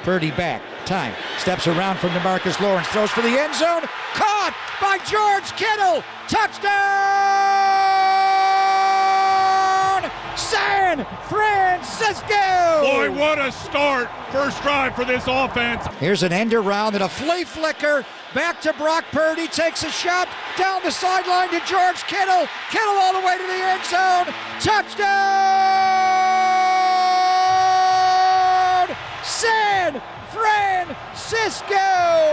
Purdy back, time, steps around from DeMarcus Lawrence, throws for the end zone, caught by George Kittle, touchdown, San Francisco! Boy, what a start, first drive for this offense. Here's an end around and a flea flicker, back to Brock Purdy, takes a shot, down the sideline to George Kittle, Kittle all the way to the end zone, touchdown, San Francisco!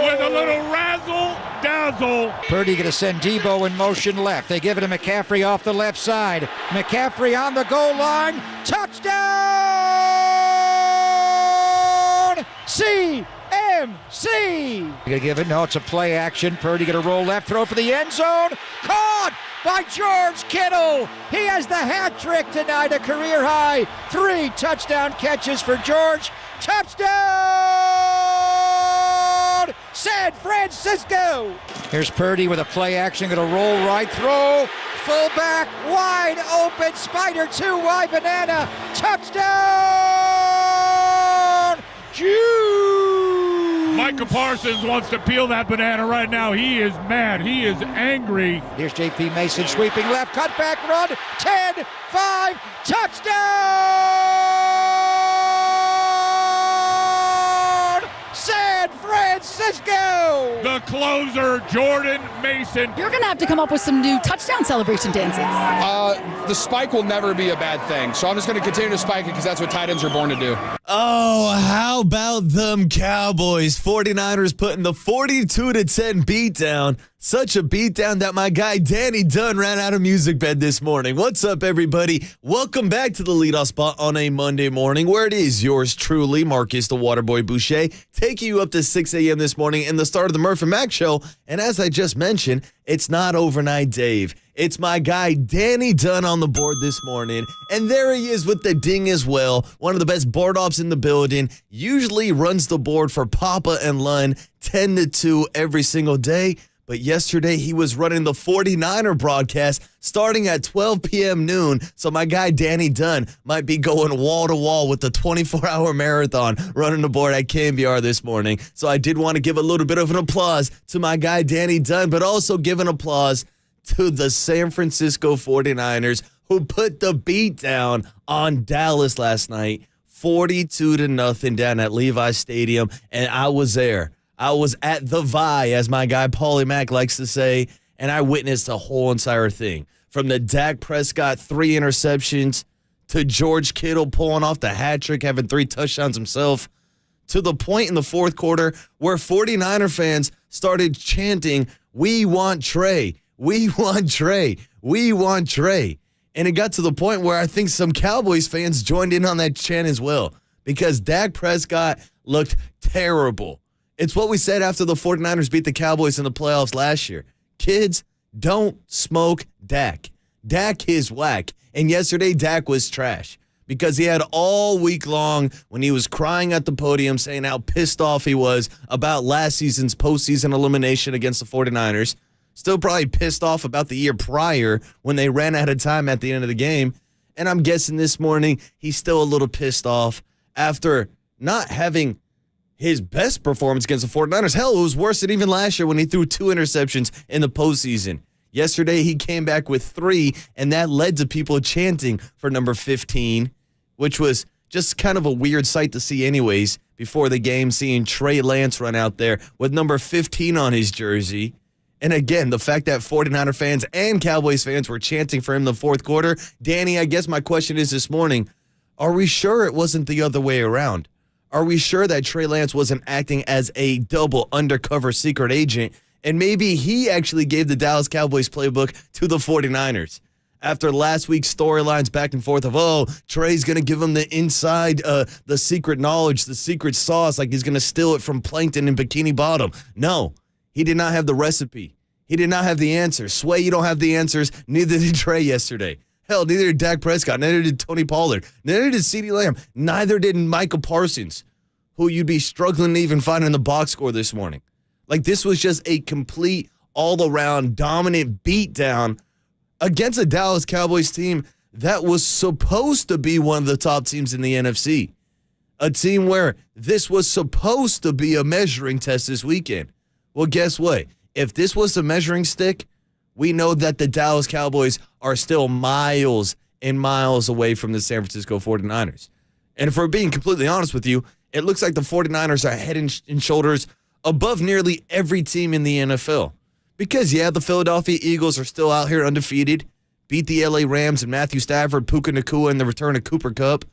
With a little razzle-dazzle. Purdy going to send Debo in motion left. They give it to McCaffrey off the left side. McCaffrey on the goal line. Touchdown! CMC! Going to give it, no, it's a play action. Purdy going to roll left, throw for the end zone. Caught by George Kittle. He has the hat trick tonight, a career high. 3 touchdown catches for George. Touchdown! San Francisco. Here's Purdy with a play action, going to roll right, throw, fullback, wide open, spider, 2 wide, banana, touchdown, Juice! Micah Parsons wants to peel that banana right now. He is mad. He is angry. Here's J.P. Mason sweeping left, cutback run, 10, 5, touchdown! San Francisco! The closer, Jordan Mason. You're going to have to come up with some new touchdown celebration dances. The spike will never be a bad thing, so I'm just going to continue to spike it because that's what tight ends are born to do. Oh, how about them Cowboys? 49ers putting the 42-10 beatdown. Such a beatdown that my guy Danny Dunn ran out of music bed this morning. What's up, everybody? Welcome back to the leadoff spot on a Monday morning, where it is yours truly, Marcus the Waterboy Boucher, taking you up to 6 a.m. this morning in the start of the Murph and Mac show. And as I just mentioned, it's not overnight Dave. It's my guy Danny Dunn on the board this morning. And there he is with the ding as well. One of the best board ops in the building. Usually runs the board for Papa and Lund 10-2 every single day. But yesterday he was running the 49er broadcast starting at 12 p.m. noon. So my guy Danny Dunn might be going wall to wall with the 24-hour marathon running the board at KNBR this morning. So I did want to give a little bit of an applause to my guy Danny Dunn, but also give an applause to the San Francisco 49ers who put the beat down on Dallas last night, 42-0 down at Levi Stadium. And I was there. I was at the Vi, as my guy Paulie Mack likes to say, and I witnessed the whole entire thing. From the Dak Prescott 3 interceptions to George Kittle pulling off the hat trick, having 3 touchdowns himself, to the point in the fourth quarter where 49er fans started chanting, "We want Trey, we want Trey, we want Trey." And it got to the point where I think some Cowboys fans joined in on that chant as well, because Dak Prescott looked terrible. It's what we said after the 49ers beat the Cowboys in the playoffs last year. Kids, don't smoke Dak. Dak is whack. And yesterday, Dak was trash because he had all week long when he was crying at the podium saying how pissed off he was about last season's postseason elimination against the 49ers. Still probably pissed off about the year prior when they ran out of time at the end of the game. And I'm guessing this morning he's still a little pissed off after not having his best performance against the 49ers. Hell, it was worse than even last year when he threw 2 interceptions in the postseason. Yesterday, he came back with 3, and that led to people chanting for number 15, which was just kind of a weird sight to see anyways before the game, seeing Trey Lance run out there with number 15 on his jersey. And again, the fact that 49er fans and Cowboys fans were chanting for him in the fourth quarter. Danny, I guess my question is this morning, are we sure it wasn't the other way around? Are we sure that Trey Lance wasn't acting as a double undercover secret agent, and maybe he actually gave the Dallas Cowboys playbook to the 49ers? After last week's storylines back and forth of, oh, Trey's going to give him the inside, the secret knowledge, the secret sauce, like he's going to steal it from Plankton and Bikini Bottom. No, he did not have the recipe. He did not have the answers. Sway, you don't have the answers. Neither did Trey yesterday. Hell, neither did Dak Prescott. Neither did Tony Pollard. Neither did CeeDee Lamb. Neither did Micah Parsons, who you'd be struggling to even find in the box score this morning. Like, this was just a complete, all-around, dominant beatdown against a Dallas Cowboys team that was supposed to be one of the top teams in the NFC. A team where this was supposed to be a measuring test this weekend. Well, guess what? If this was a measuring stick, we know that the Dallas Cowboys are still miles and miles away from the San Francisco 49ers. And if we're being completely honest with you, it looks like the 49ers are head and shoulders above nearly every team in the NFL. Because, yeah, the Philadelphia Eagles are still out here undefeated, beat the LA Rams and Matthew Stafford, Puka Nacua, and the return of Cooper Kupp.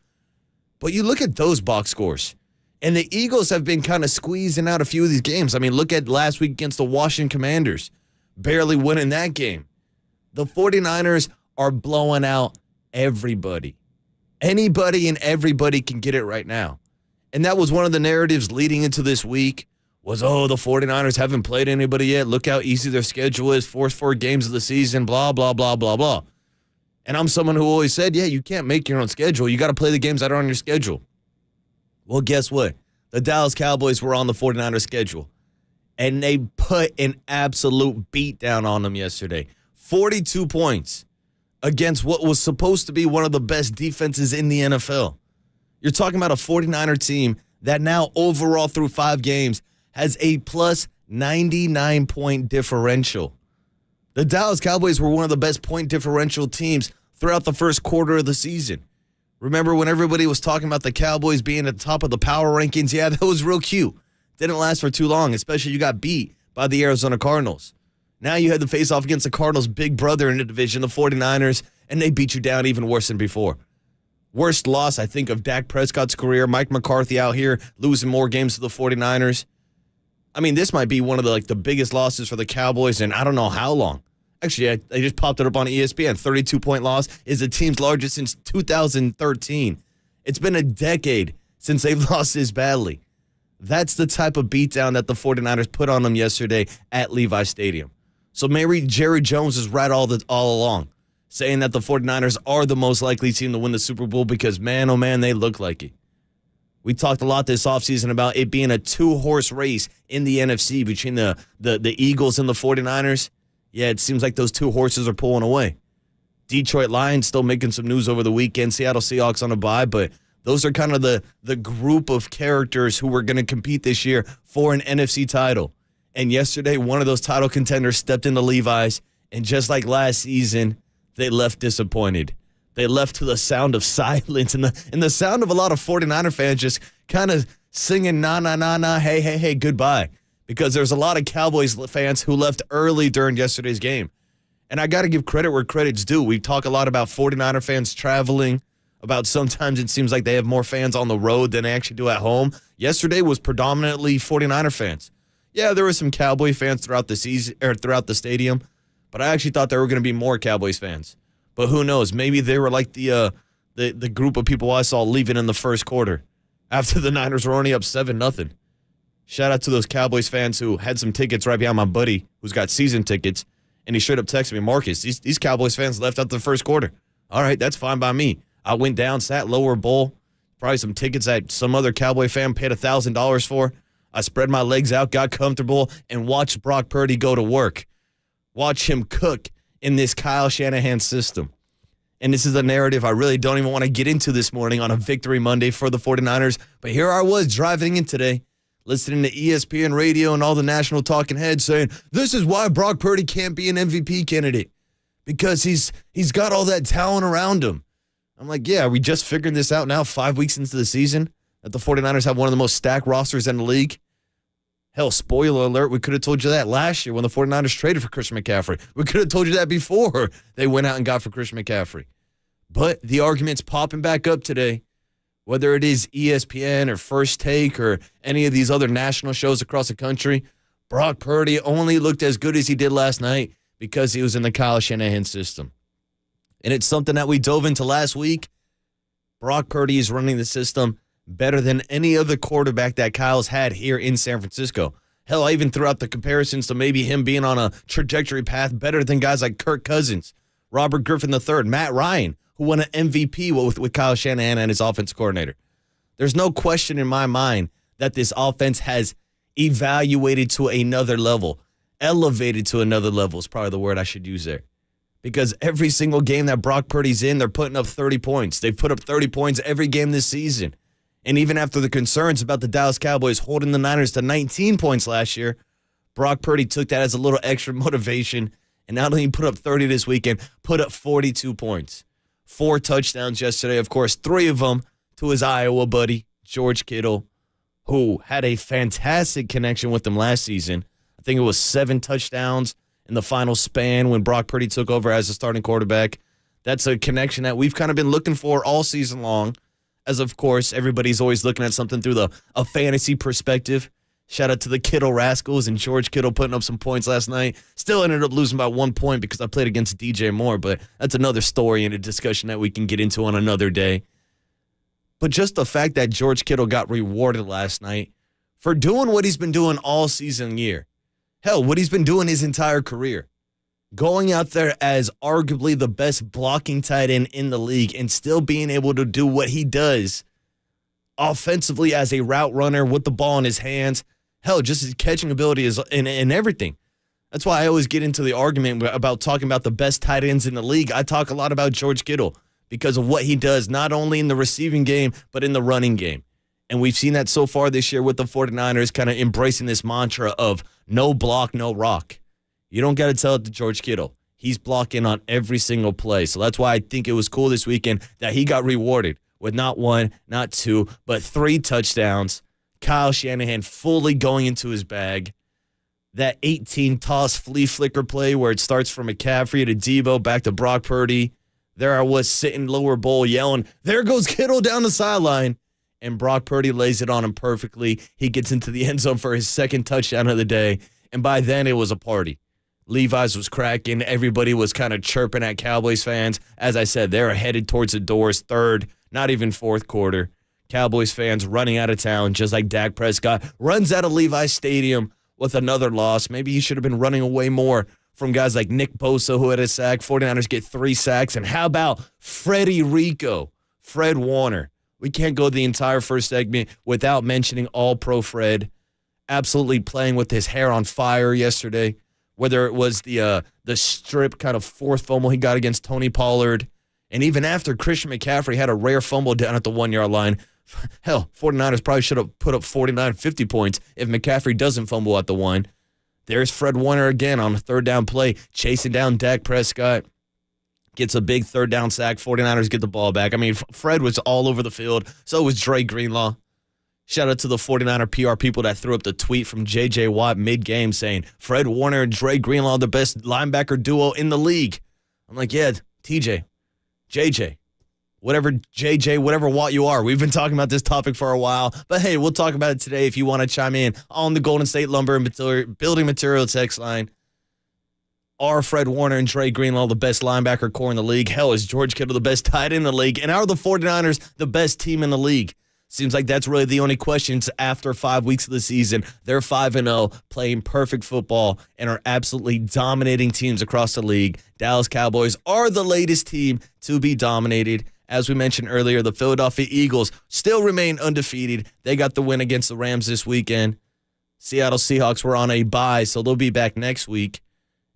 But you look at those box scores, and the Eagles have been kind of squeezing out a few of these games. I mean, look at last week against the Washington Commanders, barely winning that game. The 49ers are blowing out everybody. Anybody and everybody can get it right now. And that was one of the narratives leading into this week was, oh, the 49ers haven't played anybody yet. Look how easy their schedule is. First 4 games of the season, blah, blah, blah, blah, blah. And I'm someone who always said, yeah, you can't make your own schedule. You got to play the games that are on your schedule. Well, guess what? The Dallas Cowboys were on the 49ers schedule. and they put an absolute beatdown on them yesterday. 42 points against what was supposed to be one of the best defenses in the NFL. You're talking about a 49er team that now overall through 5 games has a plus 99-point differential. The Dallas Cowboys were one of the best point differential teams throughout the first quarter of the season. Remember when everybody was talking about the Cowboys being at the top of the power rankings? Yeah, that was real cute. Didn't last for too long, especially you got beat by the Arizona Cardinals. Now you had to face off against the Cardinals' big brother in the division, the 49ers, and they beat you down even worse than before. Worst loss, I think, of Dak Prescott's career. Mike McCarthy out here losing more games to the 49ers. I mean, this might be one of the biggest losses for the Cowboys in I don't know how long. Actually, they just popped it up on ESPN. 32-point loss is the team's largest since 2013. It's been a decade since they've lost this badly. That's the type of beatdown that the 49ers put on them yesterday at Levi Stadium. So maybe Jerry Jones is right all along, saying that the 49ers are the most likely team to win the Super Bowl because, man, oh, man, they look like it. We talked a lot this offseason about it being a 2-horse race in the NFC between the Eagles and the 49ers. Yeah, it seems like those 2 horses are pulling away. Detroit Lions still making some news over the weekend. Seattle Seahawks on a bye, but those are kind of the group of characters who were going to compete this year for an NFC title. And yesterday, one of those title contenders stepped into Levi's, and just like last season, they left disappointed. They left to the sound of silence and the sound of a lot of 49er fans just kind of singing, nah, nah, nah, nah, hey, hey, hey, goodbye. Because there's a lot of Cowboys fans who left early during yesterday's game. And I got to give credit where credit's due. We talk a lot about 49er fans traveling, about sometimes it seems like they have more fans on the road than they actually do at home. Yesterday was predominantly 49er fans. Yeah, there were some Cowboy fans throughout the season or throughout the stadium, but I actually thought there were going to be more Cowboys fans. But who knows? Maybe they were like the group of people I saw leaving in the first quarter after the Niners were only up 7-0. Shout out to those Cowboys fans who had some tickets right behind my buddy who's got season tickets, and he straight up texted me, Marcus, these Cowboys fans left out the first quarter. All right, that's fine by me. I went down, sat lower bowl, probably some tickets that some other Cowboy fan paid $1,000 for. I spread my legs out, got comfortable, and watched Brock Purdy go to work. Watch him cook in this Kyle Shanahan system. And this is a narrative I really don't even want to get into this morning on a Victory Monday for the 49ers. But here I was driving in today, listening to ESPN radio and all the national talking heads saying, this is why Brock Purdy can't be an MVP candidate, because he's got all that talent around him. I'm like, yeah, we just figured this out now 5 weeks into the season that the 49ers have one of the most stacked rosters in the league. Hell, spoiler alert, we could have told you that last year when the 49ers traded for Christian McCaffrey. We could have told you that before they went out and got for Christian McCaffrey. But the argument's popping back up today, whether it is ESPN or First Take or any of these other national shows across the country. Brock Purdy only looked as good as he did last night because he was in the Kyle Shanahan system. And it's something that we dove into last week. Brock Purdy is running the system better than any other quarterback that Kyle's had here in San Francisco. Hell, I even threw out the comparisons to maybe him being on a trajectory path better than guys like Kirk Cousins, Robert Griffin III, Matt Ryan, who won an MVP with Kyle Shanahan and his offense coordinator. There's no question in my mind that this offense has evaluated to another level. Elevated to another level is probably the word I should use there. Because every single game that Brock Purdy's in, they're putting up 30 points. They've put up 30 points every game this season. And even after the concerns about the Dallas Cowboys holding the Niners to 19 points last year, Brock Purdy took that as a little extra motivation and not only put up 30 this weekend, put up 42 points. 4 touchdowns yesterday, of course, 3 of them to his Iowa buddy, George Kittle, who had a fantastic connection with him last season. I think it was 7 touchdowns in the final span when Brock Purdy took over as a starting quarterback. That's a connection that we've kind of been looking for all season long. As, of course, everybody's always looking at something through a fantasy perspective. Shout out to the Kittle Rascals and George Kittle putting up some points last night. Still ended up losing by 1 point because I played against DJ Moore, but that's another story and a discussion that we can get into on another day. But just the fact that George Kittle got rewarded last night for doing what he's been doing all season year. Hell, what he's been doing his entire career. Going out there as arguably the best blocking tight end in the league and still being able to do what he does offensively as a route runner with the ball in his hands, Hell, just his catching ability is in everything. That's why I always get into the argument about talking about the best tight ends in the league. I talk a lot about George Kittle because of what he does, not only in the receiving game, but in the running game. And we've seen that so far this year with the 49ers kind of embracing this mantra of no block, no rock. You don't got to tell it to George Kittle. He's blocking on every single play. So that's why I think it was cool this weekend that he got rewarded with not 1, not 2, but 3 touchdowns. Kyle Shanahan fully going into his bag. That 18-toss flea flicker play where it starts from McCaffrey to Debo back to Brock Purdy. There I was sitting lower bowl yelling, there goes Kittle down the sideline. And Brock Purdy lays it on him perfectly. He gets into the end zone for his second touchdown of the day. And by then it was a party. Levi's was cracking. Everybody was kind of chirping at Cowboys fans. As I said, they were headed towards the doors, third, not even fourth quarter. Cowboys fans running out of town, just like Dak Prescott runs out of Levi's Stadium with another loss. Maybe he should have been running away more from guys like Nick Bosa, who had a sack. 49ers get 3 sacks. And how about Freddie Rico, Fred Warner? We can't go the entire first segment without mentioning All-Pro Fred. Absolutely playing with his hair on fire yesterday. Whether it was the strip kind of fourth fumble he got against Tony Pollard. And even after Christian McCaffrey had a rare fumble down at the 1-yard line, hell, 49ers probably should have put up 49, 50 points if McCaffrey doesn't fumble at the 1. There's Fred Warner again on a third down play, chasing down Dak Prescott. Gets a big third down sack. 49ers get the ball back. I mean, Fred was all over the field. So was Dre Greenlaw. Shout out to the 49er PR people that threw up the tweet from J.J. Watt mid-game saying, Fred Warner and Dre Greenlaw, the best linebacker duo in the league. I'm like, yeah, TJ, JJ, whatever JJ, whatever Watt you are. We've been talking about this topic for a while. But, hey, we'll talk about it today if you want to chime in on the Golden State Lumber and Building Material text line. Are Fred Warner and Dre Greenlaw the best linebacker core in the league? Hell, is George Kittle the best tight end in the league? And are the 49ers the best team in the league? Seems like that's really the only questions after 5 weeks of the season. They're 5-0, playing perfect football, and are absolutely dominating teams across the league. Dallas Cowboys are the latest team to be dominated. As we mentioned earlier, the Philadelphia Eagles still remain undefeated. They got the win against the Rams this weekend. Seattle Seahawks were on a bye, so they'll be back next week.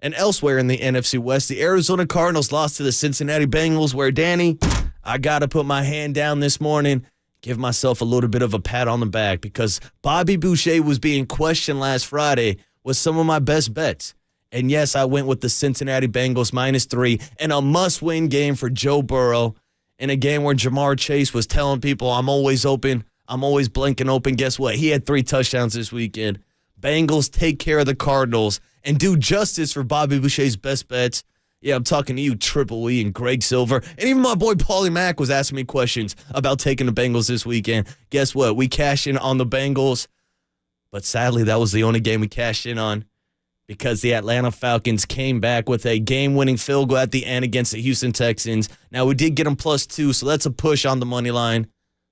And elsewhere in the NFC West, the Arizona Cardinals lost to the Cincinnati Bengals, where, Danny, I got to put my hand down this morning, give myself a little bit of a pat on the back, because Bobby Boucher was being questioned last Friday with some of my best bets. And yes, I went with the Cincinnati Bengals -3 and a must-win game for Joe Burrow in a game where Jamar Chase was telling people, I'm always open, I'm always blinking open. Guess what? He had 3 touchdowns this weekend. Bengals take care of the Cardinals and do justice for Bobby Boucher's best bets. Yeah, I'm talking to you, Triple E and Greg Silver. And even my boy Paulie Mack was asking me questions about taking the Bengals this weekend. Guess what? We cashed in on the Bengals. But sadly, that was the only game we cashed in on, because the Atlanta Falcons came back with a game-winning field goal at the end against the Houston Texans. Now, we did get them +2, so that's a push on the money line.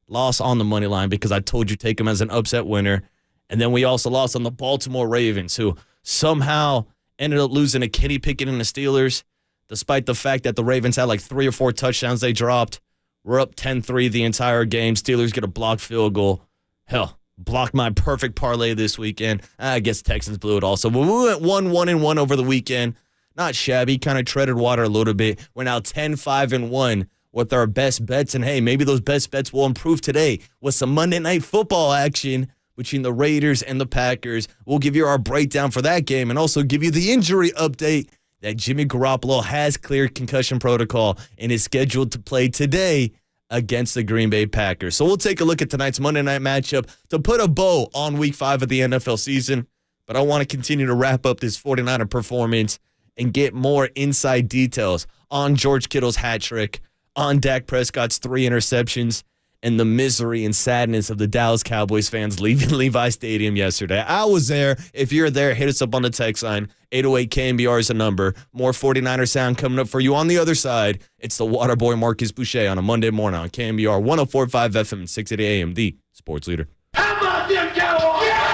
Loss on the money line because I told you take them as an upset winner. And then we also lost on the Baltimore Ravens, who somehow ended up losing to Kenny Pickett and the Steelers, despite the fact that the Ravens had like 3 or 4 touchdowns they dropped. We're up 10-3 the entire game. Steelers get a blocked field goal. Hell, blocked my perfect parlay this weekend. I guess Texans blew it also. But we went 1-1-1 over the weekend. Not shabby, kind of treaded water a little bit. We're now 10-5-1 with our best bets. And hey, maybe those best bets will improve today with some Monday Night Football action between the Raiders and the Packers. We'll give you our breakdown for that game and also give you the injury update that Jimmy Garoppolo has cleared concussion protocol and is scheduled to play today against the Green Bay Packers. So we'll take a look at tonight's Monday night matchup to put a bow on Week 5 of the NFL season. But I want to continue to wrap up this 49er performance and get more inside details on George Kittle's hat trick, on Dak Prescott's 3 interceptions, and the misery and sadness of the Dallas Cowboys fans leaving Levi Stadium yesterday. I was there. If you're there, hit us up on the text line. 808 KNBR is a number. More 49er sound coming up for you on the other side. It's the Waterboy Marcus Boucher on a Monday morning on KNBR 104.5 FM and 680 AM, the sports leader. How about them Cowboys? Yeah!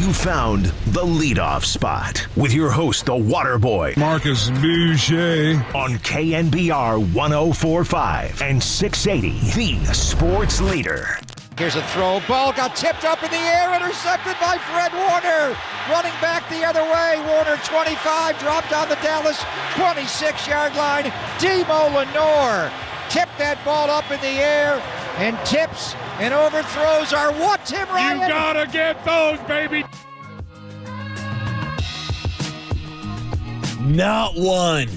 You found the leadoff spot with your host, the Water Boy, Marcus Boucher, on KNBR 104.5 and 680, the sports leader. Here's a throw. Ball got tipped up in the air, intercepted by Fred Warner. Running back the other way. Warner 25, dropped on the Dallas 26-yard line. Demo Lenore tipped that ball up in the air and tips and overthrows our what, Tim Ryan? You gotta get those, baby. Not one,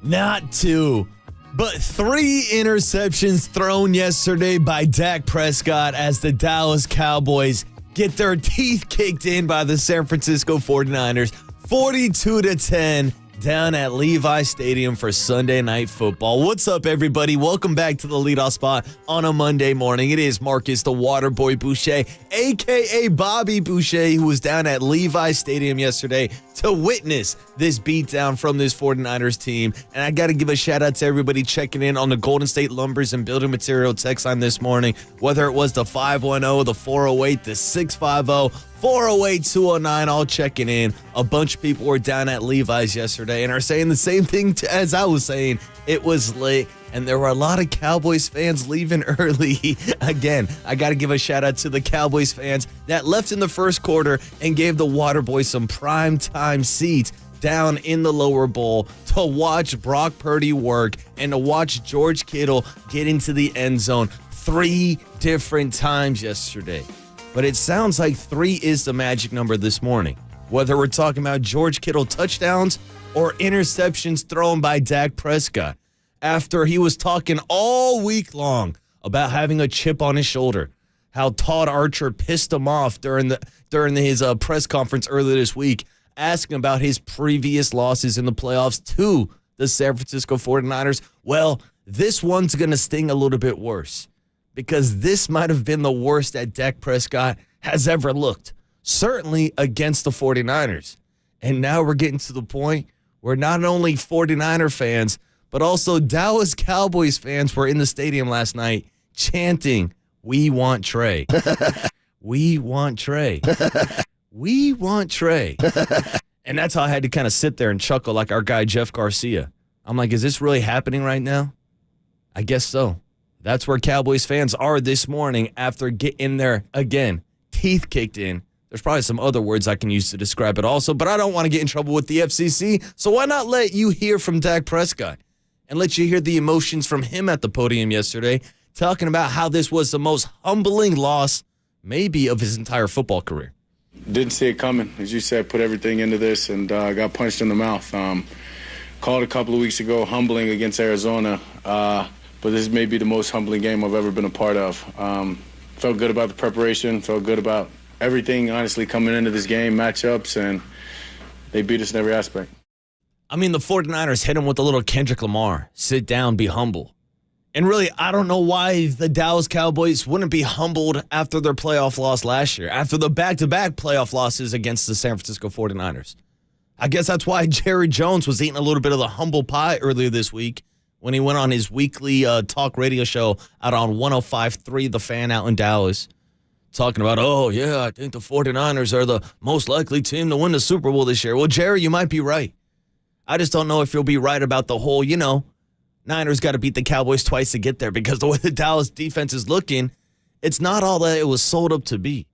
not two, But 3 interceptions thrown yesterday by Dak Prescott as the Dallas Cowboys get their teeth kicked in by the San Francisco 49ers, 42-10 down at Levi Stadium for Sunday Night Football. What's up, everybody? Welcome back to the leadoff spot on a Monday morning. It is Marcus the Waterboy Boucher, a.k.a. Bobby Boucher, who was down at Levi Stadium yesterday to witness this beatdown from this 49ers team. And I got to give a shout out to everybody checking in on the Golden State Lumbers and Building Material text line this morning, whether it was the 510, the 408, the 650, 408-209, all checking in. A bunch of people were down at Levi's yesterday and are saying the same thing as I was saying. It was lit, and there were a lot of Cowboys fans leaving early. Again, I got to give a shout out to the Cowboys fans that left in the first quarter and gave the Waterboy some prime time seats down in the lower bowl to watch Brock Purdy work and to watch George Kittle get into the end zone 3 different times yesterday. But it sounds like 3 is the magic number this morning. Whether we're talking about George Kittle touchdowns or interceptions thrown by Dak Prescott. After he was talking all week long about having a chip on his shoulder, how Todd Archer pissed him off during his press conference earlier this week, asking about his previous losses in the playoffs to the San Francisco 49ers. Well, this one's going to sting a little bit worse, because this might have been the worst that Dak Prescott has ever looked, certainly against the 49ers. And now we're getting to the point where not only 49er fans, but also Dallas Cowboys fans were in the stadium last night chanting, "We want Trey. We want Trey. We want Trey." And that's how I had to kind of sit there and chuckle like our guy Jeff Garcia. I'm like, is this really happening right now? I guess so. That's where Cowboys fans are this morning after getting their, again, teeth kicked in. There's probably some other words I can use to describe it also, but I don't want to get in trouble with the FCC, so why not let you hear from Dak Prescott and let you hear the emotions from him at the podium yesterday, talking about how this was the most humbling loss maybe of his entire football career. Didn't see it coming. As you said, put everything into this and got punched in the mouth. Called a couple of weeks ago, humbling against Arizona. But this may be the most humbling game I've ever been a part of. Felt good about the preparation, felt good about everything, honestly, coming into this game, matchups, and they beat us in every aspect. I mean, the 49ers hit him with a little Kendrick Lamar, sit down, be humble. And really, I don't know why the Dallas Cowboys wouldn't be humbled after their playoff loss last year, after the back-to-back playoff losses against the San Francisco 49ers. I guess that's why Jerry Jones was eating a little bit of the humble pie earlier this week, when he went on his weekly talk radio show out on 105.3 The Fan out in Dallas, talking about, oh, yeah, I think the 49ers are the most likely team to win the Super Bowl this year. Well, Jerry, you might be right. I just don't know if you'll be right about the whole, Niners got to beat the Cowboys twice to get there, because the way the Dallas defense is looking, it's not all that it was sold up to be.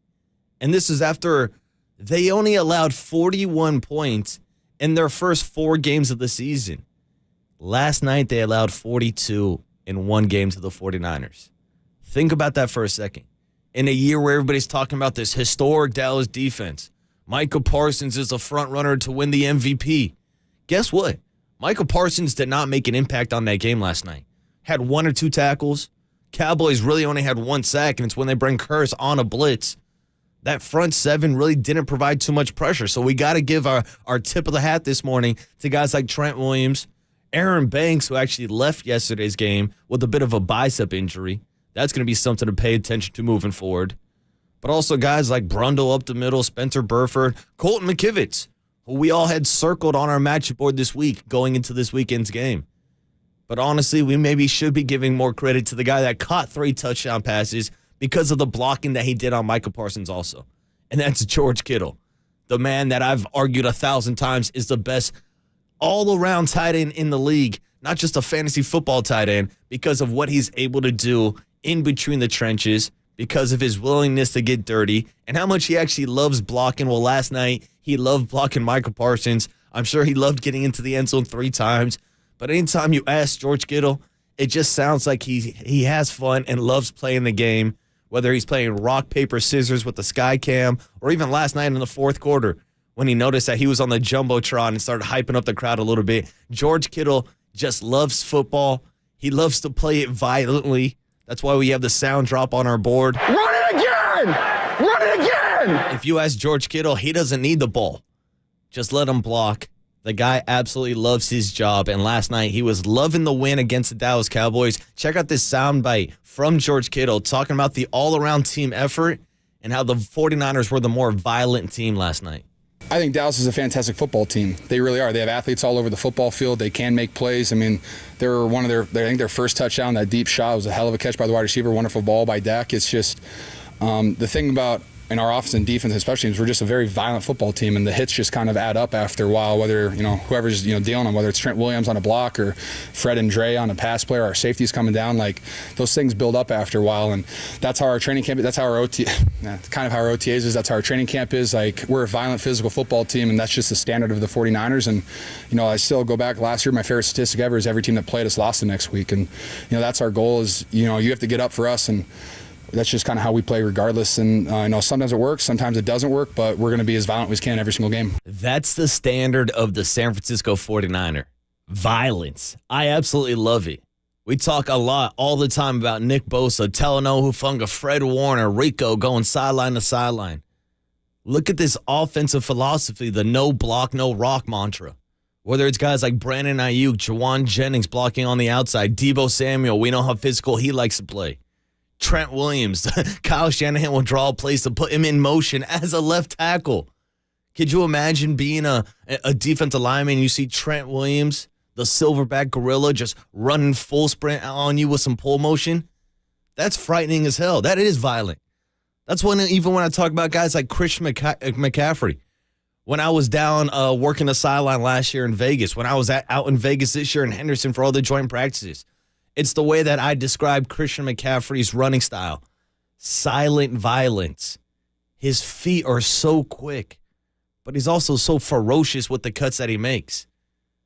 And this is after they only allowed 41 points in their first 4 games of the season. Last night, they allowed 42 in 1 game to the 49ers. Think about that for a second. In a year where everybody's talking about this historic Dallas defense, Micah Parsons is the front runner to win the MVP. Guess what? Micah Parsons did not make an impact on that game last night. Had 1 or 2 tackles. Cowboys really only had 1 sack, and it's when they bring Curse on a blitz. That front 7 really didn't provide too much pressure. So we got to give our tip of the hat this morning to guys like Trent Williams, Aaron Banks, who actually left yesterday's game with a bit of a bicep injury. That's going to be something to pay attention to moving forward. But also guys like Brundle up the middle, Spencer Burford, Colton McKivitz, who we all had circled on our matchup board this week going into this weekend's game. But honestly, we maybe should be giving more credit to the guy that caught 3 touchdown passes because of the blocking that he did on Micah Parsons also. And that's George Kittle, the man that I've argued 1,000 times is the best all-around tight end in the league, not just a fantasy football tight end, because of what he's able to do in between the trenches, because of his willingness to get dirty, and how much he actually loves blocking. Well, last night, he loved blocking Micah Parsons. I'm sure he loved getting into the end zone 3 times. But anytime you ask George Kittle, it just sounds like he has fun and loves playing the game, whether he's playing rock, paper, scissors with the sky cam, or even last night in the 4th quarter, when he noticed that he was on the Jumbotron and started hyping up the crowd a little bit. George Kittle just loves football. He loves to play it violently. That's why we have the sound drop on our board. Run it again! Run it again! If you ask George Kittle, he doesn't need the ball. Just let him block. The guy absolutely loves his job, and last night he was loving the win against the Dallas Cowboys. Check out this soundbite from George Kittle talking about the all-around team effort and how the 49ers were the more violent team last night. I think Dallas is a fantastic football team. They really are. They have athletes all over the football field. They can make plays. I mean, they're one of I think their first touchdown, that deep shot, was a hell of a catch by the wide receiver. Wonderful ball by Dak. It's just the thing about in our offense and defense especially is we're just a very violent football team, and the hits just kind of add up after a while, whether, whoever's, dealing on, whether it's Trent Williams on a block or Fred and Dre on a pass play, or our safeties coming down, like those things build up after a while, and that's how our training camp, that's how our kind of how our OTAs is, that's how our training camp is. Like, we're a violent physical football team, and that's just the standard of the 49ers. And, I still go back last year, my favorite statistic ever is every team that played us lost the next week. And, that's our goal is, you have to get up for us, and that's just kind of how we play regardless. And sometimes it works, sometimes it doesn't work, but we're going to be as violent as we can every single game. That's the standard of the San Francisco 49er. Violence. I absolutely love it. We talk a lot all the time about Nick Bosa, Talanoa Hufanga, Fred Warner, Rico going sideline to sideline. Look at this offensive philosophy, the no block, no rock mantra. Whether it's guys like Brandon Ayuk, Jawan Jennings blocking on the outside, Deebo Samuel, we know how physical he likes to play. Trent Williams, Kyle Shanahan will draw plays to put him in motion as a left tackle. Could you imagine being a defensive lineman and you see Trent Williams, the silverback gorilla, just running full sprint on you with some pull motion? That's frightening as hell. That is violent. That's even when I talk about guys like Christian McCaffrey. When I was down working the sideline last year in Vegas, when I was out in Vegas this year in Henderson for all the joint practices, it's the way that I describe Christian McCaffrey's running style. Silent violence. His feet are so quick, but he's also so ferocious with the cuts that he makes.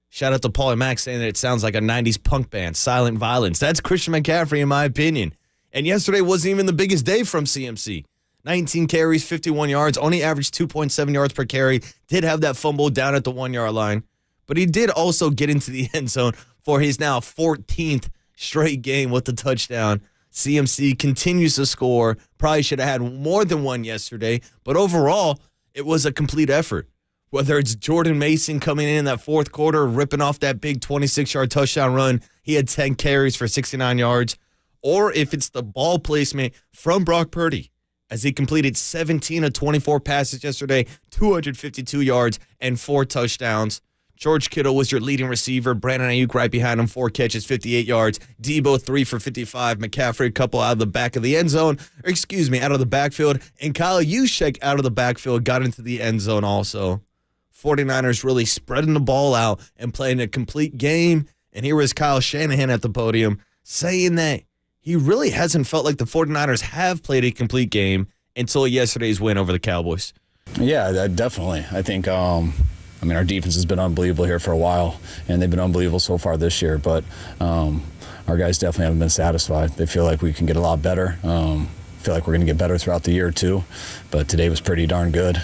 Shout out to Paulie Mack saying that it sounds like a 90s punk band, Silent Violence. That's Christian McCaffrey in my opinion. And yesterday wasn't even the biggest day from CMC. 19 carries, 51 yards, only averaged 2.7 yards per carry. Did have that fumble down at the 1-yard line. But he did also get into the end zone for his now 14th straight game with the touchdown. CMC continues to score. Probably should have had more than one yesterday. But overall, it was a complete effort. Whether it's Jordan Mason coming in that fourth quarter, ripping off that big 26-yard touchdown run, he had 10 carries for 69 yards. Or if it's the ball placement from Brock Purdy, as he completed 17 of 24 passes yesterday, 252 yards and 4 touchdowns. George Kittle was your leading receiver. Brandon Ayuk right behind him, 4 catches, 58 yards. Deebo 3 for 55. McCaffrey a couple out of the back of the end zone. Out of the backfield. And Kyle Juszczyk out of the backfield got into the end zone also. 49ers really spreading the ball out and playing a complete game. And here was Kyle Shanahan at the podium saying that he really hasn't felt like the 49ers have played a complete game until yesterday's win over the Cowboys. Yeah, definitely. I think, our defense has been unbelievable here for a while, and they've been unbelievable so far this year, but our guys definitely haven't been satisfied. They feel like we can get a lot better. Feel like we're going to get better throughout the year, too, but today was pretty darn good.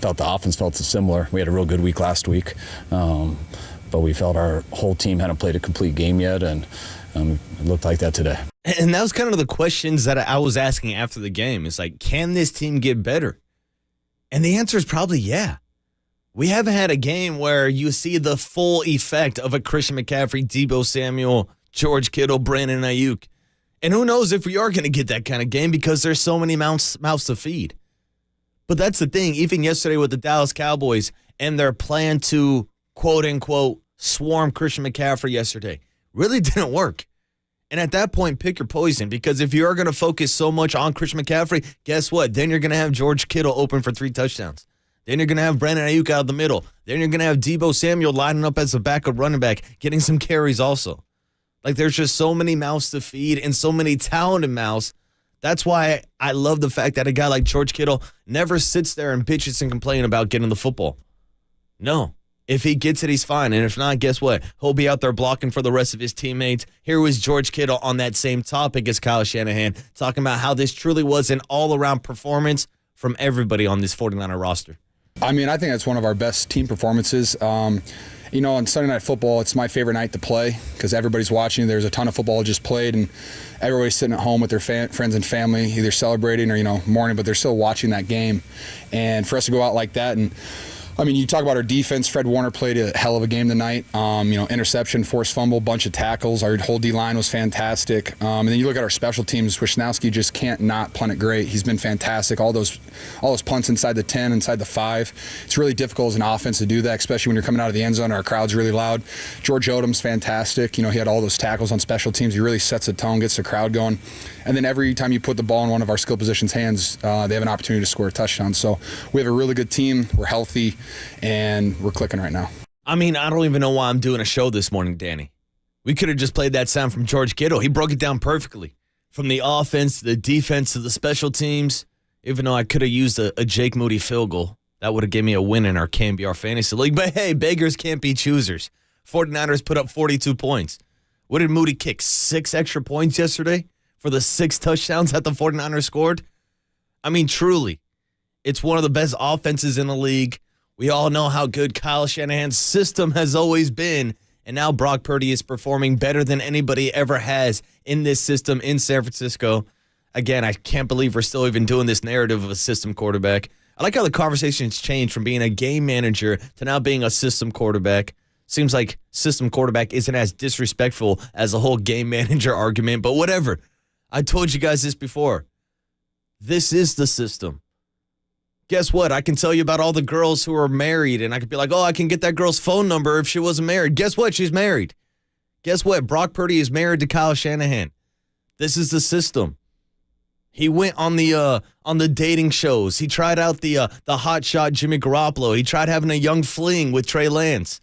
Felt the offense felt similar. We had a real good week last week, but we felt our whole team hadn't played a complete game yet, and it looked like that today. And that was kind of the questions that I was asking after the game. It's like, can this team get better? And the answer is probably yeah. We haven't had a game where you see the full effect of a Christian McCaffrey, Deebo Samuel, George Kittle, Brandon Ayuk. And who knows if we are going to get that kind of game because there's so many mouths to feed. But that's the thing. Even yesterday with the Dallas Cowboys and their plan to, quote-unquote, swarm Christian McCaffrey yesterday really didn't work. And at that point, pick your poison, because if you are going to focus so much on Christian McCaffrey, guess what? Then you're going to have George Kittle open for 3 touchdowns. Then you're going to have Brandon Ayuk out of the middle. Then you're going to have Deebo Samuel lining up as a backup running back, getting some carries also. Like, there's just so many mouths to feed and so many talented mouths. That's why I love the fact that a guy like George Kittle never sits there and bitches and complains about getting the football. No. If he gets it, he's fine. And if not, guess what? He'll be out there blocking for the rest of his teammates. Here was George Kittle on that same topic as Kyle Shanahan, talking about how this truly was an all-around performance from everybody on this 49er roster. I think that's one of our best team performances. on Sunday Night Football, it's my favorite night to play because everybody's watching. There's a ton of football just played, and everybody's sitting at home with their friends and family, either celebrating or, mourning, but they're still watching that game. And for us to go out like that, and you talk about our defense. Fred Warner played a hell of a game tonight. Interception, forced fumble, bunch of tackles. Our whole D-line was fantastic. And then you look at our special teams. Wisnowski just can't not punt it great. He's been fantastic. All those punts inside the 10, inside the 5. It's really difficult as an offense to do that, especially when you're coming out of the end zone. Our crowd's really loud. George Odom's fantastic. He had all those tackles on special teams. He really sets the tone, gets the crowd going. And then every time you put the ball in one of our skill positions' hands, they have an opportunity to score a touchdown. So we have a really good team. We're healthy, and we're clicking right now. I don't even know why I'm doing a show this morning, Danny. We could have just played that sound from George Kittle. He broke it down perfectly. From the offense to the defense to the special teams, even though I could have used a Jake Moody field goal. That would have given me a win in our KNBR Fantasy League. But hey, beggars can't be choosers. 49ers put up 42 points. What did Moody kick? 6 extra points yesterday for the 6 touchdowns that the 49ers scored? Truly, it's one of the best offenses in the league. We all know how good Kyle Shanahan's system has always been, and now Brock Purdy is performing better than anybody ever has in this system in San Francisco. Again, I can't believe we're still even doing this narrative of a system quarterback. I like how the conversation's changed from being a game manager to now being a system quarterback. Seems like system quarterback isn't as disrespectful as the whole game manager argument, but whatever. I told you guys this before. This is the system. Guess what? I can tell you about all the girls who are married, and I could be like, I can get that girl's phone number if she wasn't married. Guess what? She's married. Guess what? Brock Purdy is married to Kyle Shanahan. This is the system. He went on the dating shows. He tried out the hot shot Jimmy Garoppolo. He tried having a young fling with Trey Lance.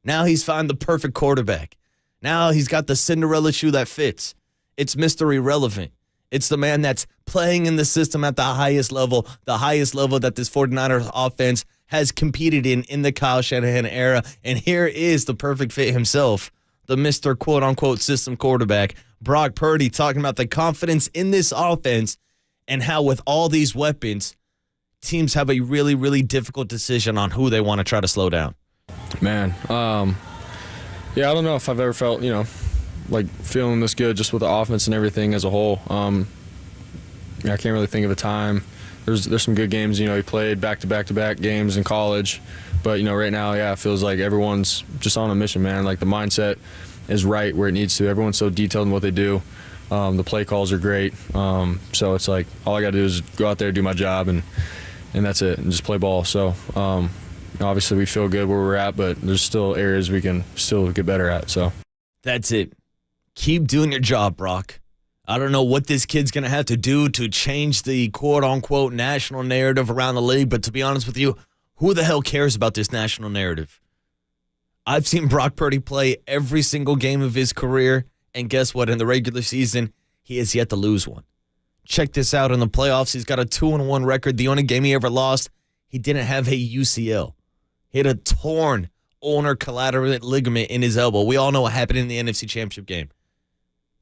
Now he's found the perfect quarterback. Now he's got the Cinderella shoe that fits. It's Mr. Irrelevant. It's the man that's playing in the system at the highest level that this 49ers offense has competed in the Kyle Shanahan era. And here is the perfect fit himself, the Mr. quote-unquote system quarterback, Brock Purdy, talking about the confidence in this offense and how with all these weapons, teams have a really, really difficult decision on who they want to try to slow down. Man, I don't know if I've ever felt, like feeling this good just with the offense and everything as a whole. I can't really think of a time. There's some good games, he played back-to-back games in college. But, right now, it feels like everyone's just on a mission, man. Like the mindset is right where it needs to. Everyone's so detailed in what they do. The play calls are great. So it's like all I got to do is go out there, do my job, and that's it, and just play ball. So obviously we feel good where we're at, but there's still areas we can still get better at. So that's it. Keep doing your job, Brock. I don't know what this kid's going to have to do to change the quote-unquote national narrative around the league, but to be honest with you, who the hell cares about this national narrative? I've seen Brock Purdy play every single game of his career, and guess what? In the regular season, he has yet to lose one. Check this out in the playoffs. He's got a 2-1 record. The only game he ever lost, he didn't have a UCL. He had a torn ulnar collateral ligament in his elbow. We all know what happened in the NFC Championship game.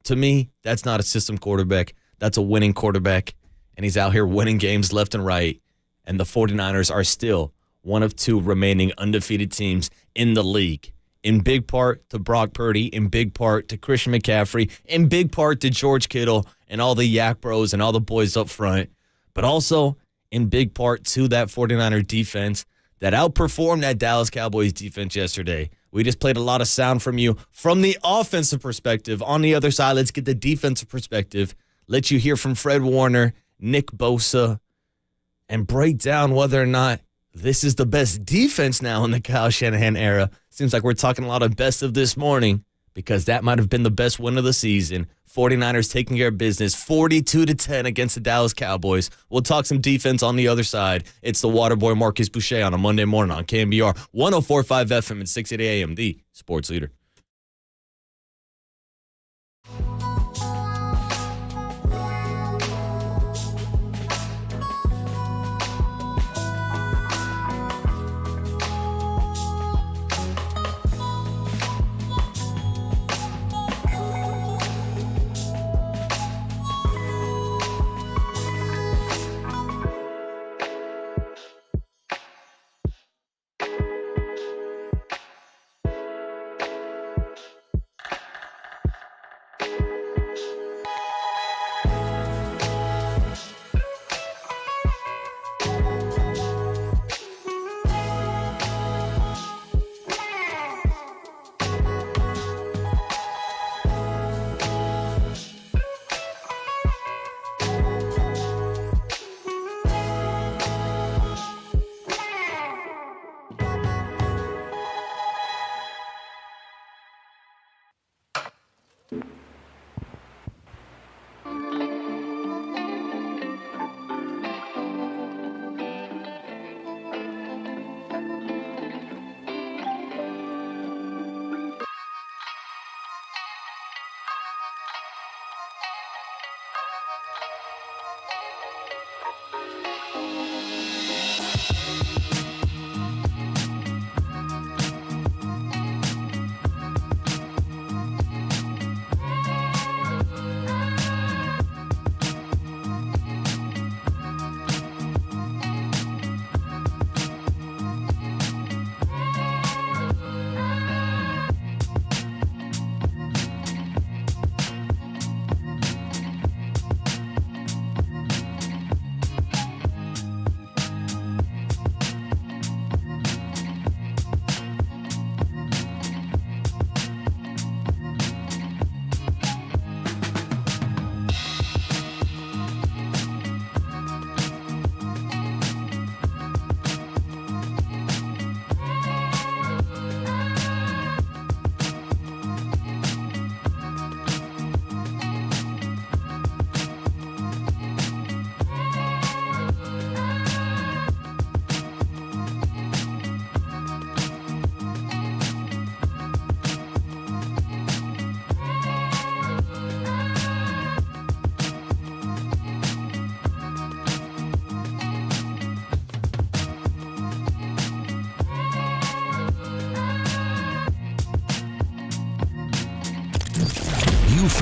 To me, that's not a system quarterback. That's a winning quarterback, and he's out here winning games left and right, and the 49ers are still one of 2 remaining undefeated teams in the league. In big part to Brock Purdy, in big part to Christian McCaffrey, in big part to George Kittle and all the Yak Bros and all the boys up front, but also in big part to that 49er defense that outperformed that Dallas Cowboys defense yesterday. We just played a lot of sound from you from the offensive perspective. On the other side, let's get the defensive perspective. Let you hear from Fred Warner, Nick Bosa, and break down whether or not this is the best defense now in the Kyle Shanahan era. Seems like we're talking a lot of best of this morning because that might have been the best win of the season. 49ers taking care of business 42-10 against the Dallas Cowboys. We'll talk some defense on the other side. It's the Waterboy Marcus Boucher on a Monday morning on KNBR 104.5 FM and 680 AM, the sports leader.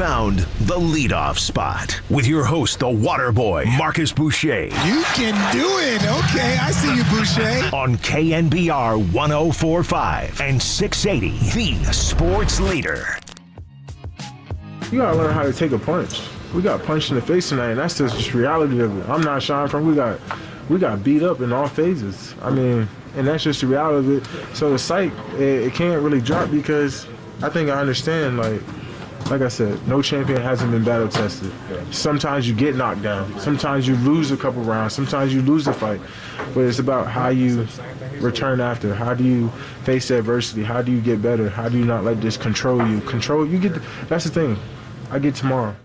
found the leadoff spot with your host, the water boy, Marcus Boucher. You can do it. Okay, I see you, Boucher. On KNBR 104.5 and 680, the sports leader. You gotta learn how to take a punch. We got punched in the face tonight, and that's just reality of it. I'm not shying from. We got beat up in all phases. I mean, and that's just the reality of it. So the psych, it can't really drop because I think I understand. Like I said, no champion hasn't been battle tested. Sometimes you get knocked down. Sometimes you lose a couple rounds. Sometimes you lose a fight. But it's about how you return after. How do you face adversity? How do you get better? How do you not let this control you? That's the thing. I get tomorrow.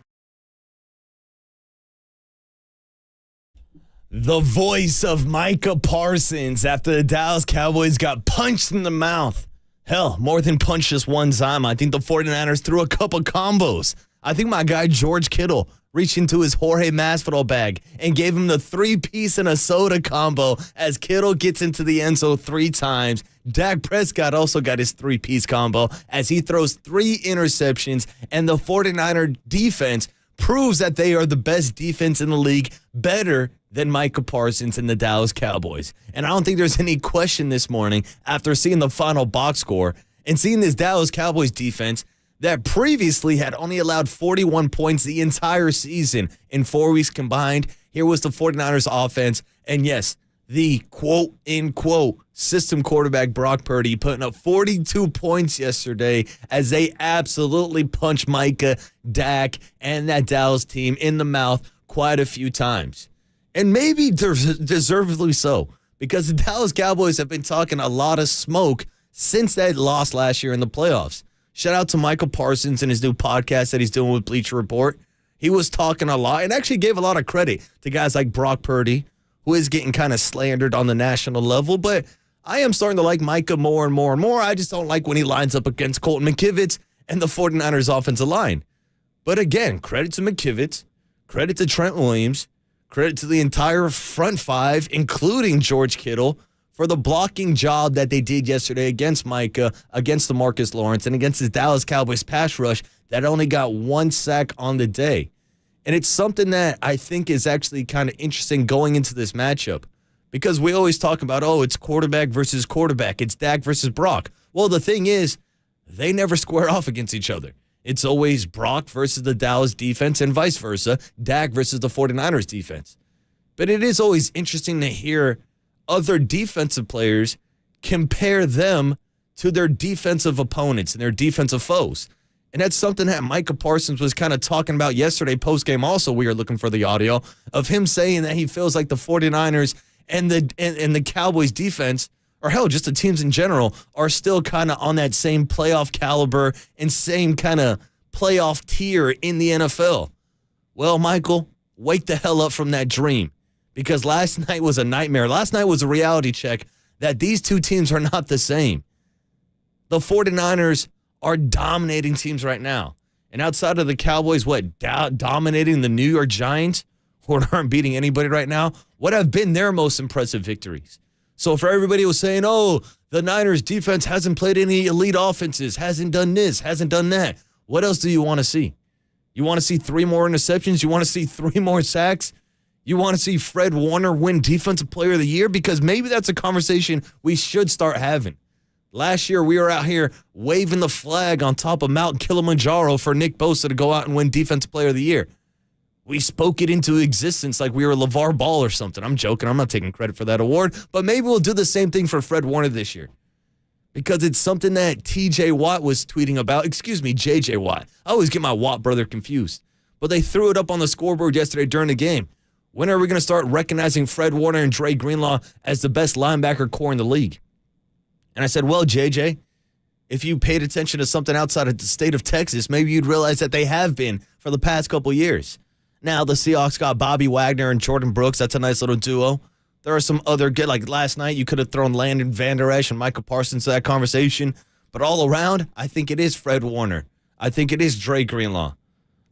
The voice of Micah Parsons after the Dallas Cowboys got punched in the mouth. Hell, more than punched just one time. I think the 49ers threw a couple combos. I think my guy George Kittle reached into his Jorge Masvidal bag and gave him the 3-piece and a soda combo as Kittle gets into the end zone 3 times. Dak Prescott also got his 3-piece combo as he throws 3 interceptions, and the 49er defense proves that they are the best defense in the league, better than Micah Parsons and the Dallas Cowboys. And I don't think there's any question this morning after seeing the final box score and seeing this Dallas Cowboys defense that previously had only allowed 41 points the entire season in 4 weeks combined. Here was the 49ers offense. And yes, the quote-unquote system quarterback Brock Purdy putting up 42 points yesterday as they absolutely punched Micah, Dak, and that Dallas team in the mouth quite a few times. And maybe deservedly so, because the Dallas Cowboys have been talking a lot of smoke since that loss last year in the playoffs. Shout out to Michael Parsons and his new podcast that he's doing with Bleacher Report. He was talking a lot and actually gave a lot of credit to guys like Brock Purdy, who is getting kind of slandered on the national level. But I am starting to like Micah more and more and more. I just don't like when he lines up against Colton McKivitz and the 49ers offensive line. But again, credit to McKivitz, credit to Trent Williams, credit to the entire front 5, including George Kittle, for the blocking job that they did yesterday against Micah, against DeMarcus Lawrence, and against the Dallas Cowboys pass rush that only got 1 sack on the day. And it's something that I think is actually kind of interesting going into this matchup, because we always talk about, it's quarterback versus quarterback. It's Dak versus Brock. Well, the thing is, they never square off against each other. It's always Brock versus the Dallas defense and vice versa, Dak versus the 49ers defense. But it is always interesting to hear other defensive players compare them to their defensive opponents and their defensive foes. And that's something that Micah Parsons was kind of talking about yesterday postgame also. We are looking for the audio of him saying that he feels like the 49ers and the Cowboys defense, or hell, just the teams in general, are still kind of on that same playoff caliber and same kind of playoff tier in the NFL. Well, Michael, wake the hell up from that dream, because last night was a nightmare. Last night was a reality check that these two teams are not the same. The 49ers are dominating teams right now. And outside of the Cowboys, dominating the New York Giants, who aren't beating anybody right now, what have been their most impressive victories? So for everybody who was saying, the Niners defense hasn't played any elite offenses, hasn't done this, hasn't done that, what else do you want to see? You want to see 3 more interceptions? You want to see 3 more sacks? You want to see Fred Warner win Defensive Player of the Year? Because maybe that's a conversation we should start having. Last year, we were out here waving the flag on top of Mount Kilimanjaro for Nick Bosa to go out and win Defensive Player of the Year. We spoke it into existence like we were LeVar Ball or something. I'm joking. I'm not taking credit for that award. But maybe we'll do the same thing for Fred Warner this year, because it's something that TJ Watt was tweeting about. JJ Watt. I always get my Watt brother confused. But they threw it up on the scoreboard yesterday during the game. When are we going to start recognizing Fred Warner and Dre Greenlaw as the best linebacker core in the league? And I said, well, JJ, if you paid attention to something outside of the state of Texas, maybe you'd realize that they have been for the past couple years. Now, the Seahawks got Bobby Wagner and Jordan Brooks. That's a nice little duo. There are some other good, like last night, you could have thrown Landon Van Der Esch and Micah Parsons to that conversation. But all around, I think it is Fred Warner. I think it is Dre Greenlaw.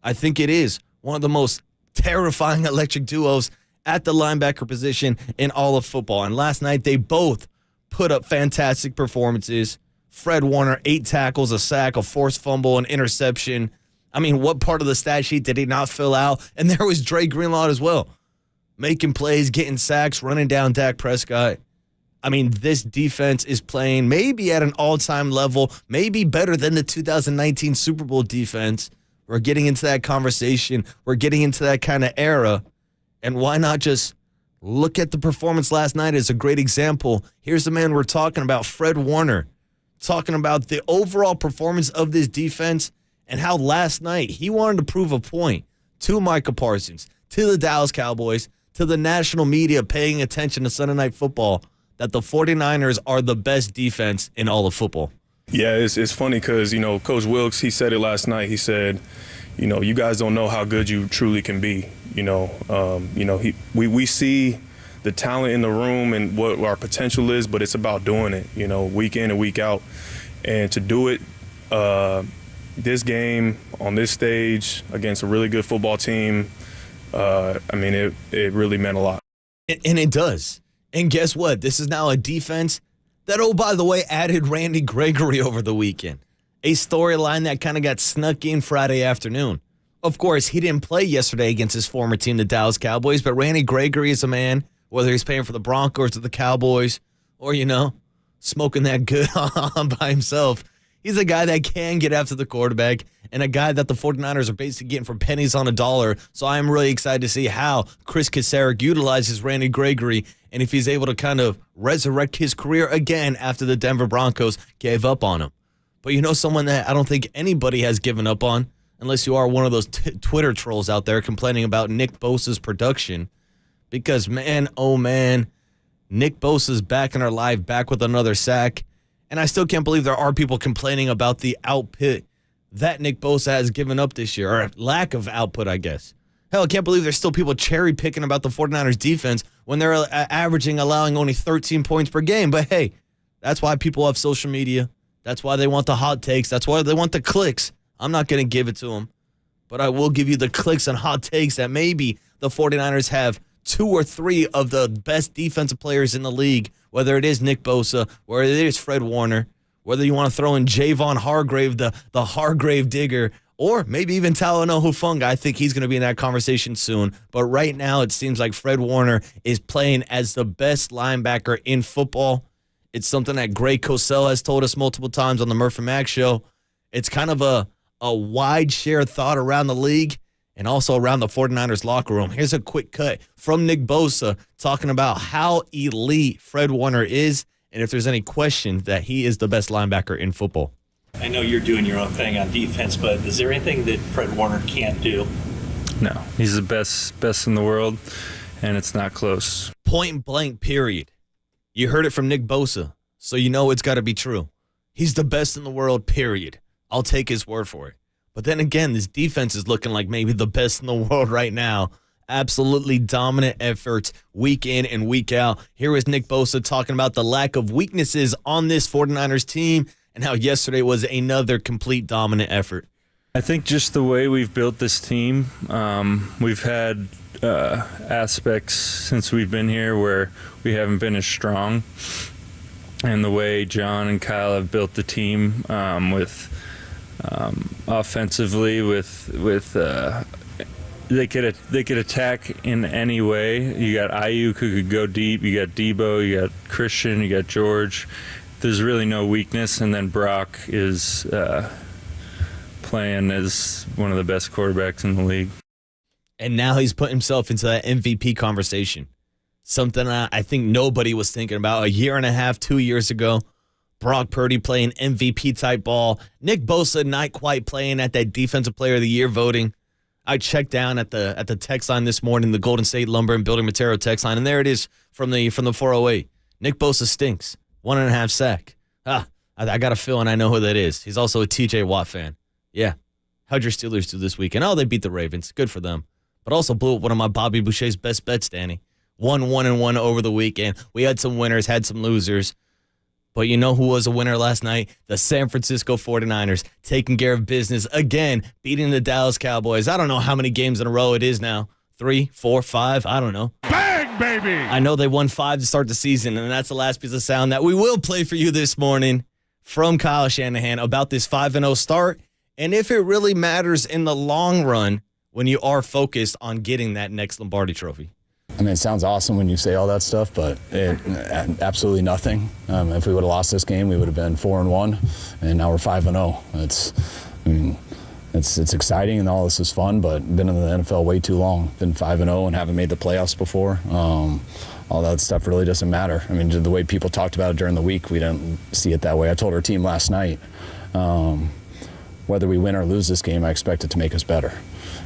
I think it is one of the most terrifying electric duos at the linebacker position in all of football. And last night, they both put up fantastic performances. Fred Warner, 8 tackles, a sack, a forced fumble, an interception. I mean, what part of the stat sheet did he not fill out? And there was Dre Greenlaw as well, making plays, getting sacks, running down Dak Prescott. I mean, this defense is playing maybe at an all-time level, maybe better than the 2019 Super Bowl defense. We're getting into that conversation. We're getting into that kind of era. And why not just look at the performance last night as a great example? Here's the man we're talking about, Fred Warner, talking about the overall performance of this defense and how last night he wanted to prove a point to Micah Parsons, to the Dallas Cowboys, to the national media paying attention to Sunday Night Football, that the 49ers are the best defense in all of football. Yeah, it's funny because, Coach Wilkes, he said it last night. He said, you guys don't know how good you truly can be. We see the talent in the room and what our potential is, but it's about doing it, week in and week out. And to do it this game on this stage against a really good football team, it really meant a lot. And it does. And guess what? This is now a defense that, oh, by the way, added Randy Gregory over the weekend. A storyline that kind of got snuck in Friday afternoon. Of course, he didn't play yesterday against his former team, the Dallas Cowboys, but Randy Gregory is a man, whether he's playing for the Broncos or the Cowboys or, smoking that good on by himself. He's a guy that can get after the quarterback and a guy that the 49ers are basically getting for pennies on a dollar. So I'm really excited to see how Chris Kaczmarek utilizes Randy Gregory and if he's able to kind of resurrect his career again after the Denver Broncos gave up on him. But someone that I don't think anybody has given up on, unless you are one of those Twitter trolls out there complaining about Nick Bosa's production. Because, man, oh, man, Nick Bosa's back in our life, back with another sack. And I still can't believe there are people complaining about the output that Nick Bosa has given up this year, or lack of output, I guess. Hell, I can't believe there's still people cherry-picking about the 49ers defense when they're allowing only 13 points per game. But, hey, that's why people have social media. That's why they want the hot takes. That's why they want the clicks. I'm not going to give it to them. But I will give you the clicks and hot takes that maybe the 49ers have 2 or 3 of the best defensive players in the league, whether it is Nick Bosa, whether it is Fred Warner, whether you want to throw in Javon Hargrave, the Hargrave digger, or maybe even Talanoa Hufanga. I think he's going to be in that conversation soon. But right now it seems like Fred Warner is playing as the best linebacker in football. It's something that Greg Cosell has told us multiple times on the Murph and Max show. It's kind of a wide shared thought around the league and also around the 49ers locker room. Here's a quick cut from Nick Bosa talking about how elite Fred Warner is and if there's any question that he is the best linebacker in football. I know you're doing your own thing on defense, but is there anything that Fred Warner can't do? No, he's the best in the world, and it's not close. Point blank, period. You heard it from Nick Bosa, so you know it's got to be true. He's the best in the world, period. I'll take his word for it. But then again, this defense is looking like maybe the best in the world right now. Absolutely dominant efforts week in and week out. Here is Nick Bosa talking about the lack of weaknesses on this 49ers team and how yesterday was another complete dominant effort. I think just the way we've built this team, we've had aspects since we've been here where we haven't been as strong. And the way John and Kyle have built the team with offensively, they could attack in any way. You got Ayuk who could go deep. You got Debo. You got Christian. You got George. There's really no weakness. And then Brock is playing as one of the best quarterbacks in the league. And now he's put himself into that MVP conversation. Something I think nobody was thinking about a year and a half, 2 years ago. Brock Purdy playing MVP-type ball. Nick Bosa not quite playing at that Defensive Player of the Year voting. I checked down at the text line this morning, the Golden State Lumber and Building Material text line, and there it is from the 408. Nick Bosa stinks. 1.5 sack. I got a feeling I know who that is. He's also a TJ Watt fan. Yeah. How'd your Steelers do this weekend? Oh, they beat the Ravens. Good for them. But also blew up one of my Bobby Boucher's best bets, Danny. 1-1-1 over the weekend. We had some winners, had some losers. But you know who was a winner last night? The San Francisco 49ers taking care of business again, beating the Dallas Cowboys. I don't know how many games in a row it is now. 3, 4, 5, I don't know. Bang, baby! I know they won 5 to start the season, and that's the last piece of sound that we will play for you this morning from Kyle Shanahan about this 5-0 start and if it really matters in the long run when you are focused on getting that next Lombardi trophy. I mean, it sounds awesome when you say all that stuff, but absolutely nothing. If we would have lost this game, we would have been 4-1, and now we're 5-0. It's exciting and all this is fun, but been in the NFL way too long. Been 5-0 and haven't made the playoffs before. All that stuff really doesn't matter. I mean, the way people talked about it during the week, we didn't see it that way. I told our team last night, whether we win or lose this game, I expect it to make us better.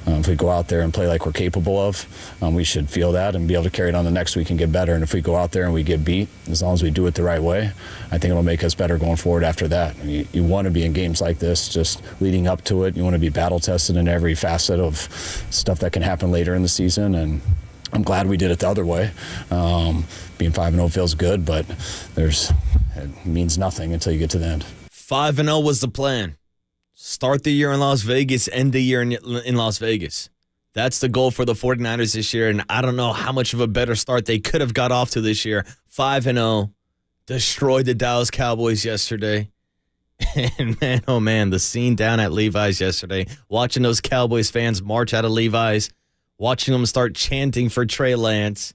If we go out there and play like we're capable of, we should feel that and be able to carry it on the next week and get better. And if we go out there and we get beat, as long as we do it the right way, I think it'll make us better going forward after that. I mean, you want to be in games like this, just leading up to it. You want to be battle-tested in every facet of stuff that can happen later in the season. And I'm glad we did it the other way. Being 5-0 feels good, but it means nothing until you get to the end. 5-0 was the plan. Start the year in Las Vegas, end the year in Las Vegas. That's the goal for the 49ers this year, and I don't know how much of a better start they could have got off to this year. 5-0, destroyed the Dallas Cowboys yesterday. And man, oh man, the scene down at Levi's yesterday, watching those Cowboys fans march out of Levi's, watching them start chanting for Trey Lance.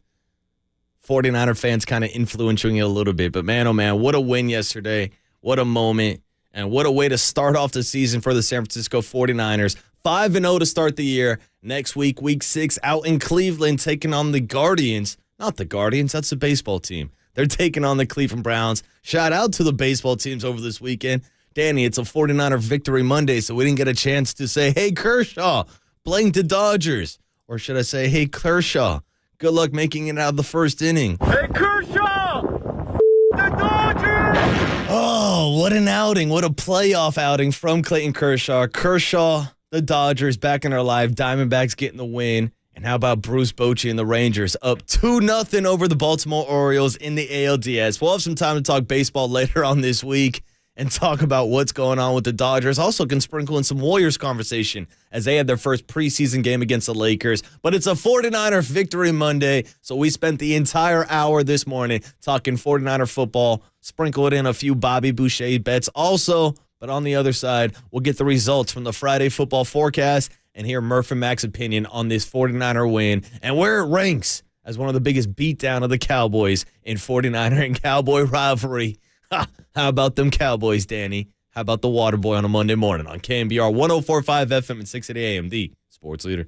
49er fans kind of influencing it a little bit, but man, oh man, what a win yesterday. What a moment. And what a way to start off the season for the San Francisco 49ers. 5-0 to start the year. Next week, week 6, out in Cleveland, taking on the Guardians. Not the Guardians, that's the baseball team. They're taking on the Cleveland Browns. Shout out to the baseball teams over this weekend. Danny, it's a 49er Victory Monday, so we didn't get a chance to say, hey, Kershaw, blank the Dodgers. Or should I say, hey, Kershaw, good luck making it out of the first inning. Hey, Kershaw! The Dodgers! Oh, what an outing. What a playoff outing from Clayton Kershaw. Kershaw, the Dodgers, back in their life. Diamondbacks getting the win. And how about Bruce Bochy and the Rangers up 2-0 over the Baltimore Orioles in the ALDS. We'll have some time to talk baseball later on this week and talk about what's going on with the Dodgers. Also can sprinkle in some Warriors conversation as they had their first preseason game against the Lakers. But it's a 49er Victory Monday, so we spent the entire hour this morning talking 49er football, sprinkled in a few Bobby Boucher bets also. But on the other side, we'll get the results from the Friday football forecast and hear Murph and Mac's opinion on this 49er win and where it ranks as one of the biggest beatdown of the Cowboys in 49er and Cowboy rivalry. Ha, how about them Cowboys, Danny? How about the Waterboy on a Monday morning on KNBR 104.5 FM and 680 AM, the sports leader.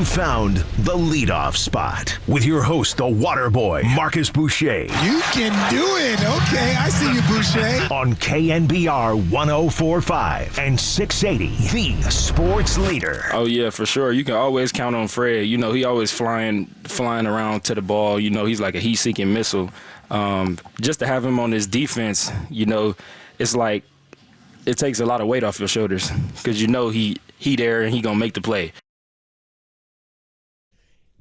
You found the leadoff spot with your host, the water boy, Marcus Boucher. You can do it. Okay, I see you, Boucher. On KNBR 104.5 and 680, the sports leader. Oh, yeah, for sure. You can always count on Fred. You know, he always flying around to the ball. You know, he's like a heat-seeking missile. Just to have him on his defense, you know, it's like it takes a lot of weight off your shoulders because you know he there and he going to make the play.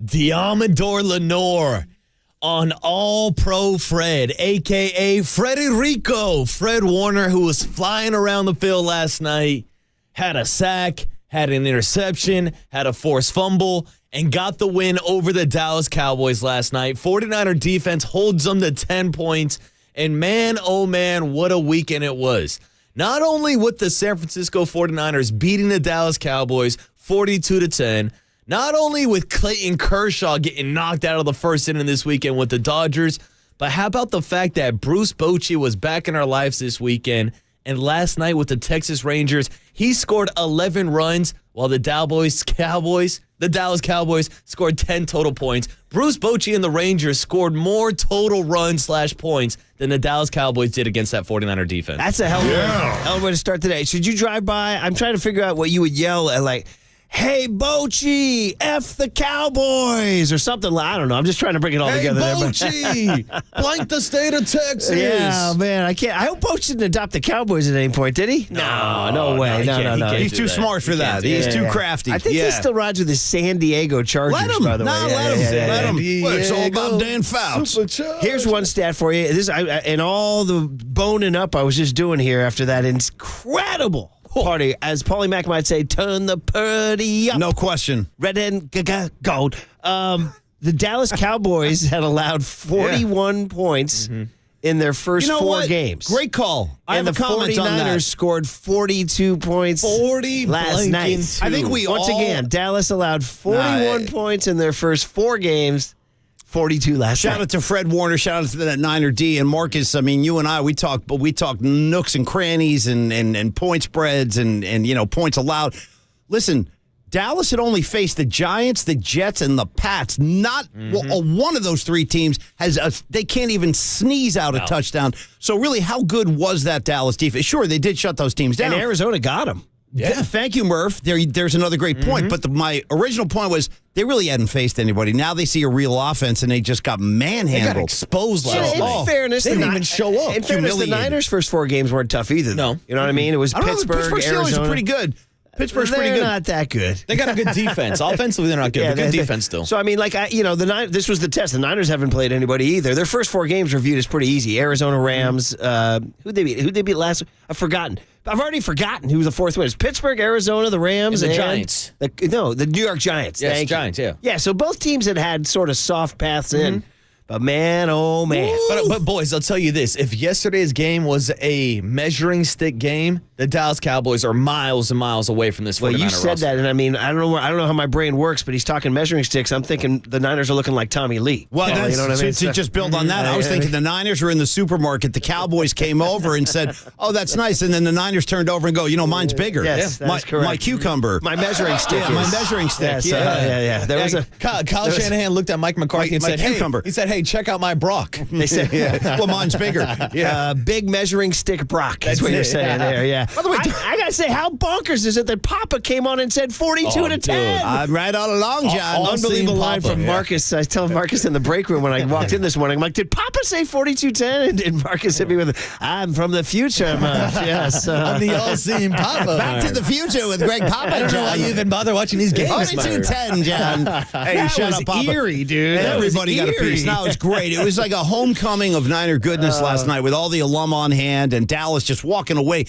Diamador Lenore on All-Pro Fred, a.k.a. Freddie Rico. Fred Warner, who was flying around the field last night, had a sack, had an interception, had a forced fumble, and got the win over the Dallas Cowboys last night. 49er defense holds them to 10 points, and man, oh man, what a weekend it was. Not only with the San Francisco 49ers beating the Dallas Cowboys 42-10, not only with Clayton Kershaw getting knocked out of the first inning this weekend with the Dodgers, but how about the fact that Bruce Bochy was back in our lives this weekend, and last night with the Texas Rangers, he scored 11 runs while the Dallas Cowboys scored 10 total points. Bruce Bochy and the Rangers scored more total runs / points than the Dallas Cowboys did against that 49er defense. That's a hell of a way to start today. Should you drive by? I'm trying to figure out what you would yell at, like, hey, Bochy, F the Cowboys, or something. I don't know. I'm just trying to bring it all together. Hey, Bochy, blank the state of Texas. Yeah, man, I can't. I hope Bochy didn't adopt the Cowboys at any point, did he? No way. No. He's too smart for that. He's too crafty. I think he still rides with the San Diego Chargers, by the way. Let him. Well, it's all about Dan Fouts. Here's one stat for you. And all the boning up I was just doing here after that incredible party, as Paulie Mack might say, turn the Purdy up. No question. Red and gold. The Dallas Cowboys had allowed 41 points in their first 4 games. Great call. I have a comment on that. 49ers scored 42 points 40 last night. I think Once again, Dallas allowed 41 points in their first 4 games. 42 last night. Shout out to Fred Warner. Shout out to that Niner D and Marcus. I mean, you and I, we talk nooks and crannies and point spreads and points allowed. Listen, Dallas had only faced the Giants, the Jets, and the Pats. Not one of those 3 teams they can't even sneeze out a touchdown. So really, how good was that Dallas defense? Sure, they did shut those teams down. And Arizona got them. Yeah. Thank you, Murph. There's another great point. But my original point was they really hadn't faced anybody. Now they see a real offense, and they just got manhandled. They got exposed last night. In fairness, they didn't even show up. In fairness, the Niners' first 4 games weren't tough either. No. You know what I mean? It was Pittsburgh, Arizona. Are pretty good. Pittsburgh's pretty good. They're not that good. They got a good defense. Offensively, they're not good, but good defense still. So, I mean, this was the test. The Niners haven't played anybody either. Their first 4 games were viewed as pretty easy. Arizona, Rams. Who'd they beat last week? I've already forgotten who was the 4th win. It's Pittsburgh, Arizona, the Rams, and the Giants. The New York Giants. Yes, Giants, yeah. Yeah, so both teams had sort of soft paths in. But man, oh man. But boys, I'll tell you this. If yesterday's game was a measuring stick game, the Dallas Cowboys are miles and miles away from this 49er roster. Well, you said that, and I mean, I don't know how my brain works, but he's talking measuring sticks. I'm thinking the Niners are looking like Tommy Lee. Well, you know what I mean? To just build on that, I was thinking the Niners were in the supermarket. The Cowboys came over and said, "Oh, that's nice," and then the Niners turned over and go, "Mine's bigger." Yes, that's correct. My cucumber. My measuring stick. My measuring stick. Yeah. There was Kyle Shanahan looked at Mike McCarthy and said, cucumber. He said, "Hey, check out my Brock." They said, well, mine's bigger. Big measuring stick Brock. That's what you're saying there. Yeah. By the way, I gotta say, how bonkers is it that Papa came on and said 42-10? I'm right all along, John. Unbelievable line from Marcus. I tell Marcus in the break room when I walked in this morning, I'm like, did Papa say 42-10? And Marcus hit me with, I'm from the future, Murph. Yes. I'm the all-seeing Papa. Back to the Future with Greg Papa. I don't know why you even bother watching these games. 42-10, John. Hey, shut up, Papa. Eerie, dude. Everybody got a piece. No, it was great. It was like a homecoming of Niner goodness last night with all the alum on hand and Dallas just walking away.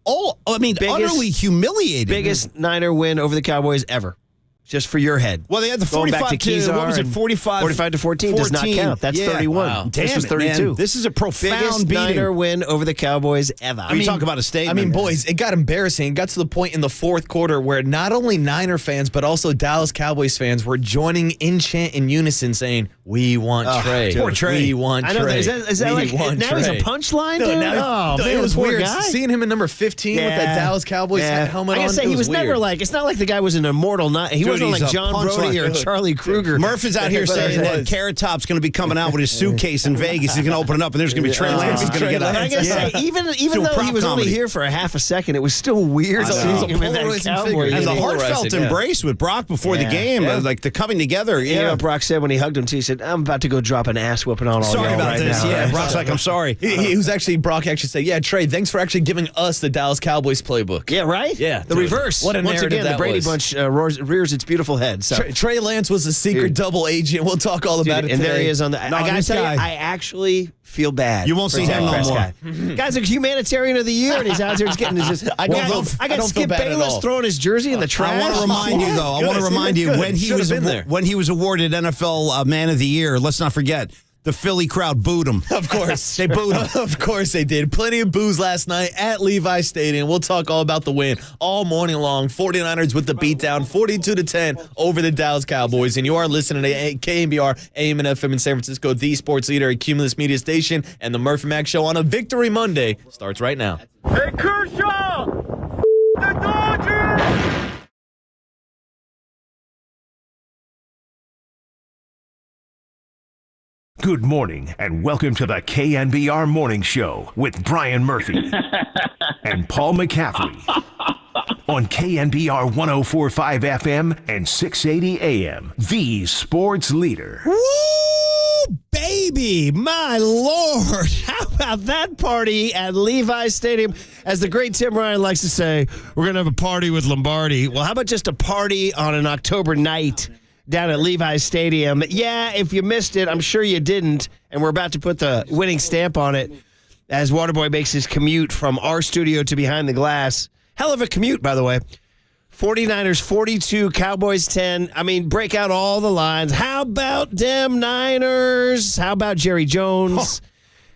Utterly humiliated. Biggest Niner win over the Cowboys ever. Just for your head. Well, they had the 45 to what was it? 45 to 14 does not count. That's 31. Wow. This was 32. Man. This is a profound biggest beating. Niner win over the Cowboys ever. I mean, talk about a statement. I mean, boys, it got embarrassing. It got to the point in the 4th quarter where not only Niner fans but also Dallas Cowboys fans were joining in chant in unison saying, "We want Trey. Poor Trey. We want Trey." I know that. Is that like now Trey. He's a punchline, dude? Man, it was weird seeing him in number 15 with that Dallas Cowboys helmet on. I gotta say, he was never like. It's not like the guy was an immortal. He wasn't wasn't like John Brody or Charlie Kruger. Murph is out here saying that Carrot Top's going to be coming out with his suitcase in Vegas. He's going to open it up, and there's going to be Trey Lance. He's going to get out. I gotta say, even though he was only here for a half a second, it was still weird seeing him in that Cowboy. And the heartfelt embrace with Brock before the game, like the coming together. You know what Brock said when he hugged him, too? He said, I'm about to go drop an ass whooping on all Sorry about right this. now. Yeah, Brock's like, I'm sorry. Brock actually said, yeah, Trey, thanks for actually giving us the Dallas Cowboys playbook. Yeah, right? Yeah. The reverse. What a Once narrative again, the that Brady was. Bunch rears its beautiful head. So. Trey Lance was a secret double agent. We'll talk all about it and today. there he is on the. I gotta tell you, I actually feel bad. You won't see him no more. Guy's a humanitarian of the year, and he's out there just getting his. I got Skip Bayless throwing his jersey in the trash. I want to remind you, though. I want to remind you when he was awarded NFL Man of the Year. Let's not forget. The Philly crowd booed him. Of course. They booed him. Of course they did. Plenty of boos last night at Levi Stadium. We'll talk all about the win all morning long. 49ers with the beatdown, 42-10 over the Dallas Cowboys. And you are listening to KNBR, AM and FM in San Francisco, the sports leader at Cumulus Media Station. And the Murph and Mac Show on a Victory Monday starts right now. Hey, Kershaw! The Dodgers! Good morning, and welcome to the KNBR Morning Show with Brian Murphy and Paul McCaffrey on KNBR 104.5 FM and 680 AM, the sports leader. Woo, baby, my Lord. How about that party at Levi Stadium? As the great Tim Ryan likes to say, we're going to have a party with Lombardi. Well, how about just a party on an October night down at Levi Stadium? Yeah, if you missed it, I'm sure you didn't. And we're about to put the winning stamp on it as Waterboy makes his commute from our studio to behind the glass. Hell of a commute, by the way. 49ers 42, Cowboys 10. I mean, break out all the lines. How about them Niners? How about Jerry Jones?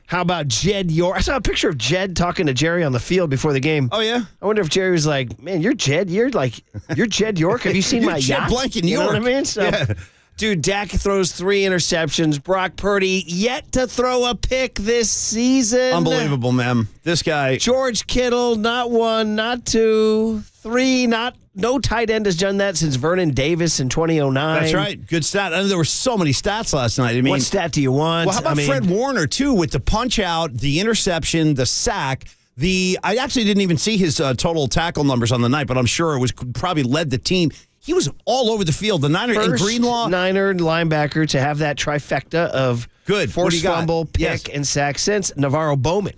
How about Jed York? I saw a picture of Jed talking to Jerry on the field before the game. Oh, yeah? I wonder if Jerry was like, man, you're Jed. You're Jed York. Have you seen my Jed yacht? Blank in You know York. what I mean? So, dude, Dak throws 3 interceptions. Brock Purdy yet to throw a pick this season. Unbelievable, man. This guy. George Kittle, not 1, not 2, 3, no tight end has done that since Vernon Davis in 2009. That's right. Good stat. I know there were so many stats last night. I mean, what stat do you want? Well, how about Fred Warner, too, with the punch out, the interception, the sack. I actually didn't even see his total tackle numbers on the night, but I'm sure it was probably led the team. He was all over the field. The Niner and Greenlaw. Niner linebacker to have that trifecta of forced fumble, pick, and sack since Navarro Bowman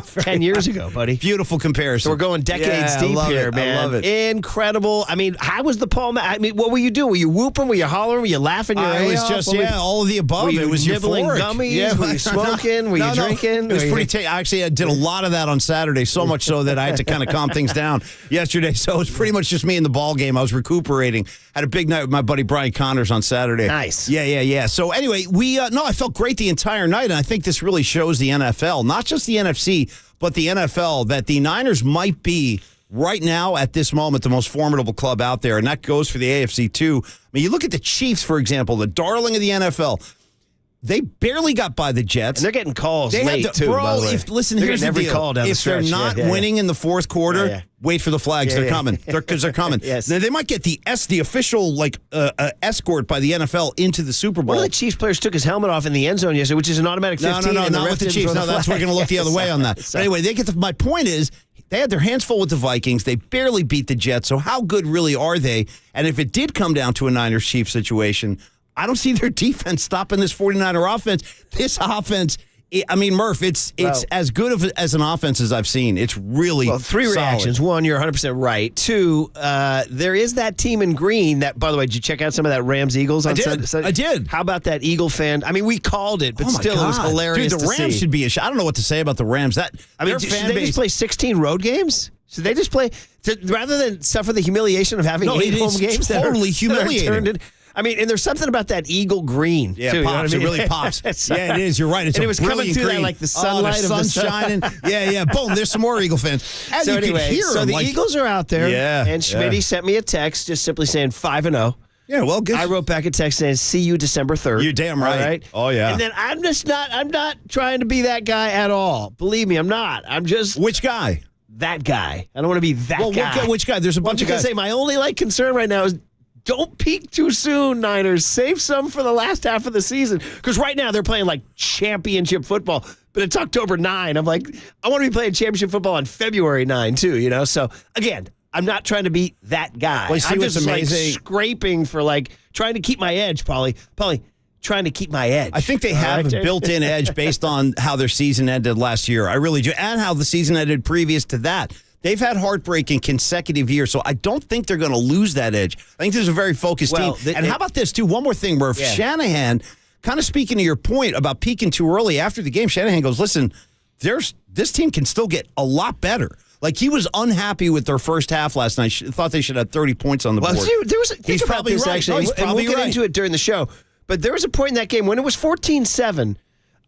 10 years ago, buddy. Beautiful comparison. So we're going decades deep here, man. I love it. Incredible. I mean, how was the Paul? I mean, what were you doing? Were you whooping? Were you hollering? Were you laughing your It was off? just, all of the above. Were you it was nibbling euphoric. gummies? Yeah. Were you smoking? Were you drinking? It was pretty actually, I did a lot of that on Saturday, so much so that I had to kind of calm things down yesterday. So it was pretty much just me in the ball game. I was recuperating. Had a big night with my buddy Brian Connors on Saturday. Nice. Yeah. So anyway, I felt great the entire night, and I think this really shows the NFL, not just the NFC, but the NFL, that the Niners might be right now at this moment the most formidable club out there, and that goes for the AFC too. I mean, you look at the Chiefs, for example, the darling of the NFL. They barely got by the Jets. And they're getting calls late, too, bro, by the way. Here's the deal. Call down the if they're stretch. not winning in the fourth quarter, wait for the flags. They're coming. They're coming. Yes. Now, they might get the official escort by the NFL into the Super Bowl. One of the Chiefs players took his helmet off in the end zone yesterday, which is an automatic 15. No, not with the Chiefs. No, that's we're going to look the other way on that. So, but anyway, my point is, they had their hands full with the Vikings. They barely beat the Jets. So how good really are they? And if it did come down to a Niners-Chiefs situation, I don't see their defense stopping this 49er offense. This offense, I mean, Murph, it's as good as an offense as I've seen. It's really 3 solid. reactions. 1, you're 100% right. 2, there is that team in green that, by the way, did you check out some of that Rams-Eagles on Sunday? I did. How about that Eagle fan? I mean, we called it, but still, it was hilarious. Dude, the Rams should be I don't know what to say about the Rams. I mean, should they just play 16 road games? Should they just play, rather than suffer the humiliation of having 8 home games? Totally humiliating. I mean, and there's something about that eagle green. Yeah, too, it pops. You know what I mean? It really pops. Yeah, it is. You're right. It's and it was coming through green. that, like the sunlight the of the sun shining. Yeah. Boom. There's some more Eagle fans. As so you anyway, can hear so them, the Eagles are out there. Yeah. And Schmitty sent me a text just simply saying 5-0. Yeah, well, good. I wrote back a text saying, see you December 3rd. You're damn right. All right. Oh, yeah. And then I'm not trying to be that guy at all. Believe me, I'm not. I'm just. Which guy? That guy. I don't want to be that guy. Which guy? There's a bunch of guys. Say my only concern right now is Don't peak too soon, Niners. Save some for the last half of the season. Because right now they're playing like championship football, but it's October 9. I'm like, I want to be playing championship football on February 9 too, you know? So again, I'm not trying to be that guy. Well, I'm just amazing? like scraping for like trying to keep my edge, Paulie, trying to keep my edge. I think they have a built-in edge based on how their season ended last year. I really do. And how the season ended previous to that. They've had heartbreaking consecutive years, so I don't think they're going to lose that edge. I think this is a very focused team. And how about this, too? One more thing, Murph. Yeah. Shanahan, kind of speaking to your point about peaking too early after the game, Shanahan goes, listen, this team can still get a lot better. Like, he was unhappy with their first half last night. Thought they should have 30 points on the board. He's probably right. Actually, he's probably we'll get into it during the show. But there was a point in that game when it was 14-7.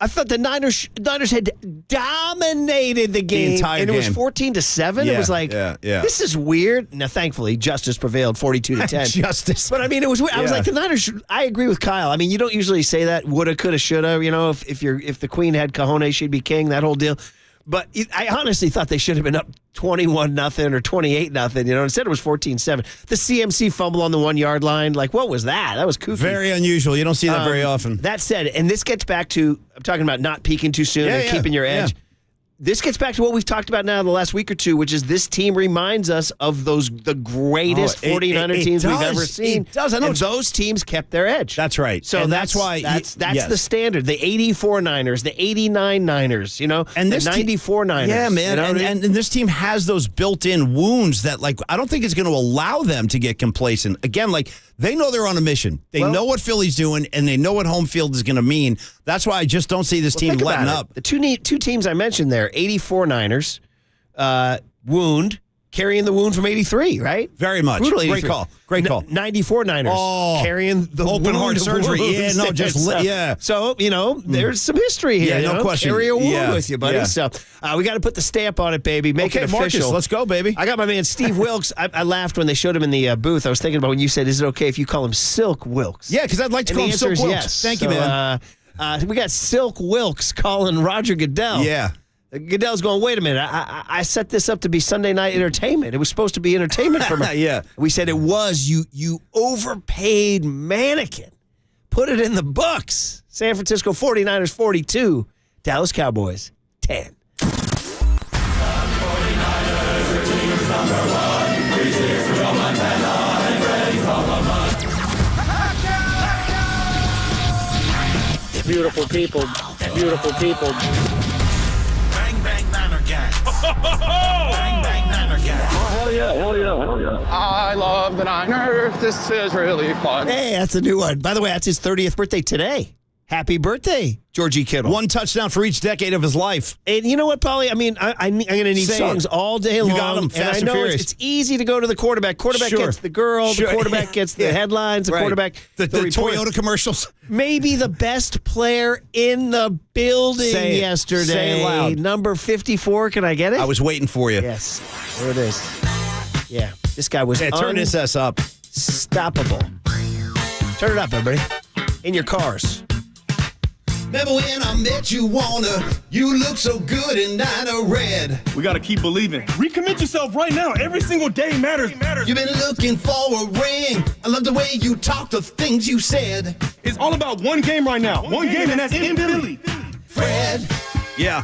I thought the Niners had dominated the game, entire and it was game. 14-7. Yeah, it was like, this is weird. Now, thankfully, justice prevailed, 42-10. Justice. But I mean, it was weird. I was like, the Niners. I agree with Kyle. I mean, you don't usually say that. Woulda, coulda, shoulda. You know, if the Queen had cojones, she'd be king. That whole deal. But I honestly thought they should have been up 21-0 or 28-0. You know, instead it was 14-7. The CMC fumble on the 1 yard line. Like, what was that? That was kooky. Very unusual. You don't see that very often. That said, and this gets back to, I'm talking about not peaking too soon and keeping your edge. Yeah. This gets back to what we've talked about now the last week or two, which is this team reminds us of the greatest 49er teams we've ever seen. It does. I know. And those teams kept their edge. That's right. So and that's why that's the standard. The 84 Niners, the 89 Niners, you know, and the 94 Niners. Yeah, man. You know and this team has those built-in wounds that, like, I don't think it's going to allow them to get complacent. Again, like, they know they're on a mission. They know what Philly's doing, and they know what home field is going to mean. That's why I just don't see this team letting up. The two teams I mentioned there, 84 Niners, wound, carrying the wound from 83, right? Very much. Brutal Great 83. call. Great call. 94 Niners, carrying the open heart wound surgery. Yeah, no, just So, you know, there's some history here. Yeah, no question. Carry a wound with you, buddy. Yeah. So we got to put the stamp on it, baby. Make it official. Marcus, let's go, baby. I got my man Steve Wilkes. I laughed when they showed him in the booth. I was thinking about when you said, is it okay if you call him Silk Wilkes? Yeah, because I'd like to call him Silk Wilkes. Yes. Thank you, man. We got Silk Wilkes calling Roger Goodell. Yeah. Goodell's going, wait a minute, I set this up to be Sunday night entertainment. It was supposed to be entertainment for me. Yeah. We said it was. You overpaid mannequin. Put it in the books. San Francisco 49ers 42, Dallas Cowboys 10. Beautiful people. Beautiful people. Bang, bang, Niner gang. Bang, bang, Niner gang. Oh, hell yeah, hell yeah, hell yeah. I love the Niners. This is really fun. Hey, that's a new one. By the way, that's his 30th birthday today. Happy birthday, Georgie Kittle. One touchdown for each decade of his life. And you know what, Paulie? I mean, I'm going to need songs all day long. You got them. Fast and I know furious. it's easy to go to the quarterback. Quarterback gets the girl. The quarterback gets the headlines. The quarterback the report. Toyota commercials. Maybe the best player in the building yesterday. Say it loud. Number 54. Can I get it? I was waiting for you. Yes. There it is. Yeah. This guy was turn this ass up. Unstoppable. Turn it up, everybody. In your cars. Remember when I met you, Warner? You look so good in Niner red. We got to keep believing. Recommit yourself right now. Every single day matters. You've been looking for a ring. I love the way you talk, the things you said. It's all about one game right now. One game, and that's in Philly. Fred. Yeah.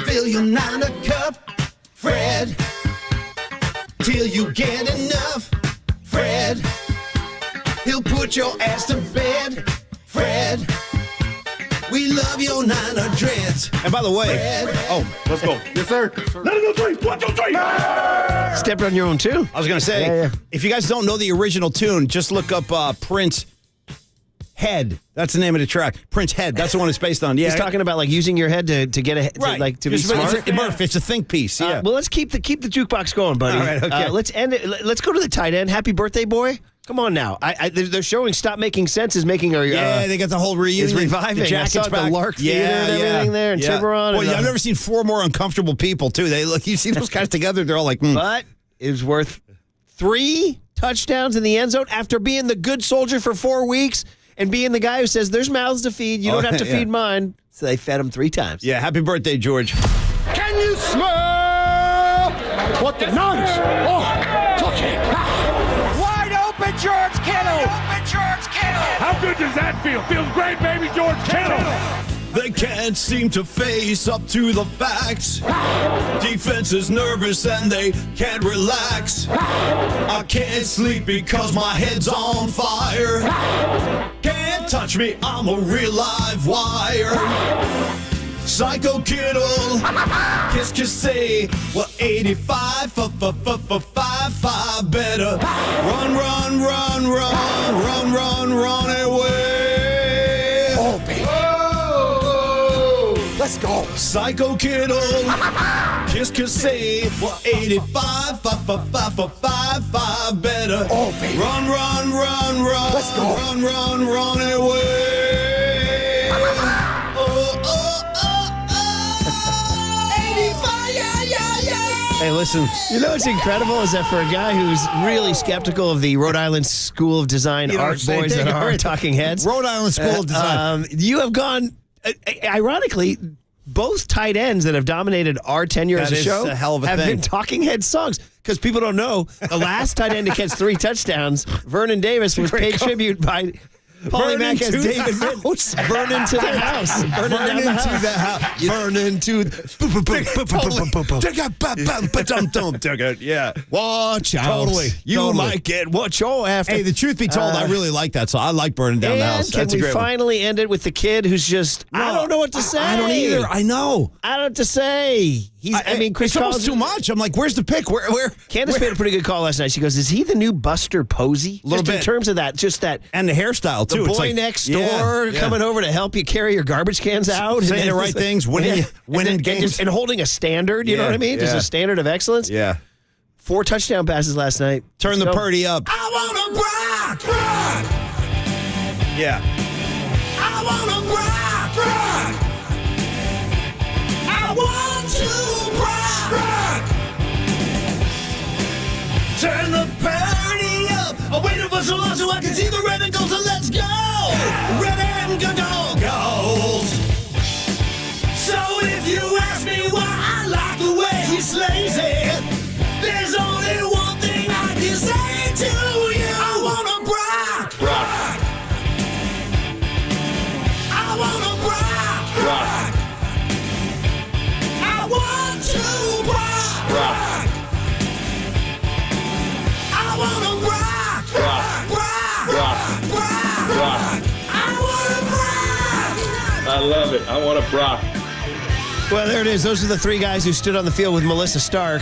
Fill your Niner cup. Fred. Till you get enough. Fred. He'll put your ass to bed. Fred. We love your Niner dreads. And by the way, let's go. Yes, sir. Let it go, 3. 1, 2, 3. Step on your own tune. I was going to say, if you guys don't know the original tune, just look up Prince Head. That's the name of the track. Prince Head. That's the one it's based on. Yeah. He's talking about like using your head to get a right. to be smart. Murph, it's a think piece. Yeah. Well, let's keep the jukebox going, buddy. All right, okay. Let's end it. Let's go to the tight end. Happy birthday, boy. Come on now. They're showing Stop Making Sense is making our they got the whole reunion. Is reviving. The jackets back. The Lark Theater and everything there and Tiburon. Well, I've never seen 4 more uncomfortable people too. You see those guys together, they're all like, But it was worth 3 touchdowns in the end zone after being the good soldier for 4 weeks and being the guy who says there's mouths to feed. You don't have to feed mine. So they fed him 3 times. Yeah, happy birthday, George. Can you smell what the Niners are cooking? Wide open George Kittle. Open George Kittle. How good does that feel? Feels great, baby, George Kittle. They can't seem to face up to the facts. Defense is nervous and they can't relax. I can't sleep because my head's on fire. Can't touch me, I'm a real live wire. Psycho Kittle, kiss say, well 85, 5 better. Run away. Oh, baby. Let's go. Psycho Kittle, kiss say, well 85, 5 better. Oh, baby. Run. Let's go. Run away. Hey, listen, you know what's incredible is that for a guy who's really skeptical of the Rhode Island School of Design You know what art I'm saying? boys that Take are it. Talking Heads. Rhode Island School of Design. You have gone, ironically, both tight ends that have dominated our tenure That as a is show a hell of a have thing. been Talking Head songs. Because people don't know, the last tight end to catch 3 touchdowns, Vernon Davis, was paid tribute by Paulie Mack as David Vince. Vernon to the house. Vernon down the house. Vernon to the yeah. Watch out. Totally. You Totally. might get what you're after. Hey, the truth be told, I really like that song. I like Burning Down the And House. can That's a we great one. finally end it with the kid who's just, I don't know what to say. I don't either. I know. I don't know what to say. Chris it's almost Collins, too much. I'm like, where's the pick? Where? Candace made a pretty good call last night. She goes, is he the new Buster Posey? Little Just in bit. terms of that, just that. And the hairstyle, too. The It's boy like, next door coming over to help you carry your garbage cans out. Saying and the right things, winning games. And holding a standard, you know Yeah, what I mean? Just yeah. a standard of excellence. Yeah. 4 touchdown passes last night. Turn the Purdy up. I wanna rock. Yeah. I wanna rock. I want to rock. Turn the party up. I waited for so long so I can see the red and gold. So let's go. Red and gold. So if you ask me why I like the way he slays it, there's only one thing I can say to you. I wanna rock. I wanna rock. I want to rock. I wanna rock. I wanna rock. I love it. I want to rock. Well, there it is. Those are the 3 guys who stood on the field with Melissa Stark,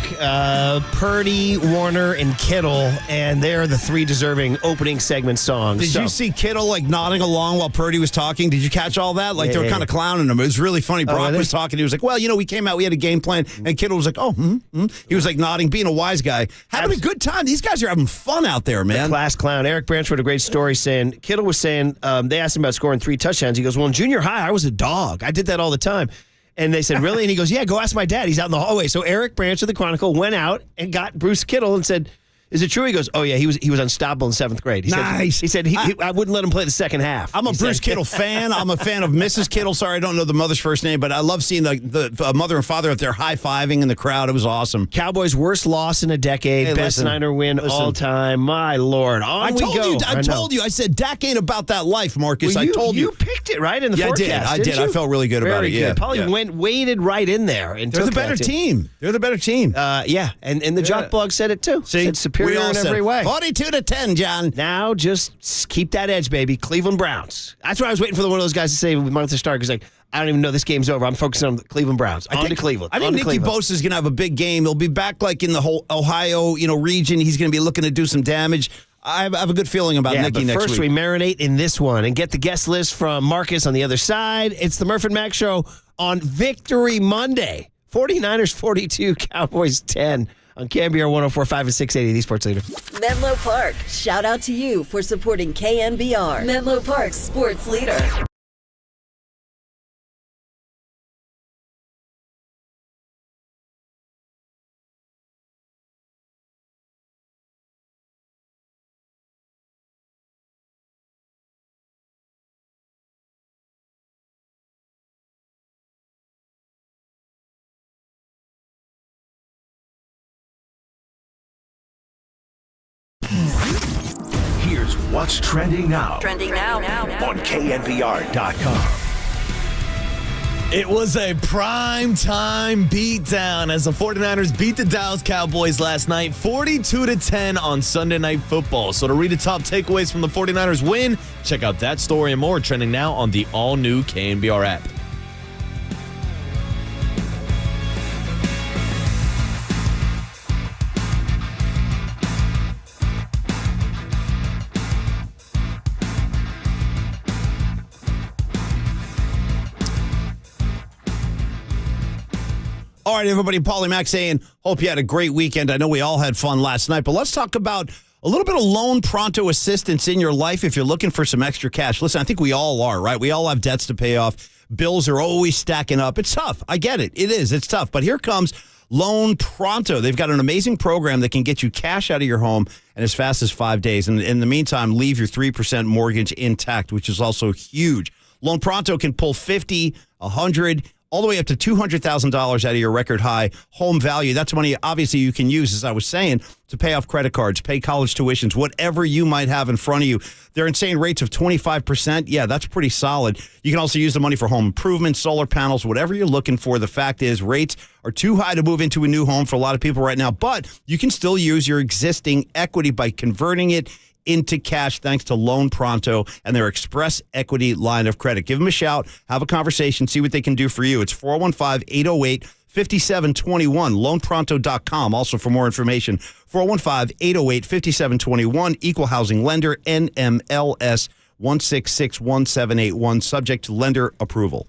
Purdy, Warner, and Kittle, and they're the 3 deserving opening segment songs. Did you see Kittle like nodding along while Purdy was talking? Did you catch all that? Like they were kind of clowning him. It was really funny. Brock was talking. He was like, well, we came out, we had a game plan. And Kittle was like, He was like nodding, being a wise guy. Having a good time. These guys are having fun out there, man. The class clown. Eric Branch wrote a great story saying, Kittle was saying, they asked him about scoring 3 touchdowns. He goes, well, in junior high, I was a dog. I did that all the time. And they said, really? And he goes, yeah, go ask my dad. He's out in the hallway. So Eric Branch of the Chronicle went out and got Bruce Kittle and said, is it true? He goes, oh, yeah, he was unstoppable in 7th grade. He Nice. Said, he said, I wouldn't let him play the second half. I'm a Bruce Kittle fan. I'm a fan of Mrs. Kittle. Sorry, I don't know the mother's first name, but I love seeing the mother and father up there high-fiving in the crowd. It was awesome. Cowboys' worst loss in a decade. Hey, Best Niner win all time. My Lord. I told you. I said, Dak ain't about that life, Marcus. Well, I told you. You picked it, right, in the yeah, forecast. I did. I felt really good about it. Very Yeah. good. Probably waded right in there. And They're the took better that team. They're the better team. Yeah, and the Jock Blog said it too. See, said superior in every way. 42-10, John. Now just keep that edge, baby. Cleveland Browns. That's what I was waiting for one of those guys to say with Martha Stark. He's like, I don't even know this game's over. I'm focusing on the Cleveland Browns. On to Cleveland. I think Nicky Bosa's going to have a big game. He'll be back like in the whole Ohio, region. He's going to be looking to do some damage. I have a good feeling about Nicky next week. First, we marinate in this one and get the guest list from Marcus on the other side. It's the Murph and Mac Show on Victory Monday. 49ers 42, Cowboys 10 on KNBR 104.5 and 680, the Sports Leader. Menlo Park, shout out to you for supporting KNBR. Menlo Park's Sports Leader. what's trending now. Trending now. On KNBR.com. It was a prime-time beatdown as the 49ers beat the Dallas Cowboys last night, 42-10 on Sunday Night Football. So to read the top takeaways from the 49ers win, check out that story and more trending now on the all-new KNBR app. All right, everybody, Paulie Mack saying, hope you had a great weekend. I know we all had fun last night, but let's talk about a little bit of loan pronto assistance in your life if you're looking for some extra cash. Listen, I think we all are, right? We all have debts to pay off. Bills are always stacking up. It's tough. I get it. It is. It's tough. But here comes Loan Pronto. They've got an amazing program that can get you cash out of your home in as fast as 5 days. And in the meantime, leave your 3% mortgage intact, which is also huge. Loan Pronto can pull $50, $100, all the way up to $200,000 out of your record high home value. That's money, obviously, you can use, as I was saying, to pay off credit cards, pay college tuitions, whatever you might have in front of you. They're insane rates of 25%. Yeah, that's pretty solid. You can also use the money for home improvements, solar panels, whatever you're looking for. The fact is, rates are too high to move into a new home for a lot of people right now, but you can still use your existing equity by converting it into cash thanks to Loan Pronto and their Express Equity line of credit. Give them a shout, have a conversation, see what they can do for you. It's 415-808-5721, loanpronto.com. Also, for more information, 415-808-5721, Equal Housing Lender, NMLS 1661781, subject to lender approval.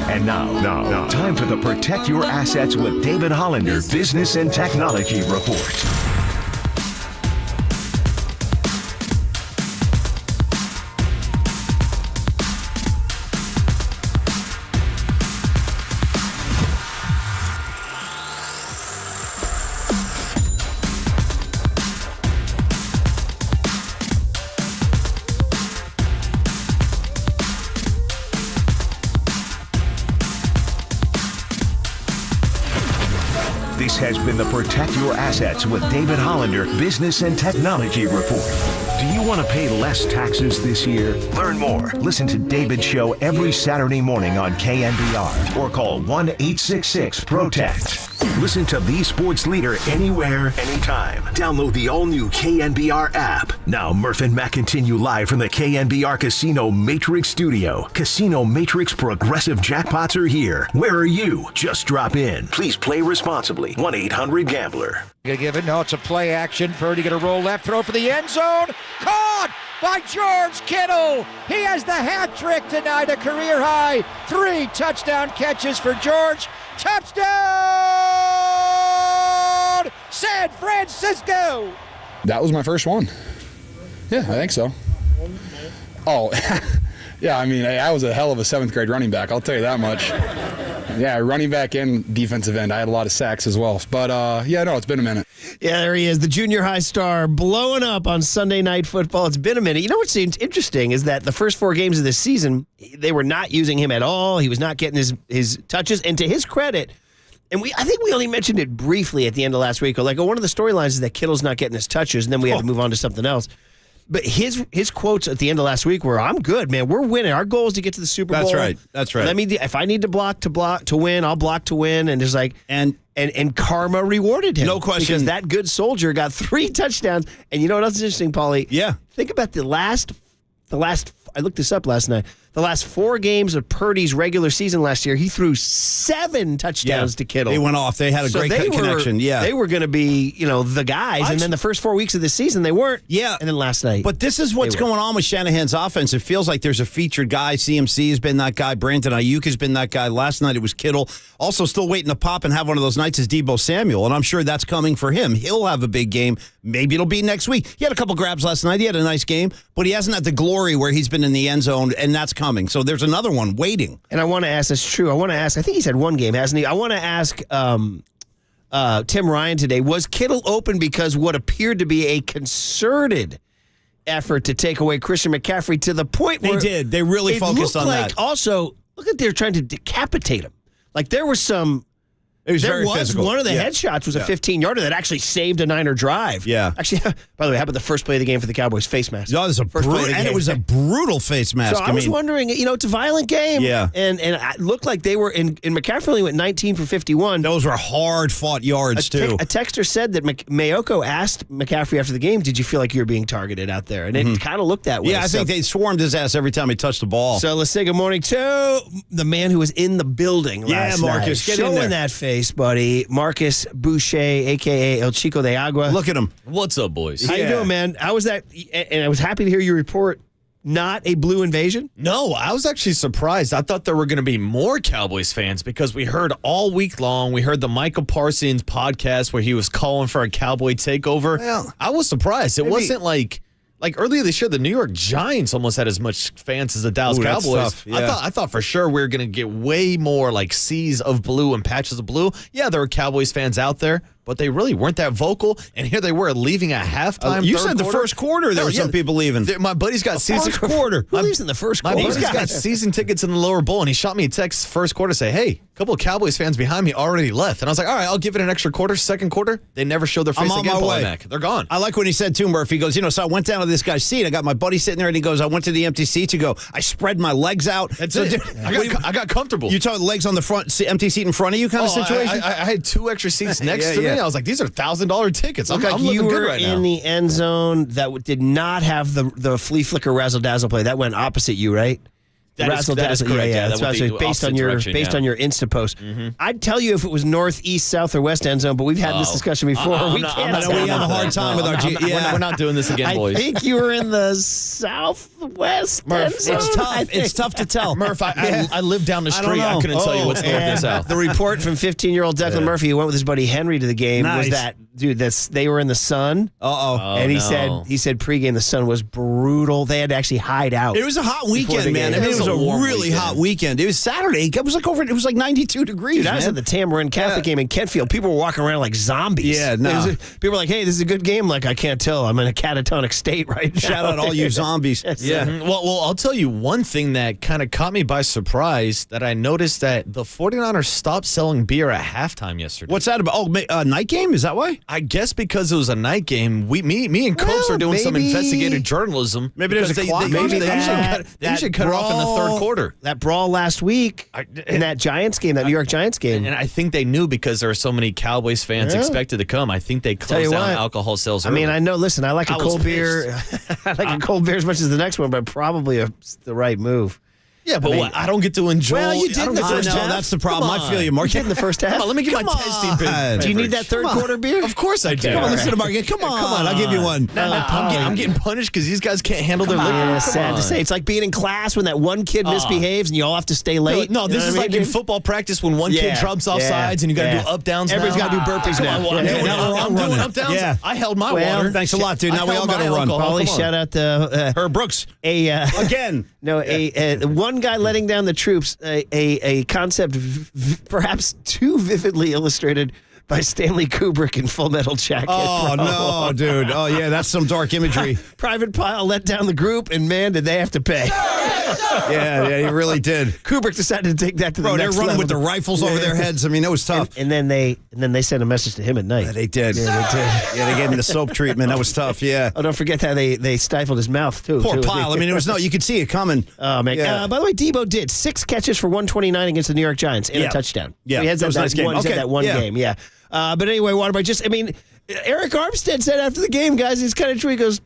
And now, time for the Protect Your Assets with David Hollander Business and Technology Report. This has been the Protect Your Assets with David Hollander Business and Technology Report. Do you want to pay less taxes this year? Learn more. Listen to David's show every Saturday morning on KNBR or call 1-866-PROTECT. Listen to the sports leader anywhere, anytime. Download the all-new KNBR app. Now, Murph and Matt continue live from the KNBR Casino Matrix Studio. Casino Matrix Progressive Jackpots are here. Where are you? Just drop in. Please play responsibly. 1-800-GAMBLER. Gonna give it. No, it's a play action. Purdy gonna roll left, throw for the end zone. Caught by George Kittle. He has the hat trick tonight, a career high. 3 touchdown catches for George. Touchdown, San Francisco. That was my first one. Yeah, I think so. Oh, yeah, I mean, I was a hell of a 7th grade running back, I'll tell you that much. Yeah, running back and defensive end. I had a lot of sacks as well. But, yeah, no, it's been a minute. Yeah, there he is, the junior high star blowing up on Sunday Night Football. It's been a minute. You know what seems interesting is that the first 4 games of this season, they were not using him at all. He was not getting his touches. And to his credit, and I think we only mentioned it briefly at the end of last week. Like, one of the storylines is that Kittle's not getting his touches, and then we had to move on to something else. But his quotes at the end of last week were, "I'm good, man. We're winning. Our goal is to get to the Super Bowl. That's right. That's right. If I need to block to win, I'll block to win." And there's like and karma rewarded him. No question. Because that good soldier got 3 touchdowns. And you know what else is interesting, Paulie? Yeah. Think about the last. I looked this up last night. The last 4 games of Purdy's regular season last year, he threw 7 touchdowns to Kittle. They went off. They had a great connection. Yeah. They were going to be, the guys. And then the first 4 weeks of the season, they weren't. Yeah. And then last night. But this is what's going on with Shanahan's offense. It feels like there's a featured guy. CMC has been that guy. Brandon Ayuk has been that guy. Last night it was Kittle. Also still waiting to pop and have one of those nights is Deebo Samuel. And I'm sure that's coming for him. He'll have a big game. Maybe it'll be next week. He had a couple grabs last night. He had a nice game. But he hasn't had the glory where he's been in the end zone, and that's coming. So there's another one waiting. And I want to ask, that's true. I think he's had 1 game, hasn't he? I want to ask Tim Ryan today, was Kittle open because what appeared to be a concerted effort to take away Christian McCaffrey to the point where they really focused on that. Also, look at they're trying to decapitate him. Like there was some. It was very physical. One of the headshots was a 15-yarder that actually saved a Niner drive. Yeah. Actually, by the way, how about the first play of the game for the Cowboys? Face mask. No, it was a brutal face mask. So I was wondering, it's a violent game. Yeah. And it looked like they were, and McCaffrey only went 19 for 51. Those were hard-fought yards, too. A texter said that Mayoko asked McCaffrey after the game, did you feel like you were being targeted out there? And it kind of looked that way. Yeah, I think they swarmed his ass every time he touched the ball. So let's say good morning to the man who was in the building last night. Marcus, get in there. Showing that face, buddy. Marcus Boucher, a.k.a. El Chico de Agua. Look at him. What's up, boys? How you doing, man? How was that? And I was happy to hear you report not a blue invasion. No, I was actually surprised. I thought there were going to be more Cowboys fans because we heard all week long, we heard the Michael Parsons podcast where he was calling for a Cowboy takeover. Well, I was surprised. It wasn't like earlier this year, the New York Giants almost had as much fans as the Dallas Cowboys. Yeah. I thought for sure we were going to get way more like seas of blue and patches of blue. Yeah, there were Cowboys fans out there, but they really weren't that vocal. And here they were leaving at halftime. You said the first quarter there were some people leaving. My buddy's got season quarter. Who leaves in the first quarter? My buddy's got season tickets in the lower bowl, and he shot me a text first quarter say, hey, a couple of Cowboys fans behind me already left. And I was like, all right, I'll give it an extra quarter. Second quarter, they never showed their face I'm again. on my way. They're gone. I like when he said too, Murphy. He goes, so I went down to this guy's seat. I got my buddy sitting there, and he goes, I went to the empty seats. You go, I spread my legs out. That's it. I got comfortable. You talking legs on the front, empty seat in front of you kind of situation? I had 2 extra seats next to me. I was like, these are $1,000 tickets. I'm like living you good were right now. in the end zone that did not have the flea flicker razzle dazzle play. That went opposite you, right? That is correct. Yeah. That's what I was saying. Based on your Insta post. I'd tell you if it was north, east, south, or west end zone, but we've had this discussion before. We have a hard time with our We're not doing this again, boys. I think you were in the southwest Murph, end zone. It's tough. It's tough to tell. Murph, I live down the street. I couldn't tell you what's north and south. The report from 15-year-old Declan Murphy, who went with his buddy Henry to the game, was that, dude, they were in the sun. And he said pregame the sun was brutal. They had to actually hide out. It was a hot weekend, man. I mean, it was a warm really weekend. hot weekend. It was Saturday. It was like 92 degrees. Dude, I was at the Tamarind Catholic game in Kentfield. People were walking around like zombies. Yeah, no. People were like, hey, this is a good game. Like, I can't tell. I'm in a catatonic state right now. Shout out all you zombies. Yeah. Well, I'll tell you one thing that kind of caught me by surprise that I noticed that the 49ers stopped selling beer at halftime yesterday. What's that about? Oh, night game? Is that why? I guess because it was a night game. Me and Copes are doing some investigative journalism. Maybe there's a clock. They usually cut it off in the third quarter. That brawl last week in that Giants game, that New York Giants game. And I think they knew because there are so many Cowboys fans expected to come. I think they closed down alcohol sales early. I mean, I know, listen, I like a cold beer. I like a cold beer as much as the next one, but probably the right move. Yeah, but I don't get to enjoy. Well, you did in the first half. That's the problem. I feel you, Mark. You did in the first half. Come on, let me get my tasty beverage. Do you need that third quarter beer? Of course I do. Come on, listen to Mark. Come on, I'll give you one. I'm getting punished because these guys can't handle their liquor. Yeah, sad to say. It's like being in class when that one kid misbehaves and you all have to stay late. No, this is like in football practice when one kid drops off sides and you got to do up downs. Everybody's got to do burpees now. I'm doing up downs. Yeah. I held my Well, water. thanks a lot, dude. Now we all got to run. Paulie, shout out to Herb Brooks. Again. No, one guy letting down the troops, a concept perhaps too vividly illustrated by Stanley Kubrick in Full Metal Jacket. Oh, no, dude. Oh, yeah, that's some dark imagery. Private Pile let down the group, and man, did they have to pay. Yeah, he really did. Kubrick decided to take that to the next level. They're running with the rifles over their heads. I mean, it was tough. And then they sent a message to him at night. Yeah, they did. Yeah, they gave him the soap treatment. That was tough, yeah. Oh, don't forget how they stifled his mouth, too. Poor Pile. I mean, you could see it coming. Oh, man. Yeah. By the way, Debo did 6 catches for 129 against the New York Giants and a touchdown. Yeah, he had that was a nice game. He had that one game, yeah. But anyway, Waterboy, Eric Armstead said after the game, guys, it's kind of true. He goes,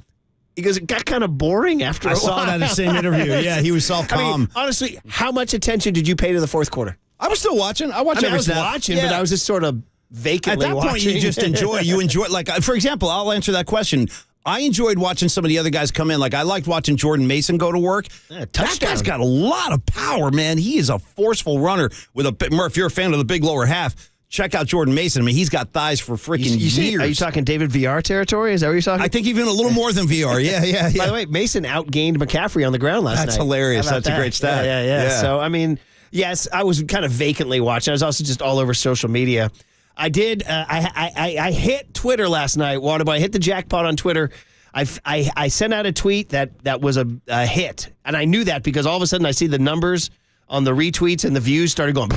it got kind of boring after a while. I saw that in the same interview. Yeah, he was all calm. Honestly, how much attention did you pay to the fourth quarter? I was still watching. I was watching, but I was just sort of vacantly watching. At that point, you just enjoy. You enjoy, like, for example, I'll answer that question. I enjoyed watching some of the other guys come in. Like, I liked watching Jordan Mason go to work. That guy's got a lot of power, man. He is a forceful runner with a Murph, you're a fan of the big lower half. Check out Jordan Mason. I mean, he's got thighs for freaking years. Are you talking David VR territory? Is that what you're talking? I think even a little more than VR. Yeah. By the way, Mason outgained McCaffrey on the ground last night. That's hilarious. That's a great stat. Yeah. So, I mean, yes, I was kind of vacantly watching. I was also just all over social media. I did. I hit Twitter last night, Waterboy. I hit the jackpot on Twitter. I sent out a tweet that was a hit. And I knew that because all of a sudden I see the numbers on the retweets and the views started going.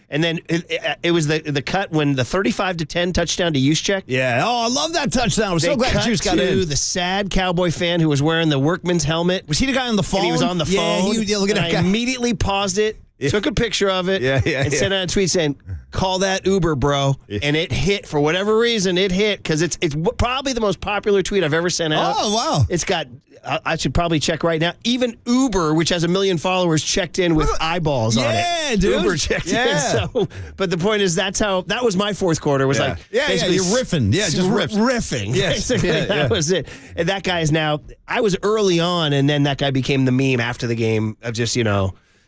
And then it was the cut when the 35-10 touchdown to Juszczyk. Yeah. Oh, I love that touchdown. I was so glad Juice got in. The sad Cowboy fan who was wearing the workman's helmet. Was he the guy on the phone? And he was on the phone. Yeah, look at that guy. I immediately paused it, took a picture of it, and sent out a tweet saying, "Call that Uber, bro." Yeah. And it hit. For whatever reason, it hit because it's probably the most popular tweet I've ever sent out. Oh, wow. It's got, I should probably check right now. Even Uber, which has 1 million followers, checked in with eyeballs on it. Yeah, dude. Uber checked in. So, but the point is, that was my fourth quarter. Was like, you're riffing. Yeah, just riffing. Yes. Basically, that was it. And that guy is now, I was early on, and then that guy became the meme after the game of just,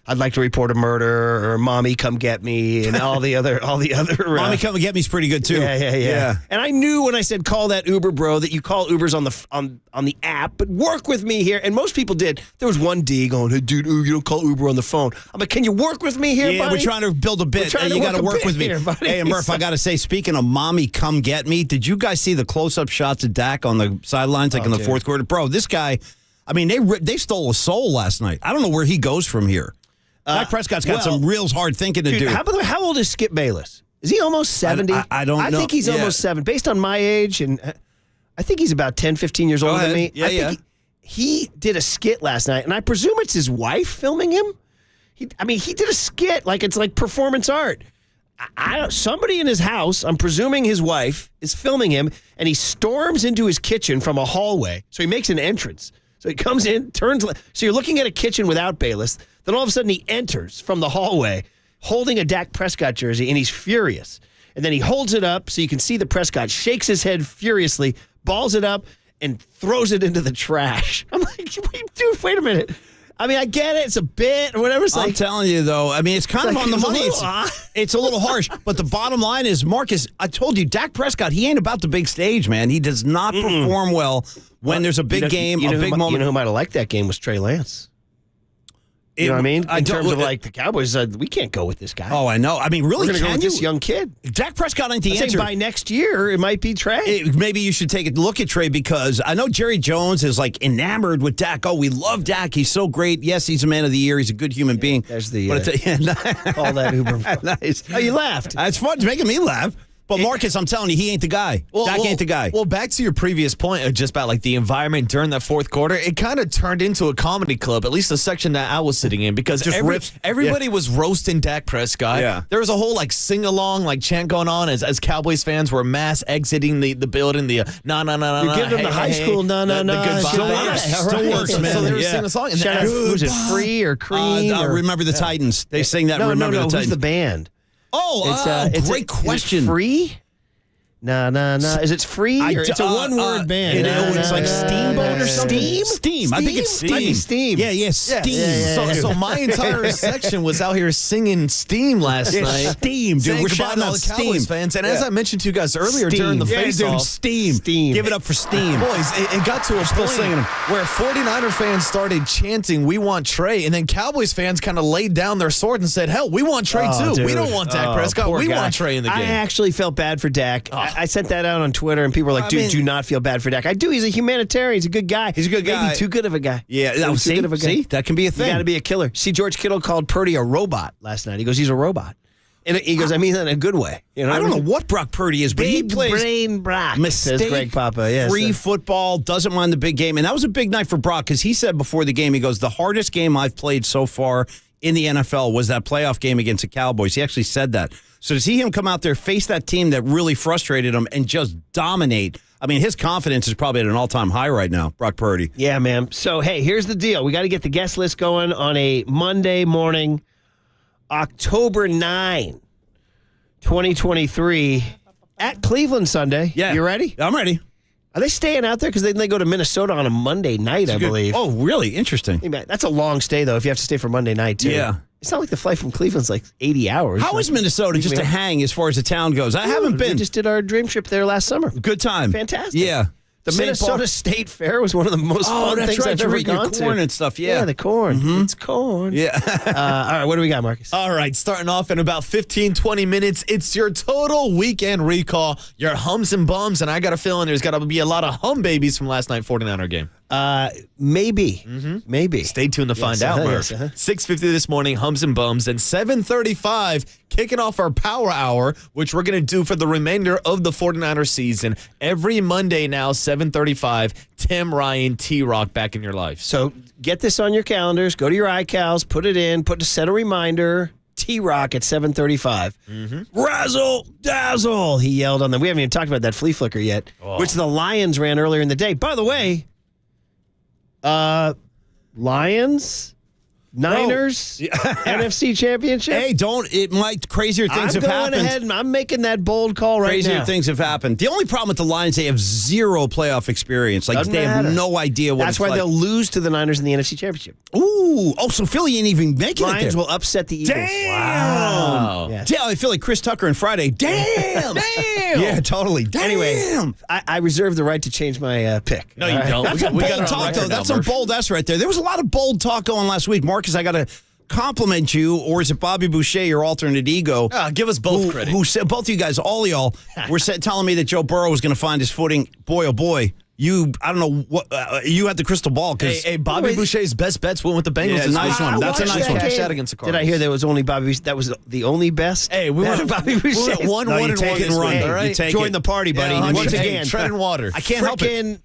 I'd like to report a murder, or mommy come get me, and all the other. Mommy come get me's pretty good too. Yeah. And I knew when I said call that Uber, bro, that you call Ubers on the app, but work with me here. And most people did. There was one D going, "Hey, dude, you don't call Uber on the phone." I'm like, "Can you work with me here, buddy?" Yeah, we're trying to build a bit. You got to work with me. Here, buddy. Hey, Murph, I got to say, speaking of mommy come get me, did you guys see the close-up shots of Dak on the sidelines, in the fourth quarter? Bro, this guy, I mean, they stole a soul last night. I don't know where he goes from here. Dak Prescott's got some real hard thinking to do. How old is Skip Bayless? Is he almost 70? I don't know. I think he's almost 7. Based on my age, and I think he's about 10, 15 years older than me. I think he did a skit last night, and I presume it's his wife filming him. He did a skit like it's like performance art. Somebody in his house, I'm presuming his wife, is filming him, and he storms into his kitchen from a hallway. So he makes an entrance. So he comes in, turns. So you're looking at a kitchen without Bayless. Then all of a sudden he enters from the hallway holding a Dak Prescott jersey, and he's furious. And then he holds it up so you can see the Prescott, shakes his head furiously, balls it up, and throws it into the trash. I'm like, dude, wait a minute. I mean, I get it. It's a bit or whatever. I'm telling you, though. I mean, it's kind of on the money. It's a little harsh. But the bottom line is, Marcus, I told you, Dak Prescott, he ain't about the big stage, man. He does not perform well when there's a big game, a big moment. You know who might have liked that game was Trey Lance. You know what I mean? I In don't- terms of like the Cowboys, we can't go with this guy. Oh, I know. I mean, really, We're going to go can with you? this young kid. Dak Prescott ain't the I'm saying answer. by next year, it might be Trey. Maybe you should take a look at Trey because I know Jerry Jones is like enamored with Dak. Oh, we love Dak. He's so great. Yes, he's a man of the year. He's a good human being. There's the But all that Uber. Nice. Oh, you laughed. It's fun. It's making me laugh. But Marcus, I'm telling you, he ain't the guy. Dak ain't the guy. Well, back to your previous point of just about like the environment during that fourth quarter, it kind of turned into a comedy club, at least the section that I was sitting in, because Just everybody was roasting Dak Prescott. Yeah. There was a whole like sing-along, like chant going on as Cowboys fans were mass exiting the building. The no. You give them the high school no. The goodbye. Still works, man. So they were Yeah. singing a song. And Shout out, was it Free or Cream? I or- remember the Titans. They sing that. No, Remember the Who's Titans. the band? It's great question. Is it Free? No. Is it Free? Or it's a one-word band. It's like Steamboat or something. Steam. I think it's Steam. Might be Steam. Yeah, Steam. So my entire section was out here singing Steam last night. Steam, dude. Saying We're goodbye shouting to all out the Cowboys Steam. fans. And as I mentioned to you guys earlier during the face-off, Steam. Give it up for Steam. boys, it got to a Still point singing 'em. where 49er fans started chanting, "We want Trey," and then Cowboys fans kind of laid down their sword and said, "Hell, we want Trey too. Dude. We don't want Dak Prescott. Poor We guy. want Trey in the game." I actually felt bad for Dak. I sent that out on Twitter, and people were like, "Dude, do not feel bad for Dak." I do. He's a humanitarian. He's a good guy. He's a good guy. Maybe too good of a guy. Yeah, Maybe too good of a guy. See, that can be a thing. You got to be a killer. See, George Kittle called Purdy a robot last night. He goes, "He's a robot," and he goes, "I mean that in a good way." You know, I don't know what Brock Purdy is, but he Big plays brain Brock. Says Greg Papa. Yes. free football, doesn't mind the big game. And that was a big night for Brock because he said before the game, he goes, the hardest game I've played so far in the NFL was that playoff game against the Cowboys. He actually said that. So to see him come out there, face that team that really frustrated him and just dominate, I mean, his confidence is probably at an all-time high right now, Brock Purdy. Yeah, man. So, hey, here's the deal. We got to get the guest list going on a Monday morning, October 9, 2023, at Cleveland Sunday. Yeah. You ready? I'm ready. Are they staying out there? Because then they go to Minnesota on a Monday night, I believe. Oh, really? Interesting. Hey, man, that's a long stay, though, if you have to stay for Monday night, too. Yeah. It's not like the flight from Cleveland's like 80 hours. How is Minnesota just to hang as far as the town goes? I haven't been. We just did our dream trip there last summer. Good time. Fantastic. Yeah. The St. Minnesota Paul- State Fair was one of the most fun that's things right. I've You're ever eating your gone to. corn and stuff. Yeah. Yeah, the corn. It's corn. Yeah. All right, what do we got, Marcus? All right, starting off in about 15, 20 minutes, it's your total weekend recall, your hums and bums, and I got a feeling there's got to be a lot of hum babies from last night 49er game. Maybe. Maybe. Stay tuned to find out, Murph. 6:50 this morning, hums and bums, and 7:35, kicking off our power hour, which we're going to do for the remainder of the 49er season. Every Monday now, 7:35, Tim, Ryan, T-Rock back in your life. So get this on your calendars. Go to your iCals, put it in, set a reminder. T-Rock at 7:35. Razzle dazzle, he yelled on them. We haven't even talked about that flea flicker yet, which the Lions ran earlier in the day. By the way, Lions, Niners, NFC Championship. Hey, crazier things have happened. I'm going ahead and I'm making that bold call right Crazier now. things have happened. The only problem with the Lions, they have zero playoff experience. Like, Doesn't they matter. have no idea what That's it's why like. they'll lose to the Niners in the NFC Championship. Ooh. Oh, so Philly ain't even making Lions it there. will upset the Eagles. Damn. Yes. Yeah, I feel like Chris Tucker and Friday. Damn. Damn. Yeah, totally. Damn. Anyway, I reserve the right to change my pick. No, you don't. That's some We got bold it on talk, record though. now, That's some Murph. bold S right there. There was a lot of bold talk going last week. Marcus, I got to compliment you, or is it Bobby Boucher, your alternate ego? Give us both credit. Who said, both of you guys, all of y'all, were telling me that Joe Burrow was going to find his footing. Boy, oh boy. I don't know what, you had the crystal ball. Hey, Bobby Boucher's best bets went with the Bengals. Yeah, this nice week. one. That's a nice one. Cash out against the Cardinals. Did I hear that was only Bobby? That was the only best. Hey, we went Bobby Boucher. one No, you and take one it and this run. week, You all right? take Join it. the party, buddy. Yeah, Once hey, again, treading water. I can't help it.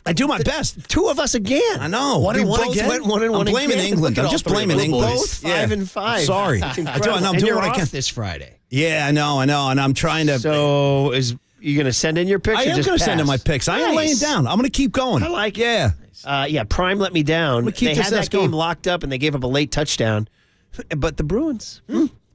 I do my best. Two of us again. I know. One We and one both again? went 1 and 1 I'm blaming again. England. Look at I'm just all three of blaming us. England. Both Yeah. 5 and 5. Sorry. It's I do. incredible. I'm And doing you're what I off can. this Friday. Yeah, I know, and I'm trying to. So you going to send in your picks? I or am just going to send in pass? my picks. I ain't Nice. laying down. I'm going to keep going. I like it. Yeah. Yeah, Prime let me down. We'll keep They this had that ass game going. locked up, and they gave up a late touchdown. But the Bruins,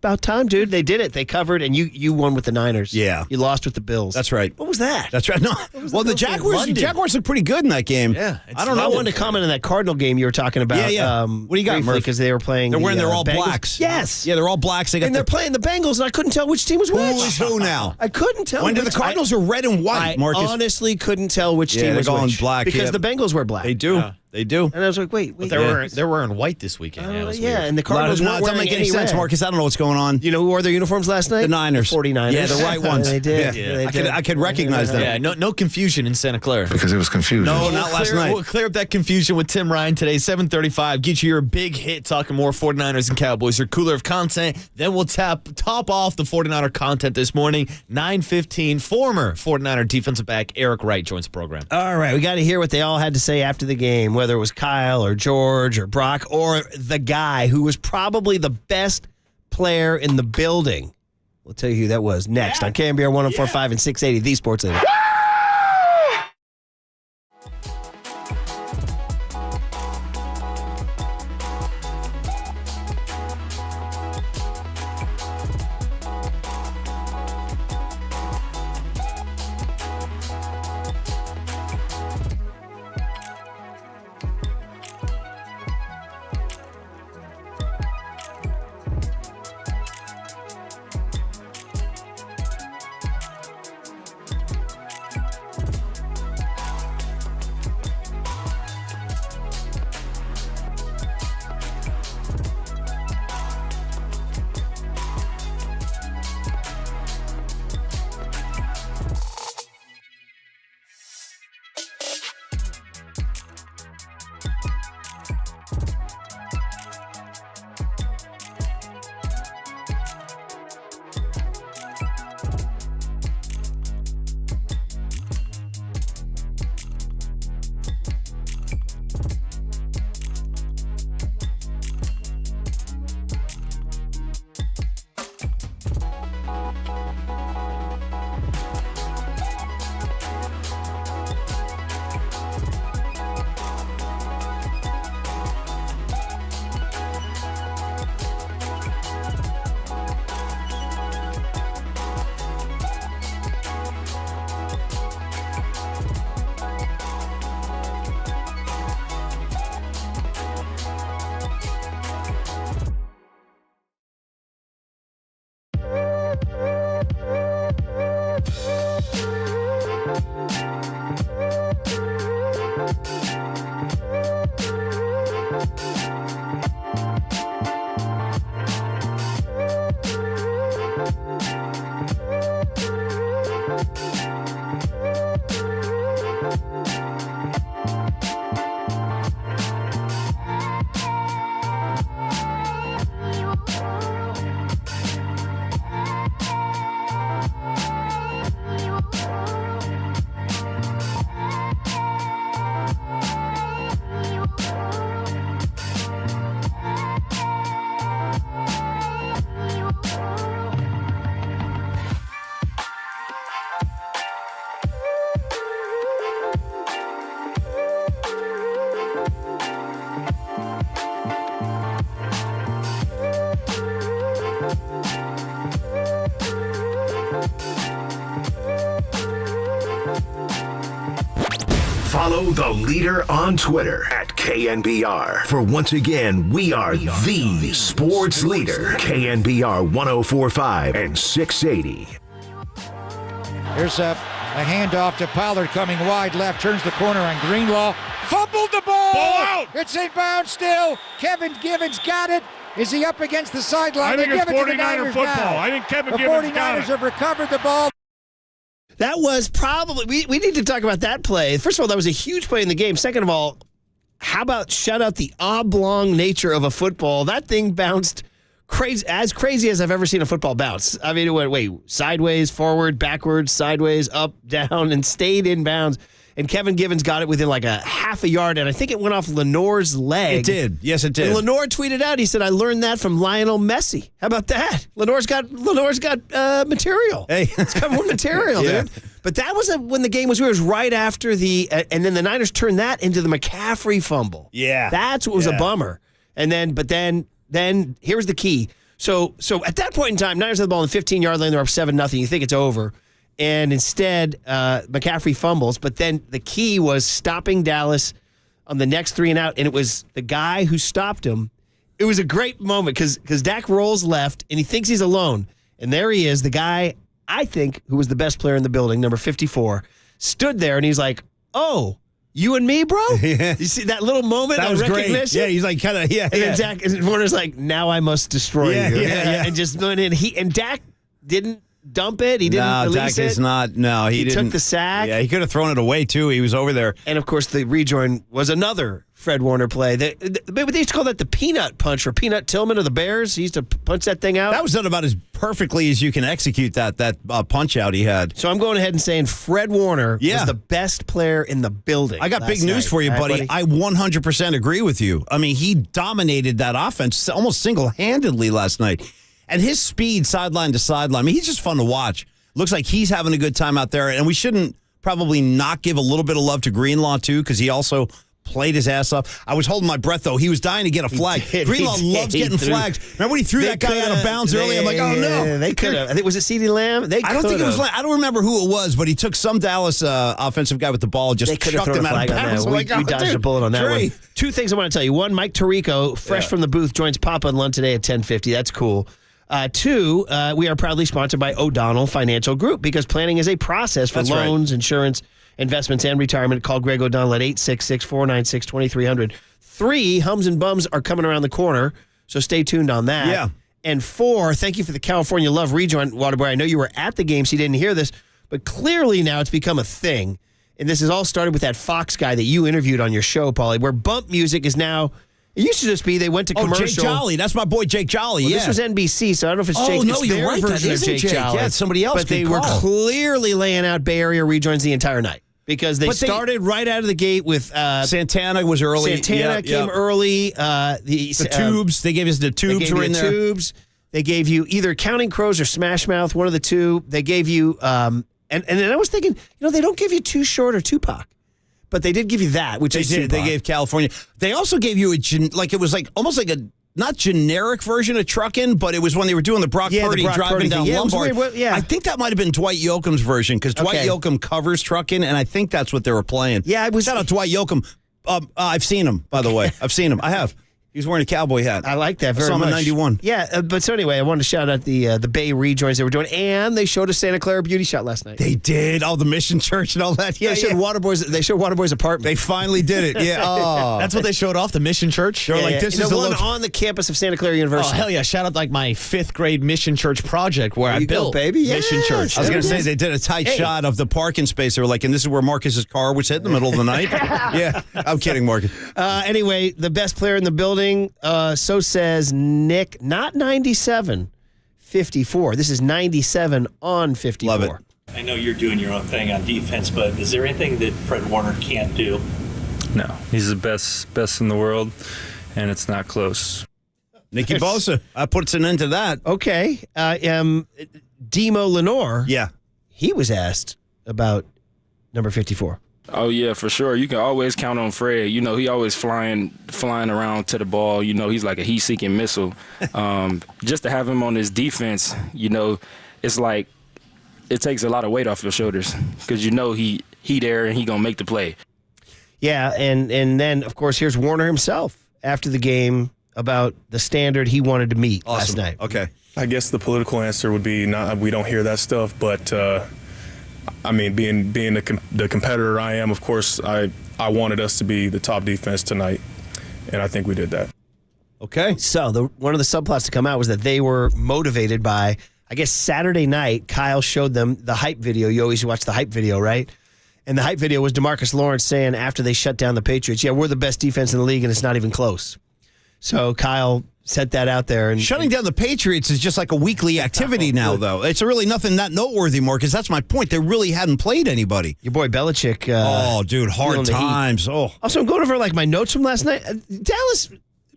about time, dude. They did it. They covered, and you won with the Niners. Yeah. You lost with the Bills. That's right. What was that? That's right. No. Well, the Jaguars look pretty good in that game. Yeah, I don't know. I wanted to comment on that Cardinal game you were talking about. Yeah. What do you got, Murph? Because they were playing. They're wearing their all Bengals. blacks. Yes. Yeah, they're all blacks. They got And they're playing the Bengals, and I couldn't tell which team was which. Who is who now? I couldn't tell. When did the which- Cardinals are red and white, I Marcus? honestly couldn't tell which Yeah, team they're was going which. black, because yeah. the Bengals were black. They do. They do. And I was like, wait. But they're wearing white this weekend. And the Cardinals no, weren't it doesn't wearing make any sense, red. Marcus. I don't know what's going on. You know who wore their uniforms last night? The Niners. The 49ers. Yeah, the right ones. They did. Yeah. They did. I could recognize them. Yeah, no confusion in Santa Clara. Because it was confusing. No, not last night. We'll clear up that confusion with Tim Ryan today, 7:35. Get you your big hit, talking more 49ers and Cowboys, your cooler of content. Then we'll top off the 49er content this morning. 9:15, former 49er defensive back Eric Wright joins the program. All right, we got to hear what they all had to say after the game, whether it was Kyle or George or Brock or the guy who was probably the best player in the building. We'll tell you who that was next on KNBR 104.5 and 680, the Sports Leader. Follow the leader on Twitter at KNBR. For once again, we are the sports leader. KNBR 104.5 and 680. Here's a handoff to Pollard coming wide left, turns the corner on Greenlaw. Fumbled the ball! Ball out! It's inbound still. Kevin Givens got it. Is he up against the sideline? I think They it's give it to the 49er Niners football. now. I think Kevin the Givens 49ers got it. have recovered the ball. That was probably, we need to talk about that play. First of all, that was a huge play in the game. Second of all, how about shout out the oblong nature of a football? That thing bounced crazy as I've ever seen a football bounce. I mean, it went sideways, forward, backwards, sideways, up, down, and stayed in bounds. And Kevin Givens got it within like a half a yard, and I think it went off Lenore's leg. It did. Yes, it did. And Lenore tweeted out, he said, I learned that from Lionel Messi. How about that? Lenore's got material. Hey. It's got more material, Yeah. dude. But that was when the game was weird. It was right after and then the Niners turned that into the McCaffrey fumble. Yeah. That's what was a bummer. And then here's the key. So at that point in time, Niners had the ball in the 15-yard line. They're up 7-0. You think it's over. And instead, McCaffrey fumbles. But then the key was stopping Dallas on the next 3 and out. And it was the guy who stopped him. It was a great moment because Dak rolls left, and he thinks he's alone. And there he is, the guy, I think, who was the best player in the building, number 54, stood there, and he's like, oh, You and me, bro? Yeah. You see that little moment That of was great. recognition? Yeah, he's like kind of, yeah. And then Dak, and Warner's like, now I must destroy you. Yeah. And just went in. And Dak didn't dump it. He didn't release Dak it. is not. No, he didn't. Took the sack. Yeah, he could have thrown it away, too. He was over there. And, of course, the rejoin was another Fred Warner play. They used to call that the peanut punch or Peanut Tillman of the Bears. He used to punch that thing out. That was done about as perfectly as you can execute that punch out he had. So I'm going ahead and saying Fred Warner was the best player in the building. I got big news for you, buddy. I 100% agree with you. I mean, he dominated that offense almost single-handedly last night. And his speed sideline to sideline, I mean, he's just fun to watch. Looks like he's having a good time out there. And we shouldn't probably not give a little bit of love to Greenlaw, too, because he also played his ass off. I was holding my breath, though. He was dying to get a flag. Greenlaw loves getting flags. Remember when he threw that guy out of bounds early? I'm like, oh, no. They could have. I think, was it CeeDee Lamb? I don't think it was Lamb. I don't remember who it was, but he took some Dallas offensive guy with the ball, just chucked him out of bounds. We dodged a bullet on that one. Two things I want to tell you. One, Mike Tirico, fresh from the booth, joins Papa and Lund today at 10:50. That's cool. Two, we are proudly sponsored by O'Donnell Financial Group because planning is a process for loans, insurance, investments, and retirement. Call Greg O'Donnell at 866-496-2300. Three, Hums and Bums are coming around the corner, so stay tuned on that. Yeah. And four, thank you for the California Love rejoin, Waterboy. I know you were at the game, so you didn't hear this, but clearly now it's become a thing. And this has all started with that Fox guy that you interviewed on your show, Paulie, where bump music is now... It used to just be they went to commercial. Jake Jolly. That's my boy Jake Jolly. This was NBC, so I don't know if it's Jake. Oh, no, it's you're their right. That version of isn't Jake Jolly. Yeah, it's somebody else. But they were clearly laying out Bay Area rejoins the entire night because they started right out of the gate with... Santana was early. Santana came early. The Tubes. They gave us the Tubes were in there. Tubes. They gave you either Counting Crows or Smash Mouth, one of the two. They gave you... and then I was thinking, they don't give you Too Short or Tupac. But they did give you that, which is Tupac. They gave California. They also gave you it was almost like a not generic version of Truckin', but it was when they were doing the Brock Purdy driving down Lombard. I think that might have been Dwight Yoakam's version because Dwight Yoakam covers Truckin', and I think that's what they were playing. Yeah, shout out Dwight Yoakam. I've seen him, by the way. I've seen him. I have. He was wearing a cowboy hat. I like that very much. I saw him in 91. Yeah, but so anyway, I wanted to shout out the Bay rejoins they were doing, and they showed a Santa Clara beauty shot last night. They did. Oh, the Mission Church and all that. Yeah, they showed Waterboy's apartment. They finally did it. Yeah. Oh. That's what they showed off, the Mission Church? They were like, this is the one on the campus of Santa Clara University. Oh, hell yeah. Shout out my 5th grade Mission Church project where I built Mission Church. I was going to say, they did a tight shot of the parking space. They were like, and this is where Marcus's car was hit in the middle of the night. Yeah. I'm kidding, Marcus. Anyway, the best player in the building, so says Nick, not 97, 54. This is 97 on 54. Love it. I know you're doing your own thing on defense, but is there anything that Fred Warner can't do? No, he's the best in the world, and it's not close. Nicky Bosa, puts an end to that. Okay. Demo Lenore. Yeah. He was asked about number 54. Oh, yeah, for sure. You can always count on Fred. He always flying around to the ball. He's like a heat-seeking missile. Just to have him on his defense, it's like it takes a lot of weight off your shoulders because he there and he going to make the play. Yeah, and then, of course, here's Warner himself after the game about the standard he wanted to meet last night. Okay. I guess the political answer would be we don't hear that stuff, but being the competitor I am, of course, I wanted us to be the top defense tonight, and I think we did that. Okay. So one of the subplots to come out was that they were motivated by, I guess, Saturday night, Kyle showed them the hype video. You always watch the hype video, right? And the hype video was DeMarcus Lawrence saying after they shut down the Patriots, we're the best defense in the league, and it's not even close. So Kyle set that out there. And shutting down the Patriots is just like a weekly activity now, though. It's really nothing that noteworthy more because that's my point. They really hadn't played anybody. Your boy Belichick. Hard times. Oh. Also, I'm going over my notes from last night. Dallas,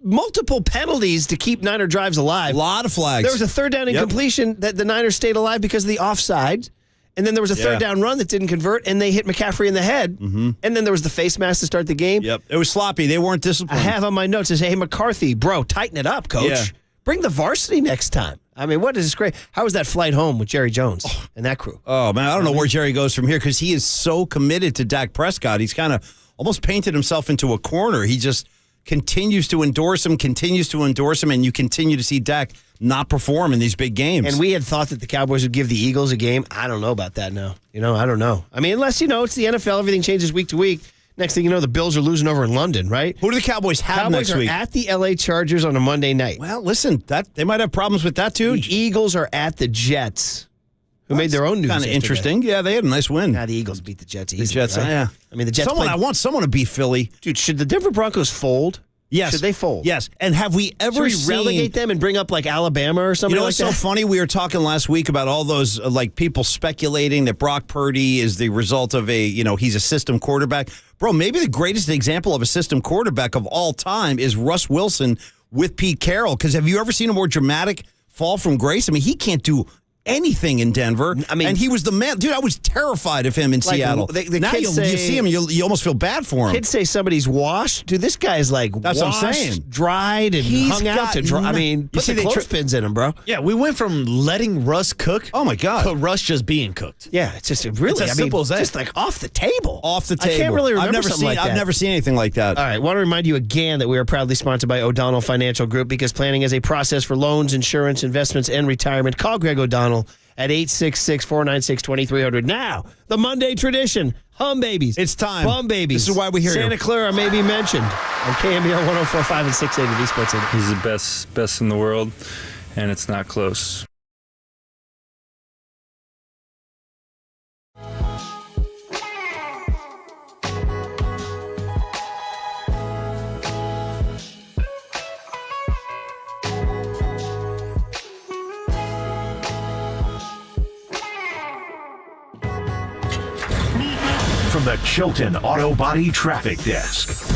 multiple penalties to keep Niner drives alive. A lot of flags. There was a third down incompletion that the Niners stayed alive because of the offside. And then there was a third down run that didn't convert, and they hit McCaffrey in the head. Mm-hmm. And then there was the face mask to start the game. Yep. It was sloppy. They weren't disciplined. I have on my notes, hey, McCarthy, bro, tighten it up, coach. Yeah. Bring the varsity next time. What is this great? How was that flight home with Jerry Jones and that crew? Oh, man, I don't know where Jerry goes from here because he is so committed to Dak Prescott. He's kind of almost painted himself into a corner. He just continues to endorse him, and you continue to see Dak not perform in these big games. And we had thought that the Cowboys would give the Eagles a game. I don't know about that now. I don't know. Unless, it's the NFL, everything changes week to week. Next thing you know, the Bills are losing over in London, right? Who do the Cowboys have next week? Cowboys are at the L.A. Chargers on a Monday night. Well, listen, they might have problems with that, too. The Eagles are at the Jets, who made their own news. Kind of interesting. Yeah, they had a nice win. Yeah, the Eagles beat the Jets easily. The Jets, right? yeah. I mean, the Jets I want someone to beat Philly. Dude, should the Denver Broncos fold? Yes. Should they fold? Yes. And have we ever Should we relegate them and bring up like Alabama or something like that? You know what's so funny? We were talking last week about all those people speculating that Brock Purdy is the result of he's a system quarterback. Bro, maybe the greatest example of a system quarterback of all time is Russ Wilson with Pete Carroll. Because have you ever seen a more dramatic fall from grace? I mean, he can't do anything in Denver. I mean, and he was the man. Dude, I was terrified of him in Seattle. Now you see him, you almost feel bad for him. Kids say somebody's washed. Dude, this guy's like That's washed, what I'm saying. dried, and hung out to dry. I mean, put the clothespins in him, bro. Yeah, we went from letting Russ cook. Oh my God, to Russ just being cooked. Yeah, it's just really it's as simple as that. Just like off the table. Off the table. I can't really remember something like that. I've never seen anything like that. All right, want to remind you again that we are proudly sponsored by O'Donnell Financial Group because planning is a process for loans, insurance, investments, and retirement. Call Greg O'Donnell at 866-496-2300. Now, the Monday tradition, hum babies. It's time. Bum babies. This is why we're here. Santa Clara may be mentioned on KNBR 104.5 and 680 of Sports Center. He's the best in the world, and it's not close. From the Chilton Auto Body Traffic Desk.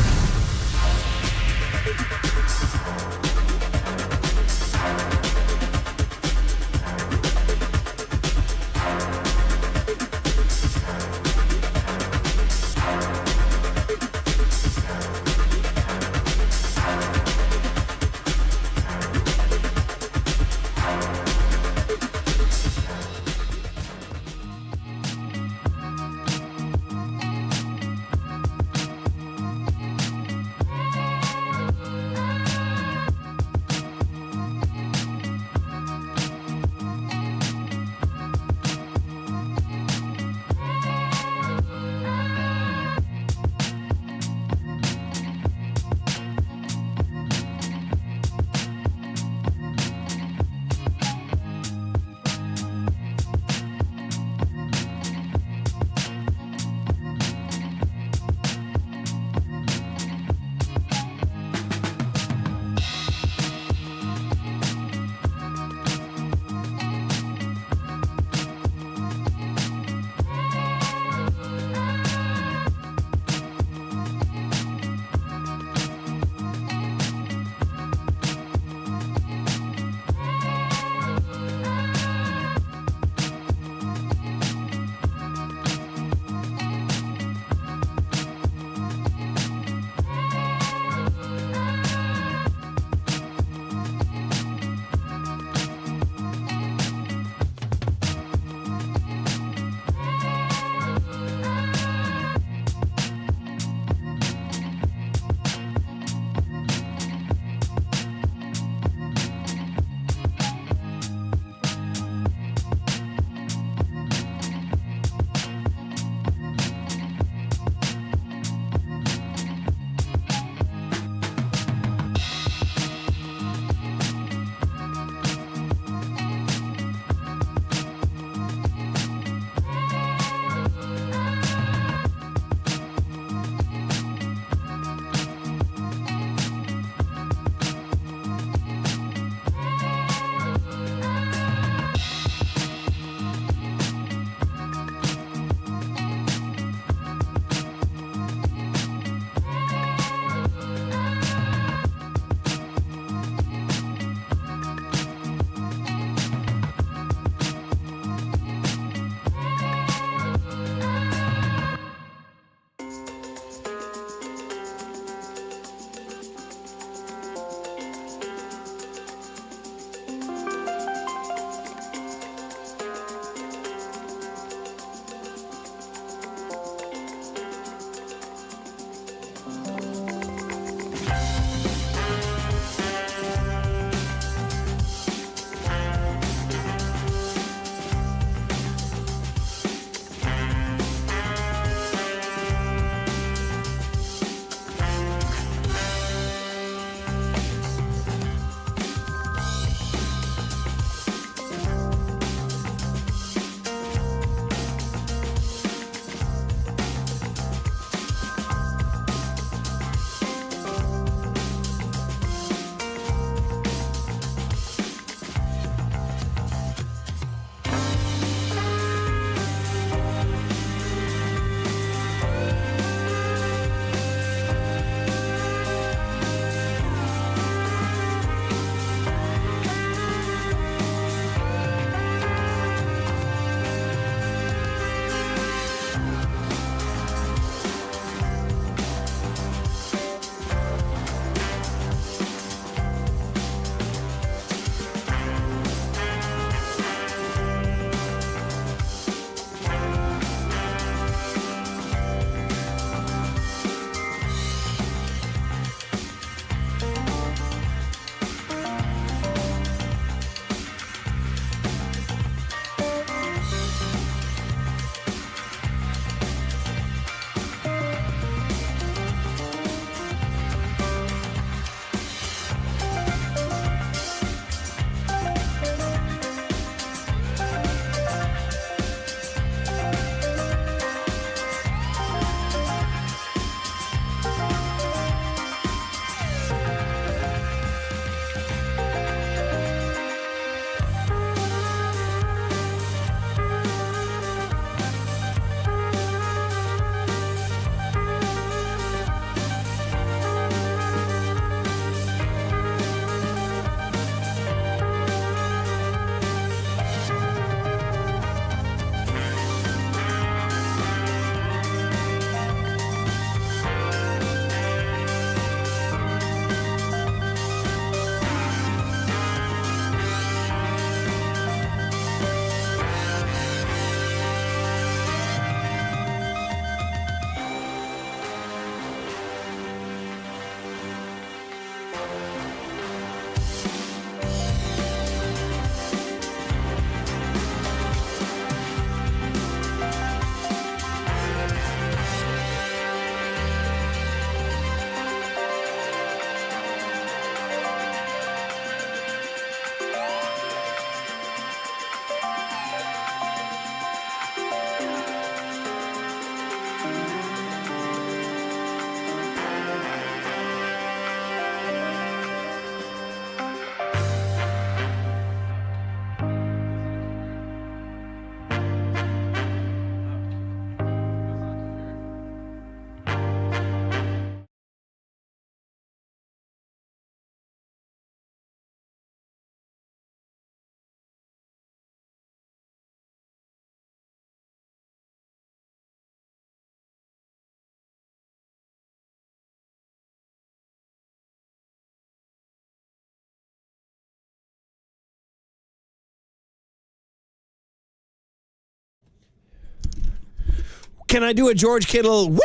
Can I do a George Kittle? Woo!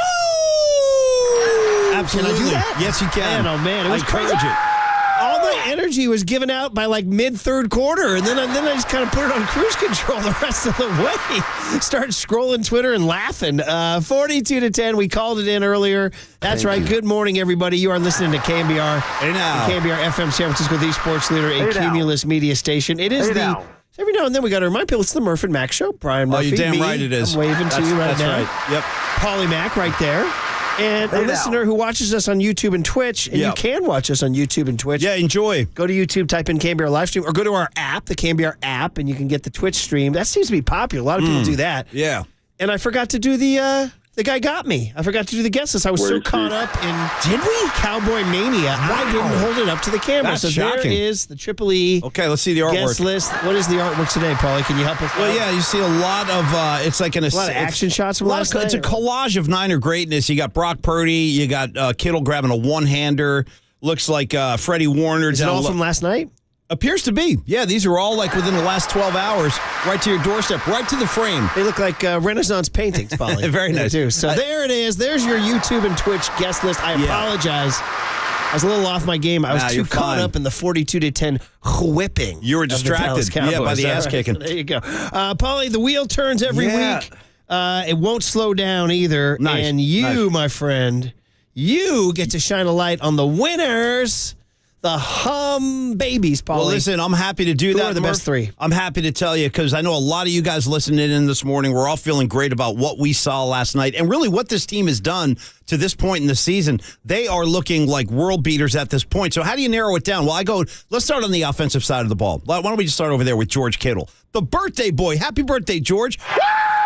Absolutely. Can I do that? Yes, you can. Man, oh man, it was crazy. encourage it. All my energy was given out by like mid-third quarter, and then I just kind of put it on cruise control the rest of the way. Started scrolling Twitter and laughing. 42-10, we called it in earlier. That's right. Good morning, everybody. You are listening to KNBR. Hey now. KNBR FM San Francisco, the sports leader, a Cumulus media station. It is every now and then we got to remind people it's the Murph and Mac show. Brian Murphy. Oh, you're damn me, right it is. I'm waving to you right now. That's right. Yep. Paulie Mac right there. And a listener who watches us on YouTube and Twitch, and you can watch us on YouTube and Twitch. Yeah, enjoy. Go to YouTube, type in KNBR Livestream, or go to our app, the KNBR app, and you can get the Twitch stream. That seems to be popular. A lot of people do that. Yeah. And I forgot to do the guy got me. I forgot to do the guest list. I was so caught up in Cowboy Mania, I didn't hold it up to the camera. That's so shocking. there is the Triple E. Okay, let's see the artwork. Guest list. What is the artwork today, Paulie? Can you help us? Well, yeah, you see a lot of it's like a lot of action shots from last night. It's a collage of Niner greatness. You got Brock Purdy, you got Kittle grabbing a one-hander. Looks like Freddie Warner. Is it all from last night? Appears to be. Yeah, these are all like within the last 12 hours, right to your doorstep, right to the frame. They look like Renaissance paintings, Paulie. Very nice. Too. So there it is. There's your YouTube and Twitch guest list. I apologize. I was a little off my game. I was too caught up in the 42-10 whipping. You were distracted, by the ass kicking. There you go. Paulie, the wheel turns every week. It won't slow down either. Nice. And you, my friend, you get to shine a light on the winners. The Hum Babies, Paulie. Well, listen, I'm happy to do that. Who are the best three? I'm happy to tell you because I know a lot of you guys listening in this morning. We're all feeling great about what we saw last night and really what this team has done to this point in the season. They are looking like world beaters at this point. So how do you narrow it down? Well, let's start on the offensive side of the ball. Why don't we just start over there with George Kittle, the birthday boy. Happy birthday, George.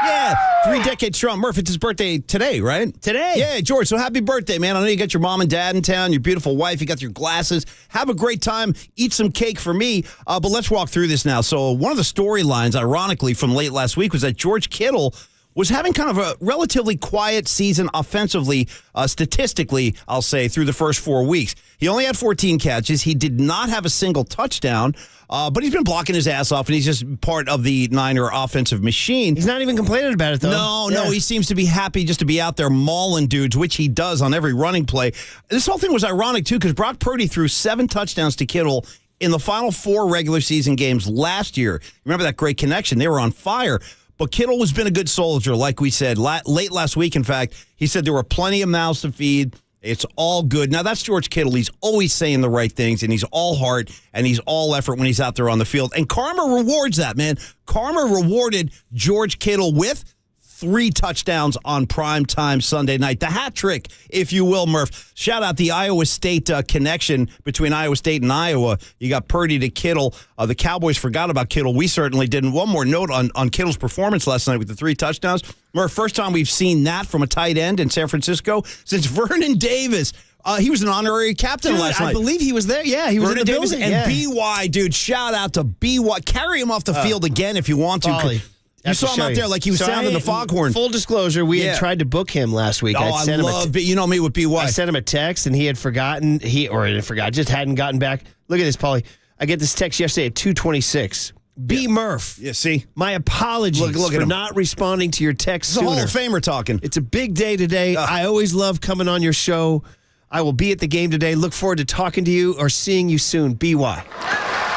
Yeah, 3 decades strong. Murph, it's his birthday today, right? Today. Yeah, George, so happy birthday, man. I know you got your mom and dad in town, your beautiful wife, you got your glasses. Have a great time. Eat some cake for me. But let's walk through this now. So one of the storylines, ironically, from late last week was that George Kittle was having kind of a relatively quiet season offensively, statistically, I'll say, through the first 4 weeks. He only had 14 catches. He did not have a single touchdown, but he's been blocking his ass off, and he's just part of the Niner offensive machine. He's not even complaining about it, though. No, he seems to be happy just to be out there mauling dudes, which he does on every running play. This whole thing was ironic, too, because Brock Purdy threw 7 touchdowns to Kittle in the final 4 regular season games last year. Remember that great connection? They were on fire. But Kittle has been a good soldier, like we said. Late last week, in fact, he said there were plenty of mouths to feed. It's all good. Now, that's George Kittle. He's always saying the right things, and he's all heart, and he's all effort when he's out there on the field. And karma rewards that, man. Karma rewarded George Kittle with 3 touchdowns on primetime Sunday night. The hat trick, if you will, Murph. Shout out the Iowa State connection between Iowa State and Iowa. You got Purdy to Kittle. The Cowboys forgot about Kittle. We certainly didn't. One more note on Kittle's performance last night with the 3 touchdowns. Murph, first time we've seen that from a tight end in San Francisco since Vernon Davis. He was an honorary captain last night. I believe he was there. Yeah, he was Vernon in the Davis building. and BY, dude. Shout out to BY. Carry him off the field again if you want to. Paulie. You saw him out there like he was sounding the foghorn. Full disclosure, we had tried to book him last week. I love it. You know me with BY. I sent him a text, and he had forgotten. Just hadn't gotten back. Look at this, Paulie. I get this text yesterday at 2:26. B. Murph. Yeah, see? My apologies look for not responding to your text sooner. It's a Hall of Famer talking. It's a big day today. I always love coming on your show. I will be at the game today. Look forward to talking to you or seeing you soon. BY.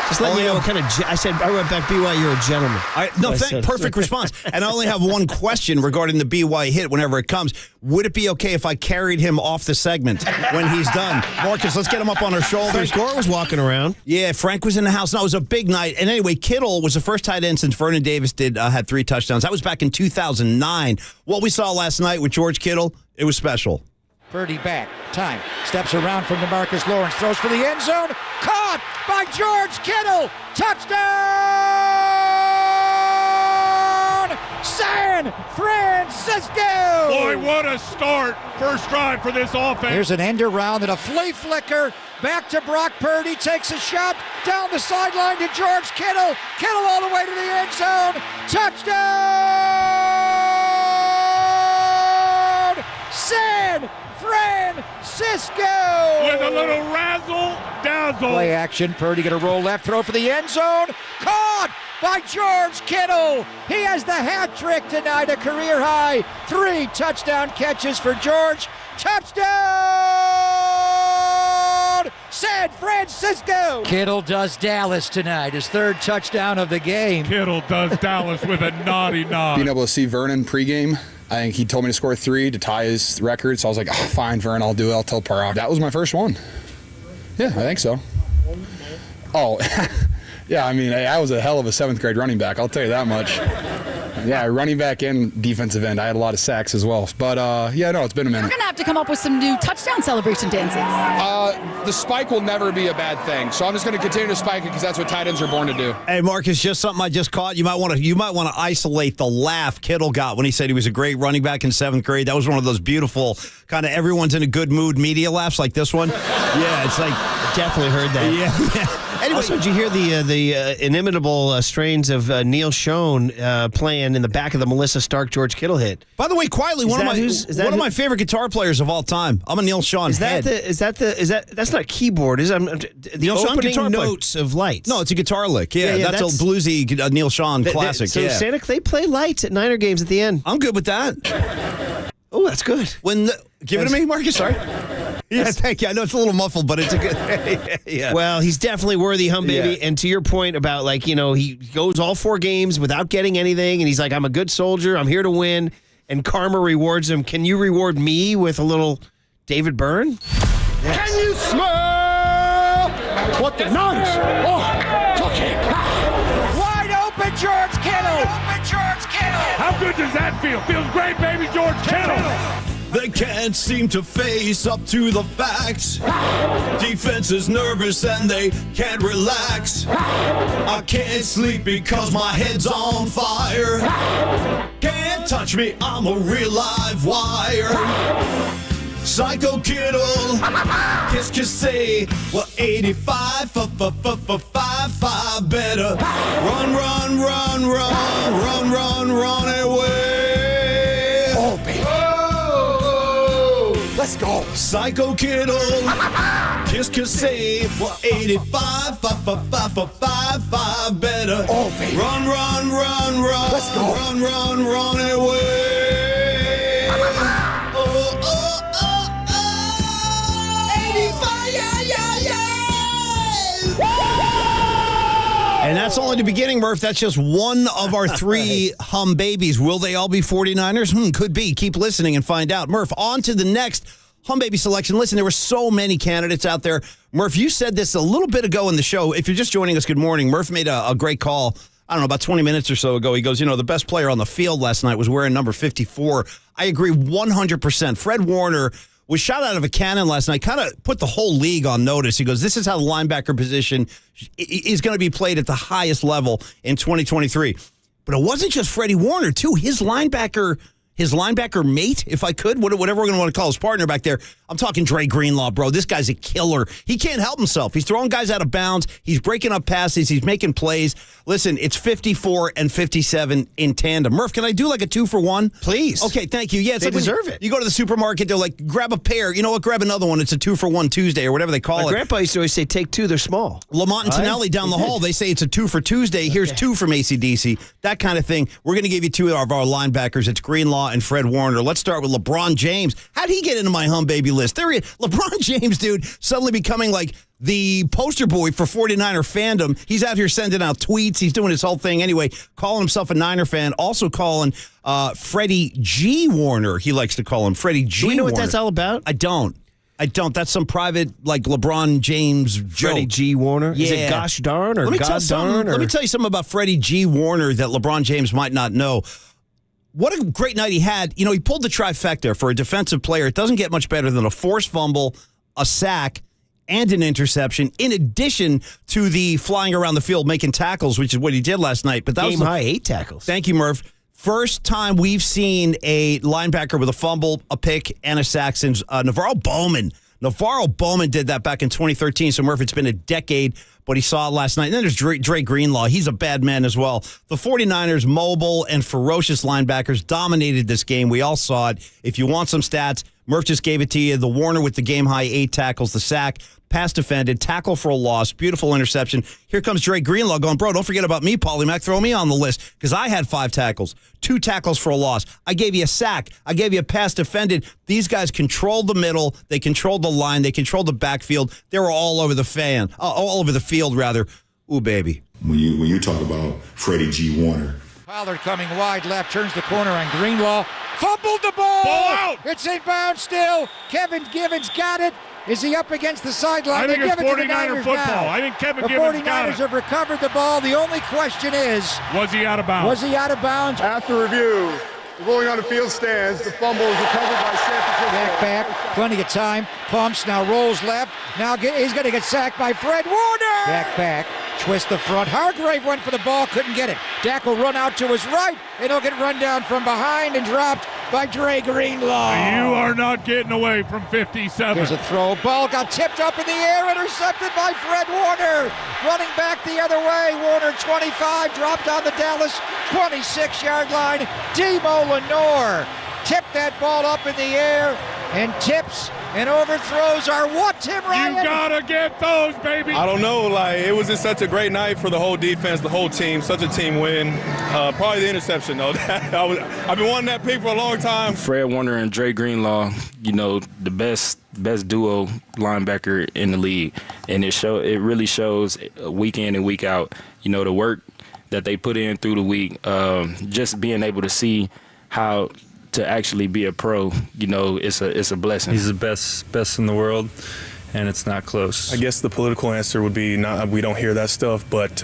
Just let me know what kind of... I said, I went back, BY, you're a gentleman. Perfect response. And I only have one question regarding the BY hit whenever it comes. Would it be okay if I carried him off the segment when he's done? Marcus, let's get him up on our shoulders. Frank Gore was walking around. Yeah, Frank was in the house. No, it was a big night. And anyway, Kittle was the first tight end since Vernon Davis had 3 touchdowns. That was back in 2009. What we saw last night with George Kittle, it was special. Purdy back. Time. Steps around from DeMarcus Lawrence. Throws for the end zone. Caught by George Kittle. Touchdown! San Francisco! Boy, what a start. First drive for this offense. Here's an end around and a flea flicker. Back to Brock Purdy. Takes a shot down the sideline to George Kittle. Kittle all the way to the end zone. Touchdown! San Francisco! With a little razzle-dazzle. Play action. Purdy going to roll left. Throw for the end zone. Caught by George Kittle. He has the hat trick tonight, a career high 3 touchdown catches for George. Touchdown, San Francisco. Kittle does Dallas tonight, his 3rd touchdown of the game. Kittle does Dallas with a naughty nod. Being able to see Vernon pregame, I think he told me to score 3 to tie his record, so I was like, oh, fine, Vern, I'll do it. I'll tell Parrock. That was my first one. Yeah, I think so. Oh, yeah, I mean, I was a hell of a 7th grade running back, I'll tell you that much. Yeah, running back and defensive end. I had a lot of sacks as well. But, yeah, no, it's been a minute. We're going to have to come up with some new touchdown celebration dances. The spike will never be a bad thing, so I'm just going to continue to spike it because that's what tight ends are born to do. Hey, Marcus, just something I just caught. You might want to isolate the laugh Kittle got when he said he was a great running back in 7th grade. That was one of those beautiful kind of everyone's in a good mood media laughs like this one. Yeah, it's like definitely heard that. Yeah. Anyway, also, did you hear the inimitable strains of Neil Schon playing in the back of the Melissa Stark George Kittle hit? By the way, quietly, one of my favorite guitar players of all time. I'm a Neil Schon head. That's not keyboard, is it? The opening notes of Lights. No, it's a guitar lick. Yeah, that's a bluesy Neil Schon classic. So Santa, they play Lights at Niner games at the end. I'm good with that. Oh, that's good. Give it to me, Marcus. Sorry. Yeah, thank you. I know it's a little muffled, but it's a good. Yeah. Well, he's definitely worthy, baby. Yeah. And to your point about he goes all 4 games without getting anything, and he's like, I'm a good soldier. I'm here to win, and karma rewards him. Can you reward me with a little David Byrne? Yes. Can you smell what the Niners are cooking? Wide open, George Kittle. How good does that feel? Feels great, baby, George Kittle. They can't seem to face up to the facts. Defense is nervous and they can't relax. I can't sleep because my head's on fire. Can't touch me, I'm a real live wire. Psycho Kittle, kiss say, well 85, 5 better. Run away. Oh, baby. Let's go. Psycho Kittle, kiss say, well 85, 5 better. Oh, baby. Run. Let's go. Run away. And that's only the beginning, Murph. That's just one of our 3 hum babies. Will they all be 49ers? Could be. Keep listening and find out. Murph, on to the next hum baby selection. Listen, there were so many candidates out there. Murph, you said this a little bit ago in the show. If you're just joining us, good morning. Murph made a great call, I don't know, about 20 minutes or so ago. He goes, the best player on the field last night was wearing number 54. I agree 100%. Fred Warner was shot out of a cannon last night, kind of put the whole league on notice. He goes, this is how the linebacker position is going to be played at the highest level in 2023. But it wasn't just Freddie Warner, too. His linebacker mate, if I could, whatever we're going to want to call his partner back there. I'm talking Dre Greenlaw, bro. This guy's a killer. He can't help himself. He's throwing guys out of bounds. He's breaking up passes. He's making plays. Listen, it's 54 and 57 in tandem. Murph, can I do like a 2-for-1? Please. Okay, thank you. Yeah, it's they like deserve it. You go to the supermarket, they're like, grab a pair. You know what? Grab another one. It's a 2-for-1 Tuesday or whatever they call it. My grandpa used to always say, take 2, they're small. Lamont and Tonelli down the hall, they say it's a 2 for Tuesday. Here's 2 from AC/DC. That kind of thing. We're going to give you 2 of our linebackers. It's Greenlaw and Fred Warner. Let's start with LeBron James. How'd he get into my hum baby list? There he is. LeBron James, dude, suddenly becoming like the poster boy for 49er fandom. He's out here sending out tweets. He's doing his whole thing anyway, calling himself a Niner fan, also calling Freddie G. Warner. He likes to call him Freddie G. Do you know Warner. what that's all about? I don't. That's some private, like, LeBron James joke. Freddie G. Warner? Yeah. Is it gosh darn or god darn? Let me tell you something about Freddie G. Warner that LeBron James might not know. What a great night he had. He pulled the trifecta for a defensive player. It doesn't get much better than a forced fumble, a sack, and an interception, in addition to the flying around the field making tackles, which is what he did last night. But that was high 8 tackles. Thank you, Murph. First time we've seen a linebacker with a fumble, a pick, and a sack since Navarro Bowman. Navarro Bowman did that back in 2013. So, Murph, it's been a decade, but he saw it last night. And then there's Dre Greenlaw. He's a bad man as well. The 49ers, mobile and ferocious linebackers, dominated this game. We all saw it. If you want some stats, Murph just gave it to you. The Warner with the game-high 8 tackles, the sack. pass defended, tackle for a loss, beautiful interception. Here comes Dre Greenlaw going, bro, don't forget about me, Paulie Mack. Throw me on the list because I had 5 tackles, 2 tackles for a loss. I gave you a sack. I gave you a pass defended. These guys controlled the middle. They controlled the line. They controlled the backfield. They were all over the all over the field, rather. Ooh, baby. When you talk about Freddie G. Warner. Pollard coming wide left, turns the corner on Greenlaw. Fumbled the ball. Ball out. It's in bounds still. Kevin Givens got it. Is he up against the sideline? I think it's 49er football. Now. I think Kevin the Givens got it. 49ers have recovered the ball. The only question is, was he out of bounds? Was he out of bounds? After review, the ruling on the field stands. The fumble is recovered by San Francisco. Back, plenty of time. Pumps, now rolls left. Now he's going to get sacked by Fred Warner. Back, twist the front. Hargrave went for the ball, couldn't get it. Dak will run out to his right, and he'll get run down from behind and dropped by Dre Greenlaw. You are not getting away from 57. Here's a throw. Ball got tipped up in the air, intercepted by Fred Warner. Running back the other way. Warner 25, dropped on the Dallas 26-yard line. Demo Lenore tipped that ball up in the air and tips and overthrows our what, Tim Ryan? You gotta get those, baby. I don't know. It was just such a great night for the whole defense, the whole team. Such a team win. Probably the interception, though. I've been wanting that pick for a long time. Fred Warner and Dre Greenlaw, the best duo linebacker in the league, and it really shows week in and week out. The work that they put in through the week, just being able to see how to actually be a pro, it's a blessing. He's the best in the world, and it's not close. I guess the political answer would be we don't hear that stuff, but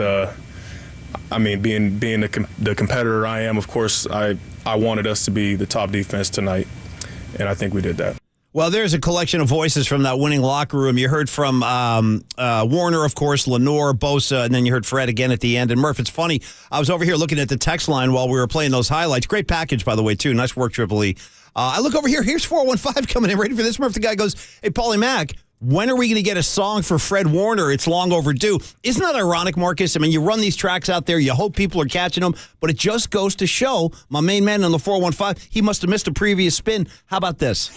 being the competitor I am, of course, I wanted us to be the top defense tonight, and I think we did that. Well, there's a collection of voices from that winning locker room. You heard from Warner, of course, Lenore, Bosa, and then you heard Fred again at the end. And Murph, it's funny. I was over here looking at the text line while we were playing those highlights. Great package, by the way, too. Nice work, Triple E. I look over here. Here's 415 coming in. Ready for this, Murph? The guy goes, hey, Paulie Mack, when are we going to get a song for Fred Warner? It's long overdue. Isn't that ironic, Marcus? I mean, you run these tracks out there. You hope people are catching them. But it just goes to show my main man on the 415, he must have missed a previous spin. How about this?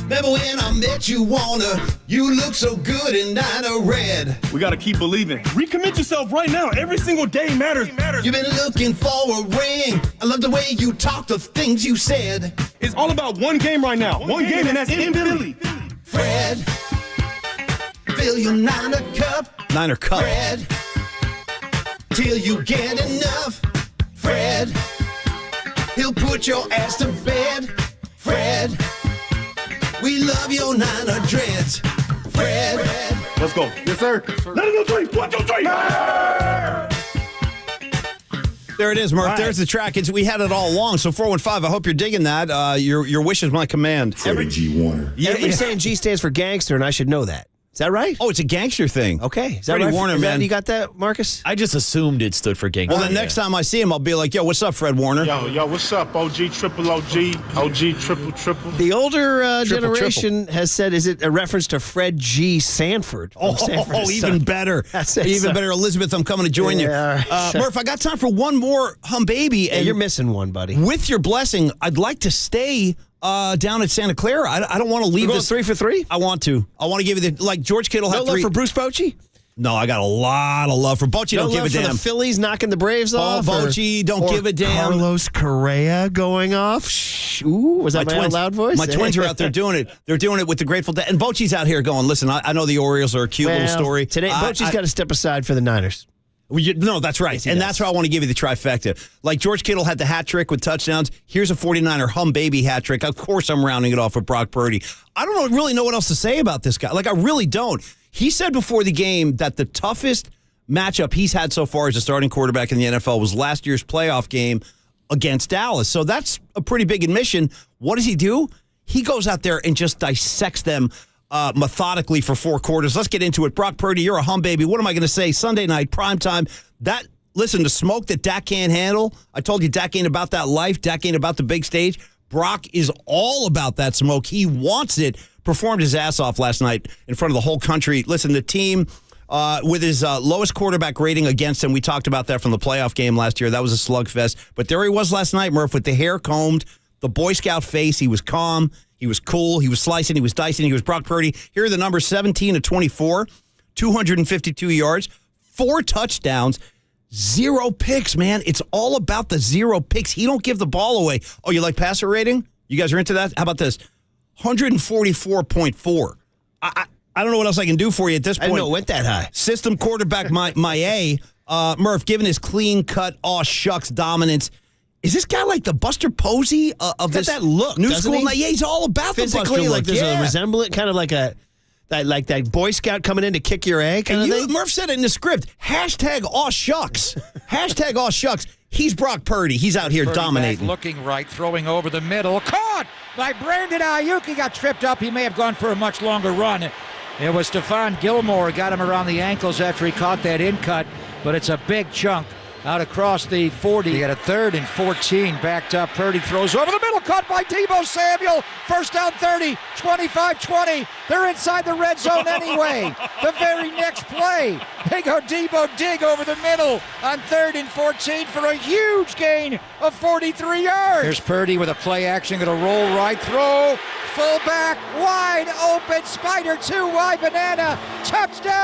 Remember when I met you, Warner? You look so good in Niner red. We got to keep believing. Recommit yourself right now. Every single day matters. You've been looking for a ring. I love the way you talk, the things you said. It's all about one game right now. One game, and that's in Philly. Fred, fill your Niner cup. Niner cup. Fred, till you get enough. Fred, he'll put your ass to bed. Fred, we love your Niner dreads. Fred. Let's go. Yes, sir. Let it go, 3. 1, 2, 3. There it is, Murph. Right. There's the track. We had it all along. So 415, I hope you're digging that. Your wish is my command. Freddie G. Warner. Everybody's saying G stands for gangster, and I should know that. Is that right? Oh, it's a gangster thing. Okay. Is that Freddie right? Warner, man. You got that, Marcus? I just assumed it stood for gangster. Well, the next time I see him, I'll be like, yo, what's up, Fred Warner? Yo, what's up, OG, triple OG, OG, triple. The older generation has said, is it a reference to Fred G. Sanford? Even better. That's it. Even better. Elizabeth, I'm coming to join you. Murph, I got time for one more hum baby. And you're missing one, buddy. With your blessing, I'd like to stay down at Santa Clara. I don't want to leave this 3 for 3. I want to give you the George Kittle had 3. No love for Bruce Bochy? No, I got a lot of love for Bochy. Don't give a damn. No love for the Phillies knocking the Braves off. Bochy, don't give a damn. Carlos Correa going off. Ooh, was that my loud voice? My twins are out there doing it. They're doing it with the Grateful Dead. And Bochy's out here going, listen, I know the Orioles are a cute little story. Today, Bochy's got to step aside for the Niners. No, that's right. And that's why I want to give you the trifecta. Like George Kittle had the hat trick with touchdowns. Here's a 49er hum baby hat trick. Of course, I'm rounding it off with Brock Purdy. I don't really know what else to say about this guy. I really don't. He said before the game that the toughest matchup he's had so far as a starting quarterback in the NFL was last year's playoff game against Dallas. So that's a pretty big admission. What does he do? He goes out there and just dissects them methodically for 4 quarters. Let's get into it. Brock Purdy, you're a hum baby. What am I going to say? Sunday night, primetime. Listen, the smoke that Dak can't handle. I told you Dak ain't about that life. Dak ain't about the big stage. Brock is all about that smoke. He wants it. Performed his ass off last night in front of the whole country. Listen, the team with his lowest quarterback rating against him. We talked about that from the playoff game last year. That was a slugfest. But there he was last night, Murph, with the hair combed, the Boy Scout face. He was calm. He was cool. He was slicing. He was dicing. He was Brock Purdy. Here are the numbers: 17 of 24, 252 yards, 4 touchdowns. 0 picks, man. It's all about the 0 picks. He don't give the ball away. Oh, you like passer rating? You guys are into that? How about this? 144.4. I don't know what else I can do for you at this point. I didn't know it went that high. System quarterback, my A. Murph, given his clean-cut, aw-shucks dominance, is this guy like the Buster Posey of this that look, new doesn't school? he? Yeah, he's all about Physically, the Buster look. like there's a resemblance, kind of like that Boy Scout coming in to kick your egg kind of thing? Murph said it in the script. Hashtag aw shucks. Hashtag aw shucks. He's Brock Purdy. He's out here Purdy dominating. back, looking right, throwing over the middle. Caught by Brandon Ayuk. He got tripped up. He may have gone for a much longer run. It was Stephon Gilmore. Got him around the ankles after he caught that in cut. But it's a big chunk out across the 40. He got a 3rd and 14 backed up. Purdy throws over the middle, caught by Deebo Samuel. First down 30, 25-20. They're inside the red zone anyway. The very next play, they go Deebo dig over the middle on 3rd and 14 for a huge gain of 43 yards. Here's Purdy with a play action, going to roll right, throw, fullback, wide open, spider 2 wide banana, touchdown,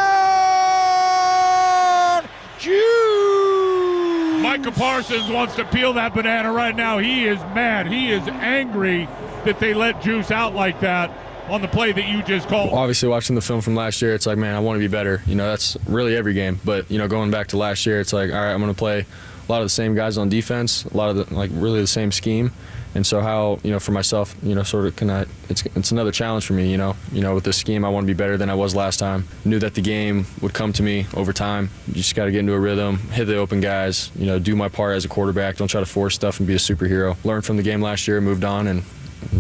Juice! Micah Parsons wants to peel that banana right now. He is mad. He is angry that they let Juice out like that on the play that you just called. Obviously, watching the film from last year, it's like, man, I want to be better. That's really every game. But, going back to last year, it's like, all right, I'm going to play a lot of the same guys on defense, a lot of really the same scheme. And so how, for myself, sort of it's another challenge for me, with this scheme, I want to be better than I was last time. Knew that the game would come to me over time. You just got to get into a rhythm, hit the open guys, do my part as a quarterback. Don't try to force stuff and be a superhero. Learned from the game last year, moved on, and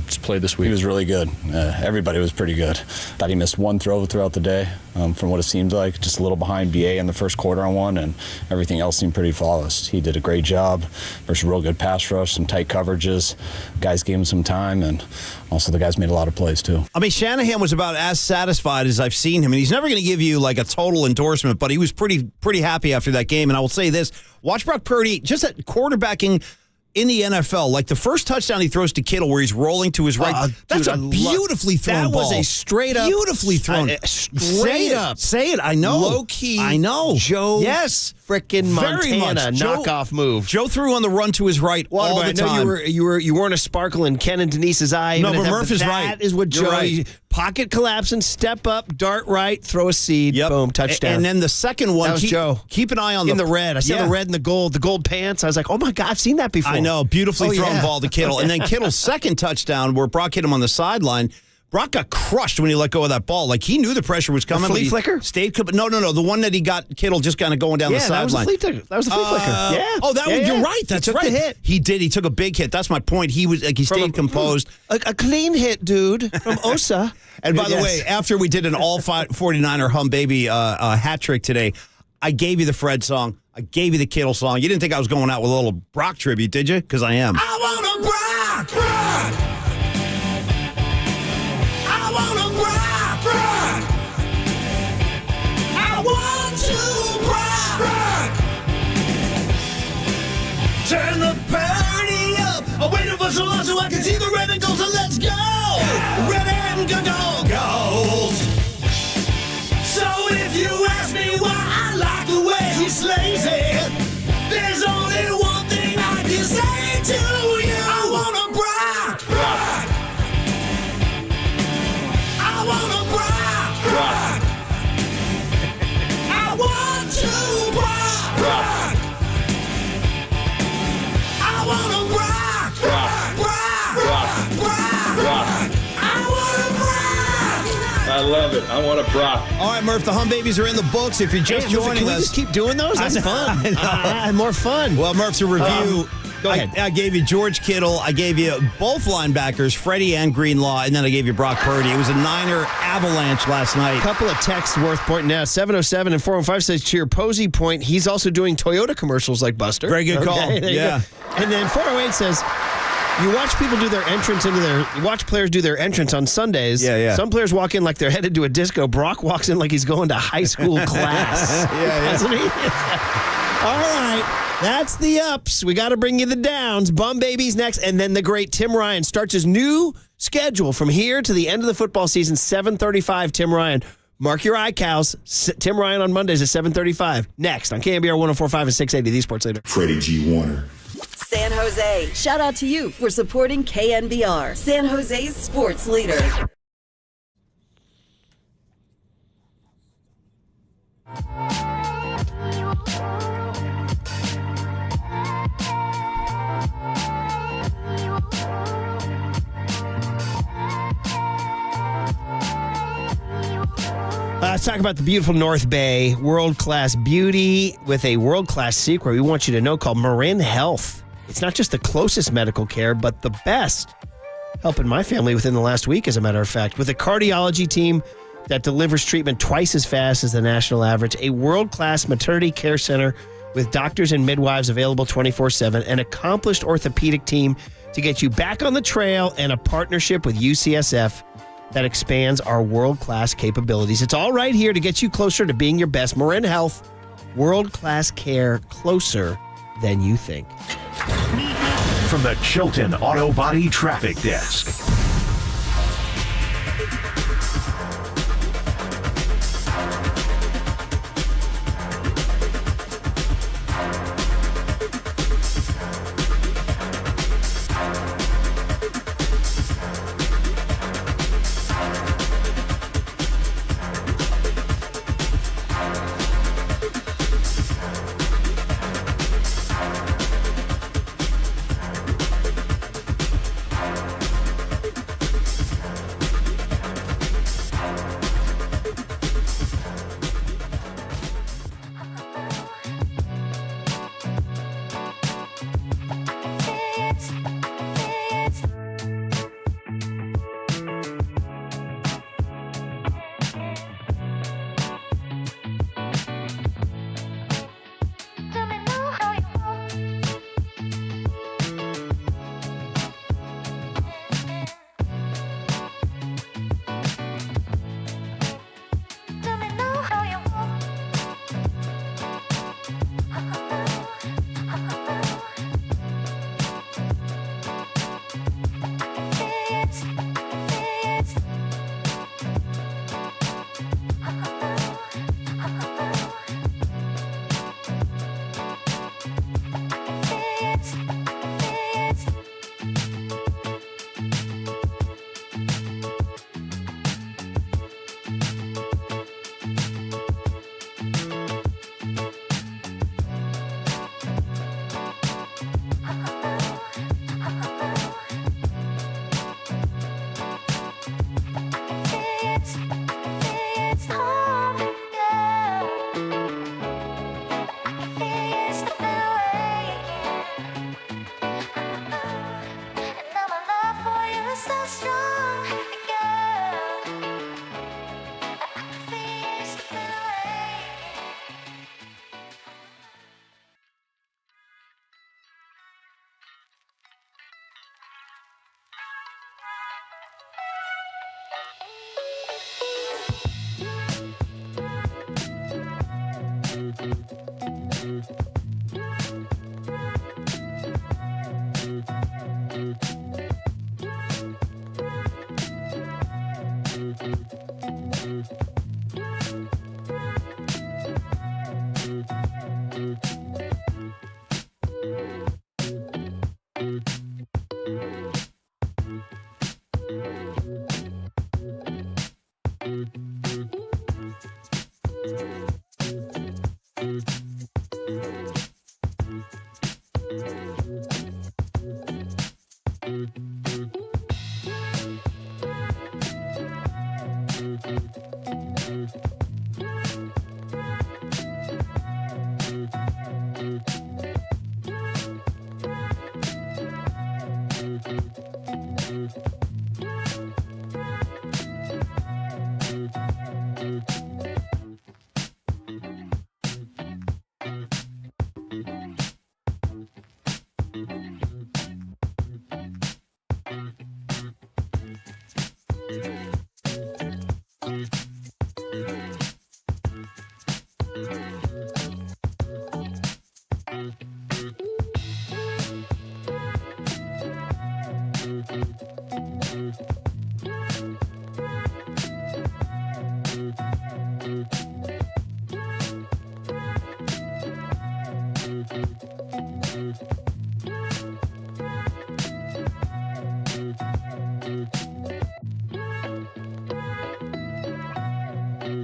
just played this week. He was really good. Everybody was pretty good. Thought he missed one throw throughout the day, from what it seemed like. Just a little behind BA in the first quarter on one, and everything else seemed pretty flawless. He did a great job versus real good pass rush, some tight coverages. Guys gave him some time, and also the guys made a lot of plays too. I mean, Shanahan was about as satisfied as I've seen him, and he's never going to give you like a total endorsement, but he was pretty happy after that game. And I will say this: watch Brock Purdy just at quarterbacking in the NFL, like the first touchdown he throws to Kittle where he's rolling to his right. That's a beautifully thrown ball. That was a straight up. Beautifully thrown. Straight up. Say it. I know. Low key. I know. Joe. Yes. Frickin' Montana Joe, knockoff move. Joe threw on the run to his right all the time. You weren't a sparkle in Ken and Denise's eye. No, but Murph is right. That is what Joe. Right. Pocket collapsing, step up, dart right, throw a seed, boom, touchdown. And then the second one, that was Joe. Keep an eye on in the red. I saw the red and the gold pants. I was like, oh my God, I've seen that before. I know, beautifully thrown ball to Kittle. And then Kittle's second touchdown where Brock hit him on the sideline. Brock got crushed when he let go of that ball. Like, he knew the pressure was coming. The flea flicker? No. The one that he got Kittle just kind of going down the sideline. That was the flea flicker. Yeah. Oh, you're right. That's right. He took the hit. He did. He took a big hit. That's my point. He was he stayed composed. A clean hit, dude, from Osa. And by the way, after we did an all 49er hum baby hat trick today, I gave you the Fred song. I gave you the Kittle song. You didn't think I was going out with a little Brock tribute, did you? Because I am. I want a Brock. I want a Brock. I want to Brock. Turn the party up. I'm waiting for so long so I can see the red and gold. So let's go. Red and gold. So if you ask me why I like the way he slays it, there's only one thing I can say to you. I want a Brock. I want a Brock. I want to Brock. I want a Brock. I love it. I want a Brock. All right, Murph, the Hum Babies are in the books. If you're just joining us. Can we just keep doing those? That's fun. More fun. Well, Murph, to review, go ahead. I gave you George Kittle. I gave you both linebackers, Freddie and Greenlaw, and then I gave you Brock Purdy. It was a Niner avalanche last night. A couple of texts worth pointing out. 707 and 415 says, to your Posey point, he's also doing Toyota commercials like Buster. Very good call. Yeah. Go. And then 408 says, You watch people do their entrance you watch players do their entrance on Sundays. Yeah. Some players walk in like they're headed to a disco. Brock walks in like he's going to high school class. Doesn't he? All right. That's the ups. We got to bring you the downs. Bum Baby's next. And then the great Tim Ryan starts his new schedule from here to the end of the football season, 7:35. Tim Ryan. Mark your iCows. Tim Ryan on Mondays at 7:35. Next on KNBR 104.5 and 680, the Sports Leader. Freddie G. Warner. San Jose. Shout out to you for supporting KNBR, San Jose's sports leader. Let's talk about the beautiful North Bay, world-class beauty with a world-class secret we want you to know called Marin Health. It's not just the closest medical care, but the best. Helping my family within the last week, as a matter of fact, with a cardiology team that delivers treatment twice as fast as the national average, a world-class maternity care center with doctors and midwives available 24/7, an accomplished orthopedic team to get you back on the trail, and a partnership with UCSF that expands our world-class capabilities. It's all right here to get you closer to being your best. Marin Health, world-class care closer than you think. From the Chilton Auto Body Traffic Desk.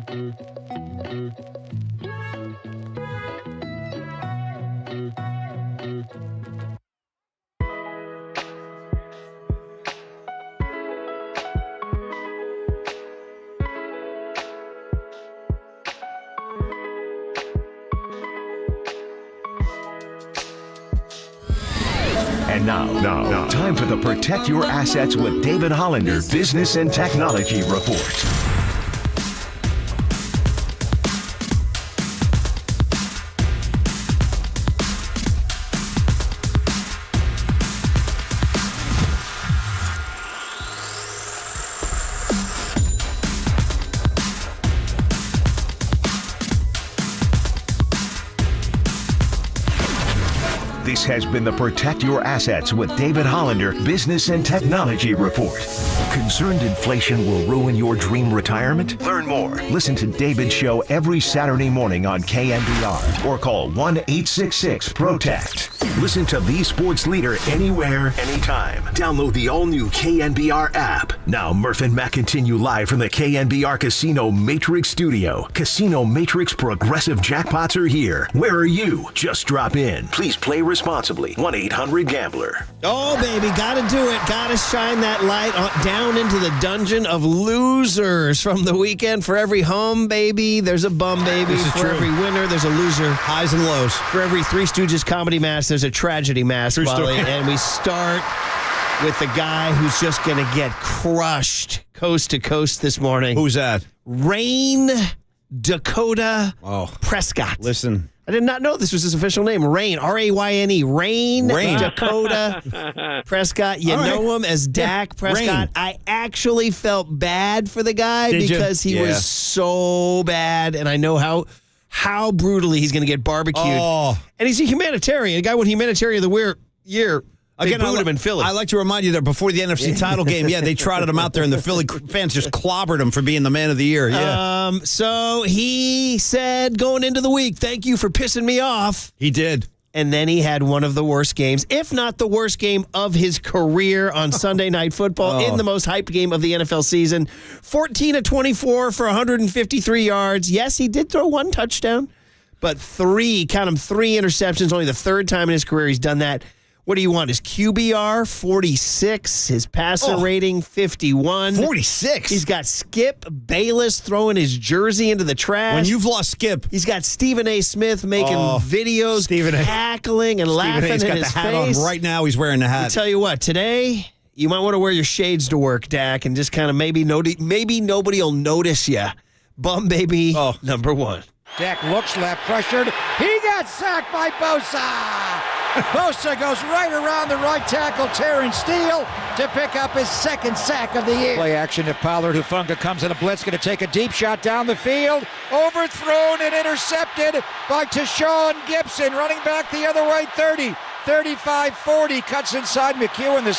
And now, time for the Protect Your Assets with David Hollander Business and Technology Report. This has been the Protect Your Assets with David Hollander Business and Technology Report. Concerned inflation will ruin your dream retirement? Learn more. Listen to David's show every Saturday morning on KNBR or call 1-866-PROTECT. Listen to the sports leader anywhere, anytime. Download the all-new KNBR app. Now, Murph and Matt continue live from the KNBR Casino Matrix Studio. Casino Matrix Progressive Jackpots are here. Where are you? Just drop in. Please play responsibly. 1-800-GAMBLER. Oh, baby, gotta do it. Gotta shine that light down into the dungeon of losers from the weekend. For every hum, baby, there's a bum, baby. For every winner, there's a loser. Highs and lows. For every Three Stooges comedy mask, there's a tragedy mask, Wally. And we start with the guy who's just going to get crushed coast to coast this morning. Who's that? Rain Dakota Prescott. Listen. I did not know this was his official name. Rain, R-A-Y-N-E. Rain Dakota Prescott. You know him as Dak Prescott. I actually felt bad for the guy because he was so bad, and I know how brutally he's going to get barbecued. Oh. And he's a humanitarian. A guy won Humanitarian of the Year. Again, booed him in Philly. I like to remind you that before the NFC title game, they trotted him out there, and the Philly fans just clobbered him for being the man of the year. Yeah. So he said going into the week, thank you for pissing me off. He did. And then he had one of the worst games, if not the worst game of his career on Sunday Night Football in the most hyped game of the NFL season. 14-24 for 153 yards. Yes, he did throw one touchdown, but three interceptions, only the third time in his career he's done that. What do you want? His QBR, 46. His passer rating, 51. 46? He's got Skip Bayless throwing his jersey into the trash. When you've lost Skip. He's got Stephen A. Smith making videos, cackling and laughing in his face. He's got the hat on right now. He's wearing the hat. I tell you what, today, you might want to wear your shades to work, Dak, and just kind of maybe nobody will notice you. Bum baby, number one. Dak looks left, pressured. He got sacked by Bosa. Bosa goes right around the right tackle, Terrence Steele, to pick up his second sack of the year. Play action to Pollard. Hufanga comes in a blitz, going to take a deep shot down the field. Overthrown and intercepted by Tashawn Gibson, running back the other way, 30. 35-40, cuts inside McEwen. The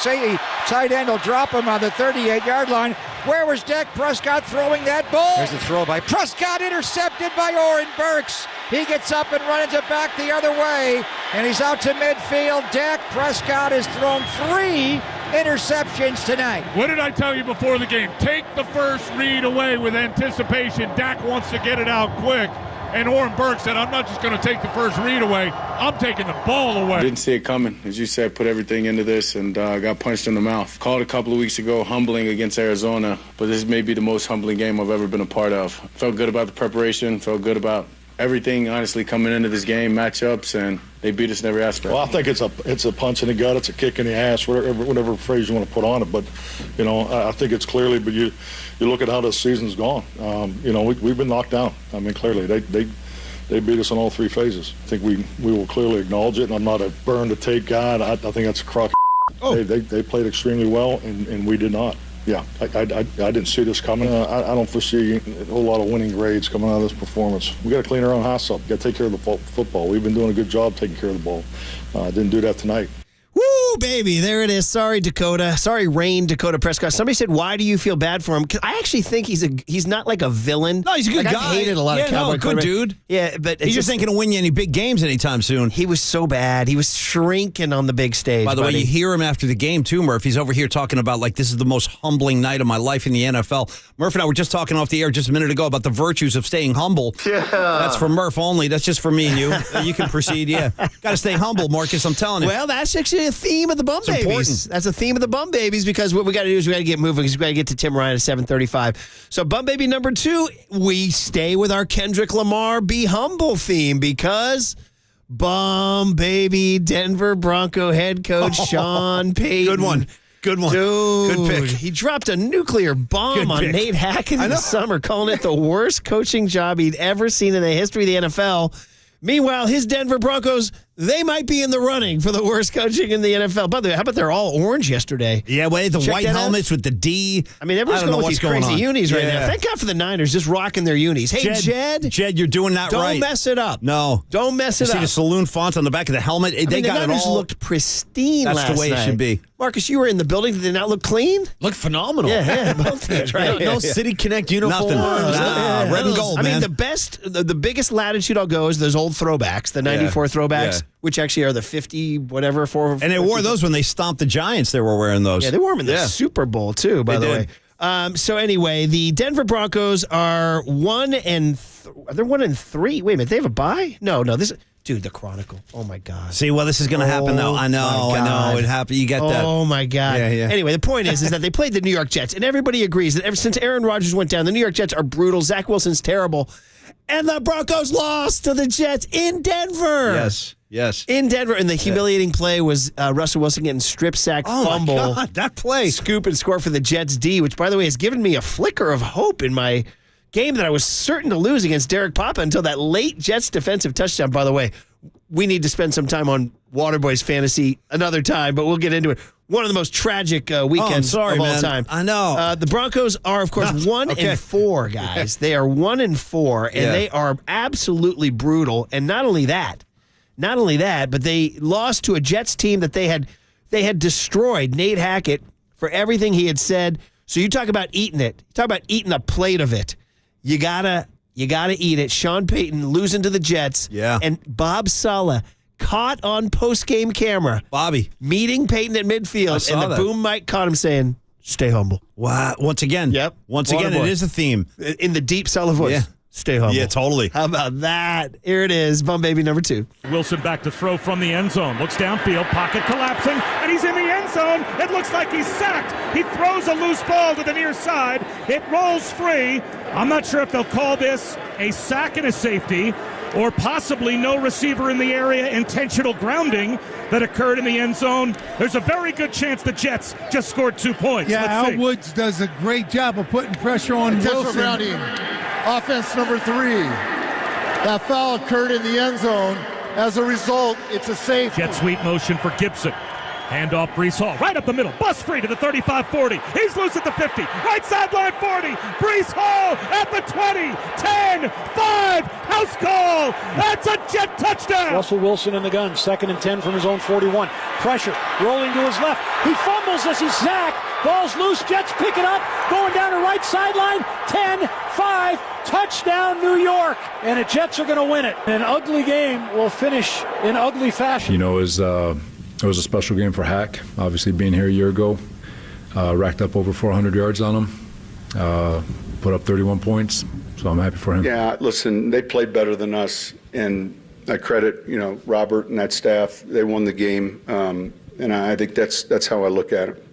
tight end will drop him on the 38-yard line. Where was Dak Prescott throwing that ball? There's the throw by Prescott, intercepted by Oren Burks. He gets up and runs it back the other way, and he's out to midfield. Dak Prescott has thrown 3 interceptions tonight. What did I tell you before the game? Take the first read away with anticipation. Dak wants to get it out quick. And Oren Burke said, I'm not just going to take the first read away, I'm taking the ball away. Didn't see it coming. As you said, put everything into this and got punched in the mouth. Called a couple of weeks ago, humbling against Arizona, but this may be the most humbling game I've ever been a part of. Felt good about the preparation, felt good about everything, honestly, coming into this game, matchups, and they beat us in every aspect. Well, I think it's a punch in the gut, it's a kick in the ass, whatever phrase you want to put on it. But, I think it's clearly, but you look at how this season's gone. We've been knocked down. I mean, clearly, they beat us on all 3 phases. I think we will clearly acknowledge it, and I'm not a burn the tape guy. I think that's a crock. They played extremely well, and we did not. Yeah, I didn't see this coming. I don't foresee a whole lot of winning grades coming out of this performance. We got to clean our own house up. We got to take care of the football. We've been doing a good job taking care of the ball. Didn't do that tonight. Woo, baby. There it is. Sorry, Dakota. Sorry, Rain Dakota Prescott. Somebody said, why do you feel bad for him? Because I actually think he's not like a villain. No, he's a good guy. I've hated a lot of Cowboy good dude. Yeah, but he just ain't going to win you any big games anytime soon. He was so bad. He was shrinking on the big stage. By the way, you hear him after the game, too, Murph. He's over here talking about, like, this is the most humbling night of my life in the NFL. Murph and I were just talking off the air just a minute ago about the virtues of staying humble. Yeah. That's for Murph only. That's just for me and you. You can proceed, yeah. Got to stay humble, Marcus, I'm telling you. Well, that's actually a theme of the Bum Babies. Important. That's a theme of the Bum Babies because what we got to do is we got to get moving because we got to get to Tim Ryan at 7:35. So Bum Baby number 2, we stay with our Kendrick Lamar Be Humble theme because Bum Baby Denver Bronco head coach Sean Payton. Good one. Good one. Dude, good pick. He dropped a nuclear bomb on Nate Hackett in the summer, calling it the worst coaching job he'd ever seen in the history of the NFL. Meanwhile, his Denver Broncos, they might be in the running for the worst coaching in the NFL. By the way, how about they're all orange yesterday? Yeah, well, the white helmets with the D. I mean, everyone's going with these crazy unis right now. Thank God for the Niners just rocking their unis. Hey, Jed, you're doing that right. Don't mess it up. No. Don't mess it up. See the saloon fonts on the back of the helmet? They got the Niners it all. Looked pristine That's last the way night. it should be. Marcus, you were in the building. Did they not look clean? Look phenomenal. Yeah, both teams, right? No City Connect uniforms. Nothing. Red and gold, I man. mean, the biggest latitude I'll go is those old throwbacks, the 94 throwbacks, which actually are the 50, whatever, 4. And they wore those when they stomped the Giants. They were wearing those. Yeah, they wore them in the Super Bowl, too, by the way. So anyway, the Denver Broncos are 1-3. They're 1-3. Wait a minute, they have a bye? No, this is... Dude, the Chronicle. Oh, my God. See, well, this is going to happen, though. I know. It happened. You get that. Oh, my God. Yeah. Anyway, the point is that they played the New York Jets, and everybody agrees that ever since Aaron Rodgers went down, the New York Jets are brutal. Zach Wilson's terrible. And the Broncos lost to the Jets in Denver. Yes. In Denver. And the humiliating play was Russell Wilson getting strip sack, fumble. Oh, my God, that play. Scoop and score for the Jets D, which, by the way, has given me a flicker of hope in my game that I was certain to lose against Derek Papa until that late Jets defensive touchdown. By the way, we need to spend some time on Waterboys fantasy another time, but we'll get into it. One of the most tragic weekends of all time. I know. The Broncos are, of course, 1-4, guys. They are 1-4, and they are absolutely brutal. And not only that, but they lost to a Jets team that they had destroyed. Nate Hackett, for everything he had said. So you talk about eating it. You talk about eating a plate of it. You gotta eat it. Sean Payton losing to the Jets. Yeah. And Bob Saleh caught on post-game camera. Bobby. Meeting Payton at midfield. And the boom mic caught him saying, stay humble. Wow. Once again. Yep. Once again, it is a theme. In the deep Saleh voice. Yeah. Stay humble. Yeah, totally. How about that? Here it is. Bum Baby number 2. Wilson back to throw from the end zone. Looks downfield, pocket collapsing, and he's in the end zone. It looks like he's sacked. He throws a loose ball to the near side. It rolls free. I'm not sure if they'll call this a sack and a safety, or possibly no receiver in the area, intentional grounding that occurred in the end zone. There's a very good chance the Jets just scored 2 points. Yeah, Let's see. Al Woods does a great job of putting pressure on Wilson. Offense number 3. That foul occurred in the end zone. As a result, it's a safety. Jet sweep motion for Gibson. Handoff, Breece Hall, right up the middle. Bust free to the 35-40. He's loose at the 50. Right sideline 40. Breece Hall at the 20. 10, 5. House call. That's a Jet touchdown. Russell Wilson in the gun. 2nd and 10 from his own 41. Pressure. Rolling to his left. He fumbles as he's sacked. Ball's loose. Jets pick it up. Going down the right sideline. 10, 5. Touchdown, New York. And the Jets are going to win it. An ugly game will finish in ugly fashion. You know, it was a special game for Hack. Obviously, being here a year ago, racked up over 400 yards on him, put up 31 points. So I'm happy for him. Yeah, listen, they played better than us, and I credit Robert and that staff. They won the game, and I think that's how I look at it.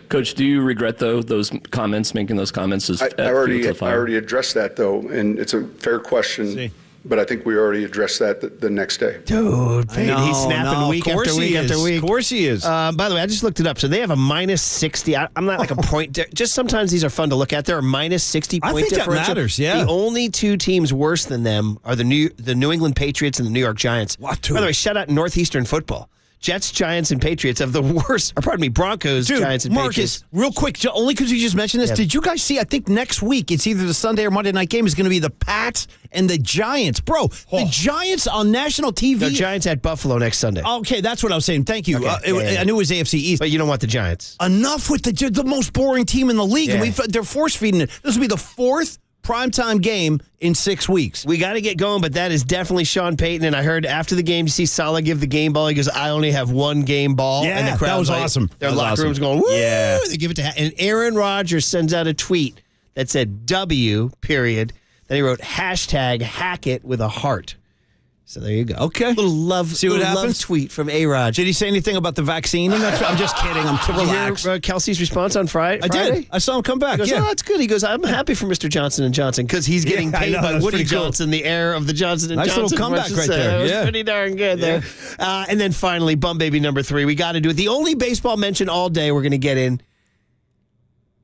Coach, do you regret those comments, making those comments? I already addressed that though, and it's a fair question. But I think we already addressed that the next day. Dude, he's snapping week after week after week. Of course he is. By the way, I just looked it up. So they have a minus 60. I'm not like a point. Just sometimes these are fun to look at. There are minus 60 point differential. I think that matters, yeah. The only 2 teams worse than them are the New England Patriots and the New York Giants. What? By the way, shout out Northeastern football. Jets, Giants, and Patriots have the worst, or pardon me, Broncos, Dude, Giants, and Marcus, Patriots. real quick, only because you just mentioned this, did you guys see, I think next week, it's either the Sunday or Monday night game is going to be the Pats and the Giants. Bro, the Giants on national TV. The Giants at Buffalo next Sunday. Okay, that's what I was saying. Thank you. Okay. I knew it was AFC East. But you don't want the Giants. Enough with the most boring team in the league. Yeah. And they're force-feeding it. This will be the fourth primetime game in 6 weeks. We got to get going, but that is definitely Sean Payton. And I heard after the game, you see Saleh give the game ball. He goes, I only have one game ball. Yeah, and the crowd that was awesome. Their That was locker awesome. room's going, woo! Yeah. They give it to and Aaron Rodgers sends out a tweet that said W, period. Then he wrote hashtag hack it with a heart. So there you go. Okay. Little love, See what love happens? tweet from A-Rod. Did he say anything about the vaccine? I'm just kidding. I'm to Did you relax. hear Kelsey's response on Friday? I did. I saw him come back. He goes, Yeah. oh, that's good. He goes, I'm happy for Mr. Johnson & Johnson because he's getting Yeah, I paid know, by that's Woody pretty cool. Johnson, the heir of the Johnson & Nice Johnson. little comeback right there. It was Yeah. pretty darn good there. And then finally, Bum Baby number 3. We got to do it. The only baseball mention all day we're going to get in,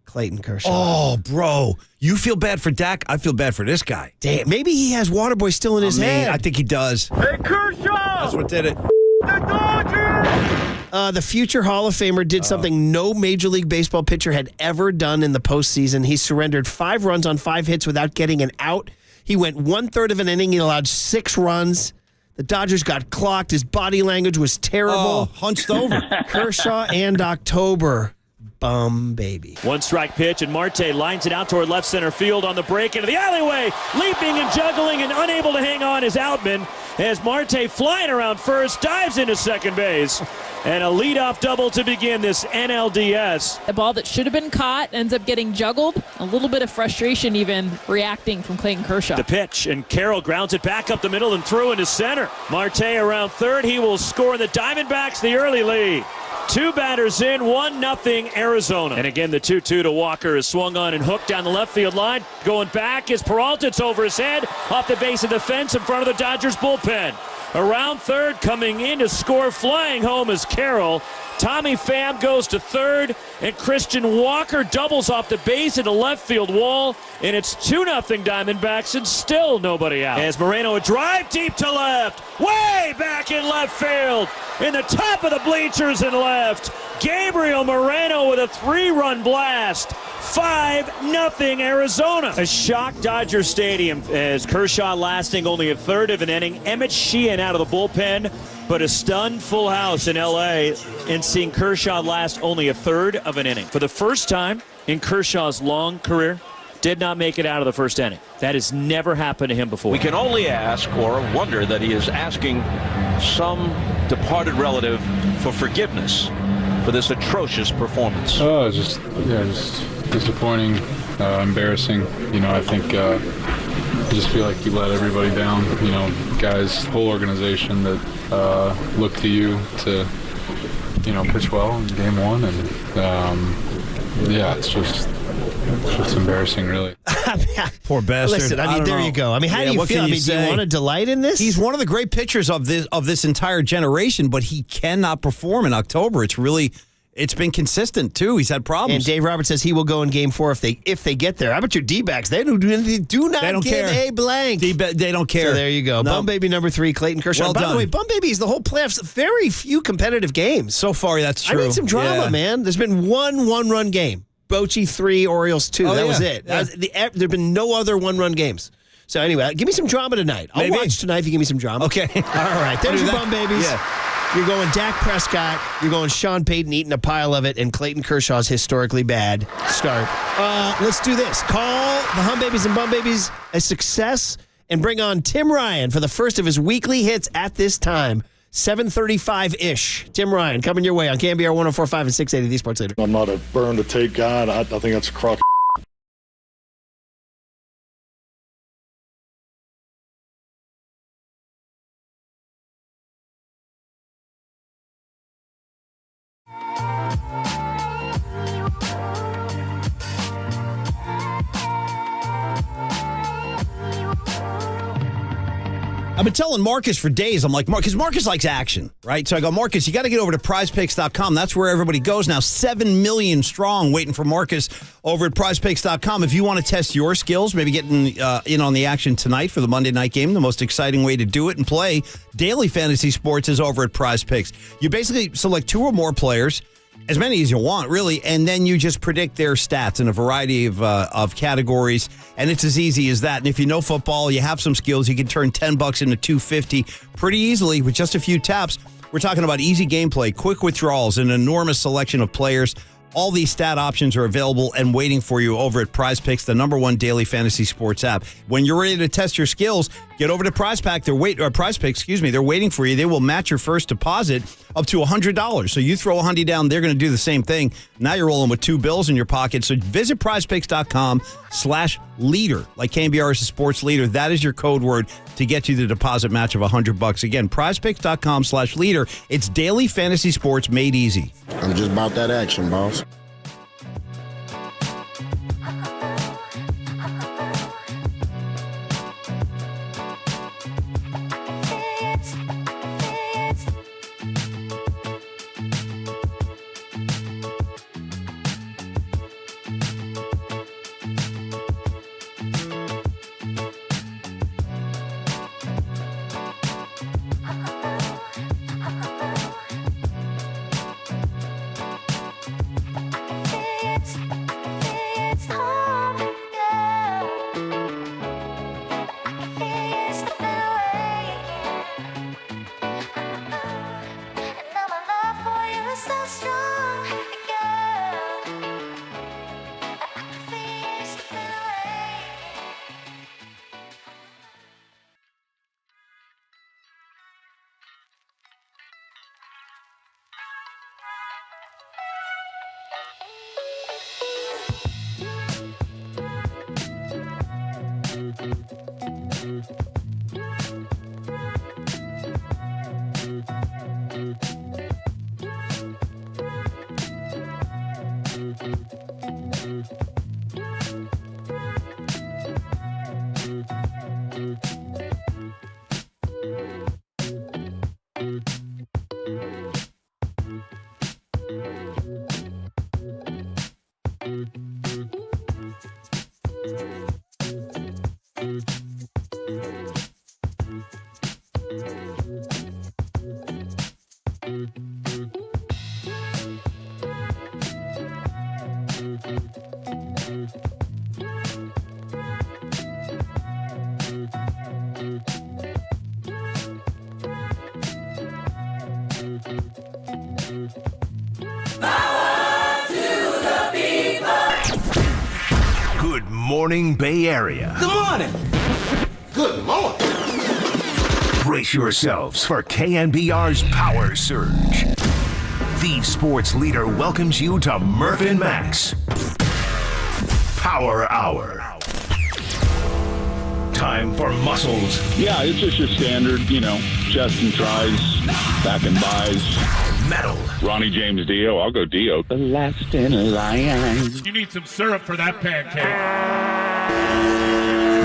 Clayton Kershaw. Oh, bro. You feel bad for Dak. I feel bad for this guy. Damn, maybe he has Waterboy still in his head. I think he does. Hey, Kershaw! That's what did it. The future Hall of Famer did something no Major League Baseball pitcher had ever done in the postseason. He surrendered 5 runs on 5 hits without getting an out. He went 1/3 of an inning. He allowed 6 runs. The Dodgers got clocked. His body language was terrible. Hunched over. Kershaw and October. Bum baby. 1 strike pitch, and Marte lines it out toward left center field on the break into the alleyway. Leaping and juggling and unable to hang on is Outman as Marte flying around first, dives into second base. And a leadoff double to begin this NLDS. A ball that should have been caught ends up getting juggled. A little bit of frustration even reacting from Clayton Kershaw. The pitch, and Carroll grounds it back up the middle and through into center. Marte around third. He will score in the Diamondbacks the early lead. 2 batters in, 1-0 Arizona. And again, the 2-2 to Walker is swung on and hooked down the left field line. Going back is Peralta. It's over his head, off the base of the fence in front of the Dodgers bullpen. Around third, coming in to score, flying home is Carroll. Tommy Pham goes to third, and Christian Walker doubles off the base in the left field wall, and it's 2-0 Diamondbacks, and still nobody out. As Moreno a drive deep to left, way back in left field, in the top of the bleachers and left. Gabriel Moreno with a 3-run blast. 5-0 Arizona. A shocked Dodger Stadium as Kershaw lasting only 1/3 of an inning. Emmett Sheehan out of the bullpen, but a stunned full house in L.A. and seeing Kershaw last only 1/3 of an inning. For the first time in Kershaw's long career, did not make it out of the first inning. That has never happened to him before. We can only ask or wonder that he is asking some departed relative for forgiveness for this atrocious performance. Oh, just disappointing, embarrassing. I think I just feel like you let everybody down. Guys, whole organization that look to you to, pitch well in game 1, and it's just embarrassing, really. Poor bastard. Listen, there you go. How do you feel? Do you want to delight in this? He's one of the great pitchers of this entire generation, but he cannot perform in October. It's been consistent too. He's had problems. And Dave Roberts says he will go in game 4 if they get there. How about your D-backs? They do not They don't give care. a blank. They don't care. So there you go. No. Bum Baby number 3, Clayton Kershaw. Well By done. the way, Bum Baby is the whole playoffs. Very few competitive games. So far, that's true. I need some drama, Yeah. man. There's been one run game. Bochy 3, Orioles 2. Oh, that yeah. was it. Yeah. There have been no other 1-run games. So anyway, give me some drama tonight. I'll Maybe. watch tonight if you give me some drama. Okay. All right. There's Do your that. Bum Babies. Yeah. You're going Dak Prescott. You're going Sean Payton eating a pile of it, and Clayton Kershaw's historically bad start. Let's do this. Call the Hum Babies and Bum Babies a success, and bring on Tim Ryan for the first of his weekly hits at this time. 7:35-ish. Tim Ryan coming your way on KNBR 104.5 and 680 The Sports Leader. I'm not a burn to take guy. I think that's a crock. I've been telling Marcus for days, I'm like, because Marcus likes action, right? So I go, Marcus, you got to get over to prizepicks.com. That's where everybody goes now. 7 million strong waiting for Marcus over at prizepicks.com. If you want to test your skills, maybe getting in on the action tonight for the Monday night game, the most exciting way to do it and play daily fantasy sports is over at PrizePicks. You basically select 2 or more players, as many as you want, really, and then you just predict their stats in a variety of categories, and it's as easy as that. And if you know football, you have some skills, you can turn $10 into $250 pretty easily with just a few taps. We're talking about easy gameplay, quick withdrawals, an enormous selection of players. All these stat options are available and waiting for you over at PrizePicks, the #1 daily fantasy sports app. When you're ready to test your skills, get over to PrizePicks, they're waiting for you. They will match your first deposit up to $100. So you throw $100 down, they're going to do the same thing. Now you're rolling with 2 bills in your pocket. So visit PrizePicks.com/leader. Like KNBR is a sports leader. That is your code word to get you the deposit match of $100. Again, PrizePicks.com/leader. It's daily fantasy sports made easy. I'm just about that action, boss. Good morning, Bay Area. Good morning. Good morning. Brace yourselves for KNBR's Power Surge. The sports leader welcomes you to Murph and Max. Power Hour. Time for muscles. Yeah, it's just your standard, chest and tries, back and buys. Metal. Ronnie James Dio. I'll go Dio. The last in line. You need some syrup for that pancake.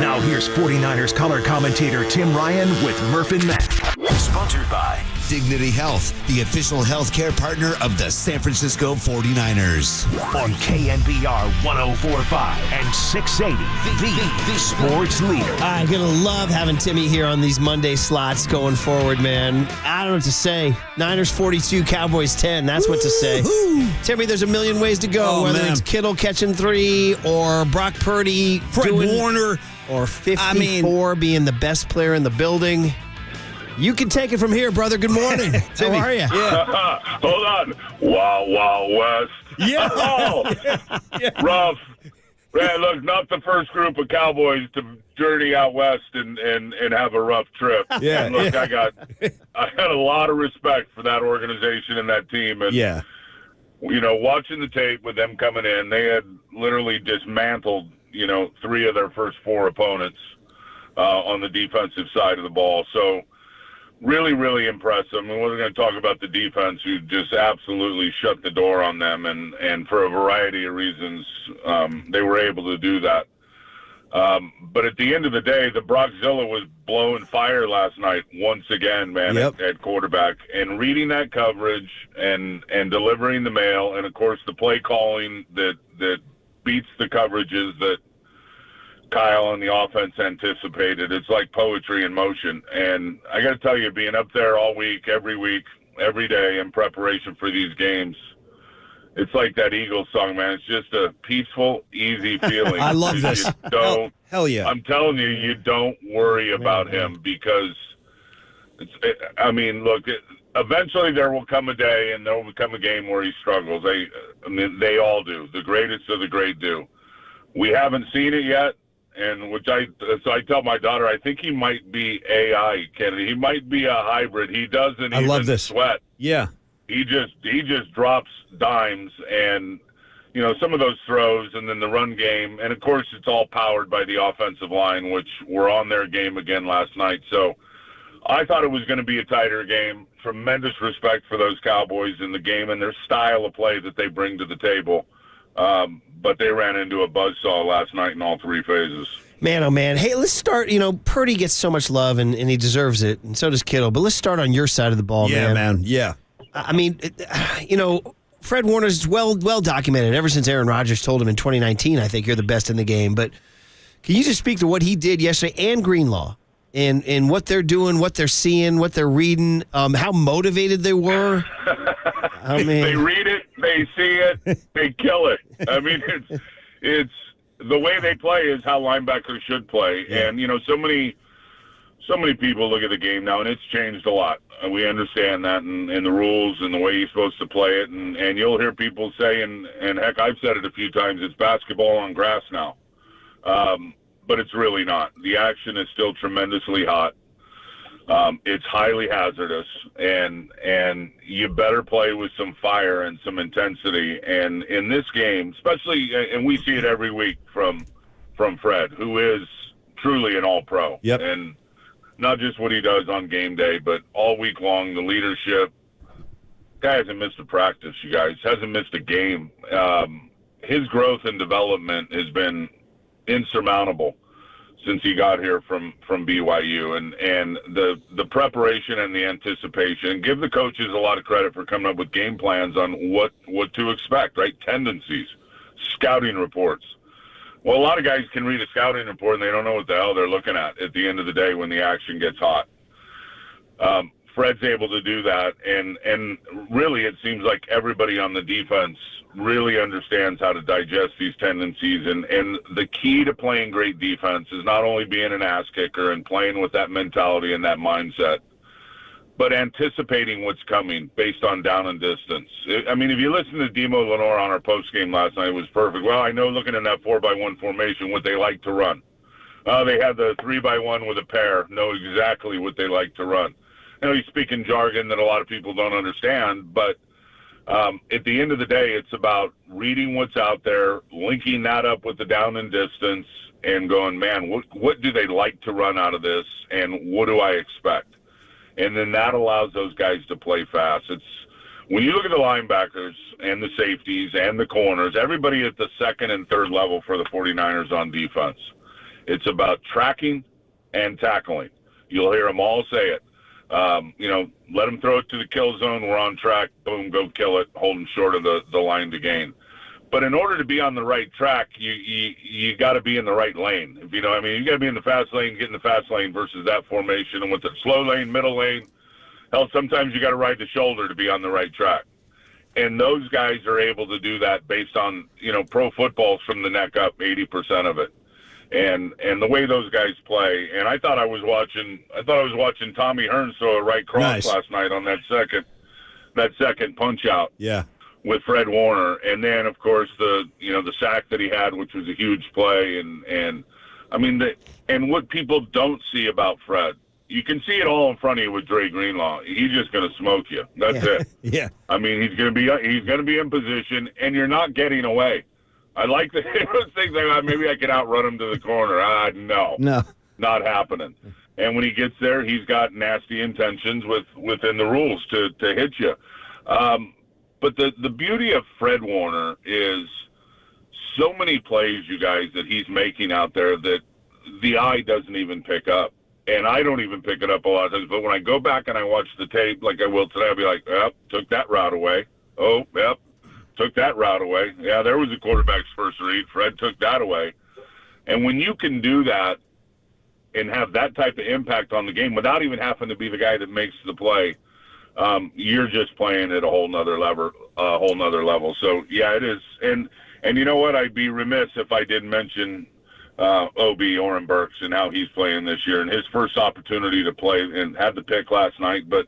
Now here's 49ers color commentator Tim Ryan with Murph and Mac. Sponsored by Dignity Health, the official healthcare partner of the San Francisco 49ers. On KNBR 104.5 and 680, the sports leader. I'm going to love having Timmy here on these Monday slots going forward, man. I don't know what to say. Niners 42, Cowboys 10. That's what to say. Timmy, there's a million ways to go, whether it's Kittle catching 3 or Brock Purdy, Fred Warner, or 54 being the best player in the building. You can take it from here, brother. Good morning. How are you? Yeah. Hold on. Wow, wow, West. Yeah. Rough. Man, look, not the first group of Cowboys to journey out west and have a rough trip. Yeah. And look, I got a lot of respect for that organization and that team. And watching the tape with them coming in, they had literally dismantled 3 of their first 4 opponents on the defensive side of the ball. So really, really impressive. I mean, we're going to talk about the defense, who just absolutely shut the door on them, and for a variety of reasons, they were able to do that. But at the end of the day, the Brockzilla was blowing fire last night once again, man, at quarterback. And reading that coverage and delivering the mail, and, of course, the play calling that beats the coverages that Kyle and the offense anticipated. It's like poetry in motion. And I got to tell you, being up there all week, every day in preparation for these games, it's like that Eagles song, man. It's just a peaceful, easy feeling. I love this. Hell yeah. I'm telling you, you don't worry about him because, eventually there will come a day and there will come a game where he struggles. They all do. The greatest of the great do. We haven't seen it yet, and so I tell my daughter, I think he might be AI, Kennedy. He might be a hybrid. He doesn't even sweat. Yeah. He just drops dimes, and some of those throws, and then the run game, and of course it's all powered by the offensive line, which were on their game again last night. So I thought it was going to be a tighter game. Tremendous respect for those Cowboys in the game and their style of play that they bring to the table. But they ran into a buzzsaw last night in all three phases. Man, oh man. Hey, let's start. Purdy gets so much love, and he deserves it, and so does Kittle. But let's start on your side of the ball, man. Yeah, man. Yeah. Fred Warner's well documented ever since Aaron Rodgers told him in 2019, I think you're the best in the game. But can you just speak to what he did yesterday and Greenlaw and what they're doing, what they're seeing, what they're reading, how motivated they were? They read it, they see it, they kill it. It's the way they play is how linebackers should play. Yeah. And, so many people look at the game now, and it's changed a lot. We understand that and the rules and the way you're supposed to play it. And you'll hear people say, and heck, I've said it a few times, it's basketball on grass now. But it's really not. The action is still tremendously hot. It's highly hazardous, and you better play with some fire and some intensity. And in this game, especially, and we see it every week from Fred, who is truly an all-pro. Yep. And not just what he does on game day, but all week long, the leadership. Guy hasn't missed a practice, you guys. Hasn't missed a game. His growth and development has been insurmountable since he got here from BYU, and the preparation and the anticipation. Give the coaches a lot of credit for coming up with game plans on what to expect, right? Tendencies, scouting reports. Well, a lot of guys can read a scouting report and they don't know what the hell they're looking at the end of the day when the action gets hot. Fred's able to do that, and really it seems like everybody on the defense really understands how to digest these tendencies. And the key to playing great defense is not only being an ass kicker and playing with that mentality and that mindset, but anticipating what's coming based on down and distance. If you listen to Demo Lenore on our postgame last night, it was perfect. Well, I know looking in that 4x1 formation what they like to run. They had the 3x1 with a pair, know exactly what they like to run. He's speaking jargon that a lot of people don't understand, but at the end of the day, it's about reading what's out there, linking that up with the down and distance, and going, man, what do they like to run out of this, and what do I expect? And then that allows those guys to play fast. It's when you look at the linebackers and the safeties and the corners, everybody at the second and third level for the 49ers on defense, it's about tracking and tackling. You'll hear them all say it. Let them throw it to the kill zone. We're on track. Boom, go kill it. Hold them short of the line to gain. But in order to be on the right track, you got to be in the right lane. If you know what I mean, you got to be in the fast lane, get in the fast lane versus that formation. And with the slow lane, middle lane, hell, sometimes you got to ride the shoulder to be on the right track. And those guys are able to do that based on, pro football's from the neck up, 80% of it. And the way those guys play. And I thought I was watching Tommy Hearns throw a right cross last night on that second punch out. Yeah. With Fred Warner. And then of course the sack that he had, which was a huge play, and what people don't see about Fred. You can see it all in front of you with Dre Greenlaw. He's just going to smoke you. That's it. Yeah. He's going to be in position, and you're not getting away. I like those things like maybe I could outrun him to the corner. No, not happening. And when he gets there, he's got nasty intentions within the rules to hit you. But the beauty of Fred Warner is so many plays, you guys, that he's making out there that the eye doesn't even pick up. And I don't even pick it up a lot of times. But when I go back and I watch the tape, like I will today, I'll be like, yep, took that route away. Oh, yep, took that route away. Yeah, there was a quarterback's first read. Fred took that away. And when you can do that and have that type of impact on the game without even having to be the guy that makes the play, you're just playing at a whole nother level. So yeah, it is. And you know what? I'd be remiss if I didn't mention OB Oren Burks and how he's playing this year and his first opportunity to play and had the pick last night. But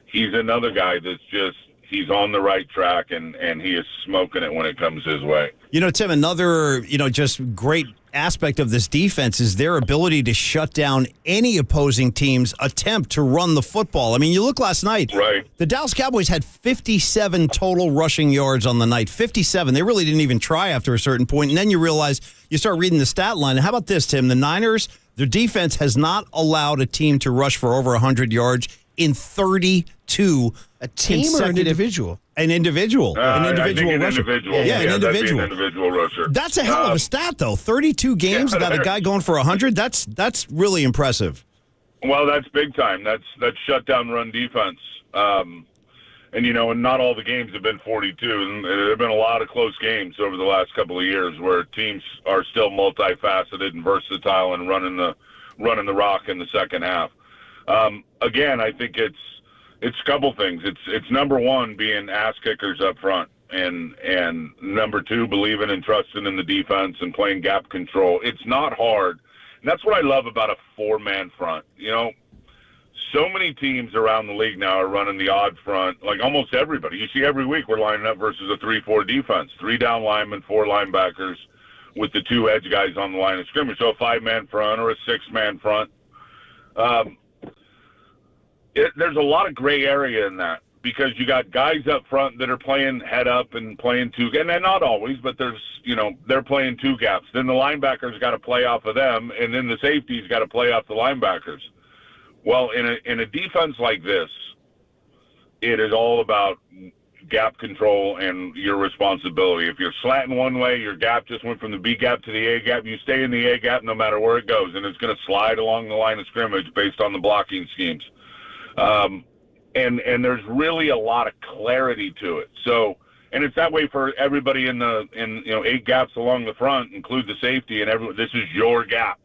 he's another guy that's just, he's on the right track and he is smoking it when it comes his way. You know, Tim, another, just great aspect of this defense is their ability to shut down any opposing team's attempt to run the football. I mean, you look last night. Right. The Dallas Cowboys had 57 total rushing yards on the night. 57. They really didn't even try after a certain point. And then you realize, you start reading the stat line. And how about this, Tim? The Niners, their defense has not allowed a team to rush for over 100 yards in 32 a team or an individual? An individual. An individual rusher. Yeah, an individual. An individual rusher. That's a hell of a stat, though. 32 games without a guy going for 100. That's really impressive. Well, that's big time. That's shutdown run defense. And not all the games have been 42. And there have been a lot of close games over the last couple of years where teams are still multifaceted and versatile and running the rock in the second half. Again, I think it's a couple things. It's number one, being ass kickers up front, and number two, believing and trusting in the defense and playing gap control. It's not hard. And that's what I love about a four-man front. So many teams around the league now are running the odd front, like almost everybody. You see every week we're lining up versus a 3-4 defense, 3 down linemen, 4 linebackers with the 2 edge guys on the line of scrimmage. So a 5-man front or a 6-man front. There's a lot of gray area in that because you got guys up front that are playing head up and playing 2, and they're not always, but they're playing 2 gaps. Then the linebackers got to play off of them, and then the safeties got to play off the linebackers. Well, in a defense like this, it is all about gap control and your responsibility. If you're slanting one way, your gap just went from the B gap to the A gap. You stay in the A gap no matter where it goes, and it's going to slide along the line of scrimmage based on the blocking schemes. And there's really a lot of clarity to it. So, and it's that way for everybody in 8 gaps along the front, include the safety, and everyone. This is your gap.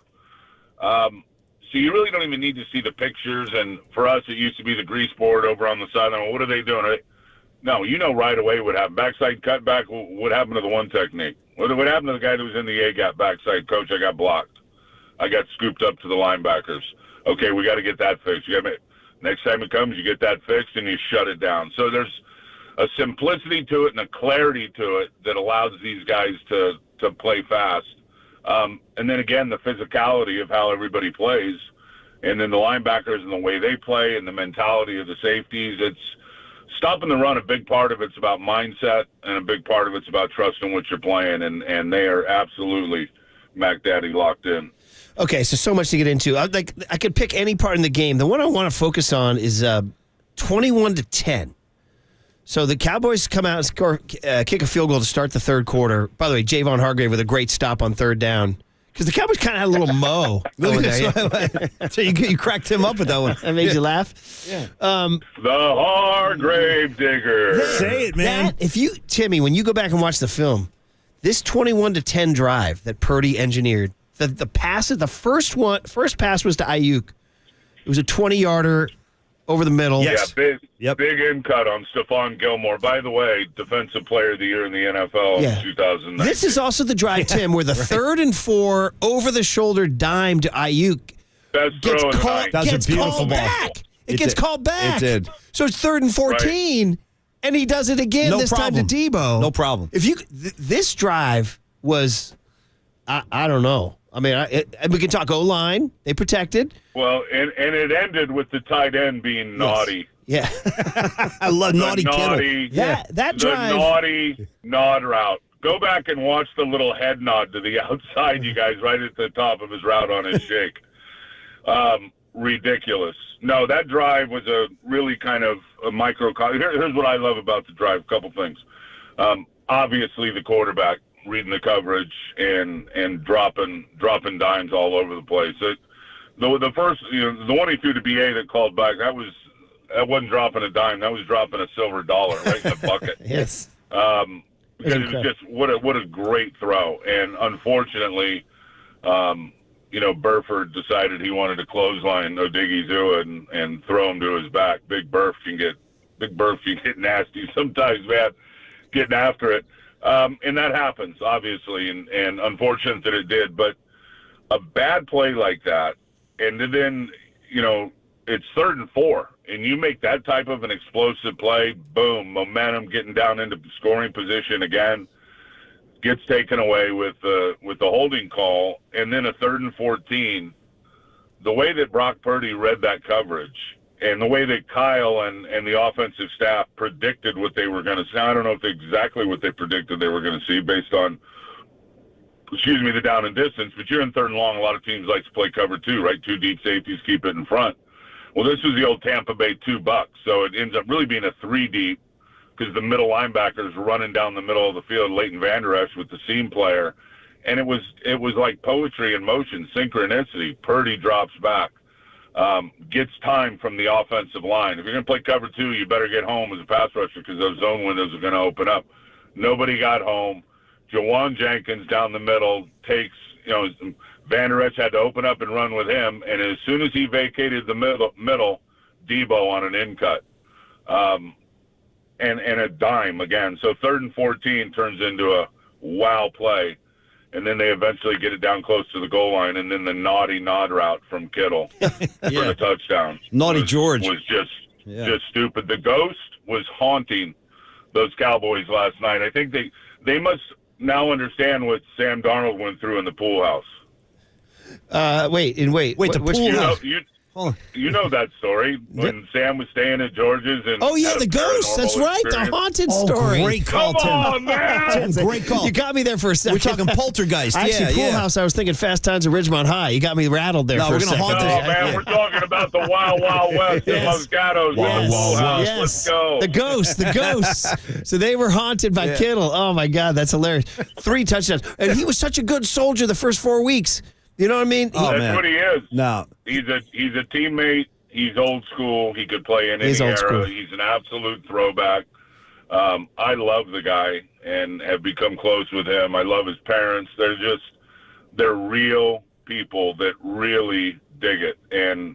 So you really don't even need to see the pictures. And for us, it used to be the grease board over on the sideline. What are they doing? No, right away what happened. Backside cutback. What happened to the one technique? What happened to the guy that was in the A gap backside? Coach, I got blocked. I got scooped up to the linebackers. Okay, we got to get that fixed. Next time it comes, you get that fixed and you shut it down. So there's a simplicity to it and a clarity to it that allows these guys to play fast. And then again, the physicality of how everybody plays, and then the linebackers and the way they play and the mentality of the safeties. It's stopping the run. A big part of it's about mindset, and a big part of it's about trusting what you're playing. And they are absolutely Mac Daddy locked in. Okay, so much to get into. I could pick any part in the game. The one I want to focus on is 21-10. So the Cowboys come out and score, kick a field goal to start the third quarter. By the way, Javon Hargrave with a great stop on third down. Because the Cowboys kind of had a little mo over there. So you cracked him up with that one. That made you laugh? Yeah. The Hargrave digger. Say it, man. Timmy, when you go back and watch the film, this 21-10 drive that Purdy engineered, the passes, the first pass was to Ayuk. It was a 20-yarder over the middle. Yes. Yeah, big in cut on Stephon Gilmore. By the way, Defensive Player of the Year in the NFL in 2009. This is also the drive, Tim, where the 3rd and 4 over-the-shoulder dime to Ayuk gets called back. It gets called back. It did. So it's 3rd and 14, and he does it again, time to Debo. No problem. This drive was, I don't know. I mean, we can talk O-line. They protected. Well, and it ended with the tight end being naughty. Yeah. I love naughty Kittle. That drive. The naughty nod route. Go back and watch the little head nod to the outside, you guys, right at the top of his route on his shake. Ridiculous. No, that drive was a really kind of a micro. Here's what I love about the drive. A couple things. Obviously, the quarterback. reading the coverage and dropping dimes all over the place. The first, the one he threw to BA that called back, that wasn't dropping a dime. That was dropping a silver dollar right in the bucket. Yes. Because it was just what a great throw. And unfortunately, Burford decided he wanted to clothesline Odighizuwa and throw him to his back. Big Burf can get nasty sometimes, man, getting after it. And that happens, obviously, and unfortunate that it did. But a bad play like that, and then, it's 3rd and 4, and you make that type of an explosive play, boom, momentum, getting down into scoring position again, gets taken away with the holding call, and then a 3rd and 14. The way that Brock Purdy read that coverage and the way that Kyle and the offensive staff predicted what they were going to see, I don't know if exactly what they predicted they were going to see based on, the down and distance, but you're in 3rd and long. A lot of teams like to play cover 2, right? 2 deep safeties, keep it in front. Well, this was the old Tampa Bay 2 bucks, so it ends up really being a 3 deep because the middle linebackers running down the middle of the field, Leighton Vander Esch with the seam player, and it was like poetry in motion, synchronicity. Purdy drops back, gets time from the offensive line. If you're going to play cover 2, you better get home as a pass rusher because those zone windows are going to open up. Nobody got home. Jawan Jenkins down the middle takes, Vander Esch had to open up and run with him, and as soon as he vacated the middle, Debo on an in cut. And a dime again. So 3rd and 14 turns into a wow play, and then they eventually get it down close to the goal line, and then the naughty nod route from Kittle for the touchdown. Naughty George. Was just stupid. The ghost was haunting those Cowboys last night. I think they must now understand what Sam Darnold went through in the pool house. Wait, the pool house. You know that story when Sam was staying at George's and the ghost. That's right, the haunted story. Great call, Tim. Come on, man. Great call. You got me there for a second. We're talking poltergeist. Actually, pool house. I was thinking Fast Times at Ridgemont High. You got me rattled there. No, for we're a gonna second. haunt No, man, we're talking about the Wild Wild West of Moscato's in the pool house. Yes. Let's go. The ghosts. So they were haunted by Kittle. Oh my God, that's hilarious. 3 touchdowns, and he was such a good soldier the first 4 weeks. You know what I mean? That's what he is. No, he's a teammate. He's old school. He could play in any era. School. He's an absolute throwback. I love the guy and have become close with him. I love his parents. They're real people that really dig it. And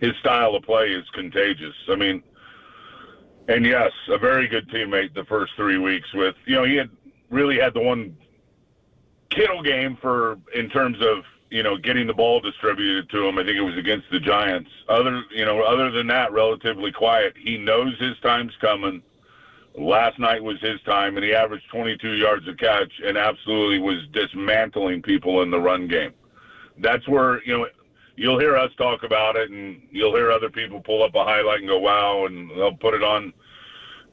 his style of play is contagious. I mean, and yes, a very good teammate the first 3 weeks with, he had the one Kittle game in terms of, getting the ball distributed to him. I think it was against the Giants. Other than that, relatively quiet. He knows his time's coming. Last night was his time, and he averaged 22 yards a catch and absolutely was dismantling people in the run game. That's where, you'll hear us talk about it, and you'll hear other people pull up a highlight and go, wow, and they'll put it on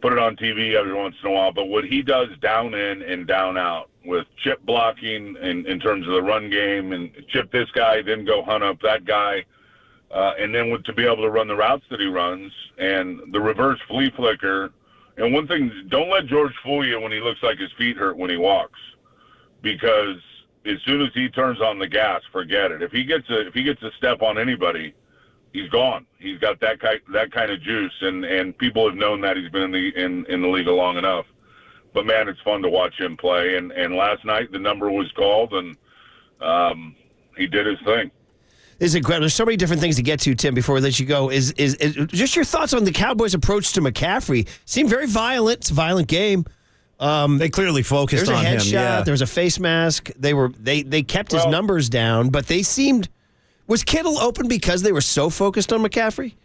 TV every once in a while. But what he does down in and down out with chip blocking in terms of the run game and chip this guy, then go hunt up that guy, and then to be able to run the routes that he runs and the reverse flea flicker. And one thing, don't let George fool you when he looks like his feet hurt when he walks, because as soon as he turns on the gas, forget it. If he gets a step on anybody, he's gone. He's got that kind of juice, and people have known that. He's been in the league long enough. But man, it's fun to watch him play. And last night the number was called, and he did his thing. This is incredible. There's so many different things to get to, Tim, before we let you go. Is just your thoughts on the Cowboys' approach to McCaffrey? Seemed very violent. It's a violent game. They clearly focused on him. There's a headshot. There was a face mask. They kept his numbers down, but they seemed. Was Kittle open because they were so focused on McCaffrey?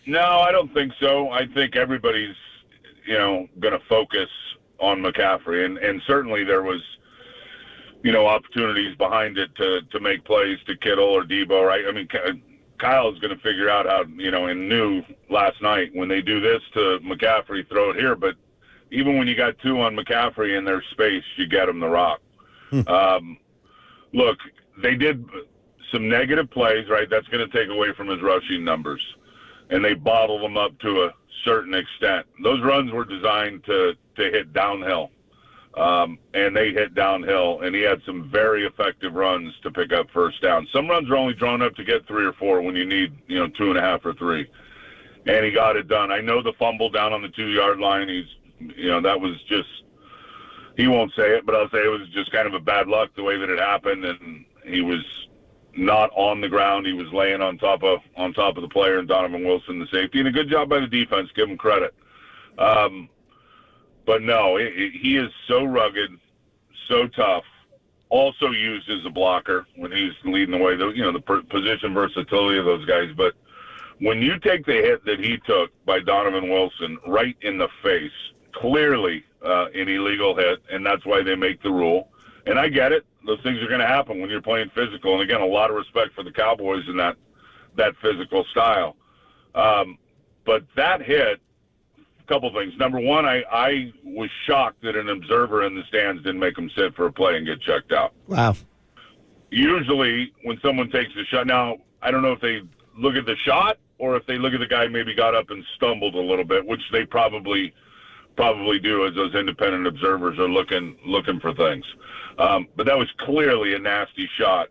No, I don't think so. I think everybody's going to focus on McCaffrey, and certainly there was opportunities behind it to make plays to Kittle or Debo, right? I mean, Kyle's going to figure out how, and knew last night when they do this to McCaffrey, throw it here. But even when you got 2 on McCaffrey in their space, you get him the rock. Look, they did some negative plays, right? That's going to take away from his rushing numbers, and they bottled them up to a certain extent. Those runs were designed to hit downhill. and they hit downhill, and he had some very effective runs to pick up first down. Some runs are only drawn up to get 3 or 4 when you need 2.5 or 3, and he got it done. I know the fumble down on the 2-yard line. That was just, he won't say it, but I'll say it was just kind of a bad luck the way that it happened, and he was not on the ground. He was laying on top of the player, and Donovan Wilson, the safety, and a good job by the defense. Give him credit. But no, he is so rugged, so tough. Also used as a blocker when he's leading the way. The position versatility of those guys. But when you take the hit that he took by Donovan Wilson right in the face, clearly an illegal hit, and that's why they make the rule. And I get it. Those things are going to happen when you're playing physical. And again, a lot of respect for the Cowboys in that physical style. But that hit, a couple things. Number one, I was shocked that an observer in the stands didn't make him sit for a play and get checked out. Wow. Usually when someone takes a shot, now I don't know if they look at the shot or if they look at the guy maybe got up and stumbled a little bit, which they probably do, as those independent observers are looking for things. But that was clearly a nasty shot,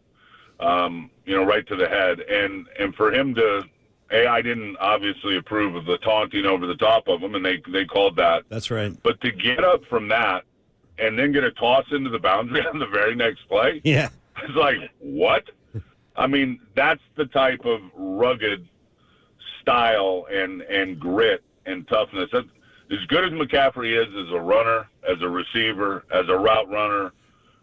right to the head. And for him to, I didn't obviously approve of the taunting over the top of him, and they called that. That's right. But to get up from that and then get a toss into the boundary on the very next play, yeah, it's like, what? I mean, that's the type of rugged style and grit and toughness. As good as McCaffrey is as a runner, as a receiver, as a route runner,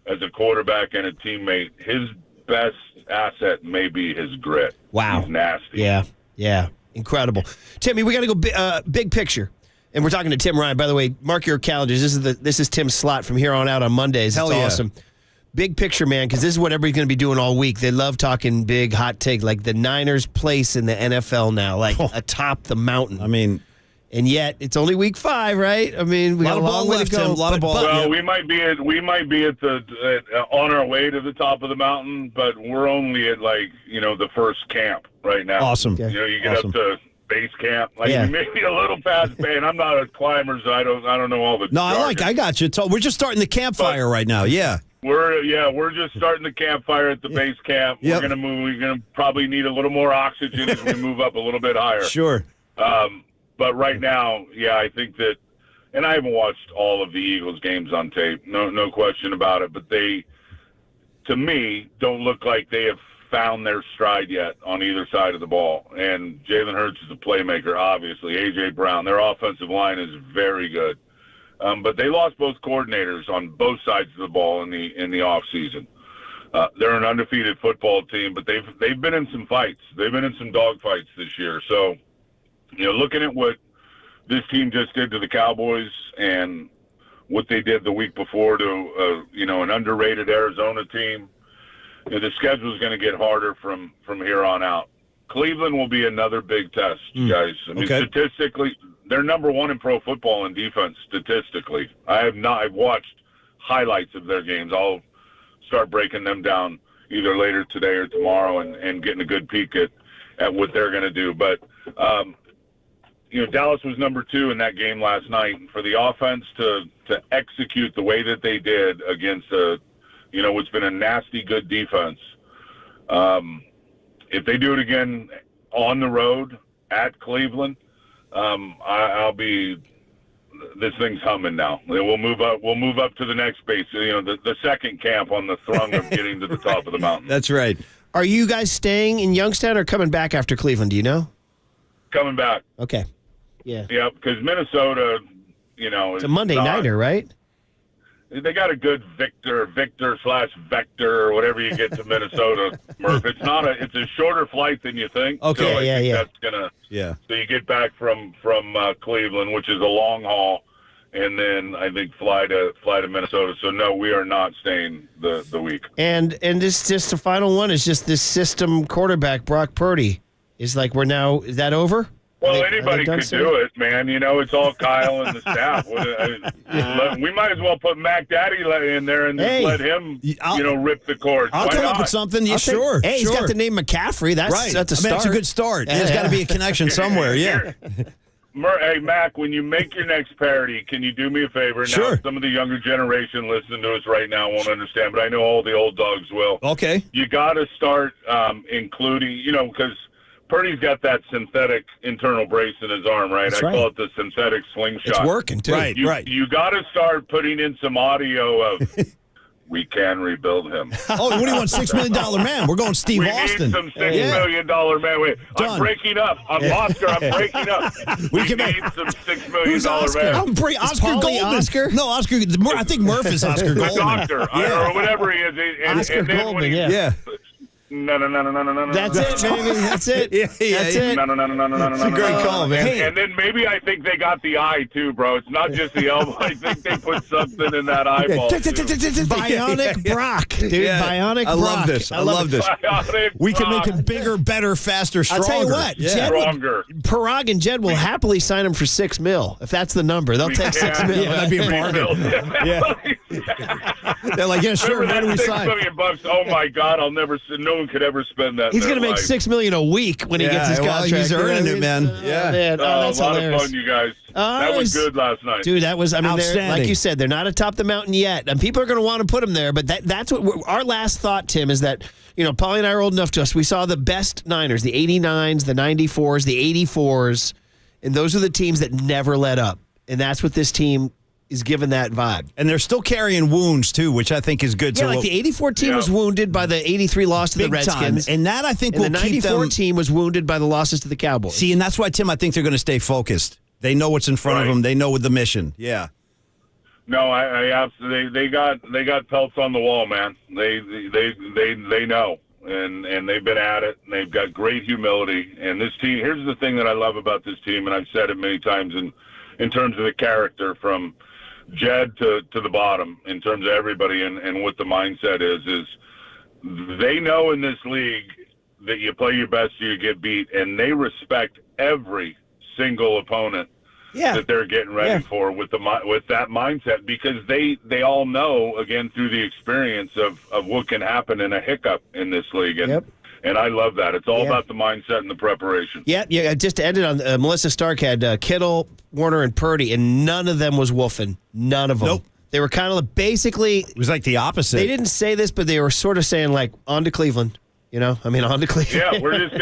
as a quarterback and a teammate, his best asset may be his grit. Wow. He's nasty. Yeah. Incredible. Timmy, we got to go big picture. And we're talking to Tim Ryan. By the way, mark your calendars. This is Tim's slot from here on out on Mondays. Hell it's yeah. Awesome. Big picture, man, because this is what everybody's going to be doing all week. They love talking big, hot take, like the Niners' place in the NFL now, like atop the mountain. I mean, and yet it's only week 5, right? I mean, we got a long way to go. A lot of ball. Well, we might be at on our way to the top of the mountain, but we're only at the first camp right now. Awesome. Okay. You get up to base camp, maybe a little past band. I'm not a climber, so I don't know all the. No, I got you. We're just starting the campfire right now. Yeah. We're just starting the campfire at the base camp. Yep. We're gonna probably need a little more oxygen as we move up a little bit higher. Sure. But right now, I think that, and I haven't watched all of the Eagles games on tape, no question about it, but they, to me, don't look like they have found their stride yet on either side of the ball. And Jalen Hurts is a playmaker, obviously. A.J. Brown, their offensive line is very good. But they lost both coordinators on both sides of the ball in the offseason. They're an undefeated football team, but they've been in some fights. They've been in some dog fights this year. So, looking at what this team just did to the Cowboys and what they did the week before to, an underrated Arizona team, the schedule is going to get harder from here on out. Cleveland will be another big test, guys. I mean, statistically, they're number 1 in pro football in defense, statistically. I've watched highlights of their games. I'll start breaking them down either later today or tomorrow and getting a good peek at what they're going to do. But, Dallas was number 2 in that game last night. For the offense to execute the way that they did against what's been a nasty good defense, if they do it again on the road at Cleveland, I'll be. This thing's humming now. We'll move up. We'll move up to the next base. The second camp on the throng of getting to the top of the mountain. That's right. Are you guys staying in Youngstown or coming back after Cleveland? Do you know? Coming back. Okay. Yeah. Yeah, because Minnesota, it's a Monday nighter, right? They got a good Victor/Vector, or whatever you get to Minnesota, Murph. It's a shorter flight than you think. Okay, so I think that's gonna. Yeah. So you get back from Cleveland, which is a long haul, and then I think fly to Minnesota. So no, we are not staying the week. And this just the final one is just this system quarterback Brock Purdy is like is that over? Well, anybody could do it, man. It's all Kyle and the staff. We might as well put Mac Daddy in there and just let him, rip the cords. I'll come up with something. Yeah, sure. Hey, he's got the name McCaffrey. That's right. a start. That's a good start. There's got to be a connection somewhere. Yeah. Hey, Mac, when you make your next parody, can you do me a favor? Sure. Now, some of the younger generation listening to us right now won't understand, but I know all the old dogs will. Okay. You got to start including, because Purdy's got that synthetic internal brace in his arm, right? That's I right. call it the synthetic slingshot. It's working, too. Right, right. You got to start putting in some audio of, we can rebuild him. Oh, what do you want, $6 million man? We're going Steve Austin. We need some $6 million man. Wait, Done. I'm breaking up. Oscar, I'm breaking up. We can need some $6 million Who's Oscar? man. Oscar Goldman. Oscar? No, Oscar. I think Murph is Oscar The Goldman. doctor, or whatever he is. Oscar then Goldman, when he, yeah. No. That's it, baby. That's it. That's it. No. It's a great call, man. And then maybe I think they got the eye too, bro. It's not just the elbow. I think they put something in that eyeball. Bionic Brock, dude. Bionic I Brock. love this. I love this. Bionic We can Brock. make him bigger, better, faster, stronger. I'll tell you what, Jed Stronger. Parag and Jed will happily sign him for $6 million if that's the number. They'll take $6 million. That'd be a bargain. They're like, yeah, sure. Where do we $6 sign? million bucks. Oh my God, no one could ever spend that. He's going to make $6 million a week when he gets his well, contract. he's earning it, man. Yeah, man. Oh, that's a lot hilarious. of fun, you guys. That was good last night. Dude, that was, Outstanding. like you said, they're not atop the mountain yet. And people are going to want to put them there. But that's what our last thought, Tim, is that, Paulie and I are old enough to us. We saw the best Niners, the 89s, the 94s, the 84s. And those are the teams that never let up. And that's what this team is given that vibe. And they're still carrying wounds, too, which I think is good. Yeah, like the 84 team was wounded by the 83 loss to the Big Redskins. time. And that, I think, will the keep 94 them... team was wounded by the losses to the Cowboys. See, and that's why, Tim, I think they're going to stay focused. They know what's in front of them. They know with the mission. Yeah. No, I absolutely. They got pelts on the wall, man. They know, and they've been at it. And they've got great humility. And this team. Here's the thing that I love about this team, and I've said it many times. In terms of the character, from Jed to the bottom, in terms of everybody, and what the mindset is they know in this league that you play your best, you get beat, and they respect every single opponent that they're getting ready for with that mindset, because they all know, again, through the experience of what can happen in a hiccup in this league. And I love that. It's all about the mindset and the preparation. Yeah. Just to end it on, Melissa Stark had Kittle, Warner, and Purdy, and none of them was woofing. None of them. Nope. They were kind of basically. It was like the opposite. They didn't say this, but they were sort of saying, like, on to Cleveland. On to Cleveland. Yeah, we're just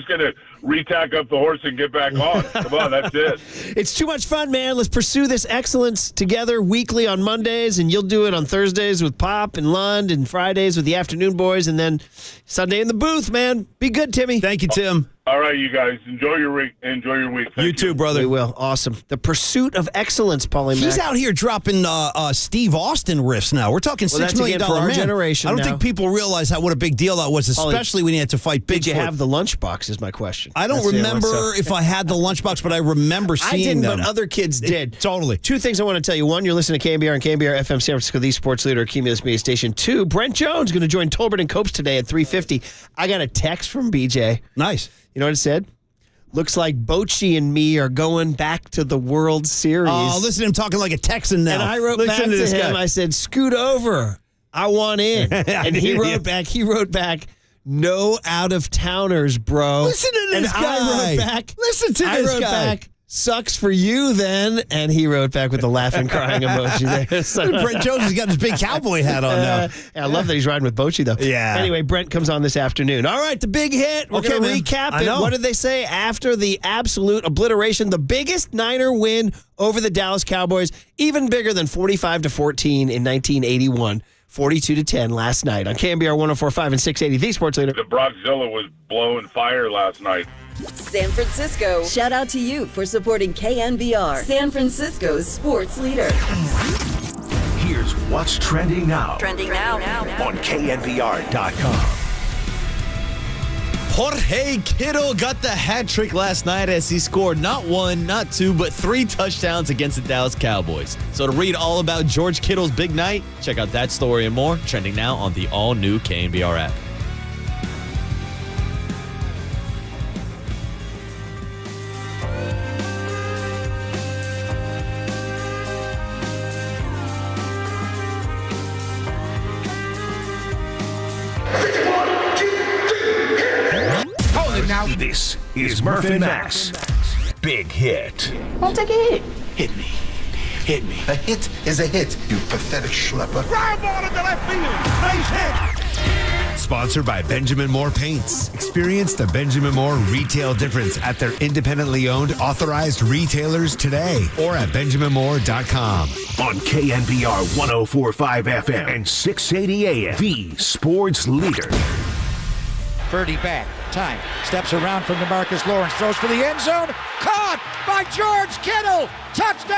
gonna retack up the horse and get back on. Come on, that's it. It's too much fun, man. Let's pursue this excellence together weekly on Mondays, and you'll do it on Thursdays with Pop and Lund, and Fridays with the Afternoon Boys, and then Sunday in the booth, man. Be good, Timmy. Thank you, Tim. All right, you guys. Enjoy your week. Thank you too, brother. We will. Awesome. The pursuit of excellence, Paulie Mack. He's out here dropping Steve Austin riffs now. We're talking $6 million for our man. generation. I don't think people realize what a big deal that was, especially when he had to fight Bigfoot. Did you have the lunchbox is my question. I don't remember if I had the lunchbox, but I remember seeing them. But other kids did. Totally. Two things I want to tell you. One, you're listening to KNBR and KNBR FM San Francisco, the sports leader, Cumulus Media Station. Two, Brent Jones going to join Tolbert and Copes today at 3:50. I got a text from BJ. Nice. You know what it said? Looks like Bochy and me are going back to the World Series. Oh, listen to him talking like a Texan now. And I wrote back to him. I said, scoot over. I want in. And he wrote back, no out-of-towners, bro. Listen to this guy. I wrote back. Listen to this guy. Sucks for you then. And he wrote back with the laughing, crying emoji there. So, Brent Jones has got his big cowboy hat on now. I love that he's riding with Bochy, though. Yeah. Anyway, Brent comes on this afternoon. All right, the big hit. We're going to recap it. What did they say after the absolute obliteration? The biggest Niner win over the Dallas Cowboys, even bigger than 45-14 in 1981. 42-10 last night on KNBR 104.5 and 680, the sports leader. The Brockzilla was blowing fire last night. San Francisco, shout out to you for supporting KNBR, San Francisco's sports leader. Here's what's trending now. Trending now. On KNBR.com. Jorge Kittle got the hat trick last night as he scored not one, not two, but 3 touchdowns against the Dallas Cowboys. So to read all about George Kittle's big night, check out that story and more, trending now on the all-new KNBR app. This is Murph and Max. big hit. I'll take a hit. Hit me. Hit me. A hit is a hit, you pathetic schlepper. Drive ball into left field. Nice hit. Sponsored by Benjamin Moore Paints. Experience the Benjamin Moore retail difference at their independently owned authorized retailers today or at benjaminmoore.com. On KNBR 104.5 FM and 680 AM, the sports leader. Purdy back. Time. Steps around from DeMarcus Lawrence. Throws for the end zone. Caught by George Kittle. Touchdown!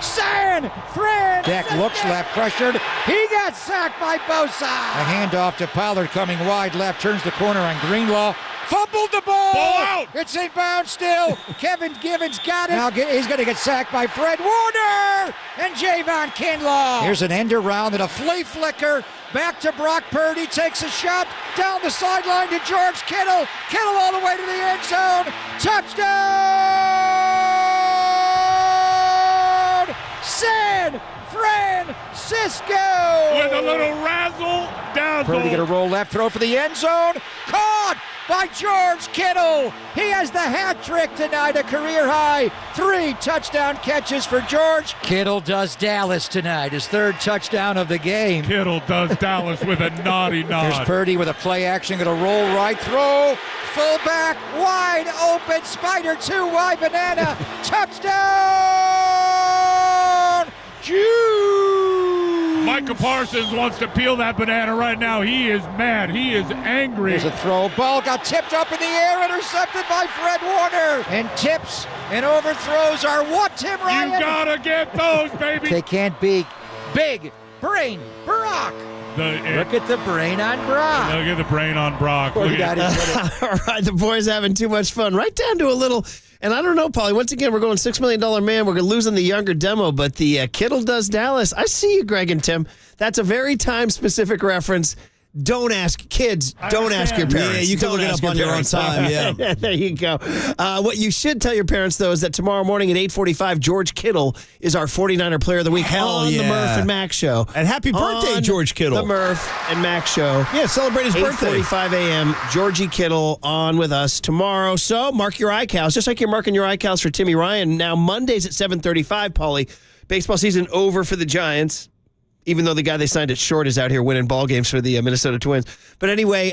San Fran! Dak looks left, pressured. He got sacked by Bosa. A handoff to Pollard coming wide left. Turns the corner on Greenlaw. Fumbled the ball. Ball out. It's inbound still. Kevin Givens got it. Now he's going to get sacked by Fred Warner and Javon Kinlaw. Here's an end around and a flea flicker. Back to Brock Purdy. Takes a shot down the sideline to George Kittle. Kittle all the way to the end zone. Touchdown! San Francisco! With a little razzle dazzle. Purdy going to roll left, throw for the end zone. Caught by George Kittle. He has the hat trick tonight, a career high. 3 touchdown catches for George. Kittle does Dallas tonight, his 3rd touchdown of the game. Kittle does Dallas with a naughty nod. Here's Purdy with a play action, going to roll right, throw. Fullback, wide open, spider 2 wide banana. Touchdown! Micah Parsons wants to peel that banana right now. He is mad. He is angry. There's a throw. Ball got tipped up in the air, intercepted by Fred Warner. And tips and overthrows are what, Tim Ryan? You gotta get those, baby. They can't be big brain Brock. Look at the brain on Brock. Look at the brain on Brock. All right, the boys having too much fun. Right down to a little, and I don't know, Paulie, once again, we're going $6 million man. We're losing the younger demo, but the Kittle does Dallas. I see you, Greg and Tim. That's a very time-specific reference. Don't ask kids. Don't ask your parents. Yeah, you can look it up on your own time. Yeah. There you go. What you should tell your parents, though, is that tomorrow morning at 8:45, George Kittle is our 49er Player of the Week on the Murph and Mac Show. And happy birthday, George Kittle. The Murph and Mac Show. Yeah, celebrate his birthday. 8:45 a.m. Georgie Kittle on with us tomorrow. So mark your iCals, just like you're marking your iCals for Timmy Ryan. Now Mondays at 7:35, Paulie. Baseball season over for the Giants. Even though the guy they signed at short is out here winning ball games for the Minnesota Twins. But anyway,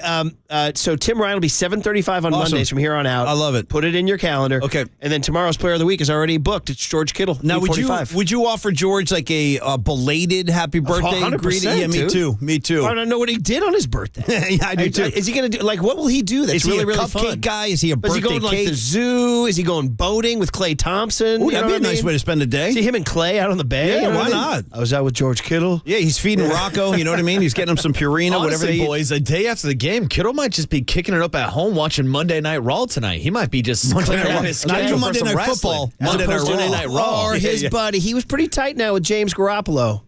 so Tim Ryan will be 7:35 on Mondays from here on out. I love it. Put it in your calendar. Okay. And then tomorrow's Player of the Week is already booked. It's George Kittle. Now, would you offer George like a belated happy birthday 100%, greeting? Yeah, me too. Me too. I don't know what he did on his birthday. Yeah, I do too. Is he going to do, like, what will he do that's really, really fun? Is he a cupcake guy? Is he a birthday cake? Is he going cake? like the zoo? Is he going boating with Klay Thompson? Ooh, that'd be a nice way to spend a day. See him and Klay out on the bay? Yeah, you know why not? I was out with George Kittle. Yeah, he's feeding Rocco, you know what I mean? He's getting him some Purina, whatever they eat. Boys, a day after the game, Kittle might just be kicking it up at home watching Monday Night Raw tonight. He might be just clearing out his schedule Monday for some Night wrestling. Football. Monday Night Raw. Or his buddy. He was pretty tight now with James Garoppolo.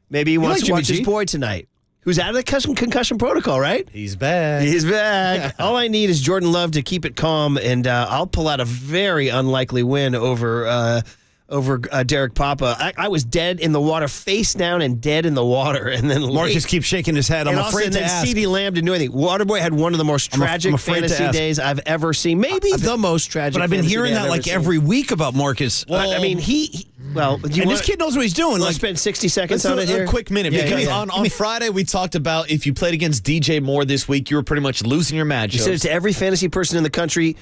Maybe he wants to watch his boy tonight. Who's out of the concussion protocol, right? He's back. He's back. All I need is Jordan Love to keep it calm, and I'll pull out a very unlikely win over Derek Papa. I was dead in the water, face down and dead in the water. And then Marcus keeps shaking his head. I'm afraid to ask. CeeDee Lamb didn't do anything. Waterboy had one of the most tragic fantasy days I've ever seen. Maybe the most tragic. But I've been hearing that like every week about Marcus. Well, I mean, this kid knows what he's doing. Let's spend 60 seconds on it here. A quick minute. Because on Friday, we talked about if you played against DJ Moore this week, you were pretty much losing your matchups. You said it to every fantasy person in the country.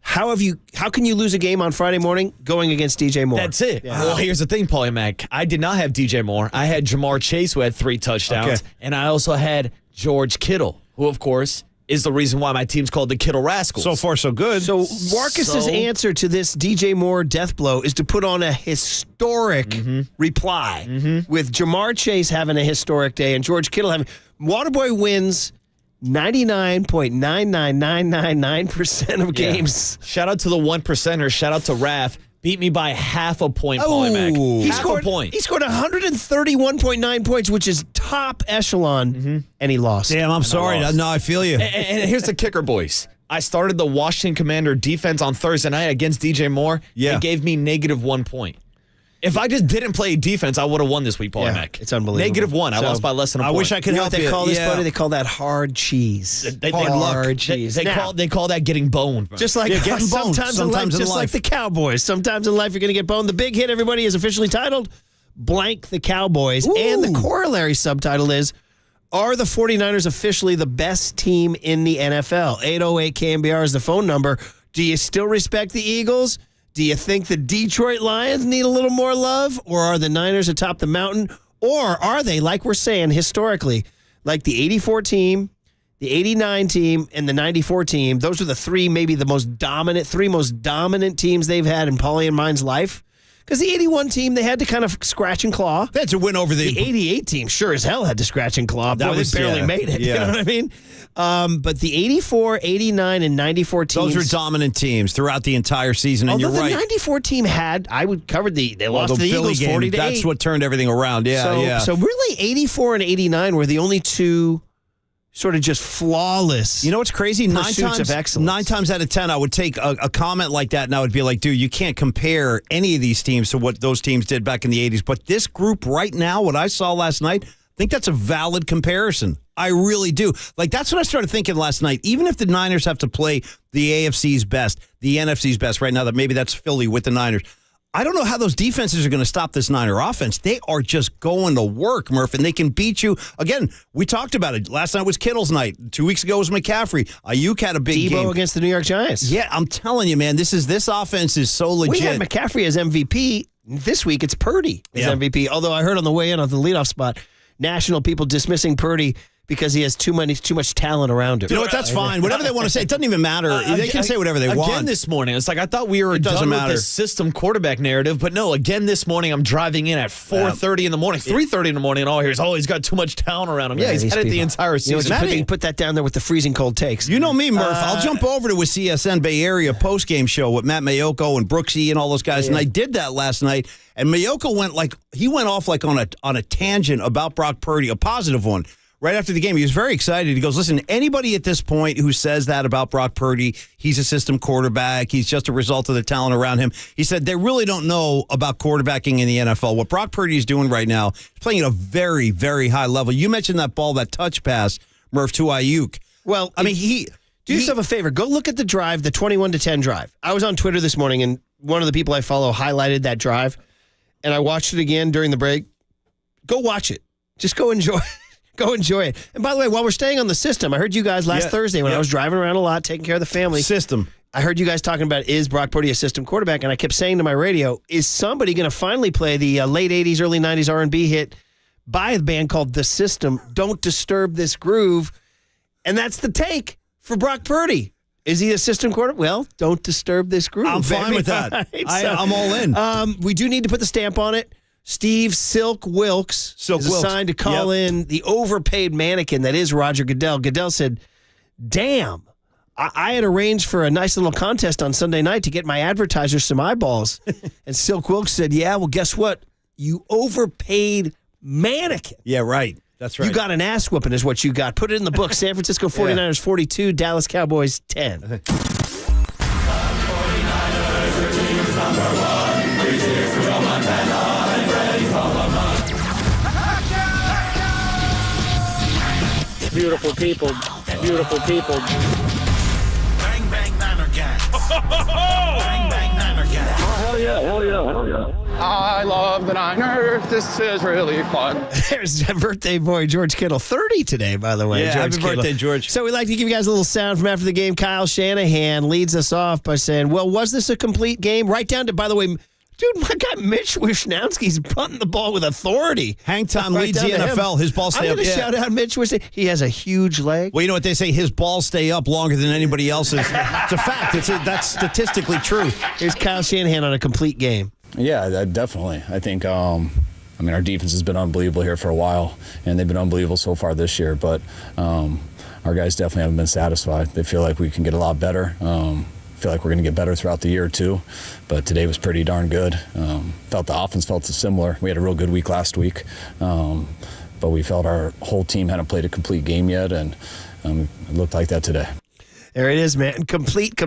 How can you lose a game on Friday morning going against DJ Moore? That's it. Yeah. Well, here's the thing, Paulie Mac. I did not have DJ Moore. I had Jamar Chase, who had 3 touchdowns, and I also had George Kittle, who, of course, is the reason why my team's called the Kittle Rascals. So far, so good. So Marcus's answer to this DJ Moore death blow is to put on a historic reply with Jamar Chase having a historic day and George Kittle having. Waterboy wins 99.99999% of games. Shout out to the 1%ers. Shout out to Raph. Beat me by half a point, Paulie Mac. He scored 131.9 points, which is top echelon, and he lost. Damn, I'm sorry. No, I feel you. And here's the kicker, boys. I started the Washington Commander defense on Thursday night against DJ Moore. Yeah. It gave me -1 point. If I just didn't play defense, I would have won this week, Paul Mac. It's unbelievable. -1. I lost by less than a point. I wish I could help what they you. call this, buddy? They call that hard cheese. Hard cheese. They call that getting boned. Just like getting boned. sometimes in life, just like the Cowboys. Sometimes in life, you're going to get boned. The big hit, everybody, is officially titled Blank the Cowboys. Ooh. And the corollary subtitle is, are the 49ers officially the best team in the NFL? 808 KNBR is the phone number. Do you still respect the Eagles? Do you think the Detroit Lions need a little more love? Or are the Niners atop the mountain? Or are they, like we're saying historically, like the 84 team, the 89 team, and the 94 team? Those are the three most dominant teams they've had in Paulie and mine's life. Because the 81 team, they had to kind of scratch and claw. They had to win over the 88 team sure as hell had to scratch and claw. They barely made it. Yeah. You know what I mean? But the 84, 89, and 94 teams. Those were dominant teams throughout the entire season, and although you're right. The 94 team they lost to the Eagles game, 40-8. That's what turned everything around. So really 84 and 89 were the only two sort of just flawless. You know what's crazy? Pursuits of excellence. 9 times out of 10, I would take a comment like that, and I would be like, dude, you can't compare any of these teams to what those teams did back in the 80s. But this group right now, what I saw last night, I think that's a valid comparison. I really do. Like, that's what I started thinking last night. Even if the Niners have to play the AFC's best, the NFC's best right now, that maybe that's Philly with the Niners. I don't know how those defenses are going to stop this Niner offense. They are just going to work, Murph, and they can beat you. Again, we talked about it. Last night was Kittle's night. 2 weeks ago was McCaffrey. Ayuk had a big game. Debo against the New York Giants. Yeah, I'm telling you, man, this offense is so legit. We had McCaffrey as MVP. This week, it's Purdy as MVP. Although I heard on the way in on the leadoff spot, national people dismissing Purdy because he has too much talent around him. You know what? That's fine. Whatever they want to say, it doesn't even matter. They can say whatever they want. Again this morning, it's like I thought we were done with the system quarterback narrative, but no. Again this morning, I'm driving in at 4:30 in the morning, 3:30 in the morning, and all I hear is, he's got too much talent around him. Yeah, he's had it the entire season. You put that down there with the freezing cold takes. You know me, Murph. I'll jump over to a CSN Bay Area post-game show with Matt Mayoko and Brooksy and all those guys, and I did that last night. And Mayoko went off on a tangent about Brock Purdy, a positive one. Right after the game, he was very excited. He goes, listen, anybody at this point who says that about Brock Purdy, he's a system quarterback, he's just a result of the talent around him. He said they really don't know about quarterbacking in the NFL. What Brock Purdy is doing right now, he's playing at a very, very high level. You mentioned that ball, that touch pass, Murph, to Ayuk. Well, I mean, do yourself a favor. Go look at the drive, the 21-10 drive. I was on Twitter this morning, and one of the people I follow highlighted that drive, and I watched it again during the break. Go watch it. Just go enjoy it. Go enjoy it. And by the way, while we're staying on the system, I heard you guys last Thursday when I was driving around a lot, taking care of the family. System. I heard you guys talking about, is Brock Purdy a system quarterback? And I kept saying to my radio, is somebody going to finally play the late 80s, early 90s R&B hit by a band called The System, Don't Disturb This Groove? And that's the take for Brock Purdy. Is he a system quarterback? Well, don't disturb this groove. I'm fine with that. Right? I'm all in. We do need to put the stamp on it. Steve Silk Wilkes is assigned to call in the overpaid mannequin that is Roger Goodell. Goodell said, damn, I had arranged for a nice little contest on Sunday night to get my advertisers some eyeballs. And Silk Wilkes said, yeah, well, guess what? You overpaid mannequin. Yeah, right. That's right. You got an ass whooping is what you got. Put it in the book. San Francisco 49ers 42, Dallas Cowboys 10. Beautiful people. Beautiful people. Bang, bang, Niner gang. Bang, bang, Niner gang. Oh, hell yeah, hell yeah, hell yeah. I love the Niners. This is really fun. There's birthday boy George Kittle. 30 today, by the way. Yeah, George happy birthday, George. So we'd like to give you guys a little sound from after the game. Kyle Shanahan leads us off by saying, well, was this a complete game? Right down to, by the way, dude, my guy Mitch Wishnowski's punting the ball with authority. Hang time leads the NFL. His balls stay up. I'm going to shout out Mitch Wishnowski. He has a huge leg. Well, you know what they say? His balls stay up longer than anybody else's. It's a fact. That's statistically true. Here's Kyle Shanahan on a complete game. Yeah, definitely. I think, our defense has been unbelievable here for a while, and they've been unbelievable so far this year. But our guys definitely haven't been satisfied. They feel like we can get a lot better. Feel like we're going to get better throughout the year too, but today was pretty darn good. Felt the offense felt similar. We had a real good week last week, but we felt our whole team hadn't played a complete game yet, and it looked like that today. There it is, man. Complete.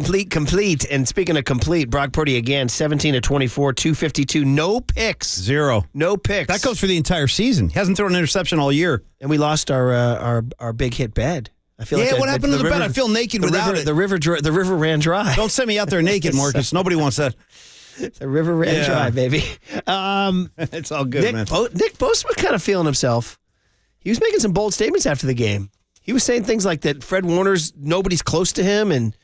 And speaking of complete, Brock Purdy again, 17 of 24, 252, no picks. 0. No picks. That goes for the entire season. He hasn't thrown an interception all year. And we lost our big hit bed. I feel like what happened to the bed? I feel naked without it. The river ran dry. Don't send me out there naked, Marcus. Nobody wants that. The river ran dry, baby. It's all good, man. Nick Bosa was kind of feeling himself. He was making some bold statements after the game. He was saying things like that Fred Warner's, nobody's close to him, and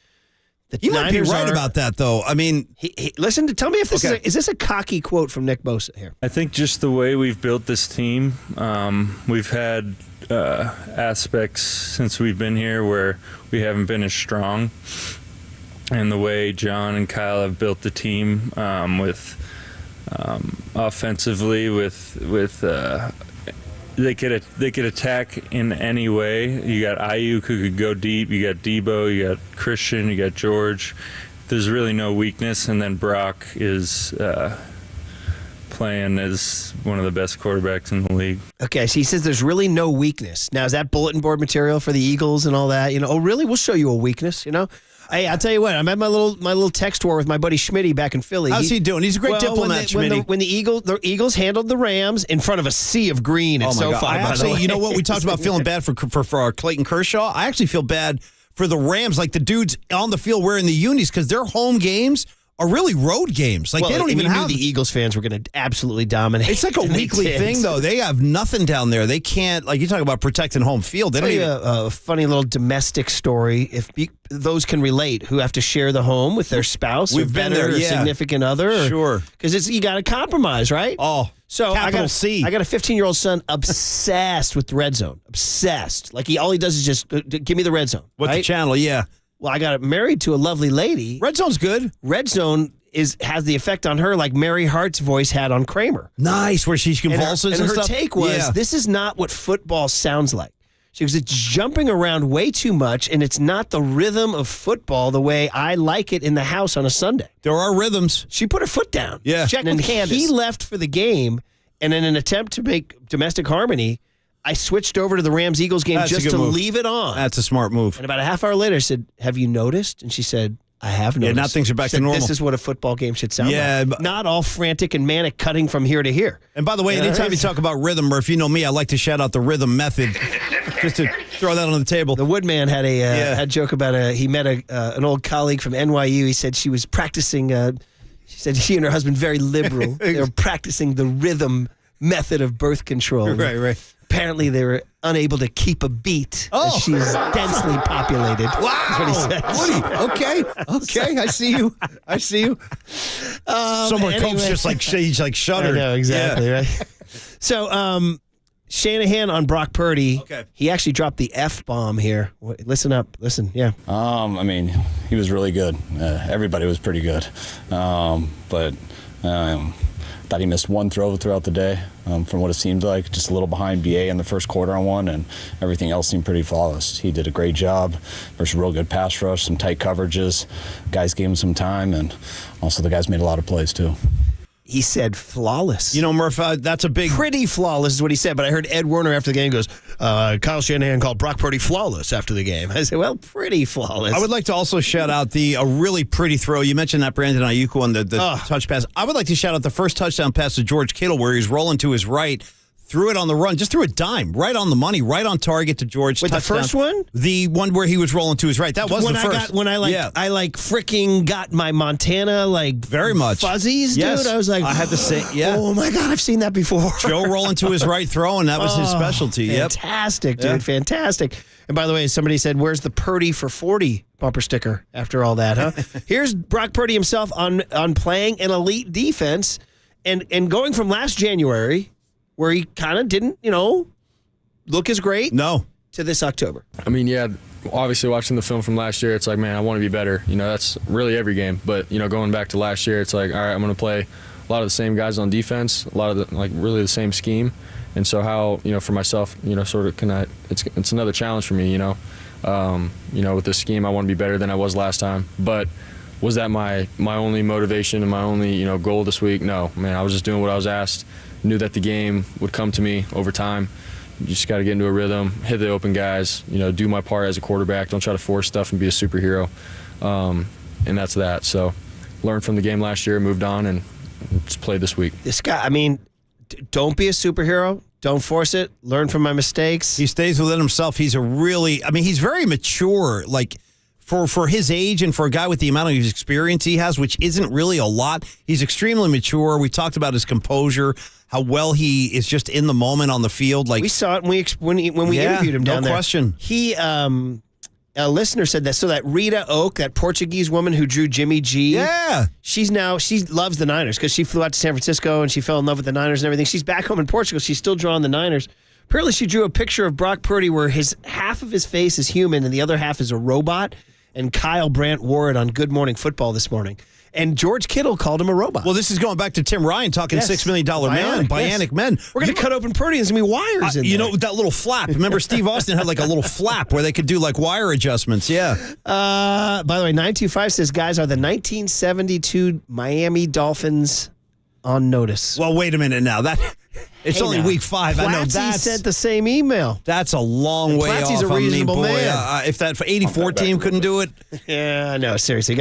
the You might be Niners right are, about that, though. I mean, listen, tell me if this is this a cocky quote from Nick Bosa here? I think just the way we've built this team, we've had aspects since we've been here where we haven't been as strong. And the way John and Kyle have built the team with offensively, they could attack in any way. You got Ayuk who could go deep. You got Debo. You got Christian. You got George. There's really no weakness. And then Brock is playing as one of the best quarterbacks in the league. Okay, so he says there's really no weakness. Now, is that bulletin board material for the Eagles and all that? Oh, really? We'll show you a weakness, Hey, I'll tell you what. I'm at my little text war with my buddy Schmitty back in Philly. How's he doing? He's a great diplomat, Schmitty. When the Eagles handled the Rams in front of a sea of green at SoFi. Actually, you know what? We talked about feeling bad for our Clayton Kershaw. I actually feel bad for the Rams, like the dudes on the field wearing the unis, because their home games are really road games. Like, they don't even have... the Eagles fans were going to absolutely dominate. It's like a weekly thing, though. They have nothing down there. They can't, like, you talk about protecting home field. They don't even... a funny little domestic story, if those can relate, who have to share the home with their spouse or significant other. Sure. Because you got to compromise, right? Oh, so capital C. I got a 15-year-old son obsessed with the red zone. Obsessed. Like, all he does is just, give me the red zone. What the channel, yeah. Well, I got married to a lovely lady. Red Zone's good. Red Zone has the effect on her like Mary Hart's voice had on Kramer. Nice, where she convulses and her stuff. take was, this is not what football sounds like. She goes, it's jumping around way too much, and it's not the rhythm of football the way I like it in the house on a Sunday. There are rhythms. She put her foot down. Yeah. And then he left for the game, and in an attempt to make domestic harmony, I switched over to the Rams-Eagles game just to leave it on. That's a smart move. And about a half hour later, I said, have you noticed? And she said, I have noticed. Yeah, now things are back to normal. This is what a football game should sound like. Not all frantic and manic cutting from here to here. And by the way, anytime you talk about rhythm, or if you know me, I like to shout out the rhythm method, just to throw that on the table. The Woodman had a joke about he met an old colleague from NYU. He said she was practicing, she said she and her husband, very liberal. They were practicing the rhythm method of birth control. Right. Apparently, they were unable to keep a beat. Oh, she's densely populated. Wow, that's what he said. Okay. I see you. Somewhere Cope's just like shuddered. I know, exactly, right? So, Shanahan on Brock Purdy. Okay. He actually dropped the F-bomb here. Listen up. Listen, yeah. I mean, he was really good. Everybody was pretty good. But thought he missed one throw throughout the day, from what it seemed like. Just a little behind BA in the first quarter on one, and everything else seemed pretty flawless. He did a great job. There's a real good pass rush, some tight coverages. Guys gave him some time, and also the guys made a lot of plays too. He said flawless. Murph, that's a big... Pretty flawless is what he said, but I heard Ed Werner after the game goes, Kyle Shanahan called Brock Purdy flawless after the game. I said, well, pretty flawless. I would like to also shout out a really pretty throw. You mentioned that Brandon Ayuk on the touch pass. I would like to shout out the first touchdown pass to George Kittle where he's rolling to his right, threw it on the run, just threw a dime, right on the money, right on target to George. Wait, touchdown. the first one? The one where he was rolling to his right. That was the first. I freaking got my Montana, very much fuzzies, dude. Yes. I was like, I had to say, oh my God, I've seen that before. Joe rolling to his right throwing, that was his specialty. Fantastic, dude, fantastic. And by the way, somebody said, where's the Purdy for 40 bumper sticker after all that, huh? Here's Brock Purdy himself on playing an elite defense and going from last January, where he kind of didn't, look as great. No. To this October. I mean, yeah, obviously watching the film from last year, it's like, man, I want to be better. That's really every game. But, going back to last year, it's like, all right, I'm going to play a lot of the same guys on defense, a lot of really the same scheme. And so how, for myself, sort of it's another challenge for me, with this scheme, I want to be better than I was last time. But was that my only motivation and my only, goal this week? No, man, I was just doing what I was asked. Knew that the game would come to me over time. you just got to get into a rhythm, hit the open guys, do my part as a quarterback. Don't try to force stuff and be a superhero. And that's that. So learned from the game last year, moved on, and just played this week. This guy, don't be a superhero. Don't force it. Learn from my mistakes. He stays within himself. He's he's very mature, like for his age and for a guy with the amount of experience he has, which isn't really a lot. He's extremely mature. We talked about his composure, how well he is just in the moment on the field. Like we saw it when we interviewed him down there. No question. He, a listener said that. So that Rita Oak, that Portuguese woman who drew Jimmy G. Yeah. She loves the Niners because she flew out to San Francisco and she fell in love with the Niners and everything. She's back home in Portugal. She's still drawing the Niners. Apparently she drew a picture of Brock Purdy where half of his face is human and the other half is a robot. And Kyle Brandt wore it on Good Morning Football this morning. And George Kittle called him a robot. Well, this is going back to Tim Ryan talking $6 million man, bionic men. We're going to cut open Purdy and there's going to be wires in there. That little flap. Remember Steve Austin had like a little flap where they could do like wire adjustments. Yeah. By the way, 925 says, guys, are the 1972 Miami Dolphins on notice? Well, wait a minute now. It's only week 5. I know Platzi sent the same email. That's a long way off. Platzi's a reasonable man. If that 84 team couldn't do it. Yeah, no, seriously.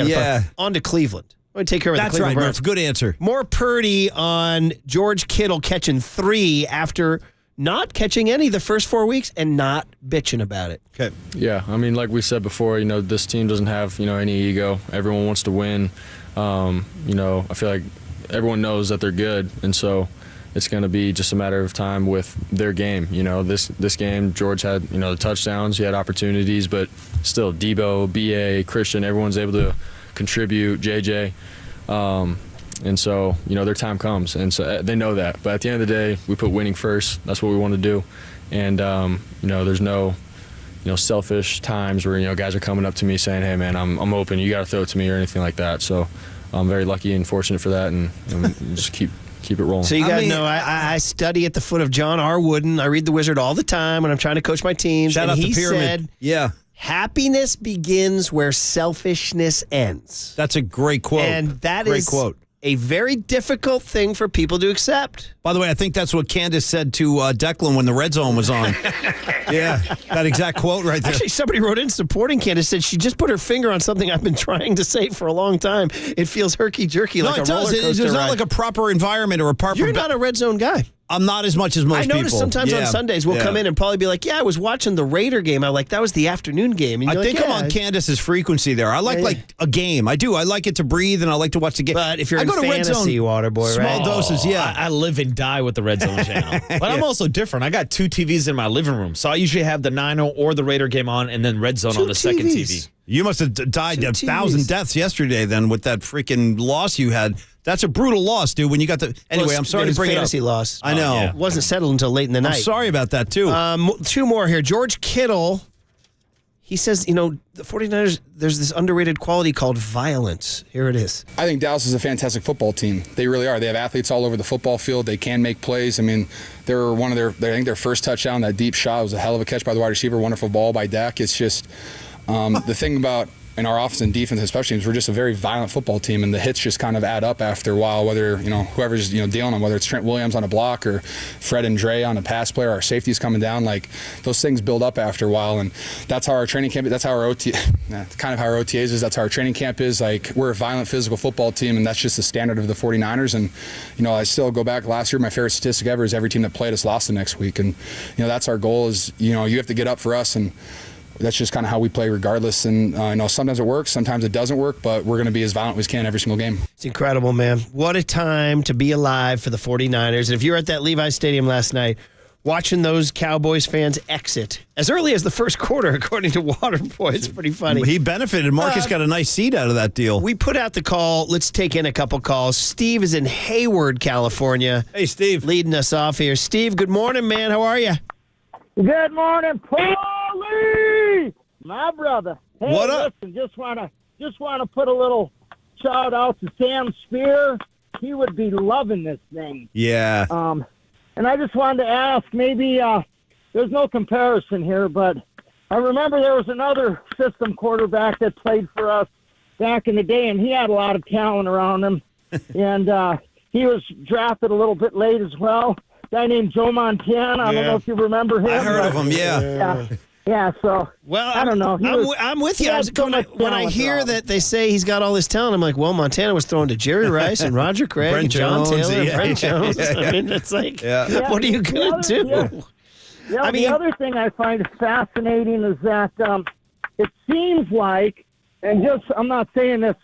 On to Cleveland. I'm going to take care of the Cleveland Browns. That's right, Murph. Good answer. More Purdy on George Kittle catching 3 after not catching any the first 4 weeks and not bitching about it. Okay. Yeah, like we said before, this team doesn't have, any ego. Everyone wants to win. I feel like everyone knows that they're good, and so it's going to be just a matter of time with their game. This game, George had, the touchdowns, he had opportunities, but still Debo, BA, Christian, everyone's able to contribute, JJ. And so, their time comes. And so they know that. But at the end of the day, we put winning first. That's what we want to do. And, there's no, selfish times where, guys are coming up to me saying, hey, man, I'm open. You got to throw it to me or anything like that. So I'm very lucky and fortunate for that and just keep it rolling. So you got to know, I study at the foot of John R. Wooden. I read The Wizard all the time when I'm trying to coach my teams. Shout out to Pyramid. Happiness begins where selfishness ends. That's a great quote. And that is a very difficult thing for people to accept. By the way, I think that's what Candace said to Declan when the Red Zone was on. Yeah, that exact quote right there. Actually, somebody wrote in supporting Candace, said she just put her finger on something I've been trying to say for a long time. It feels herky-jerky like a roller coaster ride. There's not like a proper environment or a proper... You're not a Red Zone guy. I'm not as much as most people. I noticed sometimes on Sundays we'll come in and probably be like, yeah, I was watching the Raider game. I'm like, that was the afternoon game. And I think I'm on Candace's frequency there. I like a game. I do. I like it to breathe and I like to watch the game. But if you're in fantasy, Waterboy, right? Small doses, I live and die with the Red Zone channel. But I'm also different. I got 2 TVs in my living room. So I usually have the Nino or the Raider game on and then Red Zone on the second TV. You must have died 1,000 deaths yesterday then with that freaking loss you had. That's a brutal loss, dude. When you got the anyway, I'm sorry to bring fantasy it up. Loss. I know it wasn't settled until late in the night. I'm sorry about that too. 2 more here. George Kittle. He says, the 49ers. There's this underrated quality called violence. Here it is. I think Dallas is a fantastic football team. They really are. They have athletes all over the football field. They can make plays. I mean, I think their first touchdown, that deep shot, was a hell of a catch by the wide receiver. Wonderful ball by Dak. It's just the thing about. In our offense and defense, especially, we're just a very violent football team, and the hits just kind of add up after a while. Whether whoever's dealing on, whether it's Trent Williams on a block or Fred and Dre on a pass play, or our safety's coming down, like those things build up after a while, and that's how our training camp. That's how our kind of how our OTAs is. That's how our training camp is. Like we're a violent, physical football team, and that's just the standard of the 49ers. And I still go back last year. My favorite statistic ever is every team that played us lost the next week, and that's our goal. Is you have to get up for us and. That's just kind of how we play regardless. And sometimes it works, sometimes it doesn't work, but we're going to be as violent as we can every single game. It's incredible, man. What a time to be alive for the 49ers. And if you were at that Levi's Stadium last night, watching those Cowboys fans exit as early as the first quarter, according to Waterboy, it's pretty funny. He benefited. Marcus got a nice seat out of that deal. We put out the call. Let's take in a couple calls. Steve is in Hayward, California. Hey, Steve. Leading us off here. Steve, good morning, man. How are you? Good morning, Paulie, my brother. Hey, what up? Listen, just wanna put a little shout out to Sam Spear. He would be loving this thing. Yeah. And I just wanted to ask, maybe there's no comparison here, but I remember there was another system quarterback that played for us back in the day, and he had a lot of talent around him, and he was drafted a little bit late as well. guy named Joe Montana. I don't know if you remember him. I heard of him, Yeah, so I don't know. I'm with you. When I hear that they say he's got all this talent, I'm like, well, Montana was thrown to Jerry Rice and Roger Craig Brent and John Jones, Taylor and yeah, Brent Jones. I mean, it's like, what are you going to do? Yeah, the other thing I find fascinating is that it seems like, and just I'm not saying this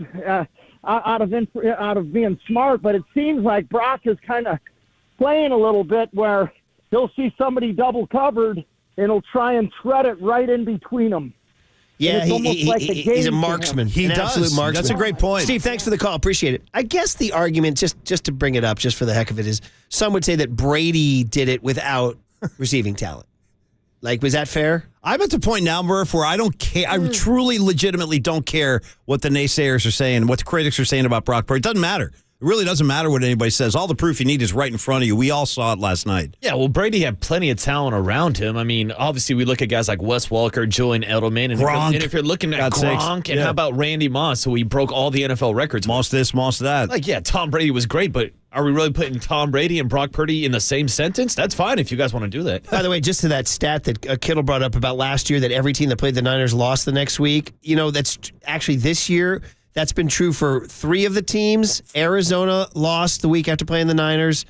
out of being smart, but it seems like Brock is kind of playing a little bit where he'll see somebody double covered and he'll try and thread it right in between them. Yeah, he's a marksman. An absolute marksman. That's a great point. Steve, thanks for the call. Appreciate it. I guess the argument, just to bring it up, just for the heck of it, is some would say that Brady did it without receiving talent. Like, was that fair? I'm at the point now, Murph, where I don't care. I truly, legitimately don't care what the naysayers are saying, what the critics are saying about Brock Purdy. It doesn't matter. It really doesn't matter what anybody says. All the proof you need is right in front of you. We all saw it last night. Yeah, well, Brady had plenty of talent around him. I mean, obviously, we look at guys like Wes Welker, Julian Edelman, and Gronk. If you're looking at Gronk, and how about Randy Moss, who he broke all the NFL records. Moss this, Moss that. Like, yeah, Tom Brady was great, but are we really putting Tom Brady and Brock Purdy in the same sentence? That's fine if you guys want to do that. By the way, just to that stat that Kittle brought up about last year, that every team that played the Niners lost the next week, that's actually this year. That's been true for 3 of the teams. Arizona lost the week after playing the Niners.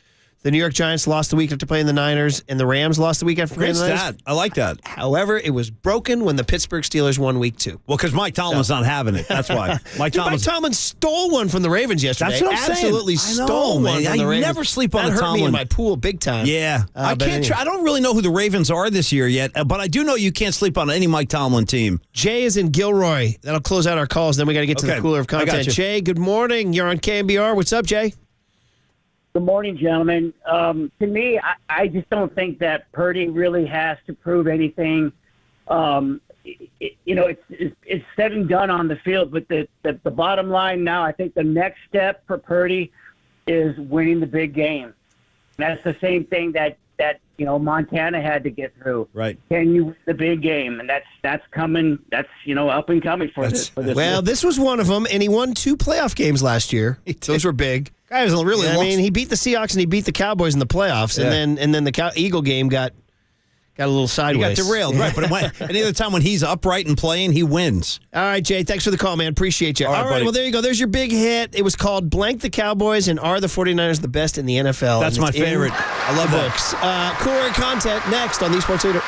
The New York Giants lost the week after playing the Niners. And the Rams lost the week after playing the Niners. Great stat. I like that. However, it was broken when the Pittsburgh Steelers won week 2. Well, because Mike Tomlin's not having it. That's why. Mike Tomlin stole one from the Ravens yesterday. That's what I'm saying. Absolutely stole one from the Ravens. I never sleep on that a hurt Tomlin. me in my pool big time. Yeah. I don't really know who the Ravens are this year yet, but I do know you can't sleep on any Mike Tomlin team. Jay is in Gilroy. That'll close out our calls. Then we got to get to the cooler of content. Jay, good morning. You're on KNBR. What's up, Jay? Good morning, gentlemen. To me, I just don't think that Purdy really has to prove anything. It's said and done on the field, but the bottom line now, I think the next step for Purdy is winning the big game. And that's the same thing that Montana had to get through. Right. Can you win the big game? And that's coming. That's up and coming for this. Well, this was one of them, and he won 2 playoff games last year. Those were big. Guy was really. I mean, he beat the Seahawks and he beat the Cowboys in the playoffs, and then the Eagle game got a little sideways. He got derailed, right? But any other time when he's upright and playing, he wins. All right, Jay. Thanks for the call, man. Appreciate you. All right, well, there you go. There's your big hit. It was called Blank the Cowboys, and are the 49ers the best in the NFL? That's my favorite. I love books. Cooler content next on the Sports Leader.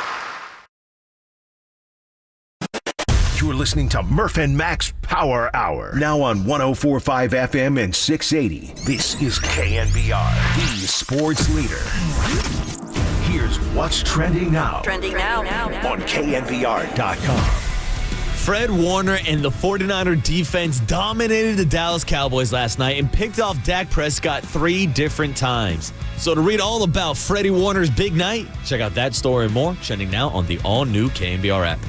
You're listening to Murph and Max Power Hour. Now on 104.5 FM and 680. This is KNBR, the sports leader. Here's what's trending now. Trending now. On KNBR.com. Fred Warner and the 49er defense dominated the Dallas Cowboys last night and picked off Dak Prescott 3 different times. So to read all about Freddie Warner's big night, check out that story and more, trending now on the all-new KNBR app.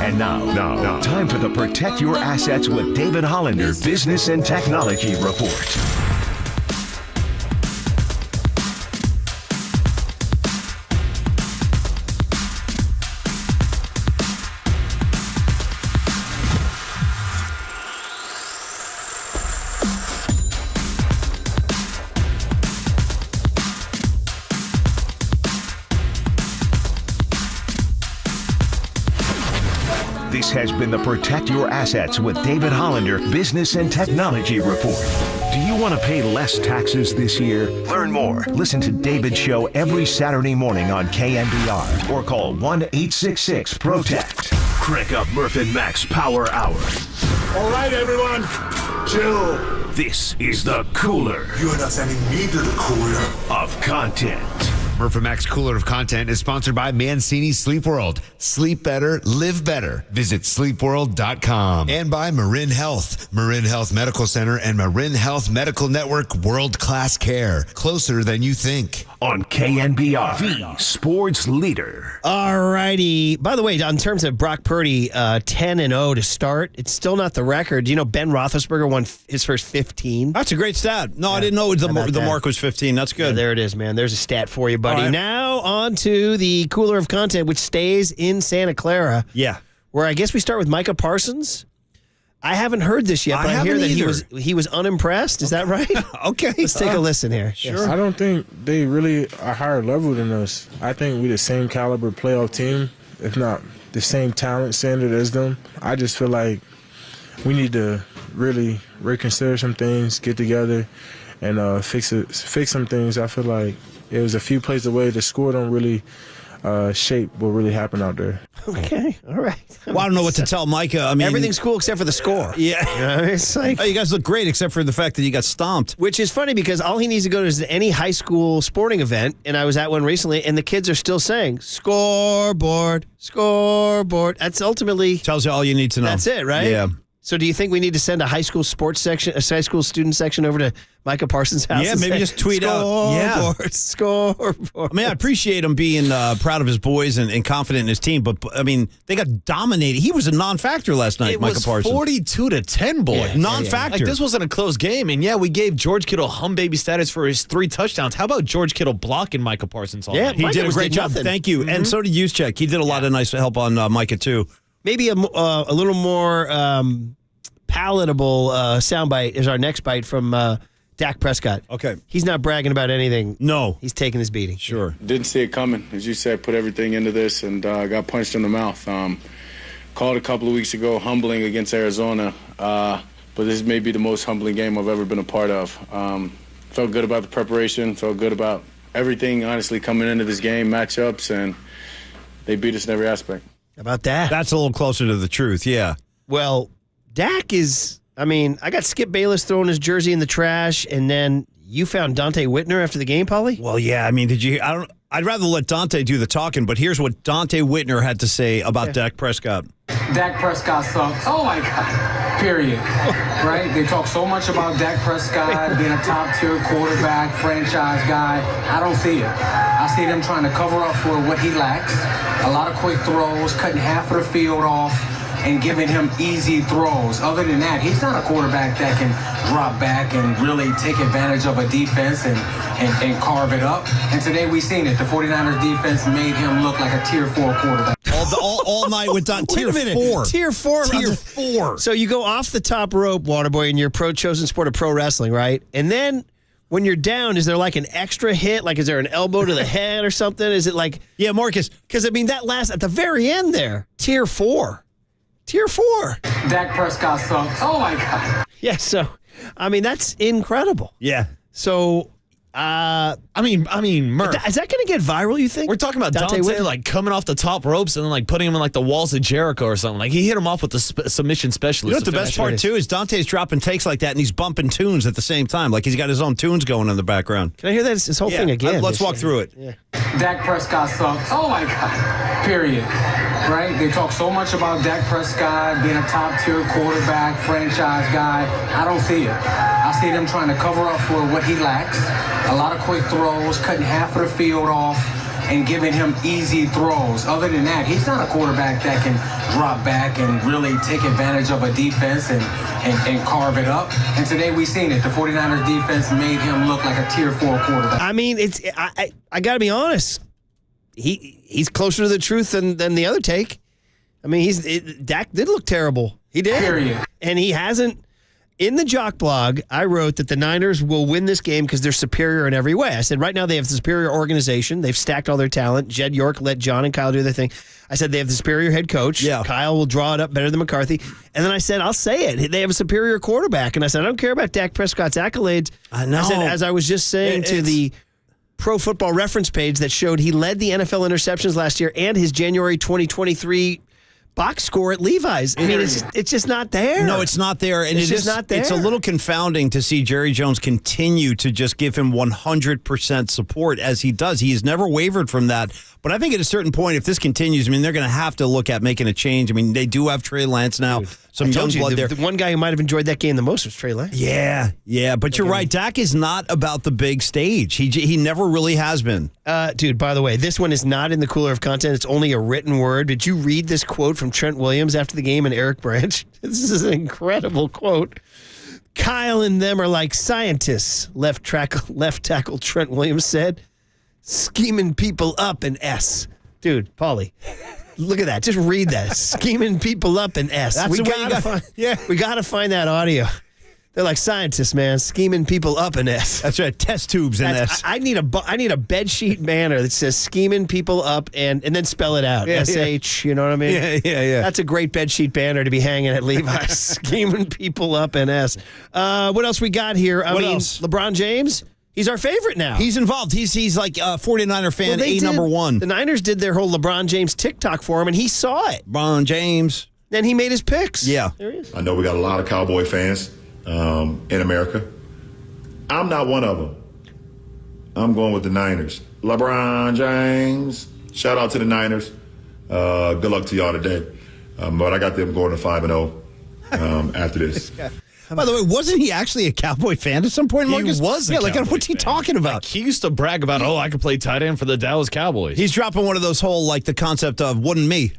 And now, time for the Protect Your Assets with David Hollander Business and Technology Report. This has been the Protect Your Assets with David Hollander Business and Technology Report. Do you want to pay less taxes this year? Learn more. Listen to David's show every Saturday morning on KNBR or call 1-866-PROTECT. Crank up Murph and Max Power Hour. All right, everyone, chill. This is the cooler. You're not sending me to the cooler of content. Murphy Mac's Cooler of Content is sponsored by Mancini Sleep World. Sleep better, live better. Visit sleepworld.com. And by Marin Health. Marin Health Medical Center and Marin Health Medical Network world-class care. Closer than you think. On KNBR, the sports leader. All righty. By the way, in terms of Brock Purdy, 10-0 to start. It's still not the record. You know, Ben Roethlisberger won his first 15. That's a great stat. No, I didn't know the mark was 15. That's good. Yeah, there it is, man. There's a stat for you, buddy. Right. Now on to the Cooler of Content, which stays in Santa Clara. Yeah. Where I guess we start with Micah Parsons. I haven't heard this yet, but I hear that he was unimpressed. Is that right? Okay. Let's take a listen here. Sure. Yes. I don't think they really are higher level than us. I think we're the same caliber playoff team, if not the same talent standard as them. I just feel like we need to really reconsider some things, get together, and fix some things. I feel like it was a few plays away. The score don't really shape what really happened out there. Okay, all right. Well, I don't know what to tell Micah. I mean, everything's cool except for the score. Yeah, you know, it's like, oh, you guys look great except for the fact that you got stomped. Which is funny because all he needs to go to is any high school sporting event, and I was at one recently, and the kids are still saying scoreboard, scoreboard. That's ultimately tells you all you need to know. That's it, right? Yeah. So do you think we need to send a high school sports section, a high school student section over to Micah Parsons' house? Yeah, maybe just tweet out. Yeah. Scoreboard. I mean, I appreciate him being proud of his boys and confident in his team, but I mean, they got dominated. He was a non-factor last night, Micah Parsons. It was 42-10, boy. Yeah, non-factor. Like, this wasn't a close game, and yeah, we gave George Kittle hum baby status for his 3 touchdowns. How about George Kittle blocking Micah Parsons all night? He did a great job. Thank you. Mm-hmm. And so did Juszczyk. He did a lot of nice help on Micah, too. Maybe a little more palatable soundbite is our next bite from Dak Prescott. Okay. He's not bragging about anything. No. He's taking his beating. Sure. Didn't see it coming. As you said, put everything into this and got punched in the mouth. Called a couple of weeks ago, humbling against Arizona. But this may be the most humbling game I've ever been a part of. Felt good about the preparation. Felt good about everything, honestly, coming into this game, matchups, and they beat us in every aspect. How about that? That's a little closer to the truth, yeah. Well, Dak is, I mean, I got Skip Bayless throwing his jersey in the trash, and then you found Dante Whitner after the game, Paulie? Well, yeah, I mean, I'd rather let Dante do the talking, but here's what Dante Whitner had to say about Dak Prescott. Dak Prescott sucks. Oh, my God. Period. Right? They talk so much about Dak Prescott being a top-tier quarterback, franchise guy. I don't see it. I see them trying to cover up for what he lacks. A lot of quick throws, cutting half of the field off, and giving him easy throws. Other than that, he's not a quarterback that can drop back and really take advantage of a defense and carve it up. And today we've seen it. The 49ers defense made him look like a Tier 4 quarterback. All night with Tier 4. Tier 4. Tier 4. So you go off the top rope, Waterboy, in your chosen sport of pro wrestling, right? And then when you're down, is there like an extra hit? Like, is there an elbow to the head or something? Is it like... Yeah, Marcus. Because, I mean, that last, at the very end there, Tier 4. Tier 4. Dak Prescott sucks. Oh, my God. Yeah, so, I mean, that's incredible. Yeah. So, I mean, Murph. Is that going to get viral, you think? We're talking about Dante like coming off the top ropes and then like putting him in like the walls of Jericho or something. Like he hit him off with the submission specialist. You know what the best part too is Dante's dropping takes like that and he's bumping tunes at the same time. Like he's got his own tunes going in the background. Can I hear this whole thing again? Let's walk through it. Yeah. Dak Prescott sucks. Oh, my God. Period. Right? They talk so much about Dak Prescott being a top-tier quarterback, franchise guy. I don't see it. I see them trying to cover up for what he lacks. A lot of quick throws, cutting half of the field off, and giving him easy throws. Other than that, he's not a quarterback that can drop back and really take advantage of a defense and carve it up. And today we've seen it. The 49ers defense made him look like a Tier 4 quarterback. I mean, I got to be honest. He's closer to the truth than the other take. I mean, Dak did look terrible. He did. Period. And he hasn't. In the Jock blog, I wrote that the Niners will win this game because they're superior in every way. I said right now they have the superior organization. They've stacked all their talent. Jed York let John and Kyle do their thing. I said they have the superior head coach. Yeah. Kyle will draw it up better than McCarthy. And then I said, I'll say it. They have a superior quarterback. And I said, I don't care about Dak Prescott's accolades. I know. I said, as I was just saying to the Pro Football Reference page that showed he led the NFL interceptions last year and his January 2023 box score at Levi's. I mean, it's just not there. No, it's not there. And it's just not there. It's a little confounding to see Jerry Jones continue to just give him 100% support as he does. He has never wavered from that. But I think at a certain point, if this continues, I mean, they're going to have to look at making a change. I mean, they do have Trey Lance now. Some young blood there. The one guy who might have enjoyed that game the most was Trey Lance. Yeah. But you're right. Dak is not about the big stage. He never really has been. Dude, by the way, this one is not in the cooler of content. It's only a written word. Did you read this quote from Trent Williams after the game and Eric Branch? This is an incredible quote. Kyle and them are like scientists, left tackle Trent Williams said. Scheming people up in S. Dude, Paulie, look at that. Just read that. Scheming people up in S. We gotta find that audio. They're like scientists, man. Scheming people up in S. That's right. Test tubes in S. I need a bed sheet banner that says scheming people up and then spell it out. SH, you know what I mean? Yeah. That's a great bed sheet banner to be hanging at Levi's. Scheming people up in S. What else we got here? What else? LeBron James. He's our favorite now. He's involved. He's like a 49er fan, number one. The Niners did their whole LeBron James TikTok for him, and he saw it. LeBron James. Then he made his picks. Yeah. There he is. I know we got a lot of Cowboy fans in America. I'm not one of them. I'm going with the Niners. LeBron James. Shout out to the Niners. Good luck to y'all today. But I got them going to 5-0 after this. By the way, wasn't he actually a Cowboy fan at some point, Marcus? He was a Cowboy what's he talking about? Like, he used to brag about, I could play tight end for the Dallas Cowboys. He's dropping one of those whole, the concept of wouldn't me.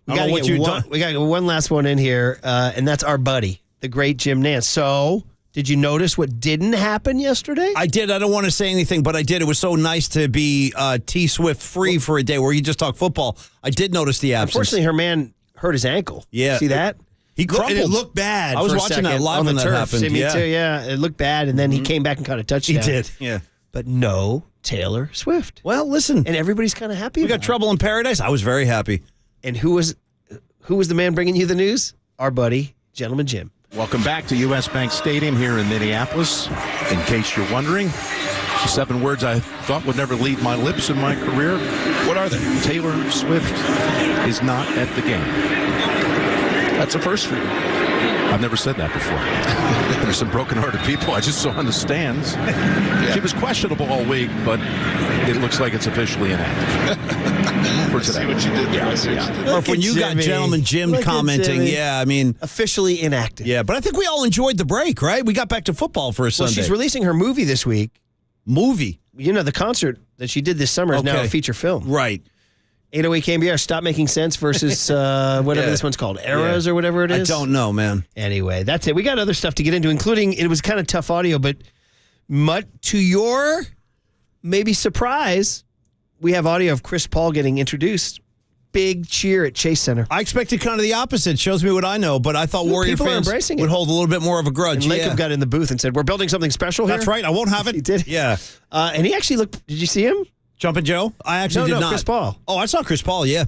We got to get one last one in here, and that's our buddy, the great Jim Nantz. So, did you notice what didn't happen yesterday? I did. I don't want to say anything, but I did. It was so nice to be T-Swift free for a day where you just talk football. I did notice the absence. Unfortunately, her man hurt his ankle. Yeah. See that? He crumpled. It looked bad. I was for a watching second that live on when the that turf. happened. See, me too, yeah. It looked bad, and then he came back and caught a touchdown. He did, yeah. But no Taylor Swift. Well, listen. And everybody's kind of happy. We got trouble in paradise. I was very happy. And who was the man bringing you the news? Our buddy, Gentleman Jim. Welcome back to U.S. Bank Stadium here in Minneapolis. In case you're wondering, 7 words I thought would never leave my lips in my career. What are they? Taylor Swift is not at the game. That's a first for you. I've never said that before. There's some broken-hearted people I just saw on the stands. She was questionable all week, but it looks like it's officially inactive for today. I see what you did there. Or when you got Gentleman Jim commenting, I mean. Officially inactive. Yeah, but I think we all enjoyed the break, right? We got back to football for a Sunday. Well, she's releasing her movie this week. Movie? You know, the concert that she did this summer is now a feature film. Right. 808 KNBR, Stop Making Sense versus whatever this one's called, Eras or whatever it is. I don't know, man. Anyway, that's it. We got other stuff to get into, including, it was kind of tough audio, but to your maybe surprise, we have audio of Chris Paul getting introduced. Big cheer at Chase Center. I expected kind of the opposite. Shows me what I know, but I thought Warrior fans would hold a little bit more of a grudge. And Lacob got in the booth and said, "We're building something special here." That's right. I won't have it. He did. Yeah. And he actually looked, did you see him? Jumpin' Joe? I actually did not. Chris Paul. Oh, I saw Chris Paul, yeah.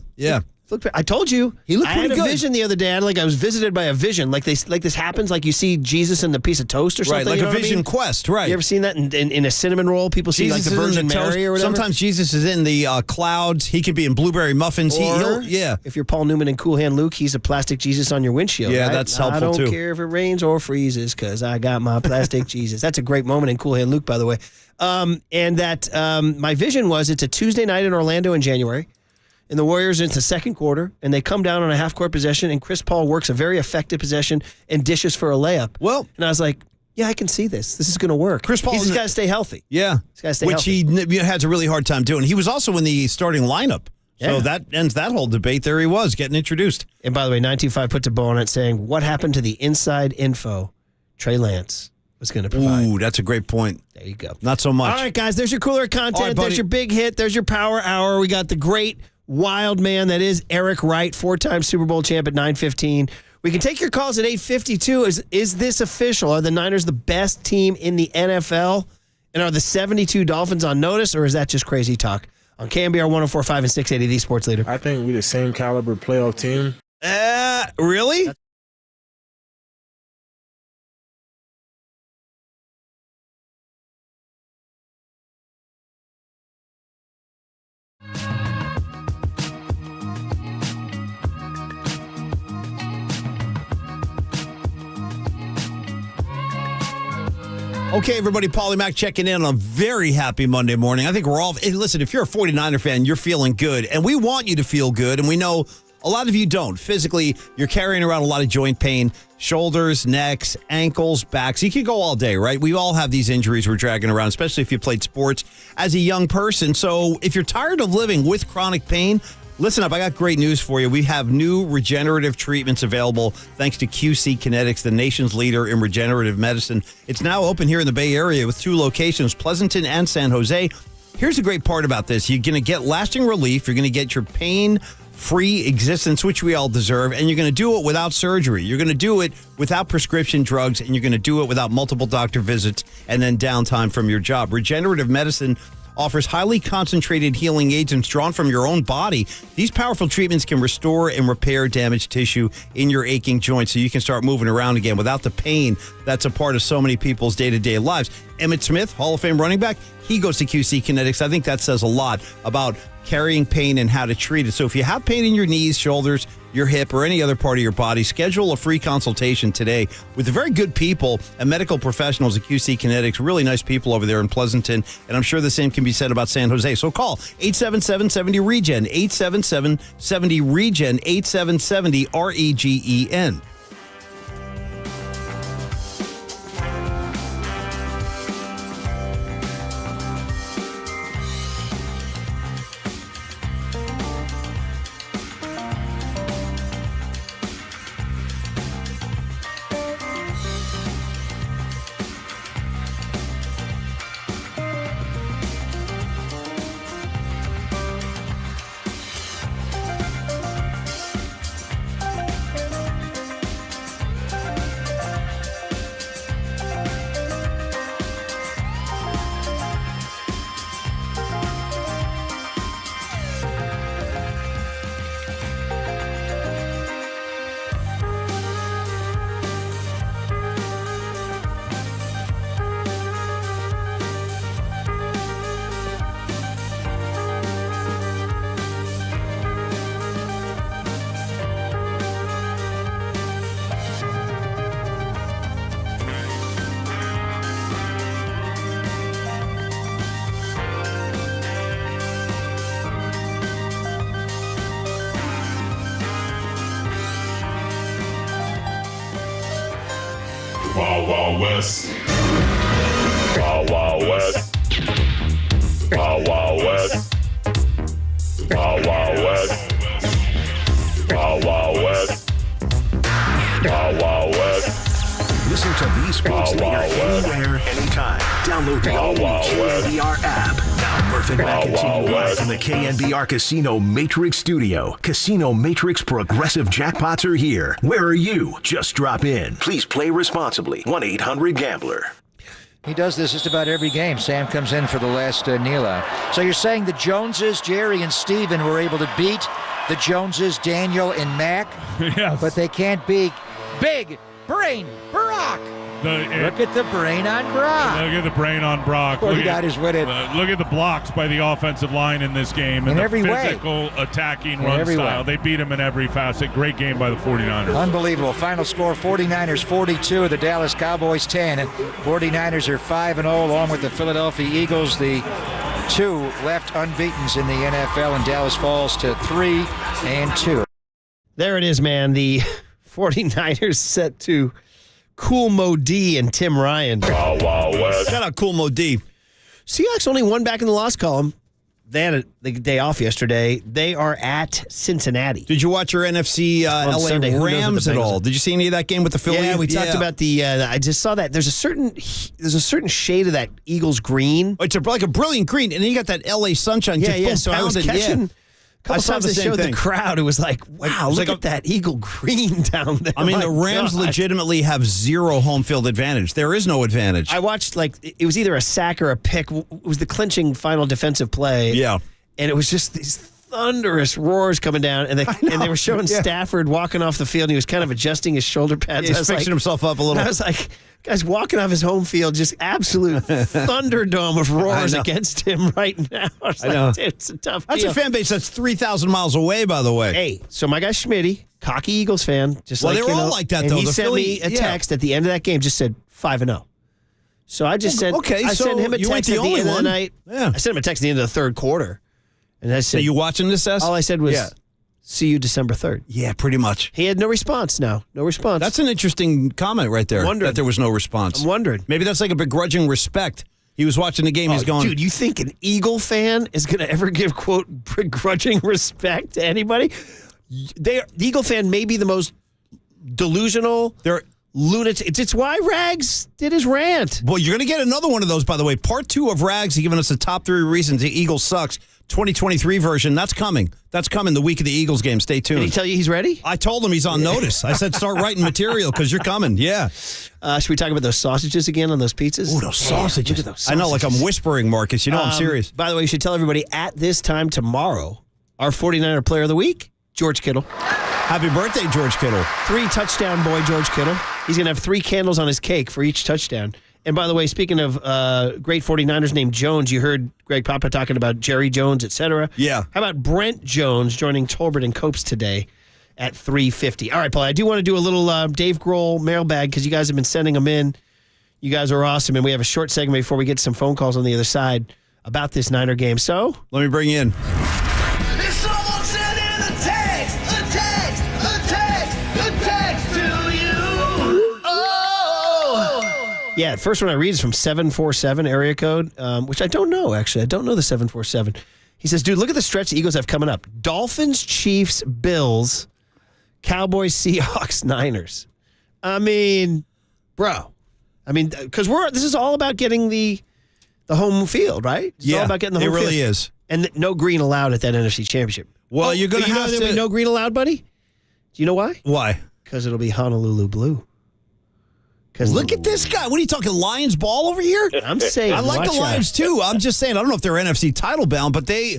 I told you. He looked I pretty had good. a vision the other day. I was visited by a vision. Like this happens, like you see Jesus in the piece of toast or something. Right, like you know a vision what I mean? quest, right. You ever seen that in a cinnamon roll? People see Jesus like the Virgin is in the Mary toast. or whatever. Sometimes Jesus is in the clouds. He could be in blueberry muffins. Or Yeah. if you're Paul Newman and Cool Hand Luke, he's a plastic Jesus on your windshield. Yeah, right? that's helpful, I don't too. care if it rains or freezes because I got my plastic Jesus. That's a great moment in Cool Hand Luke, by the way. And that my vision was it's a Tuesday night in Orlando in January. And the Warriors into the second quarter, and they come down on a half-court possession, and Chris Paul works a very effective possession and dishes for a layup. Well, and I was like, yeah, I can see this. This is going to work. Chris Paul He's got to stay healthy. Yeah. He's got to stay Which healthy. he has a really hard time doing. He was also in the starting lineup. So that ends that whole debate. There he was, getting introduced. And by the way, 925 puts a bow on it saying, what happened to the inside info Trey Lance was going to provide? Ooh, that's a great point. There you go. Not so much. All right, guys, there's your cooler content. All right, buddy. There's your big hit. There's your power hour. We got the great wild man that is Eric Wright, 4-time Super Bowl champ at 9:15. We can take your calls at 8:52. Is this official? Are the Niners the best team in the NFL? And are the 72 Dolphins on notice, or is that just crazy talk? On KNBR 104.5 and 680, the Sports Leader. I think we're the same caliber playoff team. Really? Okay, everybody, Paulie Mac checking in on a very happy Monday morning. I think we're all, hey, listen, if you're a 49er fan, you're feeling good, and we want you to feel good, and we know a lot of you don't. Physically, you're carrying around a lot of joint pain, shoulders, necks, ankles, backs. You could go all day, right? We all have these injuries we're dragging around, especially if you played sports as a young person. So if you're tired of living with chronic pain, listen up, I got great news for you. We have new regenerative treatments available thanks to QC Kinetics, the nation's leader in regenerative medicine. It's now open here in the Bay Area with 2 locations, Pleasanton and San Jose. Here's the great part about this. You're going to get lasting relief. You're going to get your pain-free existence, which we all deserve, and you're going to do it without surgery. You're going to do it without prescription drugs, and you're going to do it without multiple doctor visits and then downtime from your job. Regenerative medicine offers highly concentrated healing agents drawn from your own body. These powerful treatments can restore and repair damaged tissue in your aching joints so you can start moving around again without the pain that's a part of so many people's day-to-day lives. Emmitt Smith, Hall of Fame running back, he goes to QC Kinetics. I think that says a lot about carrying pain and how to treat it. So if you have pain in your knees, shoulders, your hip, or any other part of your body, schedule a free consultation today with the very good people and medical professionals at QC Kinetics. Really nice people over there in Pleasanton, and I'm sure the same can be said about San Jose. So call 877-70-REGEN, 877-70-REGEN, 8770-REGEN. Wild Wild West. Wild Wild West. Wild Wild West. Wild Wild West. Wild Wild West. Wild Wild West. Listen to these sports leader anywhere, anytime. Download the all-new KNBR app. Now Murph and Mac continue live from the KNBR Casino Matrix Studio. Casino Matrix Progressive Jackpots are here. Where are you? Just drop in. Please play responsibly. 1-800-GAMBLER. He does this just about every game. Sam comes in for the last kneel out. So you're saying the Joneses, Jerry and Steven, were able to beat the Joneses, Daniel and Mac? Yes. But they can't beat Big Brain Brock. Look at the brain on Brock. Look at the brain on Brock. Look at look at the blocks by the offensive line in this game and in every the physical attacking run style. They beat him in every facet. Great game by the 49ers. Unbelievable. Final score, 49ers 42, the Dallas Cowboys 10. And 49ers are 5-0 along with the Philadelphia Eagles, the 2 left unbeatens in the NFL, and Dallas falls to 3-2. There it is, man. The 49ers set to Cool Mo D and Tim Ryan. Wild Wild West. Shout out Cool Mo D. Seahawks only one back in the loss column. They had the day off yesterday. They are at Cincinnati. Did you watch your NFC LA Sunday. Rams at all? Did you see any of that game with the Phillies? Yeah, we talked about the. I just saw that. There's a certain shade of that Eagles green. It's like a brilliant green, and then you got that LA sunshine. Yeah. So I was catching. A couple times they showed thing. the crowd. It was like, wow, look at that Eagle green down there. I mean, the Rams legitimately have zero home field advantage. There is no advantage. I watched, it was either a sack or a pick. It was the clinching final defensive play. Yeah. And it was just these thunderous roars coming down. And they were showing Stafford walking off the field. And he was kind of adjusting his shoulder pads. He's fixing himself up a little. I was like, guy's walking off his home field, just absolute thunderdome of roars against him right now. I know. Dude, it's a tough That's deal. a fan base that's 3,000 miles away, by the way. Hey, so my guy Schmitty, cocky Eagles fan, just they were all like that, and though. he The sent me a text at the end of that game, just said 5-0. So I just said, okay, I so sent him a you text ain't at the the end only of the one. night. Yeah. I sent him a text at the end of the third quarter. And I said, So you watching this, S? all I said was, Yeah. see you December 3rd. Yeah, pretty much. He had no response now. No response. That's an interesting comment right there. Wondering. That there was no response. I'm wondering. Maybe that's like a begrudging respect. He was watching the game. He's going, Dude, you think an Eagle fan is going to ever give, quote, begrudging respect to anybody? The Eagle fan may be the most delusional. They're lunatic. It's why Rags did his rant. Well, you're going to get another one of those, by the way. Part 2 of Rags, he's giving us the top 3 reasons the Eagles sucks. 2023 version, that's coming. That's coming the week of the Eagles game. Stay tuned. Did he tell you he's ready? I told him he's on notice. I said, start writing material because you're coming. Yeah. Should we talk about those sausages again on those pizzas? Ooh, those sausages. Look at those I know, like I'm sausages. whispering, Marcus. You know I'm serious. By the way, you should tell everybody at this time tomorrow, our 49er player of the week, George Kittle. Happy birthday, George Kittle. 3 touchdown boy, George Kittle. He's going to have 3 candles on his cake for each touchdown. And by the way, speaking of great 49ers named Jones, you heard Greg Papa talking about Jerry Jones, etc. Yeah. How about Brent Jones joining Tolbert and Copes today at 3:50? All right, Paul, I do want to do a little Dave Grohl mailbag because you guys have been sending them in. You guys are awesome, and we have a short segment before we get some phone calls on the other side about this Niner game. So let me bring you in. Yeah, the first one I read is from 747 area code, which I don't know, actually. I don't know the 747. He says, dude, look at the stretch the Eagles have coming up. Dolphins, Chiefs, Bills, Cowboys, Seahawks, Niners. I mean, bro. I mean, because this is all about getting the home field, right? It's all about getting the home field. It really is. And no green allowed at that NFC Championship. Well, you're going to have there'll be no green allowed, buddy? Do you know why? Why? Because it'll be Honolulu blue. Look at this guy. What are you talking, Lions ball over here? I'm saying. I like the Lions, too. I'm just saying, I don't know if they're NFC title bound, but they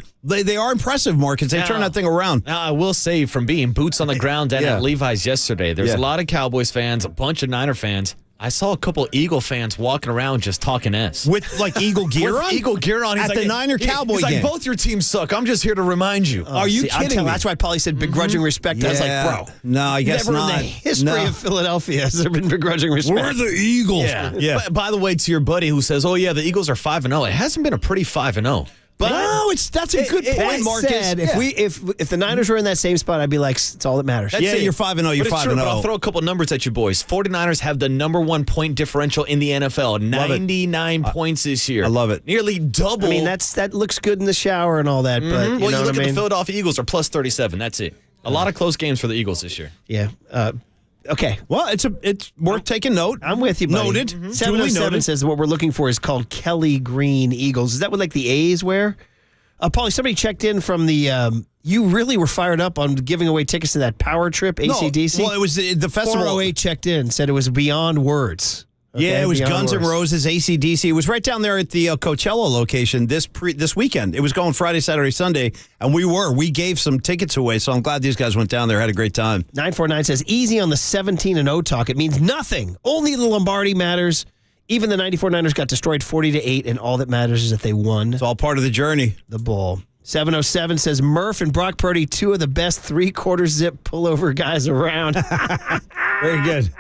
are impressive, Marcus. They turn that thing around. Now, I will say, from being boots on the ground and at Levi's yesterday, there's a lot of Cowboys fans, a bunch of Niner fans. I saw a couple Eagle fans walking around just talking S. With, like, Eagle gear on? Eagle gear on. He's At like, the Niner Cowboy he's game. like, both your teams suck. I'm just here to remind you. Are you kidding me? That's why Paulie said begrudging respect. I was like, bro. No, I guess never not. in the history of Philadelphia has there been begrudging respect. We're the Eagles. Yeah. By the way, to your buddy who says, oh, yeah, the Eagles are 5-0. It hasn't been a pretty 5-0. But no, that's a good point, Marcus. Said, if the Niners were in that same spot, I'd be like, it's all that matters. That's it. You're 5-0. You're 5-0. I'll throw a couple numbers at you boys. 49ers have the #1 point differential in the NFL. 99 points this year. I love it. Nearly double. I mean, that looks good in the shower and all that. But you look at the Philadelphia Eagles are plus 37. That's it. A lot of close games for the Eagles this year. Yeah. Okay. Well, it's worth taking note. I'm with you, buddy. Noted. 707 says what we're looking for is called Kelly Green Eagles. Is that what like the A's wear? Paulie, somebody checked in from the. You really were fired up on giving away tickets to that Power Trip, AC/DC. No, well, it was the festival. 408 checked in, said it was beyond words. Okay, yeah, it was beyond Guns N' words. Roses, AC/DC. It was right down there at the Coachella location this weekend. It was going Friday, Saturday, Sunday, and we gave some tickets away, so I'm glad these guys went down there, had a great time. 949 says, easy on the 17-0 talk. It means nothing. Only the Lombardi matters. Even the 94 Niners got destroyed 40-8, and all that matters is that they won. It's all part of the journey. The bowl. 707 says, Murph and Brock Purdy, 2 of the best 3/4 zip pullover guys around. Very good.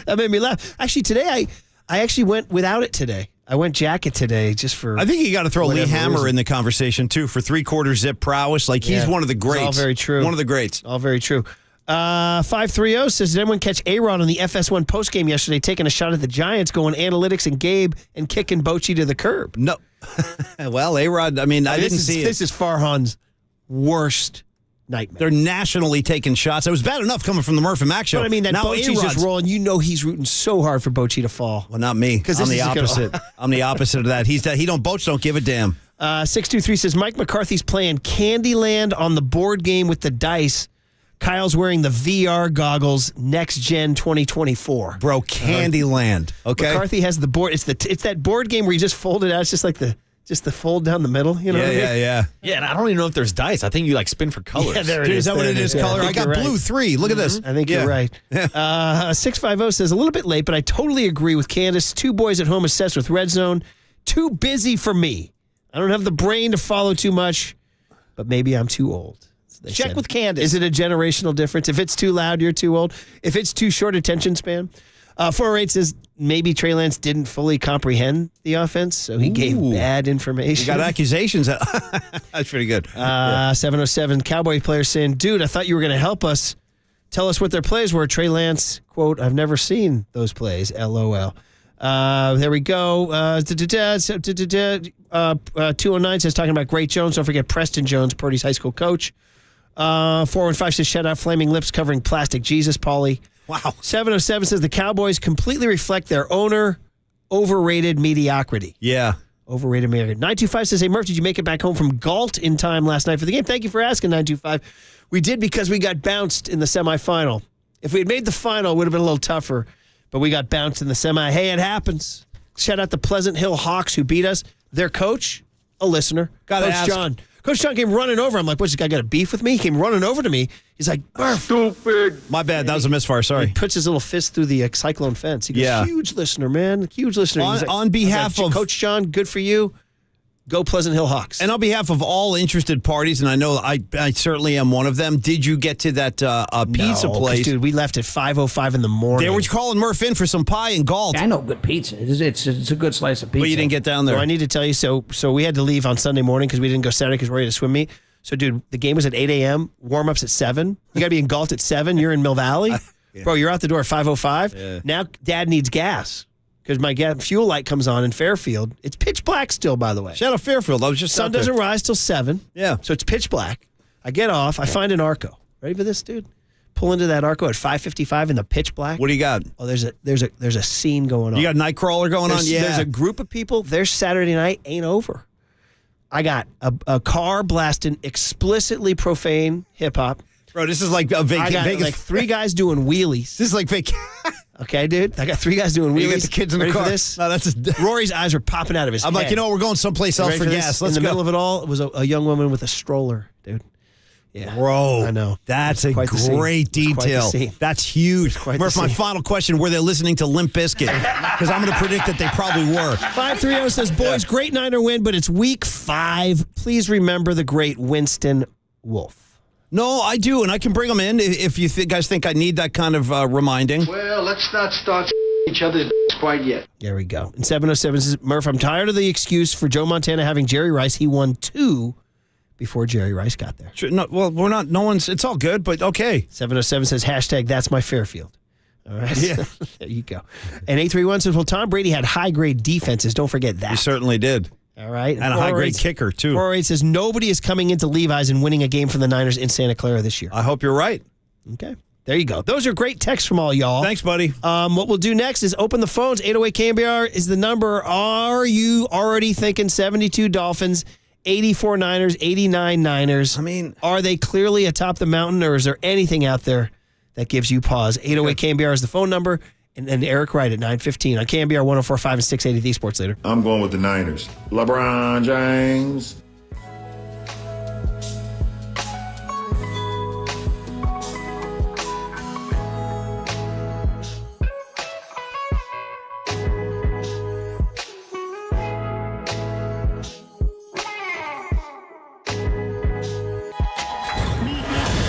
That made me laugh. Actually, today, I actually went without it today. I went jacket today just for. I think you got to throw Lee Hammer reason. in the conversation, too, for 3/4 zip prowess. Like, he's one of the greats. It's all very true. One of the greats. All very true. 530 says, did anyone catch A-Rod on the FS1 postgame yesterday taking a shot at the Giants, going analytics and Gabe and kicking Bochy to the curb? No. Well, A-Rod, I mean, I didn't see it. This is Farhan's worst nightmare. They're nationally taking shots. It was bad enough coming from the Murph and Mac show. But I mean, that now Bochy's just rolling. You know he's rooting so hard for Bochy to fall. Well, not me. I'm the opposite. I'm the opposite of that. Boch don't give a damn. 623 says, Mike McCarthy's playing Candyland on the board game with the dice. Kyle's wearing the VR goggles next gen 2024. Bro, Candyland. Okay. McCarthy has the board. It's that board game where you just fold it out. It's just like the fold down the middle. You know what I mean? Yeah. Yeah, and I don't even know if there's dice. I think you like spin for colors. Yeah, there it Dude, is. is that what it is? Color. I got blue 3. Look at this. I think you're right. 650 says, a little bit late, but I totally agree with Candace. 2 boys at home obsessed with Red Zone. Too busy for me. I don't have the brain to follow too much, but maybe I'm too old. Check with Candace. Is it a generational difference? If it's too loud, you're too old. If it's too short attention span. 408 says maybe Trey Lance didn't fully comprehend the offense, so he gave bad information. You got accusations. That's pretty good. 707 Cowboy player saying, dude, I thought you were going to help us. Tell us what their plays were. Trey Lance, quote, I've never seen those plays, LOL. There we go. 209 says, talking about Great Jones. Don't forget Preston Jones, Purdy's high school coach. 415 says, shout out Flaming Lips covering Plastic Jesus, Paulie. Wow. 707 says, the Cowboys completely reflect their owner, overrated mediocrity. Yeah. Overrated mediocrity. 925 says, hey, Murph, did you make it back home from Galt in time last night for the game? Thank you for asking, 925. We did because we got bounced in the semifinal. If we had made the final, it would have been a little tougher, but we got bounced in the semi. Hey, it happens. Shout out the Pleasant Hill Hawks who beat us. Their coach, a listener, Coach John. Coach John came running over. I'm like, what's this guy got a beef with me? He came running over to me. He's like, Murph. Stupid. My bad. That was a misfire. Sorry. He puts his little fist through the cyclone fence. He goes, huge listener, man. Huge listener. On behalf of Coach John, good for you. Go Pleasant Hill Hawks. And on behalf of all interested parties, and I know I certainly am one of them, did you get to that pizza place? Dude, we left at 5:05 in the morning. They were calling Murph in for some pie and Galt. I know good pizza. It's a good slice of pizza. But you didn't get down there. Well, I need to tell you, so we had to leave on Sunday morning because we didn't go Saturday because we're ready to swim meet. So, dude, the game was at 8 a.m., warm-ups at 7. You got to be in Galt at 7. You're in Mill Valley. Yeah. Bro, you're out the door at 5:05. Yeah. Now Dad needs gas because my fuel light comes on in Fairfield. It's pitch black still, by the way. Shout out Fairfield. I was just Sun doesn't rise till 7. Yeah. So it's pitch black. I get off. I find an Arco. Ready for this, dude? Pull into that Arco at 5:55 in the pitch black. What do you got? Oh, there's a scene going on. You got a Nightcrawler going on? Yeah. There's a group of people. Their Saturday night ain't over. I got a car blasting explicitly profane hip-hop. Bro, this is like a I got Vegas. like 3 guys doing wheelies. This is like Vegas. Okay, dude. I got 3 guys doing wheelies. You got the kids in the Ready car. For this? No, that's Rory's eyes are popping out of his I'm head. like, we're going someplace else Ready for this? gas. Let's in the go. middle of it all, it was a young woman with a stroller, dude. Yeah. Bro, I know. That's a Quite the scene. great It's quite the detail. scene. That's huge. Quite the Murph, my scene. final question, were they listening to Limp Bizkit? Because I'm going to predict that they probably were. 530 says, boys, great Niner win, but it's week 5. Please remember the great Winston Wolfe. No, I do, and I can bring them in if you guys think I need that kind of reminding. Well, let's not start each other's quite yet. There we go. And 707 says, Murph, I'm tired of the excuse for Joe Montana having Jerry Rice. He won 2 before Jerry Rice got there. Sure, no, well, we're not, no one's, it's all good, but okay. 707 says, hashtag that's my Fairfield. All right. Yeah. There you go. And 831 says, well, Tom Brady had high-grade defenses. Don't forget that. He certainly did. All right. And a high-grade kicker, too. 408 says, nobody is coming into Levi's and winning a game from the Niners in Santa Clara this year. I hope you're right. Okay. There you go. Those are great texts from all y'all. Thanks, buddy. What we'll do next is open the phones. 808 KNBR is the number. Are you already thinking 72 Dolphins, 84 Niners, 89 Niners? I mean, are they clearly atop the mountain, or is there anything out there that gives you pause? 808 KNBR is the phone number, and Eric Wright at 9:15 on KNBR 104.5 and 680 The Sports Leader. I'm going with the Niners. LeBron James.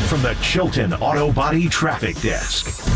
From the Chilton Auto Body Traffic Desk.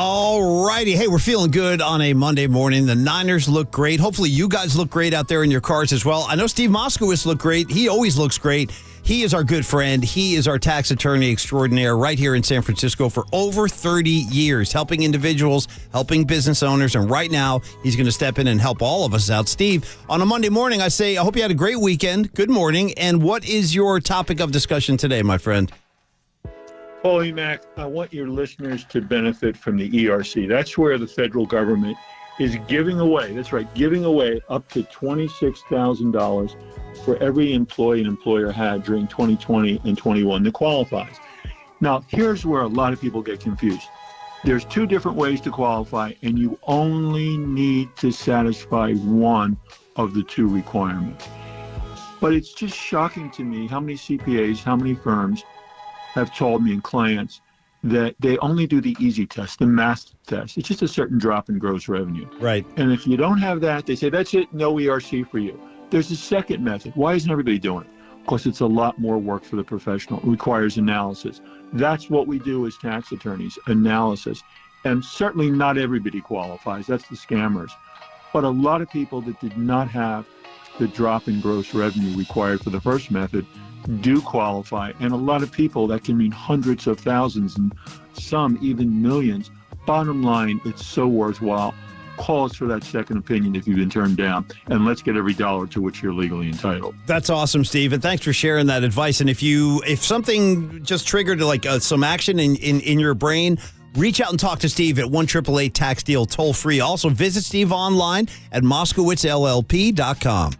All righty. Hey, we're feeling good on a Monday morning. The Niners look great. Hopefully you guys look great out there in your cars as well. I know Steve Moskowitz looked great. He always looks great. He is our good friend. He is our tax attorney extraordinaire right here in San Francisco for over 30 years, helping individuals, helping business owners. And right now, he's going to step in and help all of us out. Steve, on a Monday morning, I say, I hope you had a great weekend. Good morning. And what is your topic of discussion today, my friend? Paulie Mac, I want your listeners to benefit from the ERC. That's where the federal government is giving away, that's right, giving away up to $26,000 for every employee an employer had during 2020 and 21 that qualifies. Now, here's where a lot of people get confused. There's two different ways to qualify, and you only need to satisfy one of the two requirements. But it's just shocking to me how many CPAs, how many firms have told me and clients that they only do the easy test, the math test. It's just a certain drop in gross revenue. Right. And if you don't have that, they say, that's it, no ERC for you. There's a second method. Why isn't everybody doing it? Because it's a lot more work for the professional. It requires analysis. That's what we do as tax attorneys, analysis. And certainly not everybody qualifies. That's the scammers. But a lot of people that did not have the drop in gross revenue required for the first method do qualify. And a lot of people, that can mean hundreds of thousands and some even millions. Bottom line, it's so worthwhile. Call us for that second opinion if you've been turned down, and let's get every dollar to which you're legally entitled. That's awesome, Steve, and thanks for sharing that advice. And if something just triggered like some action in your brain, reach out and talk to Steve at 1-888-TAX-DEAL toll free. Also, visit Steve online at MoskowitzLLP.com.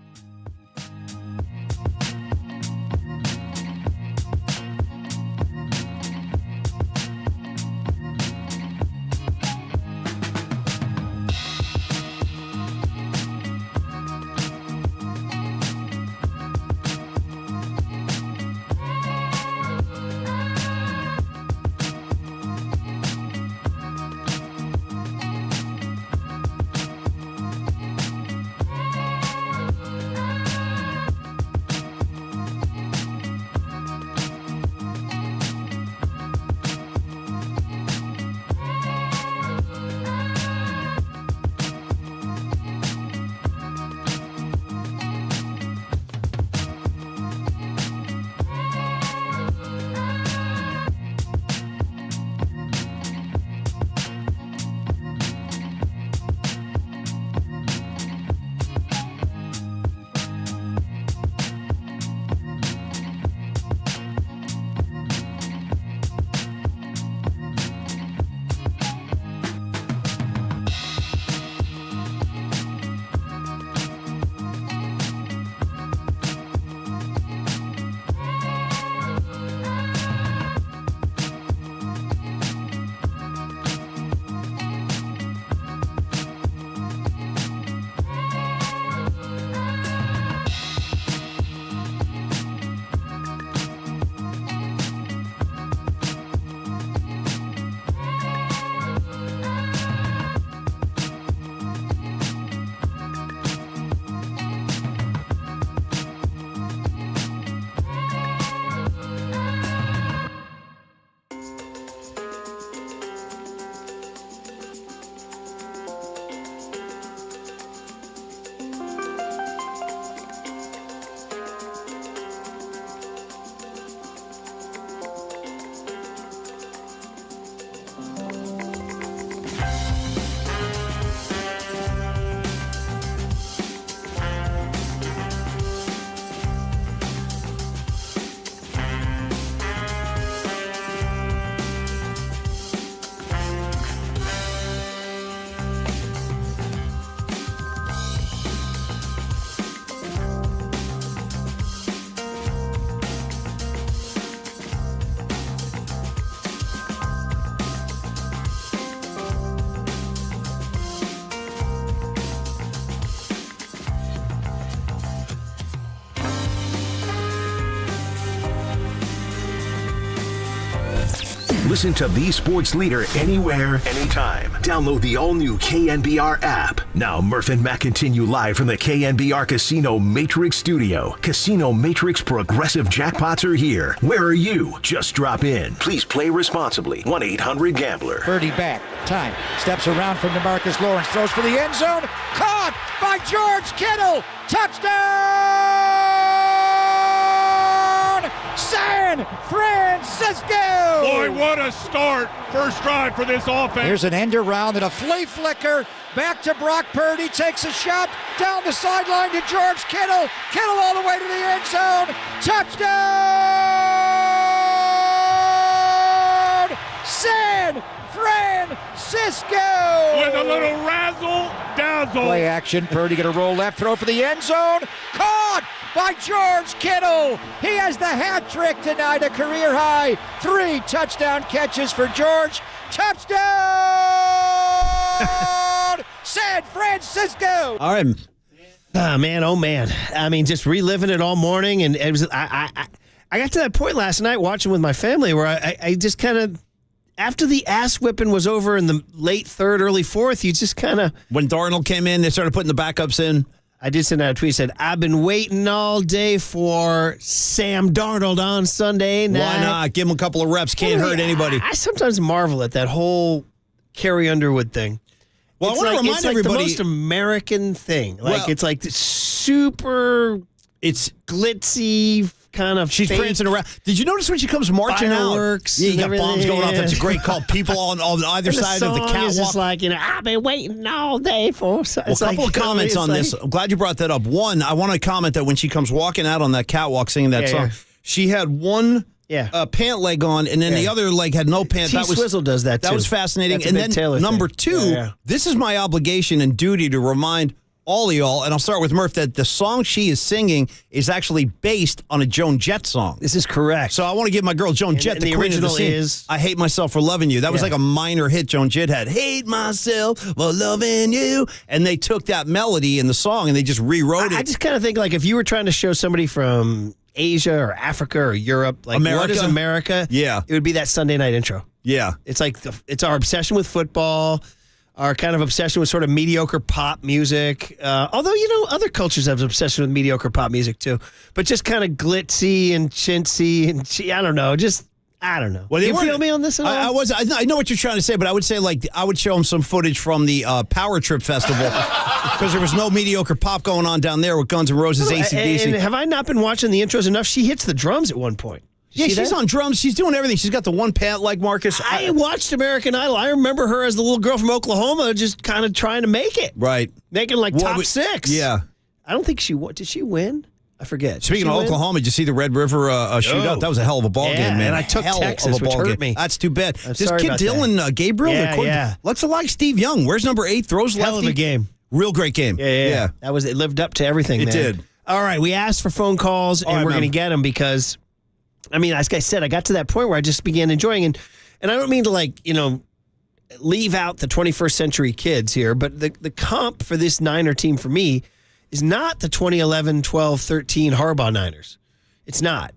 Listen to the sports leader anywhere, anytime. Download the all-new KNBR app. Now, Murph and Matt continue live from the KNBR Casino Matrix Studio. Casino Matrix Progressive Jackpots are here. Where are you? Just drop in. Please play responsibly. 1-800-GAMBLER. Purdy back. Time. Steps around from DeMarcus Lawrence. Throws for the end zone. Caught by George Kittle. Touchdown! San Francisco! Boy, what a start. First drive for this offense. Here's an end around and a flea flicker. Back to Brock Purdy. Takes a shot down the sideline to George Kittle. Kittle all the way to the end zone. Touchdown! San San Francisco. With a little razzle-dazzle. Play action. Purdy going to roll left, throw for the end zone. Caught by George Kittle. He has the hat trick tonight, a career high. 3 touchdown catches for George. Touchdown! San Francisco. All right. Oh, man. Oh, man. I mean, just reliving it all morning. And it was, I got to that point last night watching with my family where I just kind of, after the ass whipping was over in the late third, early fourth, you just kind of. When Darnold came in, they started putting the backups in. I did send out a tweet, said, I've been waiting all day for Sam Darnold on Sunday night. Why not? Give him a couple of reps. Can't hurt anybody. I sometimes marvel at that whole Carrie Underwood thing. Well, I want to remind it's everybody. It's the most American thing. Like, it's like this super, it's glitzy kind of. She's prancing around. Did you notice when she comes marching fireworks out? Yeah, you got and bombs going off. everything. That's a great call. People on either side of the catwalk. It's just like, I've been waiting all day for. It's Well, a couple of comments on this. I'm glad you brought that up. One, I want to comment that when she comes walking out on that catwalk singing that song, she had one pant leg on, and then the other leg had no pants. T-Swizzle does that, too. That was fascinating. That's a and big then Taylor number thing. 2, this is my obligation and duty to remind all of y'all, and I'll start with Murph, that the song she is singing is actually based on a Joan Jett song. This is correct. So I want to give my girl Joan Jett the credit original to sing. is I Hate Myself for Loving You. That was like a minor hit Joan Jett had. Hate myself for loving you. And they took that melody in the song and they just rewrote it. I just kind of think, like, if you were trying to show somebody from Asia or Africa or Europe, like, what is America? Yeah. It would be that Sunday night intro. Yeah. It's like, it's our obsession with football, our kind of obsession with sort of mediocre pop music. Although, other cultures have an obsession with mediocre pop music too. But just kind of glitzy and chintzy and I don't know. Well, you feel me on this at all? I know what you're trying to say, but I would say, like, I would show them some footage from the Power Trip Festival because there was no mediocre pop going on down there with Guns N' Roses, AC/DC. And have I not been watching the intros enough? She hits the drums at one point. Yeah, she's on drums. She's doing everything. She's got the one pant like Marcus. I watched American Idol. I remember her as the little girl from Oklahoma just kind of trying to make it. Right. Making like top 6. Yeah. I don't think did she win? I forget. Speaking of Oklahoma, did you see the Red River shootout? That was a hell of a ball game, man. And I took Texas, which hurt me. That's too bad. I'm This sorry kid about Dylan Gabriel, Yeah. looks like Steve Young. Where's number 8? Throws lefty. Hell of a game. Real great game. Yeah. It lived up to everything. It did. All right, we asked for phone calls, and we're going to get them because, I mean, as I said, I got to that point where I just began enjoying, and I don't mean to, leave out the 21st century kids here, but the comp for this Niner team for me is not the 2011, 12, 13 Harbaugh Niners. It's not.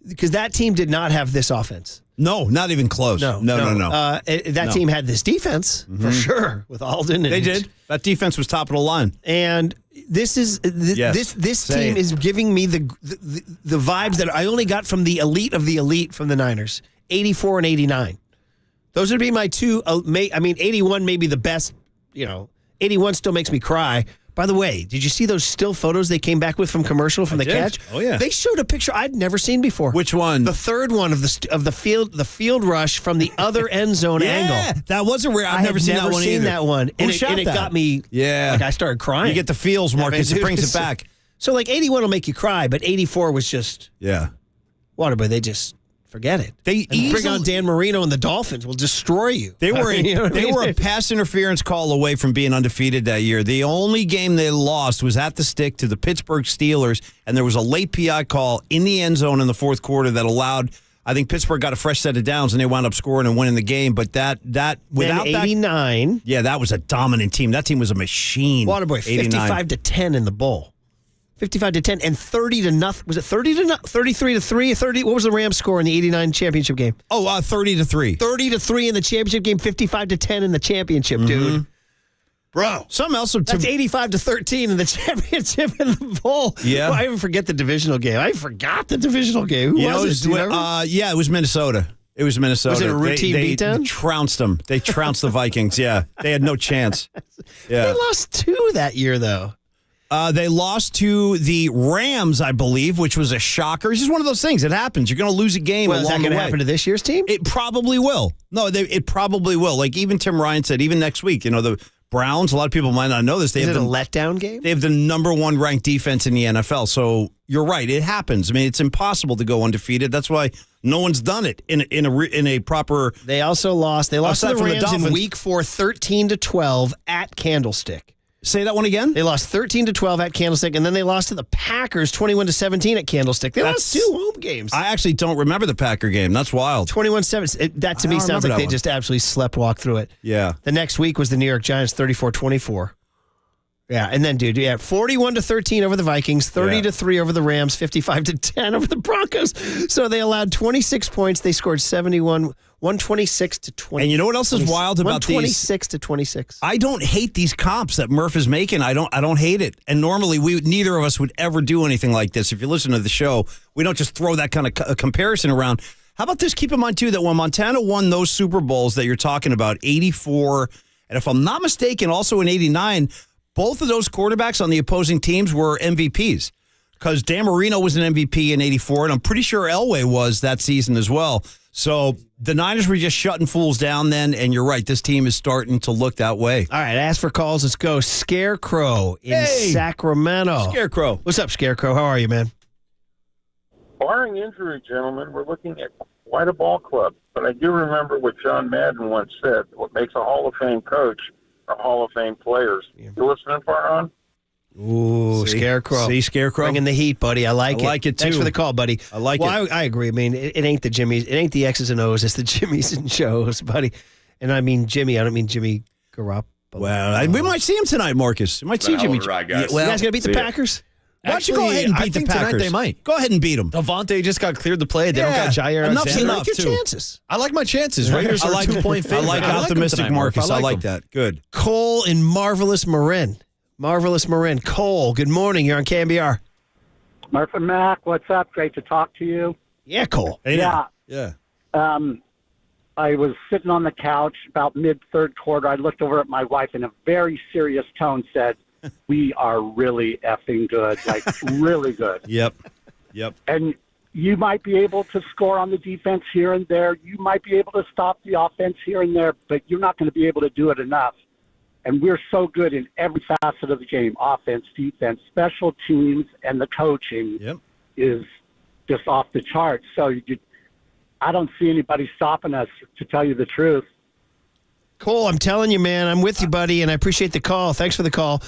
Because that team did not have this offense. No, not even close. No. That team had this defense, for sure, with Alden. They did. That defense was top of the line. And this is this team is giving me the vibes that I only got from the elite of the elite from the Niners, 84 and 89. Those would be my two. 81 may be the best. 81 still makes me cry. By the way, did you see those still photos they came back with from commercial from the catch? Oh yeah, they showed a picture I'd never seen before. Which one? The third one of the field rush from the other end zone angle. That was a rare. I've never seen that one either. That one, and it got me. Yeah, like I started crying. You get the feels, Marcus. It brings it back. So like 81 will make you cry, but 84 was just Waterboy. They just. Forget it. They bring on Dan Marino and the Dolphins will destroy you. They were a pass interference call away from being undefeated that year. The only game they lost was at the stick to the Pittsburgh Steelers, and there was a late PI call in the end zone in the fourth quarter that allowed. I think Pittsburgh got a fresh set of downs and they wound up scoring and winning the game. But that without then 89, that was a dominant team. That team was a machine. Waterboy 55-10 in the bowl. 55-10 and 30-0. Was it 33-3? 30. What was the Rams score in the 89 championship game? 30-3. 30-3 in the championship game. 55-10 in the championship, dude. Bro, something else. That's 85-13 in the championship in the bowl. Yeah, I even forget the divisional game. I forgot the divisional game. Who was it? It was Minnesota. It was Minnesota. Was it a routine beatdown? They trounced them. They trounced the Vikings. Yeah, they had no chance. Yeah, they lost 2 that year though. They lost to the Rams, I believe, which was a shocker. It's just one of those things. It happens. You're going to lose a game along the way. Is that going to happen to this year's team? It probably will. No, it probably will. Like even Tim Ryan said, even next week, the Browns. A lot of people might not know this. Is it a letdown game? They have the number 1 ranked defense in the NFL. So you're right. It happens. I mean, it's impossible to go undefeated. That's why no one's done it in a proper. They also lost. They lost to Aside the from the Rams in Dolphins. Week 4, 13-12 at Candlestick. Say that one again. They lost 13-12 at Candlestick, and then they lost to the Packers 21-17 at Candlestick. They lost 2 home games. I actually don't remember the Packer game. That's wild. 21-7. That to me sounds like they just absolutely sleepwalked through it. Yeah. The next week was the New York Giants 34-24. Yeah, and then, dude, 41-13 over the Vikings, 30-3 over the Rams, 55-10 over the Broncos. So they allowed 26 points. They scored 126-20. And you know what else is wild about these? 126-26. I don't hate these comps that Murph is making. I don't hate it. And normally neither of us would ever do anything like this. If you listen to the show, we don't just throw that kind of comparison around. How about this? Keep in mind, too, that when Montana won those Super Bowls that you're talking about, 84, and if I'm not mistaken, also in 89, both of those quarterbacks on the opposing teams were MVPs because Dan Marino was an MVP in 84, and I'm pretty sure Elway was that season as well. So the Niners were just shutting fools down then, and you're right, this team is starting to look that way. All right, ask for calls. Let's go. Scarecrow in Sacramento. Scarecrow. What's up, Scarecrow? How are you, man? Barring injury, gentlemen, we're looking at quite a ball club. But I do remember what John Madden once said, what makes a Hall of Fame coach are Hall of Fame players. You listening, Farhan? Ooh, Scarecrow. See, Scarecrow? Bringing the heat, buddy. I like it. I like it, too. Thanks for the call, buddy. I like it. I agree. I mean, it ain't the Jimmys. It ain't the X's and O's. It's the Jimmys and Joes, buddy. And I mean Jimmy. I don't mean Jimmy Garoppolo. Well, we might see him tonight, Marcus. We might see Jimmy. Right, You guys. guys going to beat the Packers? Why don't you go ahead and beat the Packers? Tonight they might. Go ahead and beat them. Devontae just got cleared to play. They don't got Jair Enough's Alexander. enough, Your too. chances. I like my chances. Raiders are 2-point favorite. I like optimistic them tonight, Marcus. I like them. that. Good. Cole in Marvelous Marin. Marvelous Marin. Cole, good morning. You're on KNBR. Murph and Mac, what's up? Great to talk to you. Yeah, Cole. Hey, yeah. Yeah. I was sitting on the couch about mid-third quarter. I looked over at my wife in a very serious tone said, we are really effing good, like really good. Yep. And you might be able to score on the defense here and there. You might be able to stop the offense here and there, but you're not going to be able to do it enough. And we're so good in every facet of the game, offense, defense, special teams, and the coaching is just off the charts. So I don't see anybody stopping us, to tell you the truth. Cole, I'm telling you, man, I'm with you, buddy, and I appreciate the call. Thanks for the call.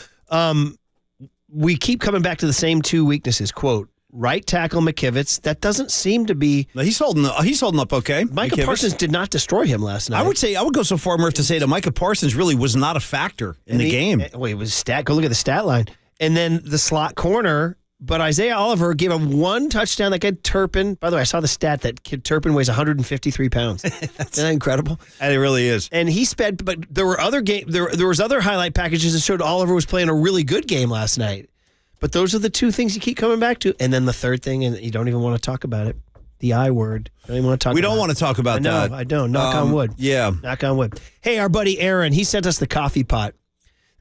We keep coming back to the same 2 weaknesses. Quote, right tackle McKivitz. That doesn't seem to be. No, he's holding up okay. Micah Parsons did not destroy him last night. I would go so far, Murph, to say that Micah Parsons really was not a factor in the game. Wait, it was Go look at the stat line. And then the slot corner. But Isaiah Oliver gave him 1 touchdown. That kid Turpin. By the way, I saw the stat that kid Turpin weighs 153 pounds. Isn't that incredible? And it really is. And he sped. But there were other there was other highlight packages that showed Oliver was playing a really good game last night. But those are the 2 things you keep coming back to. And then the third thing, and you don't even want to talk about it, the I word. I don't even want to talk. We don't want to talk about that. No, I don't. Knock on wood. Yeah. Knock on wood. Hey, our buddy Aaron. He sent us the coffee pot.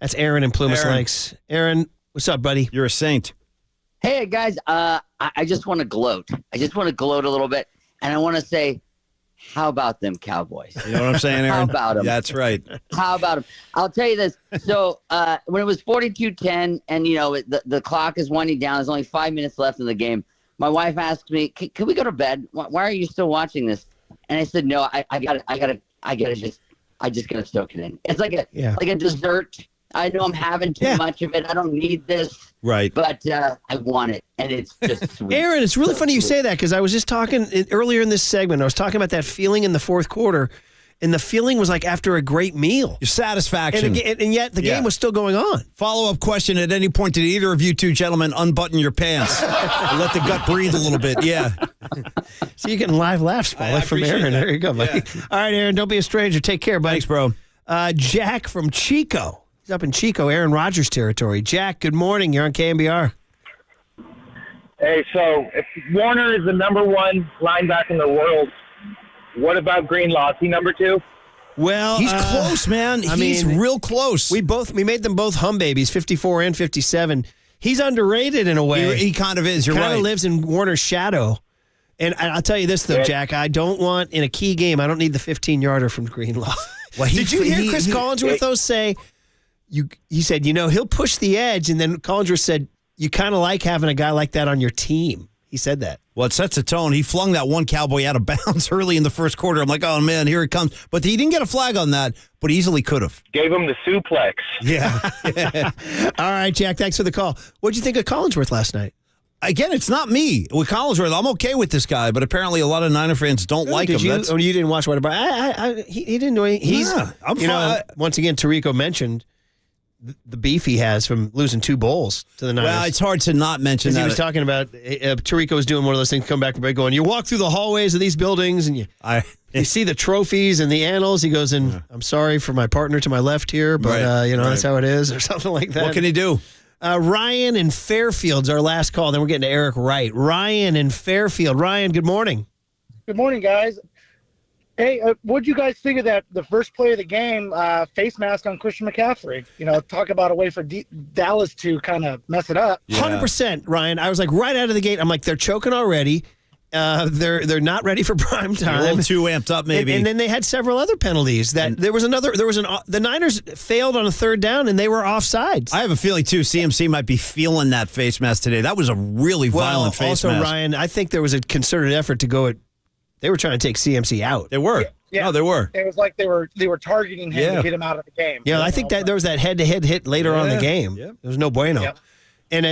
That's Aaron in Plumas Lakes. Aaron, what's up, buddy? You're a saint. Hey, guys, I just want to gloat. I just want to gloat a little bit, and I want to say, how about them Cowboys? You know what I'm saying, Aaron? How about them? That's right. How about them? I'll tell you this. So when it was 42-10 and, the clock is winding down, there's only 5 minutes left in the game, my wife asked me, can we go to bed? Why are you still watching this? And I said, no, I just got to soak it in. It's like a dessert. I know I'm having too much of it. I don't need this. Right. But I want it, and it's just sweet. Aaron, it's really funny you say that because I was just talking earlier in this segment. I was talking about that feeling in the fourth quarter, and the feeling was like after a great meal. Your satisfaction. And yet the game was still going on. Follow-up question, at any point, did either of you two gentlemen unbutton your pants and let the gut breathe a little bit? Yeah. So you're getting live laughs, Paul, from Aaron. That. There you go, buddy. Yeah. All right, Aaron, don't be a stranger. Take care, buddy. Thanks, bro. Jack from Chico. He's up in Chico, Aaron Rodgers territory. Jack, good morning. You're on KNBR. Hey, so if Warner is the number 1 linebacker in the world, what about Greenlaw? Is he number 2? Well, he's close, man. He's real close. We made them both hum babies, 54 and 57. He's underrated in a way. He kind of is. You're right. Kind of lives in Warner's shadow. And I'll tell you this, though, Jack. I don't want, in a key game, I don't need the 15-yarder from Greenlaw. Well, did you hear Chris Collinsworth, though, say he said, he'll push the edge. And then Collinsworth said, you kind of like having a guy like that on your team. He said that. Well, it sets a tone. He flung that one Cowboy out of bounds early in the first quarter. I'm like, oh, man, here it comes. But he didn't get a flag on that, but easily could have. Gave him the suplex. Yeah. All right, Jack, thanks for the call. What'd you think of Collinsworth last night? Again, it's not me. With Collinsworth, I'm okay with this guy, but apparently a lot of Niner fans don't like him. You didn't watch what about? He didn't do anything. I'm fine. Once again, Tirico mentioned the beef he has from losing 2 bowls to the Niners. Well, it's hard to not mention that. He was talking about Tirico was doing one of those things, come back from break, going, you walk through the hallways of these buildings and you see the trophies and the annals. He goes, I'm sorry for my partner to my left here, but that's how it is, or something like that. What can he do? Ryan in Fairfield's our last call. Then we're getting to Eric Wright. Ryan in Fairfield. Ryan, good morning. Good morning, guys. Hey, what'd you guys think of that? The first play of the game, face mask on Christian McCaffrey. Talk about a way for Dallas to kind of mess it up. 100%, Ryan. I was like right out of the gate. I'm like, they're choking already. They're not ready for prime time. A little too amped up, maybe. And then they had several other penalties. The Niners failed on a third down, and they were offsides. I have a feeling too. CMC might be feeling that face mask today. That was a really violent face mask. Also, Ryan, I think there was a concerted effort to go at. They were trying to take CMC out. They were. Yeah. No, they were. It was like they were targeting him to get him out of the game. Yeah, I think that there was that head-to-head hit later on in the game. Yeah. There was no bueno. Yeah. And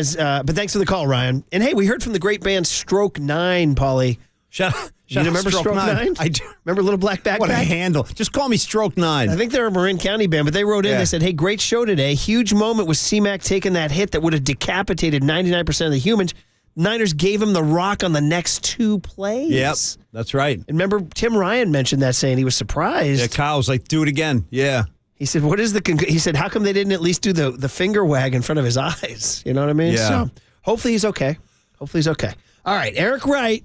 but thanks for the call, Ryan. And hey, we heard from the great band Stroke 9, Paulie. Shout you remember Stroke 9? I do. Remember Little Black Backpack? What a handle. Just call me Stroke 9. I think they're a Marin County band, but they wrote in, they said, hey, great show today. Huge moment with C-Mac taking that hit that would have decapitated 99% of the humans. Niners gave him the rock on the next 2 plays. Yep, that's right. And remember, Tim Ryan mentioned that, saying he was surprised. Yeah, Kyle was like, do it again. Yeah. He said, he said, how come they didn't at least do the finger wag in front of his eyes? You know what I mean? Yeah. So hopefully he's okay. All right, Eric Wright.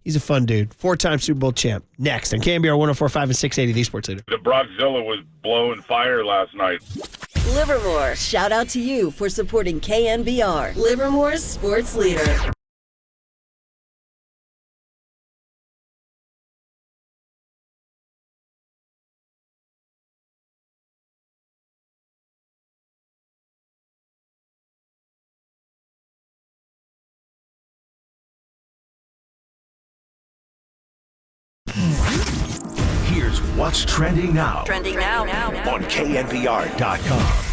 He's a fun dude. 4-time Super Bowl champ. Next on KNBR 104.5 and 680, the Sports Leader. The Brockzilla was blowing fire last night. Livermore, shout out to you for supporting KNBR, Livermore's sports leader. Here's what's trending now. Trending now. On KNBR.com.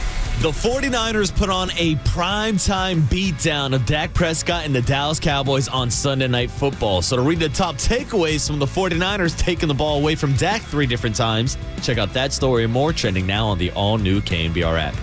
The 49ers put on a primetime beatdown of Dak Prescott and the Dallas Cowboys on Sunday Night Football. So to read the top takeaways from the 49ers taking the ball away from Dak 3 different times, check out that story and more trending now on the all-new KNBR app.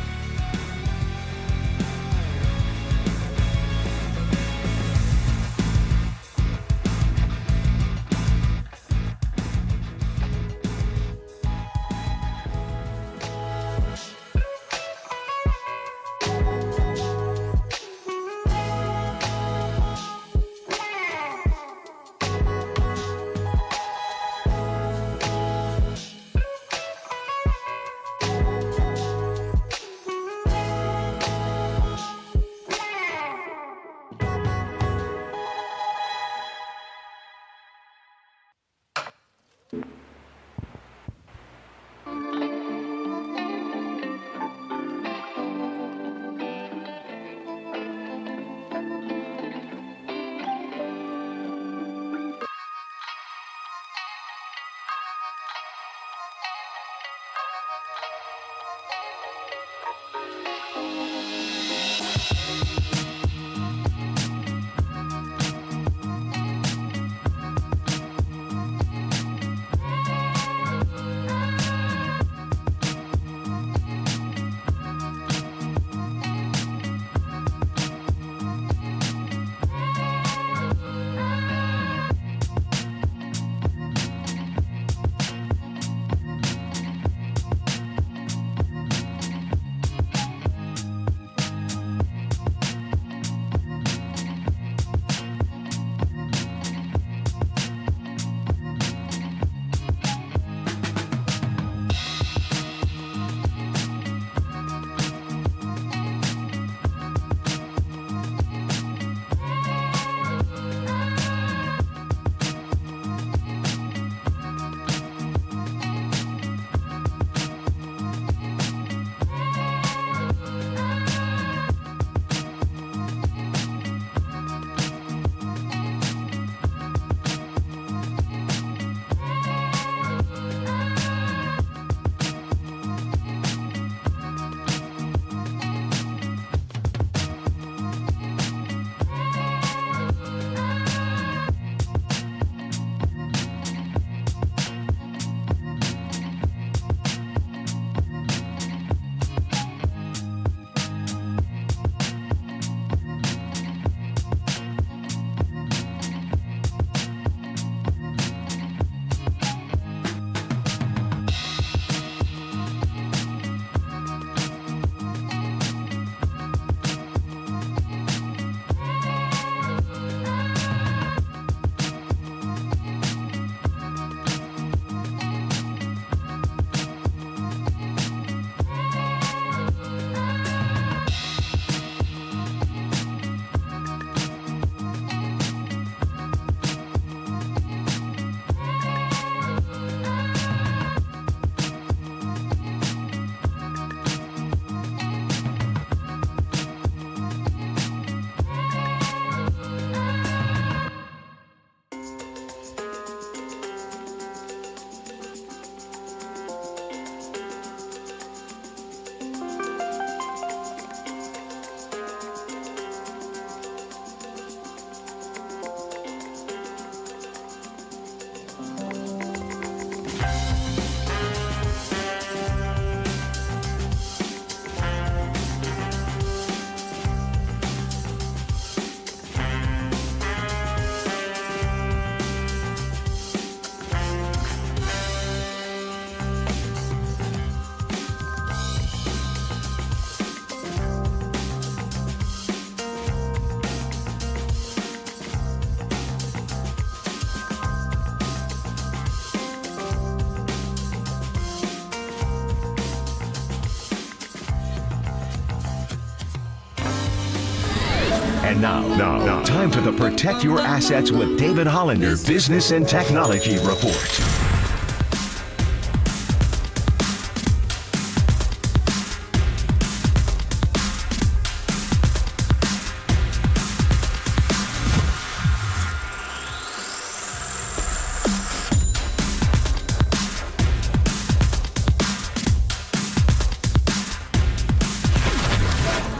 And now, time for the Protect Your Assets with David Hollander Business and Technology Report.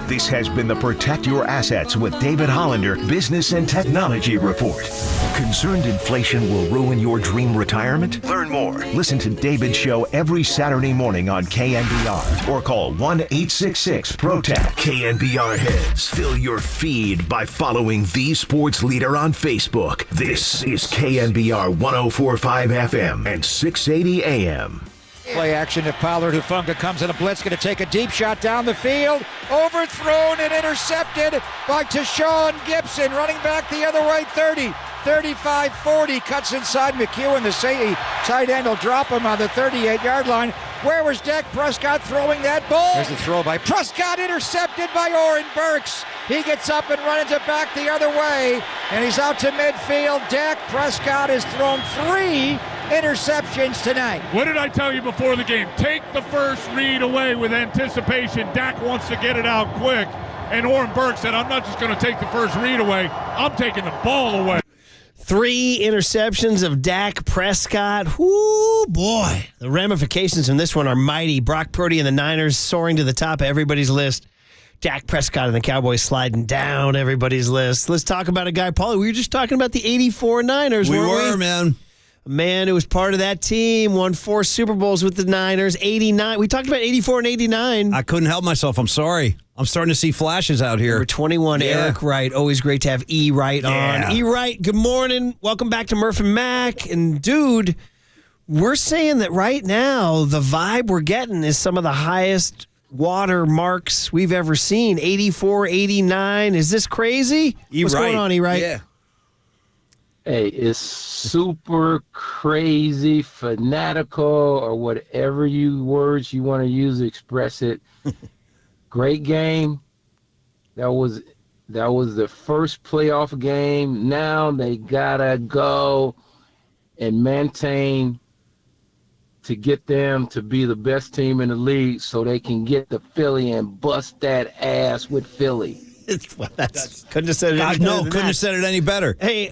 This has been the Protect Your Assets with David Hollander Business and Technology Report. Concerned inflation will ruin your dream retirement? Learn more. Listen to David's show every Saturday morning on KNBR or call 1-866-PROTECT. KNBR heads, fill your feed by following the sports leader on Facebook. This is KNBR 104.5 FM and 680 AM. Play action to Pollard. Hufanga comes in a blitz, going to take a deep shot down the field. Overthrown and intercepted by Tashawn Gibson. Running back the other way, 30, 35, 40. Cuts inside McEwen. The tight end will drop him on the 38-yard line. Where was Dak Prescott throwing that ball? There's the throw by Prescott, intercepted by Oren Burks. He gets up and runs it back the other way, and he's out to midfield. Dak Prescott has thrown 3 interceptions tonight. What did I tell you before the game? Take the first read away with anticipation. Dak wants to get it out quick. And Oren Burke said, I'm not just going to take the first read away. I'm taking the ball away. 3 interceptions of Dak Prescott. Whoo, boy. The ramifications in this one are mighty. Brock Purdy and the Niners soaring to the top of everybody's list. Dak Prescott and the Cowboys sliding down everybody's list. Let's talk about a guy, Paulie. We were just talking about the 84 Niners, We weren't were, man. A man who was part of that team, won 4 Super Bowls with the Niners, 89. We talked about 84 and 89. I couldn't help myself. I'm sorry. I'm starting to see flashes out here. Number 21, Eric Wright. Always great to have E. Wright on. E. Wright, good morning. Welcome back to Murph and Mac. And, dude, we're saying that right now the vibe we're getting is some of the highest water marks we've ever seen. 84, 89. Is this crazy? What's going on, E. Wright? Yeah. Hey, it's super crazy, fanatical, or whatever words you want to use to express it. Great game. That was the first playoff game. Now they gotta go and maintain to get them to be the best team in the league so they can get to Philly and bust that ass with Philly. Couldn't have said it any better. No, couldn't have said it any better. Hey,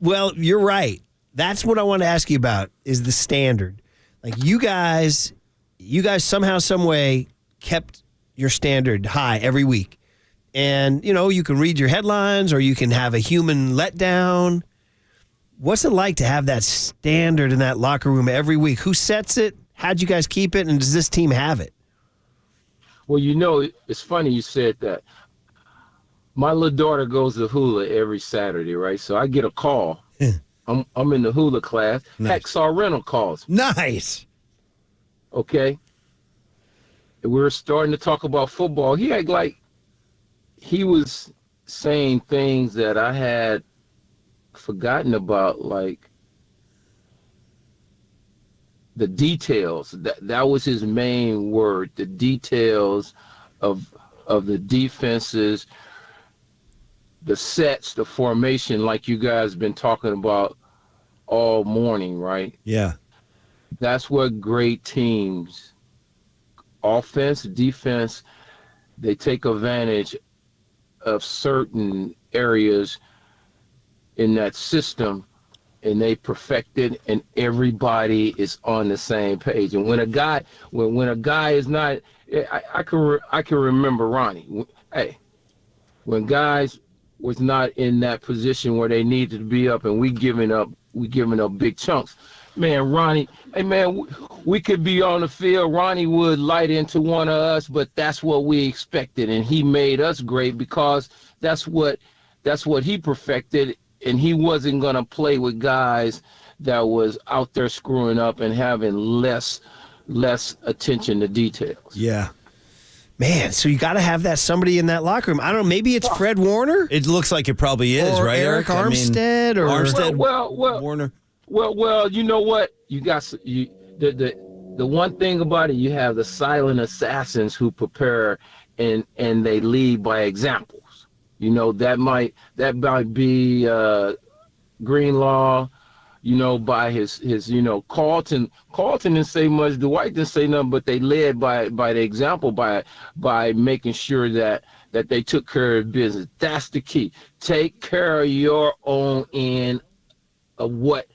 well, you're right. That's what I want to ask you about is the standard. Like you guys somehow, some way kept your standard high every week. And, you can read your headlines or you can have a human letdown. What's it like to have that standard in that locker room every week? Who sets it? How'd you guys keep it? And does this team have it? Well, it's funny you said that. My little daughter goes to hula every Saturday, right? So I get a call. I'm in the hula class. Nice. Hacksaw Rental calls. Nice. Okay. And we were starting to talk about football. He was saying things that I had forgotten about, like the details. That was his main word, the details of the defenses, the sets, the formation, like you guys been talking about all morning, right? Yeah. That's what great teams, offense, defense, they take advantage of certain areas in that system and they perfect it and everybody is on the same page. And when a guy is not, I can remember Ronnie. Hey, when guys was not in that position where they needed to be up and we giving up big chunks. Man, Ronnie, hey man, we could be on the field. Ronnie would light into one of us, but that's what we expected, and he made us great because that's what he perfected, and he wasn't gonna play with guys that was out there screwing up and having less attention to details. Yeah. Man, so you got to have somebody in that locker room. I don't know, maybe it's Fred Warner? It looks like it probably is, or right, Eric Armstead? Warner. Well, you know what? You got the one thing about it, you have the silent assassins who prepare and they lead by examples. You know, that might be Greenlaw, you know, by his you know, Carlton didn't say much, Dwight didn't say nothing, but they led by the example, by making sure that they took care of business. That's the key. Take care of your own end of what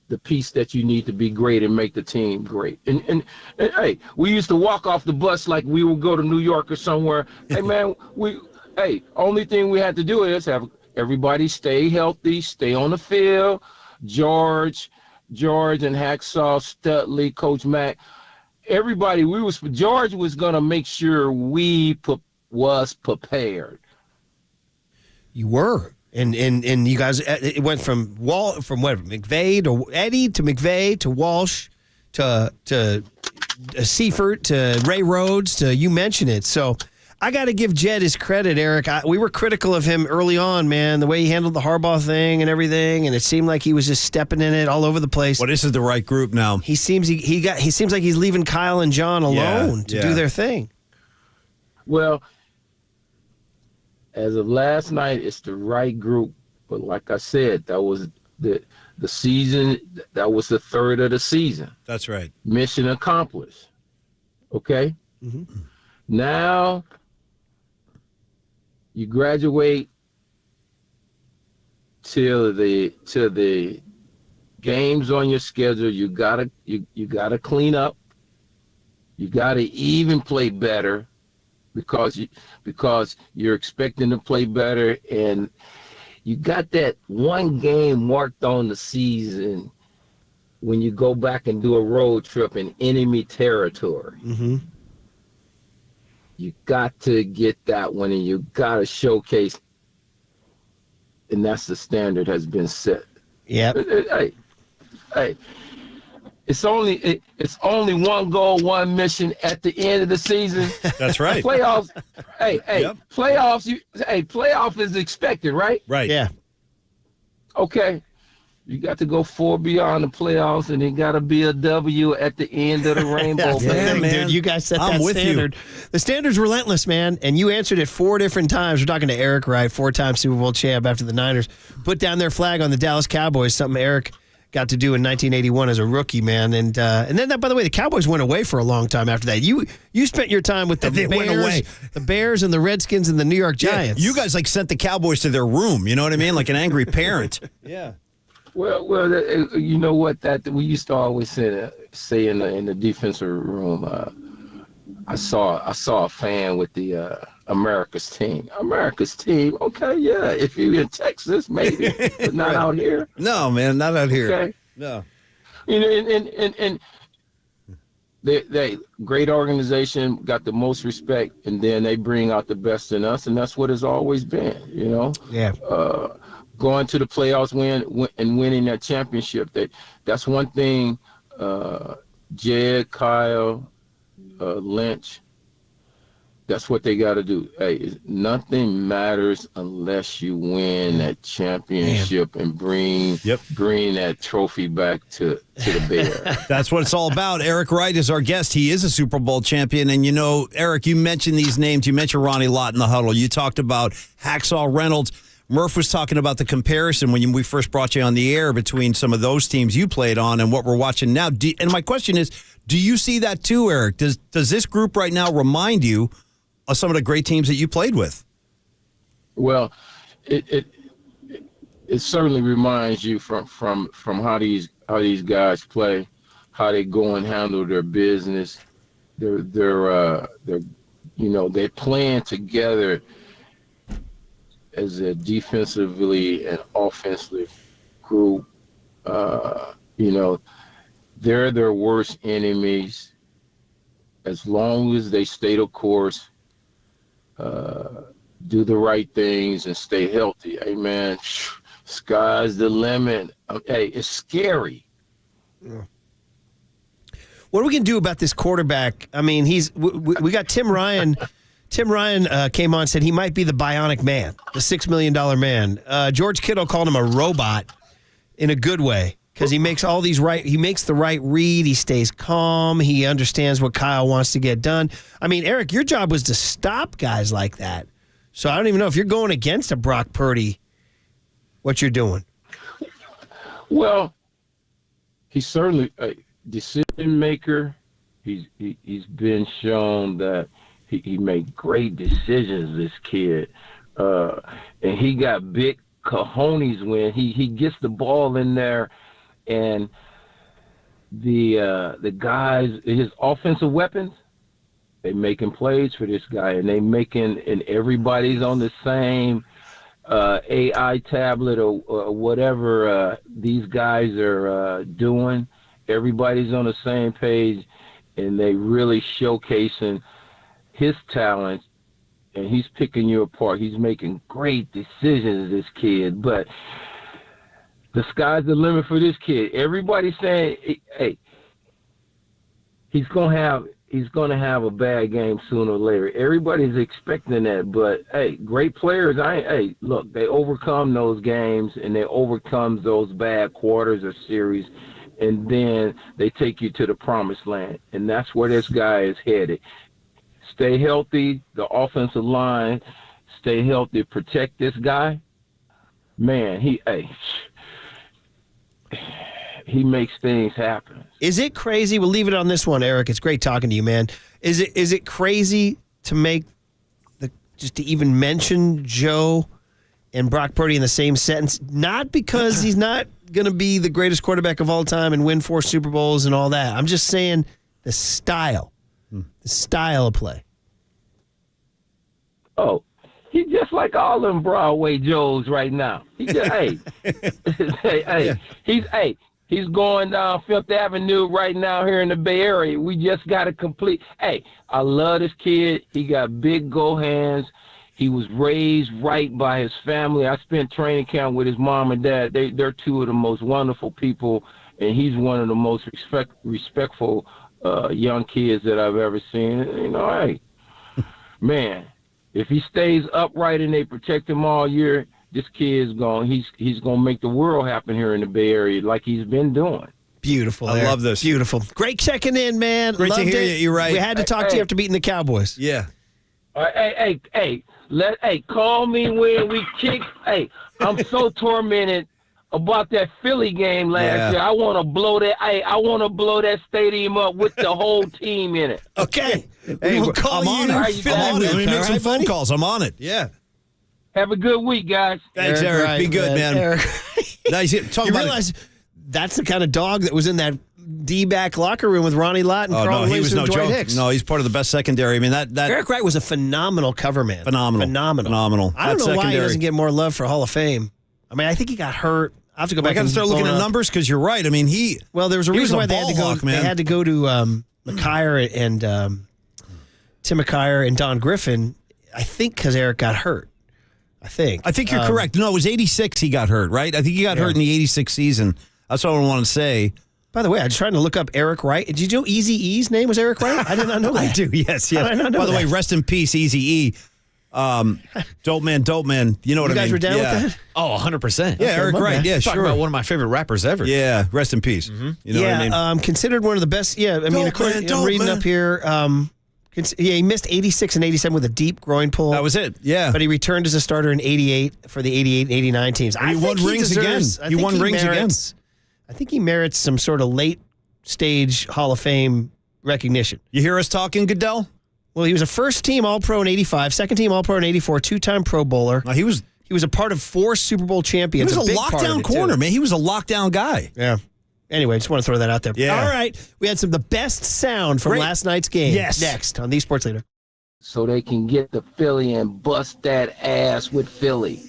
the piece that you need to be great and make the team great. And hey, we used to walk off the bus like we would go to New York or somewhere. Hey man, only thing we had to do is have everybody stay healthy, stay on the field. George and Hacksaw, Studley, Coach Mack, everybody. George was gonna make sure we was prepared. You were, and you guys. It went from McVay to Eddie to McVay to Walsh to Seifert to Ray Rhodes to you mention it. So I got to give Jed his credit, Eric. We were critical of him early on, man, the way he handled the Harbaugh thing and everything, and it seemed like he was just stepping in it all over the place. Well, this is the right group now. He seems like he's leaving Kyle and John alone to do their thing. Well, as of last night, it's the right group, but like I said, that was the season. That was the third of the season. That's right. Mission accomplished. Okay. Mm-hmm. Now you graduate till the games on your schedule. You gotta clean up. You gotta even play better because you're expecting to play better, and you got that one game marked on the season when you go back and do a road trip in enemy territory. Mm-hmm. You got to get that one, and you got to showcase, and that's the standard has been set. Yeah. Hey, it's only one goal, one mission at the end of the season. That's right. Playoffs. Playoffs. Playoff is expected, right? Right. Yeah. Okay. You got to go far beyond the playoffs, and it got to be a W at the end of the rainbow. Man. Dude, you guys set that standard. The standard's relentless, man, and you answered it 4 different times. We're talking to Eric Wright, 4-time Super Bowl champ after the Niners put down their flag on the Dallas Cowboys, something Eric got to do in 1981 as a rookie, man. And then, by the way, the Cowboys went away for a long time after that. You spent your time with the Bears and the Redskins and the New York Giants. Yeah, you guys sent the Cowboys to their room. You know what I mean? Like an angry parent. Yeah. Well, you know what? That we used to always say in the defensive room. I saw a fan with the America's team. America's team. Okay, yeah. If you're in Texas, maybe, but not out here. No, man, not out here. Okay. No. You know, and they great organization, got the most respect, and then they bring out the best in us, and that's what it's always been. You know. Yeah. Going to the playoffs, winning that championship. That's one thing. Jed, Kyle, Lynch. That's what they got to do. Hey, nothing matters unless you win that championship and bring that trophy back to the Bears. That's what it's all about. Eric Wright is our guest. He is a Super Bowl champion. And, you know, Eric, you mentioned these names. You mentioned Ronnie Lott in the huddle. You talked about Hacksaw Reynolds. Murph was talking about the comparison when we first brought you on the air between some of those teams you played on and what we're watching now. And my question is, do you see that too, Eric? Does this group right now remind you of some of the great teams that you played with? Well, it certainly reminds you from how these guys play, how they go and handle their business. They're playing together as a defensively and offensively group. They're their worst enemies. As long as they stay the course, do the right things, and stay healthy. Hey, man, sky's the limit. Okay, it's scary. Yeah. What are we going to do about this quarterback? I mean, we got Tim Ryan. Tim Ryan came on and said he might be the bionic man, the $6 million man. George Kittle called him a robot in a good way because he makes he makes the right read. He stays calm. He understands what Kyle wants to get done. I mean, Eric, your job was to stop guys like that. So I don't even know if you're going against a Brock Purdy, what you're doing. Well, he's certainly a decision maker. He's been shown that he made great decisions, this kid. And he got big cojones when he gets the ball in there, and the guys, his offensive weapons, they making plays for this guy, and and everybody's on the same AI tablet or whatever these guys are doing. Everybody's on the same page, and they really showcasing his talents, and he's picking you apart. He's making great decisions, this kid, but the sky's the limit for this kid. Everybody's saying, hey, he's gonna have a bad game sooner or later. Everybody's expecting that, but hey, great players. Look, they overcome those games and they overcome those bad quarters or series, and then they take you to the promised land, and that's where this guy is headed. Stay healthy, the offensive line, stay healthy, protect this guy. Man, he makes things happen. Is it crazy? We'll leave it on this one, Eric. It's great talking to you, man. Is it crazy to make just to even mention Joe and Brock Purdy in the same sentence? Not because he's not going to be the greatest quarterback of all time and win 4 Super Bowls and all that. I'm just saying the style of play. Oh, he's just like all them Broadway Joes right now. He just, he's going down Fifth Avenue right now here in the Bay Area. We just got to complete. Hey, I love this kid. He got big go hands. He was raised right by his family. I spent training camp with his mom and dad. They're two of the most wonderful people, and he's one of the most respectful young kids that I've ever seen. You know, hey, man, if he stays upright and they protect him all year, this kid's he's gonna make the world happen here in the Bay Area like he's been doing. Beautiful. I love this. Beautiful. Great checking in, man. Great Loved to hear it. you. You're right. We had to talk to you after beating the Cowboys. Yeah. Call me when we kick. Hey, I'm so tormented about that Philly game last year. I want to blow that. I want to blow that stadium up with the whole team in it. Okay. Hey, we'll call I'm on it. I'm on it. Let me make some phone calls. I'm on it. Yeah. Have a good week, guys. Thanks, Eric. Right, be good, man. Eric. Nice. Talk You about realize that's the kind of dog that was in that D-back locker room with Ronnie Lott and Carl he was Wilson no and Dwight joke. Hicks. No, he's part of the best secondary. I mean, that Eric Wright was a phenomenal cover man. Phenomenal. I don't That know why he secondary. doesn't get more love for Hall of Fame. I mean, I think he got hurt. I have to go back. I got to and start looking bone at up. numbers because you're right. I mean, Well, there was a reason why they had to go. Hawk, man. They had to go to McKyer and Tim McKyer and Don Griffin. I think because Eric got hurt. I think you're correct. No, it was 86 he got hurt, right? I think he got hurt in the 86 season. That's what I want to say. By the way, I was trying to look up Eric Wright. Did you know Eazy-E's name was Eric Wright? I did not know that. I do, yes. I did not know By the way, that. rest in peace, Eazy-E. Dope man. You know what I mean? You guys were down with that? Oh, 100%. Yeah, Eric Wright. Yeah, Talking sure. about one of my favorite rappers ever. Yeah, rest in peace. You know what I mean? Considered one of the best. Yeah, I mean, I'm reading up here. He missed 86 and 87 with a deep groin pull. That was it, yeah. But he returned as a starter in 88 for the 88 and 89 teams. And he won rings again. He won rings again. I think he merits some sort of late-stage Hall of Fame recognition. You hear us talking, Goodell? Well, he was a first-team All-Pro in 85, second-team All-Pro in 84, two-time Pro Bowler. He was a part of 4 Super Bowl champions. He was a big part of lockdown it, too. corner, man. He was a lockdown guy. Yeah. Anyway, just want to throw that out there. Yeah. All right. We had the best sound from last night's game. Yes. Next on the Sports Leader. So they can get to Philly and bust that ass with Philly.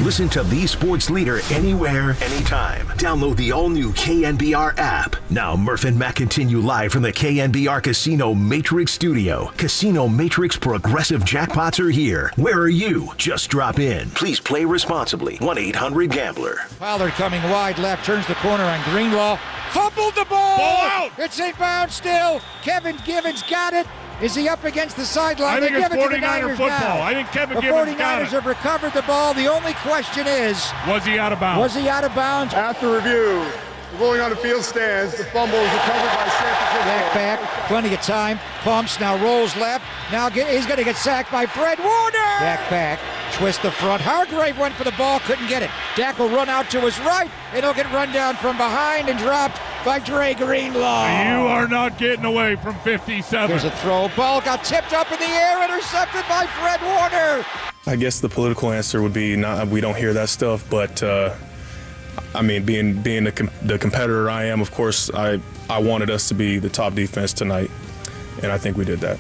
Listen to the sports leader anywhere, anytime. Download the all-new KNBR app. Now, Murph and Matt continue live from the KNBR Casino Matrix Studio. Casino Matrix Progressive Jackpots are here. Where are you? Just drop in. Please play responsibly. 1-800-GAMBLER. Pollard coming wide left, turns the corner on Greenlaw. Fumbled the ball! Ball out! It's inbound still. Kevin Givens got it. Is he up against the sideline? I think They it's give it to the 49er Niners football. now. I think Kevin the Givens 49ers got it. have recovered the ball. The only question is, Was he out of bounds? was he out of bounds? After review, the ruling on the field stands. The fumble is recovered by San Francisco. Back, plenty of time. Pumps, now rolls left. Now he's going to get sacked by Fred Warner. Back, twist the front. Hargrave went for the ball, couldn't get it. Dak will run out to his right, and he'll get run down from behind and dropped by Dre Greenlaw. You are not getting away from 57. Here's a throw. Ball got tipped up in the air, intercepted by Fred Warner. I guess the political answer would be we don't hear that stuff, but I mean, being the competitor I am, of course, I wanted us to be the top defense tonight, and I think we did that.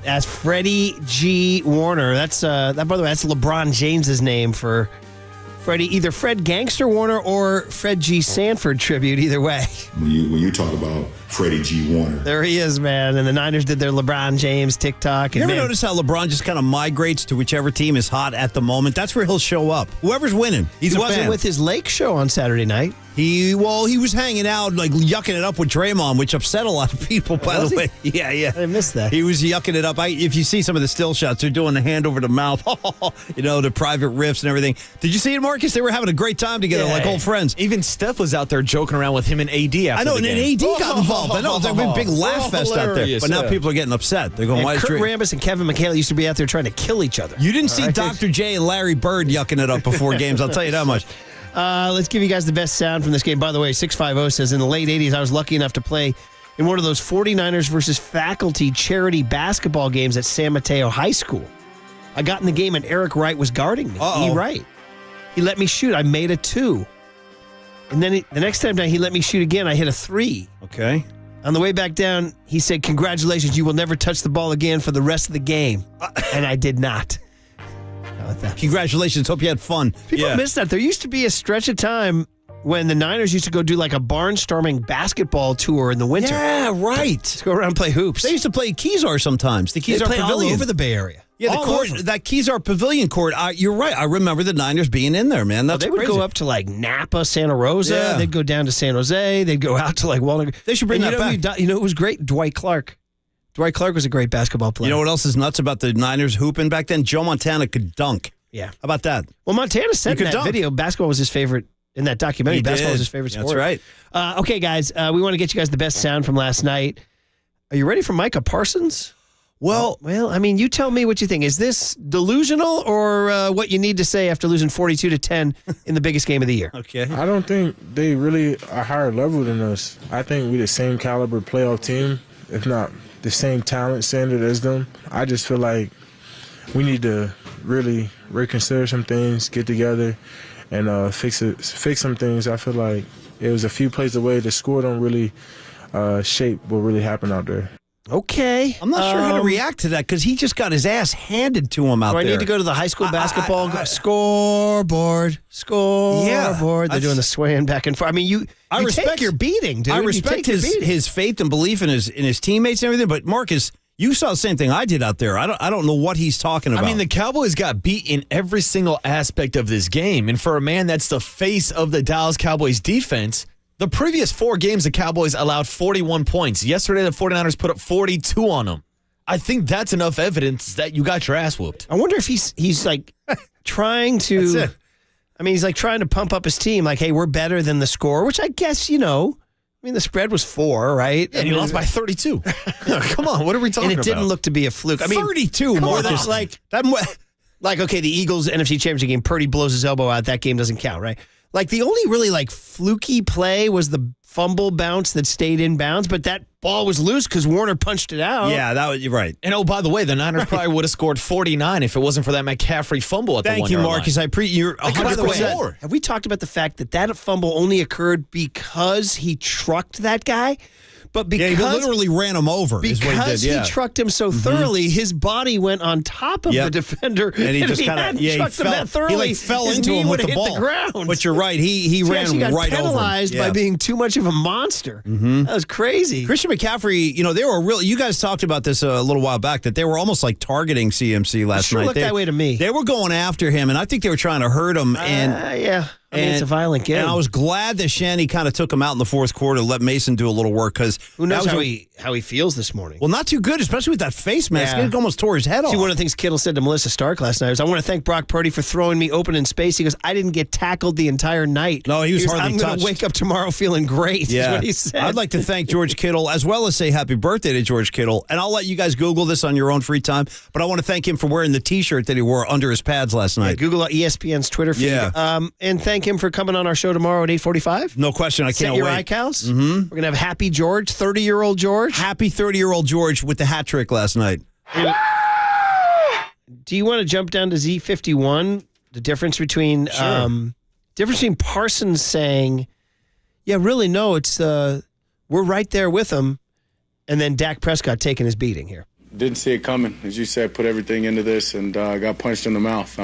That's Freddie G. Warner. That's by the way, that's LeBron James's name for Freddie, either Fred Gangster Warner or Fred G. Sanford tribute, either way. When you talk about Freddie G. Warner. There he is, man. And the Niners did their LeBron James TikTok. You And ever man, notice how LeBron just kind of migrates to whichever team is hot at the moment? That's where he'll show up. Whoever's winning, he's he a wasn't fan. with his Lake show on Saturday night. He was hanging out, like yucking it up with Draymond, which upset a lot of people, by Was the he? way. Yeah. I missed that. He was yucking it up. If you see some of the still shots, they're doing the hand over the mouth, the private riffs and everything. Did you see it, Marcus? They were having a great time together, like old friends. Even Steph was out there joking around with him and AD after I know, the and game. AD got involved. I know, there's a big laugh fest out there. But now people are getting upset. They're going, And why is Kurt Dray? Rambis and Kevin McHale used to be out there trying to kill each other. You didn't see Right? Dr. J and Larry Bird yucking it up before games, I'll tell you that much. Let's give you guys the best sound from this game. By the way, 650 says, in the late 80s, I was lucky enough to play in one of those 49ers versus faculty charity basketball games at San Mateo High School. I got in the game and Eric Wright was guarding me. Uh-oh. Wright. He let me shoot. I made a 2. And then the next time down, he let me shoot again. I hit a 3. Okay. On the way back down, he said, congratulations, you will never touch the ball again for the rest of the game. And I did not. How about that? Congratulations. Hope you had fun. People miss that. There used to be a stretch of time when the Niners used to go do like a barnstorming basketball tour in the winter. Yeah, right. Let's go around and play hoops. They used to play Kezar sometimes. The They Kezar play Pavilion. all over the Bay Area. Yeah, the All court, over. that Kezar Pavilion court. You're right. I remember the Niners being in there, man. That's They would crazy. go up to like Napa, Santa Rosa. Yeah. They'd go down to San Jose. They'd go out to like Walnut. They should bring And that back. You know, it was great. Dwight Clark. Dwight Clark was a great basketball player. You know what else is nuts about the Niners hooping back then? Joe Montana could dunk. Yeah. How about that? Well, Montana said He in could that dunk. video, basketball was his favorite. In that documentary, He basketball did. was his favorite sport. That's right. Okay, guys, we want to get you guys the best sound from last night. Are you ready for Micah Parsons? Well, I mean, you tell me what you think. Is this delusional or what you need to say after losing 42-10 in the biggest game of the year? Okay. I don't think they really are higher level than us. I think we're the same caliber playoff team, if not the same talent standard as them. I just feel like we need to really reconsider some things, get together, and fix some things. I feel like it was a few plays away. The score don't really shape what really happened out there. Okay. I'm not sure how to react to that because he just got his ass handed to him out Do I there. need to go to the high school basketball scoreboard? They're doing the swaying back and forth. I mean, you respect take your beating, dude. I You respect take your beating. his faith and belief in his teammates and everything. But Marcus, you saw the same thing I did out there. I don't know what he's talking about. I mean, the Cowboys got beat in every single aspect of this game. And for a man that's the face of the Dallas Cowboys defense, the previous 4 games, the Cowboys allowed 41 points. Yesterday, the 49ers put up 42 on them. I think that's enough evidence that you got your ass whooped. I wonder if he's like trying to. That's it. I mean, he's like trying to pump up his team. Like, hey, we're better than the score, which I guess, I mean, the spread was 4, right? Yeah, and you lost by 32. Come on, what are we talking about? And it didn't look to be a fluke. I mean, 32, Marcus. Like, okay, the Eagles NFC Championship game, Purdy blows his elbow out. That game doesn't count, right? Like, the only really, fluky play was the fumble bounce that stayed in bounds, but that ball was loose because Warner punched it out. Yeah, you're right. And, oh, by the way, the Niners probably would have scored 49 if it wasn't for that McCaffrey fumble at the 1 Thank you, Marcus. line. You're By the 100%. way, have we talked about the fact that fumble only occurred because he trucked that guy? But because he literally ran him over. Because he trucked him so thoroughly, his body went on top of the defender, and he just kind of trucked him that thoroughly. He fell into him with the ball. Ground. But you're right. He ran got right over him. penalized by being too much of a monster. That was crazy. Christian McCaffrey, they were really. You guys talked about this a little while back that they were almost like targeting CMC last night. Looked that way to me. They were going after him, and I think they were trying to hurt him. It's a violent game. And I was glad that Shanny kind of took him out in the fourth quarter, let Mason do a little work, because who knows how he feels this morning. Well, not too good, especially with that face mask. It almost tore his head off. See, one of the things Kittle said to Melissa Stark last night was, I want to thank Brock Purdy for throwing me open in space. He goes, I didn't get tackled the entire night. No, he was hardly I'm going to wake up tomorrow feeling great, is what he said. I'd like to thank George Kittle, as well as say happy birthday to George Kittle. And I'll let you guys Google this on your own free time, but I want to thank him for wearing the T-shirt that he wore under his pads last night. Google ESPN's Twitter feed. And thank him for coming on our show tomorrow at 8:45. No question. I can't Set your wait. iCals. We're going to have Happy George, 30-year-old George. Happy 30-year-old George with the hat trick last night. Do you want to jump down to Z51? The difference between Parsons saying, yeah, really, no, it's we're right there with him, and then Dak Prescott taking his beating here. Didn't see it coming. As you said, put everything into this and got punched in the mouth.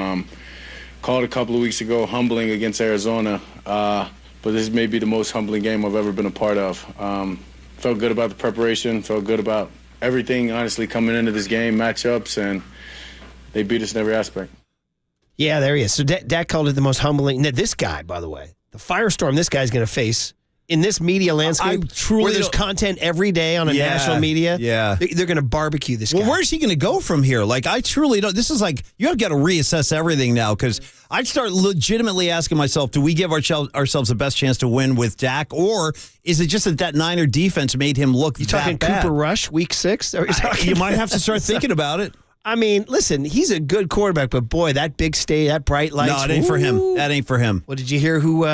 Called a couple of weeks ago, humbling against Arizona, but this may be the most humbling game I've ever been a part of. Felt good about the preparation, felt good about everything, honestly, coming into this game, matchups, and they beat us in every aspect. Yeah, there he is. So Dak called it the most humbling. Now, this guy, by the way, the firestorm this guy's going to face in this media landscape, where there's content every day on a national media, they're going to barbecue this guy. Well, where's he going to go from here? Like, I truly don't. This is like, you have got to reassess everything now, because I'd start legitimately asking myself, do we give ourselves the best chance to win with Dak, or is it just that Niner defense made him look that bad? Cooper Rush, week 6? You might have to start thinking about it. I mean, listen, he's a good quarterback, but boy, that big stage, that bright lights. No, it ain't for him. That ain't for him. Well, did you hear who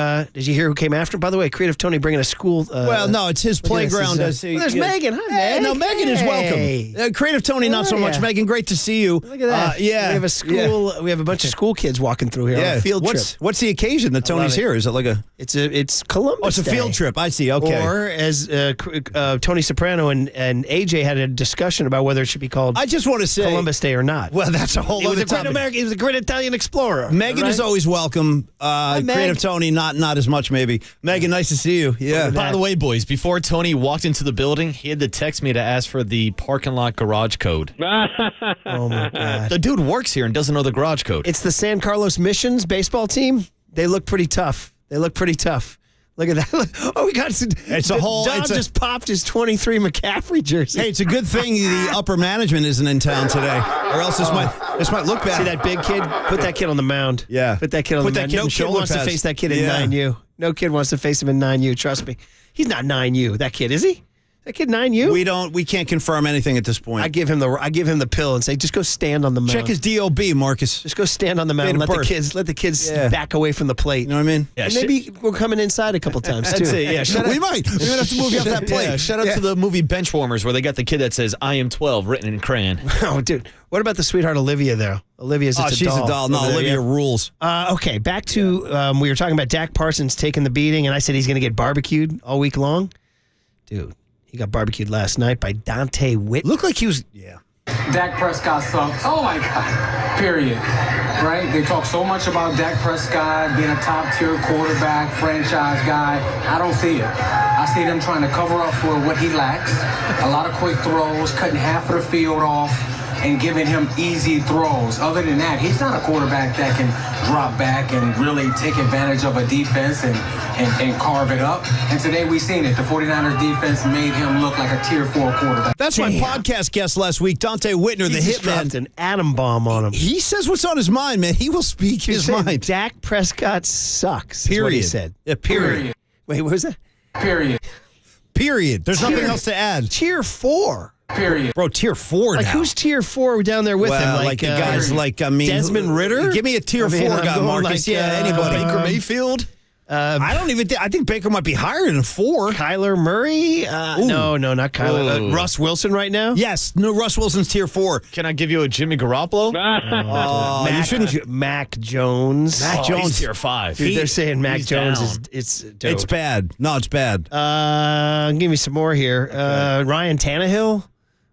came after him? By the way, Creative Tony bringing a school. Well, no, it's his playground. There's Megan. Hi, Megan. No, Megan is welcome. Creative Tony, not so much. Megan, great to see you. Look at that. We have a school. We have a bunch of school kids walking through here on a field trip. What's the occasion that Tony's here? Is it like a? It's Columbus. Oh, it's a field trip. I see. Okay. Or as Tony Soprano and AJ had a discussion about whether it should be called. I just want to say Columbus Day or not. Well, that's a whole other topic. He was a great Italian explorer. Megan is always welcome. Creative Tony, not as much maybe. Megan, nice to see you. Yeah. By the way, boys, before Tony walked into the building, he had to text me to ask for the parking lot garage code. Oh my God. The dude works here and doesn't know the garage code. It's the San Carlos Missions baseball team. They look pretty tough. Look at that. Oh, we got it's a whole. Dom just popped his 23 McCaffrey jersey. Hey, it's a good thing the upper management isn't in town today, or else this might look bad. See that big kid? Put that kid on the mound. Yeah. Put that kid on the mound. No kid wants to face that kid in 9U. No kid wants to face him in 9U. Trust me. He's not 9U. That kid, is he? That kid 9U? We can't confirm anything at this point. I give him the pill and say, just go stand on the mound. Check his DOB, Marcus. Just go stand on the mound and let the kids back away from the plate. You know what I mean? Yeah, and maybe we're coming inside a couple times too. That's it, yeah. We might have to move you off that plate. Yeah, shout out to the movie Benchwarmers, where they got the kid that says "I am 12" written in crayon. Oh, dude, what about the sweetheart Olivia though? Olivia's she's a doll. No, Olivia rules. Okay, back to we were talking about Dak Parsons taking the beating, and I said he's going to get barbecued all week long, dude. He got barbecued last night by Dante Whitner. Looked like he was, Dak Prescott sucks. Oh my God. Period. Right? They talk so much about Dak Prescott being a top-tier quarterback, franchise guy. I don't see it. I see them trying to cover up for what he lacks. A lot of quick throws, cutting half of the field off, and giving him easy throws. Other than that, he's not a quarterback that can drop back and really take advantage of a defense and carve it up. And today we've seen it. The 49ers defense made him look like a tier 4 quarterback. That's my podcast guest last week, Dante Whitner, the hitman. An atom bomb on him. He says what's on his mind, man. He will speak his mind. Dak Prescott sucks. Period. Is what he said. Yeah, period. Wait, what was that? Period. There's nothing else to add. Tier 4. Period. Bro, tier 4 Like, now. who's tier 4 down there with him? Like the guys like, Desmond Ritter? Give me a tier 4 guy, Marcus. Anybody. Baker Mayfield? I don't even I think Baker might be higher than 4. Kyler Murray? No, not Kyler. Russ Wilson right now? Yes. No, Russ Wilson's tier 4. Can I give you a Jimmy Garoppolo? You shouldn't. Mac Jones. Mac Jones. He's tier 5. Dude, they're saying Mac Jones down. is dope. It's bad. No, it's bad. Give me some more here. Ryan Tannehill?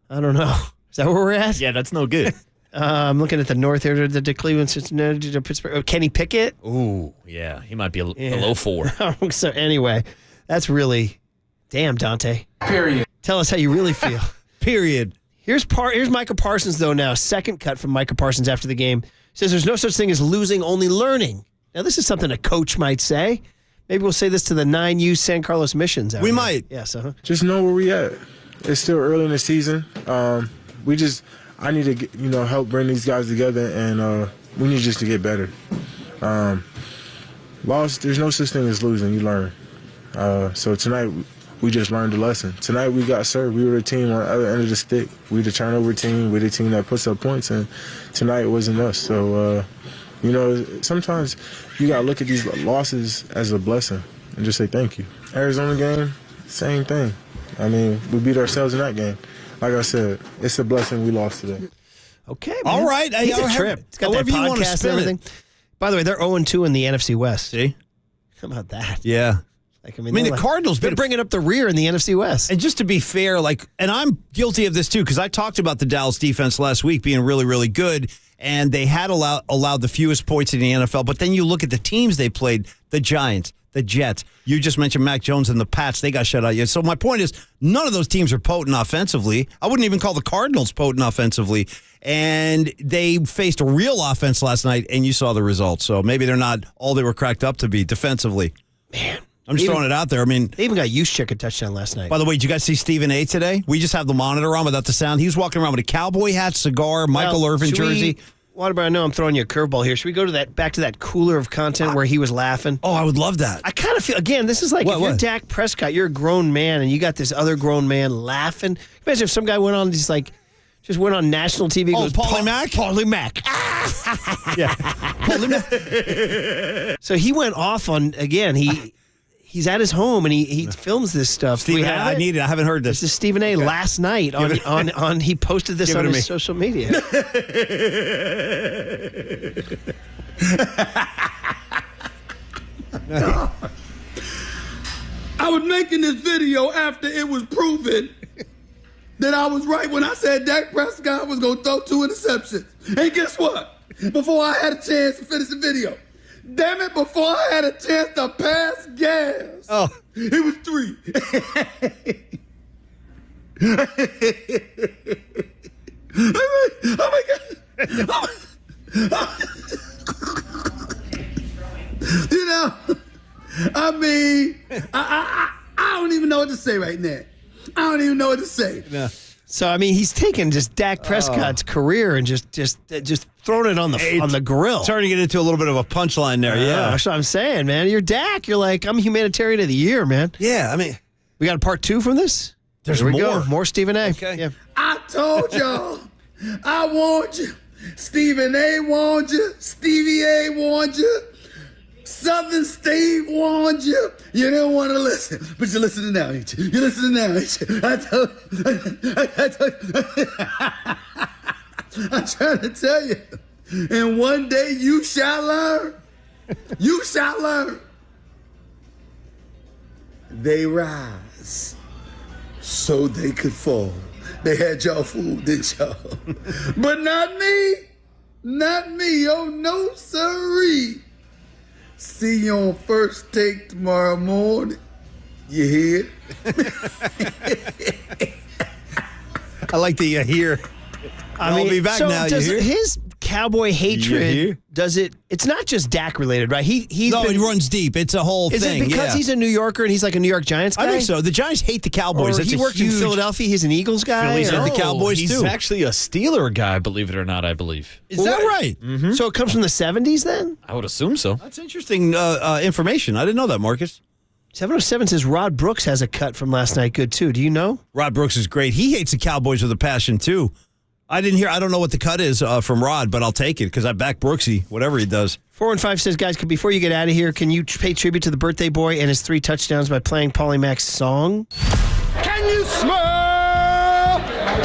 I don't know. Is that where we're at? Yeah, that's no good. I'm looking at the north here, the Cleveland, Cincinnati, to Pittsburgh. Kenny Pickett? Ooh, yeah. He might be below 4. So anyway, that's really, damn, Dante. Period. Tell us how you really feel. Period. Here's Micah Parsons, though, now. Second cut from Micah Parsons after the game. Says there's no such thing as losing, only learning. Now, this is something a coach might say. Maybe we'll say this to the 9U San Carlos Missions. We might. Yes. Just know where we at. It's still early in the season. I need to get, help bring these guys together, and we need just to get better. There's no such thing as losing. You learn. So tonight, we just learned a lesson. Tonight, we got served. We were the team on the other end of the stick. We the turnover team. We the team that puts up points, and tonight it wasn't us. So, sometimes you got to look at these losses as a blessing and just say thank you. Arizona game, same thing. I mean, we beat ourselves in that game. Like I said, it's a blessing we lost today. Okay, man. All right. It's a trip. It's got that podcast and everything. By the way, they're 0-2 in the NFC West. See? How about that? Yeah. The Cardinals, they're bringing up the rear in the NFC West. And just to be fair, and I'm guilty of this too, because I talked about the Dallas defense last week being really, really good, and they had allowed the fewest points in the NFL. But then you look at the teams they played, the Giants, the Jets. You just mentioned Mac Jones and the Pats. They got shut out. So my point is, none of those teams are potent offensively. I wouldn't even call the Cardinals potent offensively. And they faced a real offense last night, and you saw the results. So maybe they're not all they were cracked up to be defensively. Man. I'm just throwing it out there. I mean, they even got Juszczyk a touchdown last night. By the way, did you guys see Stephen A today? We just have the monitor on without the sound. He was walking around with a cowboy hat, cigar, Michael Irvin jersey. I know I'm throwing you a curveball here. Should we go to back to that cooler of content where he was laughing? Oh, I would love that. I kind of feel, again, this is like if you're Dak Prescott, you're a grown man, and you got this other grown man laughing. Imagine if some guy went on just went on national TV and goes, Paulie Mack? Paulie Mack. Yeah. Paulie Mack. So he went off on, again, he's at his home and he films this stuff. Stephen A, I need it. I haven't heard this. This is Stephen A. last night on he posted this on his social media. I was making this video after it was proven that I was right when I said Dak Prescott was going to throw 2 interceptions. And guess what? Before I had a chance to finish the video, damn it, before I had a chance to pass gas, it was 3. Oh my God. I don't even know what to say right now. I don't even know what to say. Yeah. So I mean, he's taken just Dak Prescott's career and just thrown it on the grill. Turning it into a little bit of a punchline there. Yeah, that's what I'm saying, man. You're Dak. You're like, I'm humanitarian of the year, man. Yeah, I mean, we got a part 2 from this. There we go. More Stephen A. Okay. Yeah. I told y'all, I warned you. Stephen A. warned you. Stevie A. warned you. Southern Steve warned you. You didn't want to listen, but you're listening now, ain't you? You're listening now, ain't you? I'm trying to tell you. And one day you shall learn. You shall learn. They rise so they could fall. They had y'all fooled, didn't y'all? But not me. Not me. Oh, no, sirree. See you on First Take tomorrow morning. You hear? I like the here. I'll be back now. Does you hear? His cowboy hatred, does it? It's not just Dak related, right? He runs deep. It's a whole thing. Is it because he's a New Yorker and he's like a New York Giants guy? I think so. The Giants hate the Cowboys. Or he worked in Philadelphia. He's an Eagles guy. He's the Cowboys he's too. He's actually a Steeler guy, believe it or not, I believe. Is that right? Mm-hmm. So it comes from the 70s then? I would assume so. That's interesting information. I didn't know that, Marcus. 707 says Rod Brooks has a cut from last night. Good too. Do you know? Rod Brooks is great. He hates the Cowboys with a passion too. I didn't hear. I don't know what the cut is from Rod, but I'll take it because I back Brooksy, whatever he does. 415 says, guys, before you get out of here, can you pay tribute to the birthday boy and his 3 touchdowns by playing Paulie Mack's song? Can you smell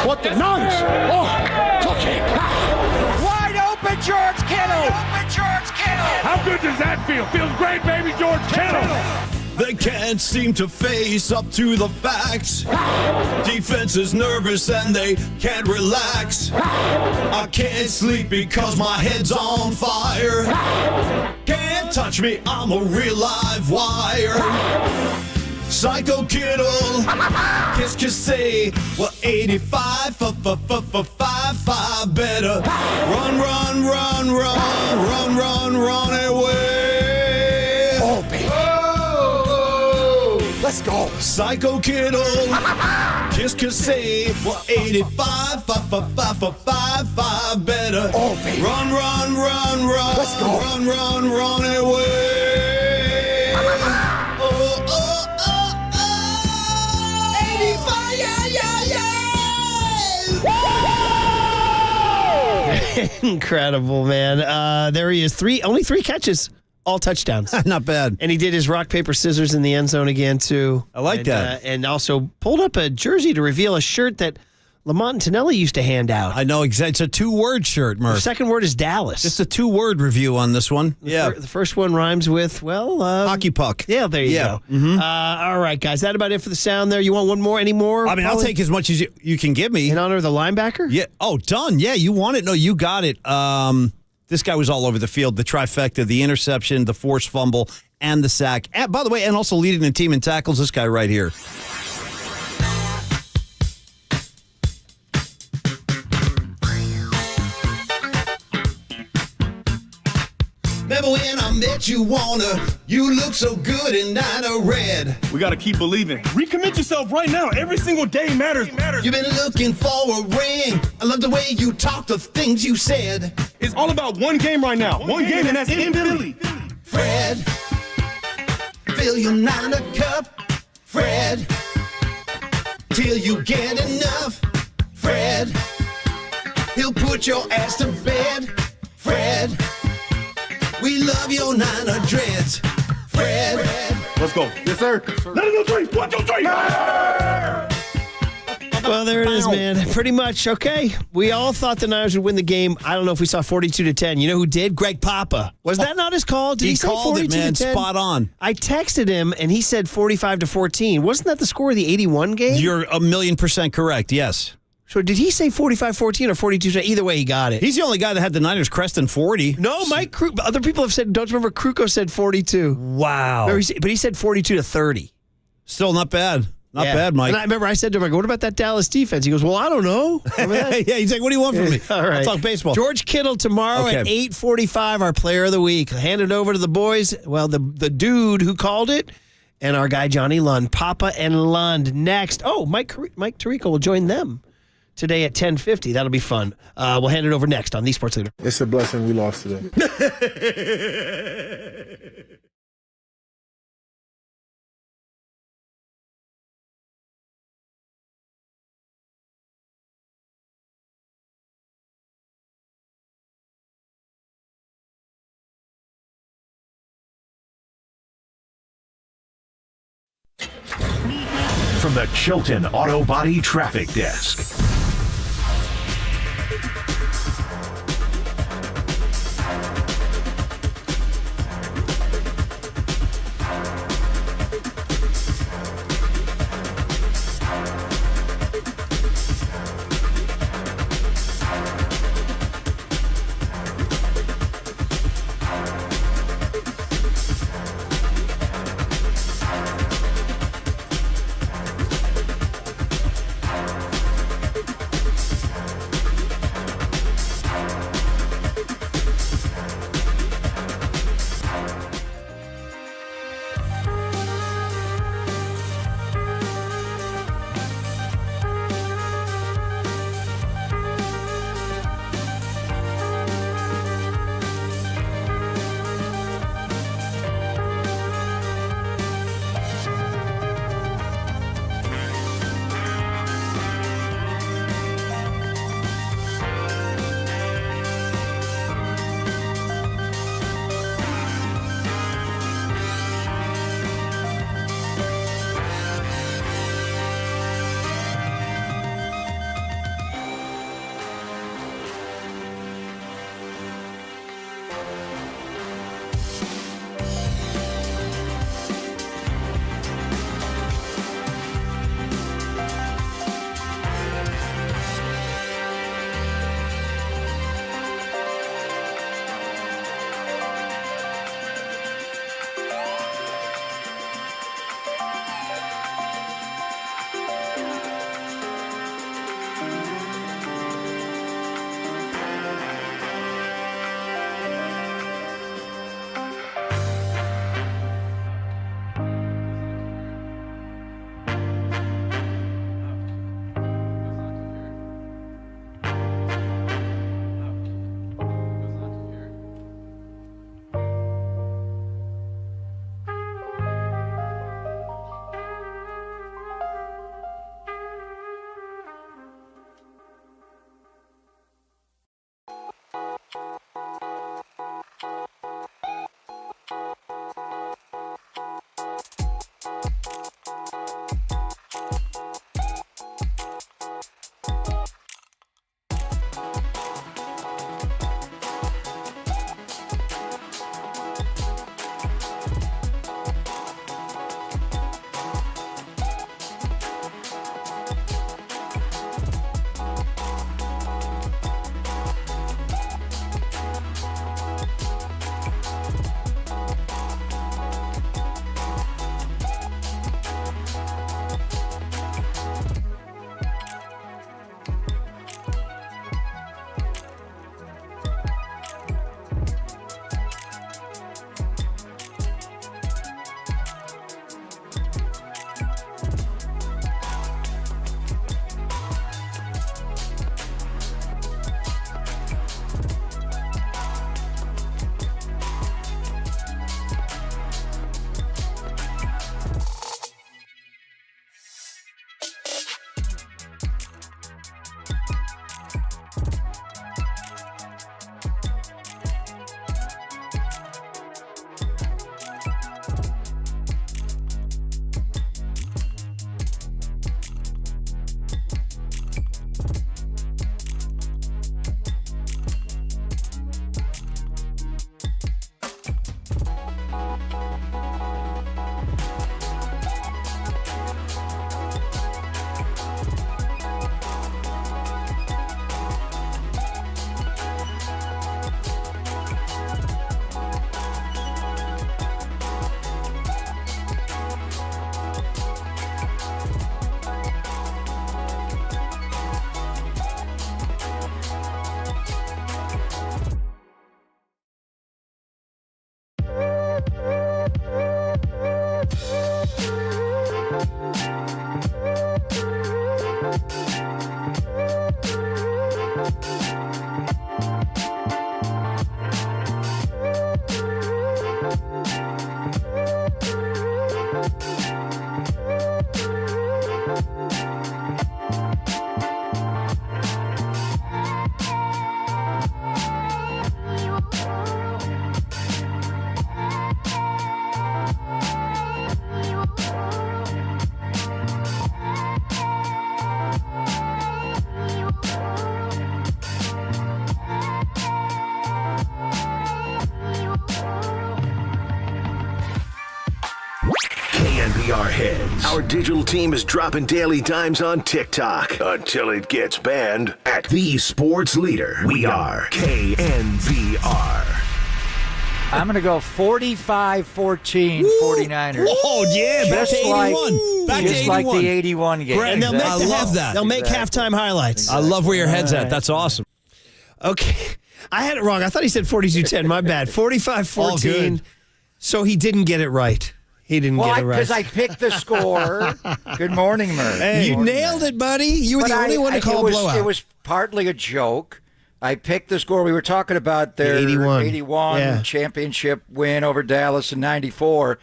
what the nuns are cooking? Wide open George Kittle. How good does that feel? Feels great, baby George Kittle. They can't seem to face up to the facts. Defense is nervous and they can't relax. I can't sleep because my head's on fire. Can't touch me, I'm a real live wire. Psycho Kittle, qu'est-ce que c'est? Well, 85, 5 better. Run away. Oh, baby. Let's go. Psycho Kittle, qu'est-ce que c'est? Well, 85, 5 better. Oh, baby. Run. Let's go. Run away. Oh. 85, yeah. Incredible, man. There he is. Only 3 catches. All touchdowns. Not bad. And he did his rock, paper, scissors in the end zone again, too. I like that. And also pulled up a jersey to reveal a shirt that Lamont Antonelli used to hand out. I know exactly. It's a 2-word shirt, Murph. The second word is Dallas. Just a 2-word review on this one. The first one rhymes with, hockey puck. Yeah, there you go. Mm-hmm. All right, guys. That about it for the sound there. You want one more? Any more? I mean, I'll take as much as you can give me. In honor of the linebacker? Yeah. Oh, done. Yeah, you want it? No, you got it. This guy was all over the field. The trifecta, the interception, the forced fumble, and the sack. And, by the way, and also leading the team in tackles, this guy right here. Remember when I met you, Warner? You look so good in Niner red. We got to keep believing. Recommit yourself right now. Every single day matters. You've been looking for a ring. I love the way you talk, the things you said. It's all about one game right now. One game, and that's in Philly. Fred, fill your Niner cup. Fred, till you get enough. Fred, he'll put your ass to bed. Fred, we love your Niner dreads. Fred. Let's go. Yes, sir. Let it go 3. 1, 2, 3. Well, there it is, man. Pretty much. Okay. We all thought the Niners would win the game. I don't know if we saw 42-10. You know who did? Greg Papa. Was that not his call? Did he say called 42-10? it, man. Spot on. I texted him, and he said 45-14. Wasn't that the score of the 81 game? You're 1,000,000% correct, yes. So did he say 45-14 or 42-10? Either way, he got it. He's the only guy that had the Niners cresting 40. No, Mike Kruko. Other people have said, don't you remember Kruko said 42. Wow. But he said 42-30. Still not bad. Not bad, Mike. And I remember I said to him, what about that Dallas defense? He goes, well, I don't know. Yeah, he's like, what do you want from me? All right. I'll talk baseball. George Kittle tomorrow at 8:45, our player of the week. Hand it over to the boys. Well, the dude who called it and our guy Johnny Lund. Papa and Lund next. Oh, Mike Tirico will join them today at 10:50. That'll be fun. We'll hand it over next on The Sports Leader. It's a blessing we lost today. From the Chilton Auto Body Traffic Desk. We are heads. Our digital team is dropping daily dimes on TikTok until it gets banned. At the sports leader, we are KNBR. I'm going to go 45-14 49ers. Oh, yeah. Back to 81. Back to 81. Like the 81 game. And they'll make I love that. They'll make halftime highlights. I love where your head's at. That's awesome. Okay. I had it wrong. I thought he said 42-10. My bad. 45-14. So he didn't get it right. He didn't get it right. Because I picked the score. Good morning, Murray. Hey, you nailed it, buddy. You were the only one to call a blowout. It was partly a joke. I picked the score. We were talking about their 81 championship win over Dallas in 94.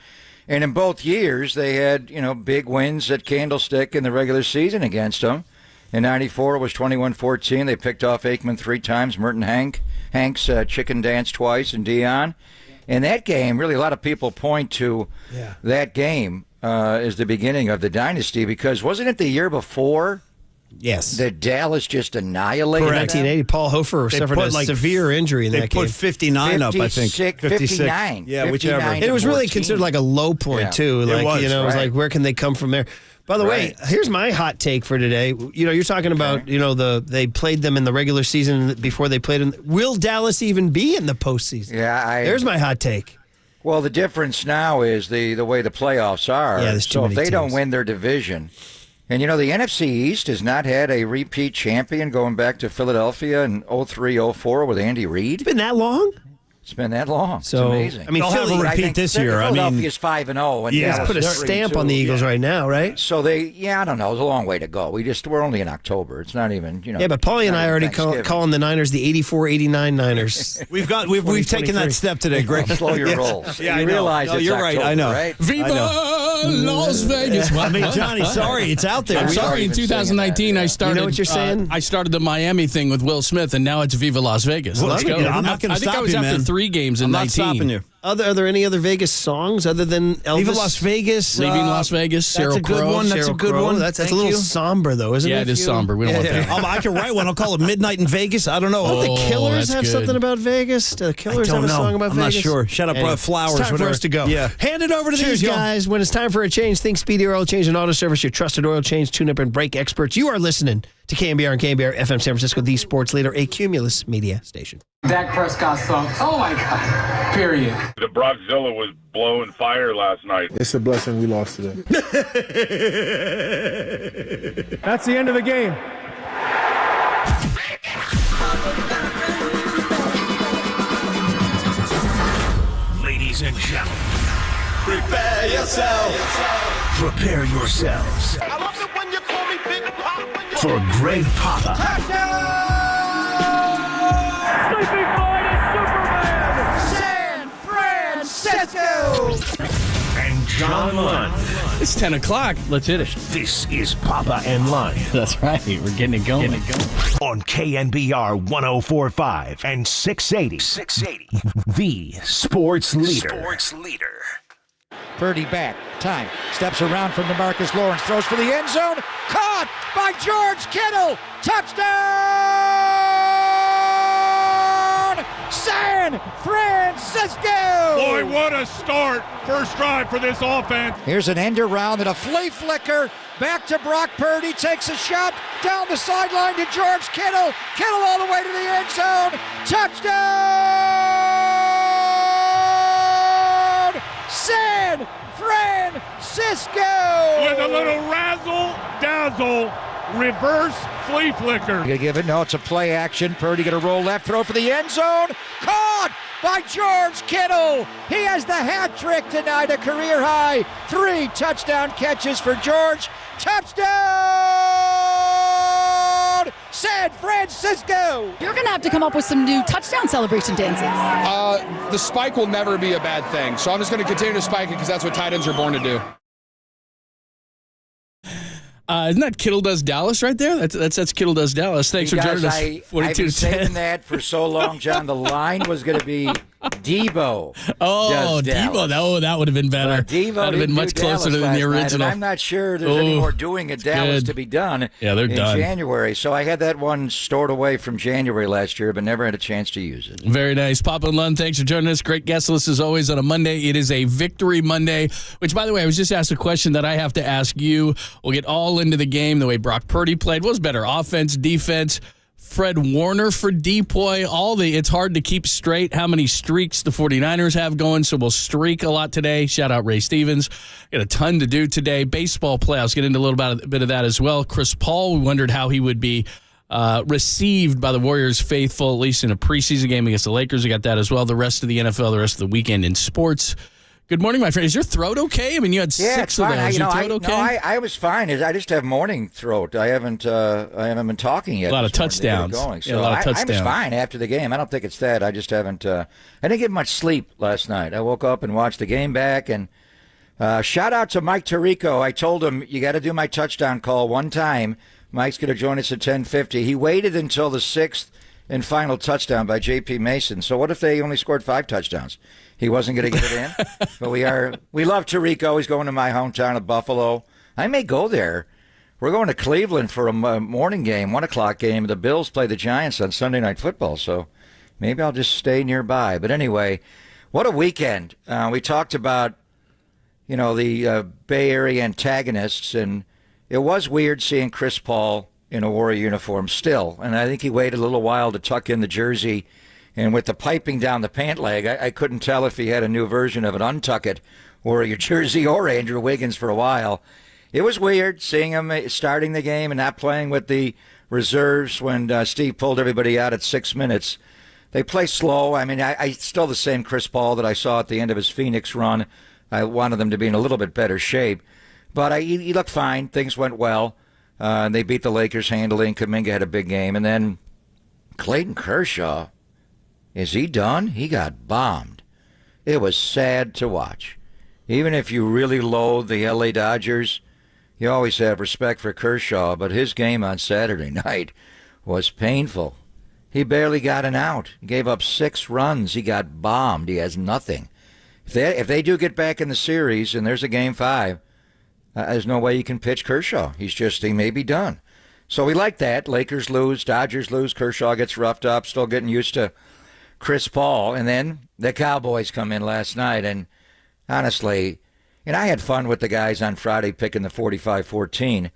And in both years, they had, big wins at Candlestick in the regular season against them. In 94, it was 21-14. They picked off Aikman 3 times, Merton Hanks chicken dance twice, and Dion. In that game, really a lot of people point to that game as the beginning of the dynasty because wasn't it the year before? Yes. That Dallas just annihilated them? 1980, Paul Hofer suffered a severe injury in that game. They put 59 up, I think. 59. Yeah, whichever. It was really considered like a low point, too. Like, it was like, where can they come from there? By the way, here's my hot take for today. You're talking about, they played them in the regular season before they played them. Will Dallas even be in the postseason? Yeah, there's my hot take. Well, the difference now is the way the playoffs are. Yeah, so if they don't win their division, and the NFC East has not had a repeat champion going back to Philadelphia in 03-04 with Andy Reid. It's been that long? It's been that long. So, it's amazing. I mean, they'll have a repeat this year. Philadelphia's 5-0. Yeah, put a stamp on the Eagles right now, right? So I don't know. It's a long way to go. We're only in October. It's not even, Yeah, but Paulie and I are already calling the Niners the 84-89 Niners. We've taken that step today, Greg. Slow your rolls. Yeah, you realize it's you're October, right. I know. Right? Viva Las Vegas. I mean, Johnny, sorry, it's out there. I'm sorry. In 2019, I started. You know what you're saying? I started the Miami thing with Will Smith, and now it's Viva Las Vegas. Well, Let's go. I'm not going to stop you, man. I think I was after 3 games in 19. Stopping you. Are there any other Vegas songs other than Elvis? Viva Las Vegas. Leaving Las Vegas. That's a good one. That's a good one. That's a little somber, though, isn't it? Yeah, it is somber. We don't want that. I can write one. I'll call it Midnight in Vegas. I don't know. Don't the Killers have something about Vegas? Do the Killers have a song about Vegas? I'm not sure. Shut up, anyway, Flowers. It's time for us to go. Yeah. Hand it over to these guys. When it's time for a change, think Speedy Oil Change and Auto Service, your trusted oil change, tune-up, and brake experts. You are listening to KNBR and KNBR FM San Francisco, the sports leader, a Cumulus media station. Dak Prescott sucks. Oh, my God. Period. The Brockzilla was blowing fire last night. It's a blessing we lost today. That's the end of the game. Ladies and gentlemen, Prepare yourself. prepare yourselves I love it when you call me Big Pop. for Greg Papa Sleeping Boy is Superman. San Francisco. and John Lund. It's 10 o'clock. Let's hit it. This is Papa and Lund That's right. We're getting it going. on KNBR 104.5 and 680. The sports leader. Purdy back. Time. Steps around from DeMarcus Lawrence. Throws for the end zone. Caught by George Kittle. Touchdown! San Francisco! Boy, what a start. First drive for this offense. Here's an end around and a flea flicker. Back to Brock Purdy. Takes a shot down the sideline to George Kittle. Kittle all the way to the end zone. Touchdown! San Francisco! With a little razzle-dazzle reverse flea flicker. You give it? No, it's a play action. Purdy going to roll left, throw for the end zone. Caught by George Kittle. He has the hat trick tonight, a career high. 3 touchdown catches for George. Touchdown! San Francisco! You're going to have to come up with some new touchdown celebration dances. The spike will never be a bad thing, so I'm just going to continue to spike it because that's what tight ends are born to do. Isn't that Kittle Does Dallas right there? That's Kittle Does Dallas. Thanks for joining us. 42 I've been saying that for so long, John. The line was going to be Debo. Oh, does Debo. Dallas. That would have been better. Debo that would have been much closer than the original. I'm not sure there's any more doing at Dallas to be done they're in done. January. So I had that one stored away from January last year, but never had a chance to use it. Very nice. Papa and Lund, thanks for joining us. Great guest list as always on a Monday. It is a Victory Monday, which, by the way, I was just asked a question that I have to ask you. We'll get all into the game, the way Brock Purdy played. What was better, offense, defense? Fred Warner for Depoy. It's hard to keep straight how many streaks the 49ers have going, so we'll streak a lot today. Shout out Ray Stevens. Got a ton to do today. Baseball playoffs, get into a bit of that as well. Chris Paul, we wondered how he would be received by the Warriors faithful, at least in a preseason game against the Lakers. We got that as well. The rest of the NFL, the rest of the weekend in sports. Good morning, my friend. Is your throat okay? I mean, you had 6 of those. Is your throat okay? No, I was fine. I just have morning throat. I haven't been talking yet. A lot of touchdowns. Going. So a lot of touchdowns. I was fine after the game. I don't think it's that. I just haven't. I didn't get much sleep last night. I woke up and watched the game back. And shout out to Mike Tirico. I told him, you got to do my touchdown call one time. Mike's going to join us at 10:50. He waited until the 6th and final touchdown by J.P. Mason. So what if they only scored 5 touchdowns? He wasn't going to get it in. But we love Tirico. He's going to my hometown of Buffalo. I may go there. We're going to Cleveland for a morning game, 1 o'clock game. The Bills play the Giants on Sunday Night Football, so maybe I'll just stay nearby. But anyway, what a weekend. We talked about, the Bay Area antagonists, and it was weird seeing Chris Paul in a Warrior uniform still. And I think he waited a little while to tuck in the jersey. And with the piping down the pant leg, I couldn't tell if he had a new version of an Untuck It Warrior jersey or Andrew Wiggins for a while. It was weird seeing him starting the game and not playing with the reserves when Steve pulled everybody out at 6 minutes. They play slow. I mean, I still the same Chris Paul that I saw at the end of his Phoenix run. I wanted them to be in a little bit better shape. But he looked fine. Things went well. And they beat the Lakers handily, and Kuminga had a big game. And then Clayton Kershaw, is he done? He got bombed. It was sad to watch. Even if you really loathe the L.A. Dodgers, you always have respect for Kershaw, but his game on Saturday night was painful. He barely got an out. He gave up 6 runs. He got bombed. He has nothing. If they do get back in the series and there's a Game 5, there's no way you can pitch Kershaw. He may be done. So we like that. Lakers lose, Dodgers lose, Kershaw gets roughed up, still getting used to Chris Paul. And then the Cowboys come in last night. And honestly, I had fun with the guys on Friday picking the 45-14.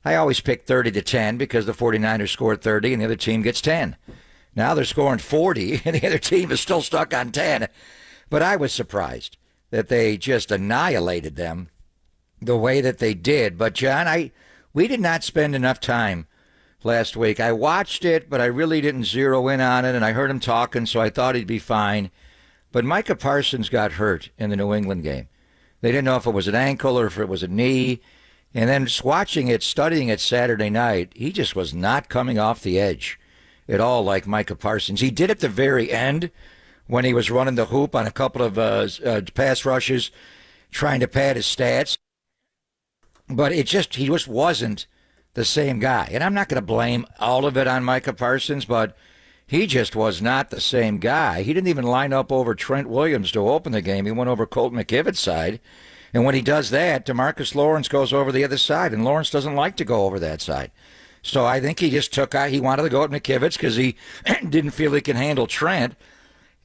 I always pick 30-10 because the 49ers scored 30 and the other team gets 10. Now they're scoring 40 and the other team is still stuck on 10. But I was surprised that they just annihilated them the way that they did. But, John, we did not spend enough time last week. I watched it, but I really didn't zero in on it, and I heard him talking, so I thought he'd be fine. But Micah Parsons got hurt in the New England game. They didn't know if it was an ankle or if it was a knee. And then just watching it, studying it Saturday night, he just was not coming off the edge at all like Micah Parsons. He did at the very end when he was running the hoop on a couple of pass rushes, trying to pad his stats. But he just wasn't the same guy. And I'm not going to blame all of it on Micah Parsons, but he just was not the same guy. He didn't even line up over Trent Williams to open the game. He went over Colt McKivitt's side. And when he does that, DeMarcus Lawrence goes over the other side, and Lawrence doesn't like to go over that side. So I think he just he wanted to go at McKivitz because he didn't feel he could handle Trent.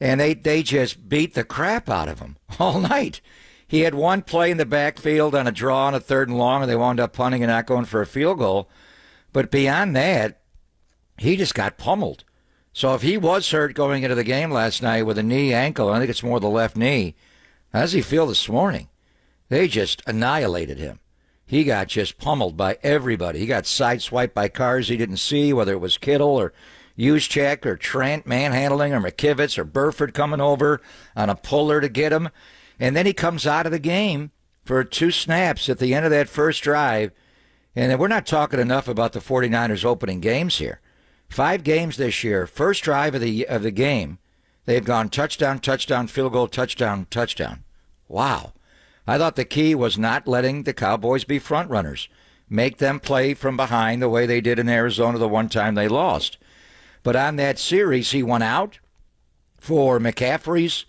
And they just beat the crap out of him all night. He had one play in the backfield on a draw on a 3rd and long, and they wound up punting and not going for a field goal. But beyond that, he just got pummeled. So if he was hurt going into the game last night with a knee, ankle, I think it's more the left knee, how does he feel this morning? They just annihilated him. He got just pummeled by everybody. He got sideswiped by cars he didn't see, whether it was Kittle or Juszczyk or Trent manhandling or McKivitz or Burford coming over on a puller to get him. And then he comes out of the game for 2 snaps at the end of that first drive. And we're not talking enough about the 49ers opening games here. 5 games this year, first drive of the game, they've gone touchdown, touchdown, field goal, touchdown, touchdown. Wow. I thought the key was not letting the Cowboys be front runners. Make them play from behind the way they did in Arizona the one time they lost. But on that series, he went out. for McCaffrey's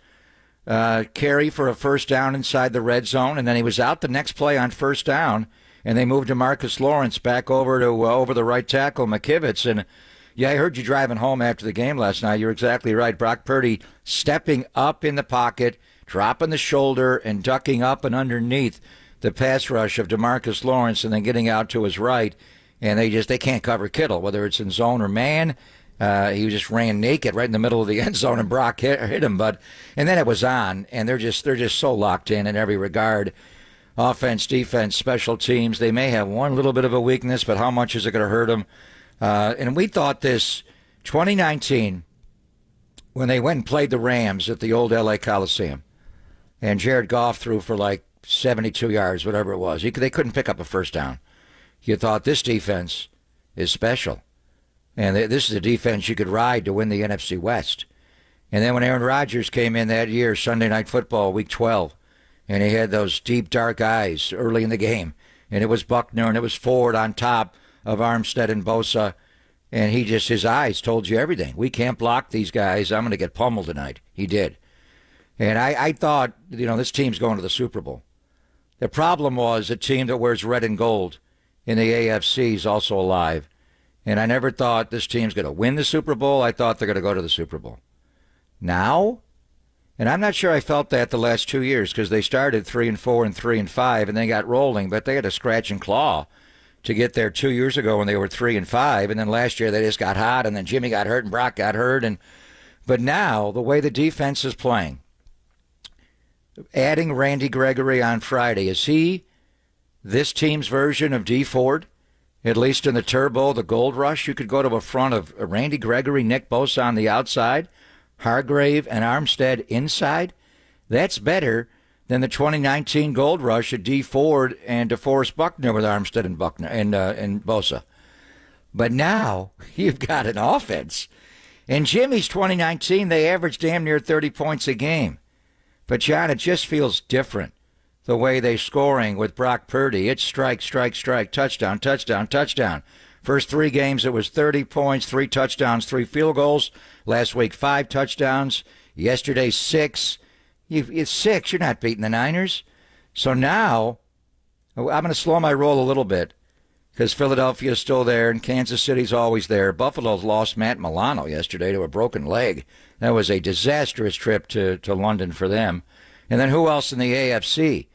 carry for a first down inside the red zone, and then he was out the next play on first down, and they moved DeMarcus Lawrence back over to over the right tackle, McKivitz. And yeah, I heard you driving home after the game last night. You're exactly right. Brock Purdy stepping up in the pocket, dropping the shoulder, and ducking up and underneath the pass rush of DeMarcus Lawrence, and then getting out to his right, and they can't cover Kittle, whether it's in zone or man. He just ran naked right in the middle of the end zone, and Brock hit him. And then it was on, and they're just so locked in every regard. Offense, defense, special teams. They may have one little bit of a weakness, but how much is it going to hurt them? And we thought this 2019, when they went and played the Rams at the old L.A. Coliseum, and Jared Goff threw for like 72 yards, whatever it was. They couldn't pick up a first down. You thought this defense is special. And this is a defense you could ride to win the NFC West. And then when Aaron Rodgers came in that year, Sunday Night Football, Week 12, and he had those deep, dark eyes early in the game, and it was Buckner and it was Ford on top of Armstead and Bosa, and his eyes told you everything. We can't block these guys. I'm going to get pummeled tonight. He did. And I thought, this team's going to the Super Bowl. The problem was a team that wears red and gold in the AFC is also alive. And I never thought this team's going to win the Super Bowl. I thought they're going to go to the Super Bowl. Now, and I'm not sure I felt that the last 2 years because they started 3-4 and 3-5 and they got rolling, but they had to scratch and claw to get there 2 years ago when they were 3-5. And then last year they just got hot, and then Jimmy got hurt and Brock got hurt. But now, the way the defense is playing, adding Randy Gregory on Friday, is he this team's version of D. Ford? At least in the turbo, the gold rush, you could go to a front of Randy Gregory, Nick Bosa on the outside, Hargrave and Armstead inside. That's better than the 2019 gold rush of D. Ford and DeForest Buckner with Armstead and Buckner and Bosa. But now you've got an offense. In Jimmy's 2019, they averaged damn near 30 points a game. But, John, it just feels different, the way they're scoring with Brock Purdy. It's strike, strike, strike, touchdown, touchdown, touchdown. First 3 games, it was 30 points, 3 touchdowns, 3 field goals. Last week, 5 touchdowns. Yesterday, 6. It's 6. You're not beating the Niners. So now, I'm going to slow my roll a little bit because Philadelphia's still there and Kansas City's always there. Buffalo's lost Matt Milano yesterday to a broken leg. That was a disastrous trip to London for them. And then who else in the AFC?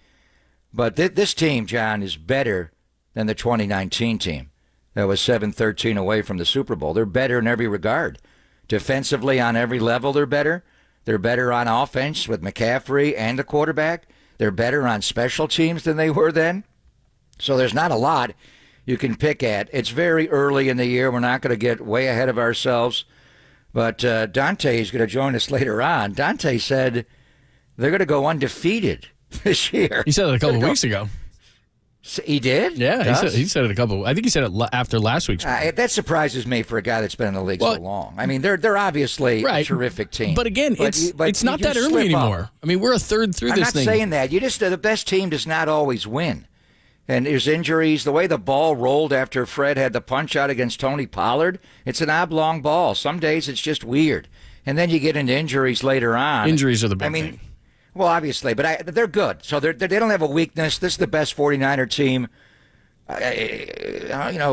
But this team, John, is better than the 2019 team that was 7-13 away from the Super Bowl. They're better in every regard. Defensively, on every level, they're better. They're better on offense with McCaffrey and the quarterback. They're better on special teams than they were then. So there's not a lot you can pick at. It's very early in the year. We're not going to get way ahead of ourselves. But Dante is going to join us later on. Dante said they're going to go undefeated this year. He said it a couple of weeks ago. He did? Yeah, he said it a couple. I think he said it after last week's. That surprises me for a guy that's been in the league so long. I mean, they're obviously a terrific team. But again, it's not that early anymore. I mean, we're a third through this thing. I'm not saying that. The best team does not always win. And there's injuries. The way the ball rolled after Fred had the punch out against Tony Pollard, it's an oblong ball. Some days it's just weird. And then you get into injuries later on. Injuries are the big thing. Well, obviously, but they're good. So they don't have a weakness. This is the best 49er team.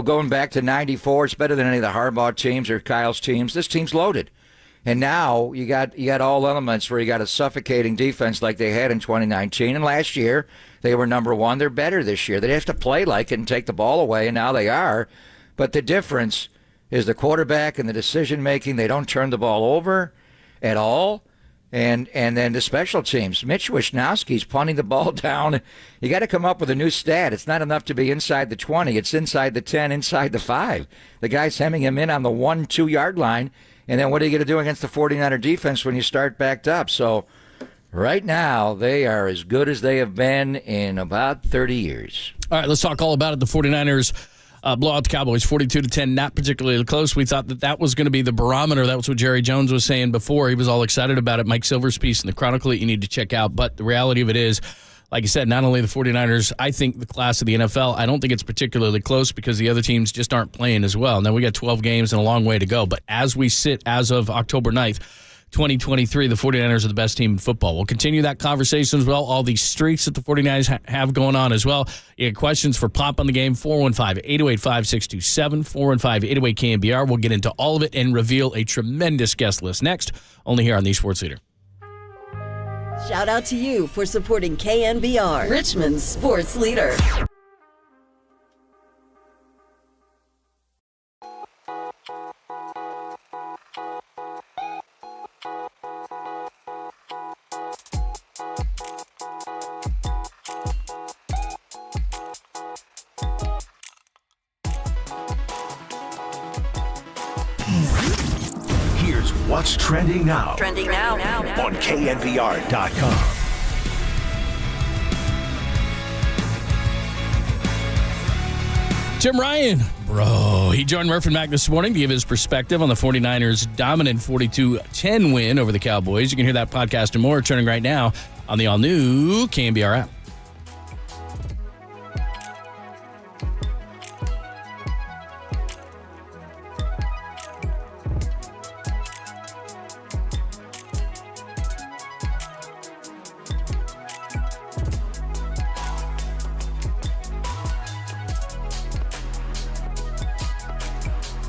Going back to 94, it's better than any of the Harbaugh teams or Kyle's teams. This team's loaded. And now you got all elements where you got a suffocating defense like they had in 2019. And last year, they were number 1. They're better this year. They have to play like it and take the ball away, and now they are. But the difference is the quarterback and the decision-making. They don't turn the ball over at all. And then the special teams. Mitch Wishnowski's punting the ball down. You got to come up with a new stat. It's not enough to be inside the 20. It's inside the 10, inside the 5. The guy's hemming him in on the 1-2 yard line. And then what are you going to do against the 49er defense when you start backed up? So right now, they are as good as they have been in about 30 years. All right, let's talk all about it. The 49ers blow out the Cowboys 42-10, not particularly close. We thought that was going to be the barometer. That was what Jerry Jones was saying before. He was all excited about it. Mike Silver's piece in the Chronicle that you need to check out. But the reality of it is, like I said, not only the 49ers, I think the class of the NFL, I don't think it's particularly close because the other teams just aren't playing as well. Now, we got 12 games and a long way to go. But as we sit as of October 9th, 2023, the 49ers are the best team in football. We'll continue that conversation as well. All these streaks that the 49ers have going on as well. You got questions for Pop on the Game, 415-808-5627, 415-808-KNBR. We'll get into all of it and reveal a tremendous guest list next, only here on the Sports Leader. Shout out to you for supporting KNBR, Richmond's sports leader. Here's what's trending now. Trending now. On KNBR.com. Jim Ryan, bro, he joined Murph and Mac this morning to give his perspective on the 49ers' dominant 42-10 win over the Cowboys. You can hear that podcast and more returning right now on the all-new KNBR app.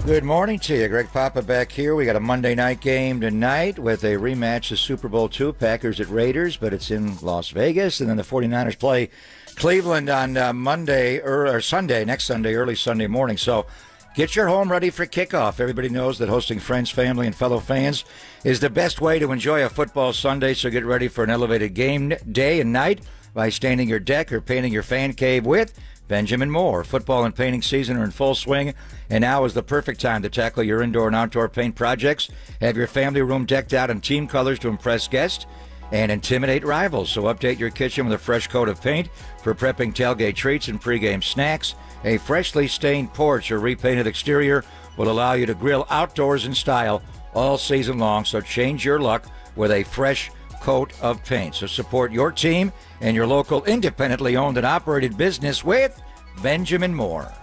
Good morning to you. Greg Papa back here. We got a Monday night game tonight with a rematch of Super Bowl II, Packers at Raiders, but it's in Las Vegas. And then the 49ers play Cleveland on Monday or Sunday, next Sunday, early Sunday morning. So get your home ready for kickoff. Everybody knows that hosting friends, family, and fellow fans is the best way to enjoy a football Sunday. So get ready for an elevated game day and night by staining your deck or painting your fan cave with Benjamin Moore. Football and painting season are in full swing, and now is the perfect time to tackle your indoor and outdoor paint projects. Have your family room decked out in team colors to impress guests and intimidate rivals. So update your kitchen with a fresh coat of paint for prepping tailgate treats and pregame snacks. A freshly stained porch or repainted exterior will allow you to grill outdoors in style all season long. So change your luck with a fresh coat of paint. So support your team and your local independently owned and operated business with Benjamin Moore.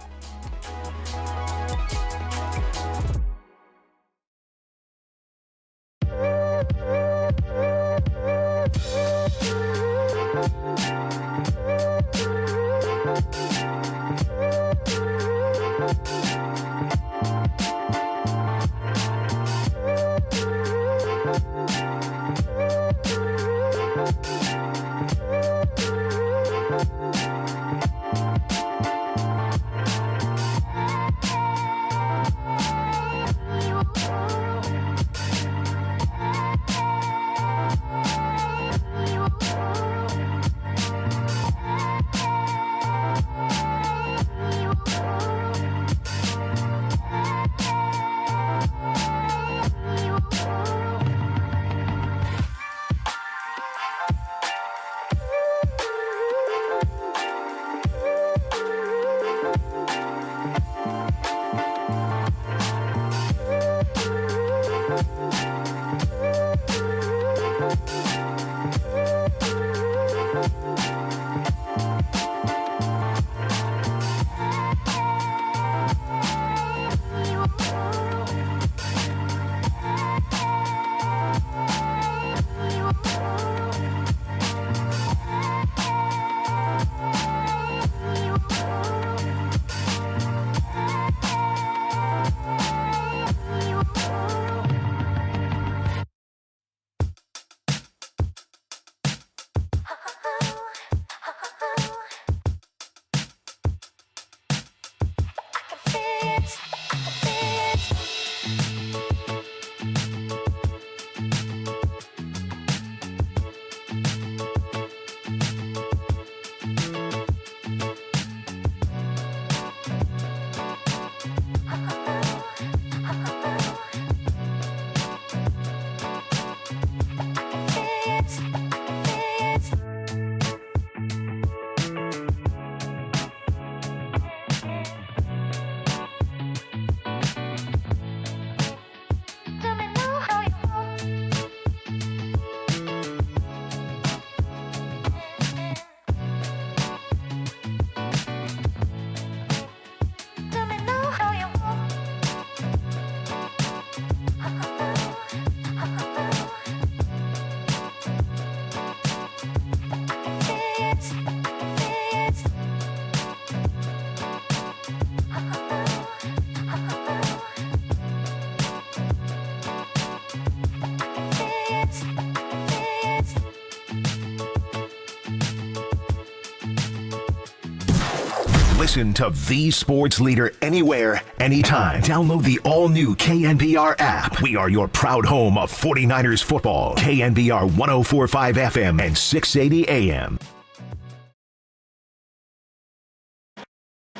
Listen to the sports leader anywhere, anytime. Download the all-new KNBR app. We are your proud home of 49ers football. KNBR 104.5 FM and 680 AM.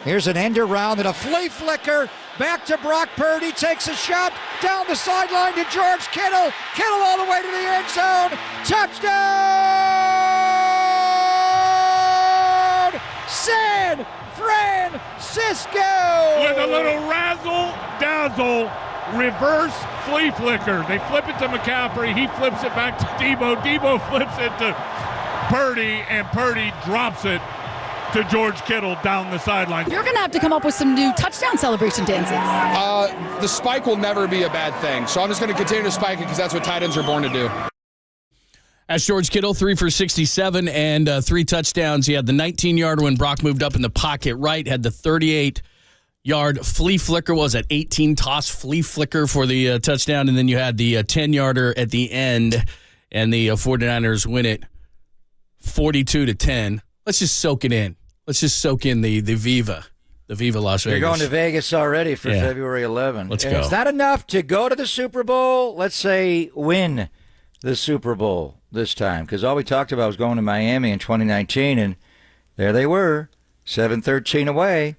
Here's an end around and a flea flicker. Back to Brock Purdy. Takes a shot down the sideline to George Kittle. Kittle all the way to the end zone. Touchdown! San Francisco! With a little razzle-dazzle reverse flea flicker. They flip it to McCaffrey. He flips it back to Debo. Debo flips it to Purdy, and Purdy drops it to George Kittle down the sideline. You're going to have to come up with some new touchdown celebration dances. The spike will never be a bad thing, so I'm just going to continue to spike it because that's what tight ends are born to do. As George Kittle, 3 for 67 and 3 touchdowns. He had the 19-yarder when Brock moved up in the pocket right, had the 38-yard flea flicker, 18-toss flea flicker for the touchdown, and then you had the 10-yarder at the end, and the 49ers win it 42-10. Let's just soak it in. Let's just soak in the Viva Las Vegas. You're going to Vegas already for February 11. Let's and go. It's not enough to go to the Super Bowl. Let's say win the Super Bowl this time, because all we talked about was going to Miami in 2019, and there they were, 7-13 away,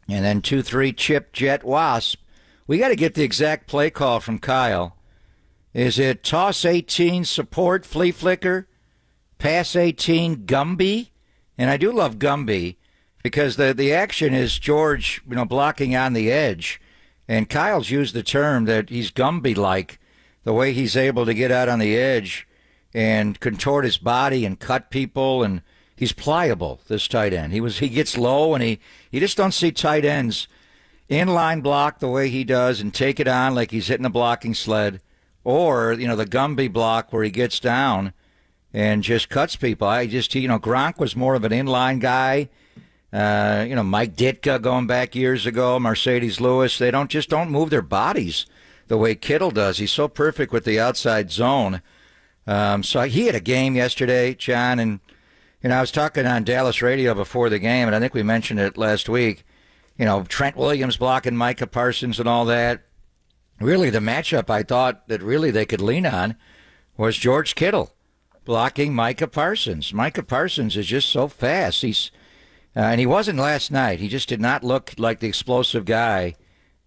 and then 2-3 chip jet wasp. We got to get the exact play call from Kyle. Is it toss 18 support flea flicker, pass 18 Gumby? And I do love Gumby because the action is George, blocking on the edge, and Kyle's used the term that he's Gumby-like, the way he's able to get out on the edge and contort his body and cut people, and he's pliable, this tight end. He gets low, and he just don't see tight ends inline block the way he does and take it on like he's hitting a blocking sled, or the Gumby block where he gets down and just cuts people. Gronk was more of an inline guy. Mike Ditka going back years ago, Mercedes Lewis, they don't move their bodies the way Kittle does. He's so perfect with the outside zone. So he had a game yesterday, John, and I was talking on Dallas radio before the game, and I think we mentioned it last week. Trent Williams blocking Micah Parsons and all that. Really, the matchup I thought that really they could lean on was George Kittle blocking Micah Parsons. Micah Parsons is just so fast. And he wasn't last night. He just did not look like the explosive guy.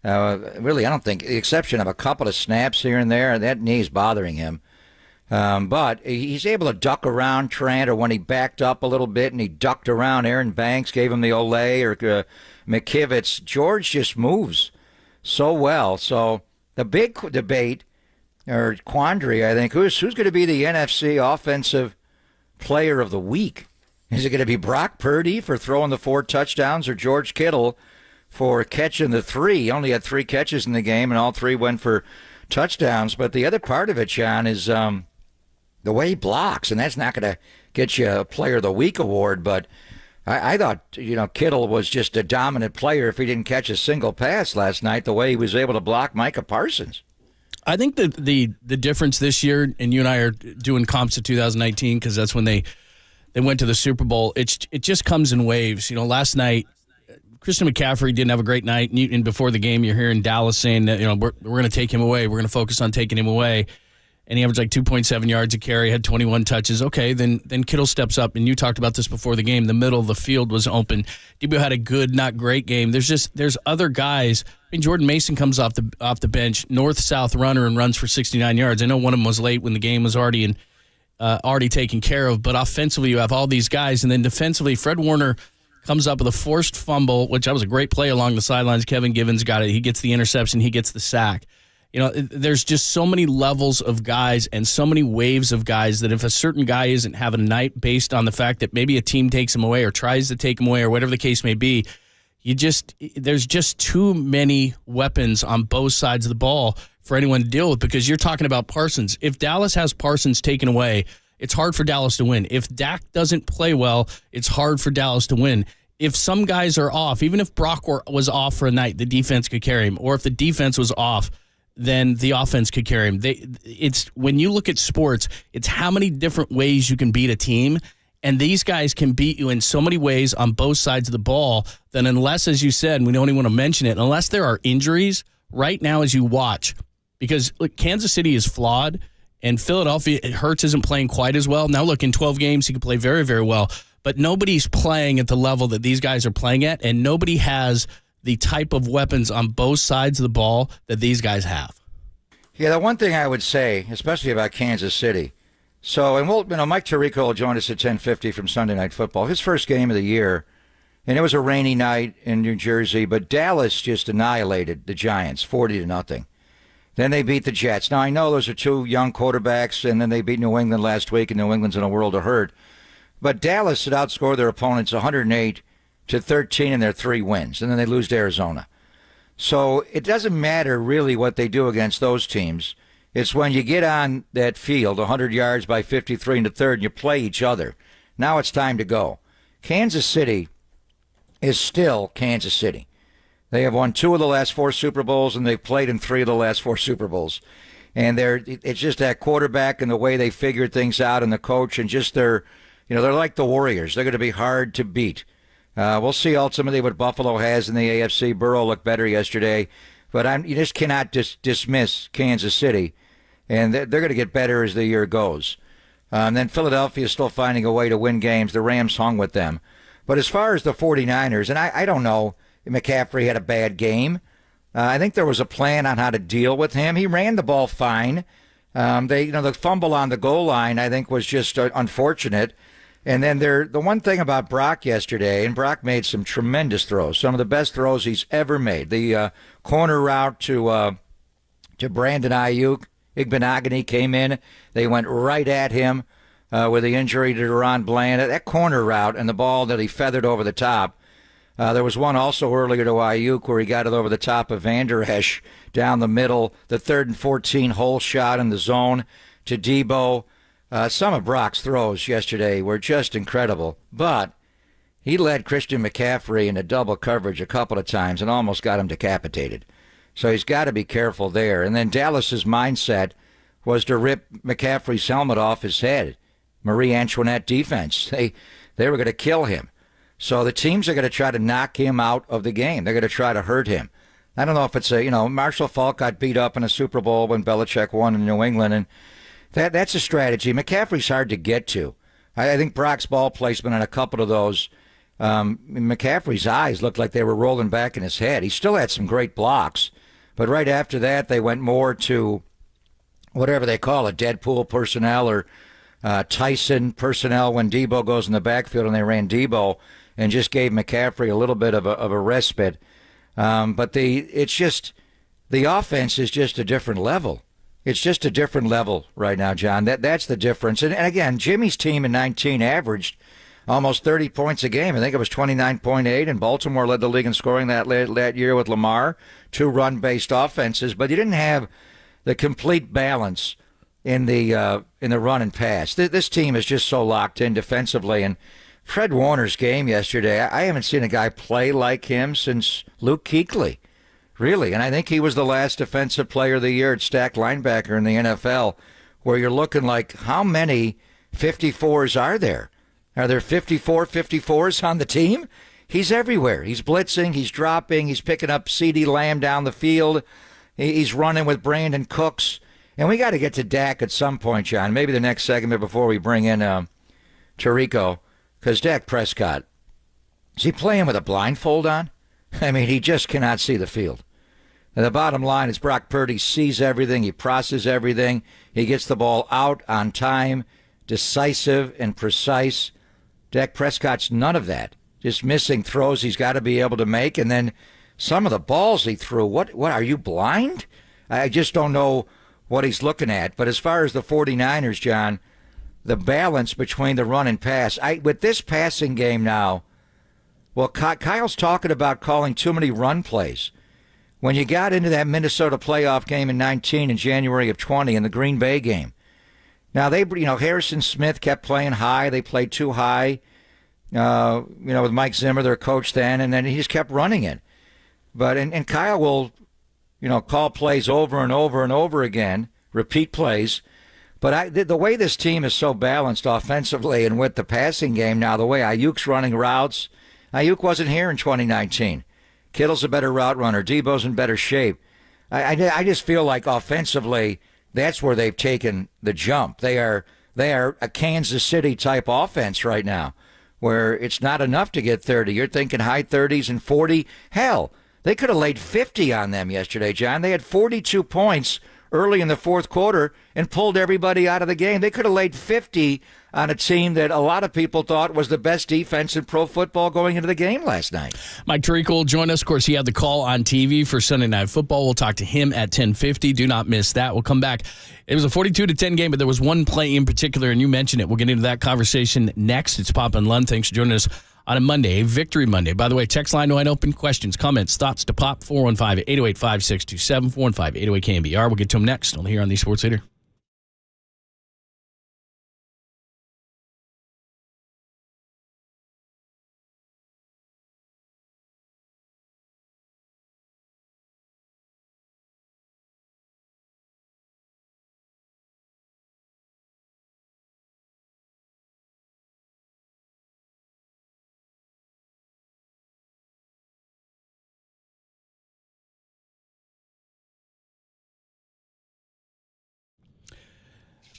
Really, I don't think, the exception of a couple of snaps here and there, that knee's bothering him. But he's able to duck around Trent, or when he backed up a little bit and he ducked around Aaron Banks, gave him the Olay, or McKivitz. George just moves so well. So the big debate or quandary, I think, who's going to be the NFC Offensive Player of the Week? Is it going to be Brock Purdy for throwing the 4 touchdowns, or George Kittle for catching the 3? He only had 3 catches in the game, and all 3 went for touchdowns. But the other part of it, John, is the way he blocks, and that's not going to get you a Player of the Week award. But I thought, Kittle was just a dominant player if he didn't catch a single pass last night, the way he was able to block Micah Parsons. I think that the difference this year, and you and I are doing comps to 2019 because that's when they went to the Super Bowl. It just comes in waves. Last night, Christian McCaffrey didn't have a great night, and before the game, you're hearing Dallas saying that we're going to take him away. We're going to focus on taking him away. And he averaged like 2.7 yards a carry, had 21 touches. Okay, then Kittle steps up, and you talked about this before the game. The middle of the field was open. Debo had a good, not great game. There's other guys. Jordan Mason comes off the bench, north-south runner, and runs for 69 yards. I know one of them was late when the game was already taken care of, but offensively you have all these guys, and then defensively Fred Warner comes up with a forced fumble, which that was a great play along the sidelines. Kevin Givens got it. He gets the interception. He gets the sack. There's just so many levels of guys and so many waves of guys that if a certain guy isn't having a night based on the fact that maybe a team takes him away or tries to take him away or whatever the case may be, there's just too many weapons on both sides of the ball for anyone to deal with, because you're talking about Parsons. If Dallas has Parsons taken away, it's hard for Dallas to win. If Dak doesn't play well, it's hard for Dallas to win. If some guys are off, even if Brock was off for a night, the defense could carry him. Or if the defense was off, then the offense could carry him. It's when you look at sports, it's how many different ways you can beat a team. And these guys can beat you in so many ways on both sides of the ball that unless, as you said, and we don't even want to mention it, unless there are injuries right now as you watch, because look, Kansas City is flawed, and Philadelphia, Hurts isn't playing quite as well. Now, look, in 12 games, he can play very, very well, but nobody's playing at the level that these guys are playing at, and nobody has the type of weapons on both sides of the ball that these guys have. Yeah, the one thing I would say, especially about Kansas City, so, and Mike Tirico will join us at 10:50 from Sunday Night Football. His first game of the year, and it was a rainy night in New Jersey, but Dallas just annihilated the Giants, 40-0. Then they beat the Jets. Now, I know those are two young quarterbacks, and then they beat New England last week, and New England's in a world of hurt. But Dallas had outscored their opponents 108-13 in their 3 wins, and then they lose to Arizona. So it doesn't matter really what they do against those teams. It's when you get on that field, 100 yards by 53 in the third, and you play each other. Now it's time to go. Kansas City is still Kansas City. They have won 2 of the last 4 Super Bowls, and they've played in 3 of the last 4 Super Bowls. And it's just that quarterback and the way they figured things out, and the coach, and just they're like the Warriors. They're going to be hard to beat. We'll see ultimately what Buffalo has in the AFC. Burrow looked better yesterday, but you just cannot dismiss Kansas City. And they're going to get better as the year goes. And then Philadelphia is still finding a way to win games. The Rams hung with them. But as far as the 49ers, and I don't know, McCaffrey had a bad game. I think there was a plan on how to deal with him. He ran the ball fine. The fumble on the goal line, I think, was just unfortunate. And then the one thing about Brock yesterday, and Brock made some tremendous throws, some of the best throws he's ever made. The corner route to Brandon Ayuk. Igbenogany came in. They went right at him with the injury to Deron Bland. That corner route and the ball that he feathered over the top. There was one also earlier to Ayuk where he got it over the top of Van Der Esch down the middle. The 3rd and 14 hole shot in the zone to Debo. Some of Brock's throws yesterday were just incredible. But he led Christian McCaffrey into double coverage a couple of times and almost got him decapitated. So he's got to be careful there. And then Dallas's mindset was to rip McCaffrey's helmet off his head. Marie Antoinette defense. They were going to kill him. So the teams are going to try to knock him out of the game. They're going to try to hurt him. I don't know if it's Marshall Faulk got beat up in a Super Bowl when Belichick won in New England, and that's a strategy. McCaffrey's hard to get to. I think Brock's ball placement on a couple of those, McCaffrey's eyes looked like they were rolling back in his head. He still had some great blocks. But right after that, they went more to whatever they call it, Deadpool personnel or Tyson personnel when Debo goes in the backfield, and they ran Debo and just gave McCaffrey a little bit of a respite. But the offense is just a different level. It's just a different level right now, John. That's the difference. And again, Jimmy's team in 19 averaged almost 30 points a game. I think it was 29.8, and Baltimore led the league in scoring that year with Lamar, 2 run-based offenses. But you didn't have the complete balance in the run and pass. This team is just so locked in defensively. And Fred Warner's game yesterday, I haven't seen a guy play like him since Luke Kuechly, really. And I think he was the last defensive player of the year at stacked linebacker in the NFL, where you're looking like, how many 54s are there? Are there 54s on the team? He's everywhere. He's blitzing, he's dropping, he's picking up CeeDee Lamb down the field. He's running with Brandon Cooks. And we got to get to Dak at some point, John. Maybe the next segment before we bring in Tirico. Because Dak Prescott, is he playing with a blindfold on? I mean, he just cannot see the field. And the bottom line is Brock Purdy sees everything. He processes everything. He gets the ball out on time, decisive and precise. Dak Prescott's none of that. Just missing throws he's got to be able to make. And then some of the balls he threw, what are you, blind? I just don't know what he's looking at. But as far as the 49ers, John, the balance between the run and pass, with this passing game now, well, Kyle's talking about calling too many run plays. When you got into that Minnesota playoff game in 19 in January of 20 in the Green Bay game, now Harrison Smith kept playing high. They played too high, with Mike Zimmer, their coach then, and then he just kept running it. But and Kyle will, call plays over and over and over again, repeat plays. But the way this team is so balanced offensively and with the passing game now, the way Ayuk's running routes, Ayuk wasn't here in 2019. Kittle's a better route runner. Debo's in better shape. I just feel like offensively, that's where they've taken the jump. They are a Kansas City type offense right now, where it's not enough to get 30. You're thinking high 30s and 40. Hell, they could have laid 50 on them yesterday, John. They had 42 points early in the fourth quarter and pulled everybody out of the game. They could have laid 50 on a team that a lot of people thought was the best defense in pro football going into the game last night. Mike Tirico will join us. Of course, he had the call on TV for Sunday Night Football. We'll talk to him at 10:50. Do not miss that. We'll come back. It was a 42-10 game, but there was one play in particular, and you mentioned it. We'll get into that conversation next. It's Pop and Lund. Thanks for joining us on a Monday, a Victory Monday. By the way, text line wide open. Questions, comments, thoughts to Pop, 415-808-5627, 415-808-KNBR. We'll get to him next on here on the Sports Leader.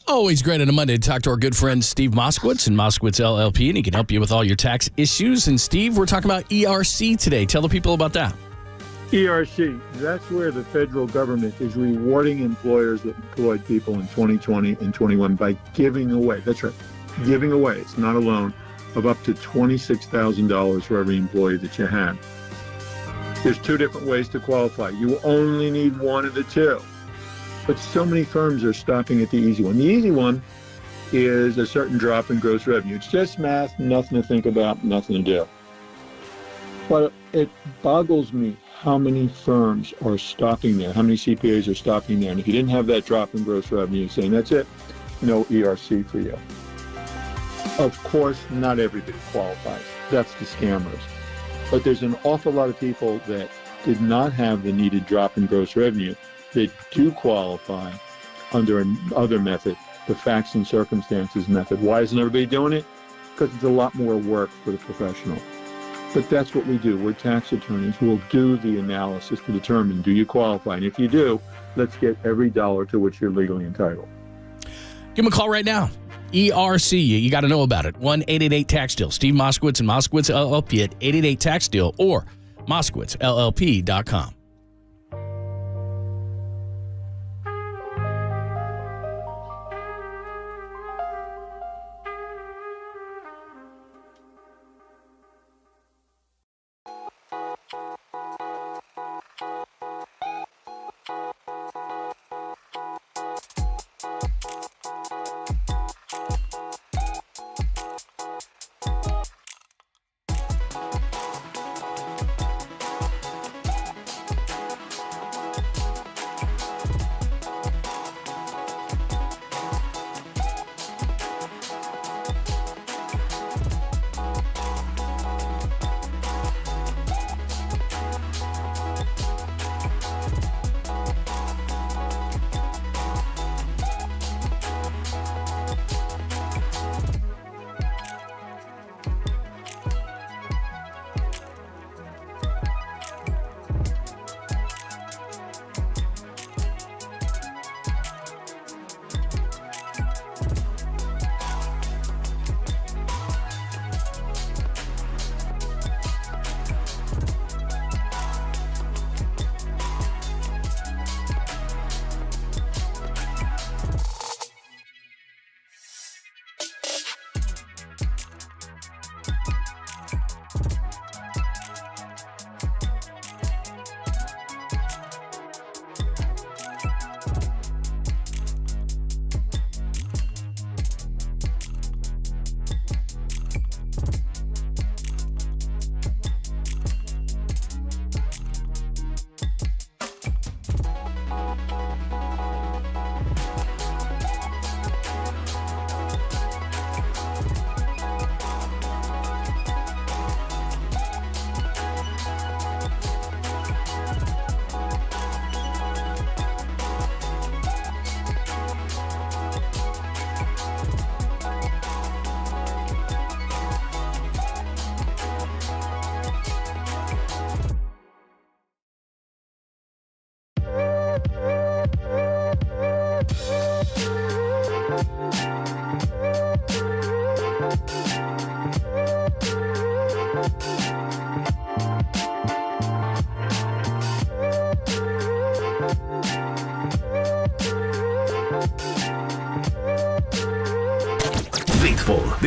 Always great on a Monday to talk to our good friend Steve Moskowitz and Moskowitz LLP, and he can help you with all your tax issues. And Steve, we're talking about ERC today. Tell the people about that. ERC, that's where the federal government is rewarding employers that employed people in 2020 and 21 by giving away, that's right, giving away, it's not a loan, of up to $26,000 for every employee that you have. There's two different ways to qualify. You only need one of the two. But so many firms are stopping at the easy one. The easy one is a certain drop in gross revenue. It's just math, nothing to think about, nothing to do. But it boggles me how many firms are stopping there, how many CPAs are stopping there. And if you didn't have that drop in gross revenue, saying that's it, no ERC for you. Of course, not everybody qualifies. That's the scammers. But there's an awful lot of people that did not have the needed drop in gross revenue that do qualify under another method, the facts and circumstances method. Why isn't everybody doing it? Because it's a lot more work for the professional. But that's what we do. We're tax attorneys. We'll do the analysis to determine, do you qualify? And if you do, let's get every dollar to which you're legally entitled. Give him a call right now. ERC, you got to know about it. 1-888-TAX-DEAL. Steve Moskowitz and Moskowitz LLP at 888-TAX-DEAL or MoskowitzLLP.com.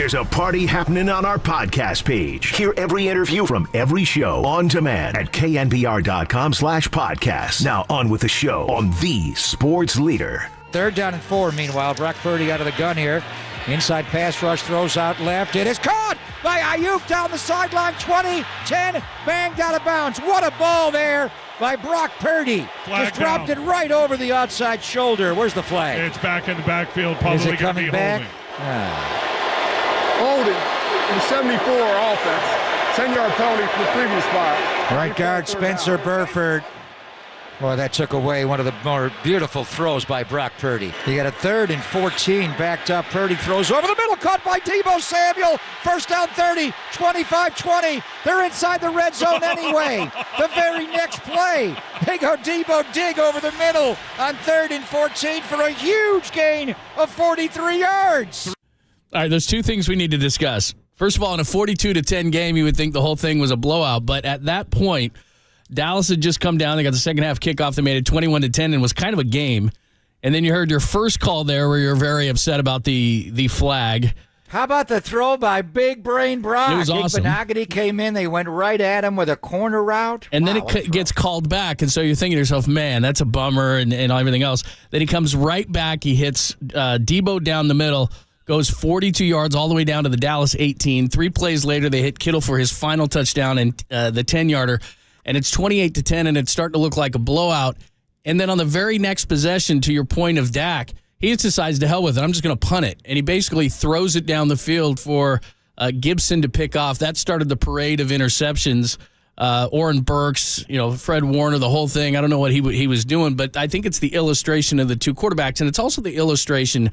There's a party happening on our podcast page. Hear every interview from every show on demand at knbr.com/podcast. Now on with the show on the sports leader. 3rd down and 4, meanwhile. Brock Purdy out of the gun here. Inside pass rush, throws out left. It is caught by Ayuk down the sideline. 20, 10, banged out of bounds. What a ball there by Brock Purdy. Flag Just dropped down. it right over the outside shoulder. Where's the flag? It's back in the backfield. Probably Is it going to be coming back? holding. Holding in 74 offense. 10-yard penalty from the previous spot. Right guard Spencer Burford. Boy, that took away one of the more beautiful throws by Brock Purdy. You got a 3rd and 14 backed up. Purdy throws over the middle, caught by Deebo Samuel. First down 30, 25-20. They're inside the red zone anyway. The very next play, they go Deebo dig over the middle on 3rd and 14 for a huge gain of 43 yards. All right, there's two things we need to discuss. First of all, in a 42-10 game, you would think the whole thing was a blowout, but at that point, Dallas had just come down. They got the second half kickoff. They made it 21-10 and was kind of a game. And then you heard your first call there where you're very upset about the flag. How about the throw by Big Brain Brock? It was awesome. Benogany came in. They went right at him with a corner route. And then it gets called back. And so you're thinking to yourself, man, that's a bummer and everything else. Then he comes right back. He hits Deebo down the middle, goes 42 yards all the way down to the Dallas 18. 3 plays later, they hit Kittle for his final touchdown and the 10-yarder. And it's 28-10, and it's starting to look like a blowout. And then on the very next possession, to your point of Dak, he just decides to hell with it. I'm just going to punt it. And he basically throws it down the field for Gibson to pick off. That started the parade of interceptions. Oren Burks, Fred Warner, the whole thing. I don't know what he was doing, but I think it's the illustration of the two quarterbacks, and it's also the illustration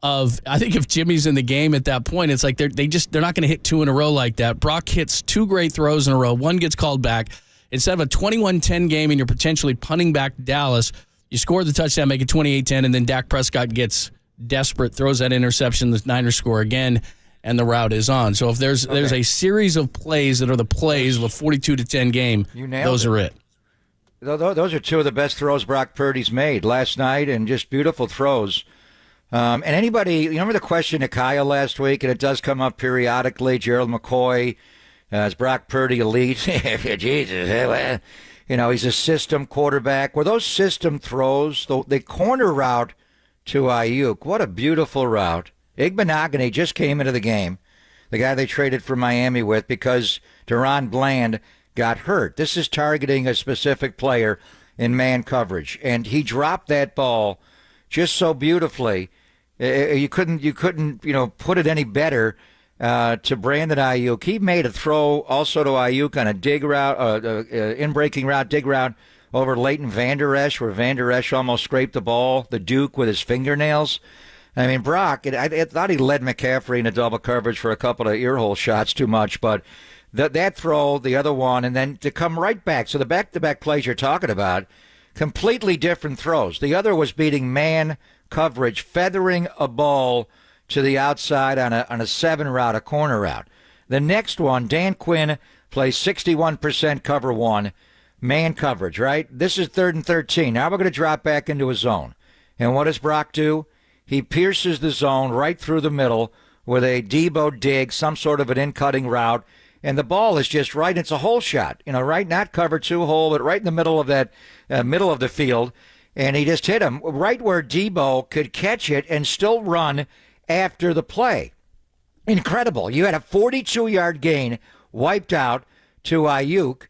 of, I think if Jimmy's in the game at that point, it's like they're not going to hit 2 in a row like that. Brock hits 2 great throws in a row. One gets called back. Instead of a 21-10 game and you're potentially punting back to Dallas, you score the touchdown, make it 28-10, and then Dak Prescott gets desperate, throws that interception, the Niners score again, and the route is on. So if there's a series of plays that are the plays of a 42-10 game, those are it. Those are 2 of the best throws Brock Purdy's made last night, and just beautiful throws. And anybody, you remember the question to Kyle last week, and it does come up periodically, Gerald McCoy, is Brock Purdy elite? Jesus. He's a system quarterback. Were those system throws, the corner route to Ayuk, what a beautiful route. Igbenogany just came into the game, the guy they traded for Miami with, because Deron Bland got hurt. This is targeting a specific player in man coverage, and he dropped that ball just so beautifully. You couldn't put it any better. To Brandon Ayuk. He made a throw also to Ayuk on a dig route, in-breaking route, dig route over Leighton Vander Esch, where Vander Esch almost scraped the ball, the Duke, with his fingernails. I mean, Brock, I thought he led McCaffrey into double coverage for a couple of earhole shots too much, but that throw, the other one, and then to come right back. So the back-to-back plays you're talking about, completely different throws. The other was beating man coverage, feathering a ball to the outside on a 7 route, a corner route. The next one, Dan Quinn plays 61% cover 1, man coverage, right? This is 3rd and 13. Now we're going to drop back into a zone. And what does Brock do? He pierces the zone right through the middle with a Deebo dig, some sort of an in-cutting route, and the ball is just right. It's a hole shot, right? Not cover 2 hole, but right in the middle of that, middle of the field. And he just hit him right where Deebo could catch it and still run after the play. Incredible. You had a 42-yard gain wiped out to Ayuk,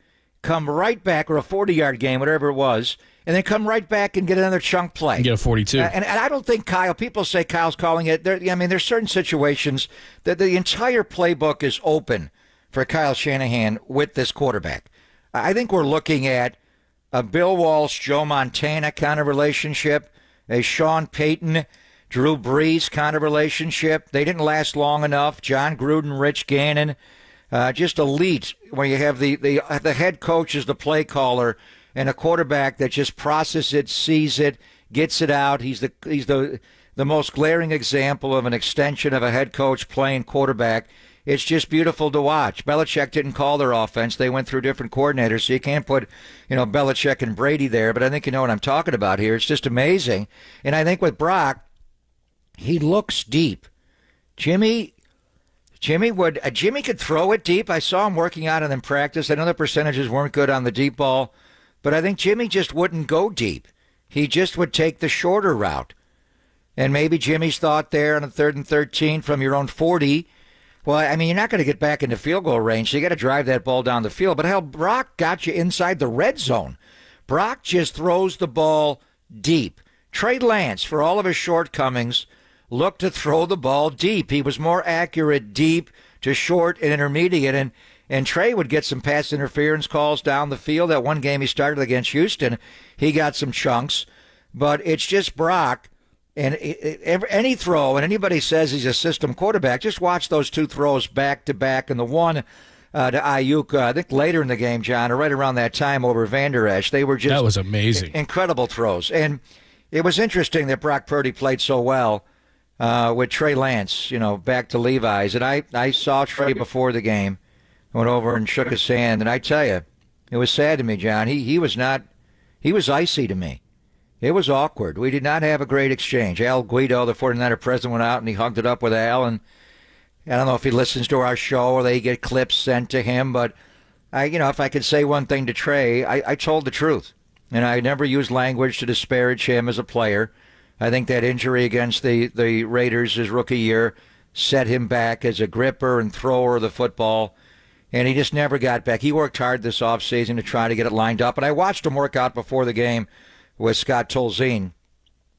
come right back, or a 40-yard gain, whatever it was, and then come right back and get another chunk play. Get a 42. And I don't think Kyle, people say Kyle's calling it. There's certain situations that the entire playbook is open for Kyle Shanahan with this quarterback. I think we're looking at a Bill Walsh, Joe Montana kind of relationship, a Sean Payton, Drew Brees kind of relationship. They didn't last long enough. John Gruden, Rich Gannon, just elite. Where you have the head coach is the play caller, and a quarterback that just processes it, sees it, gets it out. He's the most glaring example of an extension of a head coach playing quarterback. It's just beautiful to watch. Belichick didn't call their offense. They went through different coordinators, so you can't put, Belichick and Brady there, but I think you know what I'm talking about here. It's just amazing. And I think with Brock, he looks deep. Jimmy, Jimmy could throw it deep. I saw him working out in practice. I know the percentages weren't good on the deep ball, but I think Jimmy just wouldn't go deep. He just would take the shorter route. And maybe Jimmy's thought there on a 3rd and 13 from your own 40. Well, I mean, you're not going to get back into field goal range, so you got to drive that ball down the field. But hell, Brock got you inside the red zone. Brock just throws the ball deep. Trey Lance, for all of his shortcomings, looked to throw the ball deep. He was more accurate deep to short and intermediate. And Trey would get some pass interference calls down the field. That one game he started against Houston, he got some chunks. But it's just Brock. And any throw, and anybody says he's a system quarterback, just watch those 2 throws back to back. And the one to Ayuk, I think later in the game, John, or right around that time over Van Der Esch, they were just that was amazing, incredible throws. And it was interesting that Brock Purdy played so well with Trey Lance, back to Levi's. And I saw Trey before the game, went over and shook his hand, and I tell you, it was sad to me, John. He was icy to me. It was awkward. We did not have a great exchange. Al Guido, the 49er president, went out and he hugged it up with Al. And I don't know if he listens to our show or they get clips sent to him. But, if I could say one thing to Trey, I told the truth. And I never used language to disparage him as a player. I think that injury against the Raiders his rookie year set him back as a gripper and thrower of the football. And he just never got back. He worked hard this offseason to try to get it lined up. And I watched him work out before the game with Scott Tolzien,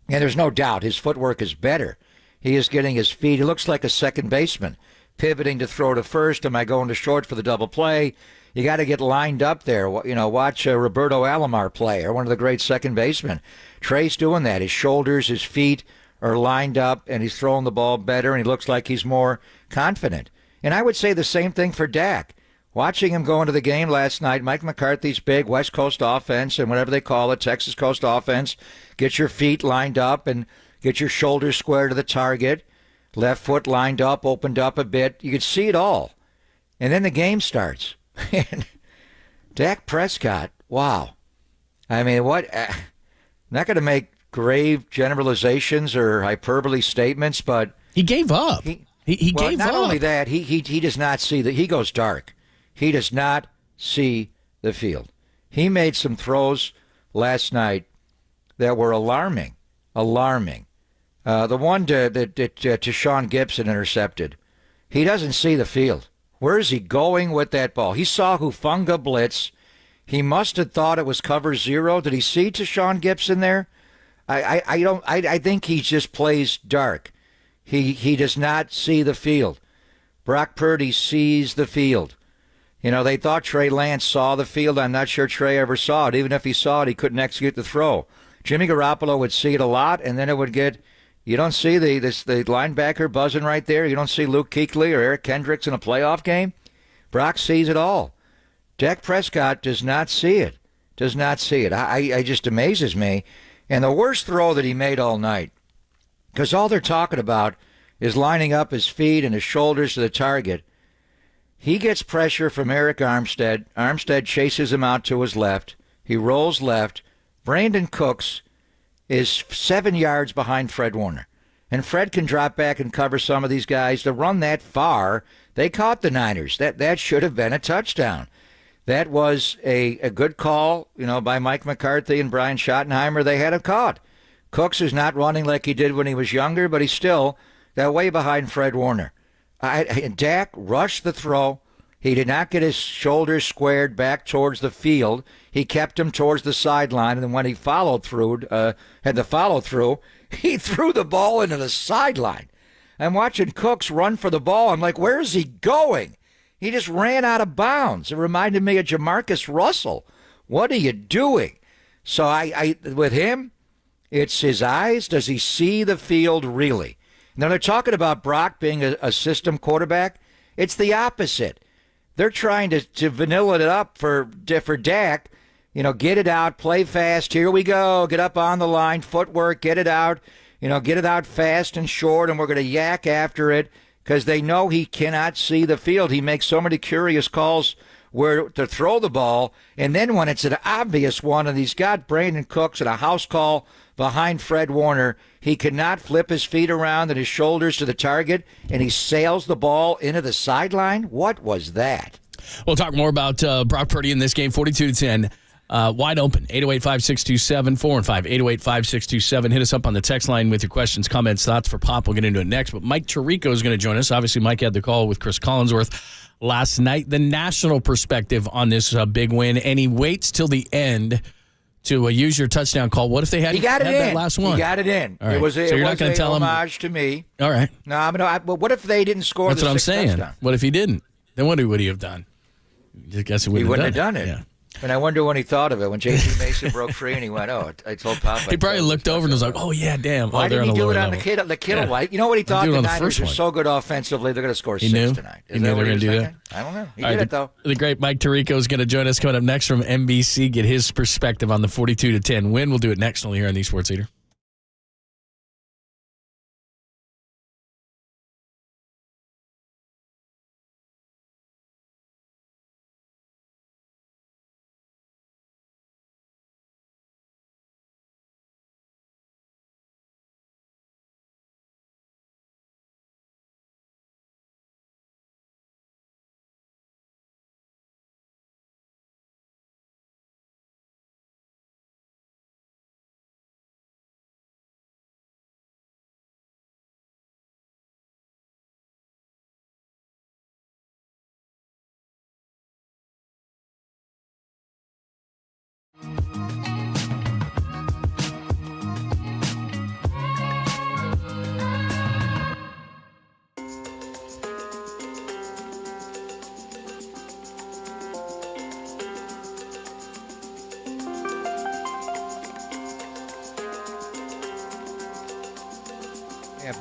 and there's no doubt his footwork is better. He is getting his feet. He looks like a second baseman, pivoting to throw to first. Am I going to short for the double play? You got to get lined up there. Watch Roberto Alomar play, or one of the great second basemen. Trey's doing that. His shoulders, his feet are lined up, and he's throwing the ball better, and he looks like he's more confident. And I would say the same thing for Dak. Watching him go into the game last night, Mike McCarthy's big West Coast offense, and whatever they call it, Texas Coast offense, get your feet lined up and get your shoulders square to the target, left foot lined up, opened up a bit. You could see it all. And then the game starts. And Dak Prescott, wow. I mean, what? I'm not going to make grave generalizations or hyperbole statements, but he gave up. He gave up. Not only that, he does not see that. He goes dark. He does not see the field. He made some throws last night that were alarming. The one to Sean Gibson intercepted. He doesn't see the field. Where is he going with that ball? He saw Hufanga blitz. He must have thought it was cover 0. Did he see to Sean Gibson there? I think he just plays dark. He does not see the field. Brock Purdy sees the field. They thought Trey Lance saw the field. I'm not sure Trey ever saw it. Even if he saw it, he couldn't execute the throw. Jimmy Garoppolo would see it a lot, and then it would get, you don't see the linebacker buzzing right there. You don't see Luke Kuechly or Eric Kendricks in a playoff game. Brock sees it all. Dak Prescott does not see it. I just amazes me. And the worst throw that he made all night, because all they're talking about is lining up his feet and his shoulders to the target. He gets pressure from Eric Armstead. Armstead chases him out to his left. He rolls left. Brandon Cooks is 7 yards behind Fred Warner. And Fred can drop back and cover some of these guys. To run that far, they caught the Niners. That should have been a touchdown. That was a good call, by Mike McCarthy and Brian Schottenheimer. They had him caught. Cooks is not running like he did when he was younger, but he's still that way behind Fred Warner. Dak rushed the throw. He did not get his shoulders squared back towards the field. He kept him towards the sideline, and then when he followed through, he threw the ball into the sideline. I'm watching Cooks run for the ball. I'm like, where is he going? He just ran out of bounds. It reminded me of Jamarcus Russell. What are you doing? So I with him, it's his eyes. Does he see the field really? Now, they're talking about Brock being a system quarterback. It's the opposite. They're trying to vanilla it up for Dak. Get it out, play fast. Here we go. Get up on the line, footwork, get it out. Get it out fast and short, and we're going to yak after it because they know he cannot see the field. He makes so many curious calls where to throw the ball, and then when it's an obvious one, and he's got Brandon Cooks and a house call behind Fred Warner. He cannot flip his feet around and his shoulders to the target, and he sails the ball into the sideline. What was that? We'll talk more about Brock Purdy in this game, 42-10. Wide open, 808-5627, 415-808-5627. Hit us up on the text line with your questions, comments, thoughts for Pop. We'll get into it next. But Mike Tirico is going to join us. Obviously, Mike had the call with Chris Collinsworth last night. The national perspective on this big win, and he waits till the end to use your touchdown call. What if they had that last one? He got it in. All right. It was so you're not going to tell him homage to me. All right. No, but what if they didn't score That's the what I'm sixth saying. touchdown? What if he didn't? Then what would he have done? I guess he wouldn't have done it. Yeah. And I wonder when he thought of it, when J.C. Mason broke free and he went, I told Papa. He probably looked over and was like, oh, yeah, damn. Why didn't he do it on the Kittle? Yeah. You know what he thought? Do it The on the Niners first are one. so good offensively, they're going to score He 6 knew? tonight. He knew they were going to do that? I don't know. He All did right, it, though. The great Mike Tirico is going to join us coming up next from NBC, get his perspective on the 42-10 win. We'll do it next only here on the Sports Leader.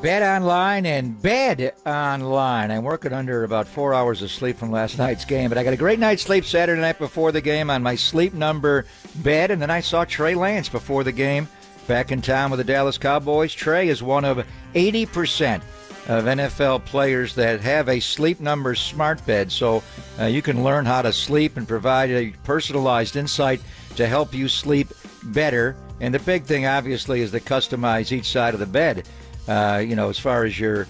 Bet online and bed online. I'm working under about 4 hours of sleep from last night's game, but I got a great night's sleep Saturday night before the game on my sleep number bed, and then I saw Trey Lance before the game back in town with the Dallas Cowboys. Trey is one of 80% of NFL players that have a sleep number smart bed, so you can learn how to sleep and provide a personalized insight to help you sleep better. And the big thing, obviously, is to customize each side of the bed. As far as your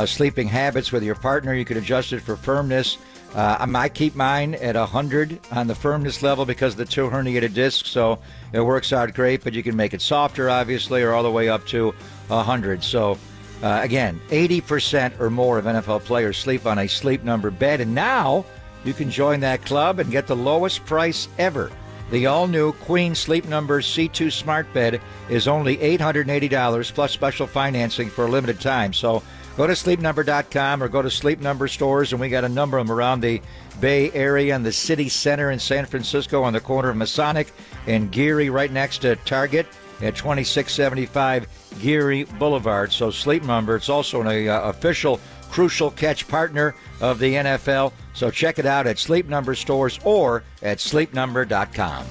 sleeping habits with your partner, you can adjust it for firmness. I keep mine at 100 on the firmness level because of the 2 herniated discs, so it works out great, but you can make it softer, obviously, or all the way up to 100. So, again, 80% or more of NFL players sleep on a Sleep Number bed, and now you can join that club and get the lowest price ever. The all-new Queen Sleep Number C2 Smart Bed is only $880 plus special financing for a limited time. So go to sleepnumber.com or go to Sleep Number stores, and we got a number of them around the Bay Area and the city center in San Francisco on the corner of Masonic and Geary right next to Target at 2675 Geary Boulevard. So Sleep Number, it's also an official Crucial Catch partner of the NFL. So check it out at Sleep Number stores or at sleepnumber.com.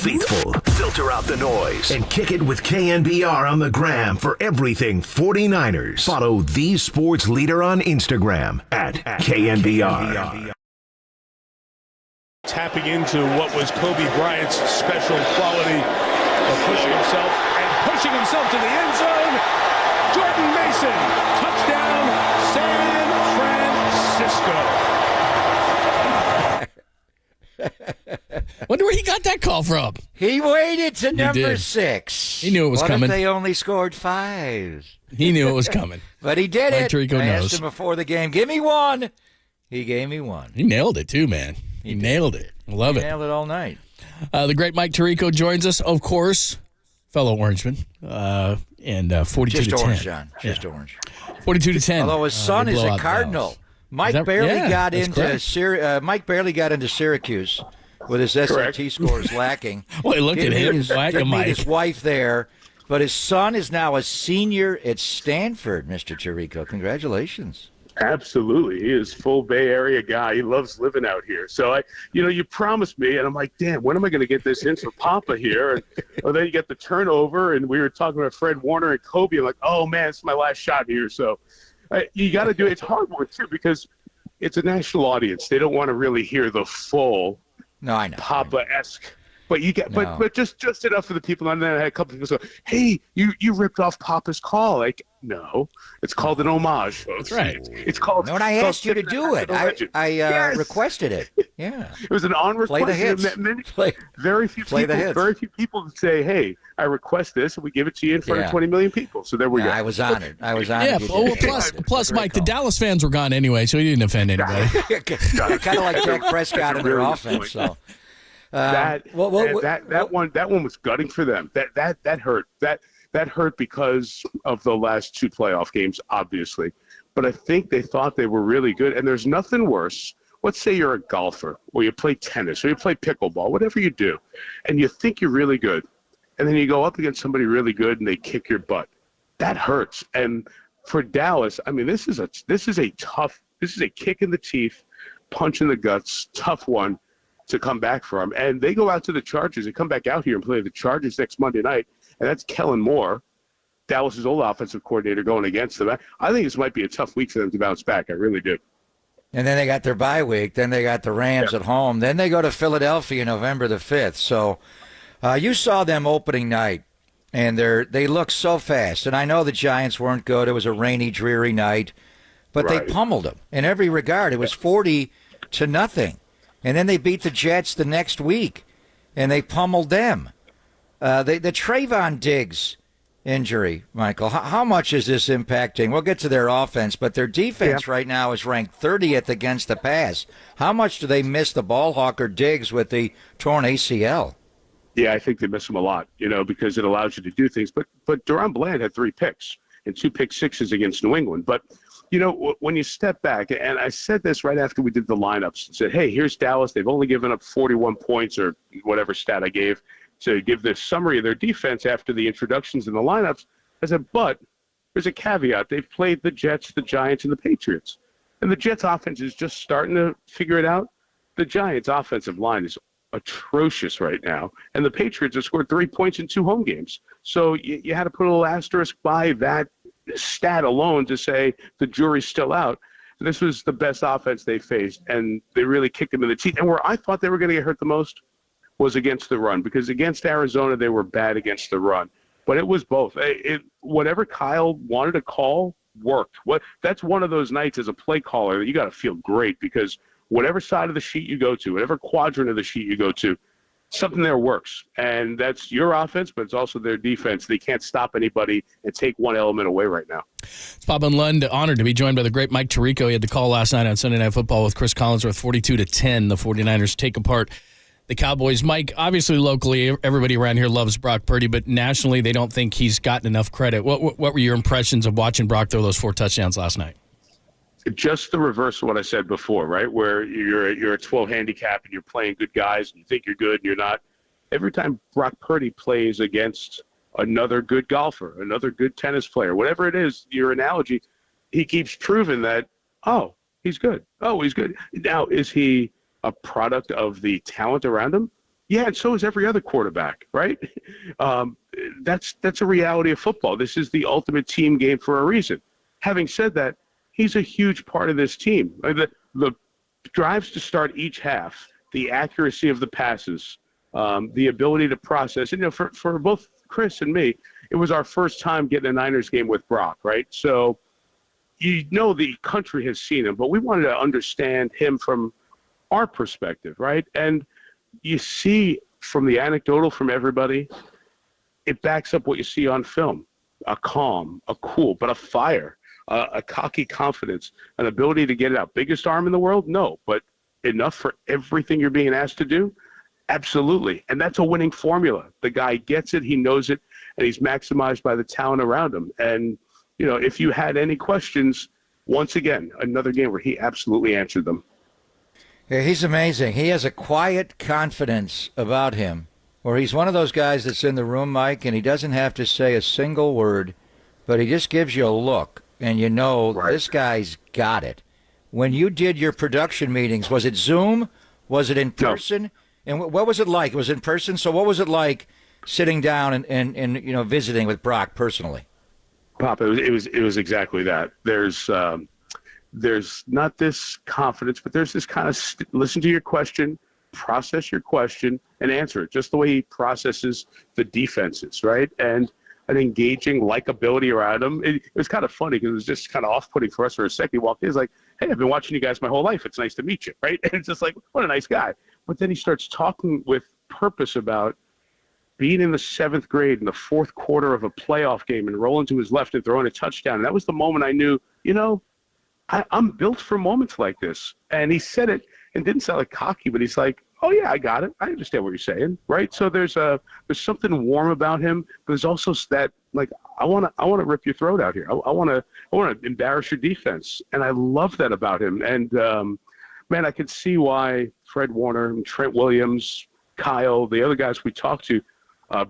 faithful. Filter out the noise and kick it with KNBR on the gram for everything 49ers. Follow the sports leader on Instagram at KNBR. Tapping into what was Kobe Bryant's special quality of pushing himself to the end zone. Jordan Mason, touchdown, San Francisco. Wonder where he got that call from. He waited to number did. 6. He knew it was what coming. If they only scored 5? He knew it was coming. But he did Mike it. Tirico I knows. asked him before the game, give me one. He gave me one. He nailed it too, man. He nailed it. Love he it. Nailed it all night. The great Mike Tirico joins us, of course, fellow Orangeman, and 42 Just to 10. orange, John. Just orange. 42 to 10. Although his son is a blowout Cardinal. Dallas. Mike barely got that's into Mike barely got into Syracuse with his SAT scores lacking. Well, look at him. Didn't meet his wife there, but his son is now a senior at Stanford. Mr. Tirico, congratulations. Absolutely. He is full Bay Area guy. He loves living out here. So, you promised me, and I'm like, damn, when am I going to get this in for Papa here? And then you get the turnover, and we were talking about Fred Warner and Kobe. I'm like, oh, man, it's my last shot here. So you got to do it. It's a hard one, too, because it's a national audience. They don't want to really hear the full Papa-esque. But you get, but just enough for the people. And then I had a couple of people say, "Hey, you ripped off Papa's call." Like, no, it's called an homage, folks. That's right. It's called. No, and I asked you to do it. I requested it. Yeah, it was an on request. Play the hits. Very few people say, "Hey, I request this," and we give it to you in front of 20 million people. So there we go. I was honored. Yeah. Plus, Mike, the Dallas fans were gone anyway, so he didn't offend anybody. Kind of like Dak Prescott in their offense. So. That one was gutting for them. That hurt. That hurt because of the last 2 playoff games, obviously. But I think they thought they were really good. And there's nothing worse. Let's say you're a golfer, or you play tennis, or you play pickleball, whatever you do, and you think you're really good, and then you go up against somebody really good, and they kick your butt. That hurts. And for Dallas, I mean, this is a kick in the teeth, punch in the guts, tough one to come back from. And they go out to the Chargers. They come back out here and play the Chargers next Monday night, and that's Kellen Moore, Dallas's old offensive coordinator, going against them. I think this might be a tough week for them to bounce back. I really do. And then they got their bye week. Then they got the Rams at home. Then they go to Philadelphia November the 5th. So you saw them opening night, and they look so fast. And I know the Giants weren't good. It was a rainy, dreary night. But they pummeled them in every regard. It was 40-0. And then they beat the Jets the next week, and they pummeled them. The Trayvon Diggs injury, Michael, how much is this impacting? We'll get to their offense, but their defense right now is ranked 30th against the pass. How much do they miss the ball hawker Diggs with the torn ACL? Yeah, I think they miss him a lot, because it allows you to do things. But Duran Bland had 3 picks and 2 pick sixes against New England. But when you step back, and I said this right after we did the lineups, and said, hey, here's Dallas. They've only given up 41 points or whatever stat I gave to give this summary of their defense after the introductions in the lineups. I said, but there's a caveat. They've played the Jets, the Giants, and the Patriots. And the Jets offense is just starting to figure it out. The Giants offensive line is atrocious right now. And the Patriots have scored 3 points in 2 home games. So you had to put a little asterisk by that stat alone to say the jury's still out. This was the best offense they faced, and they really kicked them in the teeth. And where I thought they were going to get hurt the most was against the run, because against Arizona they were bad against the run. But it was both. Whatever Kyle wanted to call worked. That's one of those nights as a play caller that you got to feel great, because whatever side of the sheet you go to, whatever quadrant of the sheet you go to, something there works. And that's your offense, but it's also their defense. They can't stop anybody and take one element away right now. It's Bob and Lund, honored to be joined by the great Mike Tirico. He had the call last night on Sunday Night Football with Chris Collinsworth, 42-10. The 49ers take apart the Cowboys. Mike, obviously locally, everybody around here loves Brock Purdy, but nationally they don't think he's gotten enough credit. What were your impressions of watching Brock throw those 4 touchdowns last night? Just the reverse of what I said before, right? Where you're a 12 handicap and you're playing good guys and you think you're good and you're not. Every time Brock Purdy plays against another good golfer, another good tennis player, whatever it is, your analogy, he keeps proving that, oh, he's good. Oh, he's good. Now, is he a product of the talent around him? Yeah, and so is every other quarterback, right? That's a reality of football. This is the ultimate team game for a reason. Having said that, he's a huge part of this team. The drives to start each half, the accuracy of the passes, the ability to process. And, for both Chris and me, it was our first time getting a Niners game with Brock, right? So the country has seen him, but we wanted to understand him from our perspective, right? And you see from the anecdotal from everybody, it backs up what you see on film. A calm, a cool, but a fire, a cocky confidence, an ability to get it out. Biggest arm in the world? No, but enough for everything you're being asked to do? Absolutely. And that's a winning formula. The guy gets it, he knows it, and he's maximized by the talent around him. And, if you had any questions, once again, another game where he absolutely answered them. Yeah, he's amazing. He has a quiet confidence about him, where he's one of those guys that's in the room, Mike, and he doesn't have to say a single word, but he just gives you a look, and This guy's got it. When you did your production meetings, was it Zoom? Was it in person? No. And what was it like? It was in person, so what was it like sitting down and visiting with Brock personally? Pop, it was exactly that. There's not this confidence, but there's this kind of listen to your question, process your question, and answer it, just the way he processes the defenses, right? And an engaging likability around him. It was kind of funny because it was just kind of off-putting for us for a second. He walked in, he's like, hey, I've been watching you guys my whole life. It's nice to meet you, right? And it's just like, what a nice guy. But then he starts talking with purpose about being in the 7th grade in the 4th quarter of a playoff game and rolling to his left and throwing a touchdown. And that was the moment I knew, I'm built for moments like this. And he said it and didn't sound like cocky, but he's like, oh yeah, I got it. I understand what you're saying, right? So there's something warm about him, but there's also that, like, I want to rip your throat out here. I want to embarrass your defense. And I love that about him. And man, I could see why Fred Warner and Trent Williams, Kyle, the other guys we talked to,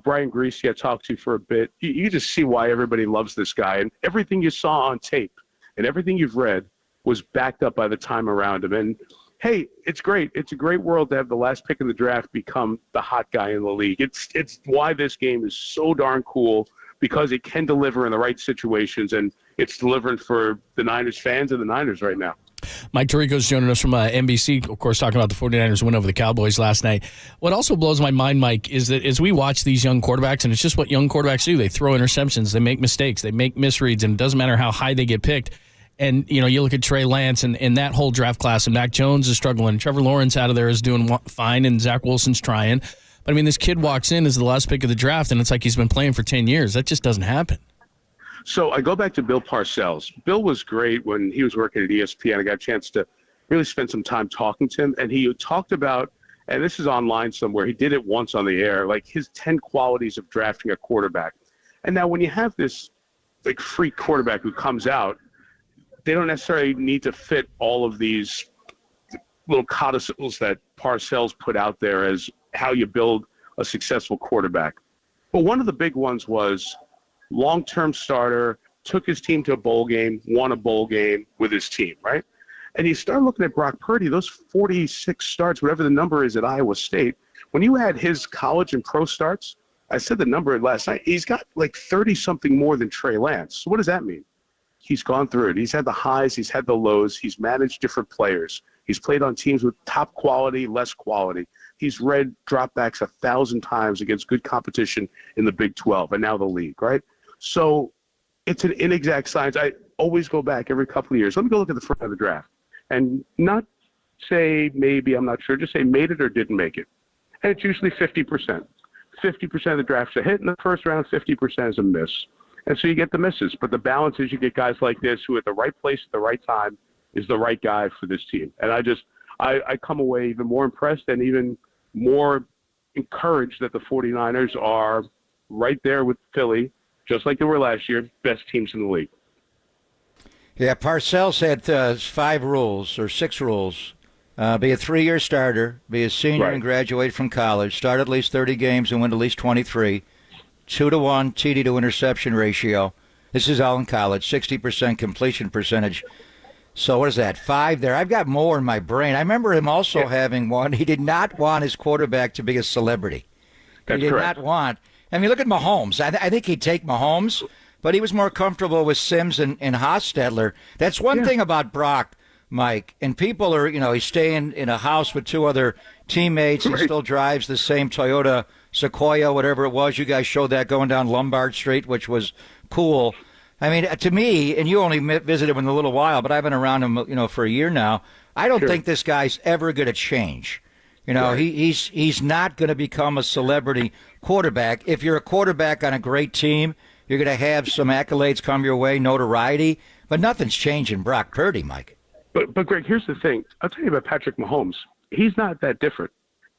Brian Greasy I talked to for a bit. You just see why everybody loves this guy. And everything you saw on tape and everything you've read was backed up by the time around him. And, hey, it's great. It's a great world to have the last pick in the draft become the hot guy in the league. It's why this game is so darn cool, because it can deliver in the right situations, and it's delivering for the Niners fans and the Niners right now. Mike Tirico's joining us from NBC, of course, talking about the 49ers win over the Cowboys last night. What also blows my mind, Mike, is that as we watch these young quarterbacks, and it's just what young quarterbacks do, they throw interceptions, they make mistakes, they make misreads, and it doesn't matter how high they get picked. And, you look at Trey Lance and that whole draft class, and Mac Jones is struggling. Trevor Lawrence out of there is doing fine, and Zach Wilson's trying. But, this kid walks in as the last pick of the draft, and it's like he's been playing for 10 years. That just doesn't happen. So I go back to Bill Parcells. Bill was great when he was working at ESPN. I got a chance to really spend some time talking to him. And he talked about, and this is online somewhere, he did it once on the air, like his 10 qualities of drafting a quarterback. And now when you have this like freak quarterback who comes out, they don't necessarily need to fit all of these little codicils that Parcells put out there as how you build a successful quarterback. But one of the big ones was long-term starter, took his team to a bowl game, won a bowl game with his team, right? And you start looking at Brock Purdy, those 46 starts, whatever the number is at Iowa State, when you add his college and pro starts, I said the number last night, he's got like 30-something more than Trey Lance. So what does that mean? He's gone through it. He's had the highs, he's had the lows, he's managed different players. He's played on teams with top quality, less quality. He's read dropbacks 1,000 times against good competition in the Big 12 and now the league, right? So it's an inexact science. I always go back every couple of years. Let me go look at the front of the draft and not say maybe, I'm not sure, just say made it or didn't make it. And it's usually 50%. 50% of the draft's a hit in the first round, 50% is a miss. And so you get the misses. But the balance is you get guys like this who at the right place at the right time is the right guy for this team. And I come away even more impressed and even more encouraged that the 49ers are right there with Philly, just like they were last year, best teams in the league. Yeah, Parcells had 5 rules or 6 rules. Be a 3-year starter, be a senior and graduate from college, start at least 30 games and win at least 23, 2-to-1 TD to interception ratio. This is all in college, 60% completion percentage. So what is that, 5 there? I've got more in my brain. I remember him also having one. He did not want his quarterback to be a celebrity. That's he did correct. not want. I mean, look at Mahomes. I think he'd take Mahomes, but he was more comfortable with Sims and Hostetler. That's one thing about Brock, Mike. And people are, he's staying in a house with 2 other teammates. He still drives the same Toyota Sequoia, whatever it was. You guys showed that going down Lombard Street, which was cool. I mean, to me, and you only visited him in a little while, but I've been around him, for a year now. I don't think this guy's ever going to change. He's not going to become a celebrity quarterback. If you're a quarterback on a great team, you're going to have some accolades come your way, notoriety, but nothing's changing Brock Purdy, Mike. But Greg, here's the thing. I'll tell you about Patrick Mahomes. He's not that different.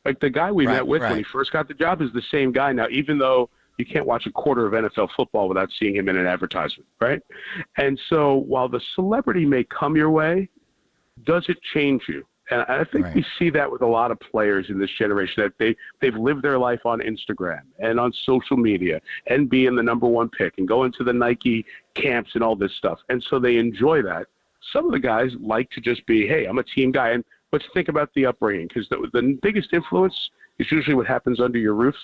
Like the guy we met with when he first got the job is the same guy now, even though you can't watch a quarter of NFL football without seeing him in an advertisement, right? And so while the celebrity may come your way, does it change you? And I think we see that with a lot of players in this generation, that they've lived their life on Instagram and on social media and being the number 1 pick and going to the Nike camps and all this stuff. And so they enjoy that. Some of the guys like to just be, hey, I'm a team guy. And let's think about the upbringing, because the biggest influence is usually what happens under your roof.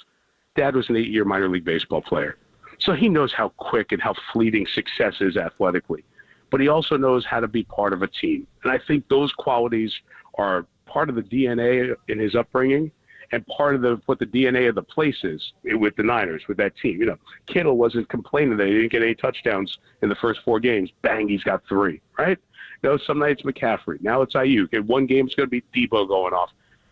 Dad was an 8-year minor league baseball player. So he knows how quick and how fleeting success is athletically. But he also knows how to be part of a team. And I think those qualities are part of the DNA in his upbringing and part of what the DNA of the place is with the Niners, with that team. Kittle wasn't complaining that he didn't get any touchdowns in the first 4 games. Bang, he's got 3, right? Some nights McCaffrey. Now it's Ayuk. In one game, it's going to be Debo going off.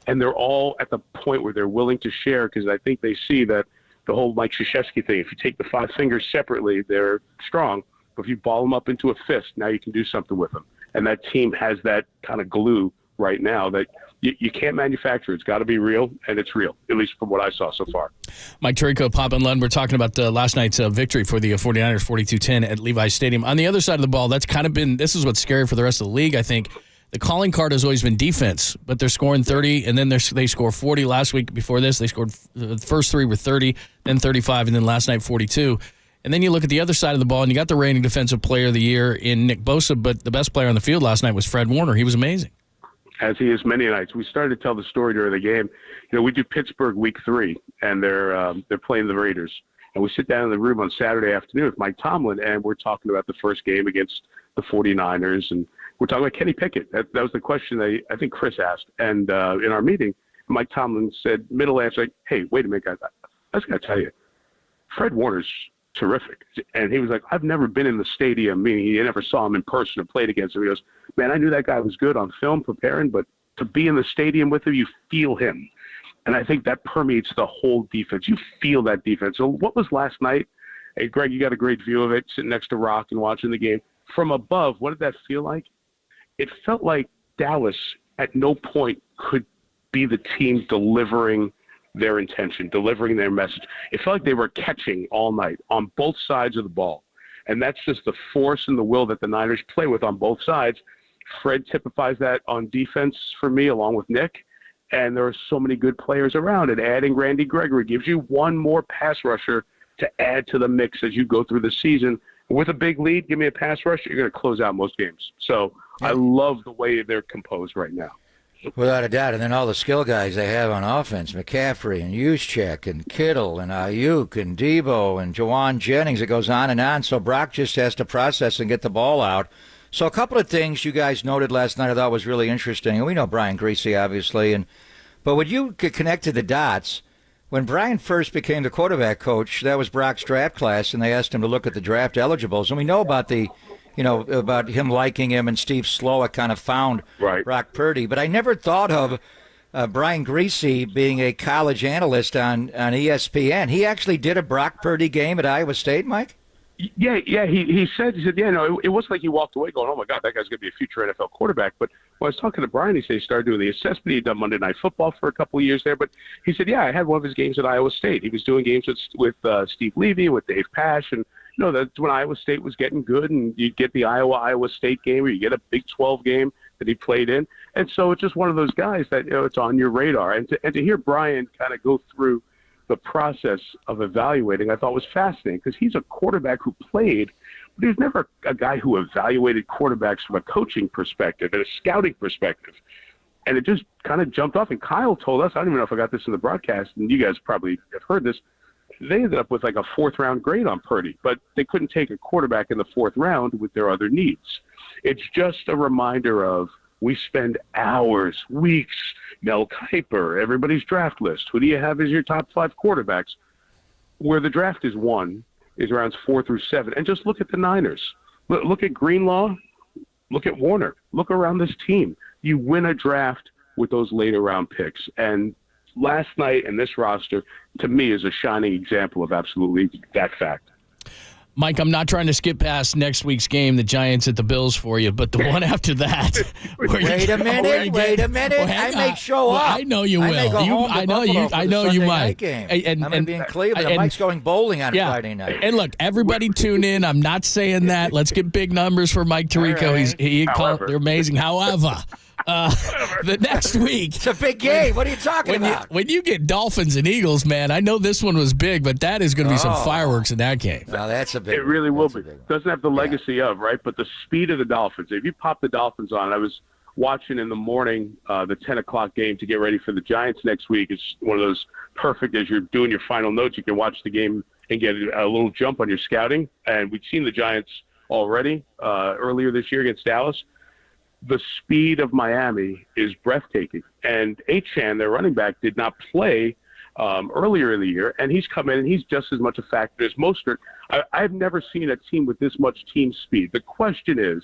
And they're all at the point where they're willing to share, because I think they see that the whole Mike Krzyzewski thing, if you take the 5 fingers separately, they're strong. But if you ball them up into a fist, now you can do something with them. And that team has that kind of glue right now that you can't manufacture. It's got to be real, and it's real, at least from what I saw so far. Mike Tirico, Pop and Lund, we're talking about last night's victory for the 49ers, 42-10 at Levi's Stadium. On the other side of the ball, that's kind of been, this is what's scary for the rest of the league, I think. The calling card has always been defense, but they're scoring 30, and then they score 40 last week. Before this, they scored the first 3 were 30, then 35, and then last night 42. And then you look at the other side of the ball, and you got the reigning defensive player of the year in Nick Bosa, but the best player on the field last night was Fred Warner. He was amazing. As he is many nights. We started to tell the story during the game. We do Pittsburgh week 3, and they're playing the Raiders. And we sit down in the room on Saturday afternoon with Mike Tomlin, and we're talking about the first game against the 49ers, and we're talking about Kenny Pickett. That was the question that I think Chris asked. And in our meeting, Mike Tomlin said, middle answer, like, hey, wait a minute, guys. I just got to tell you, Fred Warner's terrific. And he was like, I've never been in the stadium, meaning he never saw him in person or played against him. He goes, man, I knew that guy was good on film preparing, but to be in the stadium with him, you feel him. And I think that permeates the whole defense. You feel that defense. So what was last night? Hey, Greg, you got a great view of it, sitting next to Rock and watching the game. From above, what did that feel like? It felt like Dallas at no point could be the team delivering their intention, delivering their message. It felt like they were catching all night on both sides of the ball. And that's just the force and the will that the Niners play with on both sides. Fred typifies that on defense for me, along with Nick. And there are so many good players around. And adding Randy Gregory gives you one more pass rusher to add to the mix as you go through the season. With a big lead, give me a pass rusher, you're going to close out most games. So I love the way they're composed right now. Without a doubt. And then all the skill guys they have on offense, McCaffrey and Juszczyk and Kittle and Ayuk and Debo and Jawan Jennings. It goes on and on. So Brock just has to process and get the ball out. So a couple of things you guys noted last night I thought was really interesting. And we know Brian Griese, obviously. But when you could connect to the dots, when Brian first became the quarterback coach, that was Brock's draft class, and they asked him to look at the draft eligibles. And we know about about him liking him, and Steve Slowick kind of found Brock Purdy. But I never thought of Brian Griese being a college analyst on ESPN. He actually did a Brock Purdy game at Iowa State, Mike? Yeah. He said, it wasn't like he walked away going, oh, my God, that guy's going to be a future NFL quarterback. But when I was talking to Brian, he said he started doing the assessment. He'd done Monday Night Football for a couple of years there. But he said, I had one of his games at Iowa State. He was doing games with Steve Levy, with Dave Pasch. And, that's when Iowa State was getting good. And you get the Iowa State game, or you get a Big 12 game that he played in. And so it's just one of those guys that, it's on your radar. And to hear Brian kind of go through the process of evaluating, I thought was fascinating, because he's a quarterback who played But he was never a guy who evaluated quarterbacks from a coaching perspective and a scouting perspective. And it just kind of jumped off. And Kyle told us, I don't even know if I got this in the broadcast, and you guys probably have heard this, they ended up with like a 4th-round grade on Purdy, but they couldn't take a quarterback in the 4th round with their other needs. It's just a reminder of we spend hours, weeks, Mel Kiper, everybody's draft list. Who do you have as your top 5 quarterbacks? Where the draft is won is rounds 4 through 7. And just look at the Niners. Look at Greenlaw. Look at Warner. Look around this team. You win a draft with those later round picks. And last night and this roster, to me, is a shining example of absolutely that fact. Mike, I'm not trying to skip past next week's game, the Giants at the Bills for you, but the one after that. Wait a minute. I may show up. I know you will. I know you might. I'm going to be in Cleveland. And Mike's going bowling on Friday night. And look, everybody tune in. I'm not saying that. Let's get big numbers for Mike Tirico. Right. They're amazing. However, the next week. It's a big game. What are you talking about? When you get Dolphins and Eagles, man, I know this one was big, but that is going to be some fireworks in that game. No, that's a big It really will be. Doesn't have the legacy of, right? But the speed of the Dolphins. If you pop the Dolphins on, I was watching in the morning the 10 o'clock game to get ready for the Giants next week. It's one of those perfect, as you're doing your final notes, you can watch the game and get a little jump on your scouting. And we've seen the Giants already earlier this year against Dallas. The speed of Miami is breathtaking. And Achane, their running back, did not play earlier in the year, and he's come in and he's just as much a factor as Mostert. I've never seen a team with this much team speed. The question is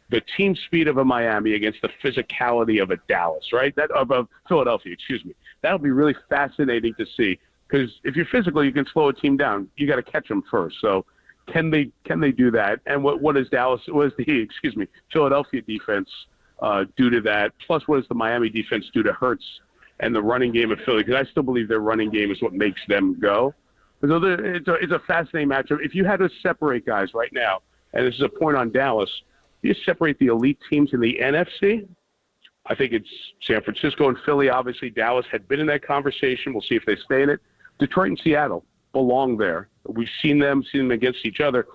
the team speed of a Miami against the physicality of a Dallas, right? Of a Philadelphia, excuse me. That'll be really fascinating to see, because if you're physical, you can slow a team down. You got to catch them first. So can they do that? And what is the Philadelphia defense do to that? Plus, what does the Miami defense do to Hurts and the running game of Philly? Because I still believe their running game is what makes them go. So it's a fascinating matchup. If you had to separate guys right now, and this is a point on Dallas, you separate the elite teams in the NFC. I think it's San Francisco and Philly. Obviously, Dallas had been in that conversation. We'll see if they stay in it. Detroit and Seattle belong there. We've seen them against each other.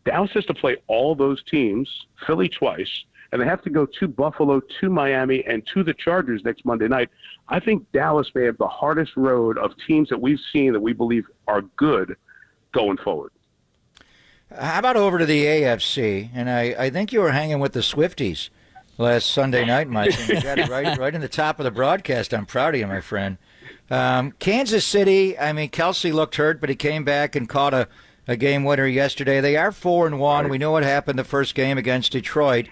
Dallas has to play all those teams, Philly twice, and they have to go to Buffalo, to Miami, and to the Chargers next Monday night. I think Dallas may have the hardest road of teams that we've seen that we believe are good going forward. How about over to the AFC? And I think you were hanging with the Swifties last Sunday night, Mike. And you got it right in the top of the broadcast. I'm proud of you, my friend. Kansas City, I mean, Kelsey looked hurt, but he came back and caught a game winner yesterday. They are 4-1. We know what happened the first game against Detroit.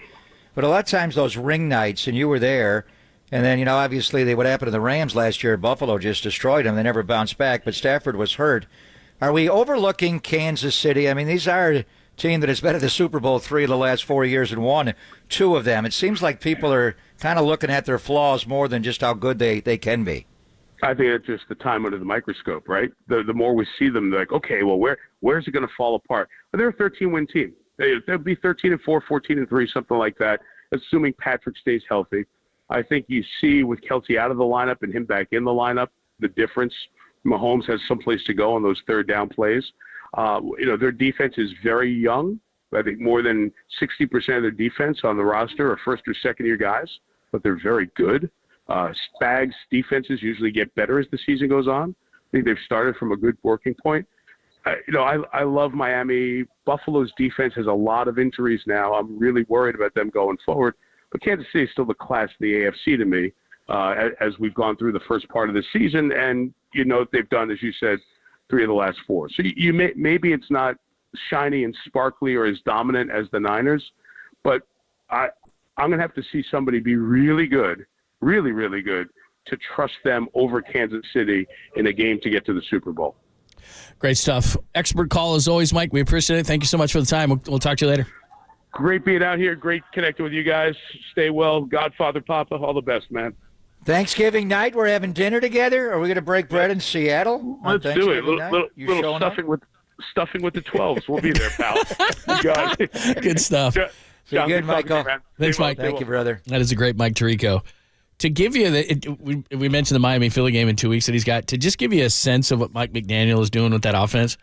But a lot of times those ring nights, and you were there, and then, obviously what happened to the Rams last year, Buffalo just destroyed them. They never bounced back, but Stafford was hurt. Are we overlooking Kansas City? I mean, these are a team that has been at the Super Bowl 3 of the last 4 years and won 2 of them. It seems like people are kind of looking at their flaws more than just how good they can be. I think it's just the time under the microscope, right? The more we see them, they're like, okay, well, where's it going to fall apart? But they're a 13-win team. They'll be 13-4, 14-3, something like that, assuming Patrick stays healthy. I think you see with Kelsey out of the lineup and him back in the lineup, the difference. Mahomes has someplace to go on those third down plays. Their defense is very young. I think more than 60% of their defense on the roster are first or second year guys, but they're very good. Spags defenses usually get better as the season goes on. I think they've started from a good working point. I love Miami. Buffalo's defense has a lot of injuries now. I'm really worried about them going forward. But Kansas City is still the class of the AFC to me as we've gone through the first part of the season. And, they've done, as you said, 3 of the last 4. So maybe it's not shiny and sparkly or as dominant as the Niners, but I'm going to have to see somebody be really good, really, really good, to trust them over Kansas City in a game to get to the Super Bowl. Great stuff. Expert call as always, Mike. We appreciate it. Thank you so much for the time. We'll talk to you later. Great being out here. Great connecting with you guys. Stay well. Godfather, Papa, all the best, man. Thanking night, we're having dinner together. Are we going to break bread in Seattle? Let's do it. Little stuffing with the 12s. We'll be there, pal. You got it. Good stuff. John, good, Michael. Thanks, Mike. Thank you, brother. That is a great Mike Tirico. To give you we mentioned the Miami-Philly game in 2 weeks that he's got, to just give you a sense of what Mike McDaniel is doing with that offense.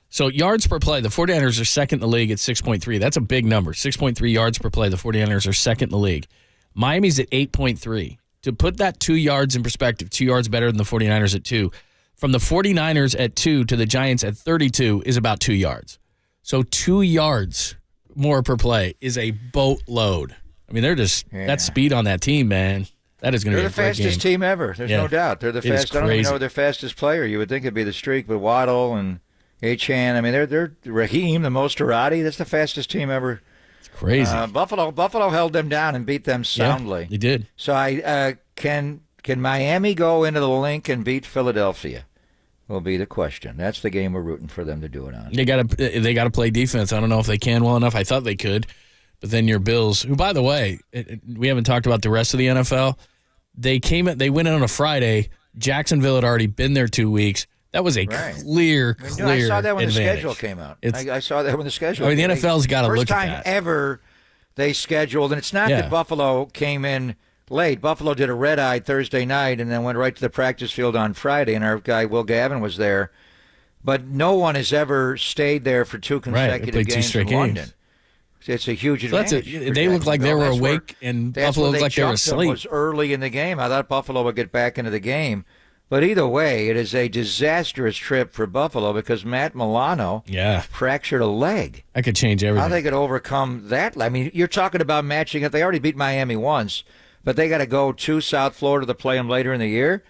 So yards per play, the 49ers are second in the league at 6.3. That's a big number. 6.3 yards per play. The 49ers are second in the league. Miami's at 8.3. To put that 2 yards in perspective, 2 yards better than the 49ers at 2. From the 49ers at 2 to the Giants at 32 is about 2 yards. So 2 yards more per play is a boatload. I mean, they're just that speed on that team, man. That is going to be a great game. They're the fastest team ever. There's no doubt. They're the fastest. I don't even know their fastest player. You would think it'd be the streak, but Waddle and Achane. I mean, they're Raheem, the Mosterati. That's the fastest team ever. It's crazy. Buffalo held them down and beat them soundly. Yeah, they did. So can Miami go into the link and beat Philadelphia? Will be the question. That's the game we're rooting for them to do it on. They got to play defense. I don't know if they can well enough. I thought they could, but then your Bills, who by the way, we haven't talked about the rest of the NFL. They went in on a Friday. Jacksonville had already been there 2 weeks. That was a clear I saw that when advantage. the schedule came out. I saw that when the schedule. I mean, the NFL's got to look at that. First time ever they scheduled, and it's not that Buffalo came in late. Buffalo did a red-eye Thursday night and then went right to the practice field on Friday, and our guy Will Gavin was there. But no one has ever stayed there for 2 consecutive games in London. It's a huge advantage. They look like they were awake, and Buffalo looked like they were asleep. It was early in the game. I thought Buffalo would get back into the game. But either way, it is a disastrous trip for Buffalo because Matt Milano fractured a leg. That could change everything. How they could overcome that? I mean, you're talking about matching it. They already beat Miami once, but they got to go to South Florida to play them later in the year.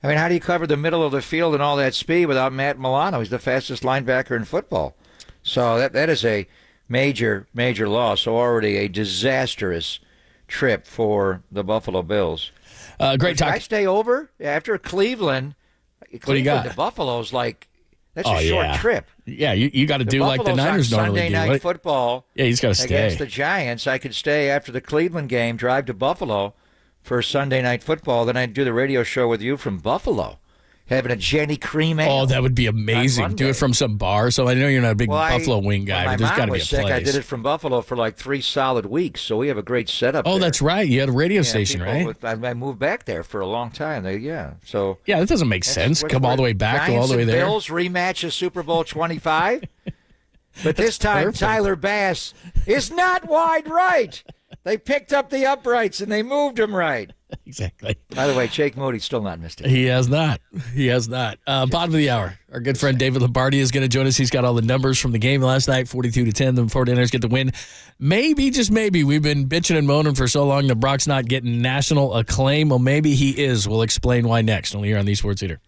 I mean, how do you cover the middle of the field and all that speed without Matt Milano? He's the fastest linebacker in football. So that is a major loss. So already a disastrous trip for the Buffalo Bills. Great talk. I stay over after Cleveland. What do you got? To Buffalo's that's a short trip. Yeah, you got to do like the Niners normally do. Sunday night football. Yeah, he's got to stay against the Giants. I could stay after the Cleveland game, drive to Buffalo for Sunday night football. Then I'd do the radio show with you from Buffalo. Having a Jenny Cream Ale. Oh, that would be amazing. Do it from some bar. So I know you're not a big Buffalo wing guy, but there's got to be a place. I did it from Buffalo for like 3 solid weeks, so we have a great setup there. That's right. You had a radio station, right? I moved back there for a long time. So that doesn't make sense. Come all the way back, go all the way there. Bills rematch of Super Bowl 25. But this time, perfect. Tyler Bass is not wide right. They picked up the uprights and they moved him right. Exactly. By the way, Jake Moody's still not missed it. He has not. Bottom of the hour. Our good friend David Lombardi is going to join us. He's got all the numbers from the game last night, 42-10. The 49ers get the win. Maybe, just maybe, we've been bitching and moaning for so long that Brock's not getting national acclaim. Well, maybe he is. We'll explain why next. Only here on the Sports Eater.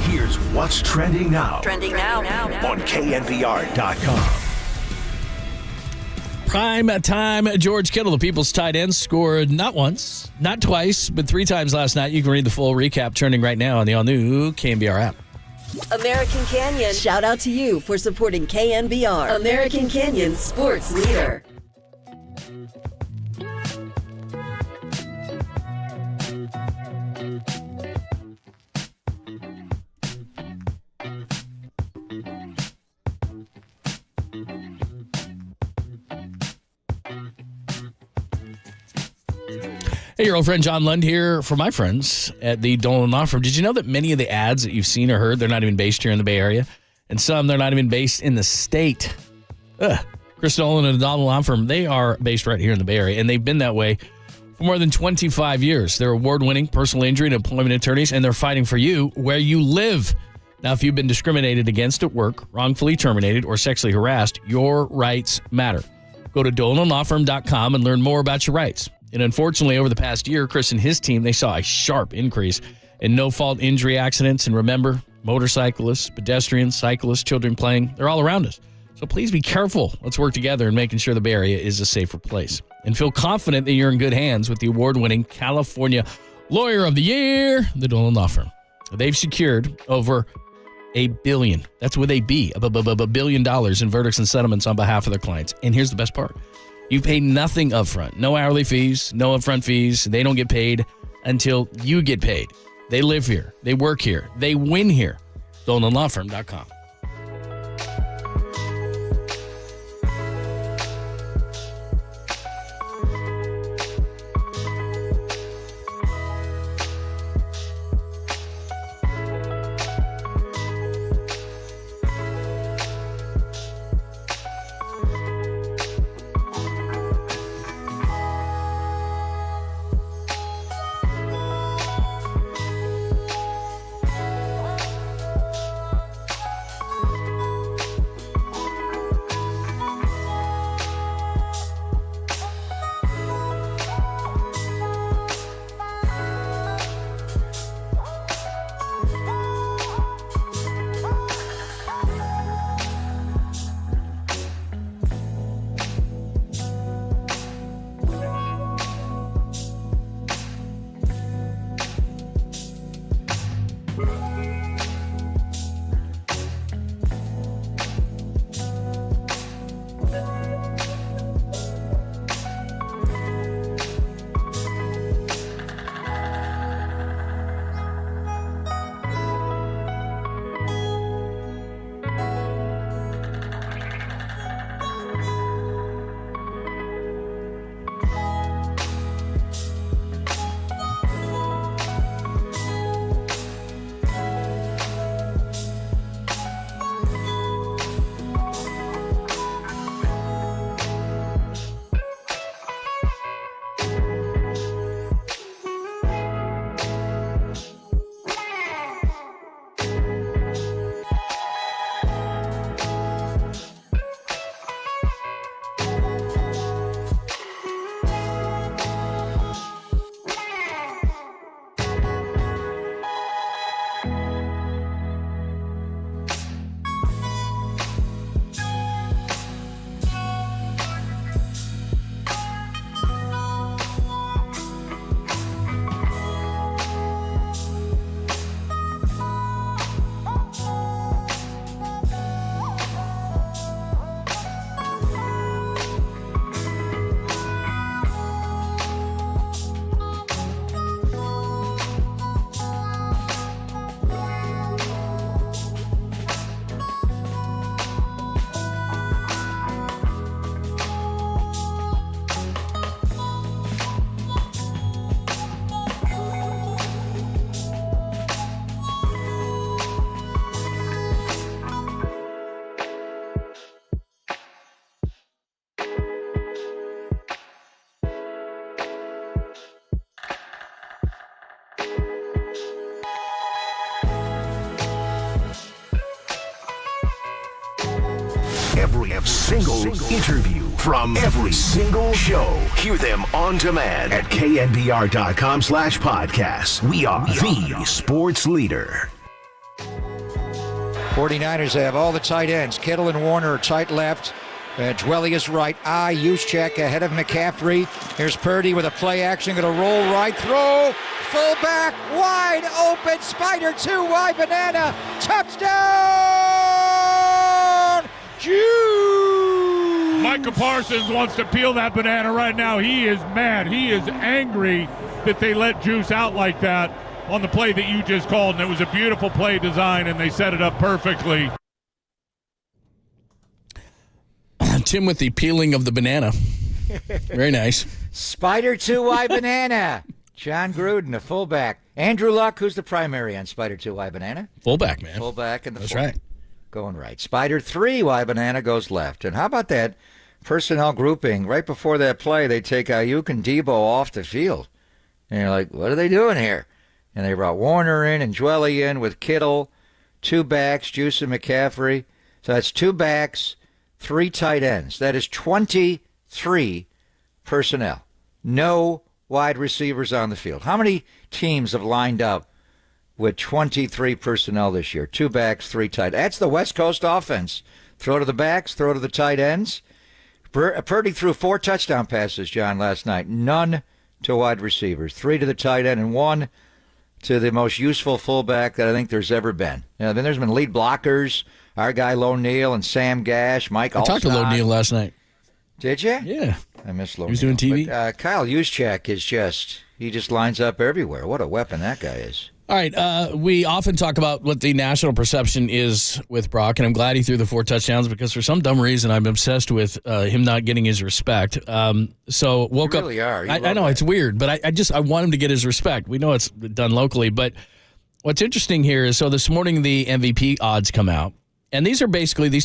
Here's what's trending now. Trending now. On KNBR.com. Prime time, George Kittle, the People's tight end, scored not once, not twice, but 3 times last night. You can read the full recap trending right now on the all-new KNBR app. American Canyon, shout out to you for supporting KNBR, American Canyon's sports leader. Hey, your old friend John Lund here for my friends at the Dolan Law Firm. Did you know that many of the ads that you've seen or heard, they're not even based here in the Bay Area? And some, they're not even based in the state. Chris Dolan and the Dolan Law Firm, they are based right here in the Bay Area, and they've been that way for more than 25 years. They're award-winning personal injury and employment attorneys, and they're fighting for you where you live. Now, if you've been discriminated against at work, wrongfully terminated, or sexually harassed, your rights matter. Go to DolanLawFirm.com and learn more about your rights. And unfortunately, over the past year, Chris and his team, they saw a sharp increase in no-fault injury accidents. And remember, motorcyclists, pedestrians, cyclists, children playing, they're all around us. So please be careful. Let's work together in making sure the Bay Area is a safer place. And feel confident that you're in good hands with the award-winning California Lawyer of the Year, the Dolan Law Firm. They've secured over $1 billion. That's with a B, $1 billion in verdicts and settlements on behalf of their clients. And here's the best part. You pay nothing upfront. No hourly fees, no upfront fees. They don't get paid until you get paid. They live here. They work here. They win here. DolanLawFirm.com. Every single interview from every single show. Hear them on demand at knbr.com/podcasts. We are the sports leader. 49ers have all the tight ends. Kittle and Warner are tight left. Dwelly is right. Juszczyk ahead of McCaffrey. Here's Purdy with a play action. Going to roll right. Throw. Fullback. Wide open. Spider 2. Wide banana. Touchdown. Juice. Micah Parsons wants to peel that banana right now. He is mad. He is angry that they let Juice out like that on the play that you just called. And it was a beautiful play design, and they set it up perfectly. Tim with the peeling of the banana. Very nice. Spider 2 wide banana. John Gruden, a fullback. Andrew Luck, who's the primary on Spider 2 wide banana? Fullback, man. Fullback in the That's full. right. Going right. Spider 3 wide banana goes left. And how about that personnel grouping? Right before that play, they take Ayuk and Debo off the field. And you're like, what are they doing here? And they brought Warner in and Dwelly in with Kittle, 2 backs, Juice and McCaffrey. So that's 2 backs, 3 tight ends. That is 23 personnel. No wide receivers on the field. How many teams have lined up with 23 personnel this year? 2 backs, 3 tight ends. That's the West Coast offense. Throw to the backs, throw to the tight ends. Purdy threw 4 touchdown passes, John, last night. None to wide receivers. 3 to the tight end and 1 to the most useful fullback that I think there's ever been. Then there's been lead blockers. Our guy Lo Neal and Sam Gash, Mike Alstott. I talked to Lo Neal last night. Did you? Yeah. I miss Lomeo. He was doing TV? But, Kyle Juszczyk he just lines up everywhere. What a weapon that guy is. All right, we often talk about what the national perception is with Brock, and I'm glad he threw the 4 touchdowns because for some dumb reason I'm obsessed with him not getting his respect. So woke you really up. Are. I know it's weird, but I want him to get his respect. We know it's done locally, but what's interesting here is so this morning the MVP odds come out, and these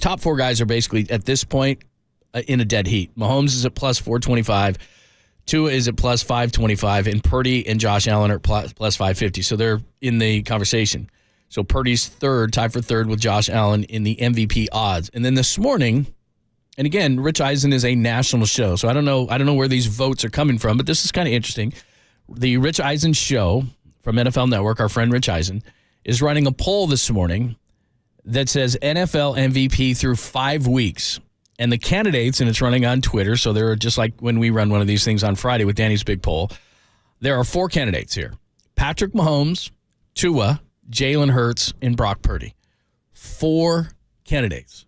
top 4 guys are basically at this point in a dead heat. Mahomes is at plus 425. Tua is at plus 525, and Purdy and Josh Allen are plus 550. So they're in the conversation. So Purdy's tied for third with Josh Allen in the MVP odds. And then this morning, and again, Rich Eisen is a national show, so I don't know where these votes are coming from, but this is kind of interesting. The Rich Eisen show from NFL Network, our friend Rich Eisen, is running a poll this morning that says NFL MVP through 5 weeks. And the candidates, and it's running on Twitter, so there are just like when we run one of these things on Friday with Danny's Big Poll, there are 4 candidates here. Patrick Mahomes, Tua, Jalen Hurts, and Brock Purdy. 4 candidates.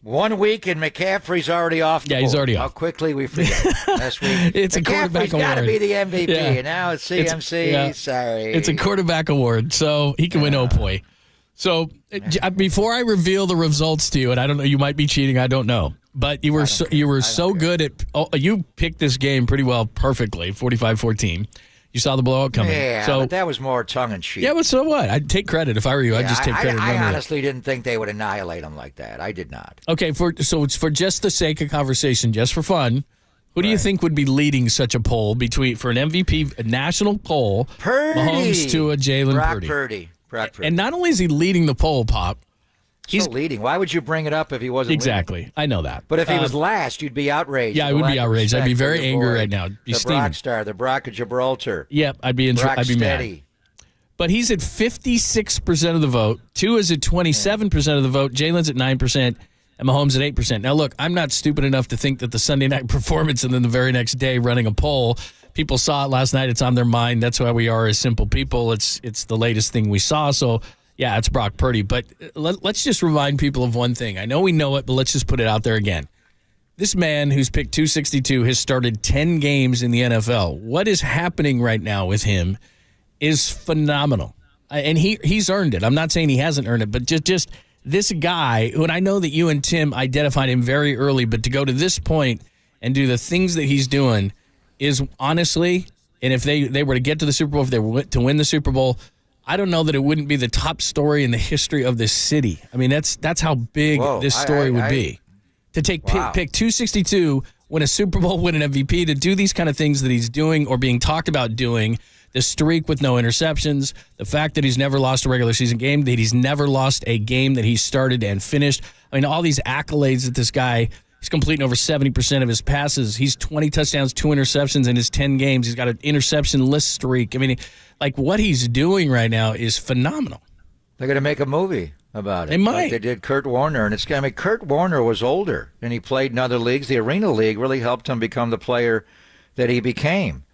1 week and McCaffrey's already off the board. He's already off. How quickly we forget. Last week. It's a quarterback McCaffrey's got to award. be the MVP, Yeah. and now it's CMC. Sorry. It's a quarterback award, so he can win Opoy. So before I reveal the results to you, and I don't know, you might be cheating, I don't know. But you were so good at you picked this game pretty well, perfectly, 45-14. You saw the blowout coming. Yeah, so, but that was more tongue-in-cheek. Yeah, but so what? I'd take credit. If I were you, I'd just take credit. I honestly didn't think they would annihilate them like that. I did not. Okay, so it's for just the sake of conversation, just for fun. Who do you think would be leading such a poll for an MVP, a national poll? Purdy. Mahomes to a Jalen Purdy. Brock Purdy. And not only is he leading the poll, Pop, he's leading. Why would you bring it up if he wasn't exactly? leading? I know that. But if he was last, you'd be outraged. Yeah, I would be outraged. I'd be very angry right now. The Brock star, the Brock of Gibraltar. Yep, I'd be mad. But he's at 56% of the vote. Tua is at 27% of the vote. Jalen's at 9%. And Mahomes at 8%. Now, look, I'm not stupid enough to think that the Sunday night performance and then the very next day running a poll, people saw it last night. It's on their mind. That's why we are as simple people. It's the latest thing we saw. So, yeah, it's Brock Purdy. But let's just remind people of one thing. I know we know it, but let's just put it out there again. This man who's picked 262 has started 10 games in the NFL. What is happening right now with him is phenomenal. And he's earned it. I'm not saying he hasn't earned it, but just this guy, who, and I know that you and Tim identified him very early, but to go to this point and do the things that he's doing is honestly, and if they were to get to the Super Bowl, if they were to win the Super Bowl, I don't know that it wouldn't be the top story in the history of this city. I mean, that's how big this story would be. To pick 262, win a Super Bowl, win an MVP, to do these kind of things that he's doing or being talked about doing, the streak with no interceptions, the fact that he's never lost a regular season game, that he's never lost a game that he started and finished. I mean, all these accolades that this guy, he's completing over 70% of his passes. He's 20 touchdowns, 2 interceptions in his 10 games. He's got an interception-less streak. I mean, like, what he's doing right now is phenomenal. They're going to make a movie about it. They might. Like they did Kurt Warner. And Kurt Warner was older, and he played in other leagues. The Arena League really helped him become the player that he became.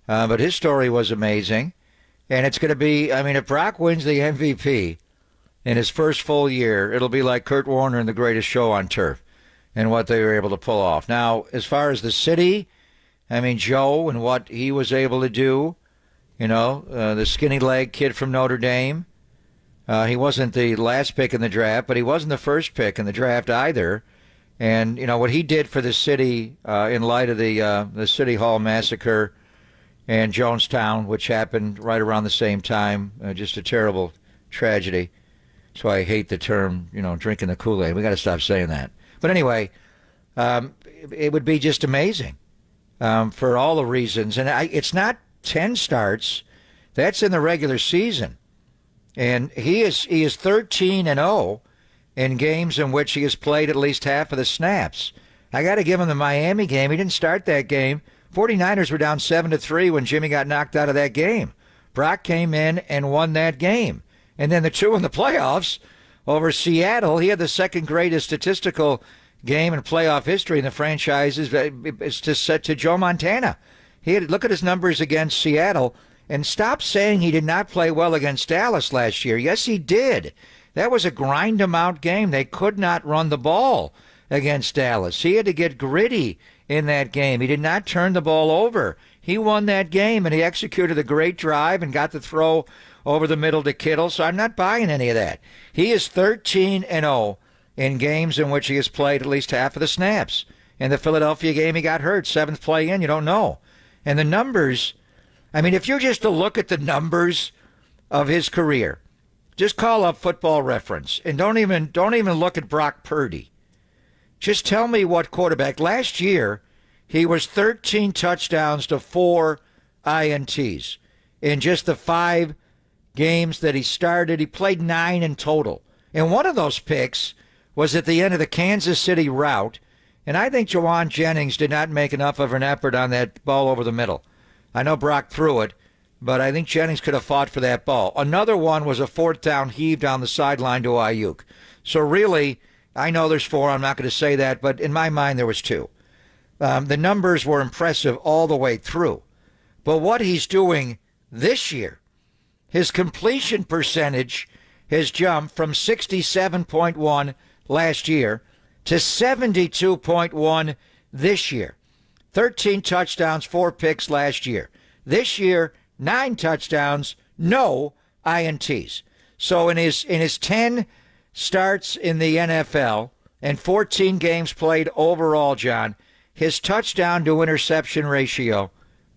But his story was amazing. And it's going to be, I mean, if Brock wins the MVP in his first full year, it'll be like Kurt Warner in The Greatest Show on Turf and what they were able to pull off. Now, as far as the city, I mean, Joe and what he was able to do, the skinny leg kid from Notre Dame. He wasn't the last pick in the draft, but he wasn't the first pick in the draft either. And, what he did for the city in light of the City Hall massacre and Jonestown, which happened right around the same time, just a terrible tragedy. That's why I hate the term, drinking the Kool-Aid. We got to stop saying that. But anyway, it would be just amazing for all the reasons. And it's not 10 starts. That's in the regular season. And he is 13-0 in games in which he has played at least half of the snaps. I got to give him the Miami game. He didn't start that game. 49ers were down 7-3 when Jimmy got knocked out of that game. Brock came in and won that game. And then the 2 in the playoffs over Seattle, he had the second greatest statistical game in playoff history in the franchises. It's to Joe Montana. Look at his numbers against Seattle. And stop saying he did not play well against Dallas last year. Yes, he did. That was a grind-em-out game. They could not run the ball. against Dallas. He had to get gritty in that game. He did not turn the ball over. He won that game, and he executed a great drive and got the throw over the middle to Kittle, so I'm not buying any of that. He is 13-0 in games in which he has played at least half of the snaps. In the Philadelphia game, he got hurt. 7th play in, you don't know. And the numbers, I mean, if you're just to look at the numbers of his career, just call up Football Reference and don't even look at Brock Purdy. Just tell me what quarterback. Last year, he was 13 touchdowns to 4 INTs. In just the 5 games that he started, he played 9 in total. And one of those picks was at the end of the Kansas City route. And I think Jawan Jennings did not make enough of an effort on that ball over the middle. I know Brock threw it, but I think Jennings could have fought for that ball. Another one was a 4th down heave down the sideline to Ayuk. So really, I know there's 4. I'm not going to say that, but in my mind, there was 2. The numbers were impressive all the way through. But what he's doing this year, his completion percentage has jumped from 67.1 last year to 72.1 this year. 13 touchdowns, 4 picks last year. This year, 9 touchdowns, no INTs. So in his 10 starts in the NFL and 14 games played overall, John, his touchdown to interception ratio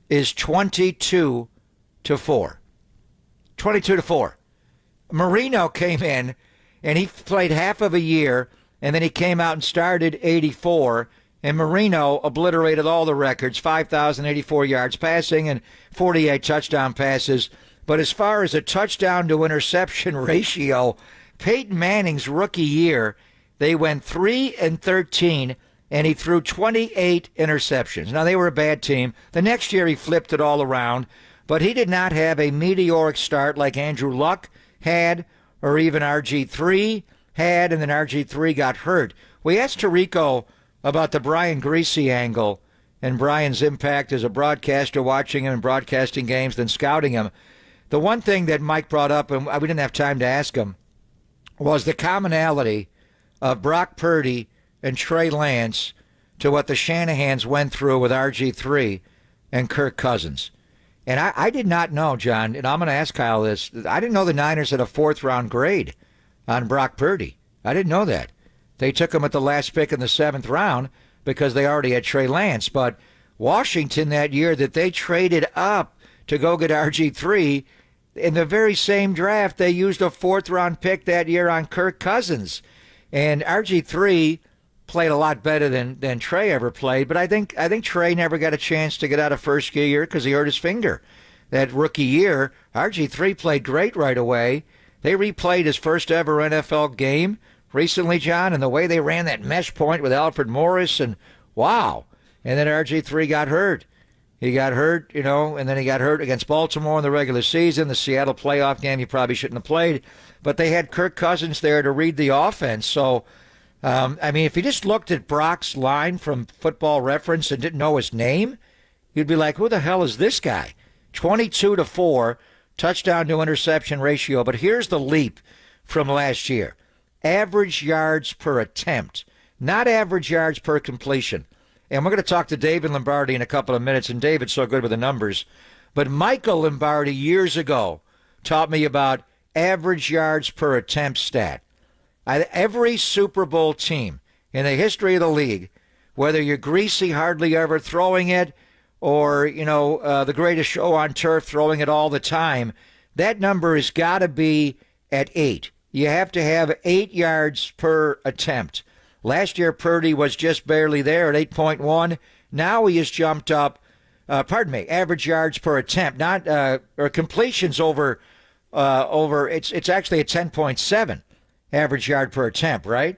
is 22 to 4. 22 to 4. Marino came in and he played half of a year, and then he came out and started 84, and Marino obliterated all the records, 5,084 yards passing and 48 touchdown passes. But as far as a touchdown to interception ratio, Peyton Manning's rookie year, they went 3-13, and he threw 28 interceptions. Now, they were a bad team. The next year, he flipped it all around, but he did not have a meteoric start like Andrew Luck had, or even RG3 had, and then RG3 got hurt. We asked Tirico about the Brian Greasy angle and Brian's impact as a broadcaster, watching him and broadcasting games, then scouting him. The one thing that Mike brought up, and we didn't have time to ask him, was the commonality of Brock Purdy and Trey Lance to what the Shanahans went through with RG3 and Kirk Cousins. And I did not know, John, and I'm going to ask Kyle this, I didn't know the Niners had a 4th-round grade on Brock Purdy. I didn't know that. They took him at the last pick in the 7th round because they already had Trey Lance. But Washington that year that they traded up to go get RG3, in the very same draft, they used a 4th-round pick that year on Kirk Cousins. And RG3 played a lot better than Trey ever played, but I think Trey never got a chance to get out of first year because he hurt his finger. That rookie year, RG3 played great right away. They replayed his first ever NFL game recently, John, and the way they ran that mesh point with Alfred Morris, and wow. And then RG3 got hurt. He got hurt, and then he got hurt against Baltimore in the regular season. The Seattle playoff game he probably shouldn't have played. But they had Kirk Cousins there to read the offense. So, if you just looked at Brock's line from Football Reference and didn't know his name, you'd be like, who the hell is this guy? 22 to 4, touchdown to interception ratio. But here's the leap from last year. Average yards per attempt, not average yards per completion. And we're going to talk to David Lombardi in a couple of minutes, and David's so good with the numbers. But Michael Lombardi years ago taught me about average yards per attempt stat. Every Super Bowl team in the history of the league, whether you're Greasy hardly ever throwing it or, the greatest show on turf throwing it all the time, that number has got to be at 8. You have to have 8 yards per attempt. Last year, Purdy was just barely there at 8.1. Now he has jumped up, average yards per attempt, not or completions over it's actually at 10.7 average yard per attempt, right?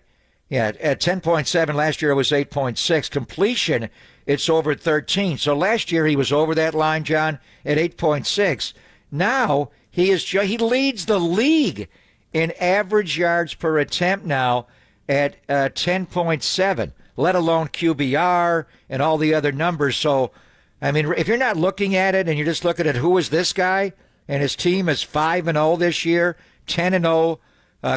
Yeah, at 10.7. Last year it was 8.6. Completion, it's over 13. So last year he was over that line, John, at 8.6. Now he leads the league in average yards per attempt now at 10.7, let alone QBR and all the other numbers. So, if you're not looking at it and you're just looking at who is this guy, and his team is 5-0 this year, 10-0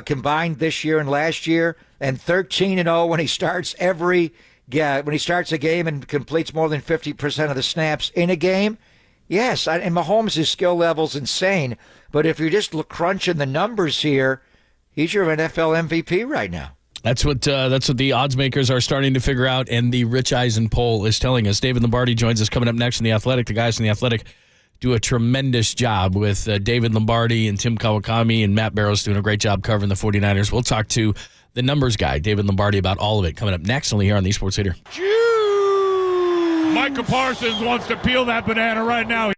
combined this year and last year, and 13-0 when he starts when he starts a game and completes more than 50% of the snaps in a game. Yes, and Mahomes' skill level's insane, but if you're just crunching the numbers here, he's your NFL MVP right now. That's what the odds makers are starting to figure out, and the Rich Eisen poll is telling us. David Lombardi joins us coming up next in The Athletic. The guys in The Athletic do a tremendous job with David Lombardi and Tim Kawakami, and Matt Barrows doing a great job covering the 49ers. We'll talk to the numbers guy, David Lombardi, about all of it coming up next, only here on the Sports Leader. Micah Parsons wants to peel that banana right now.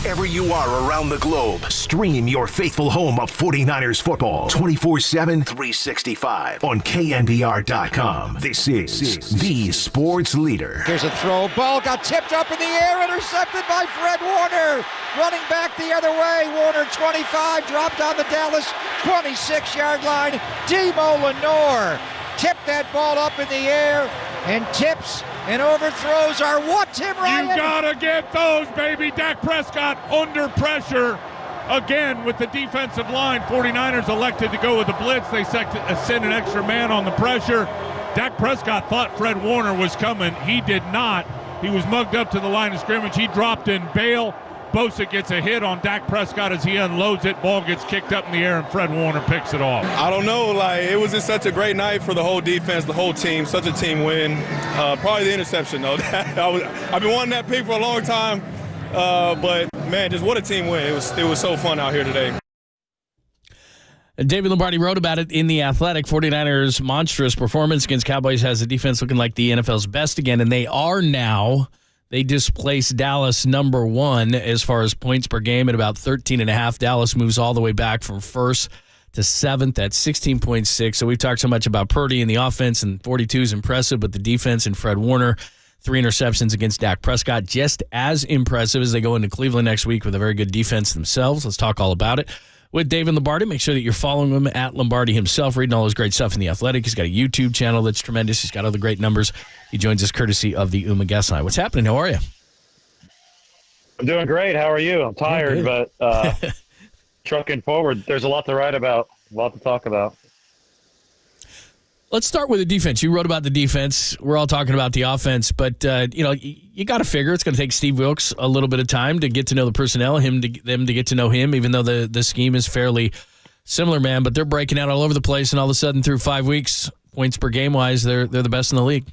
wherever you are around the globe. Stream your faithful home of 49ers football 24/7, 365 on KNBR.com. This is the sports leader. Here's a throw. Ball got tipped up in the air, intercepted by Fred Warner. Running back the other way. Warner 25, dropped on the Dallas 26-yard line. Demo Lenore tipped that ball up in the air, and tips and overthrows are what, Tim Ryan? You gotta get those, baby. Dak Prescott under pressure. Again, with the defensive line, 49ers elected to go with the blitz. They sent an extra man on the pressure. Dak Prescott thought Fred Warner was coming. He did not. He was mugged up to the line of scrimmage. He dropped in bail. Bosa gets a hit on Dak Prescott as he unloads it. Ball gets kicked up in the air, and Fred Warner picks it off. I don't know. It was just such a great night for the whole defense, the whole team. Such a team win. Probably the interception, though. I've been wanting that pick for a long time. But, man, just what a team win. It was so fun out here today. David Lombardi wrote about it in The Athletic. 49ers' monstrous performance against Cowboys has the defense looking like the NFL's best again, and they are now. They displaced Dallas number 1 as far as points per game at about 13.5. Dallas moves all the way back from 1st to 7th at 16.6. So we've talked so much about Purdy and the offense, and 42 is impressive, but the defense and Fred Warner, 3 interceptions against Dak Prescott, just as impressive as they go into Cleveland next week with a very good defense themselves. Let's talk all about it with David Lombardi. Make sure that you're following him at Lombardi himself, reading all his great stuff in The Athletic. He's got a YouTube channel that's tremendous. He's got other great numbers. He joins us courtesy of the Uma Guest Line. What's happening? How are you? I'm doing great. How are you? I'm tired, but trucking forward. There's a lot to write about, a lot to talk about. Let's start with the defense. You wrote about the defense. We're all talking about the offense, but you got to figure it's going to take Steve Wilkes a little bit of time to get to know the personnel, them to get to know him, even though the scheme is fairly similar, man. But they're breaking out all over the place, and all of a sudden, through 5 weeks, points per game wise, they're the best in the league.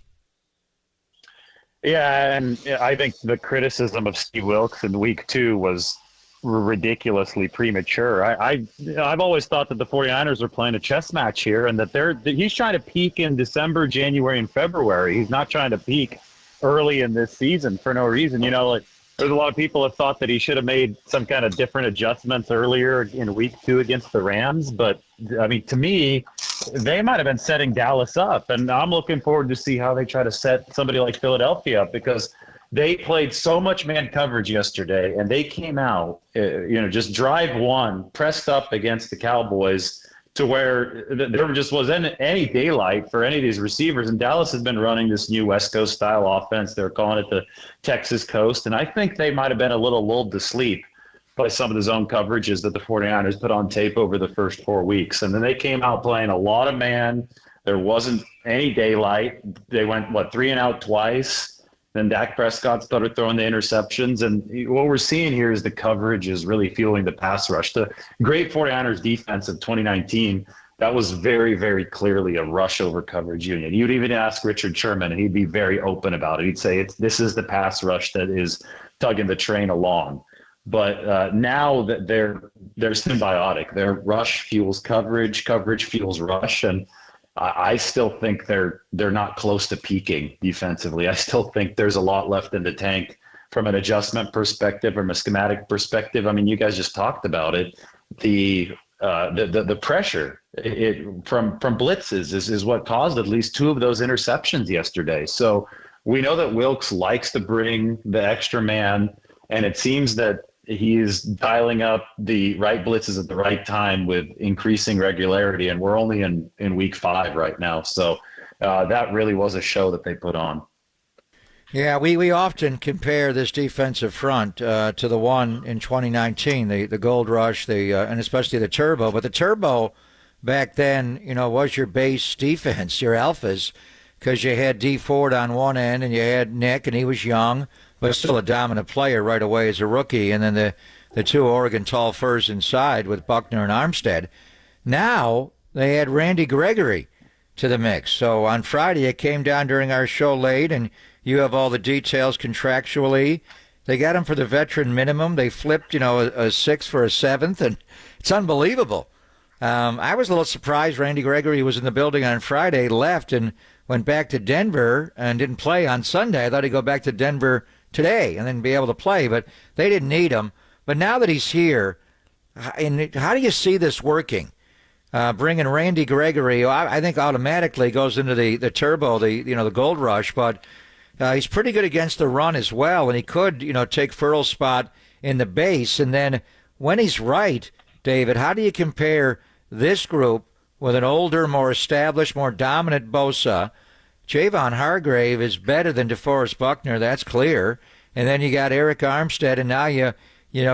Yeah, and I think the criticism of Steve Wilkes in week 2 was ridiculously premature. I've always thought that the 49ers are playing a chess match here, and that he's trying to peak in December, January, and February. He's not trying to peak early in this season for no reason. There's a lot of people that thought that he should have made some kind of different adjustments earlier in week 2 against the Rams. But, I mean, to me, they might have been setting Dallas up. And I'm looking forward to see how they try to set somebody like Philadelphia up, because they played so much man coverage yesterday, and they came out, just drive 1, pressed up against the Cowboys to where there just wasn't any daylight for any of these receivers. And Dallas has been running this new West Coast style offense. They're calling it the Texas Coast. And I think they might have been a little lulled to sleep by some of the zone coverages that the 49ers put on tape over the first 4 weeks. And then they came out playing a lot of man. There wasn't any daylight. They went, 3 and out twice. Then Dak Prescott started throwing the interceptions. And what we're seeing here is the coverage is really fueling the pass rush. The great 49ers defense of 2019, that was very, very clearly a rush over coverage unit. You'd even ask Richard Sherman, and he'd be very open about it. He'd say, this is the pass rush that is tugging the train along. But now that they're symbiotic. Their rush fuels coverage, coverage fuels rush, and I still think they're not close to peaking defensively. I still think there's a lot left in the tank from an adjustment perspective, from a schematic perspective. I mean, you guys just talked about it. The pressure from blitzes is what caused at least 2 of those interceptions yesterday. So we know that Wilkes likes to bring the extra man, and it seems that he's dialing up the right blitzes at the right time with increasing regularity, and we're only in week 5 right now. So that really was a show that they put on. Yeah, we often compare this defensive front to the one in 2019, the Gold Rush, and especially the Turbo. But the Turbo back then, was your base defense, your alphas, because you had D Ford on one end and you had Nick, and he was young, but still a dominant player right away as a rookie. And then the 2 Oregon tall furs inside with Buckner and Armstead. Now they had Randy Gregory to the mix. So on Friday it came down during our show late, and you have all the details contractually. They got him for the veteran minimum. They flipped, a 6th for a 7th, and it's unbelievable. I was a little surprised Randy Gregory was in the building on Friday, left and went back to Denver and didn't play on Sunday. I thought he'd go back to Denver today and then be able to play, but they didn't need him. But now that he's here, and how do you see this working? Bringing Randy Gregory, I think automatically goes into the turbo, the gold rush, but he's pretty good against the run as well, and he could, take Furl's spot in the base. And then when he's right, David, how do you compare this group with an older, more established, more dominant Bosa? Javon Hargrave is better than DeForest Buckner, that's clear. And then you got Eric Armstead, and now you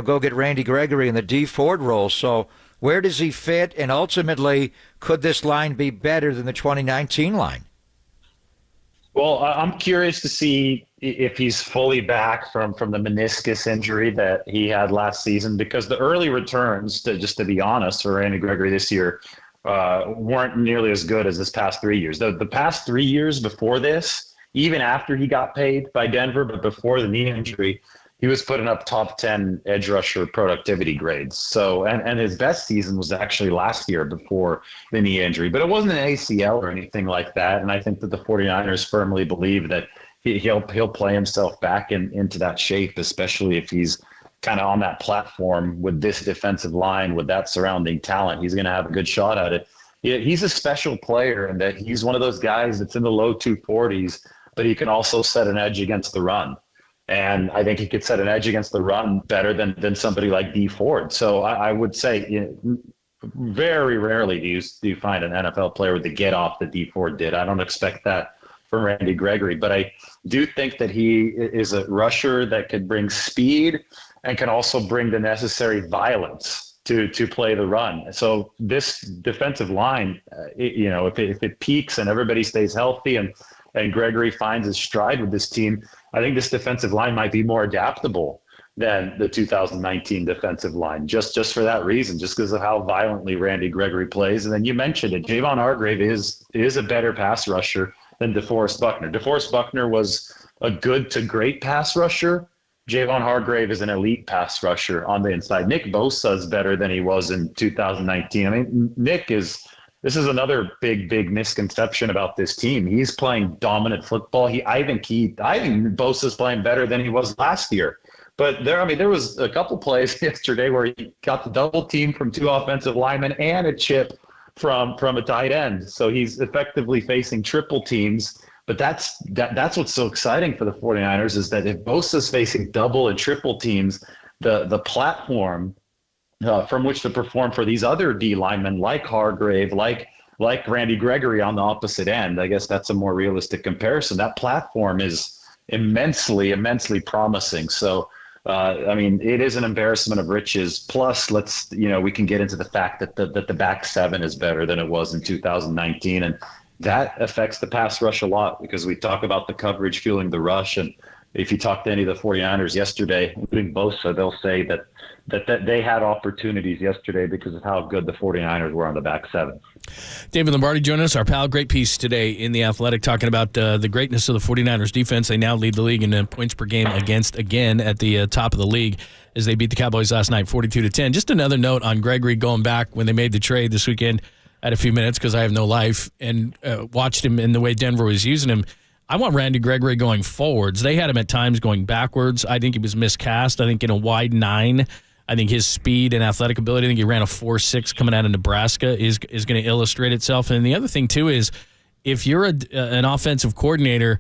go get Randy Gregory in the D Ford role. So where does he fit? And ultimately, could this line be better than the 2019 line? Well, I'm curious to see if he's fully back from the meniscus injury that he had last season, because the early returns, to be honest, for Randy Gregory this year weren't nearly as good as this past 3 years. The past 3 years before this, even after he got paid by Denver, but before the knee injury, he was putting up top 10 edge rusher productivity grades. So, and his best season was actually last year before the knee injury, but it wasn't an ACL or anything like that. And I think that the 49ers firmly believe that he'll play himself back into that shape, especially if he's kind of on that platform with this defensive line, with that surrounding talent. He's going to have a good shot at it. He's a special player in that he's one of those guys that's in the low 240s, but he can also set an edge against the run. And I think he could set an edge against the run better than somebody like D Ford. So I would say very rarely do you find an NFL player with the get off that D Ford did. I don't expect that from Randy Gregory, but I do think that he is a rusher that could bring speed and can also bring the necessary violence to play the run. So this defensive line, if it peaks and everybody stays healthy and Gregory finds his stride with this team, I think this defensive line might be more adaptable than the 2019 defensive line, just for that reason, just because of how violently Randy Gregory plays. And then you mentioned it, Javon Hargrave is a better pass rusher than DeForest Buckner. DeForest Buckner was a good to great pass rusher. Javon Hargrave is an elite pass rusher on the inside. Nick Bosa is better than he was in 2019. I mean, this is another big misconception about this team. He's playing dominant football. I think Bosa's playing better than he was last year. But there was a couple plays yesterday where he got the double team from two offensive linemen and a chip from a tight end. So he's effectively facing triple teams. But that's what's so exciting for the 49ers, is that if Bosa's facing double and triple teams, the platform from which to perform for these other D linemen like Hargrave, like Randy Gregory on the opposite end. I guess that's a more realistic comparison. That platform is immensely promising. So, it is an embarrassment of riches. Plus, we can get into the fact that the back seven is better than it was in 2019. And that affects the pass rush a lot, because we talk about the coverage fueling the rush. And if you talk to any of the 49ers yesterday, including Bosa, they'll say that they had opportunities yesterday because of how good the 49ers were on the back seven. David Lombardi joining us, our pal. Great piece today in The Athletic talking about the greatness of the 49ers defense. They now lead the league in points per game again at the top of the league as they beat the Cowboys last night 42-10. Just another note on Gregory going back when they made the trade this weekend. I had a few minutes because I have no life and watched him in the way Denver was using him. I want Randy Gregory going forwards. They had him at times going backwards. I think he was miscast. I think in a wide 9, I think his speed and athletic ability, I think he ran a 4.6 coming out of Nebraska, is going to illustrate itself. And the other thing, too, is if you're an offensive coordinator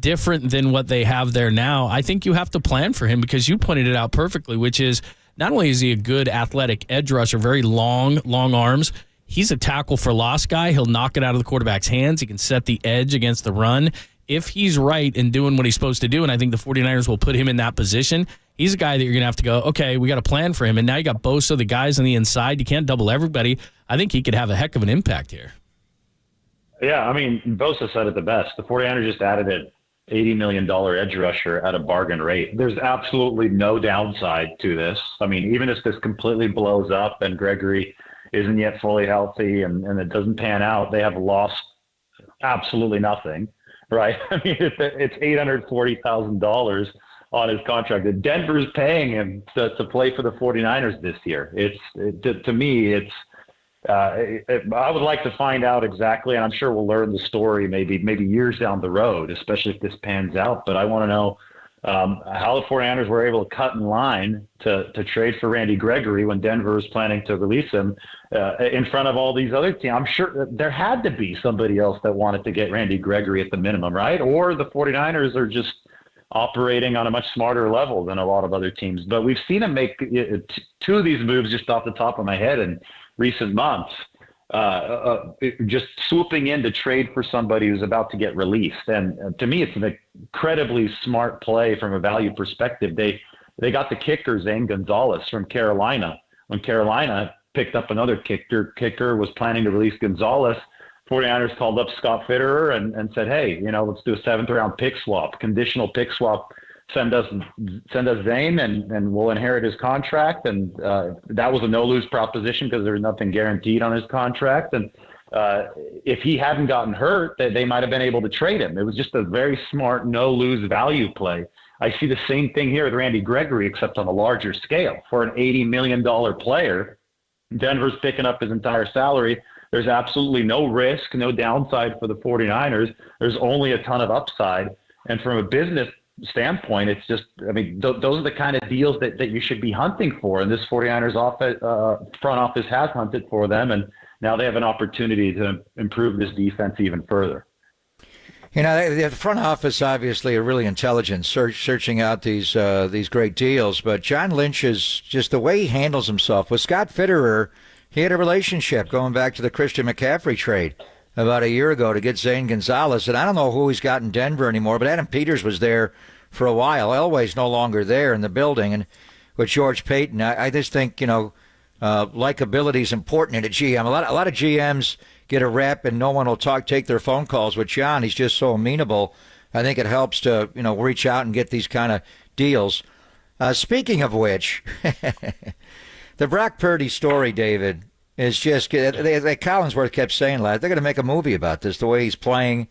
different than what they have there now, I think you have to plan for him, because you pointed it out perfectly, which is not only is he a good athletic edge rusher, very long arms, he's a tackle for loss guy. He'll knock it out of the quarterback's hands. He can set the edge against the run. If he's right in doing what he's supposed to do, and I think the 49ers will put him in that position, he's a guy that you're going to have to go, okay, we got a plan for him. And now you got Bosa, the guys on the inside. You can't double everybody. I think he could have a heck of an impact here. Yeah, Bosa said it the best. The 49ers just added an $80 million edge rusher at a bargain rate. There's absolutely no downside to this. Even if this completely blows up and Gregory isn't yet fully healthy and it doesn't pan out, they have lost absolutely nothing. Right. It's $840,000 on his contract. Denver's paying him to play for the 49ers this year. To me, I would like to find out exactly, and I'm sure we'll learn the story maybe years down the road, especially if this pans out. But I want to know how the 49ers were able to cut in line to trade for Randy Gregory when Denver was planning to release him in front of all these other teams. I'm sure there had to be somebody else that wanted to get Randy Gregory at the minimum, right? Or the 49ers are just operating on a much smarter level than a lot of other teams. But we've seen him make two of these moves just off the top of my head in recent months. Just swooping in to trade for somebody who's about to get released. And to me, it's an incredibly smart play from a value perspective. They got the kicker, Zane Gonzalez, from Carolina. When Carolina picked up another kicker was planning to release Gonzalez, 49ers called up Scott Fitterer and said, hey, let's do a 7th-round pick swap, conditional pick swap. Send us Zane, and we'll inherit his contract. And that was a no-lose proposition because there was nothing guaranteed on his contract. And if he hadn't gotten hurt, they might have been able to trade him. It was just a very smart no-lose value play. I see the same thing here with Randy Gregory, except on a larger scale. For an $80 million player, Denver's picking up his entire salary. There's absolutely no risk, no downside for the 49ers. There's only a ton of upside. And from a business standpoint, it's just, those are the kind of deals that you should be hunting for. And this 49ers front office has hunted for them. And now they have an opportunity to improve this defense even further. The front office obviously are really intelligent, searching out these great deals. But John Lynch is just the way he handles himself. With Scott Fitterer, he had a relationship going back to the Christian McCaffrey trade about a year ago to get Zane Gonzalez. And I don't know who he's got in Denver anymore, but Adam Peters was there for a while. Elway's no longer there in the building. And with George Payton, I just think, likability is important in a GM. A lot of GMs get a rep and no one will take their phone calls. With John, he's just so amenable. I think it helps to, reach out and get these kind of deals. Speaking of which, the Brock Purdy story, David, is just, Collinsworth kept saying last, they're going to make a movie about this, the way he's playing,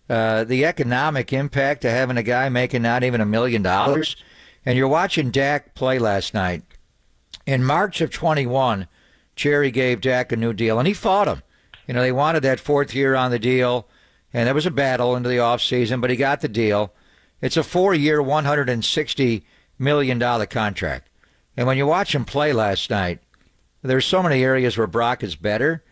the economic impact of having a guy making not even $1 million. And you're watching Dak play last night. In March of 21, Jerry gave Dak a new deal, and he fought him. They wanted that 4th year on the deal, and there was a battle into the offseason, but he got the deal. It's a 4-year, $160 million contract. And when you watch him play last night, there's so many areas where Brock is better.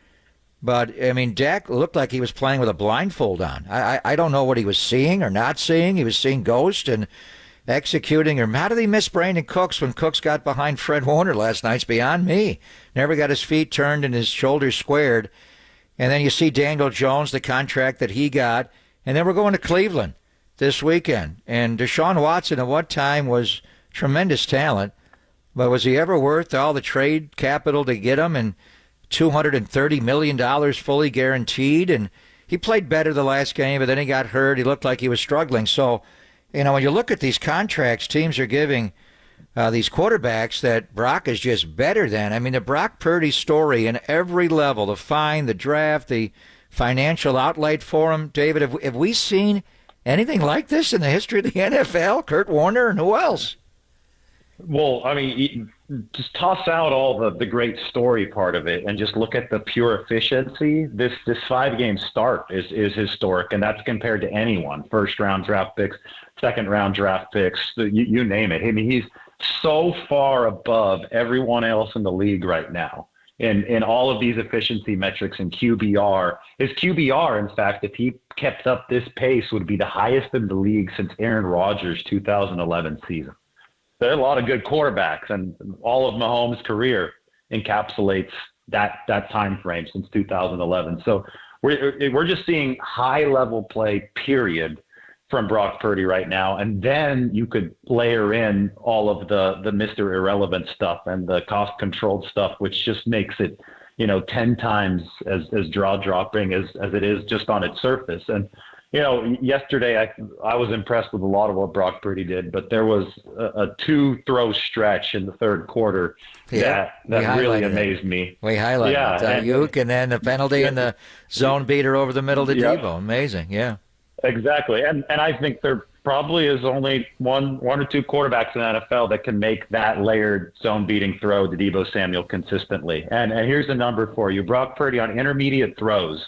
But, Dak looked like he was playing with a blindfold on. I don't know what he was seeing or not seeing. He was seeing ghost and executing. Or how did he miss Brandon Cooks when Cooks got behind Fred Warner last night? It's beyond me. Never got his feet turned and his shoulders squared. And then you see Daniel Jones, the contract that he got. And then we're going to Cleveland this weekend. And Deshaun Watson at one time was tremendous talent. But was he ever worth all the trade capital to get him and $230 million fully guaranteed? And he played better the last game, but then he got hurt. He looked like he was struggling. So, when you look at these contracts teams are giving these quarterbacks that Brock is just better than. The Brock Purdy story in every level, the fine, the draft, the financial outlay for him. David, have we seen anything like this in the history of the NFL? Kurt Warner and who else? Well, just toss out all the great story part of it and just look at the pure efficiency. This 5-game start is historic, and that's compared to anyone. 1st-round draft picks, 2nd-round draft picks, you name it. He's so far above everyone else in the league right now in all of these efficiency metrics and QBR. His QBR, in fact, if he kept up this pace, would be the highest in the league since Aaron Rodgers' 2011 season. There are a lot of good quarterbacks, and all of Mahomes' career encapsulates that time frame since 2011. So we're just seeing high-level play, period, from Brock Purdy right now. And then you could layer in all of the Mr. Irrelevant stuff and the cost-controlled stuff, which just makes it, 10 times as jaw-dropping as it is just on its surface. And yesterday I was impressed with a lot of what Brock Purdy did, but there was a 2-throw stretch in the 3rd quarter that really amazed me. We highlighted it. Ayuk, and then the penalty and the zone beater over the middle to Debo. Amazing, yeah. Exactly, and I think there probably is only one or two quarterbacks in the NFL that can make that layered zone-beating throw to Debo Samuel consistently. And here's the number for you. Brock Purdy on intermediate throws,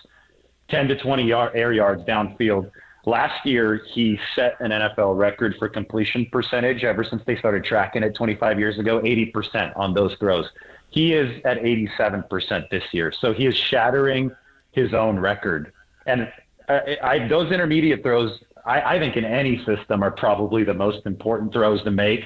10 to 20 air yards downfield. Last year, he set an NFL record for completion percentage ever since they started tracking it 25 years ago, 80% on those throws. He is at 87% this year. So he is shattering his own record. And those intermediate throws, I think in any system are probably the most important throws to make.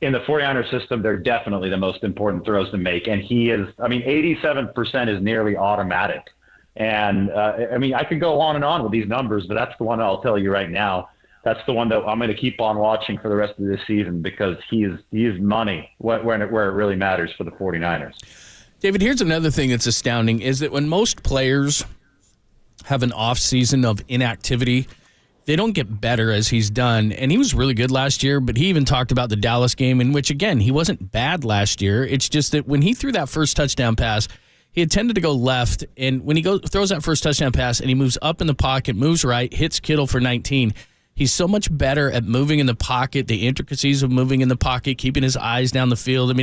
In the 49ers system, they're definitely the most important throws to make. And he is, 87% is nearly automatic. And, I could go on and on with these numbers, but that's the one I'll tell you right now. That's the one that I'm going to keep on watching for the rest of this season because he is money where it really matters for the 49ers. David, here's another thing that's astounding is that when most players have an off season of inactivity, they don't get better as he's done. And he was really good last year, but he even talked about the Dallas game in which, again, he wasn't bad last year. It's just that when he threw that first touchdown pass, he had tended to go left. And when he throws that first touchdown pass and he moves up in the pocket, moves right, hits Kittle for 19, he's so much better at moving in the pocket, the intricacies of moving in the pocket, keeping his eyes down the field.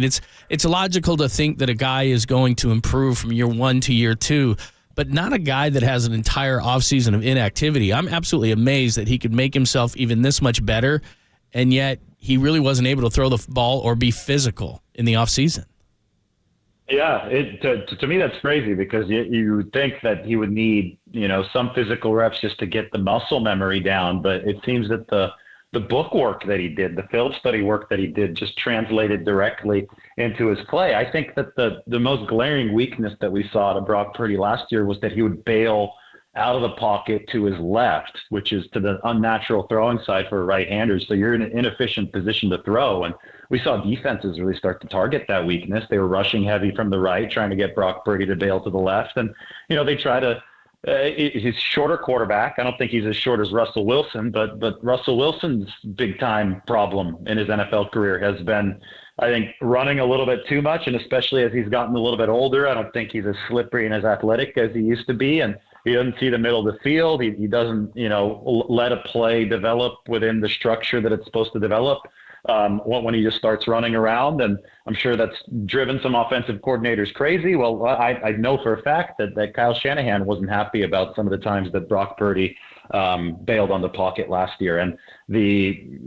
It's logical to think that a guy is going to improve from year 1 to year 2, but not a guy that has an entire offseason of inactivity. I'm absolutely amazed that he could make himself even this much better, and yet he really wasn't able to throw the ball or be physical in the offseason. Yeah, to me that's crazy because you would think that he would need some physical reps just to get the muscle memory down, but it seems that the book work that he did, the film study work that he did, just translated directly into his play. I think that the most glaring weakness that we saw to Brock Purdy last year was that he would bail out of the pocket to his left, which is to the unnatural throwing side for right-handers. So you're in an inefficient position to throw. And we saw defenses really start to target that weakness. They were rushing heavy from the right, trying to get Brock Purdy to bail to the left. And, they try to he's shorter quarterback. I don't think he's as short as Russell Wilson, but Russell Wilson's big-time problem in his NFL career has been, I think, running a little bit too much, and especially as he's gotten a little bit older, I don't think he's as slippery and as athletic as he used to be. And he doesn't see the middle of the field. He doesn't, let a play develop within the structure that it's supposed to develop when he just starts running around. And I'm sure that's driven some offensive coordinators crazy. Well, I know for a fact that Kyle Shanahan wasn't happy about some of the times that Brock Purdy bailed on the pocket last year. And the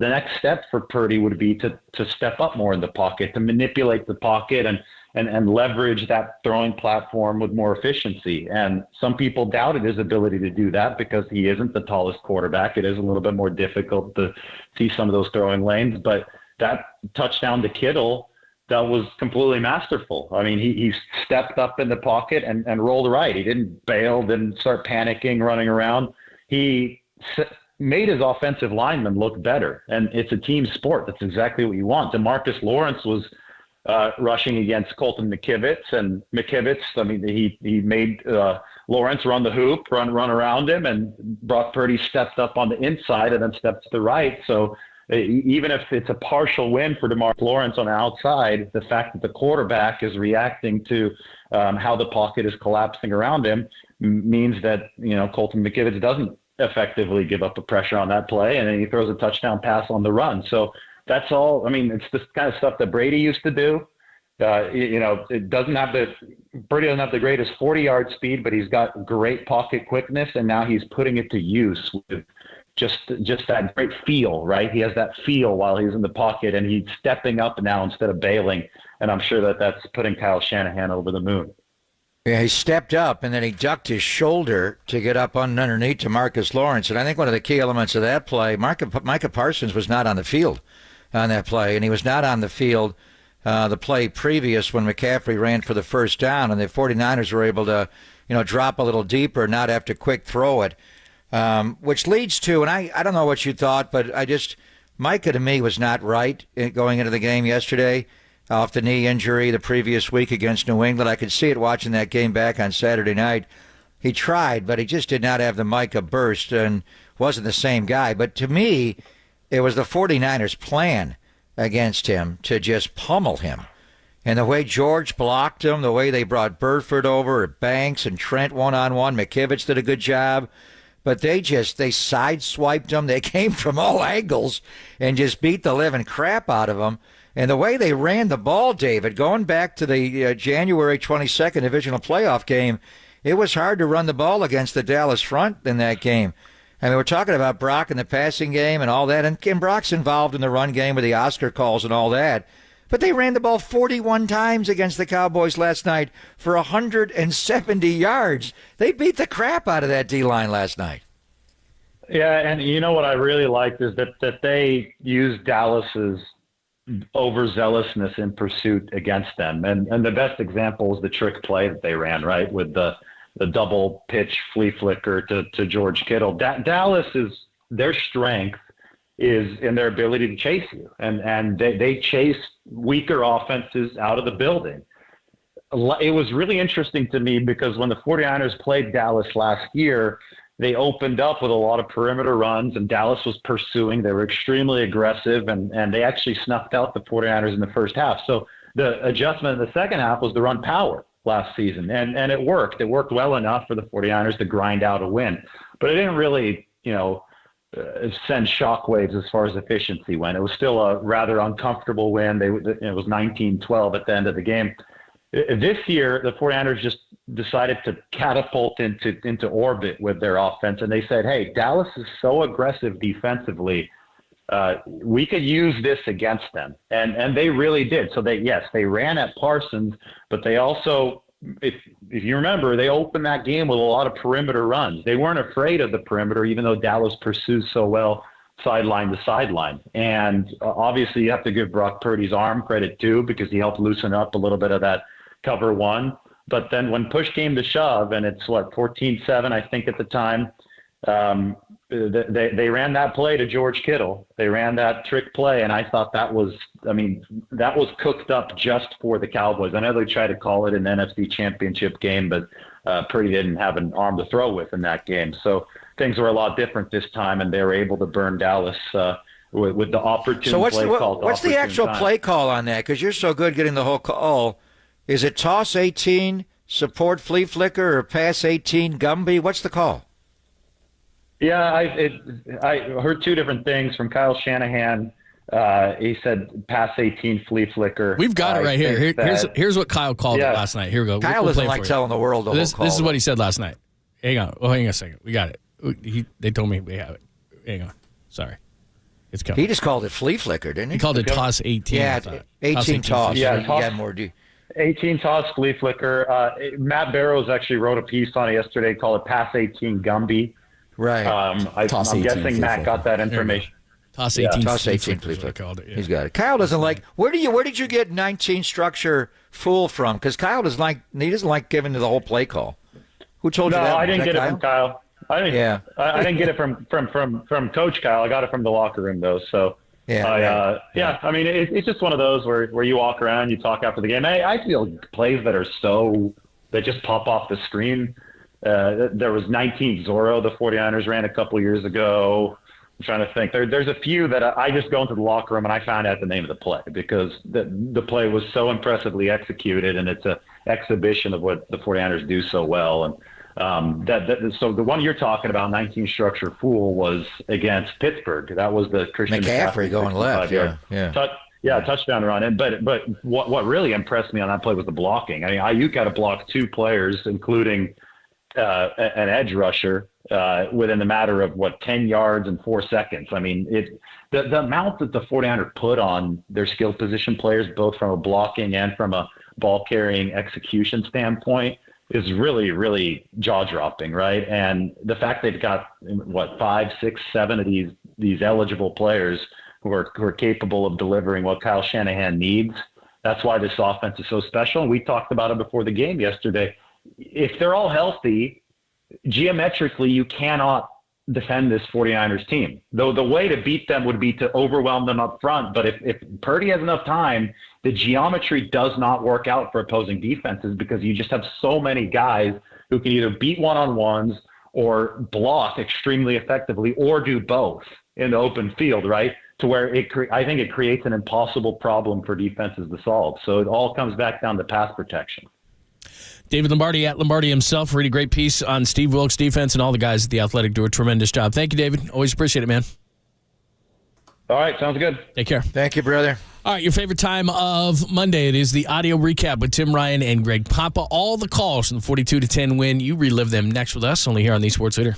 next step for Purdy would be to step up more in the pocket, to manipulate the pocket and leverage that throwing platform with more efficiency. And some people doubted his ability to do that because he isn't the tallest quarterback. It is a little bit more difficult to see some of those throwing lanes. But that touchdown to Kittle, that was completely masterful. He stepped up in the pocket and rolled right. He didn't bail, didn't start panicking, running around. He made his offensive linemen look better. And it's a team sport. That's exactly what you want. DeMarcus Lawrence was rushing against Colton McKivitz, and McKivitz, he made Lawrence run the hoop, run around him, and Brock Purdy stepped up on the inside and then stepped to the right. So even if it's a partial win for DeMarcus Lawrence on the outside, the fact that the quarterback is reacting to how the pocket is collapsing around him means that, Colton McKivitz doesn't effectively give up the pressure on that play, and then he throws a touchdown pass on the run. So that's all. It's this kind of stuff that Brady used to do. Brady doesn't have the greatest 40-yard speed, but he's got great pocket quickness, and now he's putting it to use with just that great feel, right? He has that feel while he's in the pocket, and he's stepping up now instead of bailing, and I'm sure that's putting Kyle Shanahan over the moon. Yeah, he stepped up, and then he ducked his shoulder to get up underneath to Marcus Lawrence, and I think one of the key elements of that play, Micah Parsons was not on the field on that play, and he was not on the field the play previous when McCaffrey ran for the first down, and the 49ers were able to, drop a little deeper, not have to quick throw it, which leads to, and I don't know what you thought, but Micah to me was not right going into the game yesterday off the knee injury the previous week against New England. I could see it watching that game back on Saturday night. He tried, but he just did not have the Micah burst and wasn't the same guy. But to me, it was the 49ers' plan against him to just pummel him. And the way George blocked him, the way they brought Burford over, Banks and Trent one-on-one, McKivitz did a good job. But they sideswiped him. They came from all angles and just beat the living crap out of him. And the way they ran the ball, David, going back to the January 22nd divisional playoff game, It was hard to run the ball against the Dallas front in that game. I mean, we're talking about Brock in the passing game and all that, and Brock's involved in the run game with the Oscar calls and all that. But they ran the ball 41 times against the Cowboys last night for 170 yards. They beat the crap out of that D-line last night. Yeah, and you know what I really liked is that they used Dallas's overzealousness in pursuit against them. And the best example is the trick play that they ran, right, with the double pitch flea flicker to George Kittle. Dallas is their strength is in their ability to chase you. And they chase weaker offenses out of the building. It was really interesting to me because when the 49ers played Dallas last year, they opened up with a lot of perimeter runs, and Dallas was pursuing. They were extremely aggressive, and they actually snuffed out the 49ers in the first half. So the adjustment in the second half was to run power last season, and it worked. It worked well enough for the 49ers to grind out a win. But it didn't really, send shockwaves as far as efficiency went. It was still a rather uncomfortable win. It was 19-12 at the end of the game. This year, the 49ers just decided to catapult into orbit with their offense, and they said, hey, Dallas is so aggressive defensively, we could use this against them. And they really did. So they ran at Parsons, but they also, if you remember, they opened that game with a lot of perimeter runs. They weren't afraid of the perimeter, even though Dallas pursues so well sideline to sideline. And obviously you have to give Brock Purdy's arm credit too, because he helped loosen up a little bit of that cover one. But then when push came to shove, and it's 14-7, I think at the time, they ran that play to George Kittle. They ran that trick play, and I thought that was cooked up just for the Cowboys. I know they tried to call it an NFC Championship game, but Purdy didn't have an arm to throw with in that game. So things were a lot different this time, and they were able to burn Dallas with the opportune play call. What's the actual play call on that? Because you're so good getting the whole call. Is it toss 18, support flea flicker, or pass 18, Gumby? What's the call? Yeah, I heard two different things from Kyle Shanahan. He said pass 18 flea flicker. We've got it right here. Here's what Kyle called it last night. Here we go. Kyle doesn't like telling the world the whole call. This is what he said last night. Hang on. Oh, hang on a second. We got it. They told me we have it. Hang on. Sorry. It's coming. He just called it flea flicker, didn't he? He called it toss 18. Yeah, 18 toss. Yeah, you got more 18 toss flea flicker. Matt Barrows actually wrote a piece on it yesterday called it pass 18 Gumby. Right. I'm guessing Matt got that information. Toss 18. Toss 18 flea flicker. Called it. Yeah. He's got it. Kyle doesn't like. Where did you get 19 structure fool from? Because Kyle doesn't like giving the whole play call. Who told you that? No, I didn't get Kyle? it from Kyle. I didn't get it from Coach Kyle. I got it from the locker room though. So. Yeah. I mean, it's just one of those where you walk around, you talk after the game. I feel plays that just pop off the screen. There was 19 Zorro the 49ers ran a couple years ago. I'm trying to think. There's a few that I just go into the locker room and I found out the name of the play because the play was so impressively executed, and it's an exhibition of what the 49ers do so well. And so the one you're talking about, 19 structure fool, was against Pittsburgh. That was the Christian McCaffrey going left. Touchdown run. But what really impressed me on that play was the blocking. I mean, Ayuk had to block two players, including an edge rusher, within the matter of 10 yards and 4 seconds. I mean, the amount that the 49ers put on their skill position players, both from a blocking and from a ball carrying execution standpoint, is really, really jaw-dropping, right? And the fact they've got 5, 6, 7 of these eligible players who are capable of delivering what Kyle Shanahan needs, that's why this offense is so special. And we talked about it before the game yesterday. If they're all healthy, geometrically, you cannot defend this 49ers team. Though the way to beat them would be to overwhelm them up front. But if Purdy has enough time, the geometry does not work out for opposing defenses because you just have so many guys who can either beat one-on-ones or block extremely effectively or do both in the open field, right? To where I think it creates an impossible problem for defenses to solve. So it all comes back down to pass protection. David Lombardi at Lombardi himself. Read a great piece on Steve Wilkes' defense, and all the guys at The Athletic do a tremendous job. Thank you, David. Always appreciate it, man. All right, sounds good. Take care. Thank you, brother. All right, your favorite time of Monday. It is the audio recap with Tim Ryan and Greg Papa. All the calls from the 42-10 win. You relive them next with us, only here on the Sports Leader.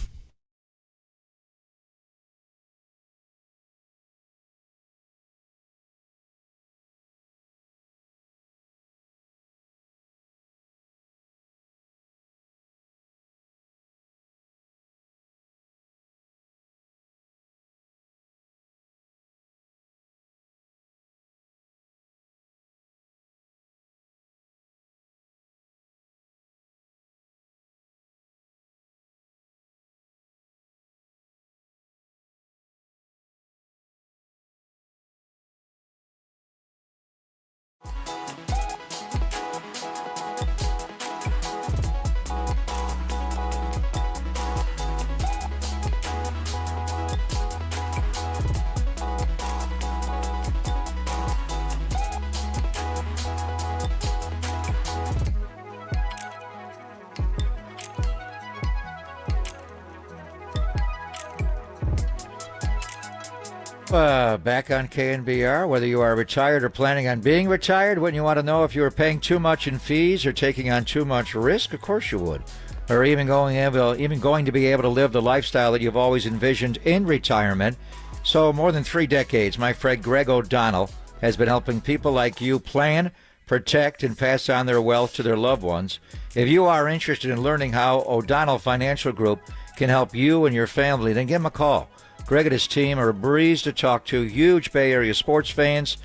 Back on KNBR, whether you are retired or planning on being retired, wouldn't you want to know if you were paying too much in fees or taking on too much risk? Of course you would. Or even going to be able to live the lifestyle that you've always envisioned in retirement. So more than 3 decades, my friend Greg O'Donnell has been helping people like you plan, protect, and pass on their wealth to their loved ones. If you are interested in learning how O'Donnell Financial Group can help you and your family, then give him a call. Greg and his team are a breeze to talk to. Huge Bay Area sports fans.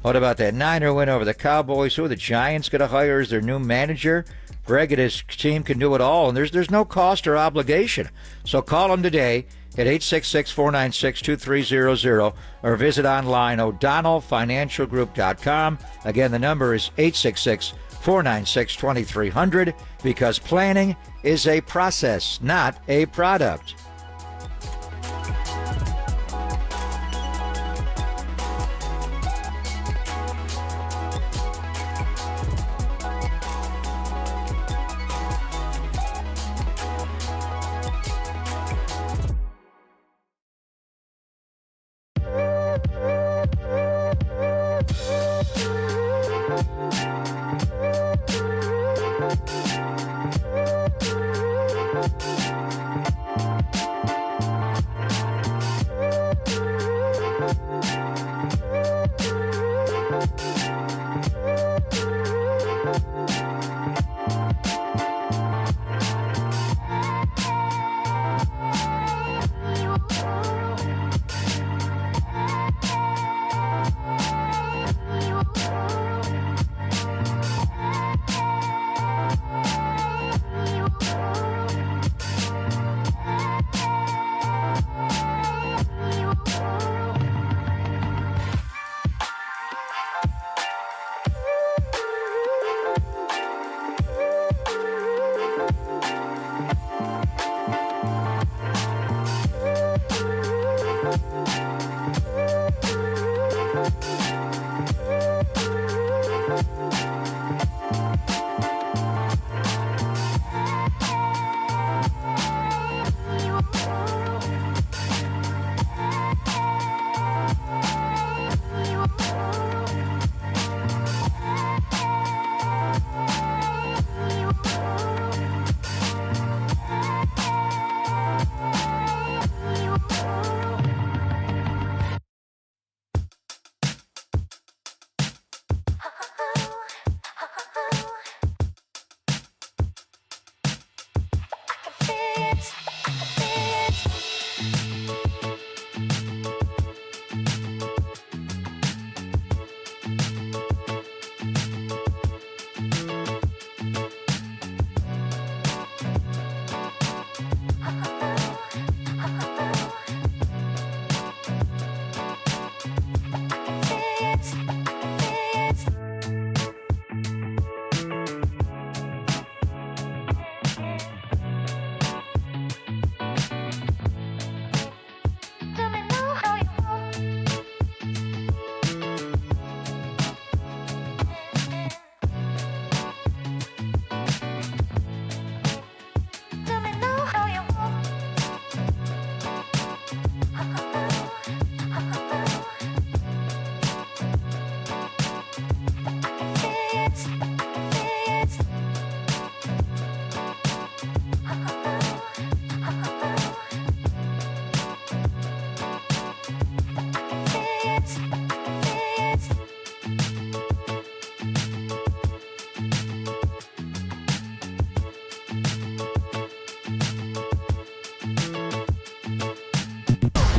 What about that Niner win over the Cowboys? Who are the Giants going to hire as their new manager? Greg and his team can do it all, and there's no cost or obligation. So call them today at 866-496-2300 or visit online o'donnellfinancialgroup.com. Again, the number is 866-496-2300 because planning is a process, not a product.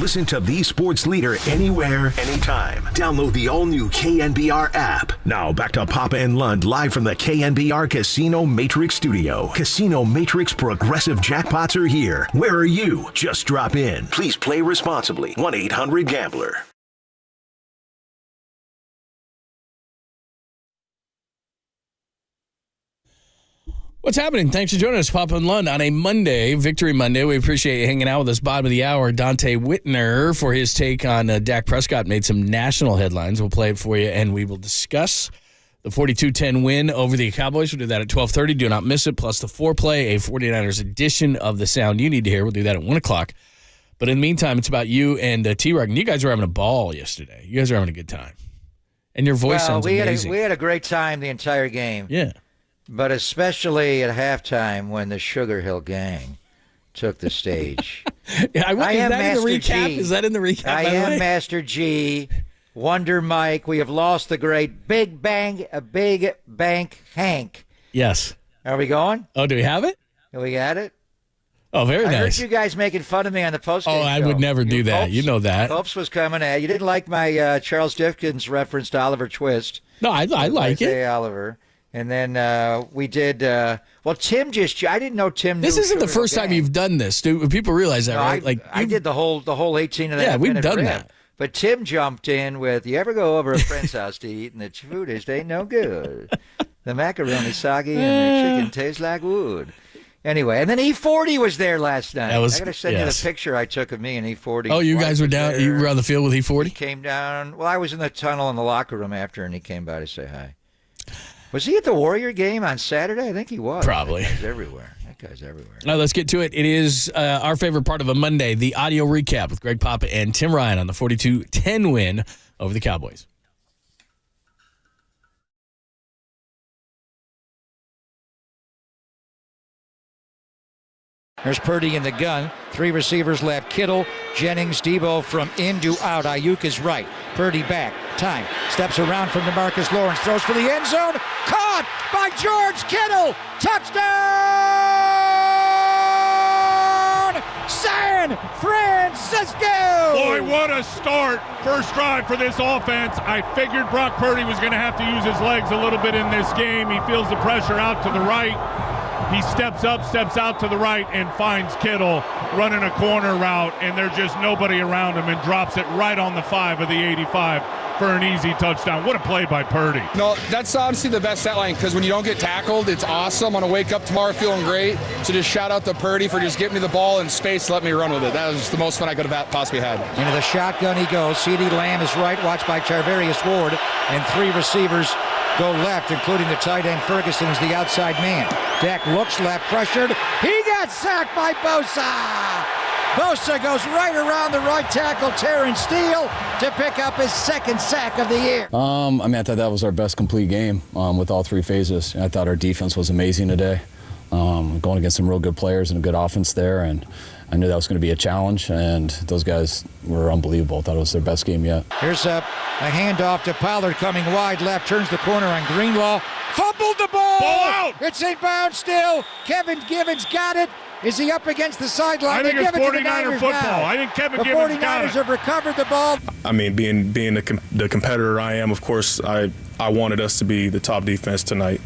Listen to the sports leader anywhere, anytime. Download the all-new KNBR app. Now back to Papa and Lund live from the KNBR Casino Matrix Studio. Casino Matrix Progressive Jackpots are here. Where are you? Just drop in. Please play responsibly. 1-800-GAMBLER. What's happening? Thanks for joining us, Papa and Lund, on a Monday, Victory Monday. We appreciate you hanging out with us. Bottom of the hour, Dante Whitner for his take on Dak Prescott made some national headlines. We'll play it for you, and we will discuss the 42-10 win over the Cowboys. We'll do that at 12:30. Do not miss it. Plus the foreplay, a 49ers edition of the sound you need to hear. We'll do that at 1 o'clock. But in the meantime, it's about you and T-Rug. And you guys were having a ball yesterday. You guys are having a good time. And your voice sounds amazing. We had a great time the entire game. Yeah. But especially at halftime when the Sugar Hill Gang took the stage. Yeah, is that in the recap? G. Is that in the recap? I am Master G, Wonder Mike. We have lost the great Big Bank Hank. Yes. Are we going? Oh, do we have it? We got it? Oh, very nice. I heard you guys making fun of me on the postgame show. I would never do that. You know that. Hopes was coming at you. Didn't like my Charles Dickens reference to Oliver Twist. No, I like it. Oliver. And then we did, Tim I didn't know Tim knew. This isn't the first time you've done this. Do people realize that, right? I did the whole 18 of that. Yeah, we've done that. But Tim jumped in with, you ever go over a friend's house to eat and the food ain't no good. The macaroni soggy and the chicken tastes like wood. Anyway, and then E40 was there last night. I got to send you the picture I took of me and E40. Oh, you guys were down, there. You were on the field with E40? He came down. Well, I was in the tunnel in the locker room after, and he came by to say hi. Was he at the Warrior game on Saturday? I think he was. Probably. That guy's everywhere. Now, let's get to it. It is our favorite part of a Monday, the audio recap with Greg Papa and Tim Ryan on the 42-10 win over the Cowboys. There's Purdy in the gun. 3 receivers left. Kittle, Jennings, Debo from in to out. Ayuk is right. Purdy back. Time. Steps around from DeMarcus Lawrence. Throws for the end zone. Caught by George Kittle. Touchdown! San Francisco! Boy, what a start. First drive for this offense. I figured Brock Purdy was going to have to use his legs a little bit in this game. He feels the pressure out to the right. He steps up, steps out to the right, and finds Kittle running a corner route, and there's just nobody around him, and drops it right on the 5 of the 85 for an easy touchdown. What a play by Purdy. No, that's honestly the best stat line, because when you don't get tackled, it's awesome. I'm going to wake up tomorrow feeling great. So just shout out to Purdy for just getting me the ball in space to let me run with it. That was the most fun I could have possibly had. Into the shotgun he goes. CeeDee Lamb is right, watched by Charvarius Ward, and 3 receivers go left, including the tight end Ferguson is the outside man. Dak looks left, pressured. He got sacked by Bosa. Bosa goes right around the right tackle, Terrence Steele, to pick up his 2nd sack of the year. I thought that was our best complete game with all 3 phases. I thought our defense was amazing today. Going against some real good players and a good offense there, and I knew that was going to be a challenge, and those guys were unbelievable. I thought it was their best game yet. Here's a handoff to Pollard coming wide left, turns the corner on Greenlaw. Fumbled the ball! Ball out! It's inbound still. Kevin Givens got it. Is he up against the sideline? I think it's 49er football. Now. I think Kevin the Givens 49ers got it. have recovered the ball. I mean, being the competitor I am, of course, I wanted us to be the top defense tonight,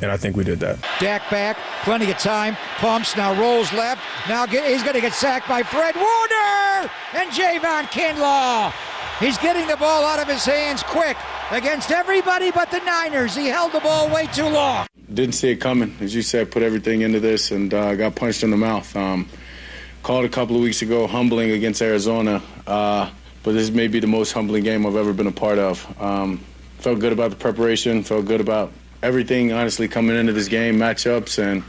and I think we did that. Dak back, plenty of time, pumps, now rolls left. Now he's going to get sacked by Fred Warner and Javon Kinlaw. He's getting the ball out of his hands quick against everybody but the Niners. He held the ball way too long. Didn't see it coming. As you said, put everything into this and got punched in the mouth. Called a couple of weeks ago humbling against Arizona, but this may be the most humbling game I've ever been a part of. Felt good about the preparation, felt good about everything, honestly, coming into this game, matchups, and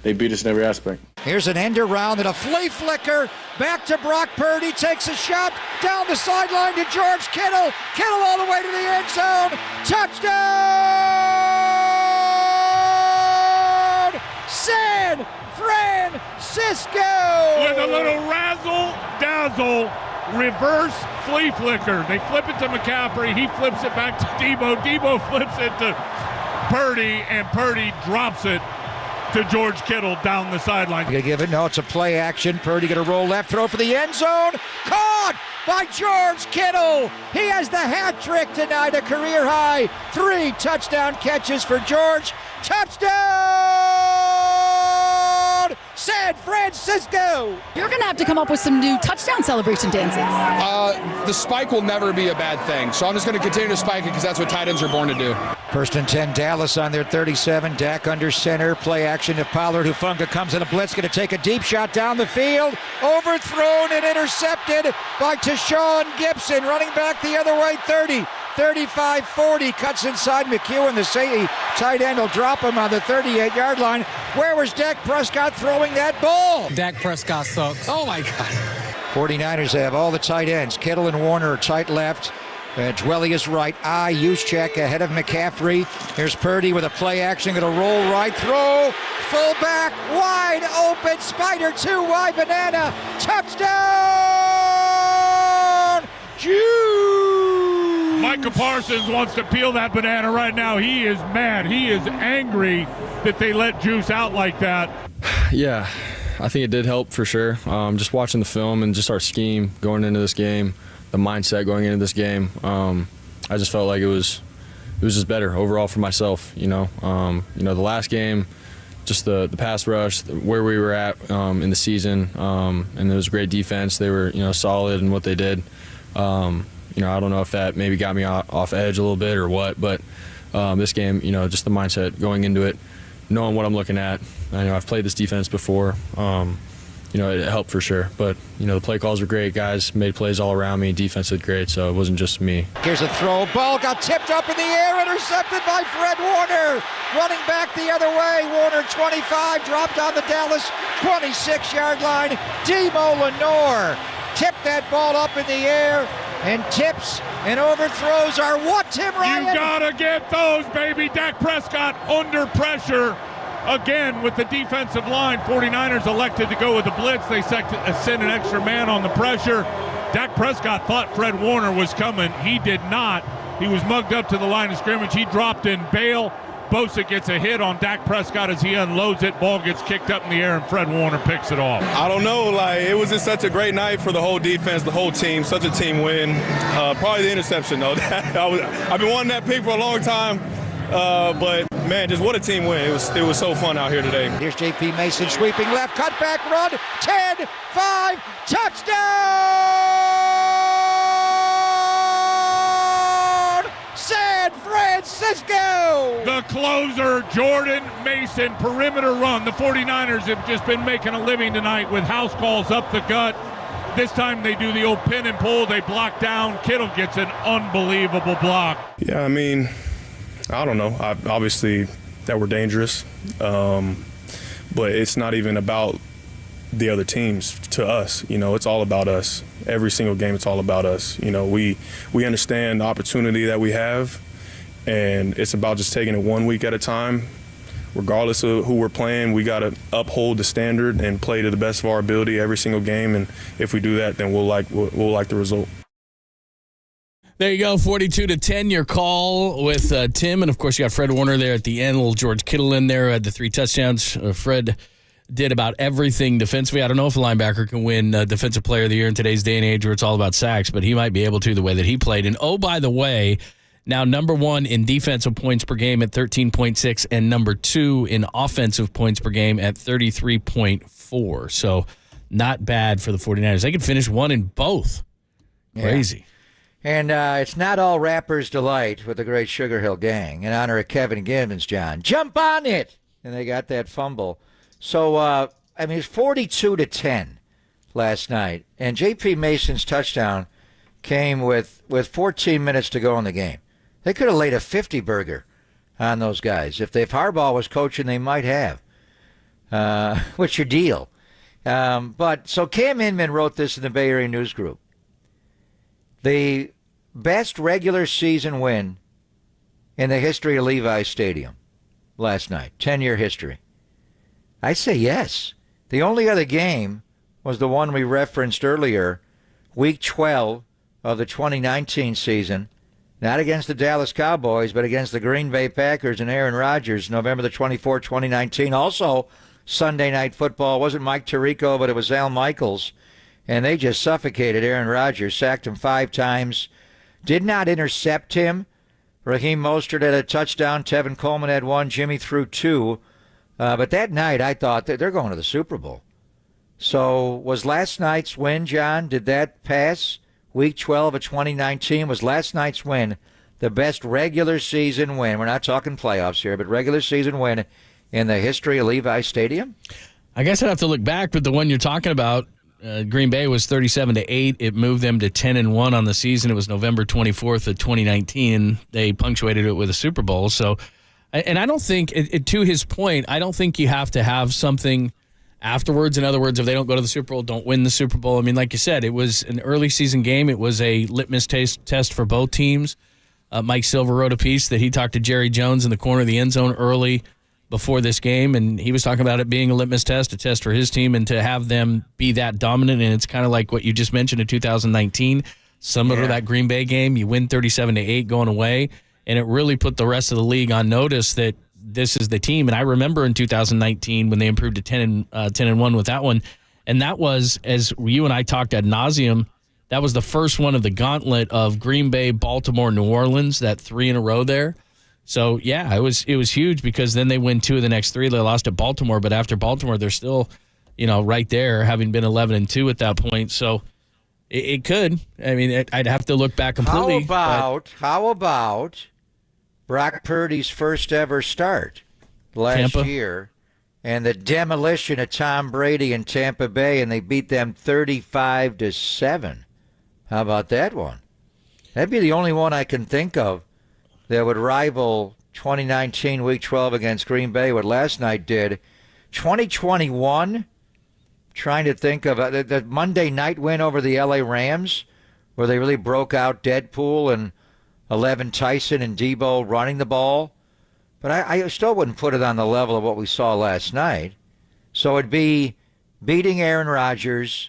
they beat us in every aspect. Here's an end around and a flea flicker. Back to Brock Purdy, takes a shot down the sideline to George Kittle. Kittle all the way to the end zone. Touchdown! San Francisco! With a little razzle-dazzle reverse flea flicker. They flip it to McCaffrey. He flips it back to Debo. Debo flips it to Purdy, and Purdy drops it to George Kittle down the sideline. Gonna give it? No, it's a play action. Purdy gonna roll left, throw for the end zone. Caught by George Kittle. He has the hat trick tonight, a career high. 3 touchdown catches for George. Touchdown, San Francisco. You're going to have to come up with some new touchdown celebration dances. The spike will never be a bad thing, so I'm just going to continue to spike it because that's what tight ends are born to do. 1st and 10, Dallas on their 37. Dak under center. Play action to Pollard. Hufanga comes in a blitz. Going to take a deep shot down the field. Overthrown and intercepted by Tashawn Gibson. Running back the other way, 30. 35-40, cuts inside McEwen. The tight end will drop him on the 38-yard line. Where was Dak Prescott throwing that ball? Dak Prescott sucks. Oh, my God. 49ers have all the tight ends. Kittle and Warner are tight left. Dwelly is right. Juszczyk ahead of McCaffrey. Here's Purdy with a play action. Going to roll right. Throw. Fullback. Wide open. Spider 2 wide banana. Touchdown. Micah Parsons wants to peel that banana right now. He is mad. He is angry that they let Juice out like that. Yeah, I think it did help for sure. Just watching the film and just our scheme going into this game, the mindset going into this game, I just felt like it was just better overall for myself. The last game, just the pass rush, where we were at in the season, and it was great defense. They were solid in what they did. I don't know if that maybe got me off edge a little bit or what, but this game, just the mindset going into it, knowing what I'm looking at. I know I've played this defense before. It helped for sure. But, the play calls were great. Guys made plays all around me. Defense did great, so it wasn't just me. Here's a throw. Ball got tipped up in the air. Intercepted by Fred Warner. Running back the other way. Warner 25. Dropped on the Dallas 26-yard line. Demo Lenore tipped that ball up in the air. And tips and overthrows are what, Tim Ryan? You gotta get those, baby. Dak Prescott under pressure again with the defensive line. 49ers elected to go with the blitz. They sent an extra man on the pressure. Dak Prescott thought Fred Warner was coming. He did not. He was mugged up to the line of scrimmage. He dropped in bail. Bosa gets a hit on Dak Prescott as he unloads it. Ball gets kicked up in the air, and Fred Warner picks it off. I don't know. It was just such a great night for the whole defense, the whole team. Such a team win. Probably the interception, though. I've been wanting that pick for a long time. But, man, just what a team win. It was so fun out here today. Here's J.P. Mason sweeping left. Cutback run. 10, 5, touchdown! San Francisco! The closer, Jordan Mason, perimeter run. The 49ers have just been making a living tonight with house calls up the gut. This time they do the old pin and pull. They block down. Kittle gets an unbelievable block. Yeah, I don't know. Obviously, that we're dangerous. But it's not even about the other teams to us. It's all about us. Every single game, it's all about us. We understand the opportunity that we have, and it's about just taking it 1 week at a time. Regardless of who we're playing, we got to uphold the standard and play to the best of our ability every single game. And if we do that, then we'll like the result. There you go, 42-10, your call with Tim. And, of course, you got Fred Warner there at the end, little George Kittle in there, had the 3 touchdowns. Fred did about everything defensively. I don't know if a linebacker can win Defensive Player of the Year in today's day and age where it's all about sacks, but he might be able to the way that he played. And, oh, by the way, now number 1 in defensive points per game at 13.6 and number 2 in offensive points per game at 33.4. So not bad for the 49ers. They could finish 1 in both. Crazy. Yeah. And it's not all rappers' delight with the great Sugar Hill Gang in honor of Kevin Gibbons, John. Jump on it! And they got that fumble. So, it's 42-10 last night. And J.P. Mason's touchdown came with 14 minutes to go in the game. They could have laid a 50-burger on those guys. If Harbaugh was coaching, they might have. What's your deal? So Cam Inman wrote this in the Bay Area News Group. The best regular season win in the history of Levi's Stadium last night, 10-year history. I say yes. The only other game was the one we referenced earlier, Week 12 of the 2019 season, not against the Dallas Cowboys, but against the Green Bay Packers and Aaron Rodgers, November the 24th, 2019. Also, Sunday Night Football. It wasn't Mike Tirico, but it was Al Michaels. And they just suffocated Aaron Rodgers, sacked him 5 times, did not intercept him. Raheem Mostert had a touchdown. Tevin Coleman had 1. Jimmy threw 2. But that night, I thought that they're going to the Super Bowl. So was last night's win, John, did that pass Week 12 of 2019? Was last night's win the best regular season win? We're not talking playoffs here, but regular season win in the history of Levi Stadium? I guess I'd have to look back, but the one you're talking about, Green Bay was 37-8. It moved them to 10-1 on the season. It was November 24th of 2019. They punctuated it with a Super Bowl. So, and I don't think, to his point, I don't think you have to have something afterwards. In other words, if they don't go to the Super Bowl, don't win the Super Bowl. I mean, like you said, it was an early season game. It was a litmus test for both teams. Mike Silver wrote a piece that he talked to Jerry Jones in the corner of the end zone early before this game, and he was talking about it being a litmus test, a test for his team, and to have them be that dominant. And it's kind of like what you just mentioned in 2019, similar to that Green Bay game. You win 37-8 going away, and it really put the rest of the league on notice that this is the team. And I remember in 2019 when they improved to 10-1 with that one, and that was, as you and I talked ad nauseum, that was the first one of the gauntlet of Green Bay, Baltimore, New Orleans, that 3 in a row there. So, yeah, it was huge because then they win 2 of the next 3. They lost at Baltimore, but after Baltimore, they're still, right there, having been 11-2 at that point. So it could. I mean, I'd have to look back completely. How about Brock Purdy's first ever start last year and the demolition of Tom Brady in Tampa Bay, and they beat them 35-7. How about that one? That'd be the only one I can think of that would rival 2019 Week 12 against Green Bay, what last night did. 2021, trying to think of the Monday night win over the LA Rams, where they really broke out Deadpool and 11 Tyson and Debo running the ball. But I still wouldn't put it on the level of what we saw last night. So it'd be beating Aaron Rodgers,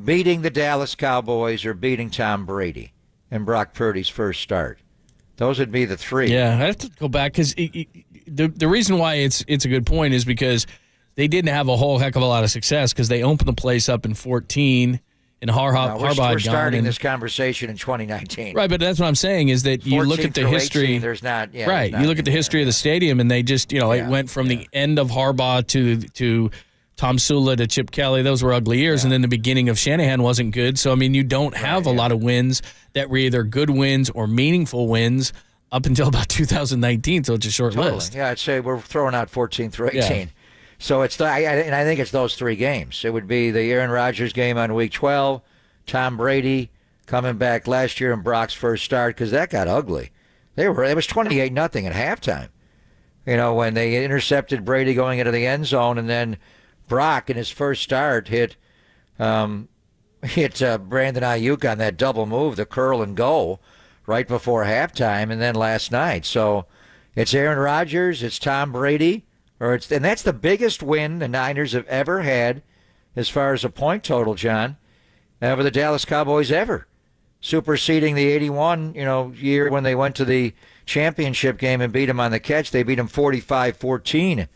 beating the Dallas Cowboys, or beating Tom Brady in Brock Purdy's first start. Those would be the 3. Yeah, I have to go back because the reason why it's a good point is because they didn't have a whole heck of a lot of success because they opened the place up in 14 and Harbaugh we're starting this conversation in 2019. Right, but that's what I'm saying is that you look at the history. 18, there's not. Yeah, right, you look at the history of the stadium, and they just, it went from the end of Harbaugh to Tom Sula to Chip Kelly. Those were ugly years, and then the beginning of Shanahan wasn't good. So, I mean, you don't have a lot of wins that were either good wins or meaningful wins up until about 2019, so it's a short list. Yeah, I'd say we're throwing out 14 through 18. Yeah. So it's and I think it's those 3 games. It would be the Aaron Rodgers game on Week 12, Tom Brady coming back last year, and Brock's first start, because that got ugly. It was 28-0 at halftime. When they intercepted Brady going into the end zone, and then Brock in his first start hit Brandon Ayuk on that double move, the curl and go, right before halftime, and then last night. So it's Aaron Rodgers, it's Tom Brady, and that's the biggest win the Niners have ever had as far as a point total, John, over the Dallas Cowboys ever, superseding the 81 year when they went to the championship game and beat them on the catch. They beat them 45-14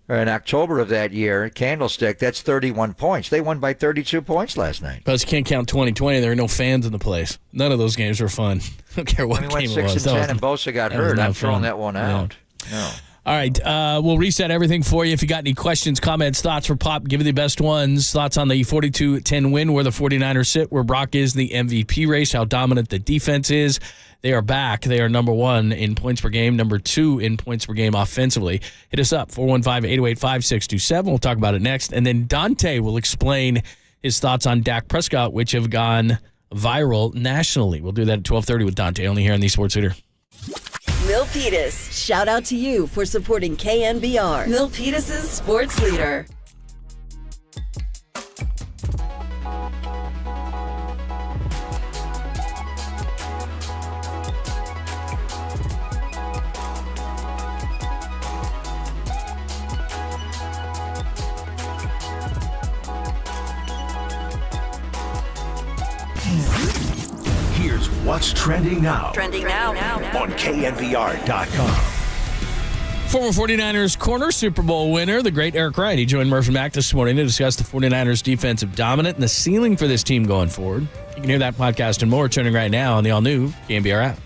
in October of that year. Candlestick, that's 31 points. They won by 32 points last night. But you can't count 2020. There were no fans in the place. None of those games were fun. I don't care what game it was. 6-10 and Bosa got hurt. I'm throwing that one out. No. All right, we'll reset everything for you. If you got any questions, comments, thoughts for Pop, give me the best ones. Thoughts on the 42-10 win, where the 49ers sit, where Brock is in the MVP race, how dominant the defense is. They are back. They are number 1 in points per game, number 2 in points per game offensively. Hit us up, 415-808-5627. We'll talk about it next. And then Dante will explain his thoughts on Dak Prescott, which have gone viral nationally. We'll do that at 12:30 with Dante, only here on the Sports Leader. Milpitas, shout out to you for supporting KNBR. Milpitas' Sports Leader. Here's what's trending now. Trending now. On KNBR.com. Former 49ers corner, Super Bowl winner, the great Eric Wright. He joined Murph and Mac this morning to discuss the 49ers defensive dominant and the ceiling for this team going forward. You can hear that podcast and more trending right now on the all-new KNBR app.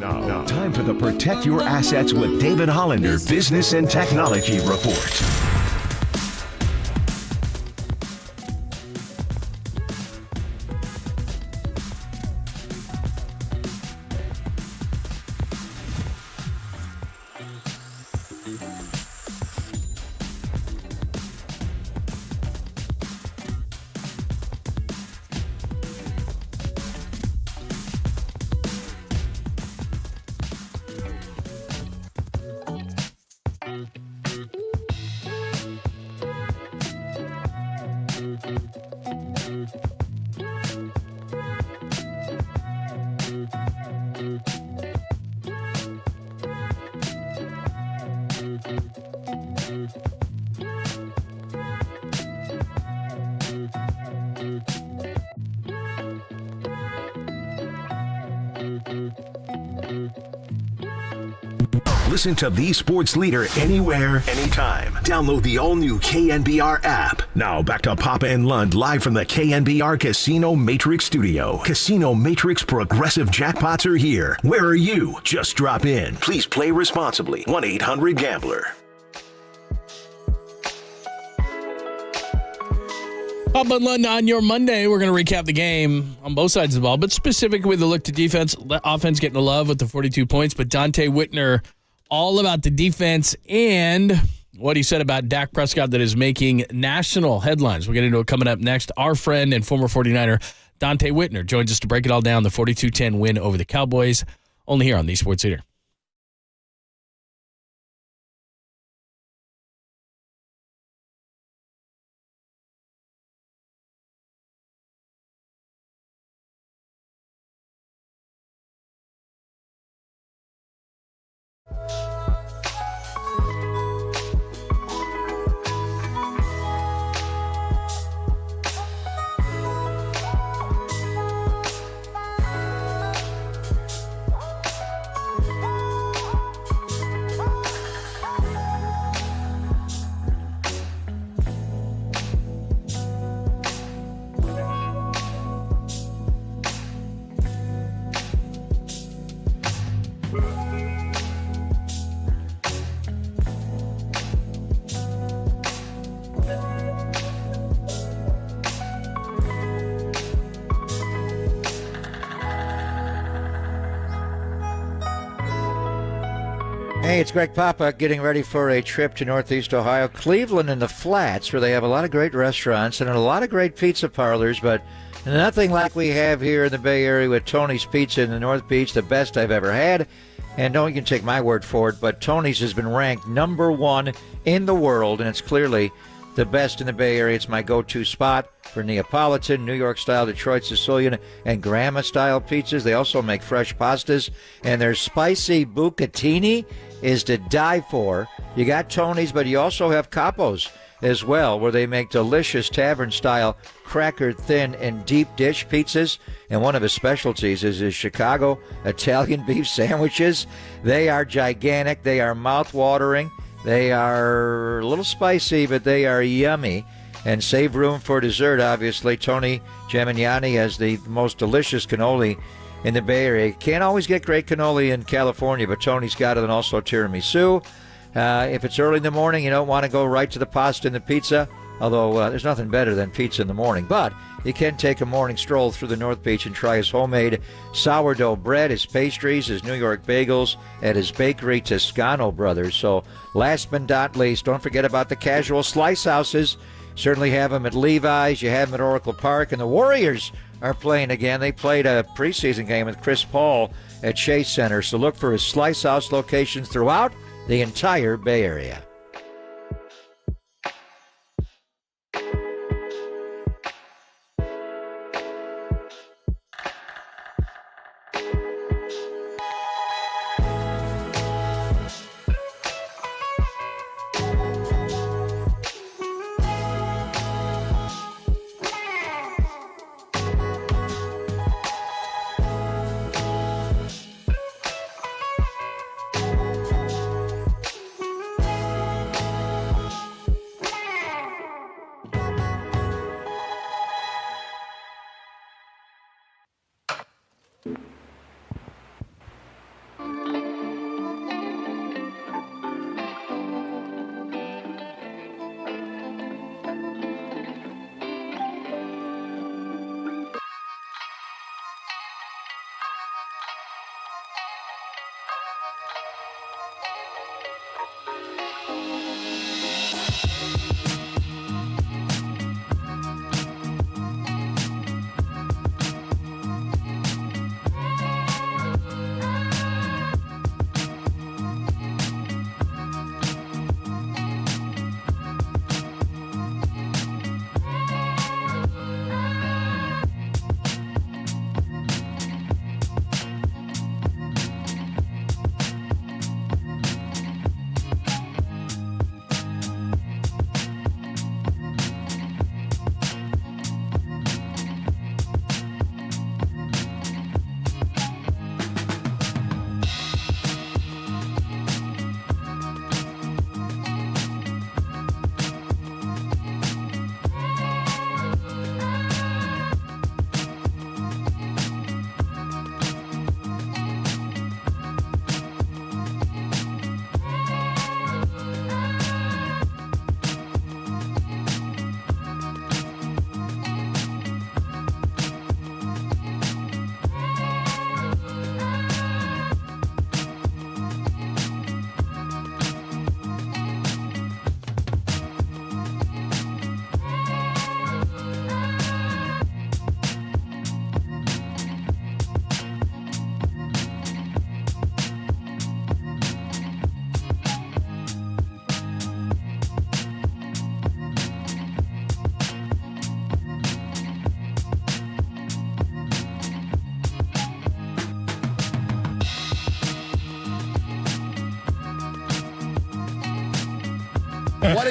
Now, time for the Protect Your Assets with David Hollander Business and Technology Report. Listen to the sports leader anywhere, anytime. Download the all-new KNBR app. Now back to Papa and Lund live from the KNBR Casino Matrix Studio. Casino Matrix Progressive Jackpots are here. Where are you? Just drop in. Please play responsibly. 1-800-GAMBLER. Papa and Lund on your Monday. We're going to recap the game on both sides of the ball, but specifically with the look to defense. Offense getting a love with the 42 points, but Dante Whitner all about the defense and what he said about Dak Prescott that is making national headlines. We'll get into it coming up next. Our friend and former 49er Dante Whitner joins us to break it all down, the 42-10 win over the Cowboys, only here on the Sports Leader. Hey, it's Greg Papa getting ready for a trip to Northeast Ohio, Cleveland and the Flats, where they have a lot of great restaurants and a lot of great pizza parlors, but nothing like we have here in the Bay Area with Tony's Pizza in the North Beach, the best I've ever had. And no, you can take my word for it, but Tony's has been ranked #1 in the world, and it's clearly the best in the Bay Area. It's my go-to spot for Neapolitan, New York-style, Detroit Sicilian, and Grandma-style pizzas. They also make fresh pastas, and their spicy bucatini is to die for. You got Tony's, but you also have Capo's as well, where they make delicious tavern-style, cracker-thin, and deep-dish pizzas. And one of his specialties is his Chicago Italian beef sandwiches. They are gigantic. They are mouth-watering. They are a little spicy, but they are yummy. And save room for dessert, obviously. Tony Gemignani has the most delicious cannoli in the Bay Area. Can't always get great cannoli in California, but Tony's got it, and also tiramisu. If it's early in the morning, you don't want to go right to the pasta and the pizza, although there's nothing better than pizza in the morning. But you can take a morning stroll through the North Beach and try his homemade sourdough bread, his pastries, his New York bagels at his bakery, Toscano Brothers. So last but not least, don't forget about the casual slice houses. Certainly have them at Levi's. You have them at Oracle Park. And the Warriors are playing again. They played a preseason game with Chris Paul at Chase Center. So look for his slice house locations throughout the entire Bay Area.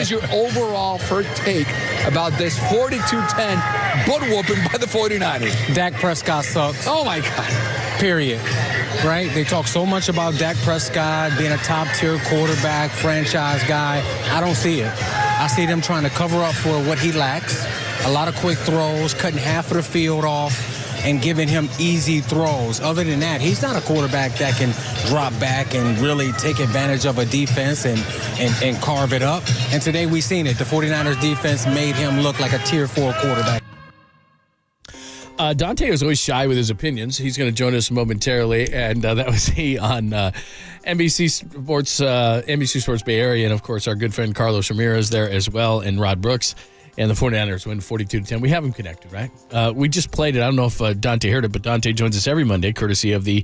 is your overall first take about this 42-10 butt whooping by the 49ers? Dak Prescott sucks. Oh, my God. Period. Right? They talk so much about Dak Prescott being a top-tier quarterback, franchise guy. I don't see it. I see them trying to cover up for what he lacks. A lot of quick throws, cutting half of the field off, and giving him easy throws. Other than that, he's not a quarterback that can drop back and really take advantage of a defense and carve it up. And today we've seen it. The 49ers defense made him look like a Tier 4 quarterback. Dante is always shy with his opinions. He's going to join us momentarily, and that was he on NBC Sports Bay Area, and, of course, our good friend Carlos Ramirez there as well, and Rod Brooks. And the 49ers win 42-10. We have him connected, right? We just played it. I don't know if Dante heard it, but Dante joins us every Monday, courtesy of the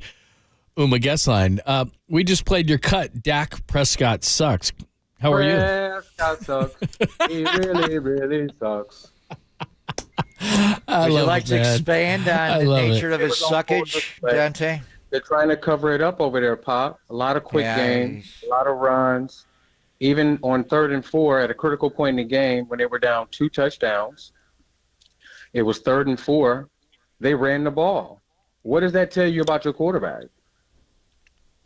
UMA guest line. We just played your cut. Dak Prescott sucks. How are you? Prescott sucks. He really, really sucks. Would you like to expand on the nature of his suckage, Dante? They're trying to cover it up over there, Pop. A lot of quick games, a lot of runs. Even on 3rd and 4 at a critical point in the game when they were down 2 touchdowns, it was 3rd and 4, they ran the ball. What does that tell you about your quarterback?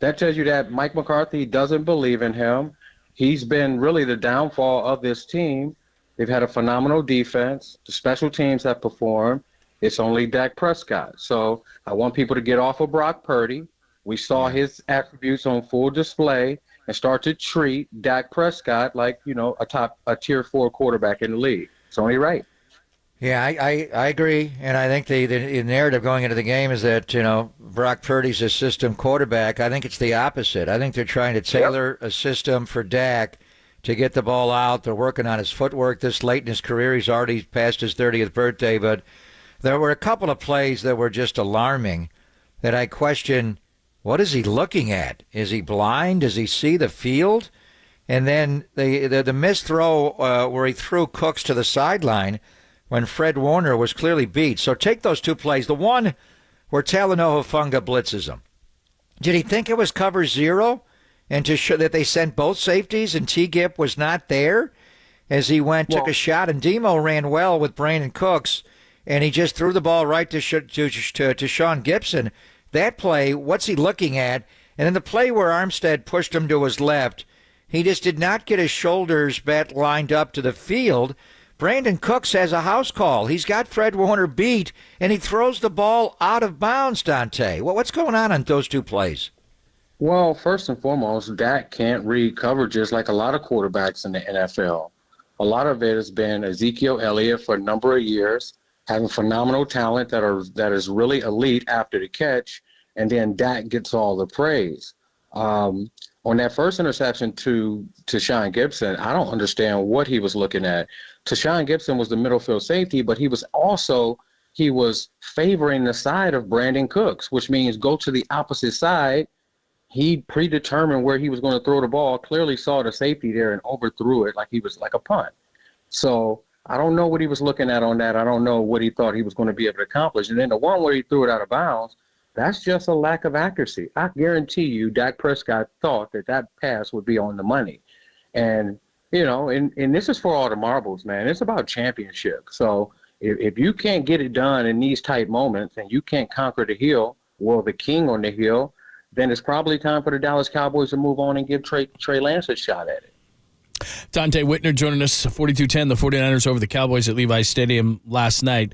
That tells you that Mike McCarthy doesn't believe in him. He's been really the downfall of this team. They've had a phenomenal defense. The special teams have performed. It's only Dak Prescott. So I want people to get off of Brock Purdy. We saw his attributes on full display and start to treat Dak Prescott like, a Tier 4 quarterback in the league. It's only right. Yeah, I agree. And I think the narrative going into the game is that, Brock Purdy's a system quarterback. I think it's the opposite. I think they're trying to tailor a system for Dak to get the ball out. They're working on his footwork this late in his career. He's already passed his 30th birthday. But there were a couple of plays that were just alarming that I question. What is he looking at? Is he blind? Does he see the field? And then the missed throw where he threw Cooks to the sideline when Fred Warner was clearly beat. So take those 2 plays. The one where Talanoa Funga blitzes him. Did he think it was cover 0? And to show that they sent both safeties and T-Gip was not there as he took a shot. And Demo ran well with Brandon Cooks, and he just threw the ball right to Sean Gibson. That play, what's he looking at? And then the play where Armstead pushed him to his left, he just did not get his shoulders lined up to the field. Brandon Cooks has a house call. He's got Fred Warner beat, and he throws the ball out of bounds, Dante. What's going on those 2 plays? Well, first and foremost, Dak can't read coverages like a lot of quarterbacks in the NFL. A lot of it has been Ezekiel Elliott for a number of years, having phenomenal talent that is really elite after the catch, and then Dak gets all the praise. On that first interception to Sean Gibson, I don't understand what he was looking at. Sean Gibson was the middle field safety, but he was favoring the side of Brandon Cooks, which means go to the opposite side. He predetermined where he was going to throw the ball, clearly saw the safety there and overthrew it like he was like a punt. So I don't know what he was looking at on that. I don't know what he thought he was going to be able to accomplish. And then the one where he threw it out of bounds, that's just a lack of accuracy. I guarantee you Dak Prescott thought that pass would be on the money. And, and this is for all the marbles, man. It's about championship. So if you can't get it done in these tight moments and you can't conquer the hill, the king on the hill, then it's probably time for the Dallas Cowboys to move on and give Trey Lance a shot at it. Dante Whitner joining us, 42-10, the 49ers over the Cowboys at Levi's Stadium last night.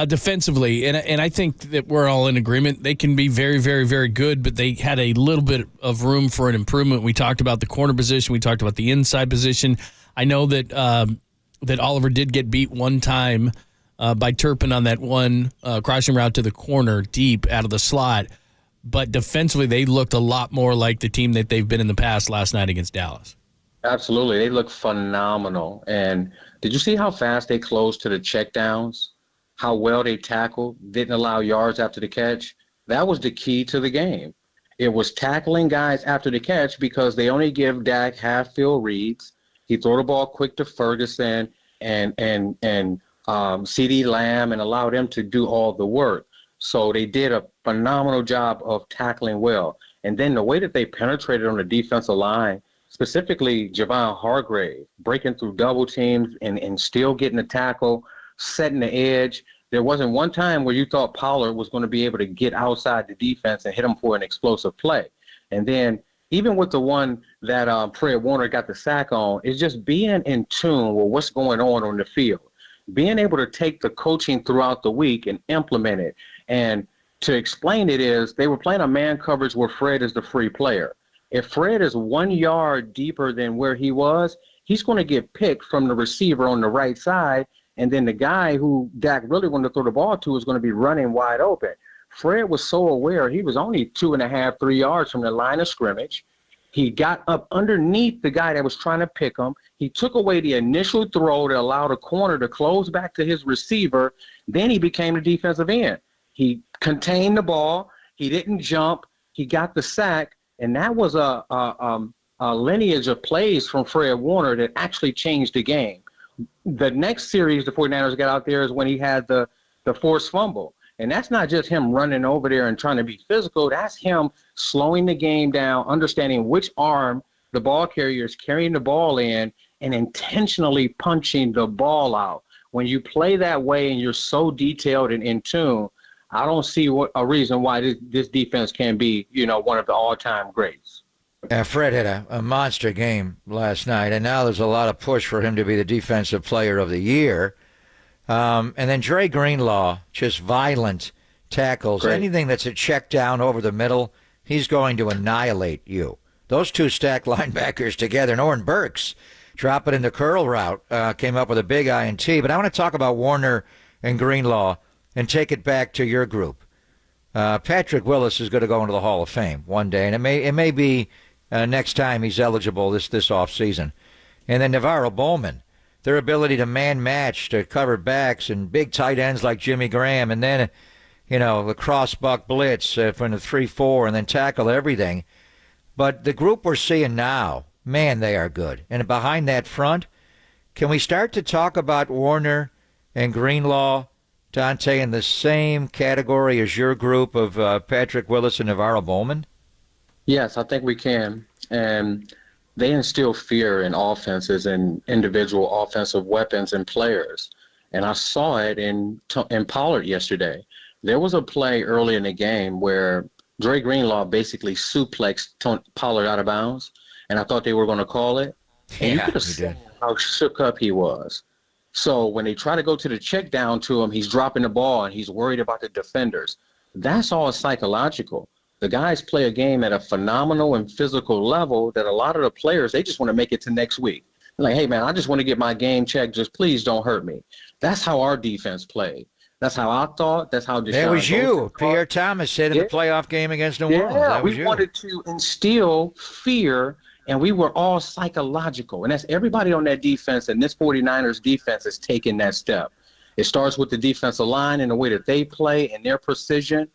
Defensively, and I think that we're all in agreement, they can be very, very, very good, but they had a little bit of room for an improvement. We talked about the corner position. We talked about the inside position. I know that that Oliver did get beat one time by Turpin on that one crossing route to the corner deep out of the slot. But defensively, they looked a lot more like the team that they've been in the past last night against Dallas. Absolutely. They look phenomenal. And did you see how fast they closed to the checkdowns? How well they tackled, didn't allow yards after the catch? That was the key to the game. It was tackling guys after the catch because they only give Dak half-field reads. He threw the ball quick to Ferguson and CeeDee Lamb and allow them to do all the work. So they did a phenomenal job of tackling well. And then the way that they penetrated on the defensive line specifically Javon Hargrave, breaking through double teams and still getting the tackle, setting the edge. There wasn't one time where you thought Pollard was going to be able to get outside the defense and hit him for an explosive play. And then even with the one that Fred Warner got the sack on, is just being in tune with what's going on the field, being able to take the coaching throughout the week and implement it. And to explain it is they were playing a man coverage where Fred is the free player. If Fred is 1 yard deeper than where he was, he's going to get picked from the receiver on the right side, and then the guy who Dak really wanted to throw the ball to is going to be running wide open. Fred was so aware he was only 2.5, 3 yards from the line of scrimmage. He got up underneath the guy that was trying to pick him. He took away the initial throw to allow the corner to close back to his receiver. Then he became the defensive end. He contained the ball. He didn't jump. He got the sack. And that was a lineage of plays from Fred Warner that actually changed the game. The next series the 49ers got out there is when he had the forced fumble. And that's not just him running over there and trying to be physical. That's him slowing the game down, understanding which arm the ball carrier is carrying the ball in, and intentionally punching the ball out. When you play that way and you're so detailed and in tune, I don't see a reason why this defense can be, one of the all-time greats. Fred had a monster game last night, and now there's a lot of push for him to be the Defensive Player of the Year. And then Dre Greenlaw, just violent tackles. Great. Anything that's a check down over the middle, he's going to annihilate you. Those two stacked linebackers together, and Oren Burks drop it in the curl route, came up with a big INT. But I want to talk about Warner and Greenlaw and take it back to your group. Patrick Willis is going to go into the Hall of Fame one day, and it may be next time he's eligible this offseason. And then Navarro Bowman, their ability to man match, to cover backs, and big tight ends like Jimmy Graham, and then, the cross-buck blitz from the 3-4, and then tackle everything. But the group we're seeing now, man, they are good. And behind that front, can we start to talk about Warner and Greenlaw, Dante, in the same category as your group of Patrick Willis and Navarro Bowman? Yes, I think we can. And they instill fear in offenses and individual offensive weapons and players. And I saw it in Pollard yesterday. There was a play early in the game where Dre Greenlaw basically suplexed Pollard out of bounds, and I thought they were going to call it. And you could have seen how shook up he was. So when they try to go to the check down to him, he's dropping the ball and he's worried about the defenders. That's all psychological. The guys play a game at a phenomenal and physical level that a lot of the players, they just want to make it to next week. They're like, hey, man, I just want to get my game checked. Just please don't hurt me. That's how our defense played. That's how I thought. That's how Deshaun. That was you. Pierre Thomas said in the playoff game against New Orleans. Yeah, we wanted to instill fear, and we were all psychological. And that's everybody on that defense, and this 49ers defense is taking that step. It starts with the defensive line and the way that they play and their precision.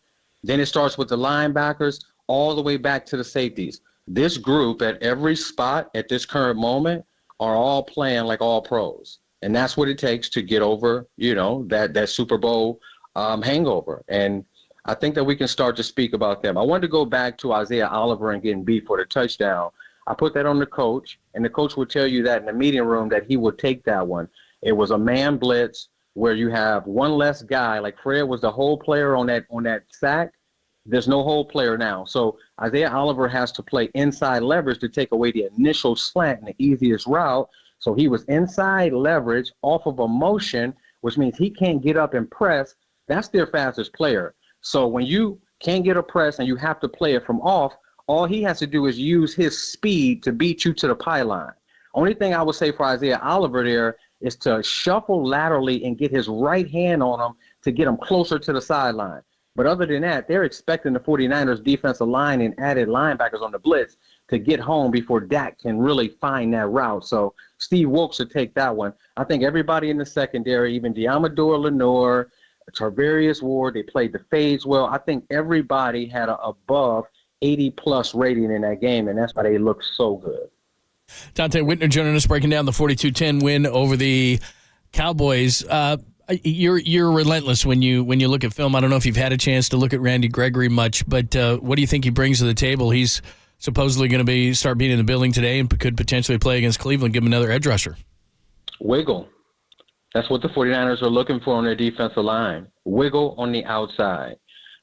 Then it starts with the linebackers all the way back to the safeties. This group at every spot at this current moment are all playing like all pros. And that's what it takes to get over, that Super Bowl hangover. And I think that we can start to speak about them. I wanted to go back to Isaiah Oliver and getting beat for the touchdown. I put that on the coach, and the coach would tell you that in the meeting room that he would take that one. It was a man blitz where you have one less guy. Like Fred was the whole player on that sack. There's no whole player now. So Isaiah Oliver has to play inside leverage to take away the initial slant and the easiest route. So he was inside leverage off of a motion, which means he can't get up and press. That's their fastest player. So when you can't get a press and you have to play it from off, all he has to do is use his speed to beat you to the pylon. Only thing I would say for Isaiah Oliver there is to shuffle laterally and get his right hand on him to get him closer to the sideline. But other than that, they're expecting the 49ers defensive line and added linebackers on the blitz to get home before Dak can really find that route. So Steve Wilkes should take that one. I think everybody in the secondary, even Diamador Lenore, Tarvarius Ward, they played the fades well. I think everybody had an above 80-plus rating in that game, and that's why they look so good. Dante Whitner joining us, breaking down the 42-10 win over the Cowboys. You're relentless when you look at film. I don't know if you've had a chance to look at Randy Gregory much, but what do you think he brings to the table? He's supposedly going to start being in the building today and could potentially play against Cleveland, give him another edge rusher. Wiggle. That's what the 49ers are looking for on their defensive line. Wiggle on the outside.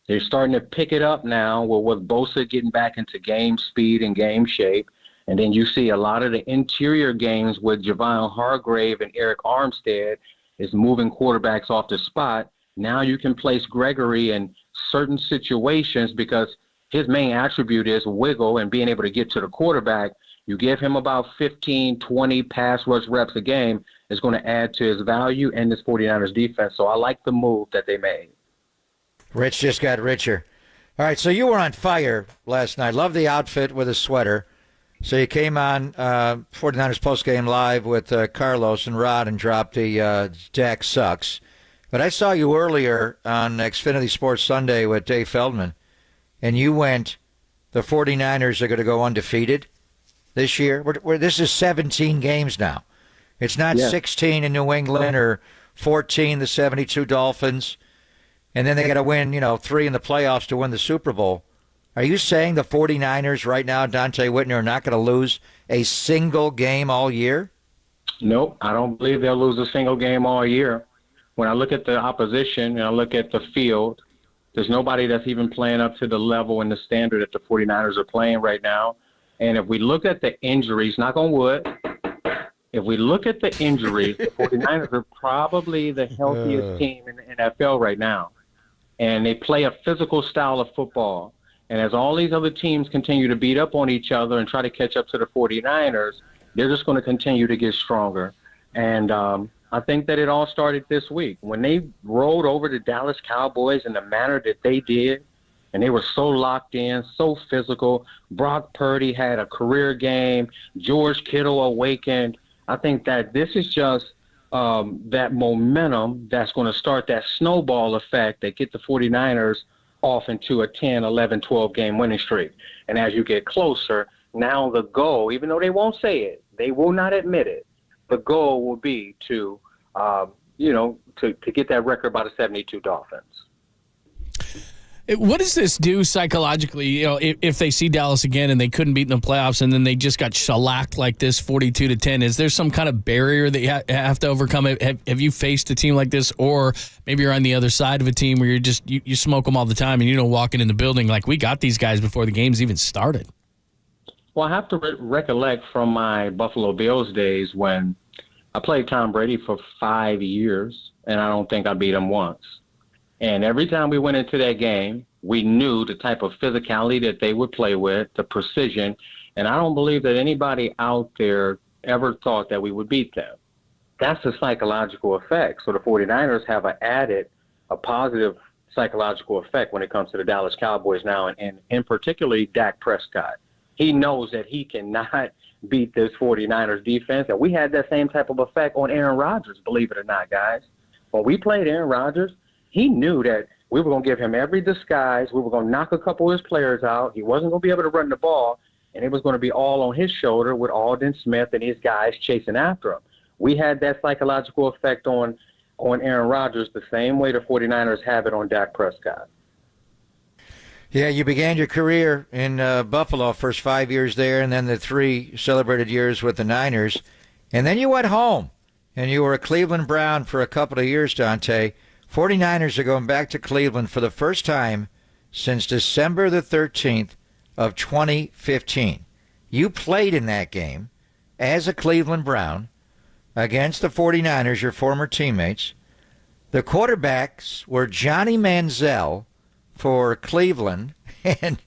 They're starting to pick it up now with Bosa getting back into game speed and game shape. And then you see a lot of the interior games with Javon Hargrave and Eric Armstead is moving quarterbacks off the spot. Now you can place Gregory in certain situations because his main attribute is wiggle and being able to get to the quarterback. You give him about 15, 20 pass rush reps a game, is going to add to his value and this 49ers defense. So I like the move that they made. Rich just got richer. All right, so you were on fire last night. Love the outfit with a sweater. So you came on 49ers postgame live with Carlos and Rod and dropped the Dak sucks. But I saw you earlier on Xfinity Sports Sunday with Dave Feldman, and you went, the 49ers are going to go undefeated this year. This is 17 games now. It's not 16 in New England or 14 the 72 Dolphins. And then they got to win, 3 in the playoffs to win the Super Bowl. Are you saying the 49ers right now, Dante Whitner, are not going to lose a single game all year? Nope, I don't believe they'll lose a single game all year. When I look at the opposition and I look at the field, there's nobody that's even playing up to the level and the standard that the 49ers are playing right now. And if we look at the injuries, knock on wood, if we look at the injuries, the 49ers are probably the healthiest team in the NFL right now. And they play a physical style of football. And as all these other teams continue to beat up on each other and try to catch up to the 49ers, they're just going to continue to get stronger. And I think that it all started this week. When they rolled over the Dallas Cowboys in the manner that they did, and they were so locked in, so physical. Brock Purdy had a career game. George Kittle awakened. I think that this is just that momentum that's going to start that snowball effect that get the 49ers off into a 10, 11, 12-game winning streak. And as you get closer, now the goal, even though they won't say it, they will not admit it, the goal will be to get that record by the 72 Dolphins. What does this do psychologically? If they see Dallas again and they couldn't beat in the playoffs, and then they just got shellacked like this, 42-10, is there some kind of barrier that you have to overcome? Have you faced a team like this, or maybe you're on the other side of a team where you smoke them all the time, and walking in the building like we got these guys before the game's even started? Well, I have to recollect from my Buffalo Bills days when I played Tom Brady for 5 years, and I don't think I beat him once. And every time we went into that game, we knew the type of physicality that they would play with, the precision, and I don't believe that anybody out there ever thought that we would beat them. That's a psychological effect. So the 49ers have a positive psychological effect when it comes to the Dallas Cowboys now, and particularly Dak Prescott. He knows that he cannot beat this 49ers defense, and we had that same type of effect on Aaron Rodgers, believe it or not, guys. When we played Aaron Rodgers, he knew that we were going to give him every disguise. We were going to knock a couple of his players out. He wasn't going to be able to run the ball, and it was going to be all on his shoulder with Aldon Smith and his guys chasing after him. We had that psychological effect on Aaron Rodgers the same way the 49ers have it on Dak Prescott. Yeah, you began your career in Buffalo, first 5 years there, and then the 3 celebrated years with the Niners. And then you went home, and you were a Cleveland Brown for a couple of years, Dante. 49ers are going back to Cleveland for the first time since December the 13th of 2015. You played in that game as a Cleveland Brown against the 49ers, your former teammates. The quarterbacks were Johnny Manziel for Cleveland and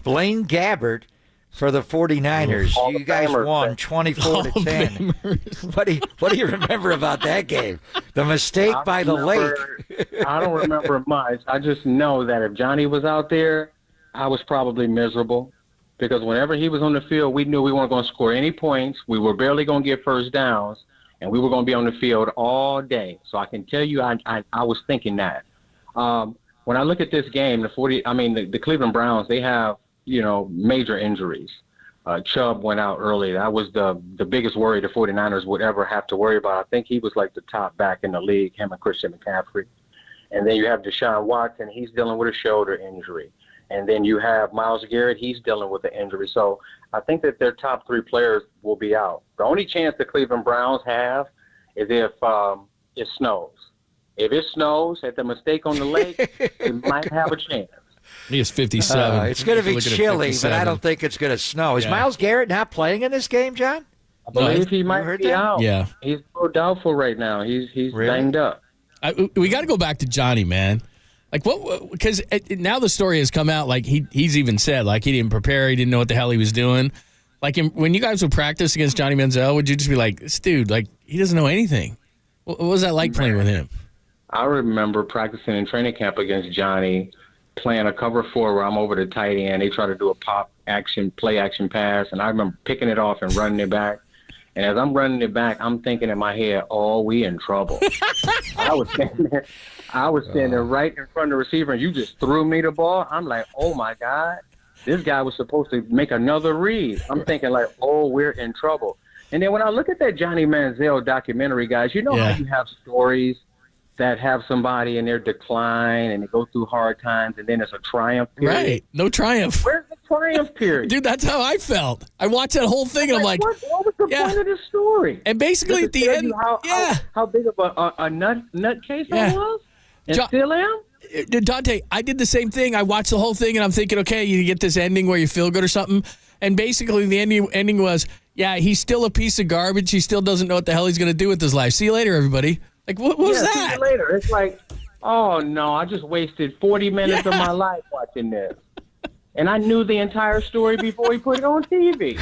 Blaine Gabbert for the 49ers. You guys won 24-10. What do you remember about that game? The mistake by the lake. I don't remember much. I just know that if Johnny was out there, I was probably miserable because whenever he was on the field, we knew we weren't going to score any points. We were barely going to get first downs, and we were going to be on the field all day. So I can tell you I was thinking that. When I look at this game, the Cleveland Browns, they have major injuries. Chubb went out early. That was the biggest worry the 49ers would ever have to worry about. I think he was like the top back in the league, him and Christian McCaffrey. And then you have Deshaun Watson. He's dealing with a shoulder injury. And then you have Myles Garrett. He's dealing with the injury. So I think that their top 3 players will be out. The only chance the Cleveland Browns have is if it snows. If it snows at the mistake on the lake, it might have a chance. He is 57. It's going to be chilly, but I don't think it's going to snow. Is Myles Garrett not playing in this game, John? I believe he might be out. Yeah. He's so doubtful right now. He's banged up. We got to go back to Johnny, man. Like, what? Because now the story has come out, like, he's even said, like, he didn't prepare. He didn't know what the hell he was doing. Like, when you guys would practice against Johnny Manziel, would you just be like, this dude, like, he doesn't know anything? What was that like playing with him? I remember practicing in training camp against Johnny, playing a cover 4 where I'm over the tight end. They try to do a play action pass, and I remember picking it off and running it back. And as I'm running it back, I'm thinking in my head, oh, we in trouble. I was standing there right in front of the receiver, and you just threw me the ball. I'm like, oh, my God. This guy was supposed to make another read. I'm thinking like, oh, we're in trouble. And then when I look at that Johnny Manziel documentary, guys, you know how you have stories that have somebody in their decline and they go through hard times, and then it's a triumph period. Right. No triumph. Where's the triumph period? Dude, that's how I felt. I watched that whole thing, and I'm like, what was the point of this story? And basically at the end, how big of a nutcase I was? And still am? Dante, I did the same thing. I watched the whole thing, and I'm thinking, okay, you get this ending where you feel good or something. And basically the ending was, he's still a piece of garbage. He still doesn't know what the hell he's going to do with his life. See you later, everybody. Like, what was that? See you later. It's like, oh, no, I just wasted 40 minutes of my life watching this. And I knew the entire story before he put it on TV.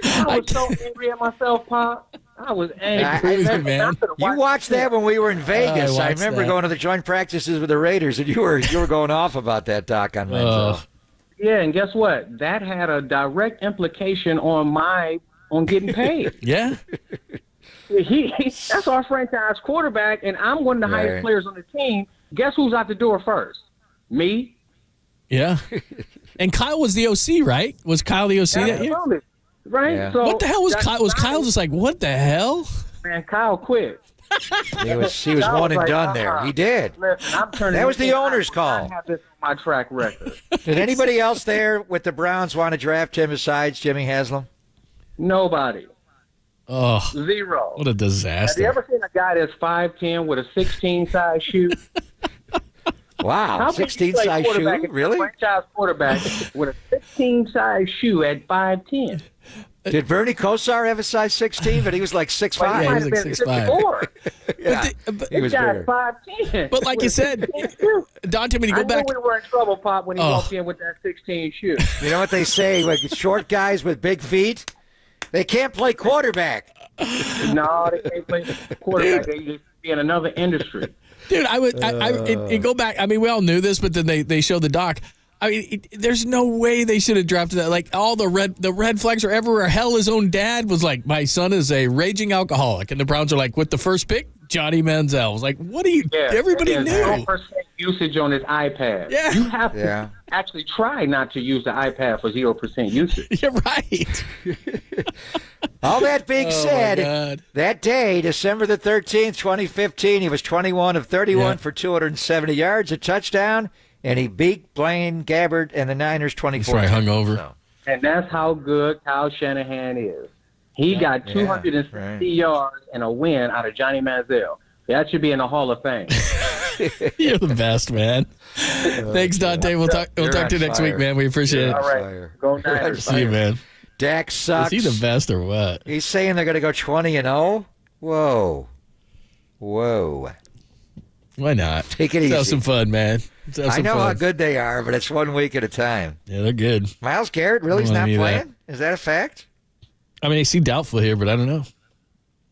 I was so angry at myself, Pop. I was angry. Man. You watched that when we were in Vegas. I remember going to the joint practices with the Raiders, and you were going off about that doc on Manziel. Yeah, and guess what? That had a direct implication on getting paid. Yeah. That's our franchise quarterback, and I'm one of the highest players on the team. Guess who's out the door first? Me. Yeah. And Kyle was the OC, right? Was Kyle the OC that year? Right? Yeah. So what the hell was Kyle? Was Kyle just like, what the hell? Man, Kyle quit. He was one and done there. He did. Listen, that was the owner's call. I have this on my track record. Did anybody else there with the Browns want to draft him besides Jimmy Haslam? Nobody. Oh, 0. What a disaster. Have you ever seen a guy that's 5'10" with a 16 size shoe? Wow, 16 size shoe? Really? Franchise quarterback with a 16 size shoe at 5'10". Did Bernie Kosar have a size 16? But he was like 6'5". Well, he was like 6'5". Yeah, he was bigger. 5'10". But like you said, Dante, when you go back, we were in trouble, Pop, when he walked in with that 16 shoe. You know what they say? Like short guys with big feet, they can't play quarterback. No, they can't play quarterback. They just be in another industry. Dude, I go back. I mean, we all knew this, but then they showed the doc. I mean, there's no way they should have drafted that. Like, all the red flags are everywhere. Hell, his own dad was like, my son is a raging alcoholic. And the Browns are like, with the first pick, Johnny Manziel. Was like, what are you? Yeah, everybody knew. 0% usage on his iPad. Yeah. You have to actually try not to use the iPad for 0% usage. You're right. All that being said, that day, December the 13th, 2015, he was 21 of 31 for 270 yards, a touchdown. And he beat Blaine Gabbert and the Niners 24. That's right, hungover. So. And that's how good Kyle Shanahan is. He got 260 yards and a win out of Johnny Manziel. That should be in the Hall of Fame. You're the best, man. Thanks, Dante. We'll talk to you next week, man. We appreciate it. All right. Go Niners. See you, man. Dak sucks. Is he the best or what? He's saying they're going to go 20-0. Whoa. Why not? Take it easy. Let's have some fun, man. I know how good they are, but it's 1 week at a time. Yeah, they're good. Myles Garrett really is not playing? Is that a fact? I mean, I see doubtful here, but I don't know.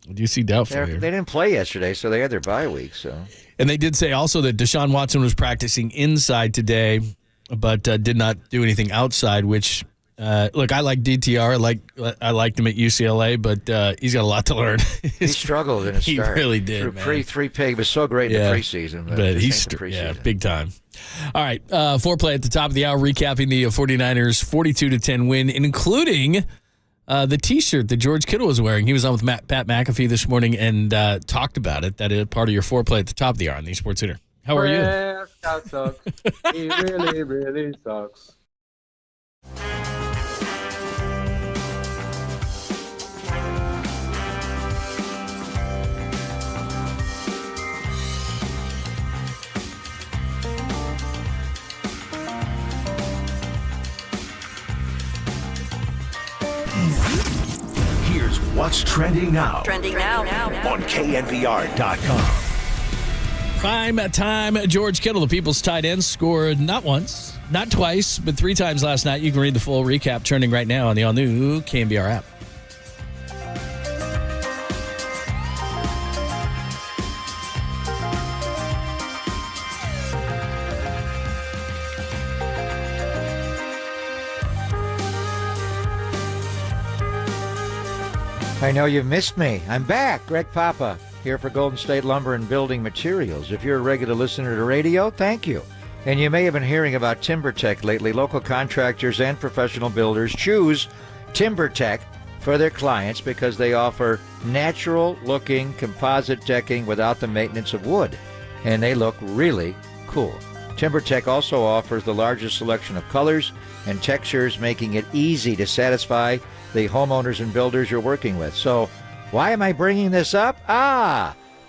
I do see doubtful here. They didn't play yesterday, so they had their bye week. So, and they did say also that Deshaun Watson was practicing inside today, but did not do anything outside, which... look, I like DTR. I liked him at UCLA, but he's got a lot to learn. He struggled in his start. He really did, man. Three pig was so great in the preseason. But he's big time. All right, foreplay at the top of the hour, recapping the 49ers 42-10 win, including the T-shirt that George Kittle was wearing. He was on with Pat McAfee this morning and talked about it. That is part of your foreplay at the top of the hour on the Sports Center. How are you? Prescott sucks. He really, really sucks. Here's what's trending now. Trending now. On KNBR.com. Prime time, George Kittle, the People's tight end, scored not once, not twice, but 3 times last night. You can read the full recap trending right now on the all-new KNBR app. I know you've missed me. I'm back. Greg Papa here for Golden State Lumber and Building Materials. If you're a regular listener to radio, thank you. And you may have been hearing about TimberTech lately. Local contractors and professional builders choose TimberTech for their clients because they offer natural-looking composite decking without the maintenance of wood. And they look really cool. TimberTech also offers the largest selection of colors and textures, making it easy to satisfy the homeowners and builders you're working with. So why am I bringing this up?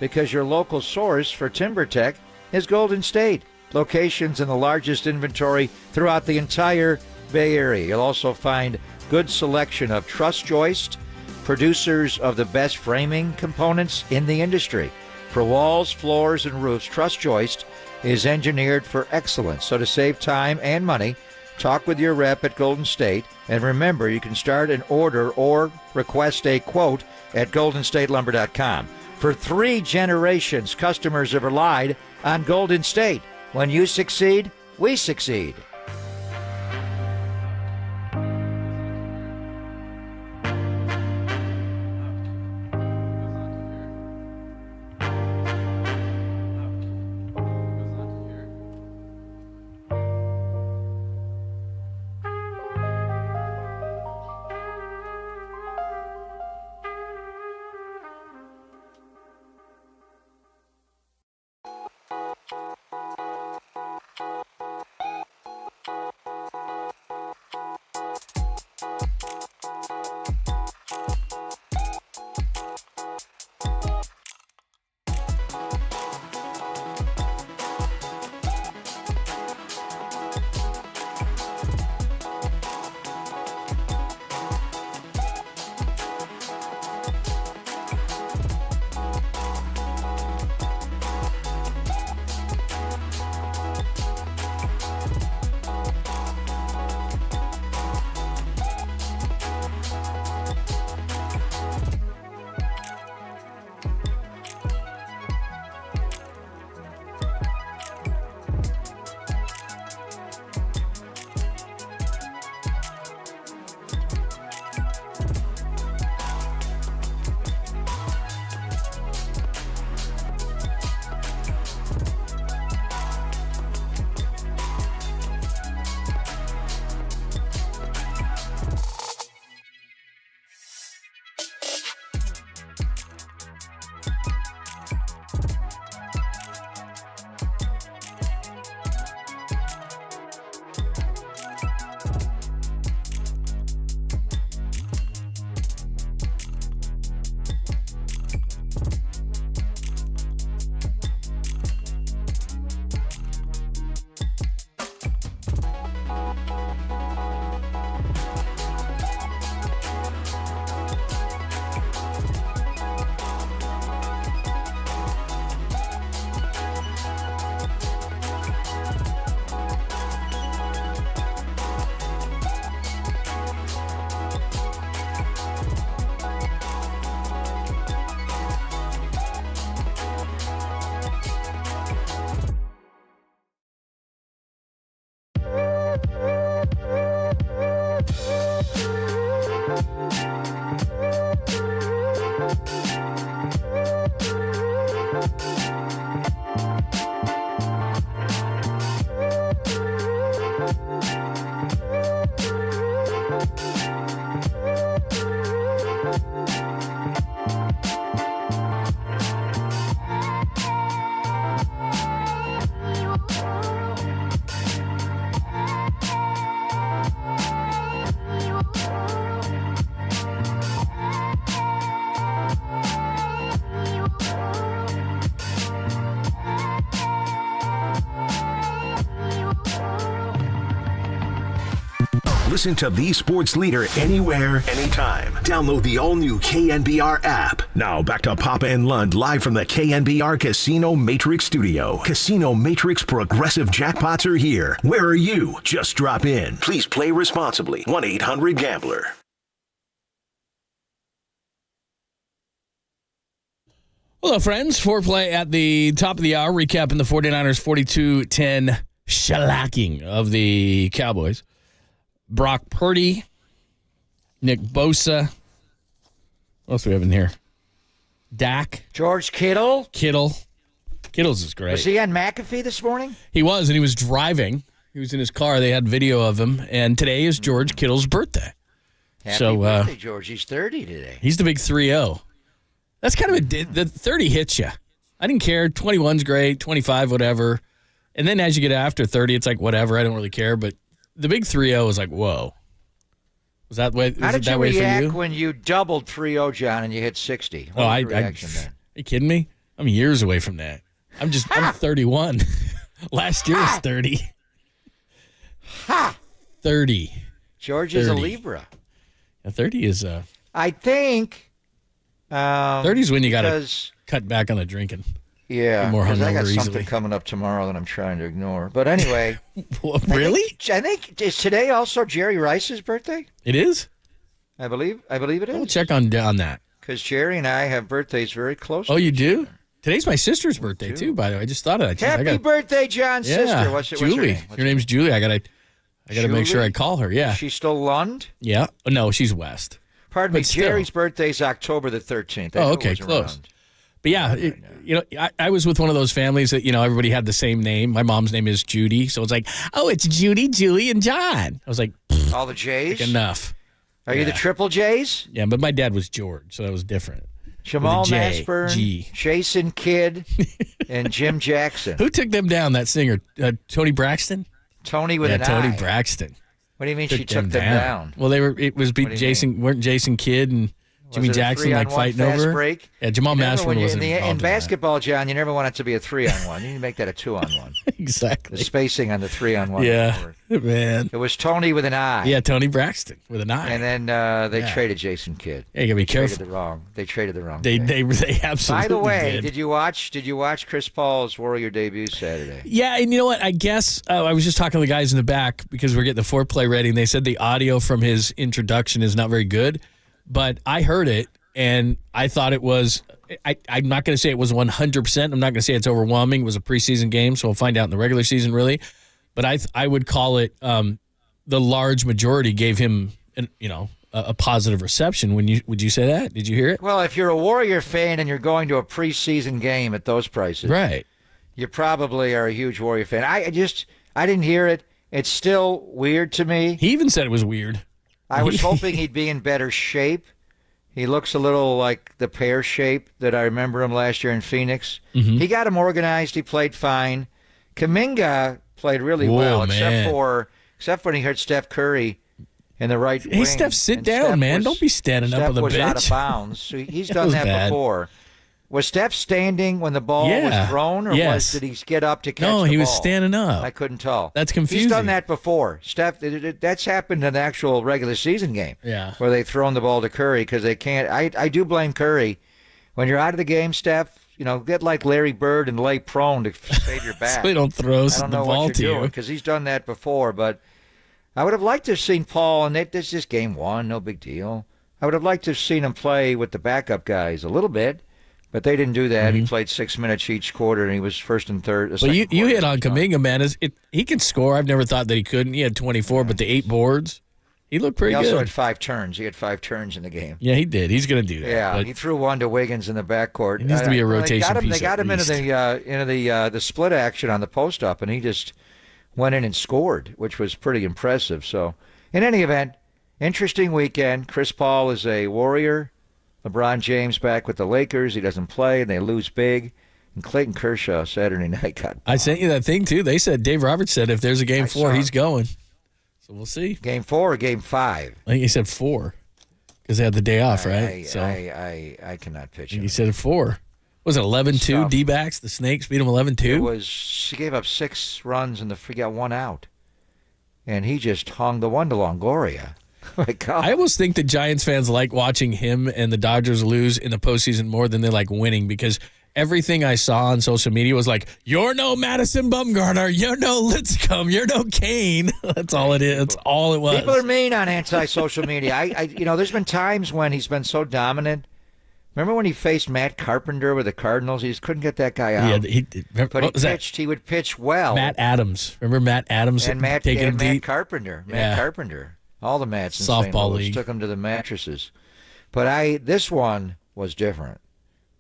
Because your local source for TimberTech is Golden State. Locations and the largest inventory throughout the entire Bay Area. You'll also find good selection of truss joist, producers of the best framing components in the industry. For walls, floors, and roofs, truss joist is engineered for excellence. So to save time and money, talk with your rep at Golden State. And remember, you can start an order or request a quote at goldenstatelumber.com. For 3 generations, customers have relied on Golden State. When you succeed, we succeed. Listen to the sports leader anywhere, anytime. Download the all-new KNBR app. Now back to Papa and Lund live from the KNBR Casino Matrix Studio. Casino Matrix Progressive Jackpots are here. Where are you? Just drop in. Please play responsibly. 1-800-GAMBLER. Hello, friends. Foreplay at the top of the hour, recapping the 49ers 42-10 shellacking of the Cowboys. Brock Purdy, Nick Bosa. What else do we have in here? Dak. George Kittle. Kittle's is great. Was he on McAfee this morning? He was, and he was driving. He was in his car. They had video of him, and today is George Kittle's birthday. Happy birthday, George. He's 30 today. He's the big 3-0. That's kind of the 30 hits you. I didn't care. 21's great, 25, whatever. And then as you get after 30, it's like, whatever, I don't really care. But the big 3-0 is like, whoa. Was that way? How did you way react for you? when you doubled 3-0, John, and you hit 60? What was your reaction then? Are you kidding me? I'm years away from that. I'm 31. Last year was 30. Ha! 30. George is a Libra. Yeah, 30 is I think 30 is when you got to cut back on the drinking. Yeah, more because I got hungover something easily. coming up tomorrow that I'm trying to ignore. But anyway. Really? I think is today also Jerry Rice's birthday? It is? I believe it is. We'll check on that. Because Jerry and I have birthdays very close. Oh, you do? Today's my sister's birthday, too, by the way. I just thought of that. Happy birthday, John's sister. What's Julie. her name? Your name's Julie. I gotta make sure I call her. Yeah. Is she still Lund? Yeah. No, she's West. Pardon me. But still. Jerry's birthday's October the 13th. Oh, okay, close. Around. But yeah, I was with one of those families that, everybody had the same name. My mom's name is Judy. So it's like, oh, it's Judy, Julie, and John. I was like, all the J's? Like, enough. Are you the triple J's? Yeah, but my dad was George, so that was different. Jamal Mashburn, Jason Kidd, and Jim Jackson. Who took them down, that singer? Tony Braxton? Tony with an Tony I. Braxton. What do you mean she took them down? Well, weren't Jason Kidd and Jimmy Jackson fighting over? Break? Yeah, Jamal Mashburn wasn't involved in basketball, John, you never want it to be a 3-on-1. You need to make that a 2-on-1. Exactly. The spacing on the 3-on-1. Yeah, man. It was Tony with an I. Yeah, Tony Braxton with an I. And then they traded Jason Kidd. Yeah, you gotta be careful. They traded the wrong. They absolutely. By the way, did. did you watch Chris Paul's Warrior debut Saturday? Yeah, and you know what? I guess I was just talking to the guys in the back because we're getting the foreplay ready, and they said the audio from his introduction is not very good, but I heard it. And I thought it was, I'm not going to say it was 100%. I'm not going to say it's overwhelming. It was a preseason game, so we'll find out in the regular season, really. But I would call it the large majority gave him, a positive reception. Would you say that? Did you hear it? Well, if you're a Warrior fan and you're going to a preseason game at those prices, right, you probably are a huge Warrior fan. I didn't hear it. It's still weird to me. He even said it was weird. I was hoping he'd be in better shape. He looks a little like the pear shape that I remember him last year in Phoenix. Mm-hmm. He got him organized. He played fine. Kuminga played really well, except when he hurt Steph Curry in the right wing. Hey, Steph, sit down, man. Don't be standing up on the bench. Steph was out of bounds. So he's done that before. Was Steph standing when the ball was thrown, or did he get up to catch the ball? No, he was standing up. I couldn't tell. That's confusing. He's done that before. Steph, that's happened in an actual regular season game. Yeah. Where they've thrown the ball to Curry because they can't. I do blame Curry. When you're out of the game, Steph, get like Larry Bird and lay prone to save your back. So they don't throw the ball to you. Because he's done that before. But I would have liked to have seen Paul, and this is just game one, no big deal. I would have liked to have seen him play with the backup guys a little bit. But they didn't do that. Mm-hmm. He played 6 minutes each quarter, and he was first and third. But you hit on Kuminga, man. He can score. I've never thought that he couldn't. He had 24, but the 8 boards, he looked pretty good. He also had 5 turns. He had 5 turns in the game. Yeah, he did. He's going to do that. Yeah, he threw one to Wiggins in the backcourt. He needs to be a rotation piece. They got him into the split action on the post up, and he just went in and scored, which was pretty impressive. So, in any event, interesting weekend. Chris Paul is a Warrior. LeBron James back with the Lakers. He doesn't play, and they lose big. And Clayton Kershaw Saturday night got bombed. I sent you that thing, too. They said, Dave Roberts said if there's a Game 4, he's going. So we'll see. Game 4 or Game 5? I think he said 4 because they had the day off, right? I cannot pitch him. He said 4. Was it 11-2 D-backs? The Snakes beat him 11-2? She gave up 6 runs and got 1 out. and he just hung the one to Longoria. My God. I almost think the Giants fans like watching him and the Dodgers lose in the postseason more than they like winning, because everything I saw on social media was like, "You're no Madison Bumgarner, you're no Lincecum, you're no Kane." That's all it is. That's all it was. People are mean on anti-social media. There's been times when he's been so dominant. Remember when he faced Matt Carpenter with the Cardinals? He just couldn't get that guy out. Yeah, He would pitch well. Matt Adams. Remember Matt Adams and Matt Carpenter. Yeah. Carpenter. All the Matts in Softball St. Louis league. took him to the mattresses. But this one was different.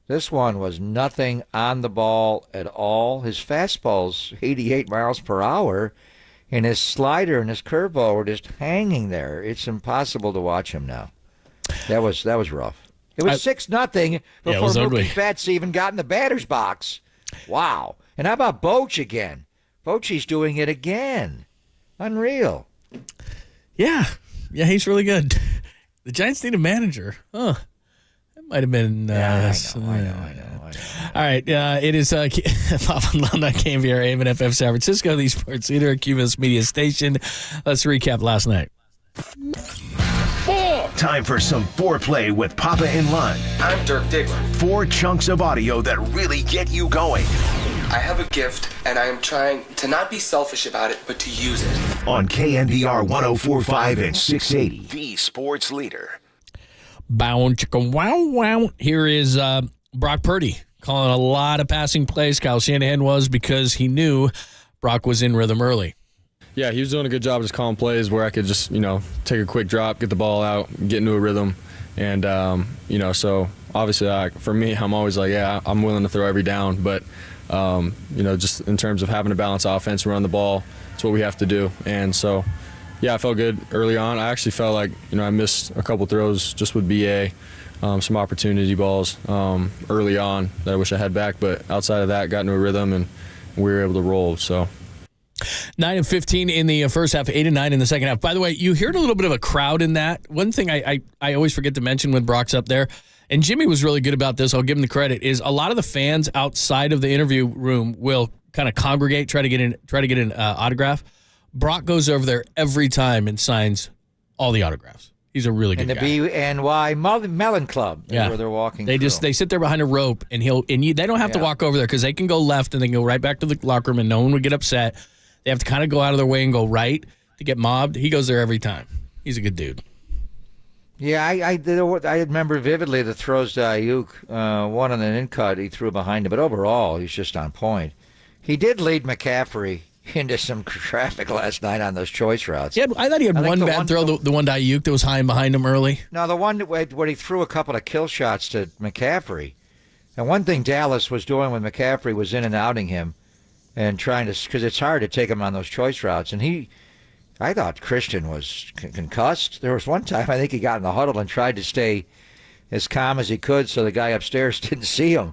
This one was nothing on the ball at all. His fastball's 88 miles per hour, and his slider and his curveball were just hanging there. It's impossible to watch him now. That was rough. It was 6-0 before Mookie Betts even got in the batter's box. Wow. And how about Boch again? Bochy's doing it again. Unreal. Yeah, he's really good. The Giants need a manager. Huh. That might have been. I know. All right, it is Pop and Lund on KNBR, AM and FM San Francisco, the sports leader, Cumulus Media Station. Let's recap last night. Time for some foreplay with Papa and Lund. I'm Dirk Diggler. 4 chunks of audio that really get you going. I have a gift, and I am trying to not be selfish about it, but to use it. On KNBR 104.5 and 680, the sports leader. Bow chicka wow wow. Here is Brock Purdy calling a lot of passing plays. Kyle Shanahan was, because he knew Brock was in rhythm early. Yeah, he was doing a good job just calling plays where I could just, take a quick drop, get the ball out, get into a rhythm. And, so obviously for me, I'm always like, yeah, I'm willing to throw every down. But, just in terms of having a balanced offense, run the ball, it's what we have to do. And so, yeah, I felt good early on. I actually felt like, I missed a couple throws just with BA, some opportunity balls early on that I wish I had back. But outside of that, got into a rhythm and we were able to roll, so. 9-15 in the first half, 8-9 in the second half. By the way, you heard a little bit of a crowd in that. One thing I always forget to mention when Brock's up there, and Jimmy was really good about this, I'll give him the credit, is a lot of the fans outside of the interview room will kind of congregate, try to get an autograph. Brock goes over there every time and signs all the autographs. He's a really good guy. And the BNY Mellon Club is where they're walking. They sit there behind a rope, and they don't have to walk over there because they can go left and they can go right back to the locker room, and no one would get upset. They have to kind of go out of their way and go right to get mobbed. He goes there every time. He's a good dude. Yeah, I remember vividly the throws to Ayuk, one on an in-cut he threw behind him. But overall, he's just on point. He did lead McCaffrey into some traffic last night on those choice routes. I thought he had one bad throw, the one to Ayuk that was high and behind him early. No, the one where he threw a couple of kill shots to McCaffrey. And one thing Dallas was doing when McCaffrey was in and outing him, and trying to, because it's hard to take him on those choice routes. And I thought Christian was concussed. There was one time I think he got in the huddle and tried to stay as calm as he could so the guy upstairs didn't see him.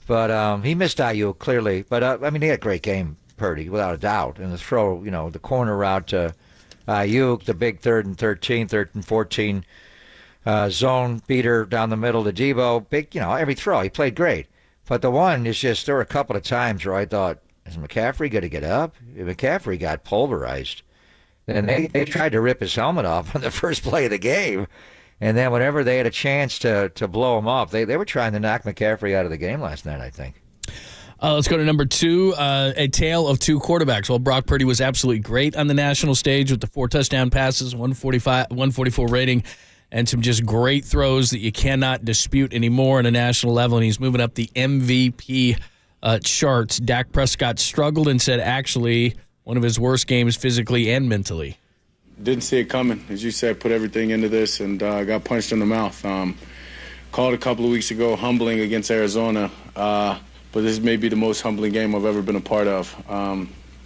But he missed Ayuk clearly. But, he had a great game, Purdy, without a doubt. And the throw, the corner route to Ayuk, the big 3rd and 13, 3rd and 14 zone beater down the middle to Debo. Big, every throw. He played great. But the one is just, there were a couple of times where I thought, is McCaffrey going to get up? McCaffrey got pulverized. And they tried to rip his helmet off on the first play of the game. And then whenever they had a chance to blow him up, they were trying to knock McCaffrey out of the game last night, I think. Let's go to number 2, a tale of 2 quarterbacks. Well, Brock Purdy was absolutely great on the national stage with the 4 touchdown passes, 144 rating, and some just great throws that you cannot dispute anymore on a national level. And he's moving up the MVP charts. Dak Prescott struggled and said actually one of his worst games physically and mentally. Didn't see it coming. As you said, put everything into this and got punched in the mouth. Called a couple of weeks ago, humbling against Arizona. But this may be the most humbling game I've ever been a part of.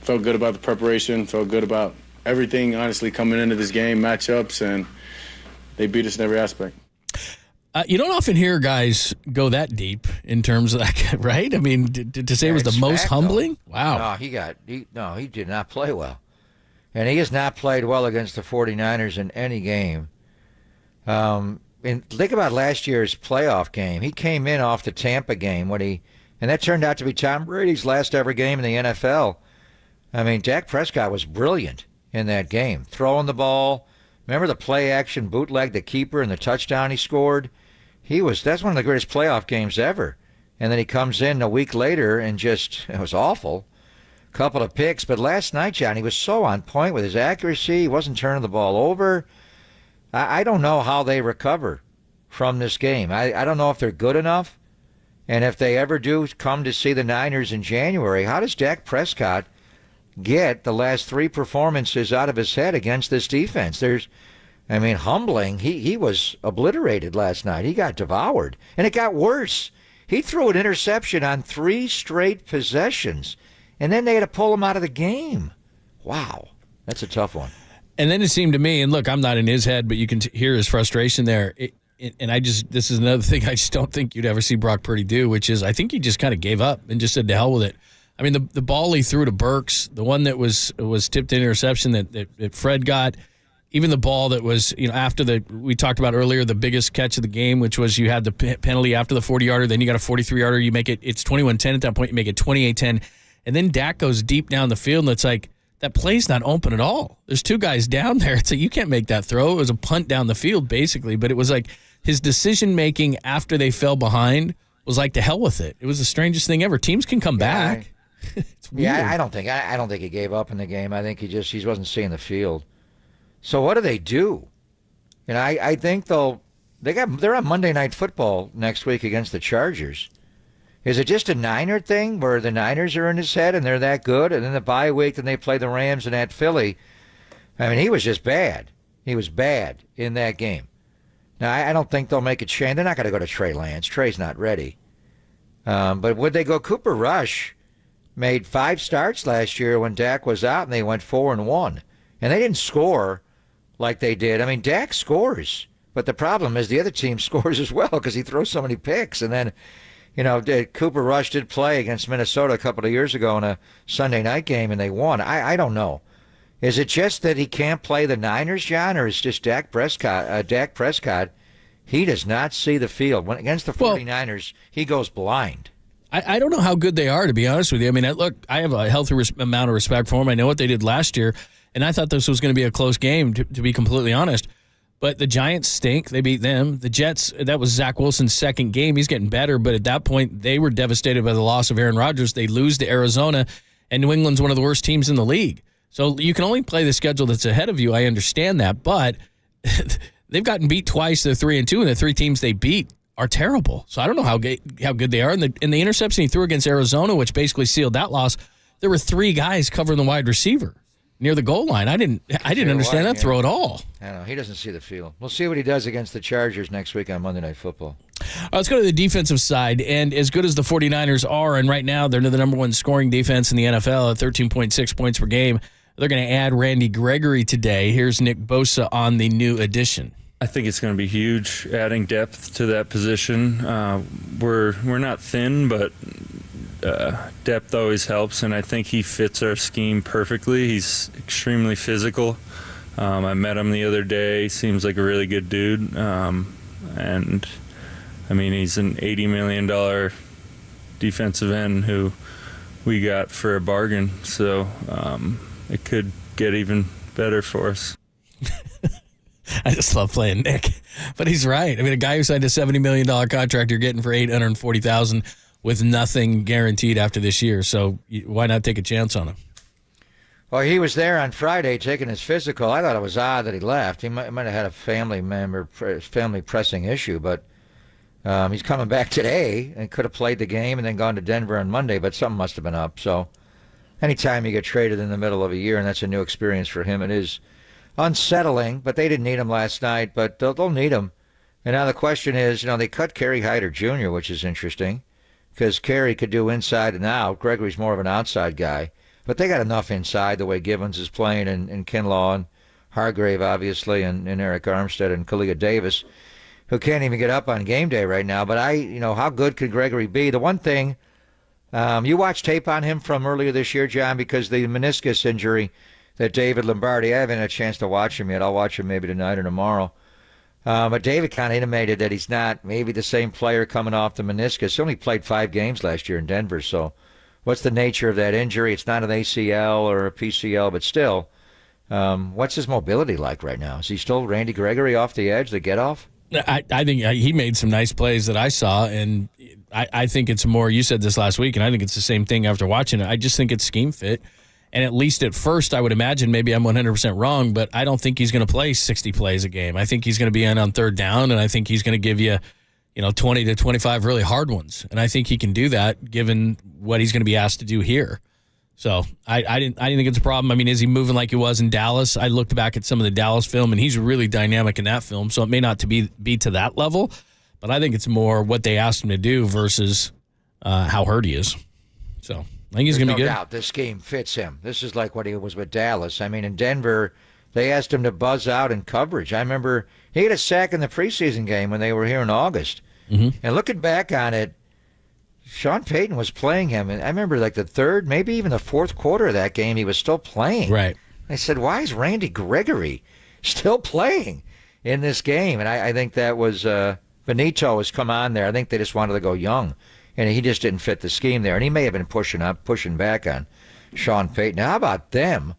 Felt good about the preparation, felt good about everything, honestly, coming into this game, matchups, and they beat us in every aspect. You don't often hear guys go that deep in terms of that, right? I mean, to say it was the most humbling? Though. Wow. No, he did not play well. And he has not played well against the 49ers in any game. And think about last year's playoff game. He came in off the Tampa game and that turned out to be Tom Brady's last ever game in the NFL. I mean, Dak Prescott was brilliant. in that game. Throwing the ball. Remember the play action bootleg, the keeper, and the touchdown he scored? That's one of the greatest playoff games ever. And then he comes in a week later and it was awful. Couple of picks. But last night, John, he was so on point with his accuracy. He wasn't turning the ball over. I don't know how they recover from this game. I don't know if they're good enough. And if they ever do come to see the Niners in January, how does Dak Prescott get the last 3 performances out of his head against this defense? Humbling. He was obliterated last night. He got devoured. And it got worse. He threw an interception on 3 straight possessions, and then they had to pull him out of the game. Wow. That's a tough one. And then it seemed to me, and look, I'm not in his head, but you can hear his frustration there. This is another thing I just don't think you'd ever see Brock Purdy do, which is I think he just kind of gave up and just said to hell with it. I mean, the ball he threw to Burks, the one that was tipped interception that Fred got, even the ball that was, after we talked about earlier, the biggest catch of the game, which was you had the penalty after the 40-yarder, then you got a 43-yarder, you make it's 21-10 at that point, you make it 28-10, and then Dak goes deep down the field, and it's like, that play's not open at all. There's 2 guys down there. It's like, you can't make that throw. It was a punt down the field, basically, but it was like his decision-making after they fell behind was like, to hell with it. It was the strangest thing ever. Teams can come back. It's weird. Yeah, I don't think he gave up in the game. I think he wasn't seeing the field. So what do they do? And I think they're on Monday Night Football next week against the Chargers. Is it just a Niner thing where the Niners are in his head and they're that good, and then the bye week, then they play the Rams and at Philly? He was just bad. He was bad in that game. Now, I don't think they'll make a change. They're not going to go to Trey Lance. Trey's not ready. But would they go? Cooper Rush made 5 starts last year when Dak was out, and they went 4-1. And they didn't score like they did. Dak scores, but the problem is the other team scores as well because he throws so many picks. And then, Cooper Rush did play against Minnesota a couple of years ago in a Sunday night game, and they won. I don't know. Is it just that he can't play the Niners, John, or is it just Dak Prescott, he does not see the field. When against the 49ers, he goes blind. I don't know how good they are, to be honest with you. Look, I have a healthy amount of respect for them. I know what they did last year, and I thought this was going to be a close game, to be completely honest. But the Giants stink. They beat them. The Jets, that was Zach Wilson's second game. He's getting better, but at that point, they were devastated by the loss of Aaron Rodgers. They lose to Arizona, and New England's one of the worst teams in the league. So you can only play the schedule that's ahead of you. I understand that, but they've gotten beat twice. They're 3-2, and the 3 teams they beat are terrible. So I don't know how good they are. And the interception he threw against Arizona, which basically sealed that loss, there were 3 guys covering the wide receiver near the goal line. I didn't understand that throw at all. I know. He doesn't see the field. We'll see what he does against the Chargers next week on Monday Night Football. Let's go to the defensive side. And as good as the 49ers are, and right now they're the number 1 scoring defense in the NFL at 13.6 points per game, they're going to add Randy Gregory today. Here's Nick Bosa on the new addition. I think it's going to be huge, adding depth to that position. We're not thin, but depth always helps, and I think he fits our scheme perfectly. He's extremely physical. I met him the other day. Seems like a really good dude. And, he's an $80 million defensive end who we got for a bargain. So it could get even better for us. I just love playing Nick. But he's right. A guy who signed a $70 million contract you're getting for $840,000 with nothing guaranteed after this year. So why not take a chance on him? Well, he was there on Friday taking his physical. I thought it was odd that he left. He might have had a family pressing issue, but he's coming back today and could have played the game and then gone to Denver on Monday, but something must have been up. So anytime you get traded in the middle of a year, and that's a new experience for him, it is unsettling, but they didn't need him last night, but they'll need him. And now the question is, they cut Kerry Hyder Jr., which is interesting, because Kerry could do inside and out. Gregory's more of an outside guy. But they got enough inside the way Givens is playing, and Kinlaw and Hargrave, obviously, and Eric Armstead and Kalia Davis, who can't even get up on game day right now. But how good could Gregory be? The one thing, you watched tape on him from earlier this year, John, because the meniscus injury that David Lombardi, I haven't had a chance to watch him yet. I'll watch him maybe tonight or tomorrow. But David kind of intimated that he's not maybe the same player coming off the meniscus. He only played 5 games last year in Denver, so what's the nature of that injury? It's not an ACL or a PCL, but still, What's his mobility like right now? Is he still Randy Gregory off the edge, the get-off? I think he made some nice plays that I saw, and I think it's more, you said this last week, and I think it's the same thing after watching it. I just think it's scheme fit. And at least at first, I would imagine, maybe I'm 100% wrong, but I don't think he's going to play 60 plays a game. I think he's going to be in on third down, and I think he's going to give you, 20 to 25 really hard ones. And I think he can do that given what he's going to be asked to do here. So I didn't think it's a problem. I mean, is he moving like he was in Dallas? I looked back at some of the Dallas film, and he's really dynamic in that film. So it may not be to that level, but I think it's more what they asked him to do versus how hurt he is. So I think he's going to be good. No doubt this game fits him. This is like what he was with Dallas. I mean, in Denver, they asked him to buzz out in coverage. I remember he had a sack in the preseason game when they were here in August. Mm-hmm. And looking back on it, Sean Payton was playing him, and I remember like the third, maybe even the fourth quarter of that game, he was still playing. Right. I said, why is Randy Gregory still playing in this game? And I think that was Benito has come on there. I think they just wanted to go young, and he just didn't fit the scheme there. And he may have been pushing back on Sean Payton. Now, how about them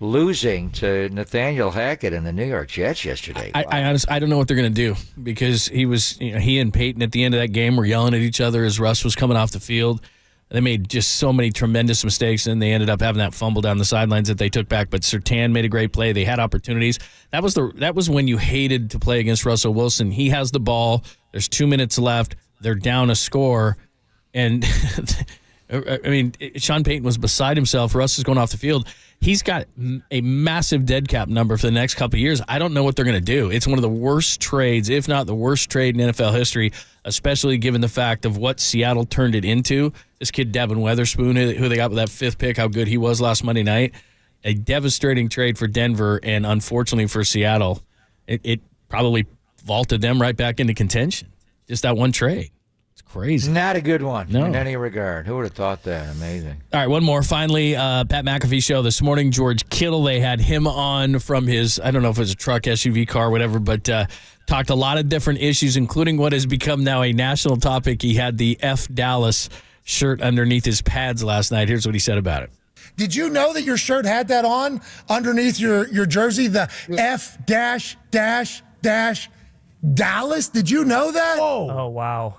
losing to Nathaniel Hackett and the New York Jets yesterday? I honestly, I don't know what they're going to do, because he and Peyton at the end of that game were yelling at each other as Russ was coming off the field. They made just so many tremendous mistakes, and they ended up having that fumble down the sidelines that they took back. But Surtain made a great play. They had opportunities. That was when you hated to play against Russell Wilson. He has the ball. There's 2 minutes left. They're down a score, and I mean, Sean Payton was beside himself. Russ is going off the field. He's got a massive dead cap number for the next couple of years. I don't know what they're going to do. It's one of the worst trades, if not the worst trade in NFL history, especially given the fact of what Seattle turned it into. This kid, Devin Witherspoon, who they got with that 5th pick, how good he was last Monday night. A devastating trade for Denver, and unfortunately for Seattle, it probably vaulted them right back into contention. Just that one trade. Crazy. Not a good one in any regard. Who would have thought that? Amazing. All right, one more. Finally, Pat McAfee show this morning. George Kittle, they had him on from his, I don't know if it was a truck, SUV, car, whatever, but talked a lot of different issues, including what has become now a national topic. He had the F Dallas shirt underneath his pads last night. Here's what he said about it. Did you know that your shirt had that on underneath your jersey, the F Dallas? Did you know that? Oh, wow.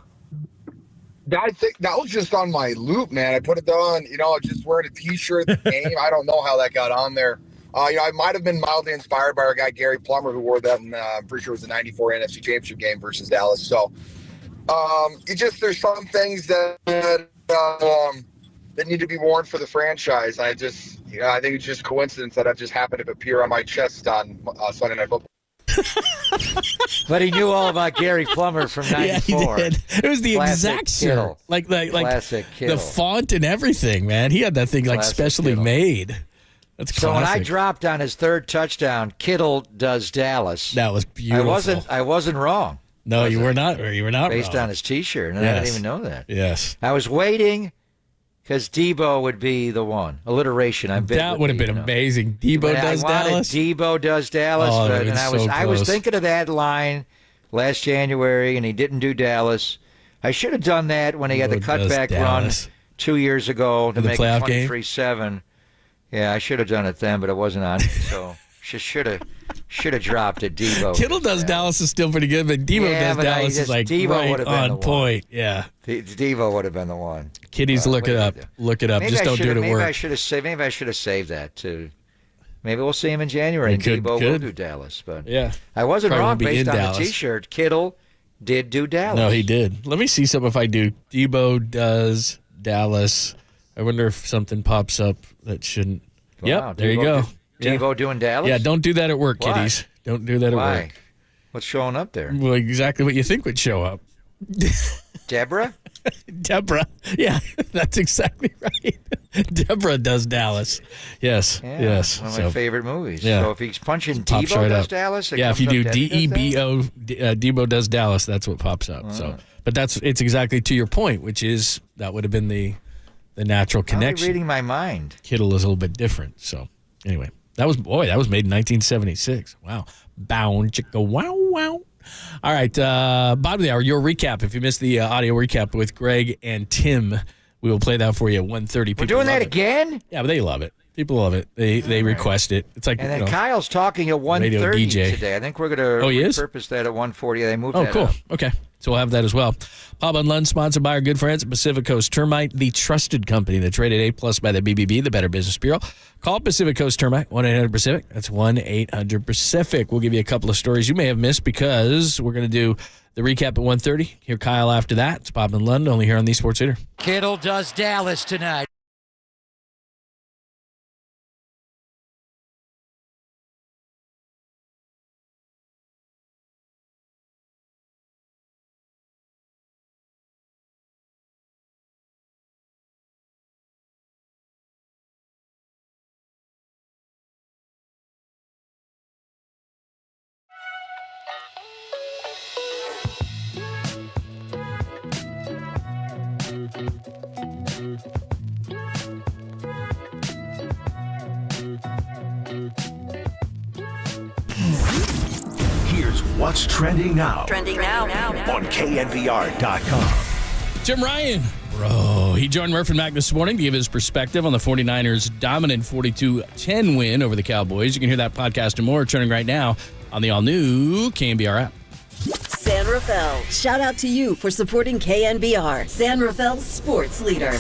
I think that was just on my loop, man. I put it on, just wearing a T-shirt at the game. I don't know how that got on there. I might have been mildly inspired by our guy Gary Plummer, who wore that in, I'm pretty sure it was the '94 NFC Championship game versus Dallas. So, there's some things that need to be worn for the franchise. I think it's just coincidence that I've just happened to appear on my chest on Sunday Night Football. But he knew all about Gary Plummer from '94. Yeah, he did. It was the Classic exact Kittle. shirt, like Classic Kittle. the font and everything. Man, he had that thing like Classic specially Kittle. made. That's classic. So when I dropped on his third touchdown, Kittle does Dallas. That was beautiful. I wasn't wrong. No, you were not. You were not based wrong. on his T-shirt, and Yes. I didn't even know that. Yes, I was waiting because Debo would be the one. Alliteration. that would have been amazing. Debo does Dallas. Debo does Dallas. Oh, but, that'd and been so I was close. thinking of that line last January, and he didn't do Dallas. I should have done that when he had the Debo does cutback run Dallas. 2 years ago to In the make it playoff game? 23-7. Yeah, I should have done it then, but it wasn't on. So should have dropped it. Debo. Kittle does Dallas is still pretty good, but Debo does Dallas is like Debo right would have been on the point. One. Yeah, Devo would have been the one. Kiddies, look it up. Look it up. Maybe Just I don't do it at maybe work. I should have saved that too. Maybe we'll see him in January. You And could- Debo will could. do Dallas, but Yeah. I wasn't Probably wrong won't be based in on Dallas. the T-shirt. Kittle did do Dallas. No, he did. Let me see something if I do. Debo does Dallas. I wonder if something pops up that shouldn't. Wow, Yep, there you Debo go. Debo doing Dallas? Yeah, don't do that at work, Why? kiddies. Don't do that at Why? work. What's showing up there? Well, exactly what you think would show up. Deborah? Deborah. Yeah, that's exactly right. Deborah does Dallas. Yes. Yeah, yes. one of my favorite movies. Yeah. So if he's punching Pops Debo right does up. Dallas, it yeah, if comes you do up Debbie does DEBO, Debo does Dallas, that's what pops up. So, but it's exactly to your point, which is that would have been the natural Dallas? How are you connection. reading my mind? Kittle is a little bit different. So, anyway, that was made in 1976. Wow. Bound chicka wow wow. All right, bottom of the hour, your recap. If you missed the audio recap with Greg and Tim, We will play that for you at 1:30. We're doing that again? Yeah, but they love it. People love it. They request it. It's like, and then Kyle's talking at 1:30 today. I think we're going to repurpose that at 1:40. They moved that cool. up. Okay. So we'll have that as well. Pub and Lunch, sponsored by our good friends at Pacific Coast Termite, the trusted company that's rated A+ by the BBB, the Better Business Bureau. Call Pacific Coast Termite, 1-800-PACIFIC. That's 1-800-PACIFIC. We'll give you a couple of stories you may have missed because we're going to do the recap at 1:30. Hear Kyle after that. It's Bob and Lund, only here on the Sports Leader. Kittle does Dallas tonight. Here's what's trending now. Trending now. On KNBR.com. Jim Ryan, he joined Murph and Mac this morning to give his perspective on the 49ers' dominant 42-10 win over the Cowboys. You can hear that podcast and more trending right now on the all-new KNBR app. San Rafael, shout out to you for supporting KNBR, San Rafael's sports leader.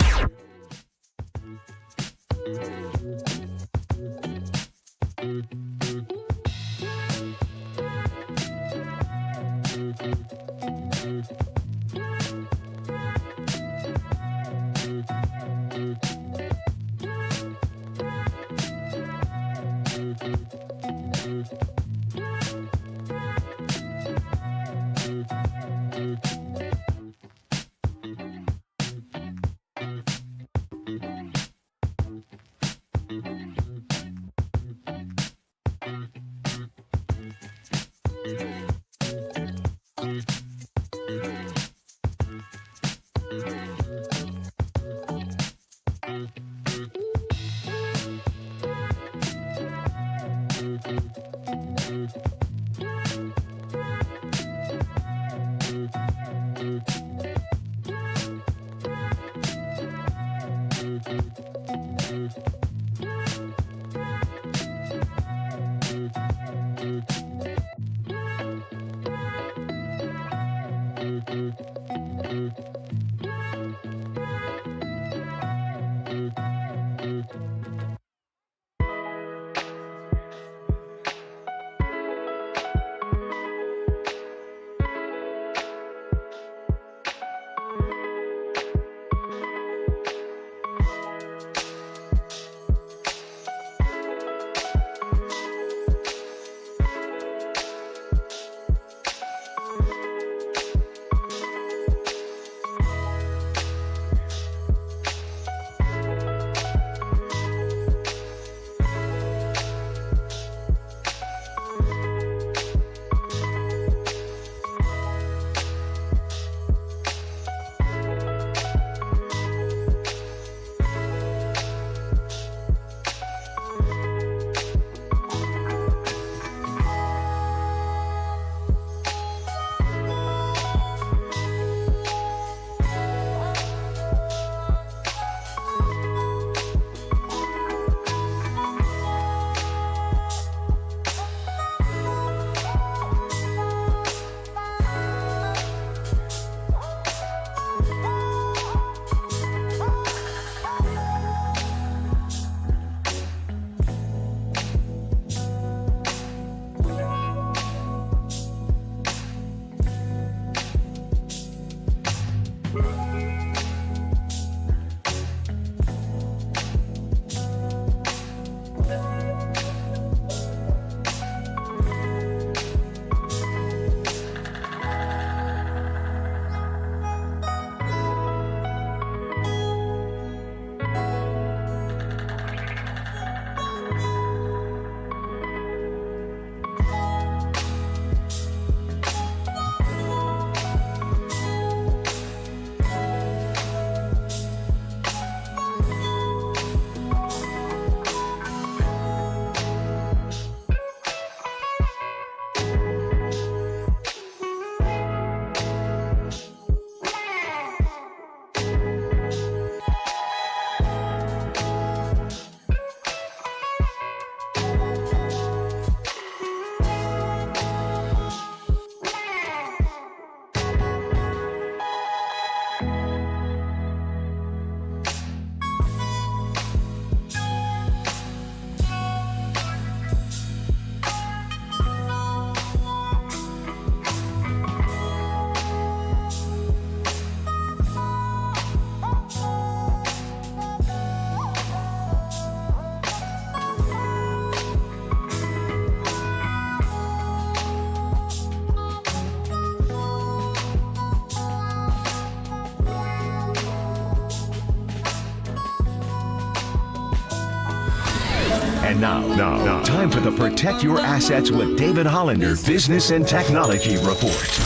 And now, time for the Protect Your Assets with David Hollander Business and Technology Report.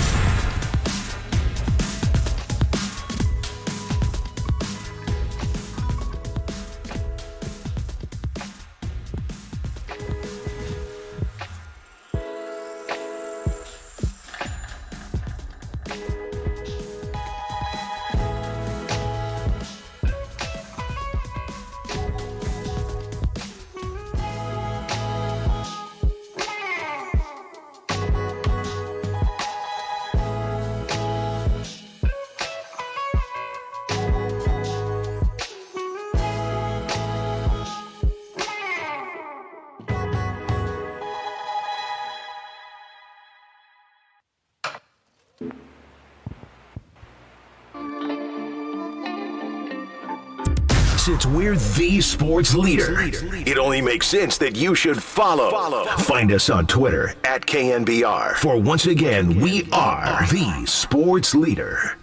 Since we're the sports leader, it only makes sense that you should follow. Find us on Twitter at KNBR. For once again, we are the sports leader.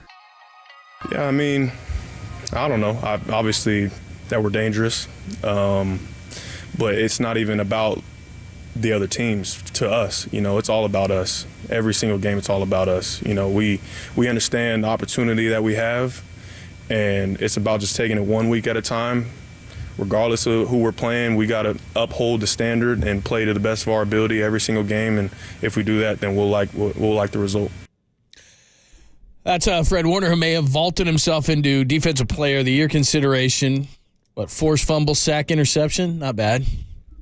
Yeah, I mean, I don't know. Obviously, that we're dangerous, but it's not even about the other teams to us. You know, it's all about us. Every single game, it's all about us. You know, we understand the opportunity that we have, and it's about just taking it 1 week at a time. Regardless of who we're playing, we got to uphold the standard and play to the best of our ability every single game. And if we do that, then we'll like the result. That's Fred Whitner, who may have vaulted himself into Defensive Player of the Year consideration. Forced fumble, sack, interception? Not bad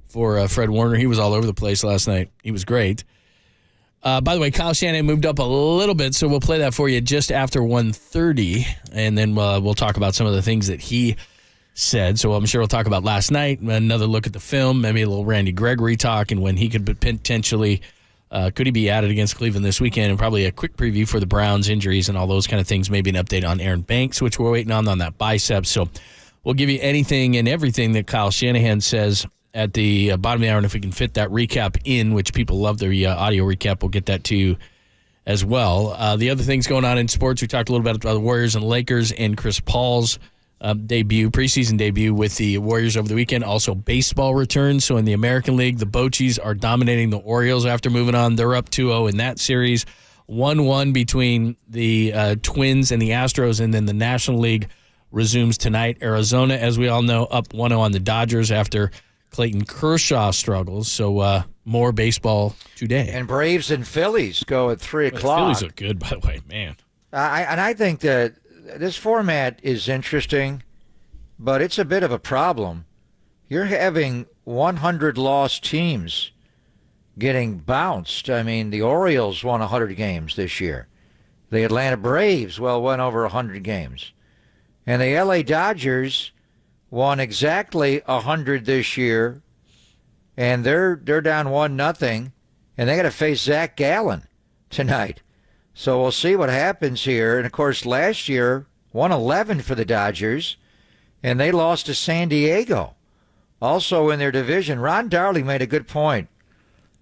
for Fred Whitner. He was all over the place last night. He was great. By the way, Kyle Shanahan moved up a little bit, so we'll play that for you just after 1:30, and then we'll talk about some of the things that he said. So I'm sure we'll talk about last night, another look at the film, maybe a little Randy Gregory talk, and when he could potentially could he be added against Cleveland this weekend, and probably a quick preview for the Browns injuries and all those kind of things, maybe an update on Aaron Banks, which we're waiting on that bicep. So we'll give you anything and everything that Kyle Shanahan says at the bottom of the hour, and if we can fit that recap in, which people love the audio recap, we'll get that to you as well. The other things going on in sports, we talked a little bit about the Warriors and Lakers and Chris Paul's preseason debut with the Warriors over the weekend. Also, baseball returns. So in the American League, the Bochis are dominating the Orioles after moving on. They're up 2-0 in that series. 1-1 between the Twins and the Astros, and then the National League resumes tonight. Arizona, as we all know, up 1-0 on the Dodgers after Clayton Kershaw struggles. So more baseball today. And Braves and Phillies go at 3 o'clock. Phillies look good, by the way, man. I think that this format is interesting, but it's a bit of a problem. You're having 100 lost teams getting bounced. I mean, the Orioles won 100 games this year. The Atlanta Braves, went over 100 games. And the LA Dodgers won exactly 100 this year, and they're down 1-0, and they got to face Zach Gallen tonight. So we'll see what happens here. And, of course, last year, 111 for the Dodgers, and they lost to San Diego. Also in their division, Ron Darling made a good point.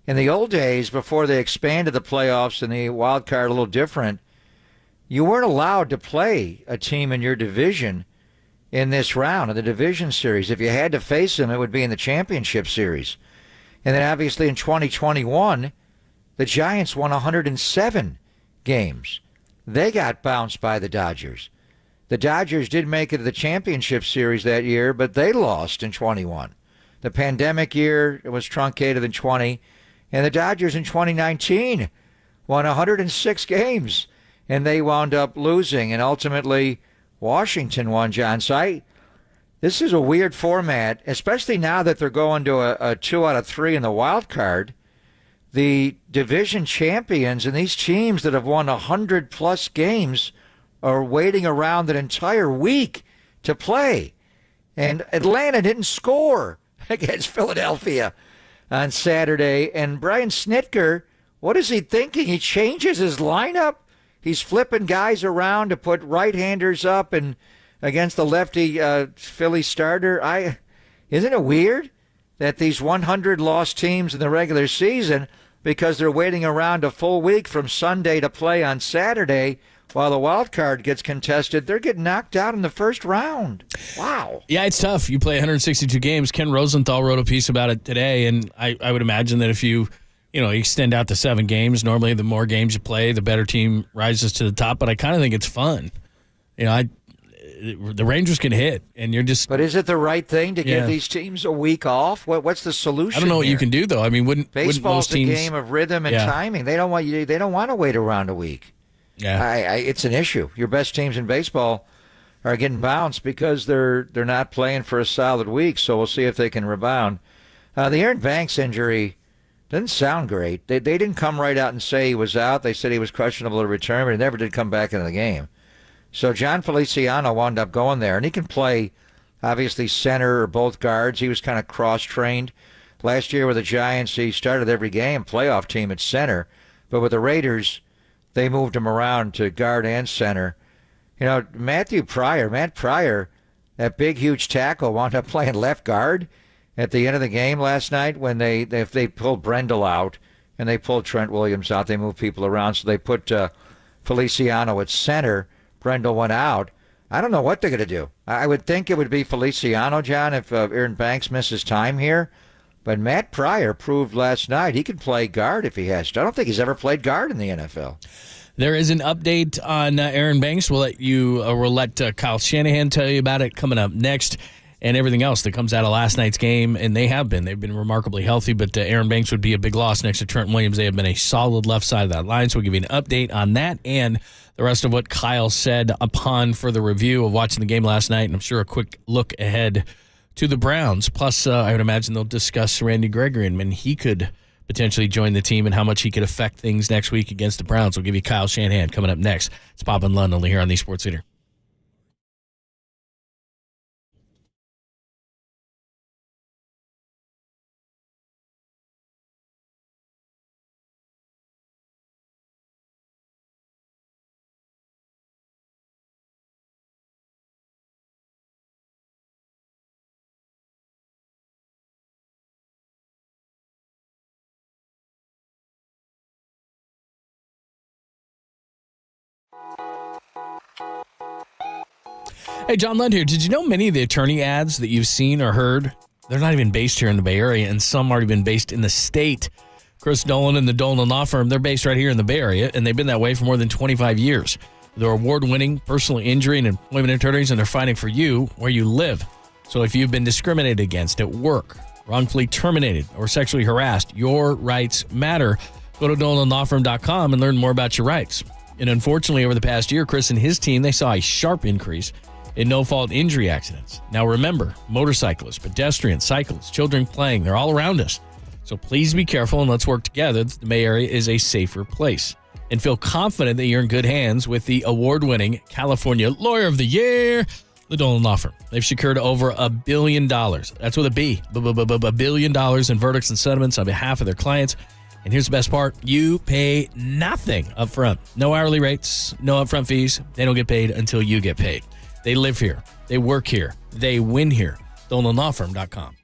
In the old days, before they expanded the playoffs and the wild card a little different, you weren't allowed to play a team in your division in this round of the division series. If you had to face them, it would be in the championship series. And then obviously in 2021, the Giants won 107 games. They got bounced by the Dodgers. The Dodgers did make it to the championship series that year, but they lost in 21. The pandemic year, it was truncated in 20. And the Dodgers in 2019 won 106 games, and they wound up losing. And ultimately, Washington won, John. So this is a weird format, especially now that they're going to a 2 out of 3 in the wild card. The division champions and these teams that have won 100-plus games are waiting around an entire week to play. And Atlanta didn't score against Philadelphia on Saturday. And Brian Snitker, what is he thinking? He changes his lineup. He's flipping guys around to put right-handers up and against the lefty Philly starter. Isn't it weird that these 100 lost teams in the regular season, because they're waiting around a full week from Sunday to play on Saturday, while the wild card gets contested, they're getting knocked out in the first round. Wow. Yeah, it's tough. You play 162 games. Ken Rosenthal wrote a piece about it today, and I would imagine that if you extend out to 7 games, normally the more games you play, the better team rises to the top. But I kind of think it's fun. The Rangers can hit, and you're just. But is it the right thing to give these teams a week off? What's the solution? I don't know what here? You can do though. I mean, wouldn't baseball's most teams, a game of rhythm and timing? They don't want to wait around a week. Yeah, it's an issue. Your best teams in baseball are getting bounced because they're not playing for a solid week. So we'll see if they can rebound. The Aaron Banks injury doesn't sound great. They didn't come right out and say he was out. They said he was questionable to return, but he never did come back into the game. So John Feliciano wound up going there, and he can play, obviously, center or both guards. He was kind of cross-trained. Last year with the Giants, he started every game, playoff team at center. But with the Raiders, they moved him around to guard and center. Matt Pryor, that big, huge tackle, wound up playing left guard at the end of the game last night when they pulled Brendel out and they pulled Trent Williams out. They moved people around, so they put Feliciano at center. Brendel went out. I don't know what they're going to do. I would think it would be Feliciano, John, if Aaron Banks misses time here. But Matt Pryor proved last night he can play guard if he has to. I don't think he's ever played guard in the NFL. There is an update on Aaron Banks. We'll let Kyle Shanahan tell you about it coming up next, and everything else that comes out of last night's game. And they've been remarkably healthy. But Aaron Banks would be a big loss next to Trent Williams. They have been a solid left side of that line. So we'll give you an update on that and the rest of what Kyle said upon further review of watching the game last night, and I'm sure a quick look ahead to the Browns. Plus, I would imagine they'll discuss Randy Gregory and when he could potentially join the team and how much he could affect things next week against the Browns. We'll give you Kyle Shanahan coming up next. It's Pop and Lund only here on the Sports Leader. Hey, John Lund here. Did you know many of the attorney ads that you've seen or heard, they're not even based here in the Bay Area, and some aren't even based in the state? Chris Dolan and the Dolan Law Firm, they're based right here in the Bay Area, and they've been that way for more than 25 years. They're award-winning personal injury and employment attorneys, and they're fighting for you where you live. So if you've been discriminated against at work, wrongfully terminated, or sexually harassed, your rights matter. Go to DolanLawFirm.com and learn more about your rights. And unfortunately, over the past year, Chris and his team, they saw a sharp increase in no-fault injury accidents. Now remember, motorcyclists, pedestrians, cyclists, children playing, they're all around us. So please be careful and let's work together. The Bay Area is a safer place. And feel confident that you're in good hands with the award-winning California Lawyer of the Year, the Dolan Law Firm. They've secured over $1 billion. That's with a B. $1 billion in verdicts and settlements on behalf of their clients. And here's the best part. You pay nothing up front. No hourly rates, no upfront fees. They don't get paid until you get paid. They live here. They work here. They win here. DolanLawFirm.com.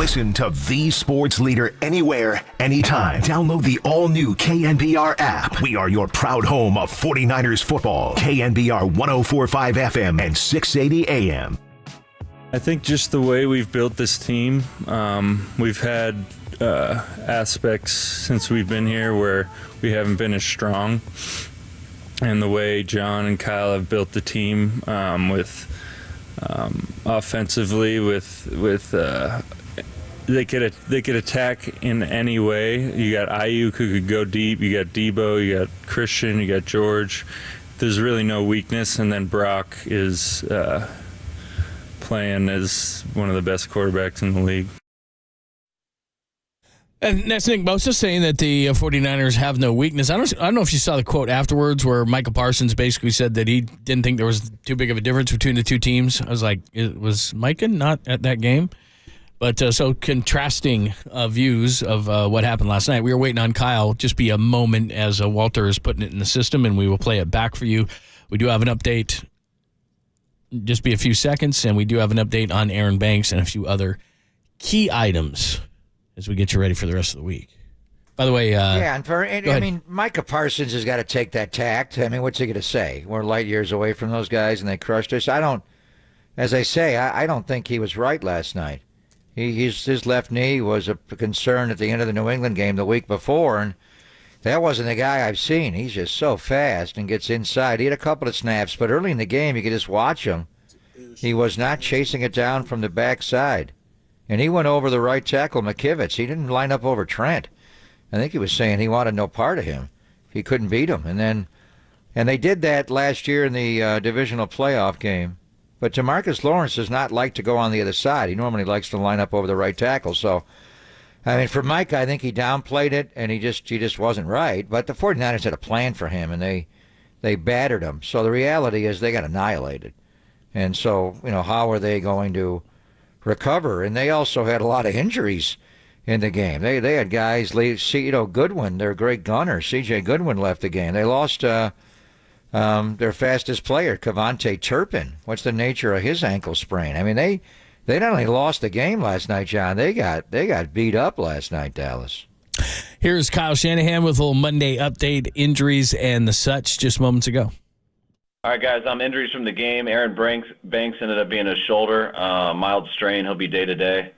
Listen to the sports leader anywhere, anytime. Download the all-new KNBR app. We are your proud home of 49ers football. KNBR 104.5 FM and 680 AM. I think just the way we've built this team, we've had aspects since we've been here where we haven't been as strong. And the way John and Kyle have built the team with offensively, they could attack in any way. You got Ayuk who could go deep. You got Debo. You got Christian. You got George. There's really no weakness. And then Brock is playing as one of the best quarterbacks in the league. And that's Nick Bosa saying that the 49ers have no weakness. I don't know if you saw the quote afterwards where Micah Parsons basically said that he didn't think there was too big of a difference between the two teams. I was like, was Micah not at that game? But so contrasting views of what happened last night. We were waiting on Kyle. Just be a moment as Walter is putting it in the system, and we will play it back for you. We do have an update. Just be a few seconds, and we do have an update on Aaron Banks and a few other key items as we get you ready for the rest of the week. By the way, I mean, Micah Parsons has got to take that tact. I mean, what's he going to say? We're light years away from those guys, and they crushed us. I don't think he was right last night. His left knee was a concern at the end of the New England game the week before, and that wasn't the guy I've seen. He's just so fast and gets inside. He had a couple of snaps, but early in the game, you could just watch him. He was not chasing it down from the backside. And he went over the right tackle, McKivitz. He didn't line up over Trent. I think he was saying he wanted no part of him. He couldn't beat him. And they did that last year in the divisional playoff game. But DeMarcus Lawrence does not like to go on the other side. He normally likes to line up over the right tackle. So, I mean, for Mike, I think he downplayed it, and he just wasn't right. But the 49ers had a plan for him, and they battered him. So the reality is they got annihilated. And so, how are they going to recover? And they also had a lot of injuries in the game. They had guys leave. Goodwin, their great gunner, C.J. Goodwin, left the game. They lost their fastest player, Cavante Turpin. What's the nature of his ankle sprain? I mean, they not only lost the game last night, John, they got beat up last night, Dallas. Here's Kyle Shanahan with a little Monday update, injuries and the such just moments ago. All right, guys, injuries from the game. Aaron Banks ended up being a shoulder, mild strain. He'll be day-to-day.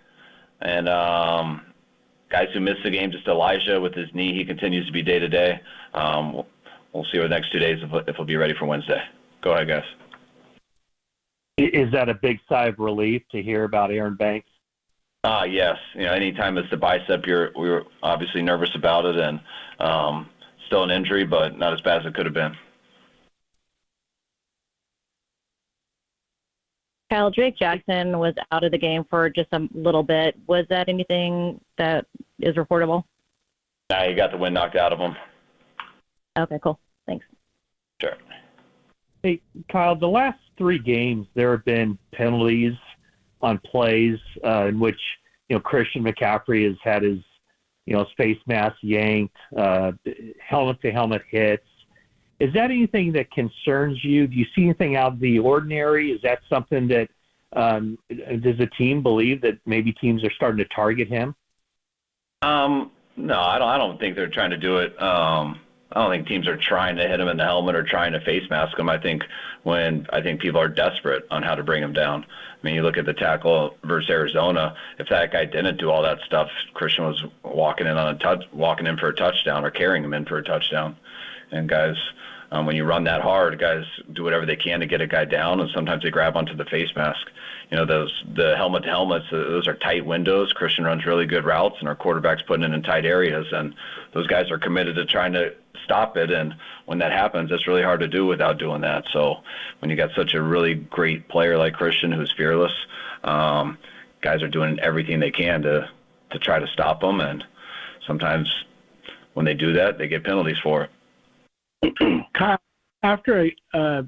And guys who missed the game, just Elijah with his knee, he continues to be day-to-day. We'll see over the next 2 days if he'll be ready for Wednesday. Go ahead, guys. Is that a big sigh of relief to hear about Aaron Banks? Yes. Anytime it's the bicep, we were obviously nervous about it, and still an injury, but not as bad as it could have been. Kyle, Drake Jackson was out of the game for just a little bit. Was that anything that is reportable? Nah, he got the wind knocked out of him. Okay, cool. Thanks. Sure. Hey, Kyle, the last 3 games, there have been penalties on plays in which, Christian McCaffrey has had his, face mask yanked, helmet-to-helmet hits. Is that anything that concerns you? Do you see anything out of the ordinary? Is that something that does the team believe that maybe teams are starting to target him? No, I don't think they're trying to do it. I don't think teams are trying to hit him in the helmet or trying to face mask him. I think people are desperate on how to bring him down. I mean, you look at the tackle versus Arizona. If that guy didn't do all that stuff, Christian was walking in for a touchdown or carrying him in for a touchdown. And guys, when you run that hard, guys do whatever they can to get a guy down, and sometimes they grab onto the face mask. The helmet to helmets, those are tight windows. Christian runs really good routes, and our quarterback's putting it in tight areas, and those guys are committed to trying to stop it. And when that happens, it's really hard to do without doing that. So when you got such a really great player like Christian who's fearless, guys are doing everything they can to try to stop him, and sometimes when they do that, they get penalties for it. Kyle, after a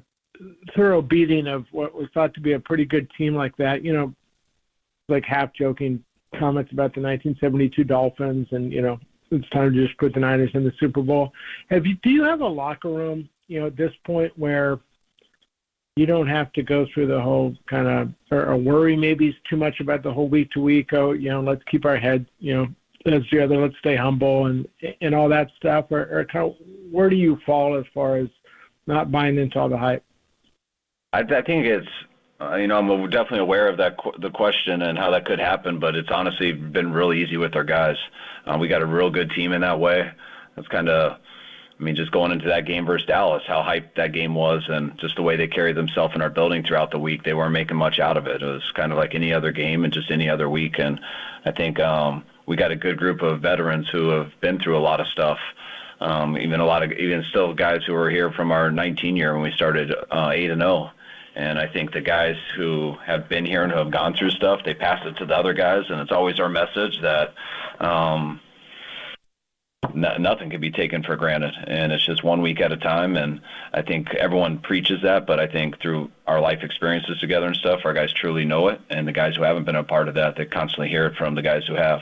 thorough beating of what was thought to be a pretty good team like that, like half-joking comments about the 1972 Dolphins and, it's time to just put the Niners in the Super Bowl. Do you have a locker room, at this point where you don't have to go through the whole kind of, or worry maybe too much about the whole week to week. Oh, let's keep our head, let's stay humble and all that stuff. Or kind of, where do you fall as far as not buying into all the hype? I think it's, I'm definitely aware of the question and how that could happen, but it's honestly been really easy with our guys. We got a real good team in that way. That's kind of, just going into that game versus Dallas, how hyped that game was and just the way they carried themselves in our building throughout the week, they weren't making much out of it. It was kind of like any other game and just any other week. And I think we got a good group of veterans who have been through a lot of stuff. Even still guys who were here from our 19 year when we started 8-0. And I think the guys who have been here and who have gone through stuff, they pass it to the other guys. And it's always our message that nothing can be taken for granted. And it's just 1 week at a time. And I think everyone preaches that. But I think through our life experiences together and stuff, our guys truly know it. And the guys who haven't been a part of that, they constantly hear it from the guys who have.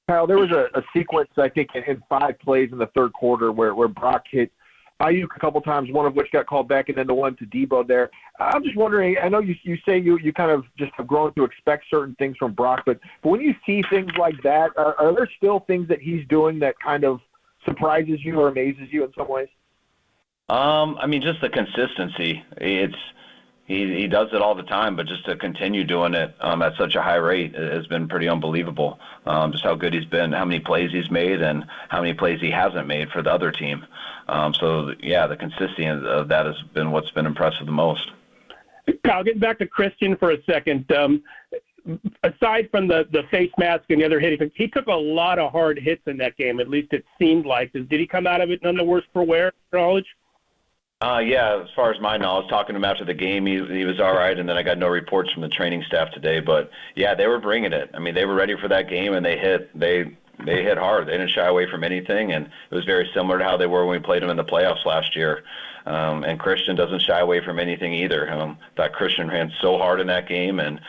Kyle, there was a sequence, I think, in 5 plays in the third quarter where Brock hit Ayuk a couple times, one of which got called back, and then the one to Debo there. I'm just wondering, I know you say you kind of just have grown to expect certain things from Brock, but when you see things like that, are there still things that he's doing that kind of surprises you or amazes you in some ways? Just the consistency. He does it all the time, but just to continue doing it at such a high rate has been pretty unbelievable. Just how good he's been, how many plays he's made, and how many plays he hasn't made for the other team. The consistency of that has been what's been impressive the most. Kyle, getting back to Christian for a second. Aside from the face mask and the other hitting, he took a lot of hard hits in that game, at least it seemed like. Did he come out of it none the worse for wear, knowledge? As far as my knowledge, talking to him after the game, he was all right, and then I got no reports from the training staff today. But, they were bringing it. They were ready for that game, and they hit hard. They didn't shy away from anything, and it was very similar to how they were when we played them in the playoffs last year. And Christian doesn't shy away from anything either. Thought Christian ran so hard in that game, and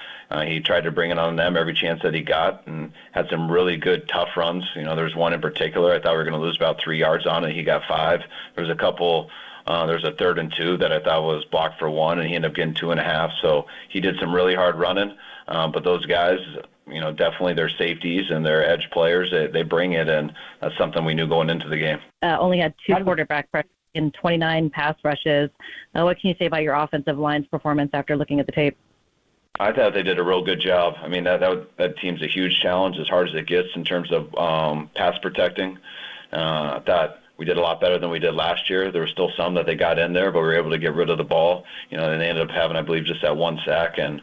he tried to bring it on them every chance that he got and had some really good, tough runs. There's one in particular. I thought we were going to lose about 3 yards on it. He got 5. There's a couple – there's a 3rd and 2 that I thought was blocked for 1, and he ended up getting 2.5. So he did some really hard running. But those guys, definitely their safeties and their edge players, they bring it, and that's something we knew going into the game. Only had 2 quarterback pressures in 29 pass rushes. What can you say about your offensive line's performance after looking at the tape? I thought they did a real good job. That team's a huge challenge, as hard as it gets in terms of pass protecting. I thought we did a lot better than we did last year. There were still some that they got in there, but we were able to get rid of the ball. And they ended up having, I believe, just that 1 sack. And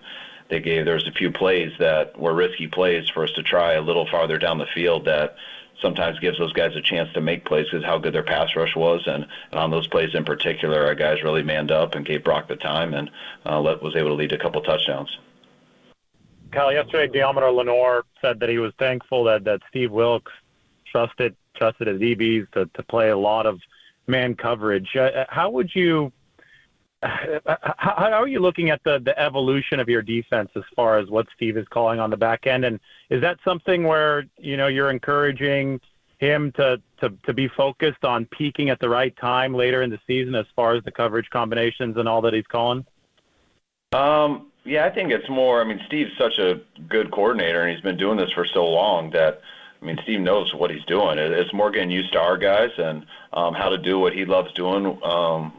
there was a few plays that were risky plays for us to try a little farther down the field that sometimes gives those guys a chance to make plays because how good their pass rush was. And on those plays in particular, our guys really manned up and gave Brock the time and was able to lead a couple touchdowns. Kyle, yesterday, Deommodore Lenoir said that he was thankful that Steve Wilks trusted his DBs to play a lot of man coverage. How are you looking at the evolution of your defense as far as what Steve is calling on the back end? And is that something where, you're encouraging him to be focused on peaking at the right time later in the season as far as the coverage combinations and all that he's calling? I think it's more, Steve's such a good coordinator, and he's been doing this for so long that Steve knows what he's doing. It's more getting used to our guys and how to do what he loves doing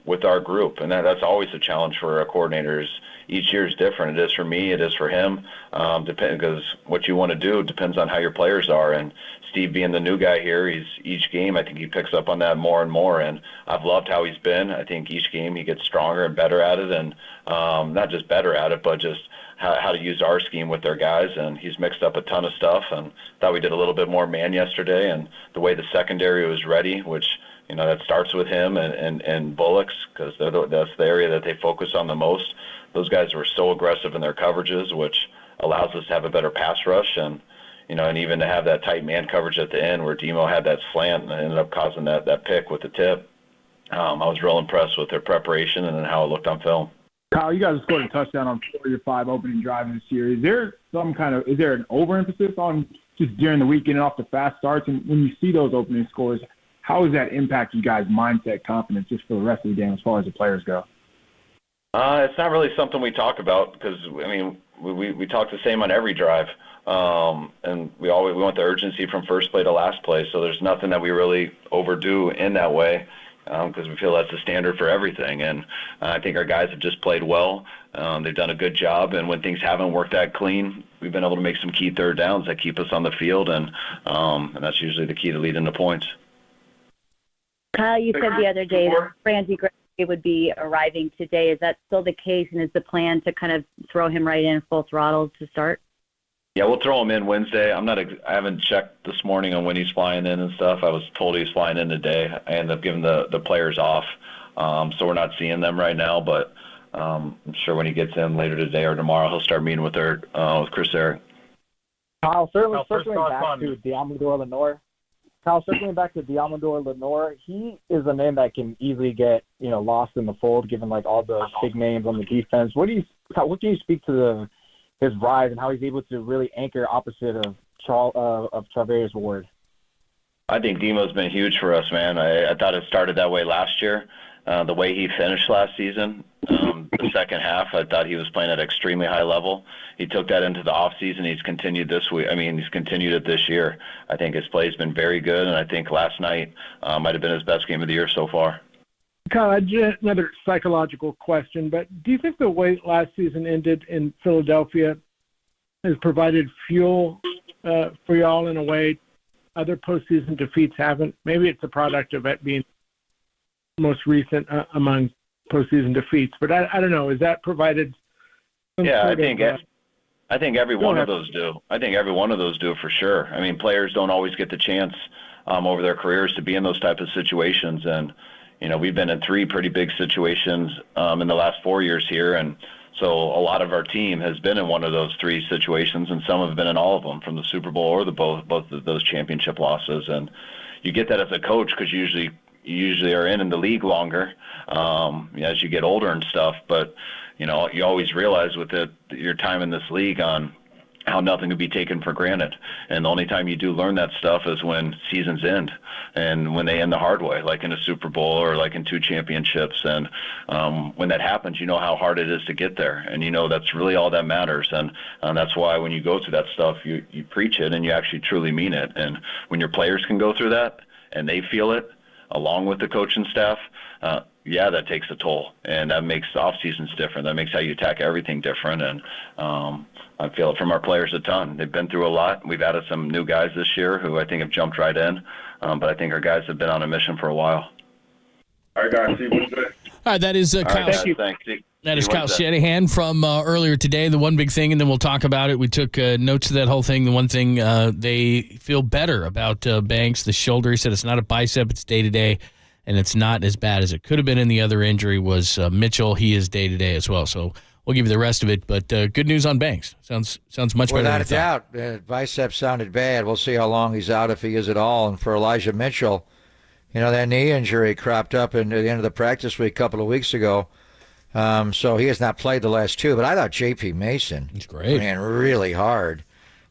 with our group. And that's always a challenge for our coordinators. Each year is different. It is for me. It is for him. Because what you want to do depends on how your players are. And Steve being the new guy here, each game I think he picks up on that more and more. And I've loved how he's been. I think each game he gets stronger and better at it. And not just better at it, but just how to use our scheme with their guys, and he's mixed up a ton of stuff, and thought we did a little bit more man yesterday, and the way the secondary was ready, which, that starts with him and Bullocks, because that's the area that they focus on the most. Those guys were so aggressive in their coverages, which allows us to have a better pass rush, and even to have that tight man coverage at the end where Demo had that slant and ended up causing that pick with the tip. I was real impressed with their preparation and then how it looked on film. Kyle, you guys scored a touchdown on 4 of your 5 opening drives this year. Is there an overemphasis on just during the week getting off the fast starts? And when you see those opening scores, how does that impact you guys' mindset, confidence just for the rest of the game as far as the players go? It's not really something we talk about because, I mean, we talk the same on every drive. And we want the urgency from first play to last play. So there's nothing that we really overdo in that way because we feel that's the standard for everything. And I think our guys have just played well. They've done a good job. And when things haven't worked that clean, we've been able to make some key third downs that keep us on the field. And that's usually the key to lead into points. Kyle, you said the other day that Franzi Gray would be arriving today. Is that still the case? And is the plan to kind of throw him right in full throttle to start? Yeah, we'll throw him in Wednesday. I haven't checked this morning on when he's flying in and stuff. I was told he's flying in today. I ended up giving the players off, so we're not seeing them right now. But I'm sure when he gets in later today or tomorrow, he'll start meeting with Chris Eric. Kyle, circling back to Diamador Lenore. Circling back to Diamador Lenore, he is a name that can easily get lost in the fold, given like all the big names on the defense. What can you speak to his rise and how he's able to really anchor opposite of Charvarius Ward? I think Demo's been huge for us, man. I thought it started that way last year. The way he finished last season, the second half, I thought he was playing at an extremely high level. He took that into the offseason. He's continued this week. I mean, he's continued it this year. I think his play has been very good, and I think last night might have been his best game of the year so far. Kyle, just another psychological question, but do you think the way last season ended in Philadelphia has provided fuel for y'all in a way other postseason defeats haven't? Maybe it's a product of it being most recent among postseason defeats, but I don't know. Is that provided? I think every one of those do. I think every one of those do for sure. I mean, players don't always get the chance over their careers to be in those type of situations, and we've been in 3 pretty big situations in the last 4 years here, and so a lot of our team has been in one of those 3 situations, and some have been in all of them, from the Super Bowl or both of those championship losses. And you get that as a coach because you usually are in the league longer as you get older and stuff. But you always realize with your time in this league on how nothing can be taken for granted. And the only time you do learn that stuff is when seasons end and when they end the hard way, like in a Super Bowl or like in 2 championships. And when that happens, you know how hard it is to get there. And that's really all that matters. And that's why when you go through that stuff, you preach it and you actually truly mean it. And when your players can go through that and they feel it, along with the coaching staff, that takes a toll. And that makes off seasons different. That makes how you attack everything different. And I feel it from our players a ton. They've been through a lot. We've added some new guys this year who I think have jumped right in. But I think our guys have been on a mission for a while. All right, guys. See you Wednesday. All right, that is Kyle. Thank you. Thanks. That is Kyle Shanahan from earlier today. The one big thing, and then we'll talk about it. We took notes of that whole thing. The one thing, they feel better about Banks, the shoulder. He said it's not a bicep, it's day-to-day, and it's not as bad as it could have been. And the other injury was Mitchell. He is day-to-day as well. So we'll give you the rest of it. But good news on Banks. Sounds much better than I thought. Without a doubt. Bicep sounded bad. We'll see how long he's out, if he is at all. And for Elijah Mitchell, that knee injury cropped up at the end of the practice week a couple of weeks ago. So he has not played the last 2, but I thought J.P. Mason ran really hard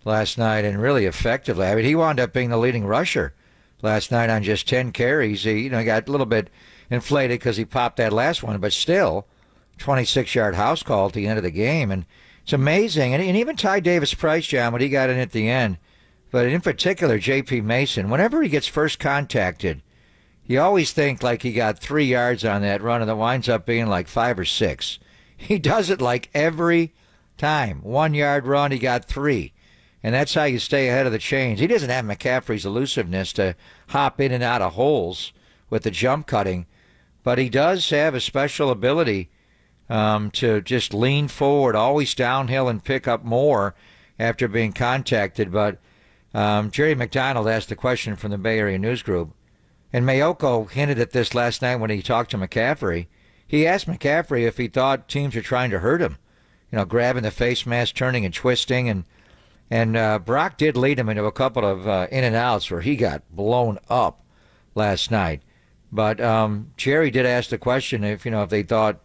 last night and really effectively. I mean, he wound up being the leading rusher last night on just 10 carries. He got a little bit inflated because he popped that last one, but still 26-yard house call at the end of the game. And it's amazing. And even Ty Davis-Price, John, when he got in at the end, but in particular J.P. Mason, whenever he gets first contacted, you always think like he got 3 yards on that run, and it winds up being like 5 or 6. He does it like every time. 1 yard run, he got 3. And that's how you stay ahead of the chains. He doesn't have McCaffrey's elusiveness to hop in and out of holes with the jump cutting, but he does have a special ability to just lean forward, always downhill, and pick up more after being contacted. But Jerry McDonald asked a question from the Bay Area News Group. And Mayoko hinted at this last night when he talked to McCaffrey. He asked McCaffrey if he thought teams were trying to hurt him, grabbing the face mask, turning and twisting. And Brock did lead him into a couple of in and outs where he got blown up last night. But Jerry did ask the question if they thought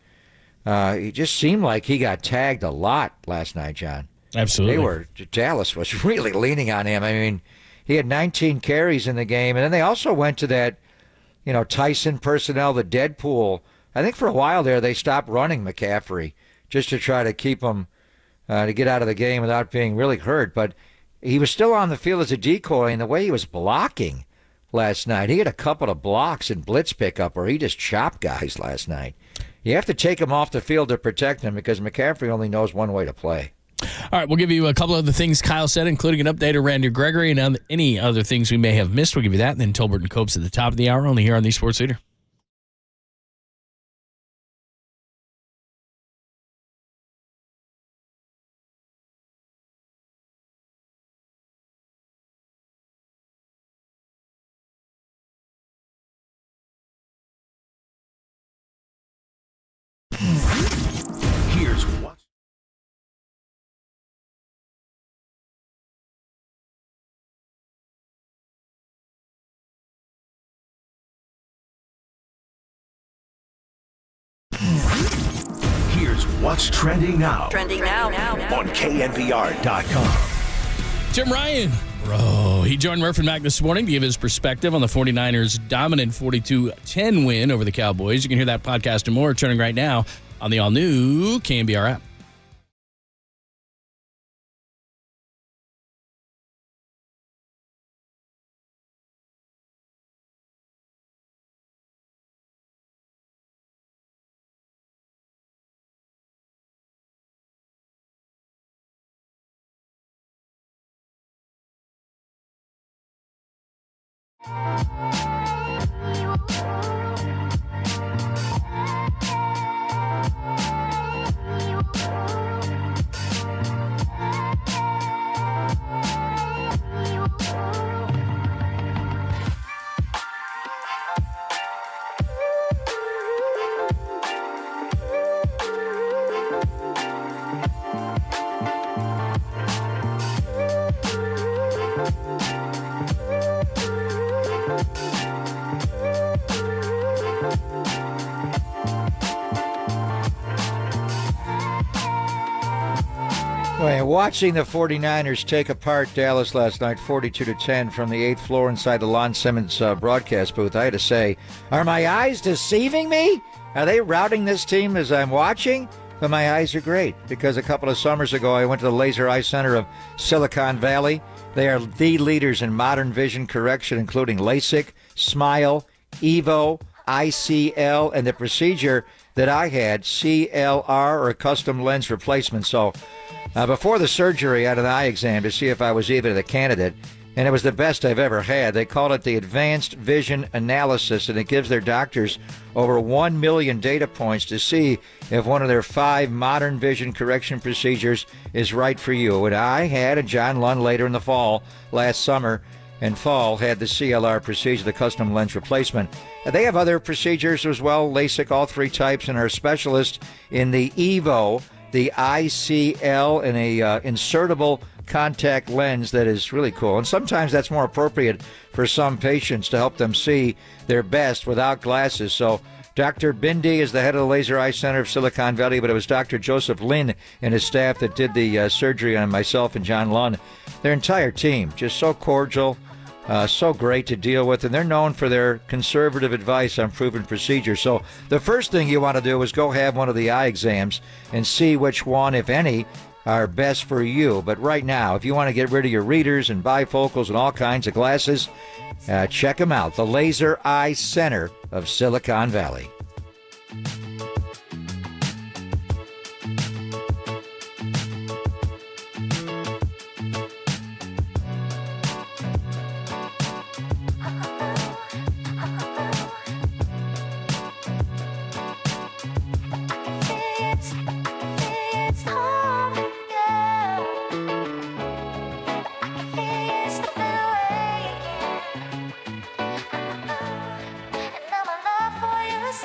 he just seemed like he got tagged a lot last night, John. Absolutely. Dallas was really leaning on him. I mean, he had 19 carries in the game, and then they also went to that, Tyson personnel, the Deadpool I think for a while there they stopped running McCaffrey just to try to keep him to get out of the game without being really hurt. But he was still on the field as a decoy, and the way he was blocking last night, he had a couple of blocks in blitz pickup where he just chopped guys last night. You have to take him off the field to protect him because McCaffrey only knows one way to play. All right, we'll give you a couple of the things Kyle said, including an update of Randy Gregory and any other things we may have missed. We'll give you that, and then Tolbert and Copes at the top of the hour, only here on the Sports Leader. Here's what. Here's what's trending now. Trending now. On KNBR.com. Jim Ryan, bro, he joined Murph and Mac this morning to give his perspective on the 49ers' dominant 42-10 win over the Cowboys. You can hear that podcast and more turning right now on the all-new KNBR app. Watching the 49ers take apart Dallas last night, 42-10 from the 8th floor inside the Lon Simmons broadcast booth, I had to say, are my eyes deceiving me? Are they routing this team as I'm watching? But my eyes are great because a couple of summers ago I went to the Laser Eye Center of Silicon Valley. They are the leaders in modern vision correction, including LASIK, SMILE, EVO, ICL, and the procedure that I had, CLR, or custom lens replacement. So before the surgery, I had an eye exam to see if I was even a candidate, and it was the best I've ever had. They call it the Advanced Vision Analysis, and it gives their doctors over 1 million data points to see if one of their 5 modern vision correction procedures is right for you. And I had, and John Lund later in the fall, last summer and fall, had the CLR procedure, the custom lens replacement. They have other procedures as well, LASIK, all 3 types, and are specialists in the EVO, the ICL, and a insertable contact lens that is really cool. And sometimes that's more appropriate for some patients to help them see their best without glasses. So Dr. Bindi is the head of the Laser Eye Center of Silicon Valley, but it was Dr. Joseph Lin and his staff that did the surgery on myself and John Lund. Their entire team, just so cordial, so great to deal with, and they're known for their conservative advice on proven procedures. So the first thing you want to do is go have one of the eye exams and see which one, if any, are best for you. But right now, if you want to get rid of your readers and bifocals and all kinds of glasses, check them out. The Laser Eye Center of Silicon Valley. Now my love for you is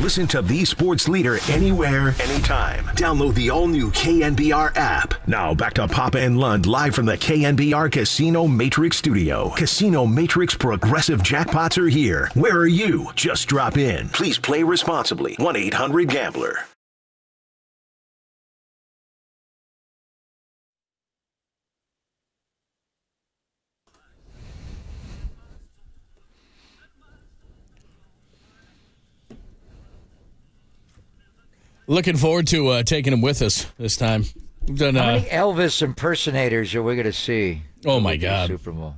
Listen to the sports leader anywhere, anytime. Download the all-new KNBR app. Now back to Papa and Lund live from the KNBR Casino Matrix Studio. Casino Matrix Progressive Jackpots are here. Where are you? Just drop in. Please play responsibly. 1-800-GAMBLER. Looking forward to taking him with us this time. We've done. How many Elvis impersonators are we going to see? Oh my God! Super Bowl.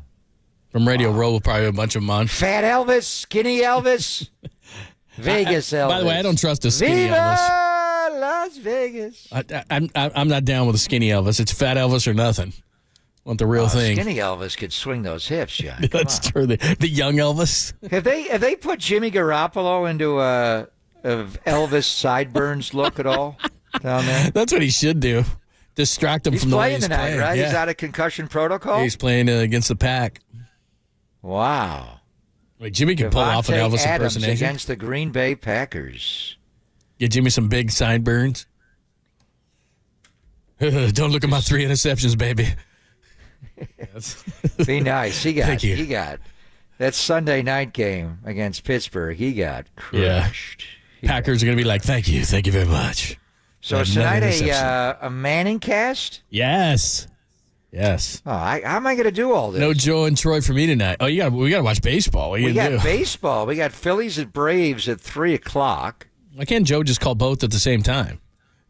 From Radio Row, we'll probably have a bunch of them on. Fat Elvis, skinny Elvis, Vegas Elvis. By the way, I don't trust a skinny Viva Elvis. Las Vegas. I'm not down with a skinny Elvis. It's Fat Elvis or nothing. Want the real thing? Skinny Elvis could swing those hips, John. That's true. The young Elvis. Have they put Jimmy Garoppolo into a Elvis sideburns look at all down there? That's what he should do. Distract him from the way he's tonight, playing. right? Yeah. He's out of concussion protocol. He's playing against the Pack. Wow. Wait, Jimmy can pull off an Elvis Adams impersonation against the Green Bay Packers. Get Jimmy some big sideburns. Don't look at my 3 interceptions, baby. Be nice. He got. Thank you. He got that Sunday night game against Pittsburgh. He got crushed. Yeah. Packers are going to be like, thank you very much. So is tonight a Manning cast? Yes. Yes. Oh, how am I going to do all this? No Joe and Troy for me tonight. Oh, we got to watch baseball. What are you gonna do? Baseball. We got Phillies at Braves at 3:00. Why can't Joe just call both at the same time?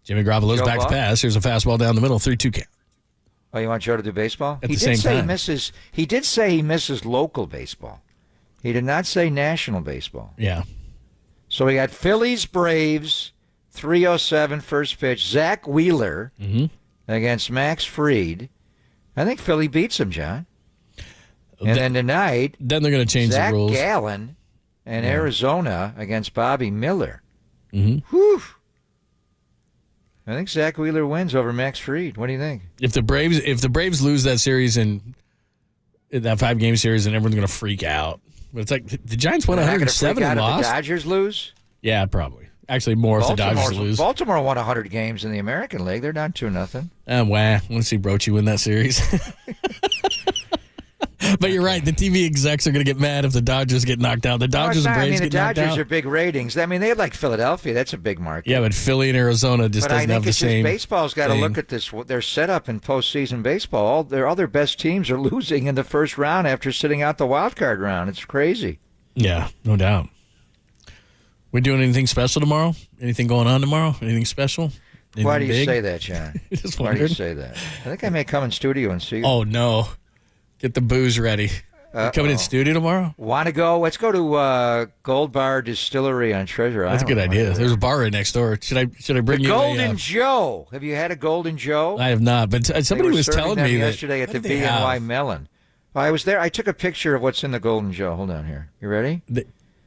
Jimmy Garoppolo's back to pass. Here's a fastball down the middle, 3-2 count. Oh, you want Joe to do baseball? At the same time. He did say he misses local baseball. He did not say national baseball. Yeah. So we got Phillies, Braves, 3:07 first pitch. Zach Wheeler against Max Fried. I think Philly beats him, John. And then tonight, they're going to change Zach the rules. Gallen and Arizona against Bobby Miller. Mm-hmm. Whew. I think Zach Wheeler wins over Max Fried. What do you think? If the Braves lose that series in that 5-game series, then everyone's going to freak out. But it's like the Giants won 107 and lost. If the Dodgers lose? Yeah, probably. Actually, more if the Dodgers lose. Baltimore won 100 games in the American League. They're down 2-0. Wow. I want to see Brochi win that series. But you're right. The TV execs are going to get mad if the Dodgers get knocked out. The Dodgers and Braves get knocked out. The Dodgers are big ratings. I mean, they like Philadelphia. That's a big market. Yeah, but Philly and Arizona just doesn't have the same. Baseball's got to look at this. Their setup in postseason baseball. All their other best teams are losing in the first round after sitting out the wild card round. It's crazy. Yeah, no doubt. We doing anything special tomorrow? Anything going on tomorrow? Anything special? Anything Why do you big? say that, John? Why do you say that? I think I may come in studio and see you. Oh, no. Get the booze ready. You coming in studio tomorrow? Want to go? Let's go to Gold Bar Distillery on Treasure Island. That's a good idea. There's a bar right next door. Should I bring you Golden Joe? Have you had a Golden Joe? I have not, but somebody was telling me that yesterday at the BNY Mellon. I was there. I took a picture of what's in the Golden Joe. Hold on here. You ready?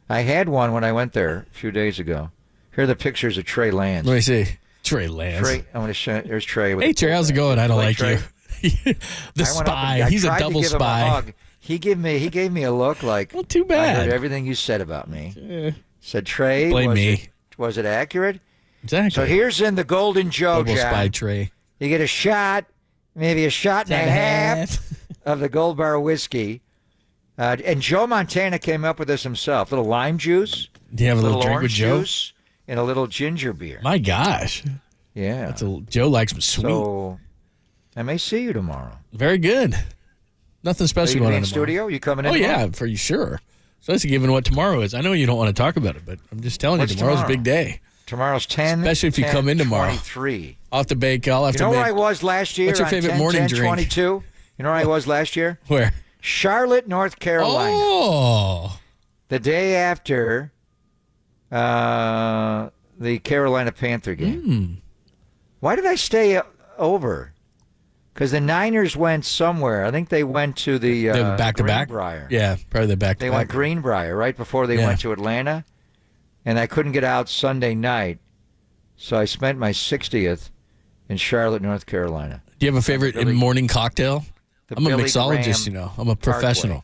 I had one when I went there a few days ago. Here are the pictures of Trey Lance. Let me see. Trey Lance. I'm going to show. There's Trey. Hey, Trey, how's it going? I don't like Trey? you. The spy. He's a double spy. He gave me a look like, well, too bad. I heard everything you said about me. Said, Trey, blame me. Was it accurate? Exactly. So here's in the Golden Joe, double spy Trey. You get a shot, maybe a shot and a half of the Gold Bar whiskey. And Joe Montana came up with this himself. A little lime juice. Do you have a little drink with Joe? Juice and a little ginger beer. My gosh. Yeah. Joe likes them sweet. So I may see you tomorrow. Very good. Nothing special going on in studio? You coming in? Oh, tomorrow? yeah, for you, sure. Especially given what tomorrow is. I know you don't want to talk about it, but I'm just telling you, tomorrow's a big day. Tomorrow's 10. Especially if you come in tomorrow. 23. I'll have to bake. I'll have to make. You know where I was last year? What's your favorite morning drink? 22. You know where I was last year? Where? Charlotte, North Carolina. Oh. The day after the Carolina Panther game. Why did I stay over? Because the Niners went somewhere. I think they went to the back-to-back? Greenbrier. Yeah, probably the back-to-back. They went Greenbrier right before they went to Atlanta. And I couldn't get out Sunday night. So I spent my 60th in Charlotte, North Carolina. Do you have a favorite morning cocktail? I'm a mixologist, I'm a professional.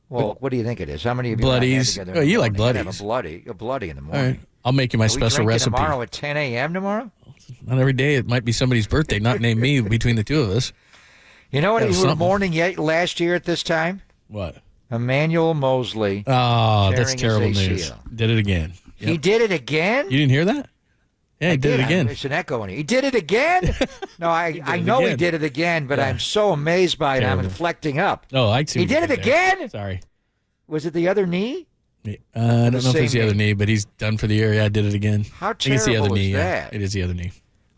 Well, what do you think it is? How many of you Bloodies. have together? Oh, you like Bloodies? bloodies. A bloody in the All morning. right. I'll make you my special recipe. Tomorrow at 10 a.m. tomorrow? Not every day. It might be somebody's birthday, not named me between the two of us. You know what he was mourning yet last year at this time? What? Emmanuel Mosley. Oh, that's tearing his terrible news. ACL. Did it again. He did it again? You didn't hear that? Yeah, he did it again. There's an echo in it. He did it again? No, I know he did it again, but I'm so amazed by it. Terrible. I'm inflecting up. Oh, I see. He did it again? Sorry. Was it the other knee? I don't know if it's the other knee, but he's done for the year. Yeah, I did it again. How I think it's the other terrible is knee. that? Yeah. It is the other knee.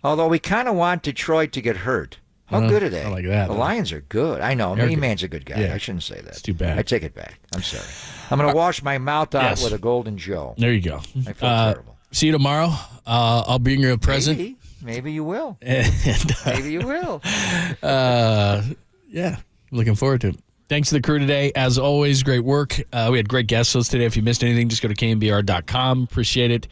Although we kind of want Detroit to get hurt. How good are they? I like that. The Lions are good. I know. They're Mean good. Man's a good guy. Yeah. I shouldn't say that. It's too bad. I take it back. I'm sorry. I'm going to wash my mouth out Yes. with a Golden Joe. There you go. I feel terrible. See you tomorrow. I'll bring you a present. Maybe you will. And, Maybe you will. Yeah, looking forward to it. Thanks to the crew today. As always, great work. We had great guest hosts today. If you missed anything, just go to KNBR.com. Appreciate it.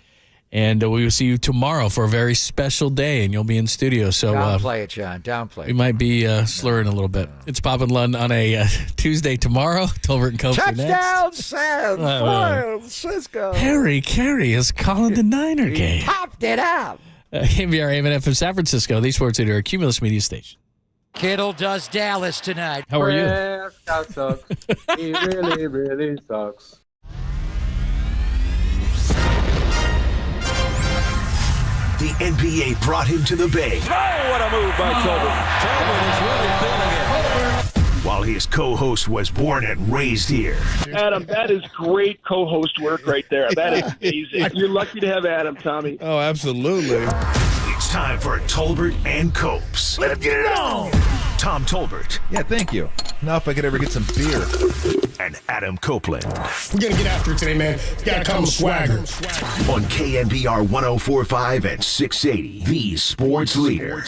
And we will see you tomorrow for a very special day, and you'll be in studio. So Downplay it, John. Downplay we it. might be slurring a little bit. It's Pop and Lund on a Tuesday tomorrow. Tolbert and Cope are next. Touchdown, San Francisco. Harry Carey is calling the Niner game. Popped it up. KNBR AM from San Francisco, the sports leader, Cumulus Media Station. Kittle does Dallas tonight. How are you? Prescott sucks. He really, really sucks. The NBA brought him to the Bay. Oh, what a move by Tolbert. Tolbert is really feeling it. While his co-host was born and raised here. Adam, that is great co-host work right there. That is amazing. You're lucky to have Adam, Tommy. Oh, absolutely. It's time for Tolbert and Copes. Let him get it on. Tom Tolbert. Yeah, thank you. Now if I could ever get some beer. And Adam Copeland. We're going to get after it today, man. Got to come with swagger. On KNBR 104.5 and 680, the sports leader.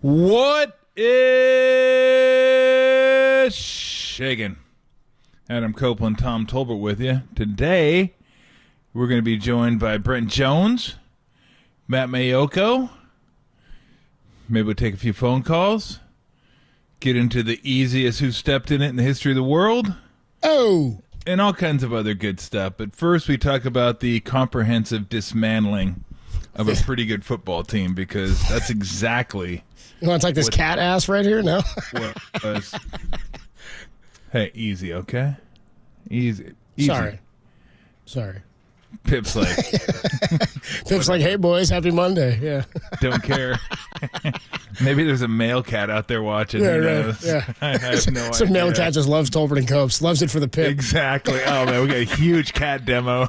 What is shaking? Adam Copeland, Tom Tolbert with you. Today, we're going to be joined by Brent Jones, Matt Mayoko. Maybe we'll take a few phone calls. Get into the easiest who stepped in it in the history of the world. Oh! And all kinds of other good stuff. But first, we talk about the comprehensive dismantling of a pretty good football team, because that's exactly... You want to take this cat ass right here? No? Hey, easy, okay? Easy. Sorry. Pip's like... Pip's like, hey, boys, happy Monday. Yeah. Don't care. Maybe there's a male cat out there watching. Yeah, Who right. knows? Yeah. I have no idea. Some male cat just loves Tolbert and Copes. Loves it for the Pip. Exactly. Oh, man, we got a huge cat demo.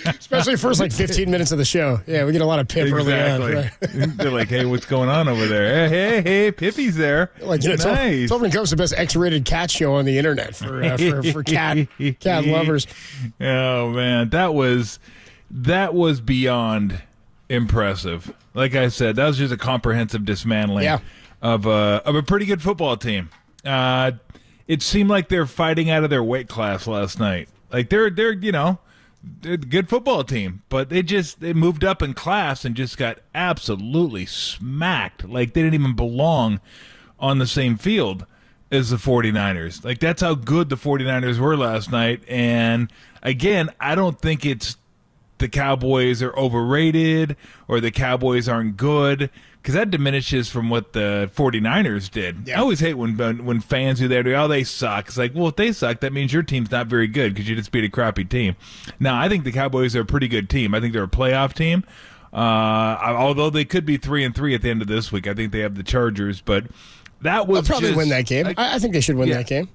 Especially first, 15 minutes of the show. Yeah, we get a lot of Pip early on. Right? They're like, hey, what's going on over there? Hey, Pippy's there. Like, nice. Tolbert and Copes is the best X-rated cat show on the internet for cat lovers. Oh, man, that was beyond impressive. Like I said, that was just a comprehensive dismantling of a pretty good football team. It seemed like they're fighting out of their weight class last night. Like they're a good football team, but they moved up in class and just got absolutely smacked. Like they didn't even belong on the same field as the 49ers. Like that's how good the 49ers were last night. And again, I don't think it's the Cowboys are overrated or the Cowboys aren't good, because that diminishes from what the 49ers did. I always hate when fans do that. Oh, they suck. It's like, well, if they suck, that means your team's not very good because you just beat a crappy team. Now, I think the Cowboys are a pretty good team. I think they're a playoff team. Although they could be 3-3 at the end of this week. I think they have the Chargers, but that was They'll probably win that game. I think they should win that game.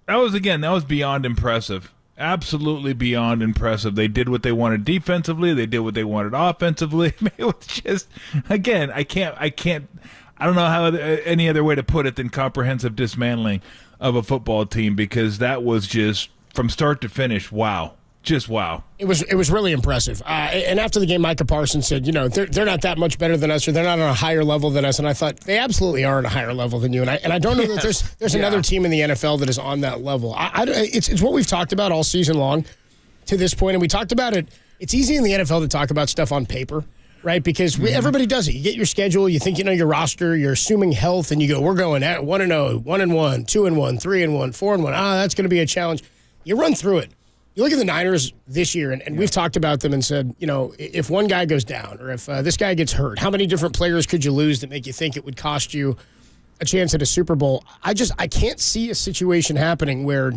That was beyond impressive. Absolutely beyond impressive. They did what they wanted defensively. They did what they wanted offensively. It was just, again, I don't know how any other way to put it than comprehensive dismantling of a football team, because that was just from start to finish. Wow. Just wow. It was really impressive. And after the game, Micah Parsons said, they're not that much better than us, or they're not on a higher level than us. And I thought they absolutely are on a higher level than you. And I don't know that there's another team in the NFL that is on that level. It's what we've talked about all season long to this point. And we talked about it. It's easy in the NFL to talk about stuff on paper, right? Because everybody does it. You get your schedule, you think you know your roster, you're assuming health, and you go, we're going at 1-0, 1-1, 2-1, 3-1, 4-1. That's going to be a challenge. You run through it. You look at the Niners this year, and we've talked about them and said, if one guy goes down or if this guy gets hurt, how many different players could you lose that make you think it would cost you a chance at a Super Bowl? I can't see a situation happening where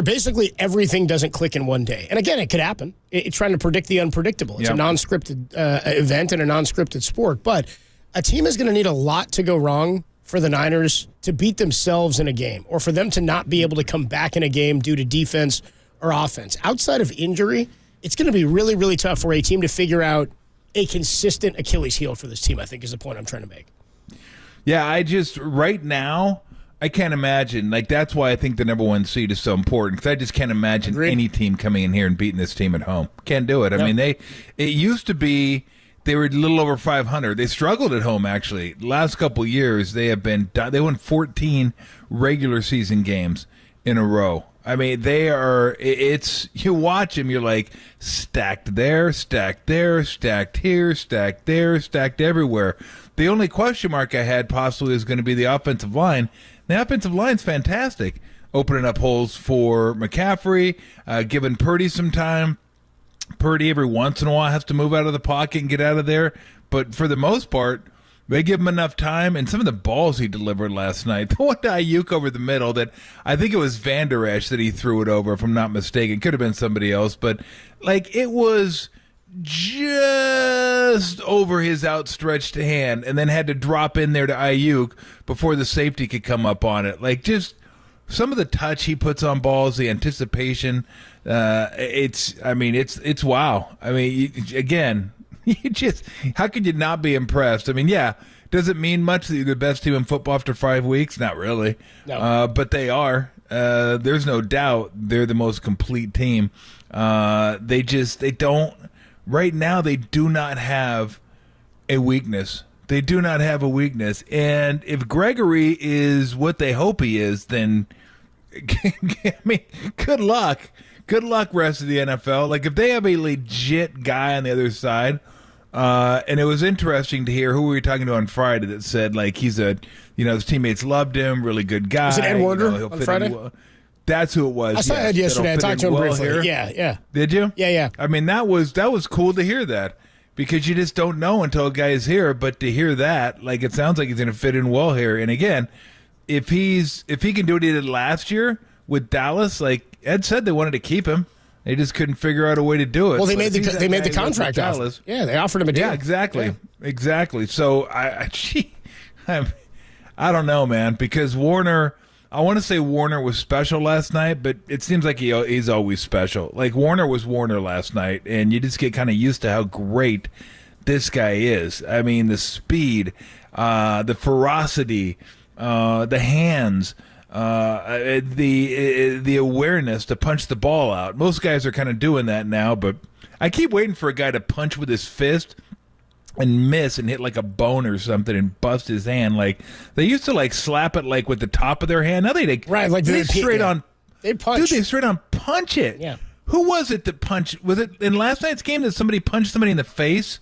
basically everything doesn't click in one day. And again, it could happen. It's trying to predict the unpredictable. It's a non-scripted event and a non-scripted sport. But a team is going to need a lot to go wrong for the Niners to beat themselves in a game, or for them to not be able to come back in a game due to defense or offense. Outside of injury, it's going to be really, really tough for a team to figure out a consistent Achilles heel for this team, I think is the point I'm trying to make. Yeah, right now, I can't imagine. That's why I think the number one seed is so important, because I just can't imagine any team coming in here and beating this team at home. Can't do it. I mean, it used to be they were a little over 500. They struggled at home, actually. Last couple of years, they won 14 regular season games in a row. I mean, you watch them, you're like, stacked there, stacked there, stacked here, stacked there, stacked everywhere. The only question mark I had possibly is going to be the offensive line. The offensive line's fantastic, opening up holes for McCaffrey, giving Purdy some time. Purdy every once in a while has to move out of the pocket and get out of there, but for the most part, they give him enough time. And some of the balls he delivered last night, the one to Ayuk over the middle that I think it was Van Der Esch that he threw it over, if I'm not mistaken. Could have been somebody else, but it was just over his outstretched hand, and then had to drop in there to Ayuk before the safety could come up on it. Just some of the touch he puts on balls, the anticipation, it's wow. I mean, again, how could you not be impressed? I mean, does it mean much that you're the best team in football after 5 weeks? Not really. No. But they are. There's no doubt they're the most complete team. They don't. Right now, they do not have a weakness. They do not have a weakness. And if Gregory is what they hope he is, then, I mean, good luck. Good luck, rest of the NFL. If they have a legit guy on the other side, and it was interesting to hear who we were talking to on Friday that said, he's his teammates loved him, really good guy. Was it Ed Warder on Friday? That's who it was. I saw Ed yesterday. I talked to him briefly. Here. Yeah. Did you? Yeah. I mean, that was cool to hear that, because you just don't know until a guy is here. But to hear that, it sounds like he's going to fit in well here. And again, if he can do what he did last year with Dallas, Ed said, they wanted to keep him. They just couldn't figure out a way to do it. Well, they made the contract offer. Yeah, they offered him a deal. Yeah, exactly. So I don't know, man, because Warner. I want to say Warner was special last night, but it seems like he's always special. Warner was Warner last night, and you just get kind of used to how great this guy is. I mean, the speed, the ferocity, the hands, the awareness to punch the ball out. Most guys are kind of doing that now, but I keep waiting for a guy to punch with his fist and miss and hit a bone or something and bust his hand. They used to slap it with the top of their hand. Now they punch. Dude, they straight on punch it. Yeah. Who was it that punched? Was it in last night's game that somebody punched somebody in the face?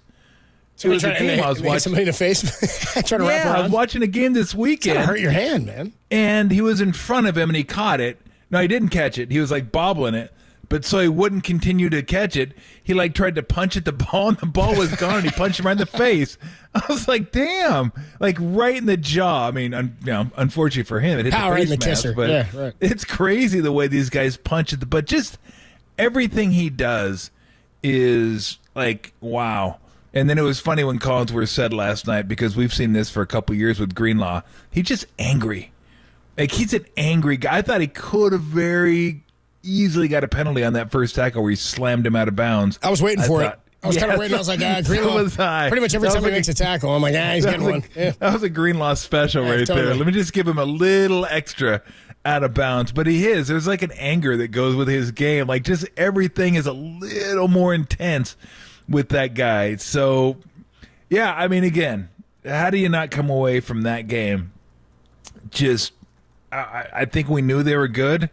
It was a game I was watching. Somebody in the face. Trying to wrap around. I was watching a game this weekend. It's gonna hurt your hand, man. And he was in front of him and he caught it. No, he didn't catch it. He was bobbling it. But so he wouldn't continue to catch it. He tried to punch at the ball, and the ball was gone, and he punched him right in the face. I was like, damn. Right in the jaw. I mean, unfortunately for him, it hit power the face in the mask. kisser. But yeah, right. It's crazy the way these guys punch at but just everything he does is like, wow. And then it was funny when Collinsworth said last night, because we've seen this for a couple years with Greenlaw, he's just angry. Like, he's an angry guy. I thought he could have very easily got a penalty on that first tackle where he slammed him out of bounds. I was waiting for it. I was kind of waiting. I was like, Greenlaw. Pretty much every time he makes a tackle, I'm like, he's getting one. Yeah. That was a Greenlaw special right totally. there. Let me just give him a little extra out of bounds. But he is. There's like an anger that goes with his game. Like, just everything is a little more intense with that guy. So, yeah, I mean, again, how do you not come away from that game? Just, I think we knew they were good.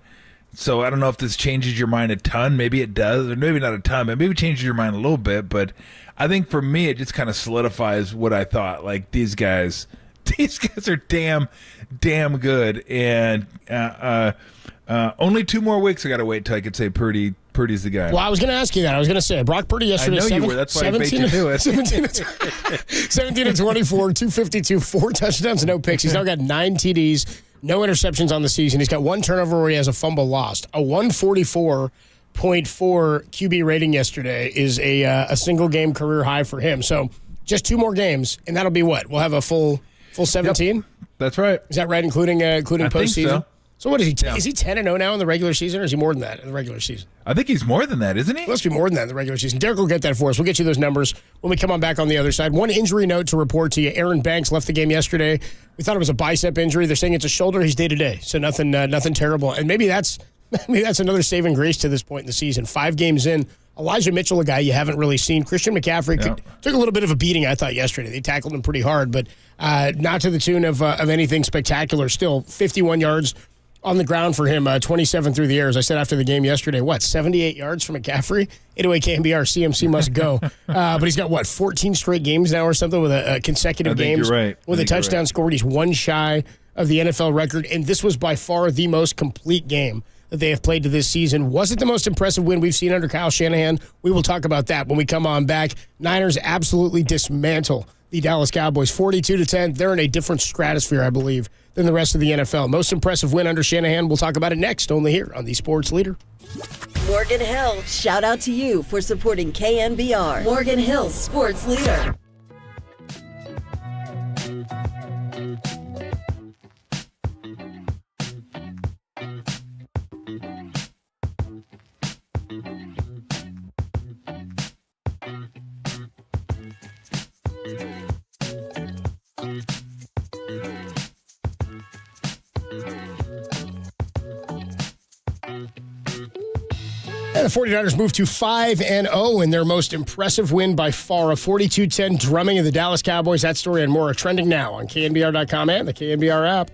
So I don't know if this changes your mind a ton. Maybe it does, or maybe not a ton, but maybe it changes your mind a little bit. But I think for me, it just kind of solidifies what I thought. Like, these guys are damn good. And only 2 more weeks I got to wait till I could say Purdy's the guy. Well, I was going to ask you that. I was going to say Brock Purdy yesterday. I know you were. That's why I made you do it. 17 to 24, 252, 4 touchdowns, no picks. He's now got 9 TDs. No interceptions on the season. He's got 1 turnover where he has a fumble lost. A 144.4 QB rating yesterday is a single game career high for him. So just 2 more games, and that'll be what? We'll have a full 17? Yep. That's right. Is that right, including postseason? So what is he? Is he 10-0 now in the regular season, or is he more than that in the regular season? I think he's more than that, isn't he? He must be more than that in the regular season. Derek will get that for us. We'll get you those numbers when we come on back on the other side. One injury note to report to you. Aaron Banks left the game yesterday. We thought it was a bicep injury. They're saying it's a shoulder. He's day-to-day, so nothing terrible. And maybe that's another saving grace to this point in the season. 5 games in. Elijah Mitchell, a guy you haven't really seen. Christian McCaffrey took a little bit of a beating, I thought, yesterday. They tackled him pretty hard, but not to the tune of anything spectacular. Still, 51 yards on the ground for him, 27 through the air. As I said after the game yesterday, 78 yards from McCaffrey? Anyway, KNBR, CMC must go. But he's got, 14 straight games now or something with a consecutive games. You're right. With a touchdown scored. He's 1 shy of the NFL record, and this was by far the most complete game that they have played to this season. Was it the most impressive win we've seen under Kyle Shanahan? We will talk about that when we come on back. Niners absolutely dismantle the Dallas Cowboys, 42-10. They're in a different stratosphere, I believe, than the rest of the NFL. Most impressive win under Shanahan. We'll talk about it next, only here on the Sports Leader. Morgan Hill, shout out to you for supporting KNBR. Morgan Hill Sports Leader. And the 49ers move to 5-0 in their most impressive win by far, a 42-10 drumming of the Dallas Cowboys. That story and more are trending now on KNBR.com and the KNBR app.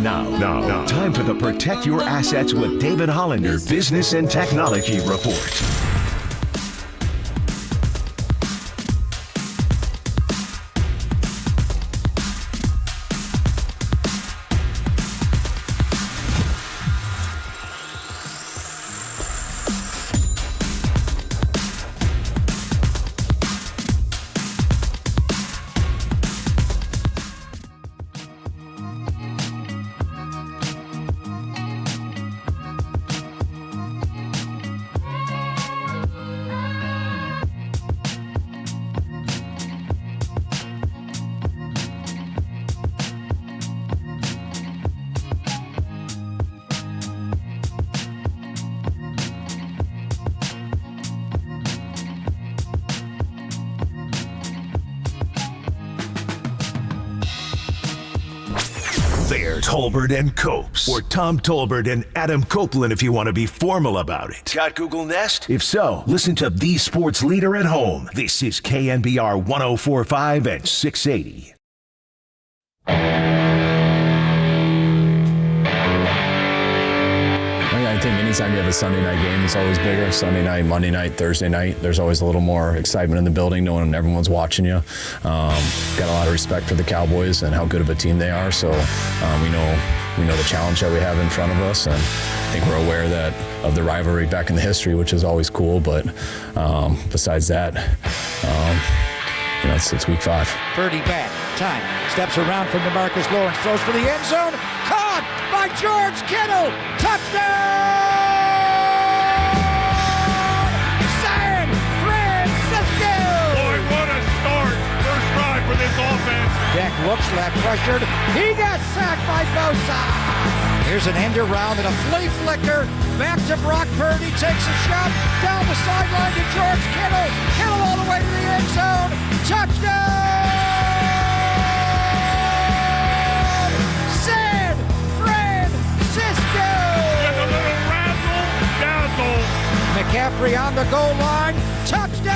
Now, time for the Protect Your Assets with David Hollander Business and Technology Report. They're Tolbert and Copes, or Tom Tolbert and Adam Copeland if you want to be formal about it. Got Google Nest? If so, listen to the sports leader at home. This is KNBR 104.5 and 680. I think anytime you have a Sunday night game, it's always bigger. Sunday night, Monday night, Thursday night, there's always a little more excitement in the building, knowing everyone's watching you. Got a lot of respect for the Cowboys and how good of a team they are. So we know the challenge that we have in front of us, and I think we're aware of the rivalry back in the history, which is always cool. But besides that, it's week 5. Purdy back. Time. Steps around from DeMarcus Lawrence. Throws for the end zone. Caught by George Kittle. Touchdown! San Francisco! Boy, what a start. First drive for this offense. Dak looks left, pressured. He got sacked by Bosa. Here's an end around and a flea flicker. Back to Brock Purdy. Takes a shot down the sideline to George Kittle. Kittle all the way to the end zone. Touchdown! San Francisco! With a little razzle dazzle. McCaffrey on the goal line. Touchdown!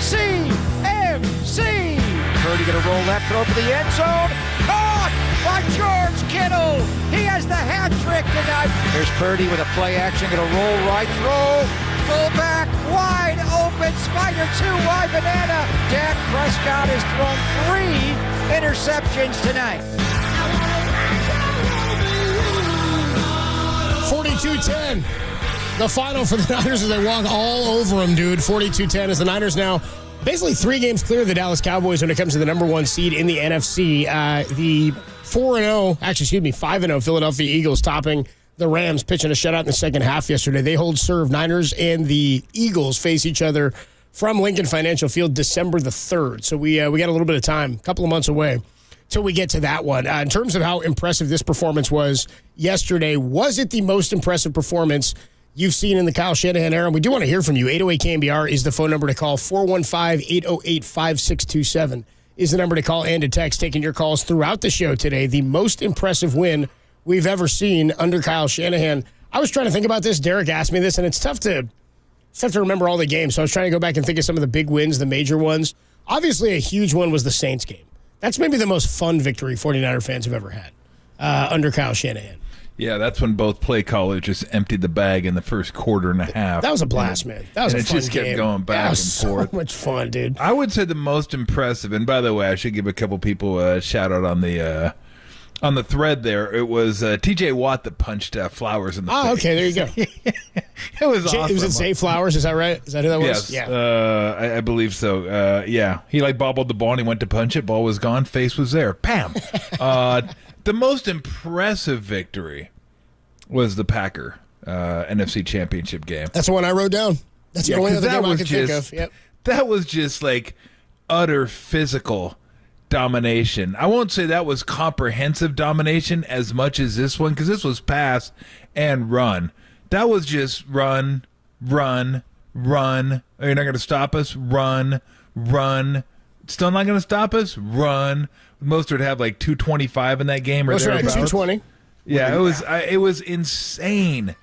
CMC! Purdy gonna roll that throw for the end zone. Caught by George Kittle. He has the hat trick tonight. There's Purdy with a play action. Gonna roll right throw. Fullback wide open. Spider 2 wide banana. Dak Prescott has thrown 3 interceptions tonight. 42-10. The final for the Niners as they walk all over them, dude. 42-10 as the Niners now basically 3 games clear of the Dallas Cowboys when it comes to the number 1 seed in the NFC. The 5-0 Philadelphia Eagles topping the Rams, pitching a shutout in the second half yesterday. They hold serve. Niners and the Eagles face each other from Lincoln Financial Field December the 3rd. So we got a little bit of time, a couple of months away, till we get to that one. In terms of how impressive this performance was yesterday, was it the most impressive performance you've seen in the Kyle Shanahan era? And we do want to hear from you. 808 KNBR is the phone number to call. 415-808-5627 is the number to call and to text. Taking your calls throughout the show today. The most impressive win we've ever seen under Kyle Shanahan. I was trying to think about this. Derek asked me this, and it's tough to remember all the games. So I was trying to go back and think of some of the big wins, the major ones. Obviously, a huge one was the Saints game. That's maybe the most fun victory 49er fans have ever had under Kyle Shanahan. Yeah, that's when both play callers just emptied the bag in the first quarter and a half. That was a blast, man. That was a fun game. It just kept going back and forth. So much fun, dude. I would say the most impressive, and by the way, I should give a couple people a shout out on the thread there. It was T.J. Watt that punched Flowers in the face. Oh, okay, there you go. It was awesome. It was Zay Flowers, is that right? Is that who that was? Yes, yeah. I believe so. Yeah, he bobbled the ball and he went to punch it. Ball was gone. Face was there. Bam. The most impressive victory was the Packer NFC Championship game. That's the one I wrote down. That's the only other game I could think of. Yep. That was just like utter physical domination. I won't say that was comprehensive domination as much as this one, because this was pass and run. That was just run. Are you not going to stop us? Run. Still not going to stop us? Run. Most would have like 225 in that game or thereabouts. Right, 220. Yeah, it was insane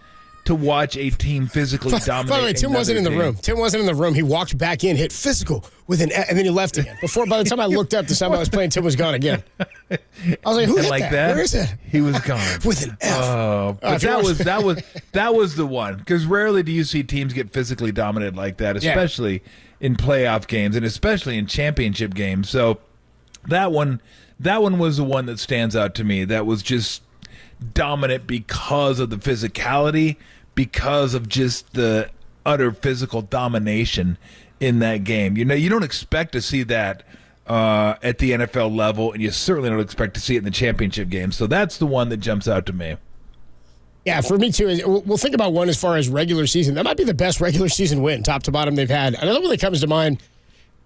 to watch a team physically dominate. By the way, Tim wasn't in the team. room. Tim wasn't in the room. He walked back in, hit physical with an F, and then he left again. By the time I looked up, the time I was playing, Tim was gone again. I was like, who hit like that? Where is it? He was gone. With an F. Oh, but that was the one, because rarely do you see teams get physically dominated like that, especially in playoff games and especially in championship games. So that one was the one that stands out to me. That was just dominant because of the physicality, because of just the utter physical domination in that game. You know, you don't expect to see that at the NFL level, and you certainly don't expect to see it in the championship game. So that's the one that jumps out to me. Yeah, for me too. We'll think about one as far as regular season. That might be the best regular season win, top to bottom, they've had. Another one that comes to mind,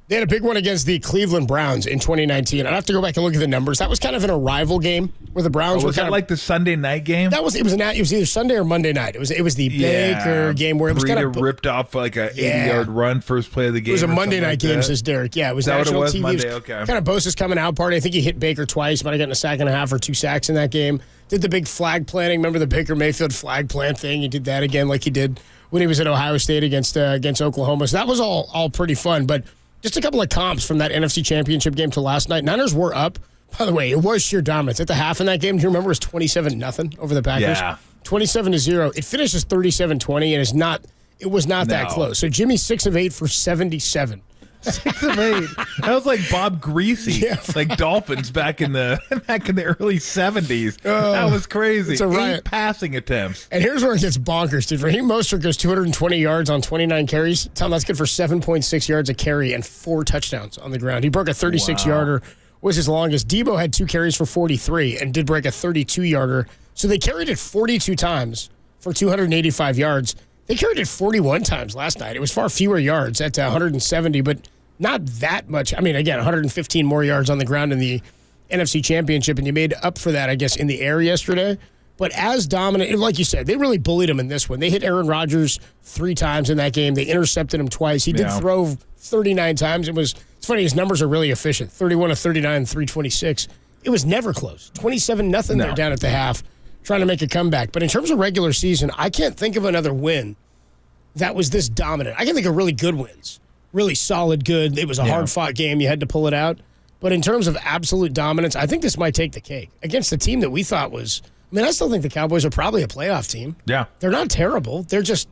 they had a big one against the Cleveland Browns in 2019. I'd have to go back and look at the numbers. That was kind of an arrival game where the Browns were was kind that of like the Sunday night game? It was either Sunday or Monday night. It was the Baker game where it was kind of ripped off like a 80-yard run, first play of the game. It was a Monday night game, says Derek. Yeah, it was national TV. Monday, okay. Kind of Bosa's coming out party. I think he hit Baker twice. Might have gotten a sack and a half or 2 sacks in that game. Did the big flag planting. Remember the Baker Mayfield flag plant thing? He did that again like he did when he was at Ohio State against Oklahoma. So that was all pretty fun. But just a couple of comps from that NFC Championship game to last night. Niners were up. By the way, it was sheer dominance. At the half in that game, do you remember it was 27-0 over the Packers? Yeah. 27-0. It finishes 37-20, and it was not that close. So Jimmy 6 of 8 for 77. 6 of 8. That was like Bob Greasy, like Dolphins back in the early 70s. That was crazy. It's a riot. 8 passing attempts. And here's where it gets bonkers, dude. Raheem Mostert goes 220 yards on 29 carries. Tell him that's good for 7.6 yards a carry and 4 touchdowns on the ground. He broke a 36-yarder, was his longest. Debo had 2 carries for 43 and did break a 32-yarder. So they carried it 42 times for 285 yards. They carried it 41 times last night. It was far fewer yards at 170, but not that much. I mean, again, 115 more yards on the ground in the NFC Championship, and you made up for that, I guess, in the air yesterday. But as dominant, like you said, they really bullied him in this one. They hit Aaron Rodgers 3 times in that game. They intercepted him twice. He did throw 39 times. It's funny, his numbers are really efficient. 31 of 39, 326. It was never close. 27-0 They're down at the half, trying to make a comeback. But in terms of regular season, I can't think of another win that was this dominant. I can think of really good wins. Really solid, good. It was a hard-fought game. You had to pull it out. But in terms of absolute dominance, I think this might take the cake against the team that we thought was – I still think the Cowboys are probably a playoff team. Yeah. They're not terrible. They're just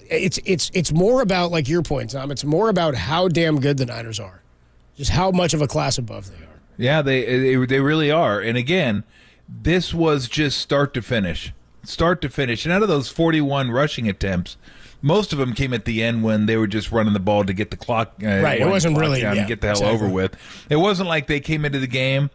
it's more about, like your point, Tom, it's more about how damn good the Niners are, just how much of a class above they are. Yeah, they really are. And, again, this was just start to finish. Start to finish. And out of those 41 rushing attempts – most of them came at the end when they were just running the ball to get the clock right. It wasn't really down and get the hell over with. It wasn't like they came into the game.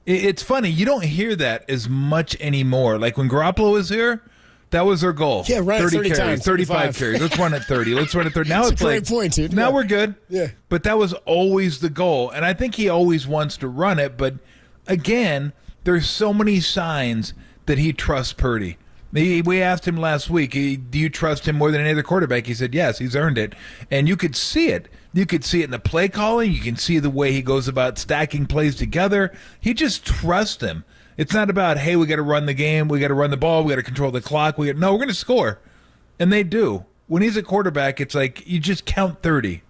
It's funny. You don't hear that as much anymore. Like when Garoppolo was here, that was their goal. Yeah, right. 30 carries, times, 35 carries. Let's run at 30. Let's run at 30. Now it's a like, great point, dude. Now we're good. Yeah. But that was always the goal. And I think he always wants to run it. But again, there's so many signs that he trusts Purdy. We asked him last week, do you trust him more than any other quarterback? He said, yes, he's earned it. And you could see it. You could see it in the play calling. You can see the way he goes about stacking plays together. He just trusts him. It's not about, hey, we got to run the game. We got to run the ball. We got to control the clock. No, we're going to score. And they do. When he's a quarterback, it's like you just count 30,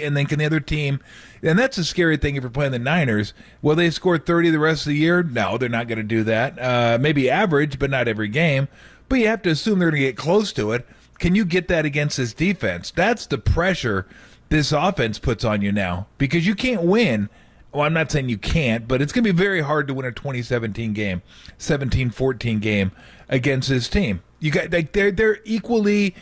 and then can the other team – and that's a scary thing if you're playing the Niners. Will they score 30 the rest of the year? No, they're not going to do that. Maybe average, but not every game. But you have to assume they're going to get close to it. Can you get that against this defense? That's the pressure this offense puts on you now because you can't win. Well, I'm not saying you can't, but it's going to be very hard to win a 2017 game, 17-14 game against this team. You got they're equally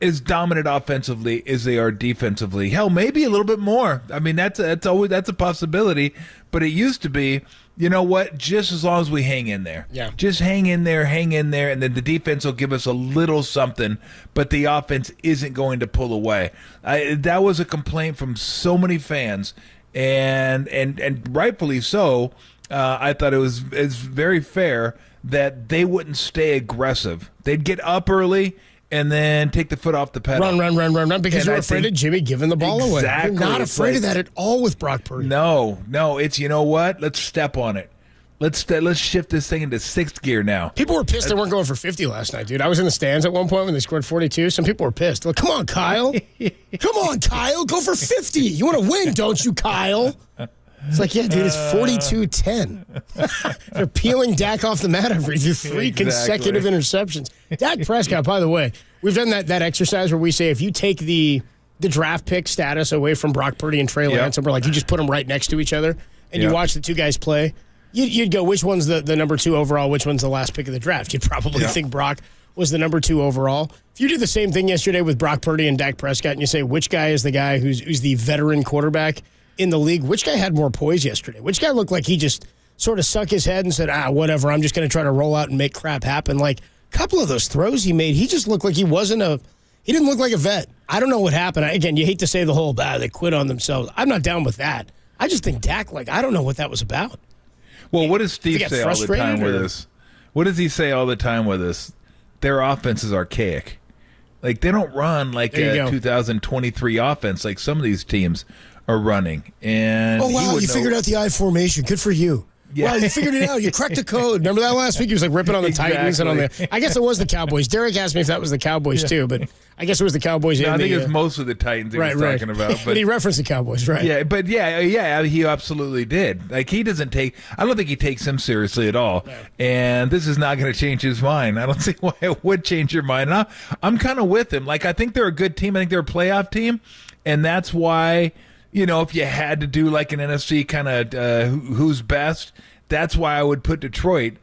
as dominant offensively as they are defensively. Hell, maybe a little bit more. I mean, that's a possibility. But it used to be, you know what? Just as long as we hang in there, just hang in there, and then the defense will give us a little something. But the offense isn't going to pull away. That was a complaint from so many fans, and rightfully so. I thought it was very fair that they wouldn't stay aggressive. They'd get up early and then take the foot off the pedal. Run, because you're afraid of Jimmy giving the ball away. You're not afraid of that at all with Brock Purdy. No, it's, you know what? Let's step on it. Let's shift this thing into sixth gear now. People were pissed they weren't going for 50 last night, dude. I was in the stands at one point when they scored 42. Some people were pissed. Like, come on, Kyle. Come on, Kyle. Go for 50. You want to win, don't you, Kyle? It's like, yeah, dude, it's 42-10. They're peeling Dak off the mat every three consecutive interceptions. Dak Prescott, by the way, we've done that exercise where we say if you take the draft pick status away from Brock Purdy and Trey Lance, and we're like, you just put them right next to each other, and you watch the two guys play, you'd go, which one's the number 2 overall, which one's the last pick of the draft? You'd probably think Brock was the number 2 overall. If you did the same thing yesterday with Brock Purdy and Dak Prescott, and you say, which guy is the guy who's the veteran quarterback in the league, which guy had more poise yesterday? Which guy looked like he just sort of stuck his head and said, whatever, I'm just going to try to roll out and make crap happen? Like, a couple of those throws he made, he just looked like he didn't look like a vet. I don't know what happened. Again, you hate to say the whole, they quit on themselves. I'm not down with that. I just think Dak, I don't know what that was about. Well, what does Steve say all the time with us? What does he say all the time with us? Their offense is archaic. Like, they don't run like a 2023 offense like some of these teams are running. And you figured out the I formation. Good for you. Yeah. Wow, you figured it out. You cracked the code. Remember that last week? He was like ripping on the Titans and on the. I guess it was the Cowboys. Derek asked me if that was the Cowboys too, but I guess it was the Cowboys. No, I think it was mostly the Titans he was talking about. But he referenced the Cowboys, right? Yeah, but he absolutely did. Like, he doesn't take. I don't think he takes him seriously at all. No. And this is not going to change his mind. I don't see why it would change your mind. And I'm kind of with him. Like, I think they're a good team. I think they're a playoff team, and that's why. If you had to do like an NFC kind of who's best, that's why I would put Detroit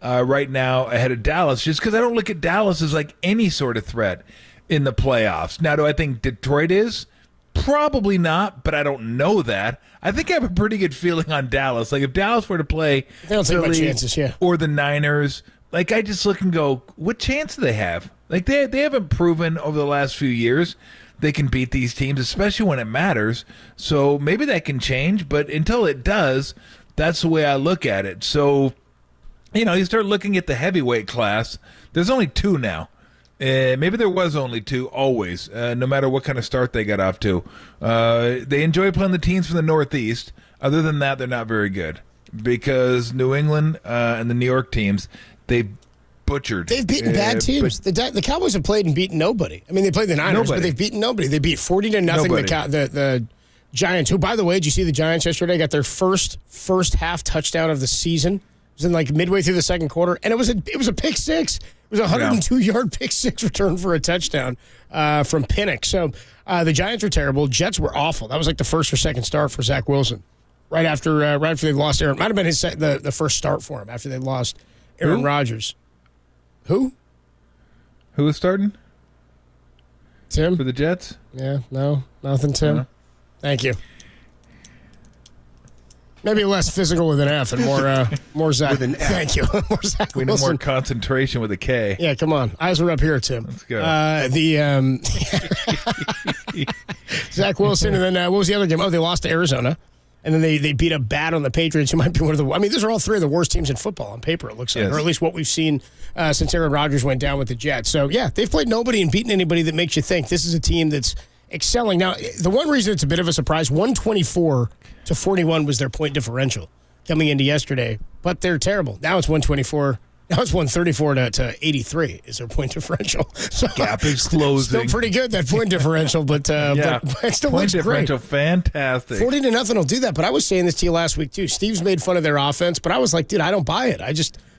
right now ahead of Dallas, just because I don't look at Dallas as like any sort of threat in the playoffs. Now, do I think Detroit is? Probably not, but I don't know that. I think I have a pretty good feeling on Dallas. Like, if Dallas were to play Philly or the Niners, like, I just look and go, what chance do they have? Like, they haven't proven over the last few years they can beat these teams, especially when it matters. So maybe that can change, but until it does, that's the way I look at it. So, you start looking at the heavyweight class. There's only 2 now. Maybe there was only 2 always, no matter what kind of start they got off to. They enjoy playing the teams from the Northeast. Other than that, they're not very good because New England and the New York teams, they've butchered. They've beaten bad teams. The Cowboys have played and beaten nobody. I mean, they played the Niners, but they've beaten nobody. They beat 40-0 the Giants, who, by the way, did you see the Giants yesterday? Got their first half touchdown of the season. It was in like midway through the second quarter, and it was a pick six. It was a 102-yard pick six return for a touchdown from Pinnock. So the Giants were terrible. Jets were awful. That was like the first or second start for Zach Wilson. Right after they lost Aaron. Might have been the first start for him after they lost Aaron Rodgers. Who was starting? Tim? For the Jets? Yeah, no, nothing, Tim. Uh-huh. Thank you. Maybe less physical with an F and more Zach. With an F. Thank you. More Zach we need more concentration with a K. Yeah, come on. Eyes were up here, Tim. Let's go. Zach Wilson, and then what was the other game? Oh, they lost to Arizona. And then they beat up bad on the Patriots, who might be one of the. I mean, those are all 3 of the worst teams in football on paper, it looks like, or at least what we've seen since Aaron Rodgers went down with the Jets. So, yeah, they've played nobody and beaten anybody that makes you think this is a team that's excelling. Now, the one reason it's a bit of a surprise, 124-41 was their point differential coming into yesterday, but they're terrible. Now it's 124. Now it's 134 to 83 is their point differential. So gap is closing. Still pretty good, that point differential, but it still point looks differential, great. Fantastic. 40-0 will do that, but I was saying this to you last week too. Steve's made fun of their offense, but I was like, dude, I don't buy it.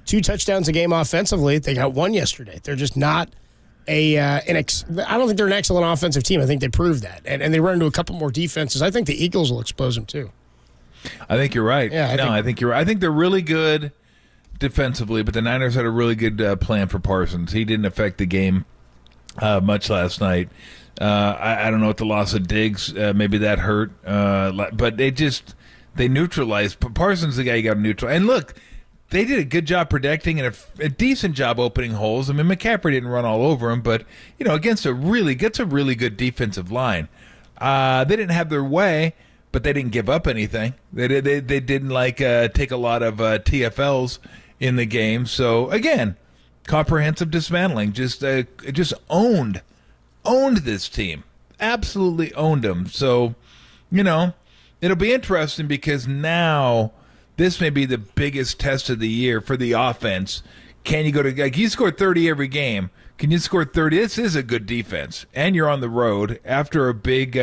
2 touchdowns a game offensively. They got 1 yesterday. They're just not I don't think they're an excellent offensive team. I think they proved that. And they run into a couple more defenses. I think the Eagles will expose them too. I think you're right. Yeah, I think you're right. I think they're really good defensively, but the Niners had a really good plan for Parsons. He didn't affect the game much last night. I don't know what the loss of Diggs, maybe that hurt, but they neutralized. Parsons, the guy you got to neutralize. And look, they did a good job protecting and a decent job opening holes. I mean, McCaffrey didn't run all over him, but against a really good defensive line. They didn't have their way, but they didn't give up anything. They didn't take a lot of TFLs in the game. So again, comprehensive dismantling. Just owned this team. Absolutely owned them. So it'll be interesting because now this may be the biggest test of the year for the offense. Can you go to, like, you score 30 every game. Can you score 30? This is a good defense, and you're on the road after a big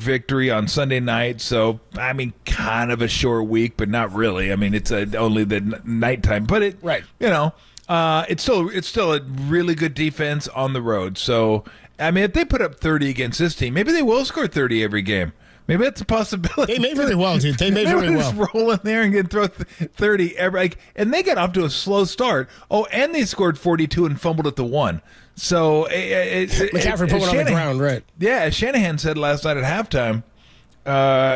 victory on Sunday night. So, I mean, kind of a short week, but not really. I mean, it's only the nighttime, but it's still a really good defense on the road. So, I mean, if they put up 30 against this team, maybe they will score 30 every game. Maybe that's a possibility. They may very well, dude. They may very well. Just roll in there and get throw 30 every. And they got off to a slow start. Oh, and they scored 42 and fumbled at the 1. So McCaffrey put one on the ground, right? Yeah, as Shanahan said last night at halftime,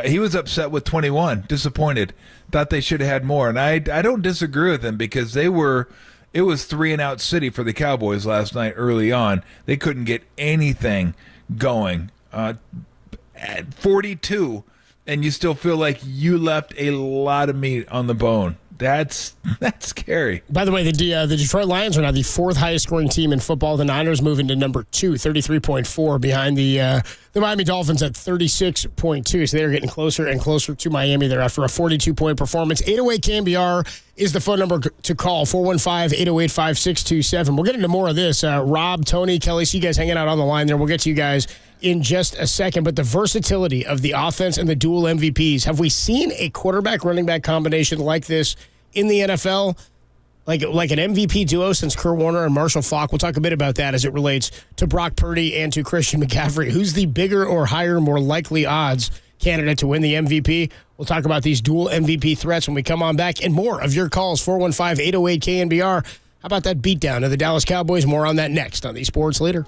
he was upset with 21, disappointed. Thought they should have had more. And I don't disagree with him because it was 3-and-out city for the Cowboys last night early on. They couldn't get anything going. At 42, and you still feel like you left a lot of meat on the bone. That's scary. By the way, the Detroit Lions are now the 4th highest scoring team in football. The Niners moving to number 2, 33.4, behind the Miami Dolphins at 36.2. So they're getting closer and closer to Miami there after a 42-point performance. 808 KNBR is the phone number to call, 415-808-5627. We'll get into more of this. Rob, Tony, Kelly, see you guys hanging out on the line there. We'll get to you guys in just a second, but the versatility of the offense and the dual MVPs. Have we seen a quarterback running back combination like this in the NFL? Like an MVP duo since Kurt Warner and Marshall Faulk. We'll talk a bit about that as it relates to Brock Purdy and to Christian McCaffrey. Who's the bigger or higher, more likely odds candidate to win the MVP? We'll talk about these dual MVP threats when we come on back, and more of your calls, 415-808-KNBR. How about that beatdown of the Dallas Cowboys? More on that next on the Sports Leader.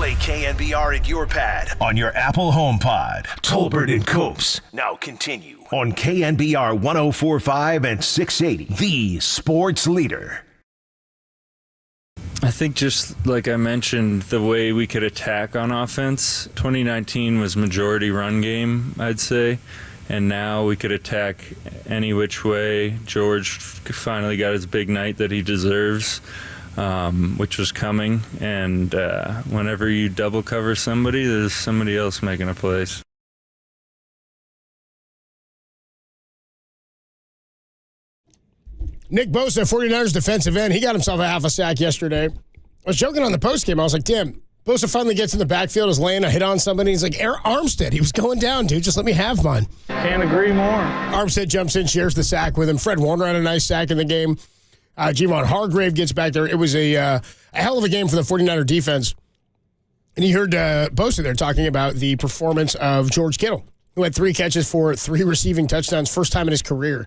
Play KNBR at your pad on your Apple HomePod. Tolbert and Copes now continue on KNBR 104.5 and 680, the sports leader. I think just like I mentioned, the way we could attack on offense, 2019 was majority run game, I'd say. And now we could attack any which way. George finally got his big night that he deserves, which was coming. And whenever you double cover somebody, there's somebody else making a play. Nick Bosa, 49ers defensive end, he got himself a half a sack yesterday. I was joking on the postgame. I was like, damn, Bosa finally gets in the backfield, is laying a hit on somebody. He's like, Armstead, he was going down, dude. Just let me have mine. Can't agree more. Armstead jumps in, shares the sack with him. Fred Warner had a nice sack in the game. Javon Hargrave gets back there. It was a hell of a game for the 49er defense. And you heard Bosa there talking about the performance of George Kittle, who had 3 catches for 3 receiving touchdowns, first time in his career.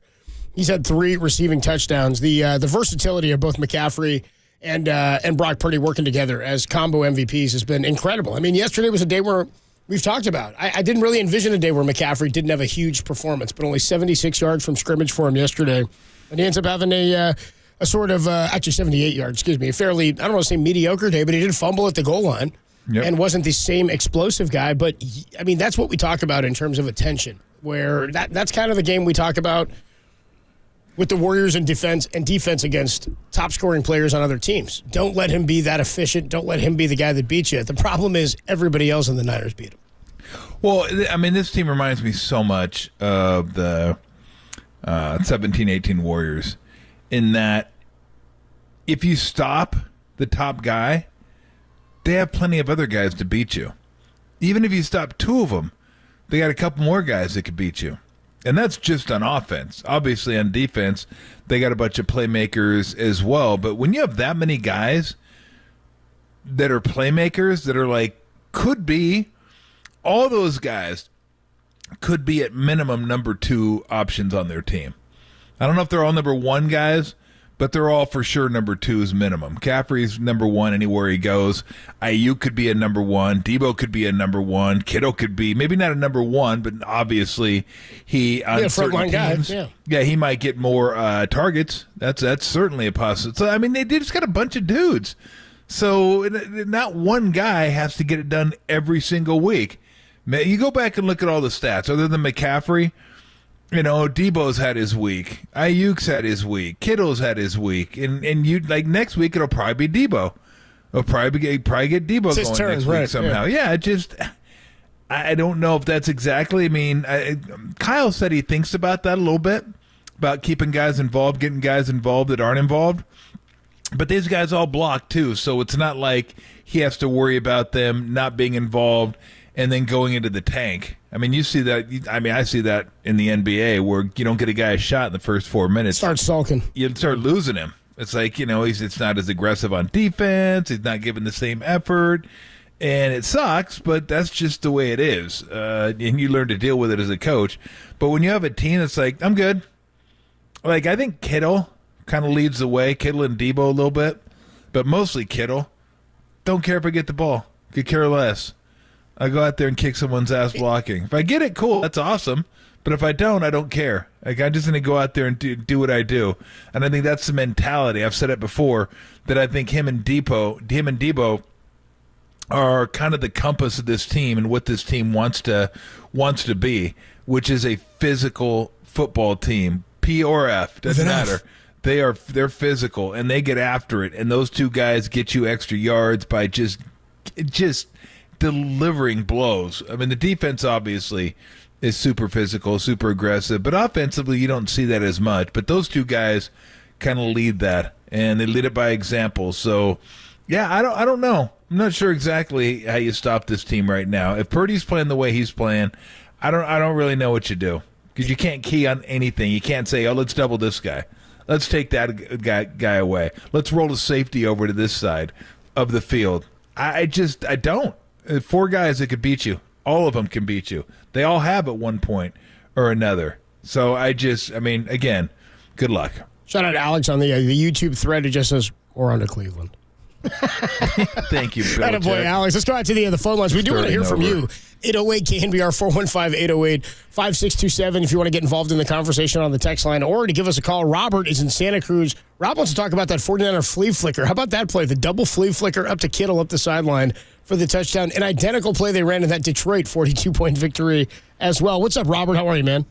He's had 3 receiving touchdowns. The versatility of both McCaffrey and Brock Purdy working together as combo MVPs has been incredible. I mean, yesterday was a day where we've talked about. I didn't really envision a day where McCaffrey didn't have a huge performance, but only 76 yards from scrimmage for him yesterday. And he ends up having a sort of, actually 78 yards, excuse me, a fairly, I don't want to say mediocre day, but he did fumble at the goal line and wasn't the same explosive guy. But, I mean, that's what we talk about in terms of attention, where that's kind of the game we talk about with the Warriors in defense against top-scoring players on other teams. Don't let him be that efficient. Don't let him be the guy that beats you. The problem is everybody else in the Niners beat him. Well, I mean, this team reminds me so much of the 17-18 Warriors in that if you stop the top guy, they have plenty of other guys to beat you. Even if you stop 2 of them, they got a couple more guys that could beat you. And that's just on offense. Obviously, on defense, they got a bunch of playmakers as well. But when you have that many guys that are playmakers that are like, could be, all those guys could be at minimum number 2 options on their team. I don't know if they're all number 1 guys, but they're all for sure number 2's minimum. McCaffrey's number 1 anywhere he goes. Ayuk could be a number 1. Debo could be a number 1. Kittle could be maybe not a number 1, but obviously he on certain teams, he might get more targets. That's certainly a possibility. So I mean, they just got a bunch of dudes. So not one guy has to get it done every single week. You go back and look at all the stats. Other than McCaffrey, you know, Debo's had his week. Ayuk's had his week. Kittle's had his week. And you like next week it'll probably be Debo. It'll probably get Debo going next week somehow. Yeah, I don't know if that's exactly. I mean, Kyle said he thinks about that a little bit, about keeping guys involved, getting guys involved that aren't involved. But these guys all block too, so it's not like he has to worry about them not being involved and then going into the tank. I mean, you see that. I mean, I see that in the NBA where you don't get a guy a shot in the first 4 minutes. Start sulking. You start losing him. It's like, you know, it's not as aggressive on defense. He's not giving the same effort. And it sucks, but that's just the way it is. And you learn to deal with it as a coach. But when you have a team that's like, I'm good. Like, I think Kittle kind of leads the way. Kittle and Debo a little bit. But mostly Kittle. Don't care if I get the ball. Could care less. I go out there and kick someone's ass blocking. If I get it, cool, that's awesome. But if I don't, I don't care. Like, I'm just going to go out there and do what I do. And I think that's the mentality. I've said it before, that I think him and Debo are kind of the compass of this team and what this team wants to be, which is a physical football team. P or F, doesn't matter. They're physical, and they get after it. And those 2 guys get you extra yards by just delivering blows. I mean, the defense obviously is super physical, super aggressive, but offensively you don't see that as much. But those 2 guys kind of lead that, and they lead it by example. So, yeah, I don't know. I'm not sure exactly how you stop this team right now. If Purdy's playing the way he's playing, I don't really know what you do, because you can't key on anything. You can't say, oh, let's double this guy. Let's take that guy away. Let's roll a safety over to this side of the field. I don't. 4 guys that could beat you. All of them can beat you. They all have at one point or another. So I mean, again, good luck. Shout out to Alex on the YouTube thread who just says, or on to Cleveland. Thank you, Bill. Attaboy, Alex. Let's go out to the phone lines. We do want to hear from you. 808 KNBR 415-808-5627 if you want to get involved in the conversation on the text line or to give us a call. Robert is in Santa Cruz. Rob wants to talk about that 49er flea flicker. How about that play? The double flea flicker up to Kittle up the sideline for the touchdown. An identical play they ran in that Detroit 42-point victory as well. What's up, Robert? How are you, man?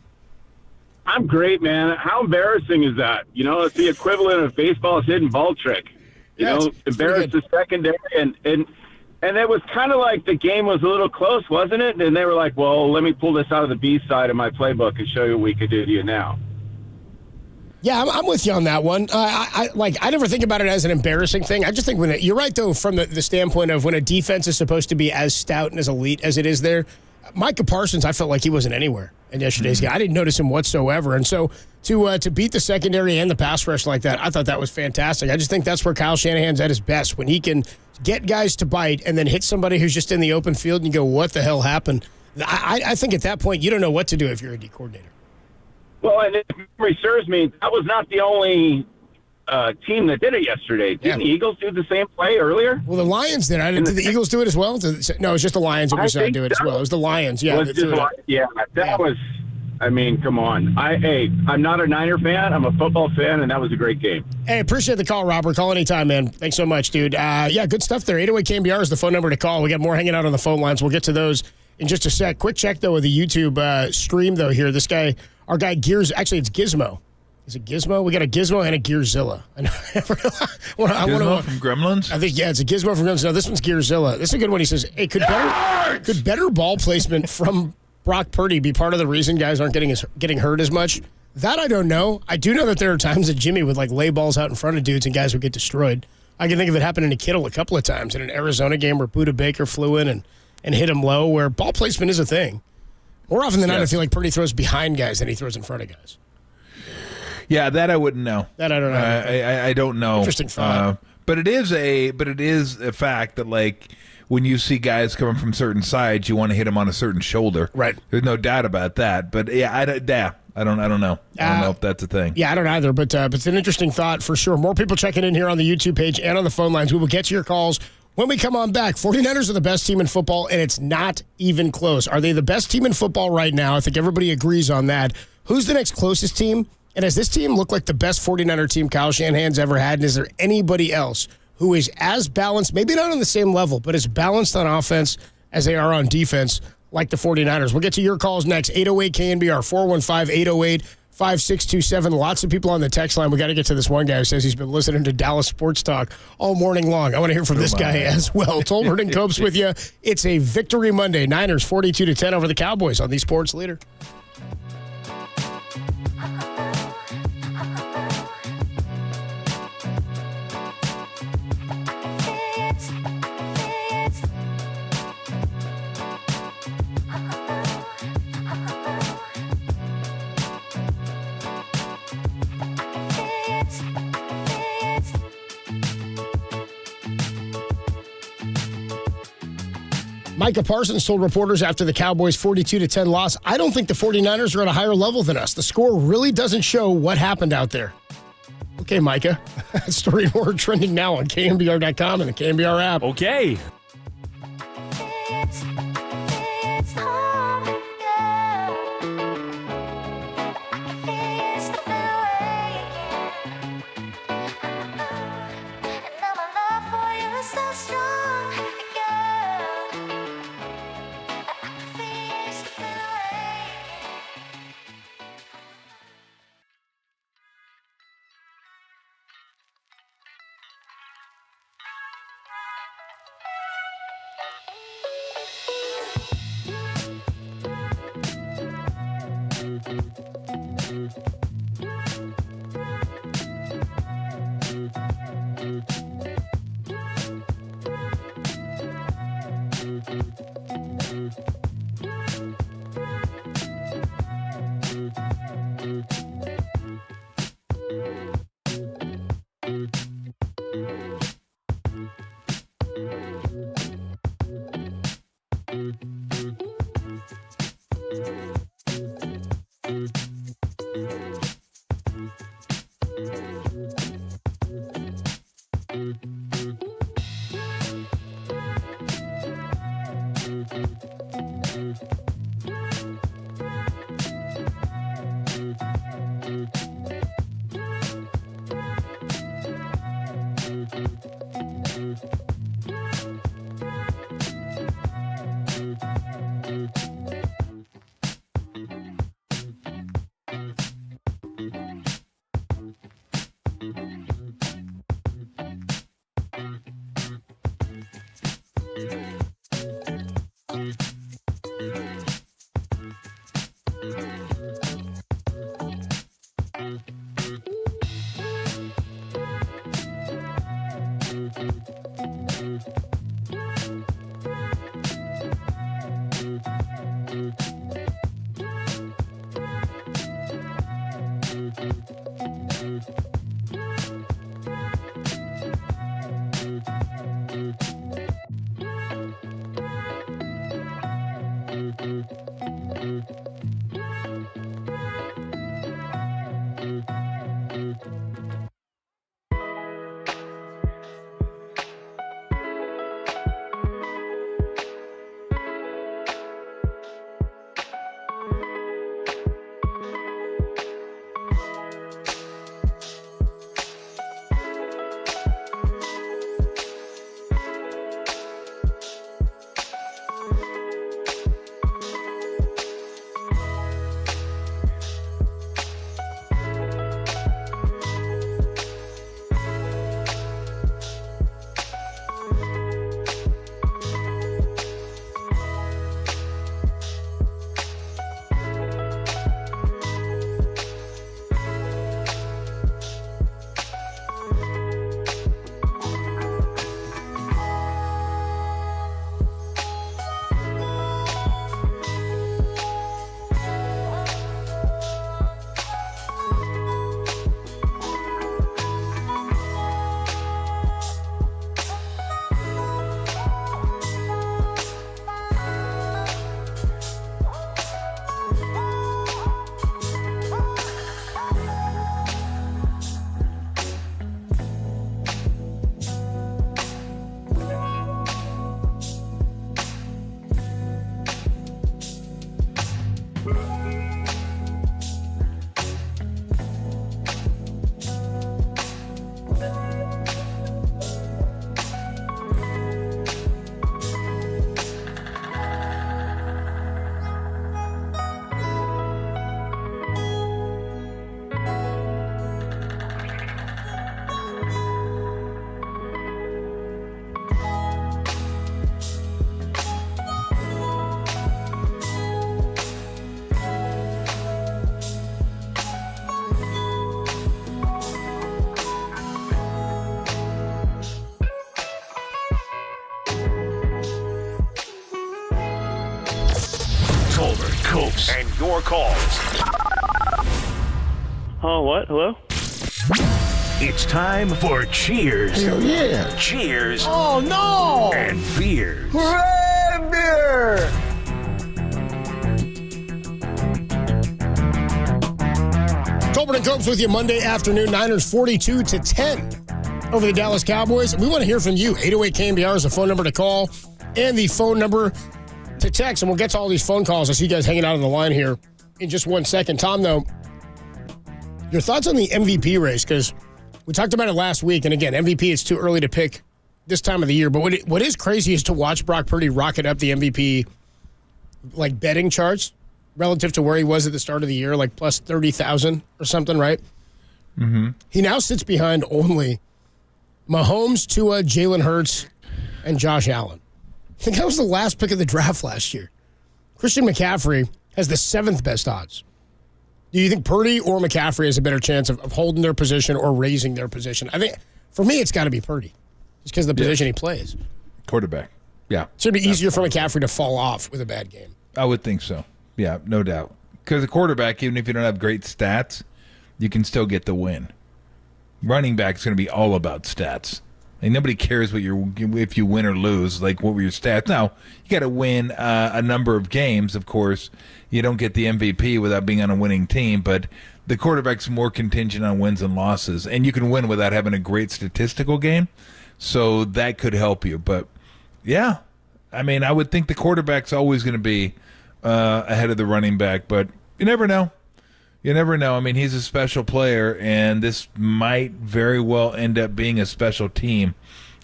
I'm great, man. How embarrassing is that? You know, it's the equivalent of baseball's hidden ball trick. You know, embarrass the secondary, and it was kind of like the game was a little close, wasn't it? And they were like, well, let me pull this out of the B side of my playbook and show you what we could do to you now. Yeah, I'm with you on that one. I never think about it as an embarrassing thing. I just think you're right, though, from the standpoint of when a defense is supposed to be as stout and as elite as it is there. Micah Parsons, I felt like he wasn't anywhere in yesterday's game. I didn't notice him whatsoever. And so to beat the secondary and the pass rush like that, I thought that was fantastic. I just think that's where Kyle Shanahan's at his best, when he can get guys to bite and then hit somebody who's just in the open field and you go, what the hell happened? I think at that point, you don't know what to do if you're a D coordinator. Well, and if memory serves me, that was not the only team that did it yesterday. Didn't the Eagles do the same play earlier? Well, the Lions did. Did the Eagles do it as well? No, it was just the Lions that we saw do it as well. It was the Lions, yeah. That was, I mean, come on. I'm not a Niner fan. I'm a football fan, and that was a great game. Hey, appreciate the call, Robert. Call anytime, man. Thanks so much, dude. Good stuff there. 808 KNBR is the phone number to call. We got more hanging out on the phone lines. We'll get to those in just a sec. Quick check, though, of the YouTube stream, though, here. This guy, our guy Gears, actually, it's Gizmo. Is it Gizmo? We got a Gizmo and a Gearzilla. Gizmo from Gremlins? I think, it's a Gizmo from Gremlins. No, this one's Gearzilla. This is a good one. He says, hey, could better ball placement from Brock Purdy be part of the reason guys aren't getting hurt as much? That I don't know. I do know that there are times that Jimmy would lay balls out in front of dudes and guys would get destroyed. I can think of it happening to Kittle a couple of times in an Arizona game where Budda Baker flew in and hit him low, where ball placement is a thing. More often than not, I feel like Purdy throws behind guys than he throws in front of guys. Yeah, that I wouldn't know. That I don't know. I don't know. Interesting thought. But it is a fact that when you see guys coming from certain sides, you want to hit them on a certain shoulder. Right. There's no doubt about that. But I don't know. I don't know if that's a thing. Yeah, I don't either. But it's an interesting thought for sure. More people checking in here on the YouTube page and on the phone lines. We will get to your calls when we come on back. 49ers are the best team in football, and it's not even close. Are they the best team in football right now? I think everybody agrees on that. Who's the next closest team? And does this team look like the best 49er team Kyle Shanahan's ever had? And is there anybody else who is as balanced, maybe not on the same level, but as balanced on offense as they are on defense like the 49ers? We'll get to your calls next. 808 KNBR, 415-808-5627. Lots of people on the text line. We got to get to this one guy who says he's been listening to Dallas Sports Talk all morning long. I want to hear from this guy as well. Tolbert and Copes with you. It's a Victory Monday. Niners 42-10 over the Cowboys on the Sports Leader. Micah Parsons told reporters after the Cowboys' 42-10 loss, I don't think the 49ers are at a higher level than us. The score really doesn't show what happened out there. Okay, Micah. Story and more trending now on KNBR.com and the KNBR app. Okay. hopes and your calls. Oh, what? Hello? It's time for cheers. Hell yeah. Cheers. Oh, no. And beers. Hooray, beer. Tolbert and Copes with you Monday afternoon. Niners 42-10 over the Dallas Cowboys. We want to hear from you. 808 KNBR is the phone number to call and the phone number to text. And we'll get to all these phone calls. I see you guys hanging out on the line here in just 1 second. Tom, though, your thoughts on the MVP race? Because we talked about it last week. And again, MVP, it's too early to pick this time of the year. But what is crazy is to watch Brock Purdy rocket up the MVP like betting charts relative to where he was at the start of the year, like plus 30,000 or something, right? Mm-hmm. He now sits behind only Mahomes, Tua, Jalen Hurts, and Josh Allen. I think that was the last pick of the draft last year. Christian McCaffrey has the 7th best odds. Do you think Purdy or McCaffrey has a better chance of holding their position or raising their position? I think, for me, it's got to be Purdy, just because of the position he plays. Quarterback. Yeah. It's going to be easier for McCaffrey to fall off with a bad game. I would think so. Yeah, no doubt. Because a quarterback, even if you don't have great stats, you can still get the win. Running back is going to be all about stats. And nobody cares if you win or lose, like what were your stats. Now, you got to win a number of games, of course. You don't get the MVP without being on a winning team, but the quarterback's more contingent on wins and losses. And you can win without having a great statistical game, so that could help you. But, yeah, I mean, I would think the quarterback's always going to be ahead of the running back, but you never know. You never know. I mean, he's a special player, and this might very well end up being a special team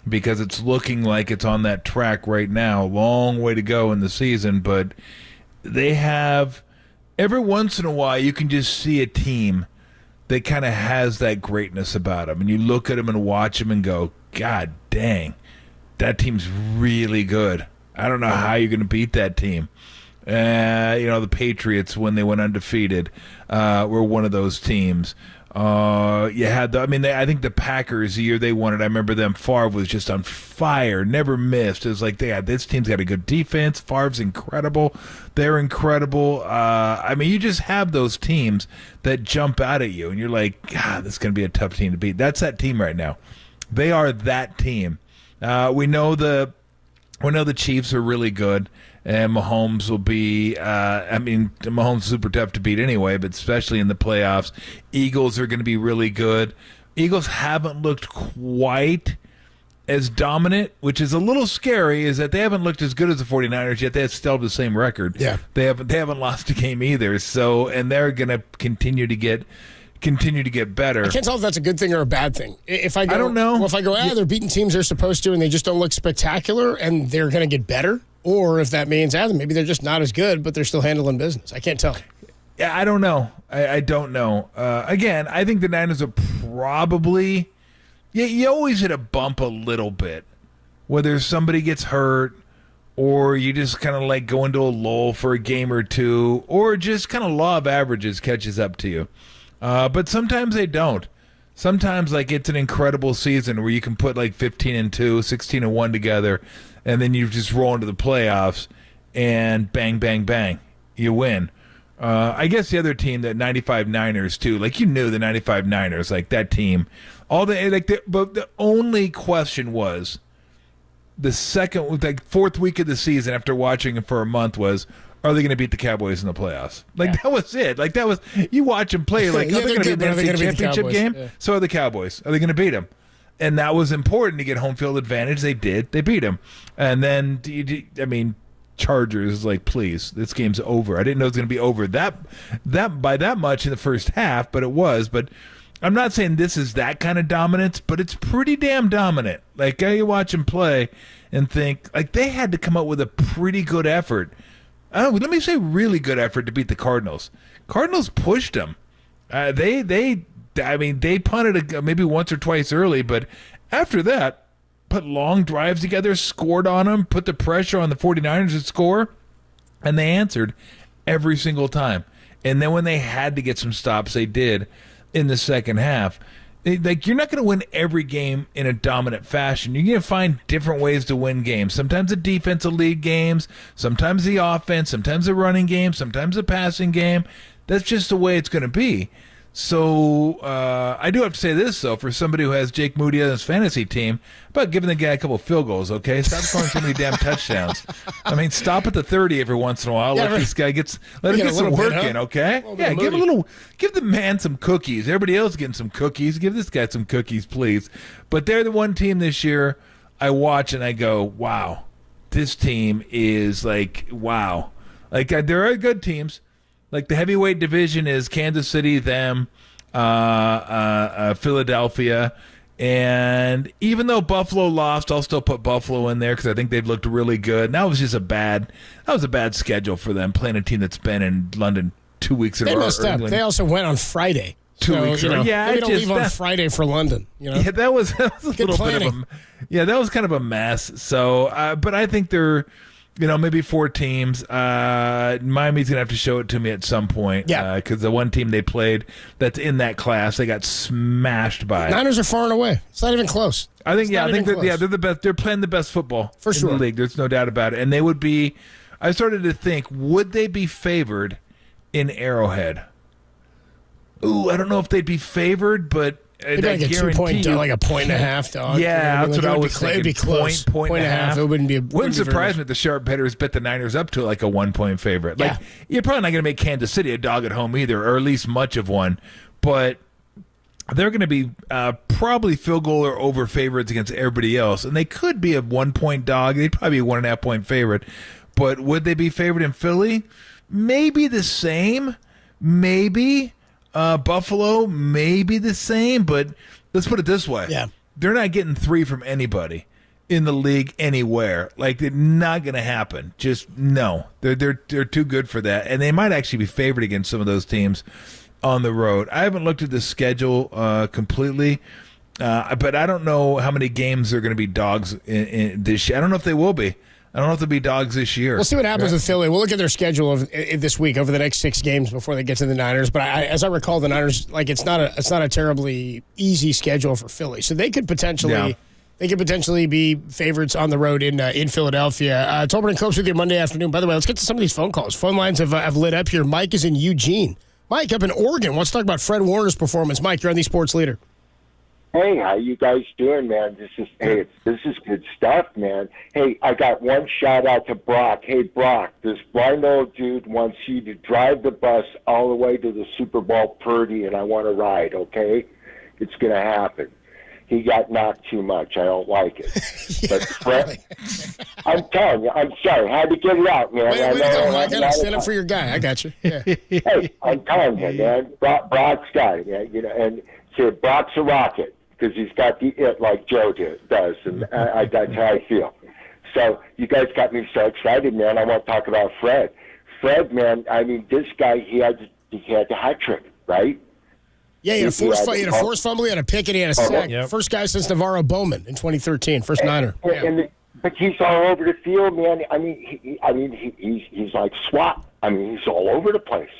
because it's looking like it's on that track right now. Long way to go in the season, but they have every once in a while you can just see a team that kind of has that greatness about them, and you look at them and watch them and go, God dang, that team's really good. I don't know how you're going to beat that team. The Patriots, when they went undefeated, were one of those teams. You had I think the Packers, the year they won it, I remember them. Favre was just on fire, never missed. It was like, this team's got a good defense. Favre's incredible. They're incredible. You just have those teams that jump out at you, and you're like, God, this is going to be a tough team to beat. That's that team right now. They are that team. We know the Chiefs are really good. And Mahomes will be, Mahomes is super tough to beat anyway, but especially in the playoffs. Eagles are going to be really good. Eagles haven't looked quite as dominant, which is a little scary, is that they haven't looked as good as the 49ers yet. They still have the same record. Yeah. They haven't lost a game either. So, and they're going to continue to get better. I can't tell if that's a good thing or a bad thing. I don't know. Well, if I go, they're beating teams they're supposed to and they just don't look spectacular and they're going to get better. Or if that means, maybe they're just not as good, but they're still handling business. I can't tell. Yeah, I don't know. I don't know. Again, I think the Niners are probably... you always hit a bump a little bit. Whether somebody gets hurt, or you just kind of like go into a lull for a game or two, or just kind of law of averages catches up to you. But sometimes they don't. Sometimes it's an incredible season where you can put 15-2, 16-1 together, and then you just roll into the playoffs, and bang, bang, bang, you win. I guess the other team, the 95 Niners, too. You knew the 95 Niners, that team. But the only question was the fourth week of the season after watching it for a month was, are they going to beat the Cowboys in the playoffs? That was it. That was, you watch them play, are they going to be in the championship game? Yeah. So are the Cowboys. Are they going to beat them? And that was important to get home field advantage. They did. They beat them. And then, Chargers, please, this game's over. I didn't know it was going to be over that by that much in the first half, but it was. But I'm not saying this is that kind of dominance, but it's pretty damn dominant. You watch them play and think, they had to come up with a pretty good effort. Let me say really good effort to beat the Cardinals. Cardinals pushed them. They punted maybe once or twice early, but after that, put long drives together, scored on them, put the pressure on the 49ers to score, and they answered every single time. And then when they had to get some stops, they did in the second half. Like, you're not going to win every game in a dominant fashion. You're going to find different ways to win games. Sometimes the defense will lead games, sometimes the offense, sometimes the running game, sometimes the passing game. That's just the way it's going to be. So I do have to say this, though, for somebody who has Jake Moody on his fantasy team, about giving the guy a couple field goals, okay? Stop scoring so many damn touchdowns. I mean, stop at the 30 every once in a while. Let this guy let him get some work in, okay? Yeah, give the man some cookies. Everybody else getting some cookies. Give this guy some cookies, please. But they're the one team this year I watch and I go, wow, this team is like, wow. Like, there are good teams. Like, the heavyweight division is Kansas City, them, Philadelphia. And even though Buffalo lost, I'll still put Buffalo in there because I think they've looked really good. And that was just a bad schedule for them, playing a team that's been in London 2 weeks in a row. They messed up. They also went on Friday. 2 weeks in a row. Yeah, maybe don't leave on Friday for London. Yeah, that was a little planning. that was kind of a mess. So, but I think they're, maybe 4 teams. Miami's going to have to show it to me at some point. Yeah. Because the one team they played that's in that class, they got smashed by. Niners are far and away. It's not even close. I think they're the best. They're playing the best football for sure in the league. There's no doubt about it. And they would be, I started to think, would they be favored in Arrowhead? Ooh, I don't know if they'd be favored, but maybe like a 2-point dog, like a 1.5 dog. Yeah, that's what I was thinking. It'd be close. Point and a half. It wouldn't be. Wouldn't surprise me if the sharp bettors bet the Niners up to like a 1-point favorite. Like, you're probably not going to make Kansas City a dog at home either, or at least much of one. But they're going to be probably field goal or over favorites against everybody else, and they could be a 1-point dog. They'd probably be a 1.5-point favorite. But would they be favored in Philly? Maybe the same. Maybe. Buffalo, maybe the same, but let's put it this way. Yeah. They're not getting 3 from anybody in the league anywhere. Like, it's not going to happen. Just no. They're too good for that. And they might actually be favored against some of those teams on the road. I haven't looked at the schedule completely, but I don't know how many games they're going to be dogs in this year. I don't know if they will be. I don't know if they'll be dogs this year. We'll see what happens with Philly. We'll look at their schedule this week over the next 6 games before they get to the Niners. But as I recall, the Niners, like, it's not a terribly easy schedule for Philly. So they could potentially be favorites on the road in Philadelphia. Tolbert and Copes with you Monday afternoon. By the way, let's get to some of these phone calls. Phone lines have lit up here. Mike is in Eugene. Mike up in Oregon. Let's talk about Fred Warner's performance. Mike, you're on the Sports Leader. Hey, how you guys doing, man? This is good stuff, man. Hey, I got one shout out to Brock. Hey, Brock, this blind old dude wants you to drive the bus all the way to the Super Bowl Purdy, and I want to ride. Okay, it's gonna happen. He got knocked too much. I don't like it. But Fred, I'm telling you, I'm sorry. I had to get it out, man. Way to go, Mike. I gotta stand up for your guy. I got you. Yeah. Hey, I'm telling you, man. Brock's got it, man. And say Brock's a rocket. Because he's got the it like Joe does, and that's how I feel. So you guys got me so excited, man. I want to talk about Fred. Fred, man, I mean, this guy, he had the hat trick, right? Yeah, he had a forced fumble, he had a pick, and he had a sack. Yep. First guy since Navarro Bowman in 2013, first Niner. But he's all over the field, man. I mean, he's like SWAT. I mean, he's all over the place.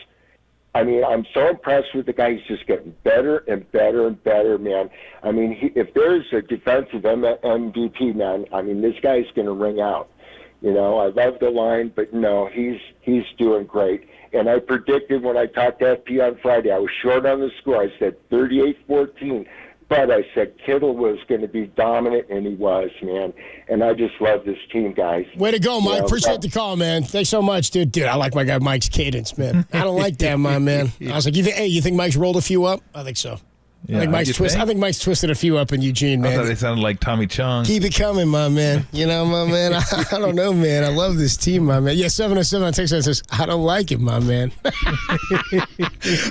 I mean, I'm so impressed with the guy. He's just getting better and better and better, man. I mean, if there's a defensive MVP, man, I mean, this guy's going to ring out. I love the line, but no, he's doing great. And I predicted when I talked to FP on Friday, I was short on the score. I said 38-14. But I said Kittle was going to be dominant, and he was, man. And I just love this team, guys. Way to go, Mike. Appreciate the call, man. Thanks so much, dude. Dude, I like my guy Mike's cadence, man. I don't like that, my man. I was like, you think Mike's rolled a few up? I think so. Yeah, I think Mike's twisted a few up in Eugene, man. I thought they sounded like Tommy Chong. Keep it coming, my man. My man. I don't know, man. I love this team, my man. Yeah, 707 on text says, I don't like it, my man.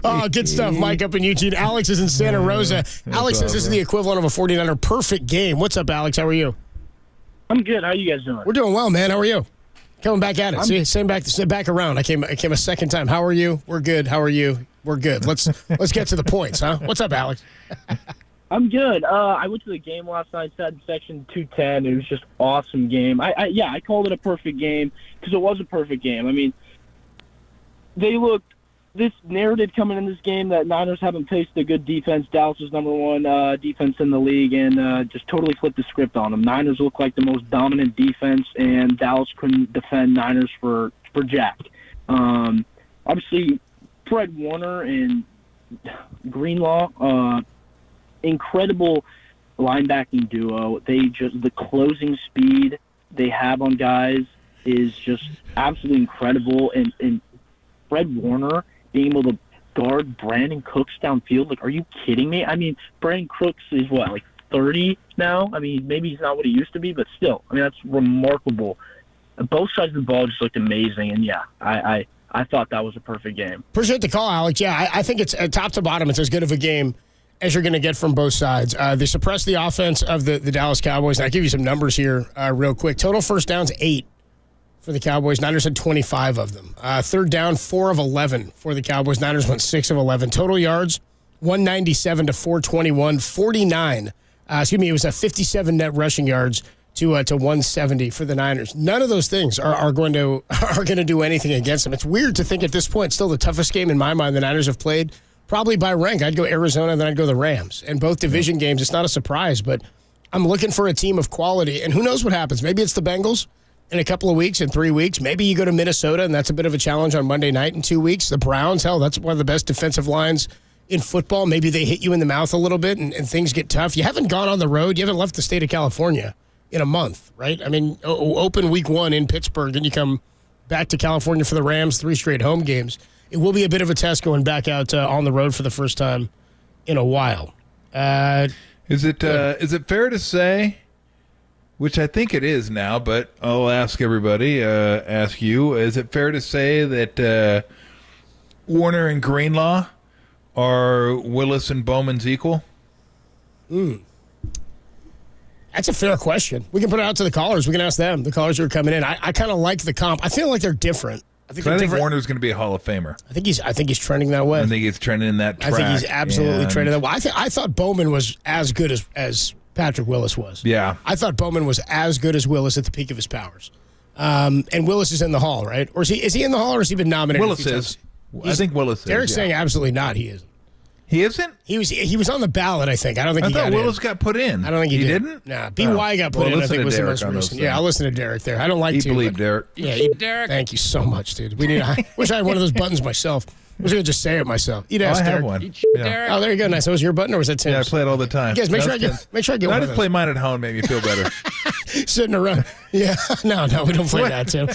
Oh, good stuff. Mike up in Eugene. Alex is in Santa Rosa. Alex says this is the equivalent of a 49er perfect game. What's up, Alex? How are you? I'm good. How are you guys doing? We're doing well, man. How are you? Coming back at it. See, same back around. I came a second time. How are you? We're good. How are you? We're good. Let's get to the points, huh? What's up, Alex? I'm good. I went to the game last night, sat in section 210. It was just awesome game. I called it a perfect game because it was a perfect game. I mean, they looked this narrative coming in this game that Niners haven't faced a good defense. Dallas is number one defense in the league, and just totally flipped the script on them. Niners look like the most dominant defense, and Dallas couldn't defend Niners for jack. Obviously, Fred Warner and Greenlaw, incredible linebacking duo. The closing speed they have on guys is just absolutely incredible, and Fred Warner being able to guard Brandon Cooks downfield. Like, are you kidding me? I mean, Brandon Cooks is what, like 30 now? I mean, maybe he's not what he used to be, but still, I mean, that's remarkable. Both sides of the ball just looked amazing, and yeah, I thought that was a perfect game. Appreciate the call, Alex. Yeah, I think it's top to bottom, it's as good of a game as you're going to get from both sides. They suppressed the offense of the Dallas Cowboys, and I'll give you some numbers here real quick. Total first downs, 8 for the Cowboys. Niners had 25 of them. Third down, 4 of 11 for the Cowboys. Niners went 6 of 11. Total yards, 197 to 421. 49. It was a 57 net rushing yards to 170 for the Niners. None of those things are going to do anything against them. It's weird to think at this point, still the toughest game in my mind the Niners have played, probably by rank. I'd go Arizona, then I'd go the Rams. And both division games, it's not a surprise, but I'm looking for a team of quality. And who knows what happens? Maybe it's the Bengals in a couple of weeks, in 3 weeks. Maybe you go to Minnesota, and that's a bit of a challenge on Monday night in 2 weeks. The Browns, hell, that's one of the best defensive lines in football. Maybe they hit you in the mouth a little bit, and things get tough. You haven't gone on the road. You haven't left the state of California in a month, right? I mean, open week 1 in Pittsburgh, then you come back to California for the Rams, 3 straight home games. It will be a bit of a test going back out on the road for the first time in a while. Is it fair to say, which I think it is now, but I'll ask everybody, ask you, is it fair to say that Warner and Greenlaw are Willis and Bowman's equal? That's a fair question. We can put it out to the callers. We can ask them, the callers who are coming in. I kind of like the comp. I feel like they're different. I think Warner's going to be a Hall of Famer. I think he's trending that way. I think he's trending in that track. I think he's absolutely trending that way. I thought Bowman was as good as Patrick Willis was. Yeah. I thought Bowman was as good as Willis at the peak of his powers. And Willis is in the Hall, right? Or is he in the Hall, or has he been nominated? Willis is. I think Willis is. Derek's saying absolutely not. He isn't. He isn't? He was on the ballot, I think. I don't think he got in. I thought Willis got put in. I don't think he didn't? Nah, BY got put in. I think was the most recent. Yeah, I'll listen to Derek there. I don't like to. Believe Derek. Yeah, Derek. Thank you so much, dude. I wish I had one of those buttons myself. I was going to just say it myself. You'd ask I have Derek. one. Yeah. Oh, there you go. Nice. That was your button, or was that Tim's? Yeah, I play it all the time. You guys, make sure I get one. I just play mine at home, make me feel better. Sitting around. Yeah. No, we don't play that, Tim.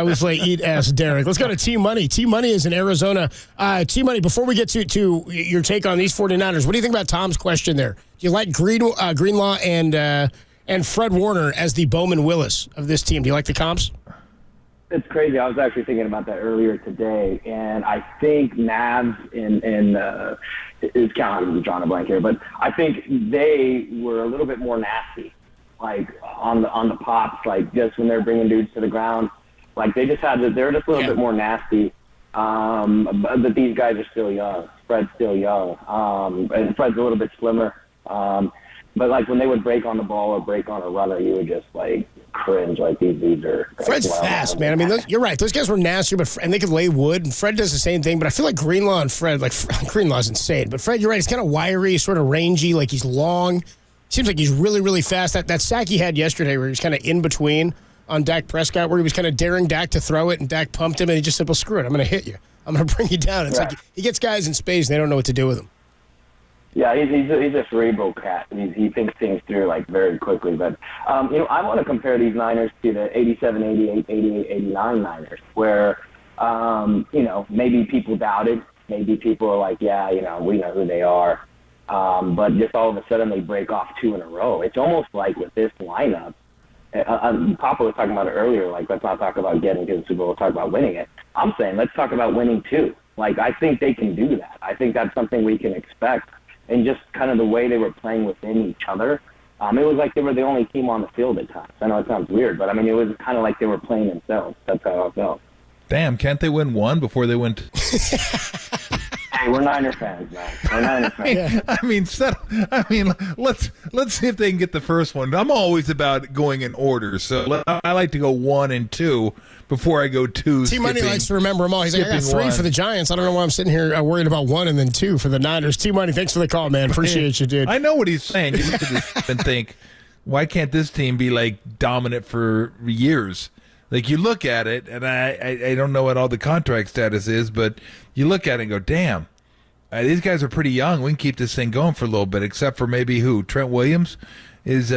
We play Eat Ass Derek. Let's go to T-Money. T-Money is in Arizona. T-Money, before we get to your take on these 49ers, what do you think about Tom's question there? Do you like Greenlaw and Fred Warner as the Bowman Willis of this team? Do you like the comps? It's crazy. I was actually thinking about that earlier today, and I think Navs is counting, drawing a blank here, but I think they were a little bit more nasty, like on the pops, like just when they're bringing dudes to the ground, like they're just a little bit more nasty. But these guys are still young. Fred's still young, and Fred's a little bit slimmer. But like when they would break on the ball or break on a runner, you would just like cringe. Like these are. Fred's fast, man. I mean, you're right. Those guys were nasty, and they could lay wood. And Fred does the same thing. But I feel like Greenlaw and Fred, like Greenlaw's insane, but Fred, you're right. He's kind of wiry, sort of rangy. Like he's long. Seems like he's really, really fast. That sack he had yesterday, where he was kind of in between on Dak Prescott, where he was kind of daring Dak to throw it, and Dak pumped him, and he just said, "Well, screw it. I'm going to hit you. I'm going to bring you down." It's like he gets guys in space, and they don't know what to do with him. Yeah, he's a cerebral cat. He thinks things through like very quickly. But I want to compare these Niners to the 87, 88, 88, 89 Niners, where maybe people doubted, maybe people are like, yeah, we know who they are, but just all of a sudden they break off 2 in a row. It's almost like with this lineup. Papa was talking about it earlier. Like, let's not talk about getting to the Super Bowl. Let's talk about winning it. I'm saying let's talk about winning too. Like, I think they can do that. I think that's something we can expect. And just kind of the way they were playing within each other, it was like they were the only team on the field at times. I know it sounds weird, but I mean, it was kind of like they were playing themselves. That's how I felt. Damn, can't they win one before they win? Hey, we're Niner fans, man. We're Niner fans. Let's see if they can get the first one. I'm always about going in order, so I like to go 1 and 2 before I go 2. T-Money likes to remember them all. He's like, I got 3 one. for the Giants. I don't know why I'm sitting here worried about 1 and then 2 for the Niners. T-Money, thanks for the call, man. Appreciate you, dude. I know what he's saying. You look at this and think, why can't this team be like dominant for years? Like, you look at it, and I don't know what all the contract status is, but you look at it and go, damn, these guys are pretty young. We can keep this thing going for a little bit, except for maybe who? Trent Williams is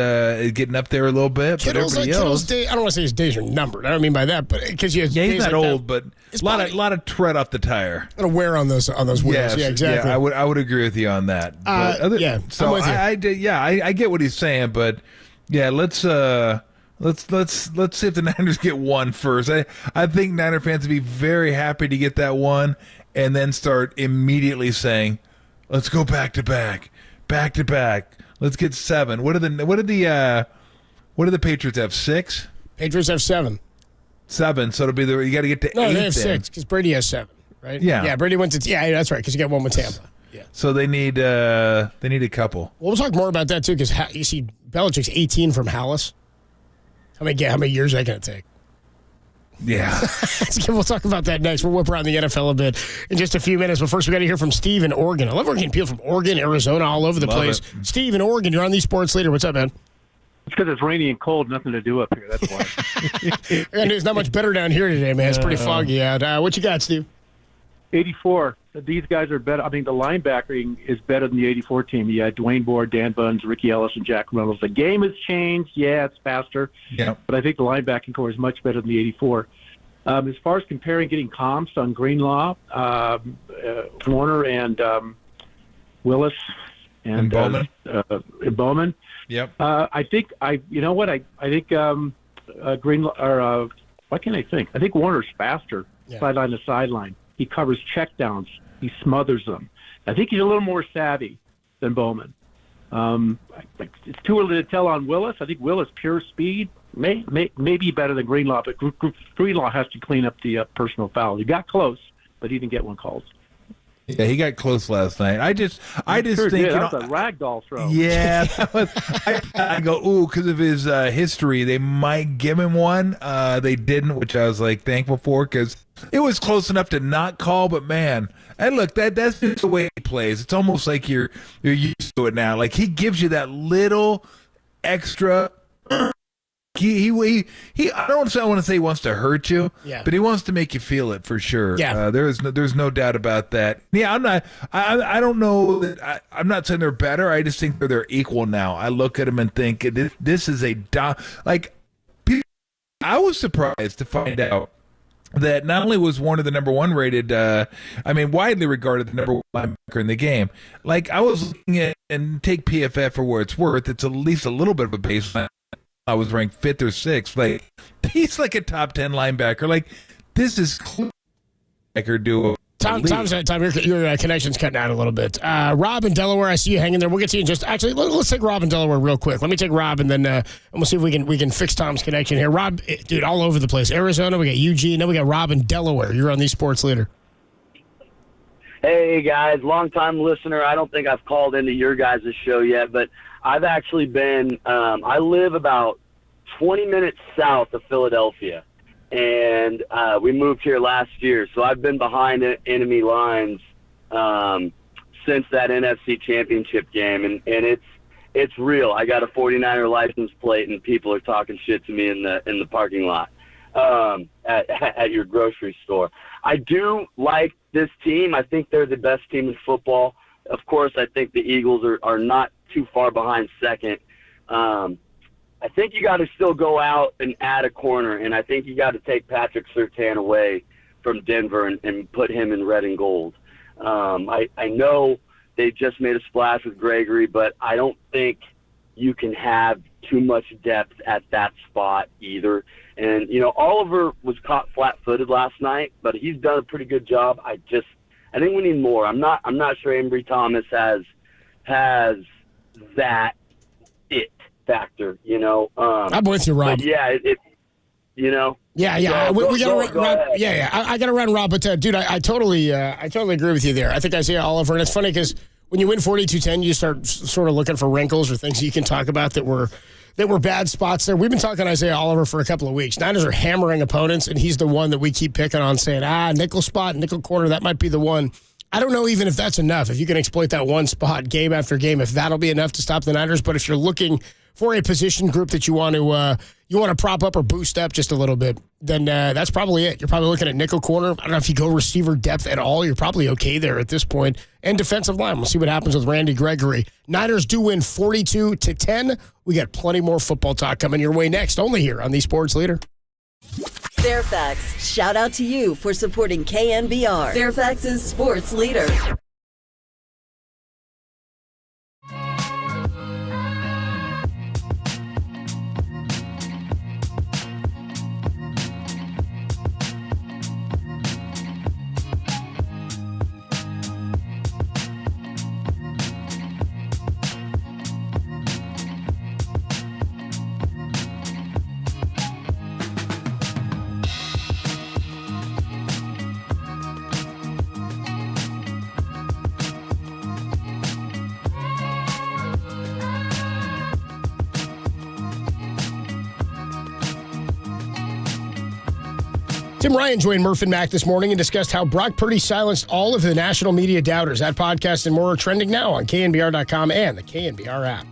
getting up there a little bit. Kittle's, but everybody else, day, I don't want to say his days are numbered. I don't mean by that, but because he's not old, but a lot of tread off the tire. A lot of wear on those wheels. Yes, yeah, exactly. Yeah, I would agree with you on that. I'm with you. I get what he's saying, but yeah, let's see if the Niners get 1 first. I think Niner fans would be very happy to get that 1, and then start immediately saying, "Let's go back to back. Let's get 7." What do the Patriots have? 6? Patriots have 7. 7. So it'll be you got to get to 8. No, they have 6 because Brady has 7, right? Yeah. Brady went to that's right because you got 1 with Tampa. Yeah. So they need a couple. Well, we'll talk more about that too because you see Belichick's 18 from Hallis. How many years is that going to take? Yeah. We'll talk about that next. We'll whip around the NFL a bit in just a few minutes. But first, we got to hear from Steve in Oregon. I love getting people from Oregon, Arizona, all over the place. Steve in Oregon, you're on the Sports Leader. What's up, man? It's because it's rainy and cold. Nothing to do up here. That's why. And it's not much better down here today, man. It's pretty foggy out. What you got, Steve? 84. These guys are better. I mean, the linebacking is better than the 84 team. You had Dwayne Board, Dan Buns, Ricky Ellis, and Jack Reynolds. The game has changed. Yeah, it's faster. Yeah. But I think the linebacking core is much better than the 84. As far as comparing getting comps on Greenlaw, Warner, and Willis, and Bowman. Bowman. Yep. I think Greenlaw, or what can I think? I think Warner's faster, sideline to sideline. He covers checkdowns. He smothers them. I think he's a little more savvy than Bowman. It's too early to tell on Willis. I think Willis, pure speed, may be better than Greenlaw, but Greenlaw has to clean up the personal fouls. He got close, but he didn't get one called. Yeah, he got close last night. I just sure think that was a ragdoll throw. Yeah, I go ooh because of his history. They might give him one. They didn't, which I was like thankful for because it was close enough to not call. But man, and look, that's just the way he plays. It's almost like you're used to it now. Like he gives you that little extra. He I don't want to say he wants to hurt you, but he wants to make you feel it for sure. Yeah. There's no doubt about that. Yeah, I don't know that I'm not saying they're better. I just think they're equal now. I look at them and think this is I was surprised to find out that not only was Warner the number 1 rated, widely regarded the number 1 linebacker in the game. Like I was looking at and take PFF for where it's worth. It's at least a little bit of a baseline. I was ranked 5th or 6th. Like he's like a top 10 linebacker. Like this is linebacker duo. Tom, your connection's cutting out a little bit. Rob in Delaware, I see you hanging there. We'll get to you in just. Actually, let's take Rob in Delaware real quick. Let me take Rob, and then we'll see if we can fix Tom's connection here. Rob, dude, all over the place. Arizona, we got Eugene, then we got Rob in Delaware. You're on the Sports Leader. Hey guys, long time listener. I don't think I've called into your guys' show yet, but I've actually been. I live about 20 minutes south of Philadelphia. And we moved here last year, so I've been behind enemy lines since that NFC Championship game, and it's real. I got a 49er license plate, and people are talking shit to me in the parking lot at your grocery store. I do like this team. I think they're the best team in football. Of course, I think the Eagles are not too far behind second. I think you got to still go out and add a corner, and I think you got to take Patrick Surtain away from Denver and put him in red and gold. I know they just made a splash with Gregory, but I don't think you can have too much depth at that spot either. And, Oliver was caught flat-footed last night, but he's done a pretty good job. I think we need more. I'm not sure Embry Thomas has that it factor, I'm with you, Rob. But yeah, you know? Yeah. So, we got to go run. ahead. Yeah. I got to run, Rob. But dude, I totally agree with you there. I think Isaiah Oliver, and it's funny because when you win 42-10, you start sort of looking for wrinkles or things you can talk about that were bad spots there. We've been talking Isaiah Oliver for a couple of weeks. Niners are hammering opponents, and he's the one that we keep picking on, saying, nickel spot, nickel corner, that might be the one. I don't know even if that's enough. If you can exploit that one spot game after game, if that'll be enough to stop the Niners. But if you're looking for a position group that you want to prop up or boost up just a little bit, then that's probably it. You're probably looking at nickel corner. I don't know if you go receiver depth at all. You're probably okay there at this point. And defensive line. We'll see what happens with Randy Gregory. Niners do win 42-10. We got plenty more football talk coming your way next, only here on the Sports Leader. Fairfax, shout out to you for supporting KNBR, Fairfax's sports leader. Tim Ryan joined Murph and Mac this morning and discussed how Brock Purdy silenced all of the national media doubters. That podcast and more are trending now on KNBR.com and the KNBR app.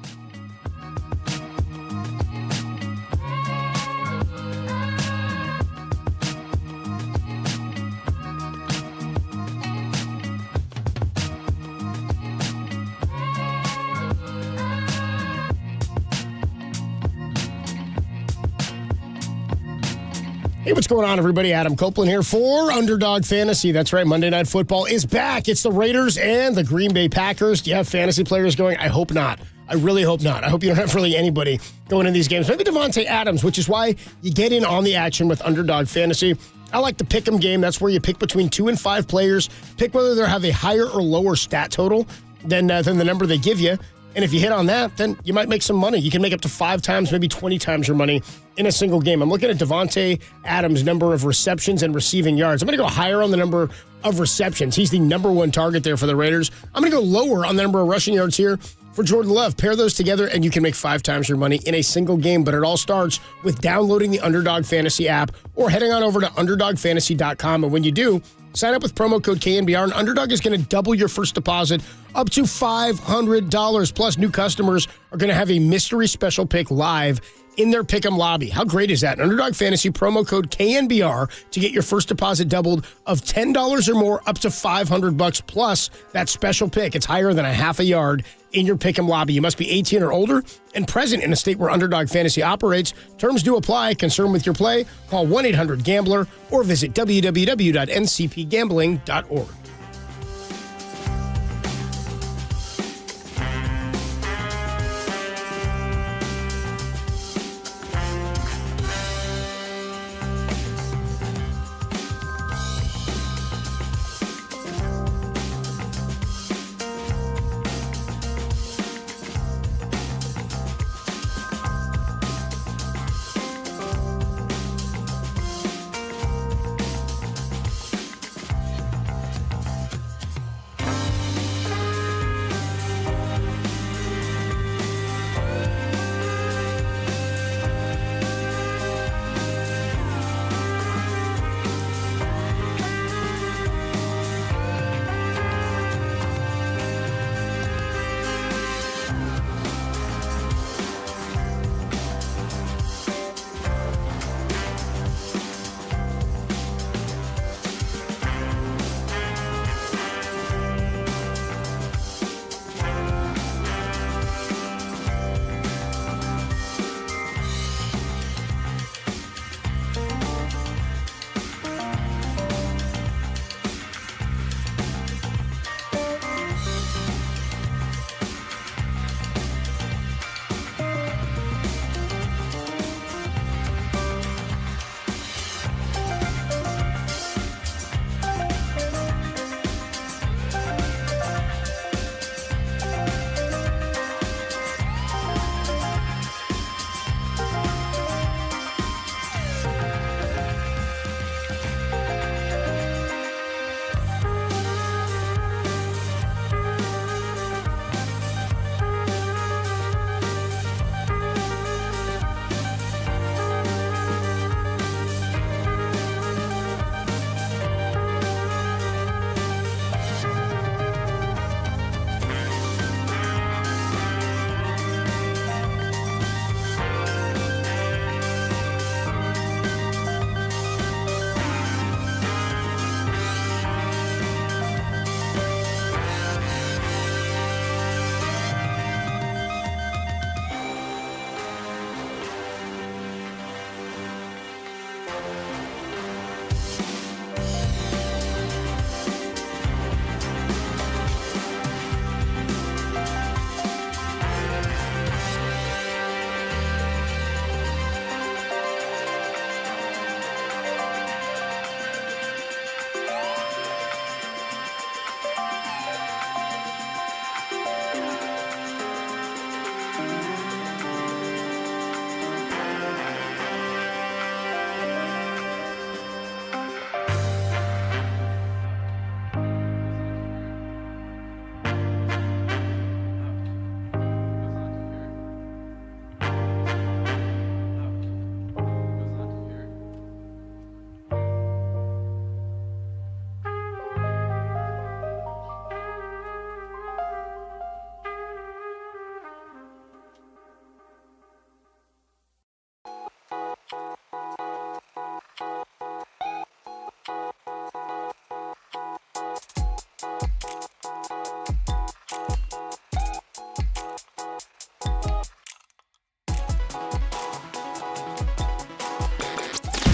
Hey, what's going on, everybody? Adam Copeland here for Underdog Fantasy. That's right, Monday Night Football is back. It's the Raiders and the Green Bay Packers. Do you have fantasy players going? I hope not. I really hope not. I hope you don't have really anybody going in these games. Maybe Devontae Adams, which is why you get in on the action with Underdog Fantasy. I like the pick 'em game. That's where you pick between 2 and 5 players, pick whether they have a higher or lower stat total than the number they give you. And if you hit on that, then you might make some money. You can make up to 5 times, maybe 20 times your money in a single game. I'm looking at Devontae Adams' number of receptions and receiving yards. I'm going to go higher on the number of receptions. He's the number 1 target there for the Raiders. I'm going to go lower on the number of rushing yards here for Jordan Love. Pair those together, and you can make 5 times your money in a single game. But it all starts with downloading the Underdog Fantasy app or heading on over to UnderdogFantasy.com. And when you do, sign up with promo code KNBR, and Underdog is going to double your first deposit up to $500. Plus, new customers are going to have a mystery special pick live in their Pick'em lobby. How great is that? Underdog Fantasy, promo code KNBR to get your first deposit doubled of $10 or more up to $500 plus that special pick. It's higher than a half a yard in your Pick'em lobby. You must be 18 or older and present in a state where Underdog Fantasy operates. Terms do apply. Concerned with your play? Call 1-800-GAMBLER or visit www.ncpgambling.org.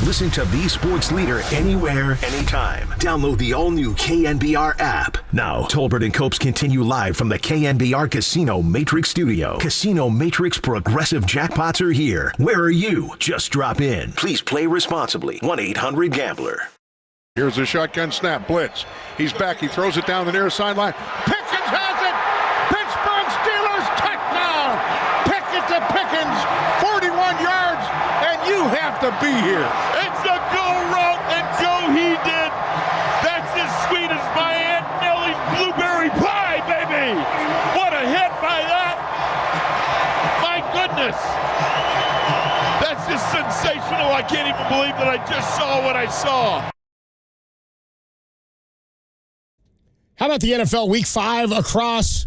Listen to the sports leader anywhere, anytime. Download the all-new KNBR app. Now, Tolbert and Copes continue live from the KNBR Casino Matrix Studio. Casino Matrix Progressive Jackpots are here. Where are you? Just drop in. Please play responsibly. 1-800-GAMBLER. Here's a shotgun snap. Blitz. He's back. He throws it down the near sideline. Pickens has it. Pittsburgh Steelers touchdown. Pickett to Pickens. 41 yards, and you have to be here. It's a go route, and go he did. That's as sweet as my Aunt Nellie's blueberry pie, baby. What a hit by that. My goodness. That's just sensational. I can't even believe that I just saw what I saw. How about the NFL Week 5 across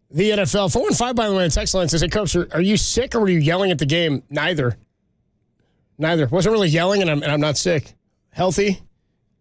the NFL? 415, by the way, in text line says, hey, Coach, are you sick or were you yelling at the game? Neither. Wasn't really yelling, and I'm not sick. Healthy.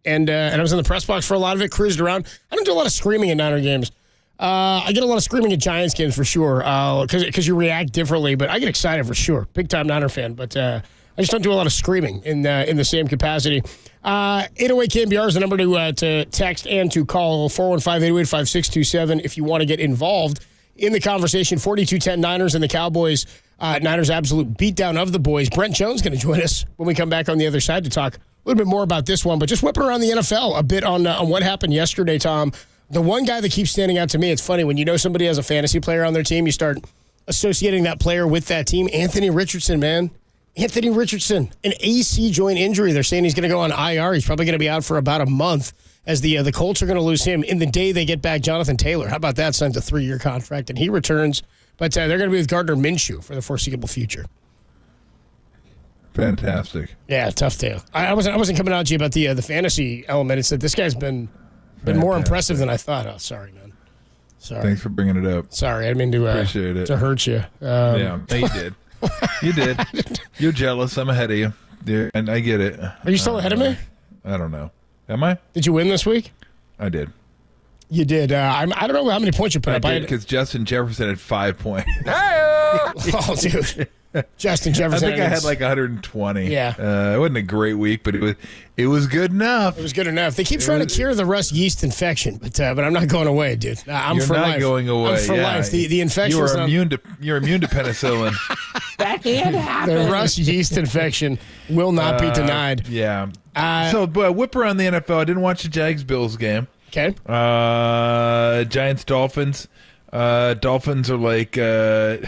And I was in the press box for a lot of it, cruised around. I don't do a lot of screaming at Niner games. I get a lot of screaming at Giants games for sure, because you react differently, but I get excited for sure. Big-time Niner fan, but I just don't do a lot of screaming in the same capacity. 808 KNBR is the number to text and to call. 415-808-5627 if you want to get involved in the conversation. 42-10 Niners and the Cowboys. Niners absolute beatdown of the boys. Brent Jones going to join us when we come back on the other side to talk a little bit more about this one, but just whipping around the NFL a bit on what happened yesterday, Tom. The one guy that keeps standing out to me, it's funny, when you know somebody has a fantasy player on their team, you start associating that player with that team. Anthony Richardson, man. Anthony Richardson, an AC joint injury. They're saying he's going to go on IR. He's probably going to be out for about a month as the Colts are going to lose him in the day they get back Jonathan Taylor. How about that? Signed a 3-year contract, and he returns. But they're going to be with Gardner Minshew for the foreseeable future. Fantastic. Yeah, tough tale. I wasn't coming out to you about the fantasy element. It's that this guy's been more impressive than I thought. Oh, sorry, man. Sorry. Thanks for bringing it up. Sorry, I didn't mean Appreciate it. to hurt you. Yeah, you did. You did. You're jealous. I'm ahead of you. Yeah, and I get it. Are you still ahead of me? I don't know. Am I? Did you win this week? I did. You did. I don't know how many points you put up. I did because Justin Jefferson had 5 points. Oh, dude. Justin Jefferson. I think I had like 120. Yeah. It wasn't a great week, but it was good enough. It was good enough. They keep trying to cure the rust yeast infection, but I'm not going away, dude. I'm You're for not life. going away. I'm for life. The infection. You're immune to penicillin. That can't happen. The rust yeast infection will not be denied. Yeah. But whip around the NFL. I didn't watch the Jags-Bills game. Okay. Giants-Dolphins. Dolphins are like, I'm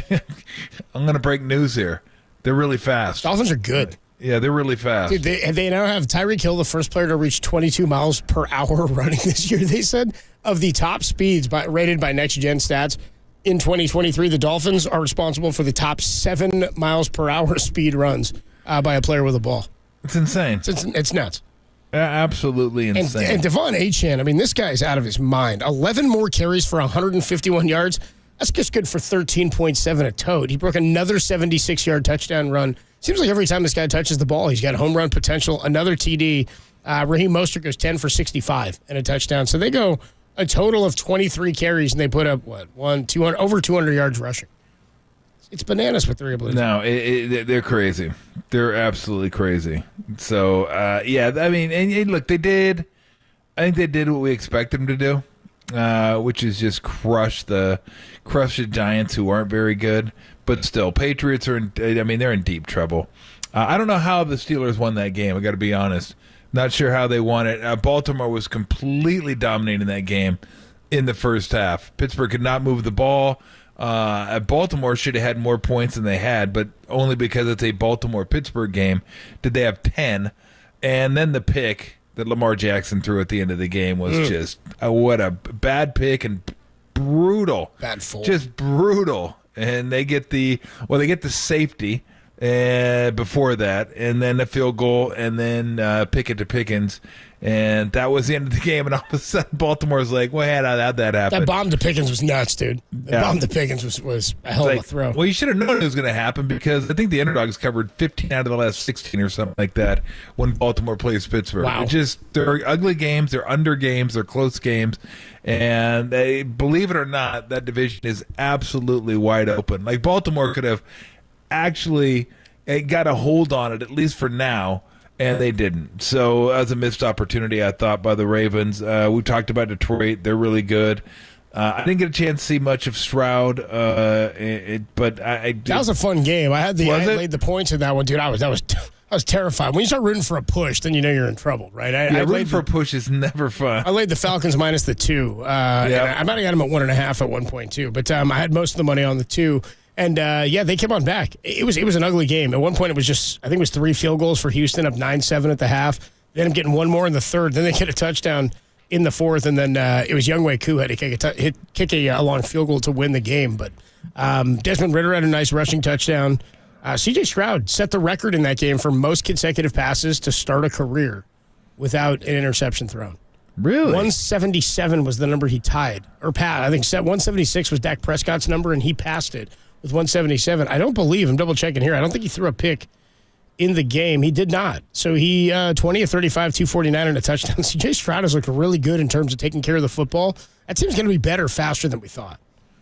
going to break news here. They're really fast. Dolphins are good. Yeah, they're really fast. Dude, they now have Tyreek Hill, the first player to reach 22 miles per hour running this year, they said. Of the top speeds rated by Next Gen Stats in 2023, the Dolphins are responsible for the top 7 miles per hour speed runs by a player with a ball. It's insane. It's nuts. Absolutely insane. And Devon Achane, I mean, this guy's out of his mind. 11 more carries for 151 yards. That's just good for 13.7 a tote. He broke another 76-yard touchdown run. Seems like every time this guy touches the ball, he's got home run potential. Another TD. Raheem Mostert goes 10 for 65 and a touchdown. So they go a total of 23 carries, and they put up, over 200 yards rushing. It's bananas what they're able to do. No, they're crazy. They're absolutely crazy. So, yeah, I mean, and look, I think they did what we expected them to do, which is just crush the Giants, who aren't very good. But still, Patriots they're in deep trouble. I don't know how the Steelers won that game. I got to be honest. Not sure how they won it. Baltimore was completely dominating that game in the first half. Pittsburgh could not move the ball. Baltimore should have had more points than they had, but only because it's a Baltimore-Pittsburgh game did they have 10. And then the pick that Lamar Jackson threw at the end of the game was just what a bad pick and brutal. Bad fool. Just brutal. And they get the safety before that, and then a field goal, and then Pickett to Pickens. And that was the end of the game, and all of a sudden Baltimore's like, well, how'd that happen? That bomb to Pickens was nuts, dude. The bomb to Pickens was a hell of a throw. Well, you should have known it was going to happen because I think the underdogs covered 15 out of the last 16 or something like that when Baltimore plays Pittsburgh. Wow. They're ugly games, they're under games, they're close games, and believe it or not, that division is absolutely wide open. Like, Baltimore could have actually got a hold on it, at least for now, and they didn't. So that was a missed opportunity, I thought, by the Ravens. We talked about Detroit. They're really good. I didn't get a chance to see much of Stroud, but I did. That was a fun game. I laid the points in that one, dude. I was terrified. When you start rooting for a push, then you know you're in trouble, right? Rooting for a push is never fun. I laid the Falcons minus the 2. And I might have got them at 1.5 at one point too, but I had most of the money on the 2. And they came on back. It was an ugly game. At one point, it was 3 field goals for Houston, up 9-7 at the half. They ended up getting one more in the third. Then they get a touchdown in the fourth, and then it was Younghoe Koo had to kick a long field goal to win the game. But Desmond Ridder had a nice rushing touchdown. C.J. Stroud set the record in that game for most consecutive passes to start a career without an interception thrown. Really? 177 was the number he tied. Or passed. I think 176 was Dak Prescott's number, and he passed it with 177. I don't believe, I'm double-checking here, I don't think he threw a pick in the game. He did not. So he 20 of 35, 249 and a touchdown. C.J. Stroud has looked really good in terms of taking care of the football. That team's going to be better faster than we thought.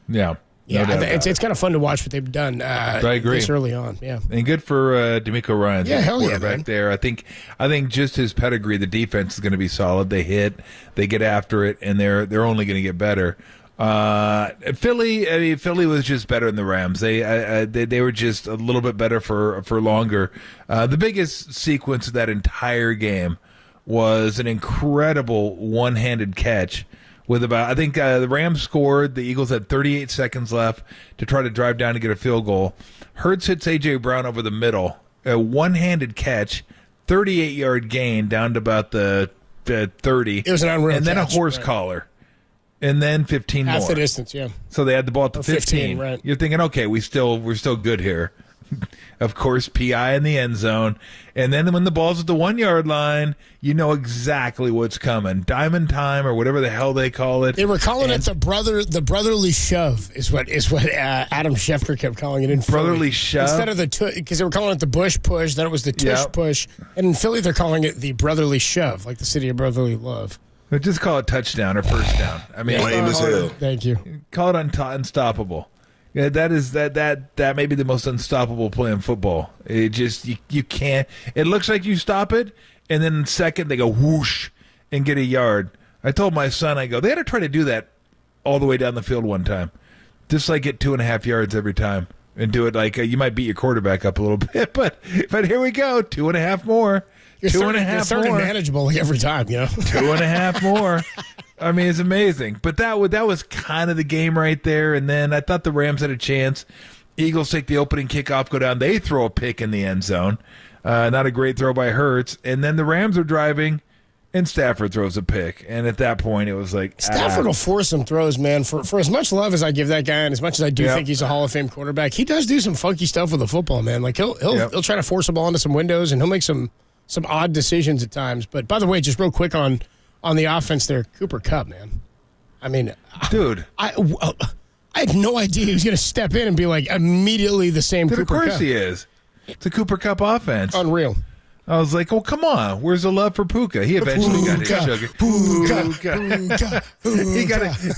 Yeah. Yeah, it's kind of fun to watch what they've done. I agree. This early on, yeah. And good for D'Amico Ryans, quarterback man. There. I think just his pedigree, the defense is going to be solid. They hit, they get after it, and they're only going to get better. Philly was just better than the Rams. They were just a little bit better for longer. The biggest sequence of that entire game was an incredible one-handed catch. With the Rams scored. The Eagles had 38 seconds left to try to drive down to get a field goal. Hurts hits A.J. Brown over the middle. A one-handed catch, 38-yard gain down to about the 30. It was an unreal and then catch, a horse collar. And then 15 more. Half the distance, yeah. So they had the ball at the 15. Right. You're thinking, okay, we're still good here. Of course, PI in the end zone. And then when the ball's at the 1 yard line, you know exactly what's coming. Diamond time or whatever the hell they call it. They were calling it the brotherly shove is what Adam Schefter kept calling it in Philly. Brotherly shove? Instead of because they were calling it the Bush push, then it was the Tush push. And in Philly, they're calling it the brotherly shove, like the city of brotherly love. But just call it touchdown or first down. I mean, thank you. Call it unstoppable. Yeah, that may be the most unstoppable play in football. It just you can't. It looks like you stop it, and then in second they go whoosh and get a yard. I told my son, they had to try to do that all the way down the field one time, just like get 2.5 yards every time, and do it like you might beat your quarterback up a little bit, but here we go, 2.5 more. You're 2.5 more. Manageable every time, 2.5 more. I mean, it's amazing. But that was kind of the game right there. And then I thought the Rams had a chance. Eagles take the opening kickoff, go down. They throw a pick in the end zone. Not a great throw by Hurts. And then the Rams are driving, and Stafford throws a pick. And at that point, it was like Stafford will force some throws, man. For as much love as I give that guy, and as much as I do think he's a Hall of Fame quarterback, he does do some funky stuff with the football, man. Like he'll try to force a ball into some windows, and he'll make some odd decisions at times. But by the way, just real quick on the offense there, Cooper Kupp, man. I mean, dude, I had no idea he was going to step in and be like immediately the same Cooper Kupp. Of course he is. It's a Cooper Kupp offense. Unreal. I was like, oh, come on. Where's the love for Puka? He eventually got his sugar. Puka.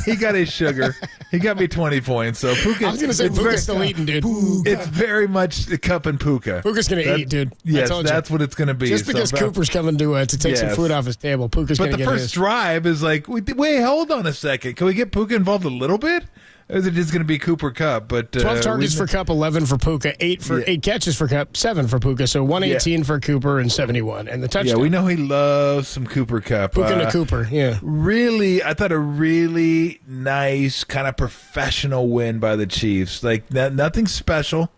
He got his sugar. He got me 20 points. So Puka. I was going to say Puka's still eating, dude. It's very much the Kupp and Puka. Puka's going to eat, dude. Yes, that's what it's going to be. Just because Cooper's coming to take some food off his table, Puka's going to get his. But the first drive is like, wait, hold on a second. Can we get Puka involved a little bit? Or is it just going to be Cooper Kupp? But 12 targets for Kupp, 11 for Puka, 8 catches for Kupp, 7 for Puka. So 118 for Cooper and 71. And the touchdown. Yeah, we know he loves some Cooper Kupp. Puka and Cooper, yeah. Really, I thought a really nice kind of professional win by the Chiefs. Like nothing special,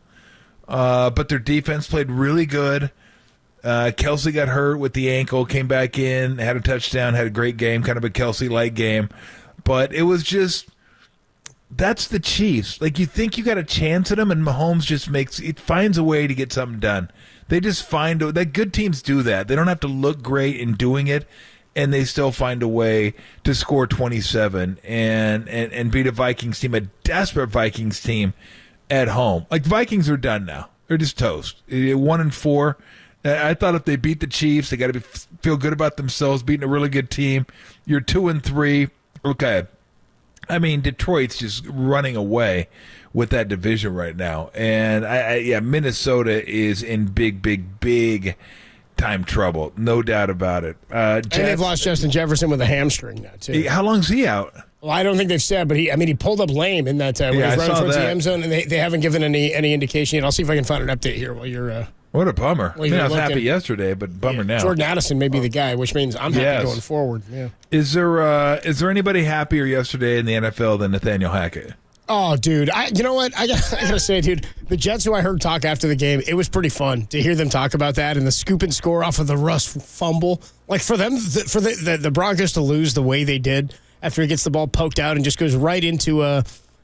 but their defense played really good. Kelsey got hurt with the ankle, came back in, had a touchdown, had a great game, kind of a Kelsey-like game. But it was just... That's the Chiefs. Like, you think you got a chance at them, and Mahomes just finds a way to get something done. They just good teams do that. They don't have to look great in doing it, and they still find a way to score 27 and beat a Vikings team, a desperate Vikings team at home. Like, Vikings are done now. They're just toast. 1-4. I thought if they beat the Chiefs, they got to feel good about themselves, beating a really good team. You're 2-3. Okay. I mean, Detroit's just running away with that division right now. And, Minnesota is in big time trouble, no doubt about it. And they've lost Justin Jefferson with a hamstring now, too. How long's he out? Well, I don't think they've said, but he pulled up lame in that when he was running towards the end zone, and they haven't given any indication yet. I'll see if I can find an update here while you're. What a bummer. Well, I was happy yesterday, but bummer now. Jordan Addison may be the guy, which means I'm happy going forward. Yeah. Is there anybody happier yesterday in the NFL than Nathaniel Hackett? Oh, dude. You know what? I gotta say, dude, the Jets who I heard talk after the game, it was pretty fun to hear them talk about that and the scoop and score off of the Russ fumble. Like, for them, for the Broncos to lose the way they did after he gets the ball poked out and just goes right into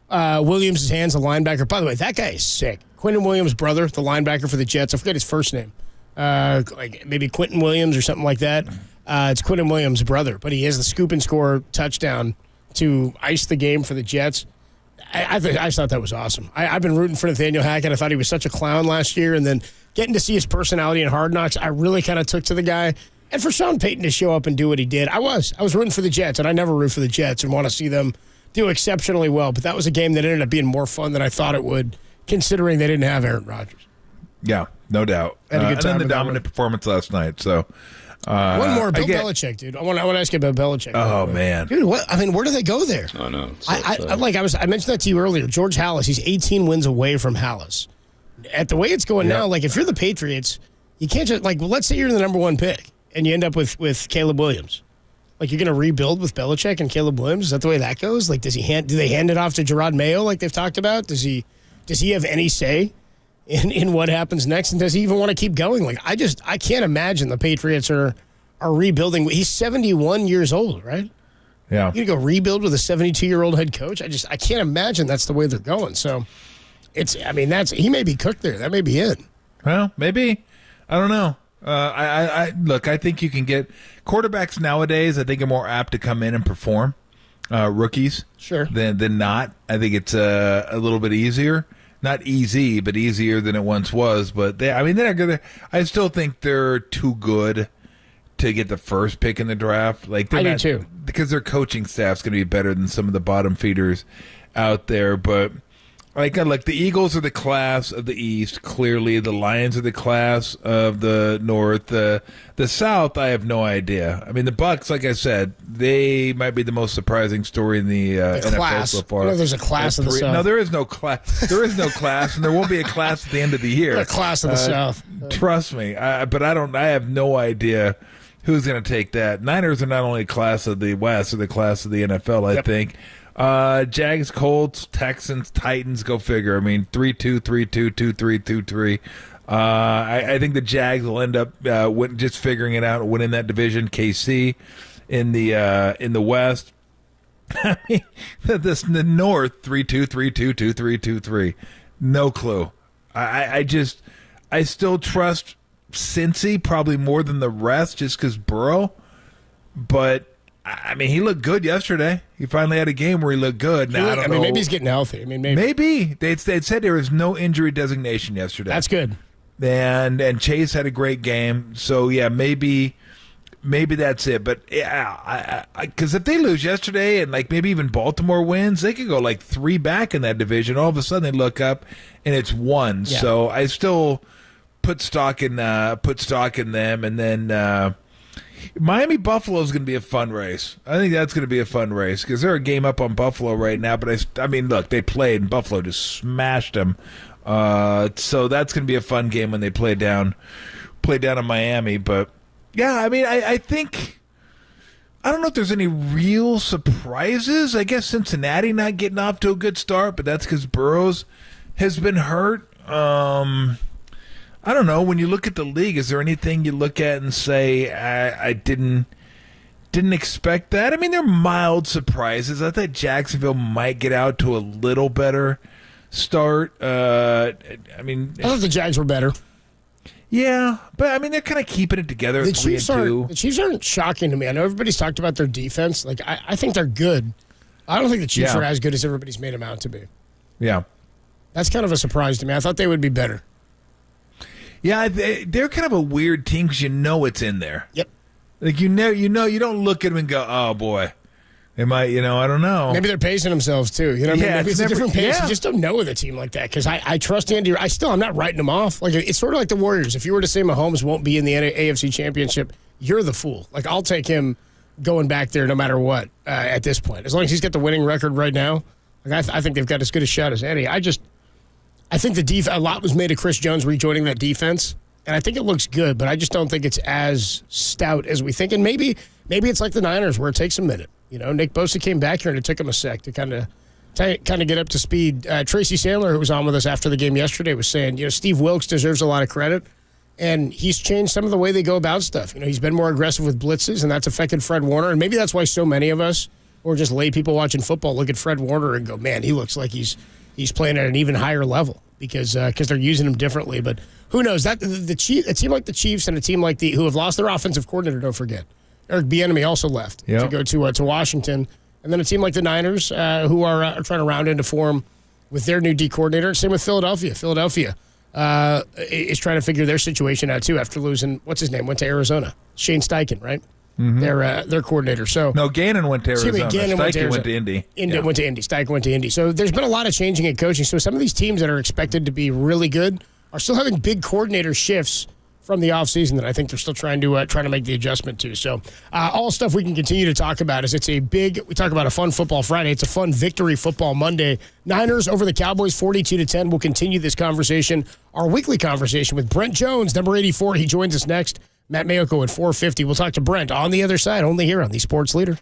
Williams' hands, the linebacker. By the way, that guy is sick. Quentin Williams' brother, the linebacker for the Jets. I forget his first name. Like maybe Quentin Williams or something like that. It's Quentin Williams' brother, but he has the scoop and score touchdown to ice the game for the Jets. I just thought that was awesome. I've been rooting for Nathaniel Hackett. I thought he was such a clown last year, and then getting to see his personality in Hard Knocks, I really kind of took to the guy. And for Sean Payton to show up and do what he did, I was rooting for the Jets, and I never root for the Jets and want to see them do exceptionally well. But that was a game that ended up being more fun than I thought it would, considering they didn't have Aaron Rodgers. Yeah, no doubt. And then the dominant performance last night. So one more, Bill Belichick, dude. I want to ask you about Belichick. Oh man, dude, what? I mean, where do they go there? I know. I mentioned that to you earlier. George Halas, he's 18 wins away from Halas. At the way it's going now, like if you're the Patriots, you can't just let's say you're the number one pick and you end up with Caleb Williams. Like, you're going to rebuild with Belichick and Caleb Williams? Is that the way that goes? Like, do they hand it off to Gerard Mayo like they've talked about? Does he have any say in what happens next? And does he even want to keep going? Like, I can't imagine the Patriots are rebuilding. He's 71 years old, right? Yeah. You go rebuild with a 72-year-old head coach? I can't imagine that's the way they're going. So, he may be cooked there. That may be it. Well, maybe. I don't know. I think you can get quarterbacks nowadays. I think are more apt to come in and perform, rookies, sure, than not. I think it's a little bit easier, not easy, but easier than it once was. But they're gonna. I still think they're too good to get the first pick in the draft. Like I do too, because their coaching staff's going to be better than some of the bottom feeders out there, but. Like the Eagles are the class of the East, clearly. The Lions are the class of the North. The South, I have no idea. I mean, the Bucs, like I said, they might be the most surprising story in the NFL class. so far. You know, there's a class of the South. No, there is no class. There is no class, and there won't be a class at the end of the year. The class of the South. Trust me. But I have no idea who's going to take that. Niners are not only a class of the West, they're the class of the NFL, I think. Jags, Colts, Texans, Titans, go figure. I mean, 3-2, 3-2, 2-3, 2-3. I think the Jags will end up just figuring it out, winning that division. KC in the West. I mean, the North, 3-2, 3-2, 2-3, 2-3. No clue. I still trust Cincy probably more than the rest just because Burrow, but I mean, he looked good yesterday. He finally had a game where he looked good. Now, I don't know. Maybe he's getting healthy. I mean, maybe. They said there was no injury designation yesterday. That's good. And Chase had a great game. So, yeah, maybe that's it. But, yeah, because if they lose yesterday and, maybe even Baltimore wins, they could go, 3 back in that division. All of a sudden they look up and it's 1. Yeah. So I still put stock in them. And then Miami Buffalo is going to be a fun race. I think that's going to be a fun race because they're a game up on Buffalo right now. But I mean, look, they played and Buffalo just smashed them. So that's going to be a fun game when they play down in Miami. But yeah, I mean, I think I don't know if there's any real surprises. I guess Cincinnati not getting off to a good start, but that's because Burrows has been hurt. I don't know. When you look at the league, is there anything you look at and say, I didn't expect that? I mean, there are mild surprises. I thought Jacksonville might get out to a little better start. I thought the Jags were better. Yeah, but I mean, they're kind of keeping it together. The Chiefs aren't shocking to me. I know everybody's talked about their defense. I think they're good. I don't think the Chiefs are as good as everybody's made them out to be. Yeah. That's kind of a surprise to me. I thought they would be better. Yeah, they're kind of a weird team because it's in there. Yep. You don't look at them and go, oh boy, They might, I don't know. Maybe they're pacing themselves too. You know, what I mean? Maybe it's a different pace. Yeah. You just don't know with a team like that because I trust Andy. I'm not writing them off. Like it's sort of like the Warriors. If you were to say Mahomes won't be in the AFC Championship, you're the fool. Like I'll take him going back there no matter what at this point. As long as he's got the winning record right now, like I think they've got as good a shot as any. I think a lot was made of Chris Jones rejoining that defense, and I think it looks good, but I just don't think it's as stout as we think. And maybe it's like the Niners where it takes a minute. Nick Bosa came back here and it took him a sec to kind of get up to speed. Tracy Sandler, who was on with us after the game yesterday, was saying, Steve Wilkes deserves a lot of credit, and he's changed some of the way they go about stuff. He's been more aggressive with blitzes, and that's affected Fred Warner. And maybe that's why so many of us, or just lay people watching football, look at Fred Warner and go, man, he looks like he's playing at an even higher level because they're using him differently. But who knows? That a team like the Chiefs and a team like who have lost their offensive coordinator, don't forget. Eric Bieniemy also left to go to Washington. And then a team like the Niners who are trying to round into form with their new D coordinator. Same with Philadelphia. Philadelphia is trying to figure their situation out, too, after losing, what's his name, went to Arizona. Shane Steichen, right? Mm-hmm. Their coordinator. So no, Gannon went to Arizona. Steichen went to Indy. Went to Indy. Steichen went to Indy. So there's been a lot of changing in coaching. So some of these teams that are expected to be really good are still having big coordinator shifts from the offseason that I think they're still trying to make the adjustment to. So all stuff we can continue to talk about is we talk about a fun football Friday. It's a fun victory football Monday. Niners over the Cowboys 42-10. We'll continue this conversation, our weekly conversation with Brent Jones, number 84. He joins us next. Matt Mayoko at 4:50. We'll talk to Brent on the other side, only here on the Sports Leader.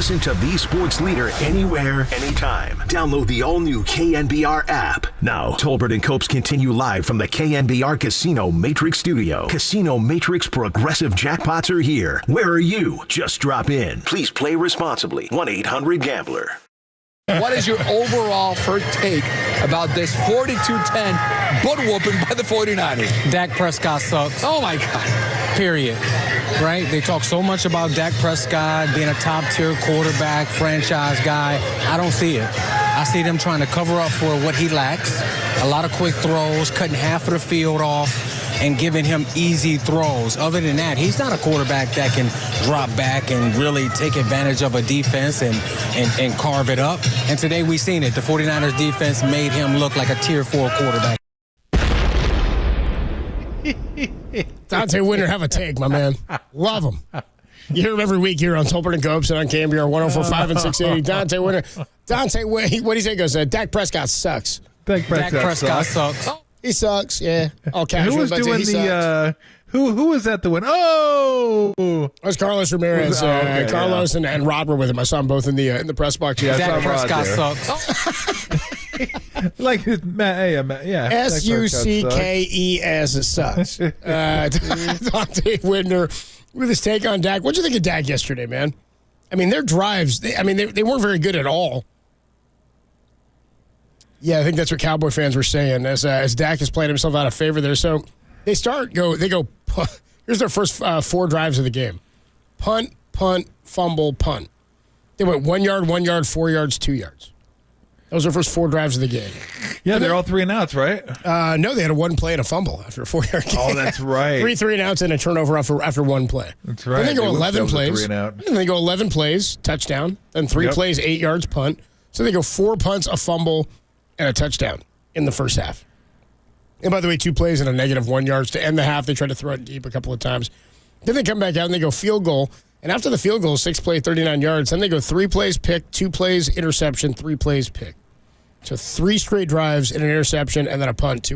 Listen to the sports leader anywhere, anytime. Download the all-new KNBR app. Now, Tolbert and Copes continue live from the KNBR Casino Matrix Studio. Casino Matrix progressive jackpots are here. Where are you? Just drop in. Please play responsibly. 1-800-GAMBLER. What is your overall first take about this 42-10 butt whooping by the 49ers? Dak Prescott sucks. Oh, my God. Period. Right? They talk so much about Dak Prescott being a top-tier quarterback, franchise guy. I don't see it. I see them trying to cover up for what he lacks. A lot of quick throws, cutting half of the field off, and giving him easy throws. Other than that, he's not a quarterback that can drop back and really take advantage of a defense and carve it up. And today we've seen it. The 49ers defense made him look like a Tier 4 quarterback. Dante Whitner, have a take, my man. Love him. You hear him every week here on Tolbert and Copes and on KNBR 104.5 and 680. Dante Whitner. Dante, what do you say? Goes, Dak Prescott sucks. Dak Prescott sucks. Oh, he sucks, yeah. All casual. Who was doing the, who was that the one? Oh! It was Carlos Ramirez. Carlos and Rod were with him. I saw them both in the press box. Yeah, Dak Prescott sucks. Like, yeah. S-U-C-K-E-S sucks. Dante Whitner with his take on Dak. What'd you think of Dak yesterday, man? I mean, their drives, they weren't very good at all. Yeah, I think that's what Cowboy fans were saying as Dak has played himself out of favor there. So they go, here's their first 4 drives of the game. Punt, fumble, punt. They went 1 yard, 1 yard, 4 yards, 2 yards. Those are the first 4 drives of the game. Yeah, they're all 3 and outs, right? No, they had a 1 play and a fumble after a 4-yard game. Oh, that's right. 3 and outs and a turnover after 1 play. That's right. Then they go 11 plays. 3 and out. Then they go 11 plays, touchdown. Then 3 plays, 8 yards, punt. So they go 4 punts, a fumble, and a touchdown in the first half. And by the way, 2 plays and a negative 1 yards to end the half. They tried to throw it deep a couple of times. Then they come back out and they go field goal. And after the field goal, 6 play, 39 yards. Then they go 3 plays, pick, 2 plays, interception, 3 plays, pick. So 3 straight drives and an interception and then a punt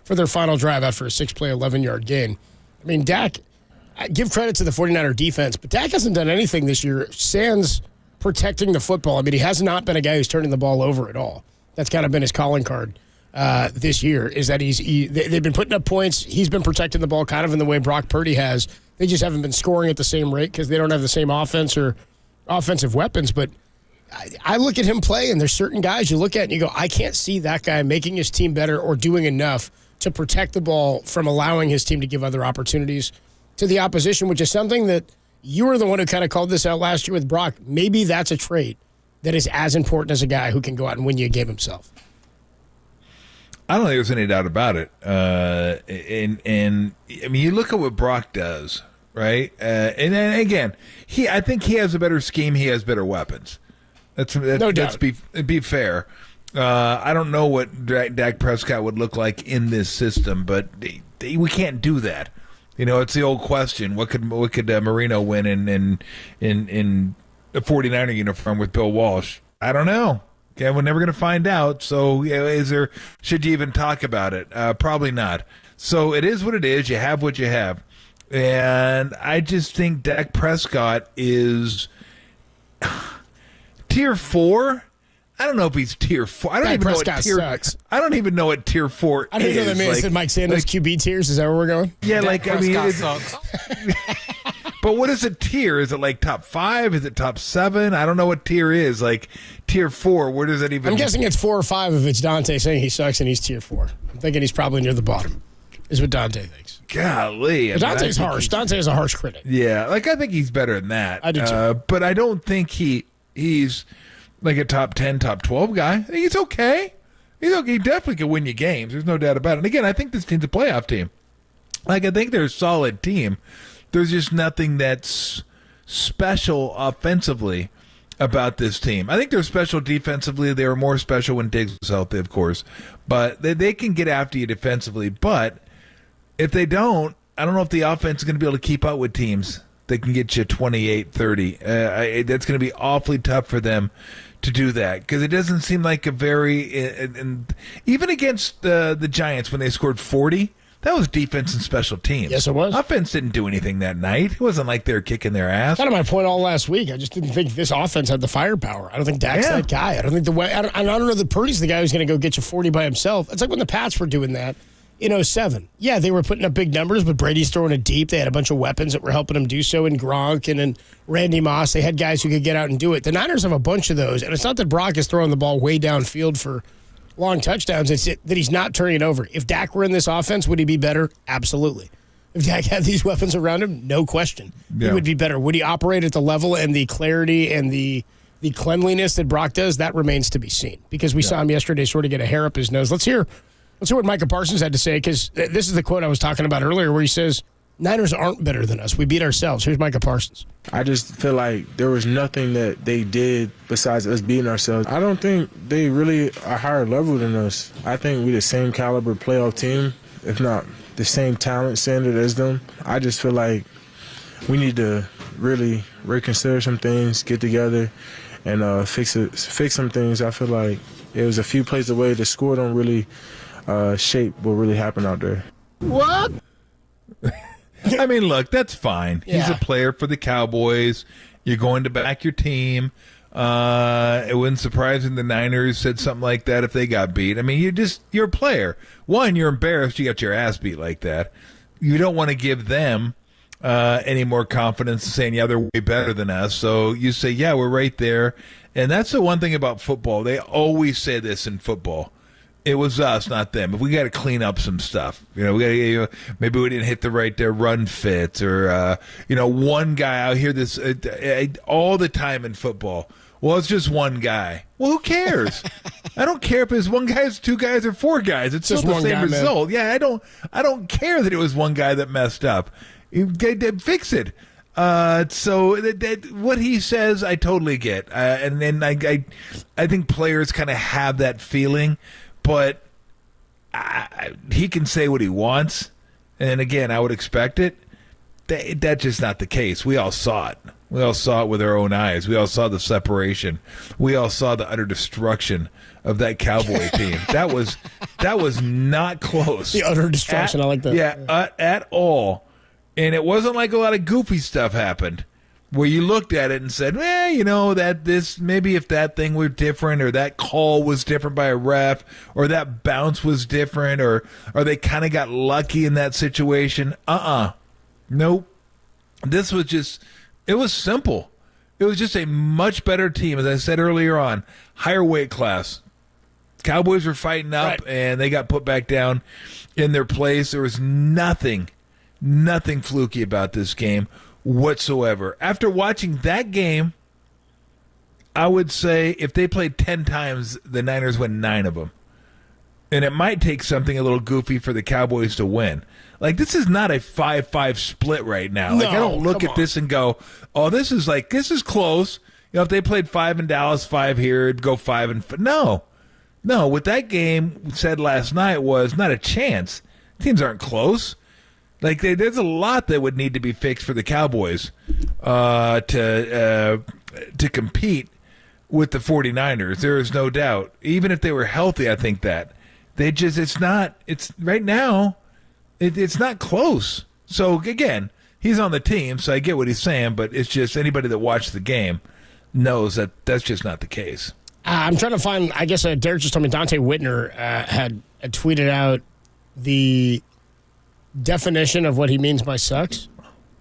for their final drive after a 6-play, 11-yard gain. I mean, Dak, I give credit to the 49er defense, but Dak hasn't done anything this year sans protecting the football. I mean, he has not been a guy who's turning the ball over at all. That's kind of been his calling card this year, is that they've been putting up points. He's been protecting the ball kind of in the way Brock Purdy has. They just haven't been scoring at the same rate because they don't have the same offense or offensive weapons, but I look at him play, and there's certain guys you look at and you go, I can't see that guy making his team better or doing enough to protect the ball from allowing his team to give other opportunities to the opposition, which is something that you were the one who kind of called this out last year with Brock. Maybe that's a trait that is as important as a guy who can go out and win you a game himself. I don't think there's any doubt about it. And I mean, you look at what Brock does, right? And then again, I think he has a better scheme. He has better weapons. No doubt. Let's be fair. I don't know what Dak Prescott would look like in this system, but we can't do that. You know, it's the old question: what could Marino win in a 49er uniform with Bill Walsh? I don't know. Okay, we're never going to find out. So, should you even talk about it? Probably not. So it is what it is. You have what you have, and I just think Dak Prescott is Tier 4. I don't know if he's Tier 4. I don't even know what Tier. Sucks. I don't even know what Tier 4 is. I didn't know that man said Mike Sanders QB tiers. Is that where we're going? Yeah, Dak Prescott sucks. But what is a tier? Is it like top 5? Is it top 7? I don't know what tier is. Like Tier 4, where does that even? I'm guessing it's 4 or 5 if it's Dante saying he sucks and he's Tier 4. I'm thinking he's probably near the bottom. Is what Dante thinks. Golly, Dante's harsh. Dante is a harsh critic. Yeah, I think he's better than that. I do too. But I don't think he's like a top 10, top 12 guy. I think he's okay. He's okay. He definitely can win you games. There's no doubt about it. And again, I think this team's a playoff team. Like, I think they're a solid team. There's just nothing that's special offensively about this team. I think they're special defensively. They were more special when Diggs was healthy, of course. But they can get after you defensively. But if they don't, I don't know if the offense is going to be able to keep up with teams that can get you 28, 30. That's going to be awfully tough for them to do that, because it doesn't seem like a very even against the Giants when they scored 40, That was defense and special teams. Yes, it was. Offense didn't do anything that night. It wasn't like they were kicking their ass. Kind of my point all last week. I just didn't think this offense had the firepower. I don't think Dak's that guy. I don't think I don't know that Purdy's the guy who's going to go get you 40 by himself. It's like when the Pats were doing that in 2007. Yeah, they were putting up big numbers, but Brady's throwing it deep. They had a bunch of weapons that were helping them do so in Gronk and in Randy Moss. They had guys who could get out and do it. The Niners have a bunch of those, and it's not that Brock is throwing the ball way downfield for long touchdowns. It's that he's not turning it over. If Dak were in this offense, would he be better? Absolutely. If Dak had these weapons around him, no question. He would be better. Would he operate at the level and the clarity and the cleanliness that Brock does? That remains to be seen, because we saw him yesterday sort of get a hair up his nose. Let's hear what Micah Parsons had to say, because this is the quote I was talking about earlier where he says, Niners aren't better than us. We beat ourselves. Here's Micah Parsons. I just feel like there was nothing that they did besides us beating ourselves. I don't think they really are higher level than us. I think we're the same caliber playoff team, if not the same talent standard as them. I just feel like we need to really reconsider some things, get together, and fix some things. I feel like it was a few plays away. The score don't really shape what really happened out there. What? I mean, look, that's fine. He's a player for the Cowboys. You're going to back your team. It wouldn't surprise me the Niners said something like that if they got beat. I mean, you're a player. One, you're embarrassed you got your ass beat like that. You don't want to give them any more confidence saying, yeah, they're way better than us. So you say, yeah, we're right there. And that's the one thing about football. They always say this in football. It was us, not them. If we got to clean up some stuff, we got to maybe we didn't hit the right run fits, or one guy. I hear this all the time in football. Well, it's just one guy. Well, who cares? I don't care if it's one guy, it's two guys, or four guys. It's still the same result. Man. Yeah, I don't care that it was one guy that messed up. Fix it. So what he says, I totally get, and then I think players kind of have that feeling. But he can say what he wants, and again, I would expect it. That's just not the case. We all saw it. We all saw it with our own eyes. We all saw the separation. We all saw the utter destruction of that Cowboy team. That was not close. The utter destruction. I like that. Yeah, at all. And it wasn't like a lot of goofy stuff happened, where you looked at it and said, maybe if that thing were different, or that call was different by a ref, or that bounce was different, or they kind of got lucky in that situation. Nope. This was it was simple. It was just a much better team, as I said earlier on, higher weight class. Cowboys were fighting up, and they got put back down in their place. There was nothing fluky about this game whatsoever. After watching that game, I would say if they played 10 times, the Niners win 9 of them. And it might take something a little goofy for the Cowboys to win. Like, this is not a 5-5 split right now. Like, I don't look at this and go, oh, this is close. If they played 5 in Dallas, 5 here, it'd go 5 and 5. No, what that game said last night was not a chance. Teams aren't close. Like, there's a lot that would need to be fixed for the Cowboys to compete with the 49ers. There is no doubt. Even if they were healthy, I think that. It's right now, it's not close. So, again, he's on the team, so I get what he's saying, but it's just anybody that watched the game knows that that's just not the case. I'm trying to find, I guess Derek just told me Dante Whitner had tweeted out the definition of what he means by sucks.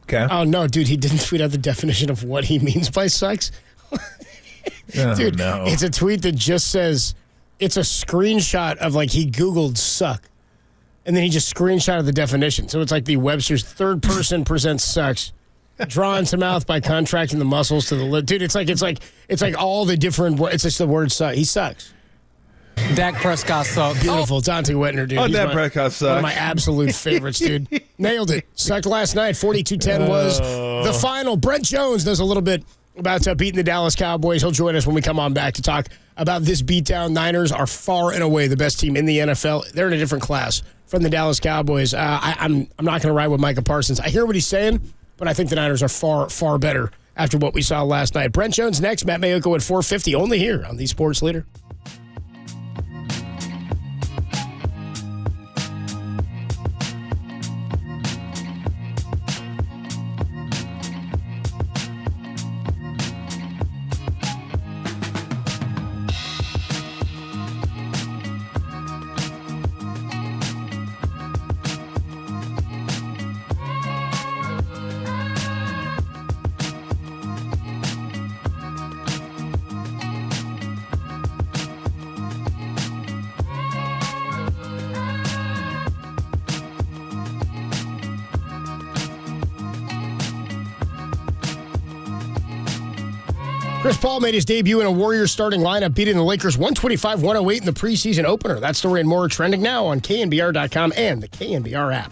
Okay. Oh, no, dude, he didn't tweet out the definition of what he means by sucks. Dude, no. It's a tweet that just says, it's a screenshot of, like, he Googled suck. And then he just screenshotted the definition. So it's like the Webster's third person presents sucks. Drawing to mouth by contracting the muscles to the lip. Dude, it's like all the different, it's just the word suck. He sucks. Dak Prescott sucks. Beautiful. Dante Whitner, dude. Oh, Dak Prescott sucks. One of my absolute favorites, dude. Nailed it. Sucked last night. 42-10 was the final. Brent Jones knows a little bit about beating the Dallas Cowboys. He'll join us when we come on back to talk about this beatdown. Niners are far and away the best team in the NFL. They're in a different class from the Dallas Cowboys. I'm not going to ride with Micah Parsons. I hear what he's saying, but I think the Niners are far, far better after what we saw last night. Brent Jones next. Matt Mayoko at 4:50, only here on the Sports Leader. Chris Paul made his debut in a Warriors starting lineup, beating the Lakers 125-108 in the preseason opener. That story and more are trending now on KNBR.com and the KNBR app.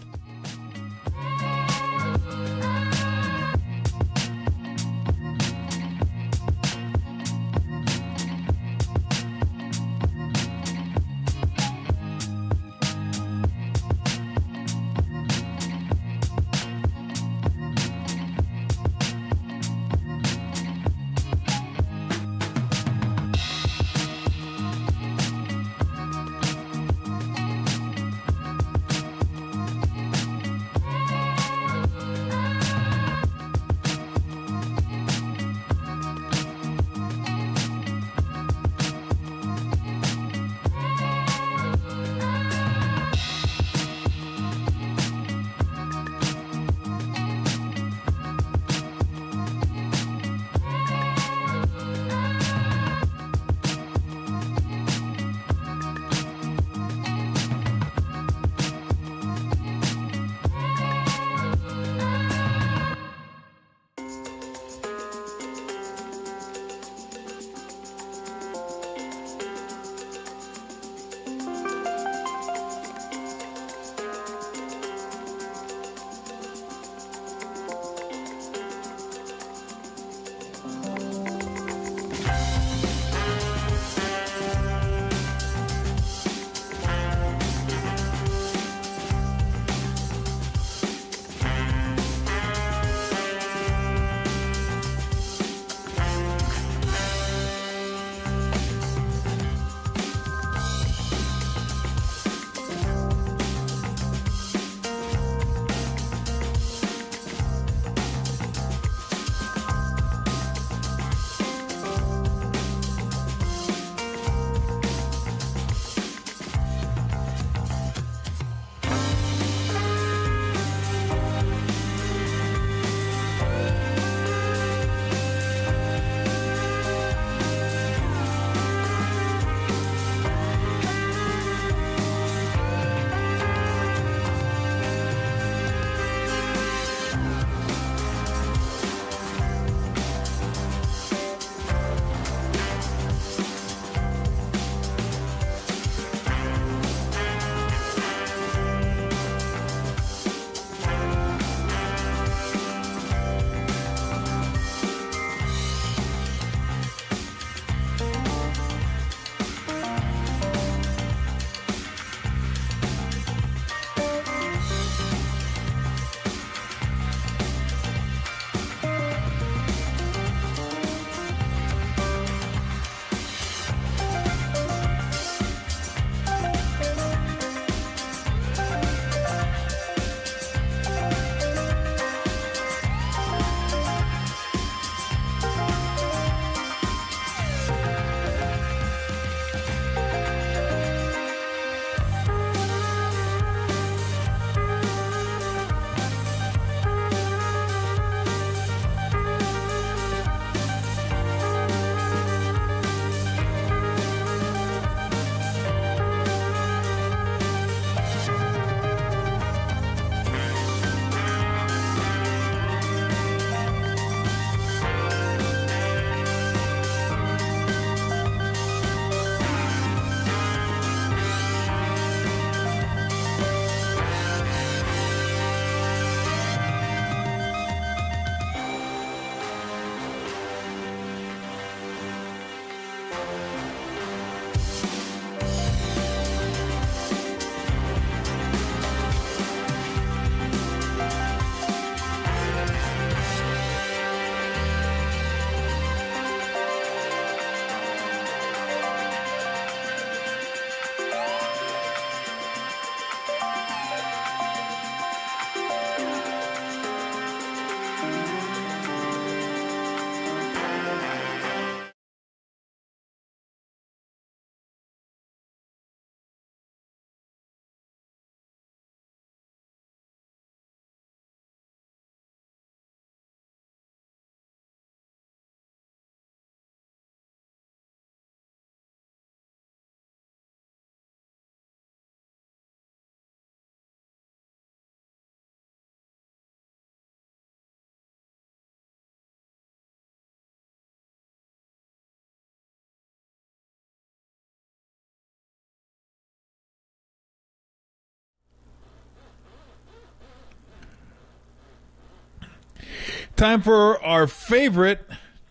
Time for our favorite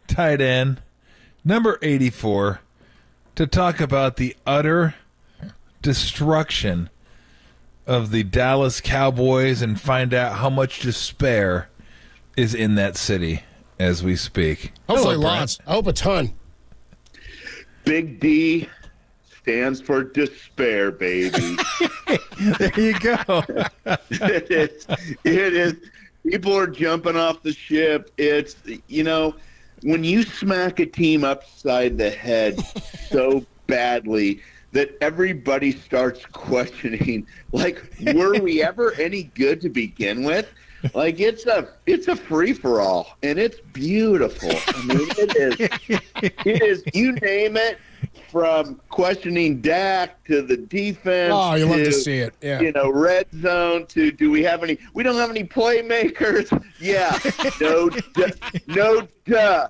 tight end, number 84, to talk about the utter destruction of the Dallas Cowboys and find out how much despair is in that city as we speak. Hopefully Hello, lots. I hope a ton. Big D stands for despair, baby. There you go. It is. People are jumping off the ship. It's, when you smack a team upside the head so badly that everybody starts questioning, like, were we ever any good to begin with? Like, it's a free-for-all, and it's beautiful. I mean, it is, you name it, from questioning Dak to the defense. Oh, you love to see it. Yeah. Red zone to, do we have any? We don't have any playmakers. Yeah. No duh.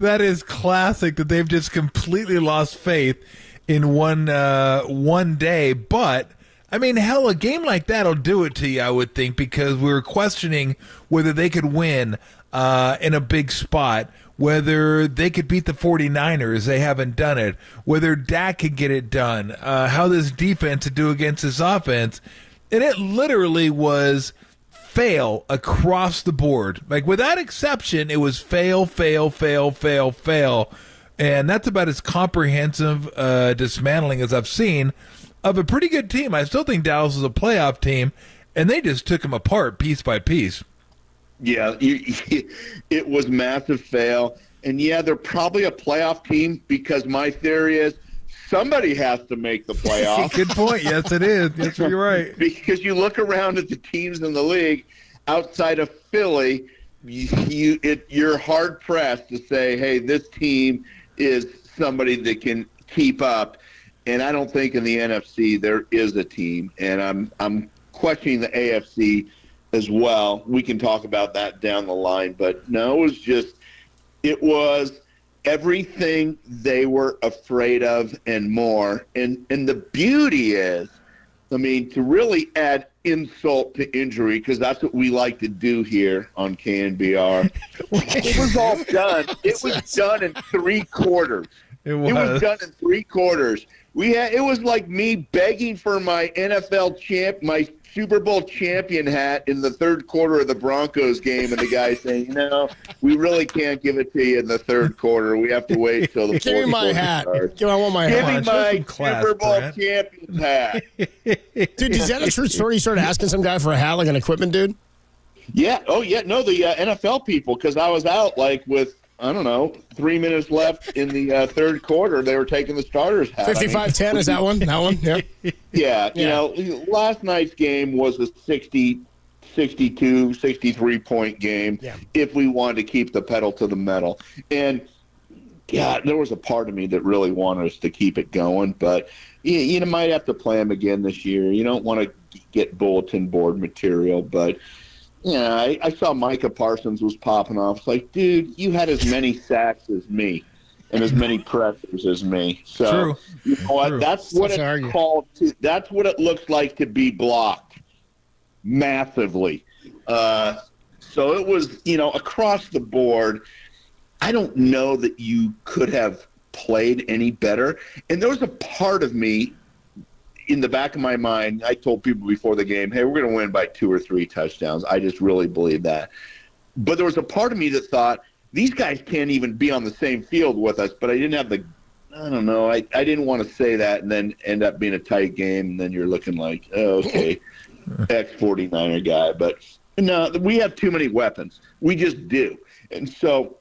That is classic that they've just completely lost faith in one day. But I mean, hell, a game like that'll do it to you, I would think, because we were questioning whether they could win in a big spot, whether they could beat the 49ers. They haven't done it. Whether Dak could get it done. How this defense would do against this offense. And it literally was fail across the board. Like, without exception, it was fail, fail, fail, fail, fail. And that's about as comprehensive dismantling as I've seen of a pretty good team. I still think Dallas is a playoff team, and they just took them apart piece by piece. Yeah, it was massive fail. And, yeah, they're probably a playoff team because my theory is somebody has to make the playoffs. Good point. Yes, it is. Yes, you're right. Because you look around at the teams in the league outside of Philly, you're hard-pressed to say, hey, this team is somebody that can keep up. And I don't think in the NFC there is a team. And I'm questioning the AFC as well. We can talk about that down the line. But no, it was everything they were afraid of and more. And the beauty is, I mean, to really add insult to injury, because that's what we like to do here on KNBR, it was all done. It was done in 3 quarters. It was done in 3 quarters. It was like me begging for my my Super Bowl champion hat in the 3rd quarter of the Broncos game, and the guy saying, we really can't give it to you in the 3rd quarter. We have to wait till the 4th quarter. Give me my hat. I want my hat. Give me my Super Bowl champion's hat. Dude, is that a true story? You started asking some guy for a hat, like an equipment dude? Yeah. Oh, yeah. No, the NFL people, because I was out with, I don't know, 3 minutes left in the 3rd quarter. They were taking the starters' hat. 55-10 is that one? That one? Yeah. Yeah. Last night's game was a 60, 62, 63-point game if we wanted to keep the pedal to the metal. And, yeah, there was a part of me that really wanted us to keep it going. But you might have to play them again this year. You don't want to get bulletin board material, but – yeah, I saw Micah Parsons was popping off. It's like, dude, you had as many sacks as me and as many pressures as me. So, True. You know what? True. That's what it's called. That's what it looks like to be blocked massively. So it was, across the board. I don't know that you could have played any better. And there was a part of me in the back of my mind, I told people before the game, hey, we're going to win by 2 or 3 touchdowns. I just really believe that. But there was a part of me that thought, these guys can't even be on the same field with us, but I didn't have I don't know, I didn't want to say that and then end up being a tight game, and then you're looking like, oh, okay, ex-49er guy. But no, we have too many weapons. We just do. And so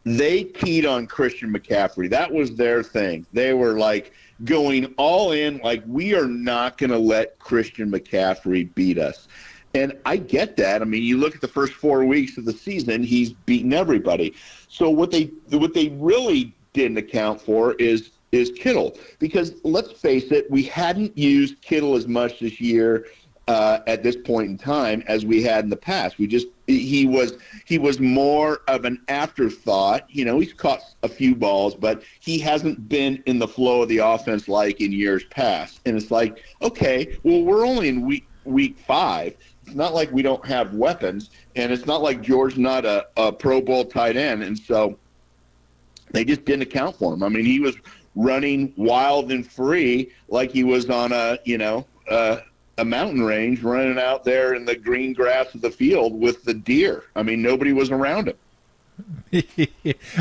they keyed on Christian McCaffrey. That was their thing. They were like, going all in, like, we are not going to let Christian McCaffrey beat us. And I get that. I mean, you look at the first 4 weeks of the season, he's beaten everybody. So what they really didn't account for is Kittle. Because let's face it, we hadn't used Kittle as much this year at this point in time as we had in the past. He was more of an afterthought. He's caught a few balls, but he hasn't been in the flow of the offense like in years past. And it's like, okay, well, we're only in week 5. It's not like we don't have weapons, and it's not like George's not a Pro Bowl tight end, and so they just didn't account for him. I mean, he was running wild and free like he was on a mountain range, running out there in the green grass of the field with the deer. I mean, nobody was around him.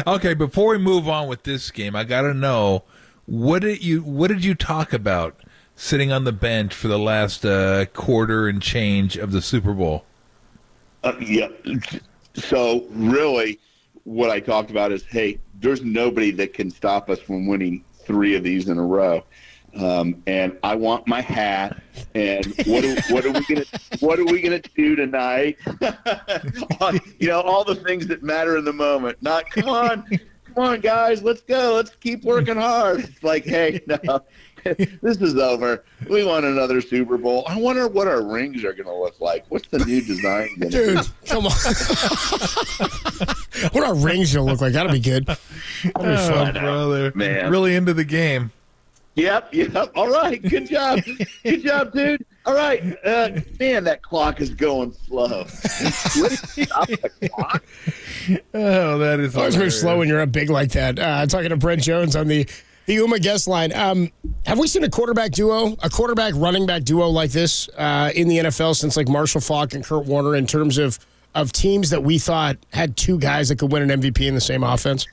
Okay, before we move on with this game, I got to know, what did you talk about sitting on the bench for the last quarter and change of the Super Bowl? Yeah. So really what I talked about is, hey, there's nobody that can stop us from winning 3 of these in a row. And I want my hat. And what are we gonna do tonight? All the things that matter in the moment. Not come on, guys, let's go. Let's keep working hard. It's like, hey, no, this is over. We won another Super Bowl. I wonder what our rings are gonna look like. What's the new design gonna Dude, be? come on. What our rings gonna look like? That'll be good. That'll be fun, brother. Man, really into the game. Yep. All right. Good job. Good job, dude. All right. Man, that clock is going slow. Stop the clock. Oh, that is always move slow when you're up big like that. Talking to Brent Jones on the UMA guest line. Have we seen a quarterback running back duo like this in the NFL since like Marshall Faulk and Kurt Warner, in terms of teams that we thought had 2 guys that could win an MVP in the same offense?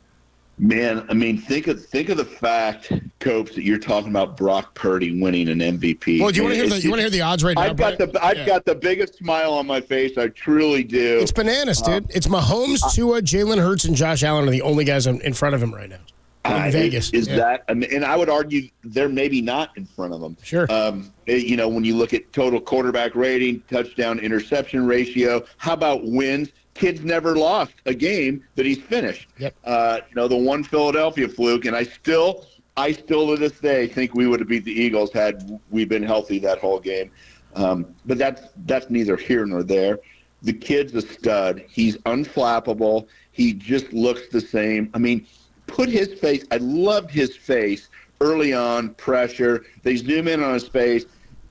Man, I mean, think of the fact, Copes, that you're talking about Brock Purdy winning an MVP. Well, do you want to hear the odds right now? I've got the biggest smile on my face. I truly do. It's bananas, dude. It's Mahomes, Tua, Jalen Hurts, and Josh Allen are the only guys in front of him right now in Vegas. That? I mean, and I would argue they're maybe not in front of them. Sure. When you look at total quarterback rating, touchdown interception ratio, how about wins? Kid's never lost a game that he's finished. Yep. The one Philadelphia fluke, and I still to this day think we would have beat the Eagles had we been healthy that whole game. But that's neither here nor there. The kid's a stud. He's unflappable. He just looks the same. I mean, put his face. I loved his face early on. Pressure. They zoom in on his face,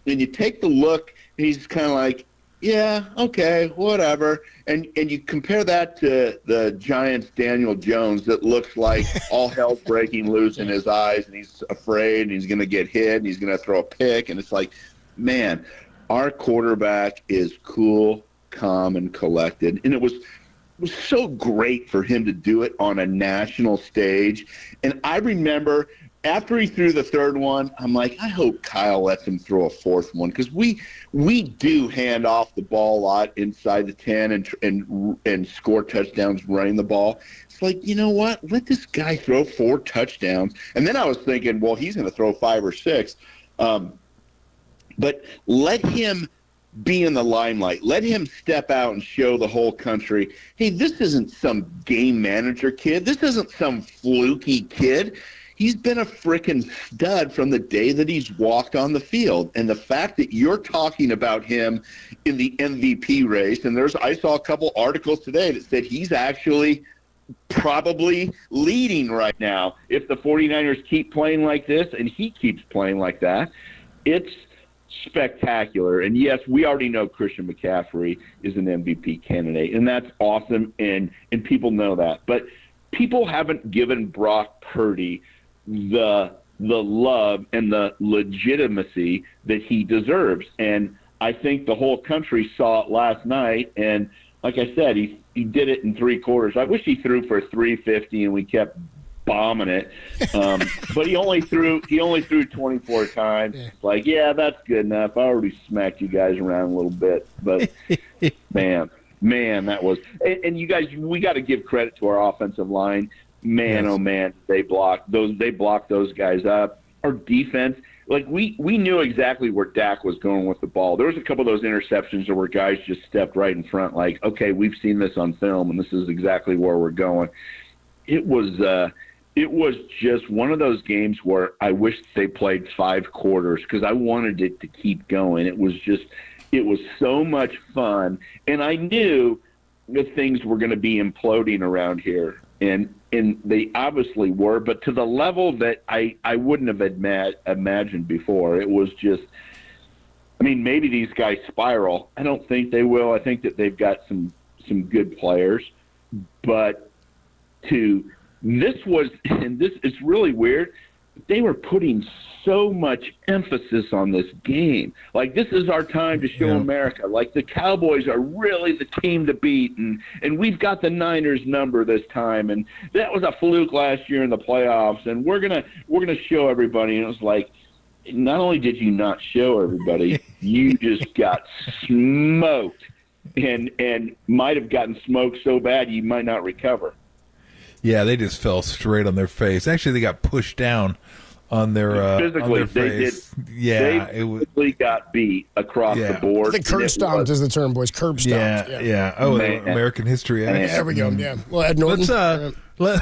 and you take the look, and he's kind of like, yeah, okay, whatever. And you compare that to the Giants' Daniel Jones that looks like all hell's breaking loose in his eyes, and he's afraid, and he's going to get hit, and he's going to throw a pick. And it's like, man, our quarterback is cool, calm, and collected. And it was so great for him to do it on a national stage. And I remember after he threw the 3rd one, I'm like, I hope Kyle lets him throw a 4th one, because we do hand off the ball a lot inside the 10 and score touchdowns running the ball. It's like, you know what? Let this guy throw 4 touchdowns. And then I was thinking, well, he's going to throw 5 or 6. But let him be in the limelight. Let him step out and show the whole country, hey, this isn't some game manager kid. This isn't some fluky kid. He's been a freaking stud from the day that he's walked on the field. And the fact that you're talking about him in the MVP race, and I saw a couple articles today that said he's actually probably leading right now. If the 49ers keep playing like this and he keeps playing like that, it's spectacular. And yes, we already know Christian McCaffrey is an MVP candidate, and that's awesome, and people know that. But people haven't given Brock Purdy the love and the legitimacy that he deserves. And I think the whole country saw it last night. And like I said, he did it in 3 quarters. I wish he threw for 350 and we kept bombing it. But he only threw 24 times. Yeah. Like, yeah, that's good enough. I already smacked you guys around a little bit. But man, that was – and you guys, we got to give credit to our offensive line. Man, yes. Oh man, they blocked those guys up. Our defense, like we knew exactly where Dak was going with the ball. There was a couple of those interceptions where guys just stepped right in front, like, okay, we've seen this on film, and this is exactly where we're going. It was just one of those games where I wish they played 5 quarters because I wanted it to keep going. It was so much fun, and I knew that things were going to be imploding around here. And they obviously were, but to the level that I wouldn't have imagined before. It was just I mean, maybe these guys spiral. I don't think they will. I think that they've got some good players. But this is really weird. They were putting so much emphasis on this game. Like, this is our time to show America. Like, the Cowboys are really the team to beat, and we've got the Niners number this time, and that was a fluke last year in the playoffs, and we're gonna show everybody. And it was like, not only did you not show everybody, you just got smoked, and might have gotten smoked so bad you might not recover. Yeah, they just fell straight on their face. Actually, they got pushed down on their physically. on their face. They physically got beat across the board. I think curb stomped is the term, boys. Curb stomped. Yeah. Oh, American History X. There we go. Yeah. Well, Ed Norton. Let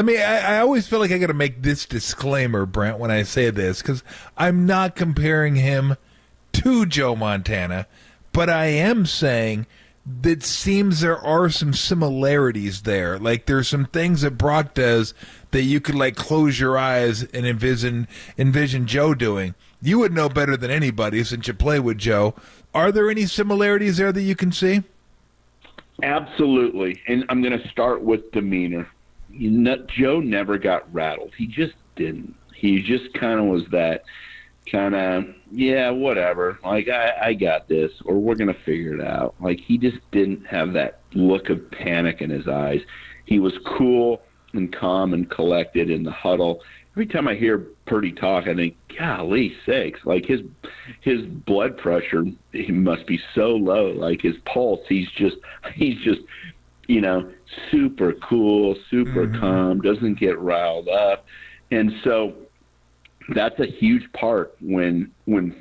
me. I always feel like I got to make this disclaimer, Brent, when I say this, because I'm not comparing him to Joe Montana, but I am saying that seems there are some similarities there. Like, there's some things that Brock does that you could, like, close your eyes and envision Joe doing. You would know better than anybody since you play with Joe. Are there any similarities there that you can see? Absolutely. And I'm going to start with demeanor. Joe never got rattled. He just didn't. He just kind of was that kind of, yeah, whatever. Like, I got this, or we're going to figure it out. Like, he just didn't have that look of panic in his eyes. He was cool and calm and collected in the huddle. Every time I hear Purdy talk, I think, golly sakes, like his blood pressure, he must be so low. Like, his pulse, he's just, you know, super cool, super calm, doesn't get riled up. And so that's a huge part when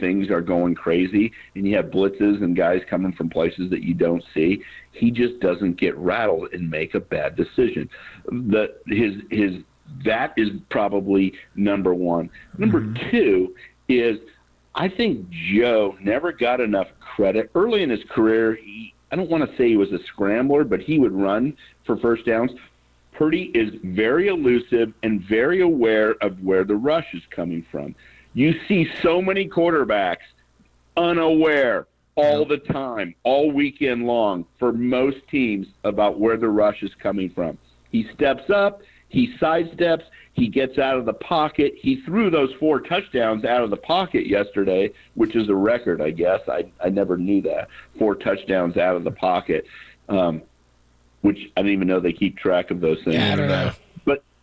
things are going crazy and you have blitzes and guys coming from places that you don't see. He just doesn't get rattled and make a bad decision. That is probably number one. Number two is, I think Joe never got enough credit. Early in his career, I don't want to say he was a scrambler, but he would run for first downs. Purdy is very elusive and very aware of where the rush is coming from. You see so many quarterbacks unaware all the time, all weekend long, for most teams about where the rush is coming from. He steps up, he sidesteps, he gets out of the pocket. He threw those 4 touchdowns out of the pocket yesterday, which is a record, I guess. I never knew that. 4 touchdowns out of the pocket. Which I don't even know they keep track of those things. Yeah, I don't know.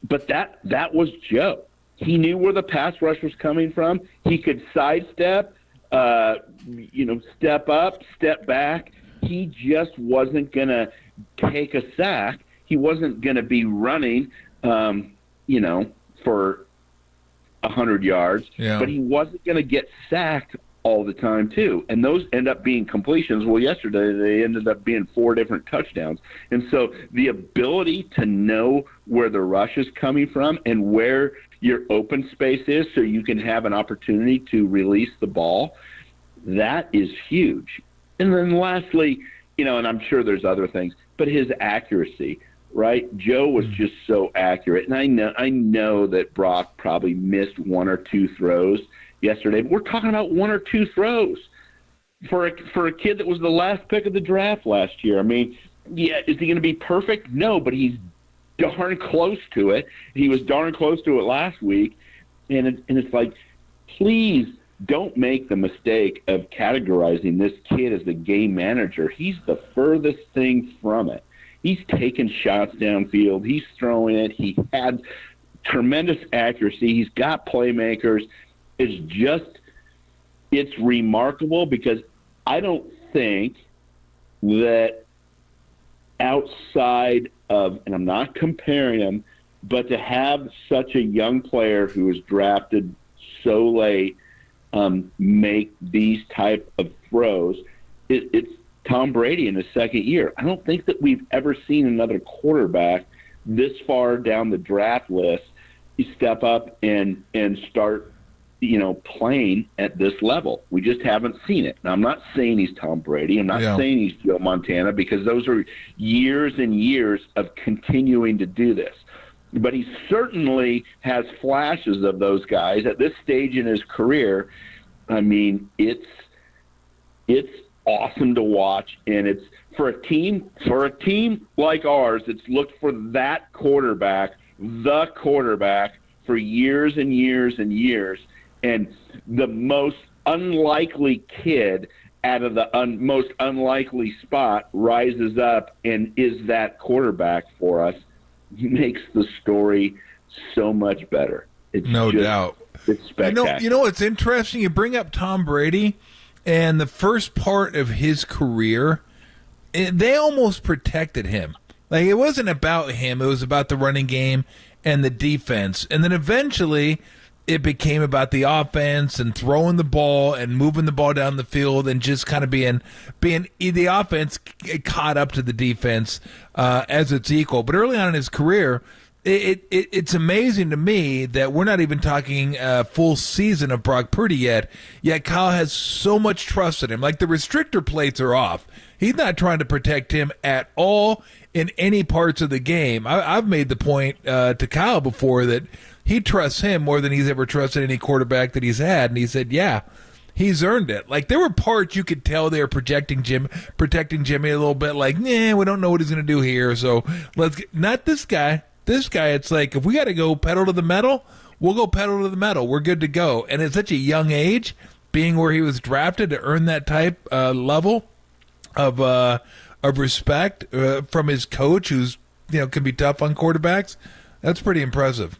But that was Joe. He knew where the pass rush was coming from. He could sidestep, step up, step back. He just wasn't going to take a sack. He wasn't going to be running, for 100 yards. Yeah. But he wasn't going to get sacked all the time too, and those end up being completions. Well, yesterday they ended up being 4 different touchdowns. And so the ability to know where the rush is coming from and where your open space is so you can have an opportunity to release the ball, that is huge. And then lastly, and I'm sure there's other things, but his accuracy, right? Joe was just so accurate. And I know that Brock probably missed 1 or 2 throws yesterday, but we're talking about 1 or 2 throws for a kid that was the last pick of the draft last year. I mean, yeah, is he going to be perfect? No, but he's darn close to it. He was darn close to it last week, and it's like, please don't make the mistake of categorizing this kid as a game manager. He's the furthest thing from it. He's taking shots downfield. He's throwing it. He had tremendous accuracy. He's got playmakers. It's remarkable because I don't think that outside of, and I'm not comparing him, but to have such a young player who was drafted so late make these type of throws, it's Tom Brady in his second year. I don't think that we've ever seen another quarterback this far down the draft list step up and start playing at this level. We just haven't seen it. Now, I'm not saying he's Tom Brady. I'm not saying he's Joe Montana, because those are years and years of continuing to do this. but he certainly has flashes of those guys at this stage in his career. I mean, it's awesome to watch, and it's for a team like ours. It's looked for that quarterback, the quarterback, for years and years and years, and the most unlikely kid out of the most unlikely spot rises up and is that quarterback for us. Makes the story so much better. It's no doubt. It's spectacular. You know what's interesting? You bring up Tom Brady, and the first part of his career, they almost protected him. Like, it wasn't about him. It was about the running game and the defense. And then eventually it became about the offense and throwing the ball and moving the ball down the field and just kind of being the offense caught up to the defense as its equal. But early on in his career, it's amazing to me that we're not even talking a full season of Brock Purdy yet Kyle has so much trust in him. Like, the restrictor plates are off. He's not trying to protect him at all in any parts of the game. I've made the point to Kyle before that he trusts him more than he's ever trusted any quarterback that he's had. And he said, yeah, he's earned it. Like, there were parts you could tell they were protecting Jimmy a little bit, like, we don't know what he's going to do here. So not this guy. This guy, it's like, if we got to go pedal to the metal, we'll go pedal to the metal. We're good to go. And at such a young age, being where he was drafted to earn that type level of respect from his coach, who's can be tough on quarterbacks, that's pretty impressive.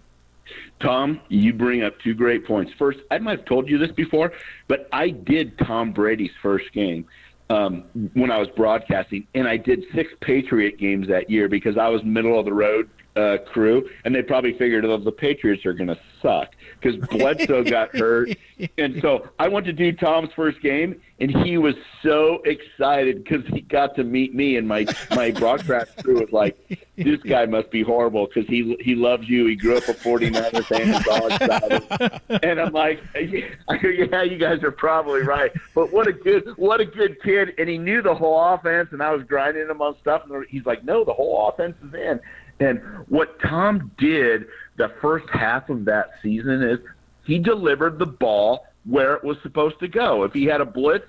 Tom, you bring up two great points. First, I might have told you this before, but I did Tom Brady's first game when I was broadcasting, and I did 6 Patriot games that year because I was middle of the road crew, and they probably figured, the Patriots are going to suck because Bledsoe got hurt. And so I went to do Tom's first game, and he was so excited because he got to meet me, and my broadcast crew was like, this guy must be horrible because he loves you. He grew up a 49er fan. He's all excited. And I'm like, yeah, you guys are probably right. But what a good kid. And he knew the whole offense, and I was grinding him on stuff. And he's like, no, the whole offense is in. And what Tom did the first half of that season is he delivered the ball where it was supposed to go. If he had a blitz,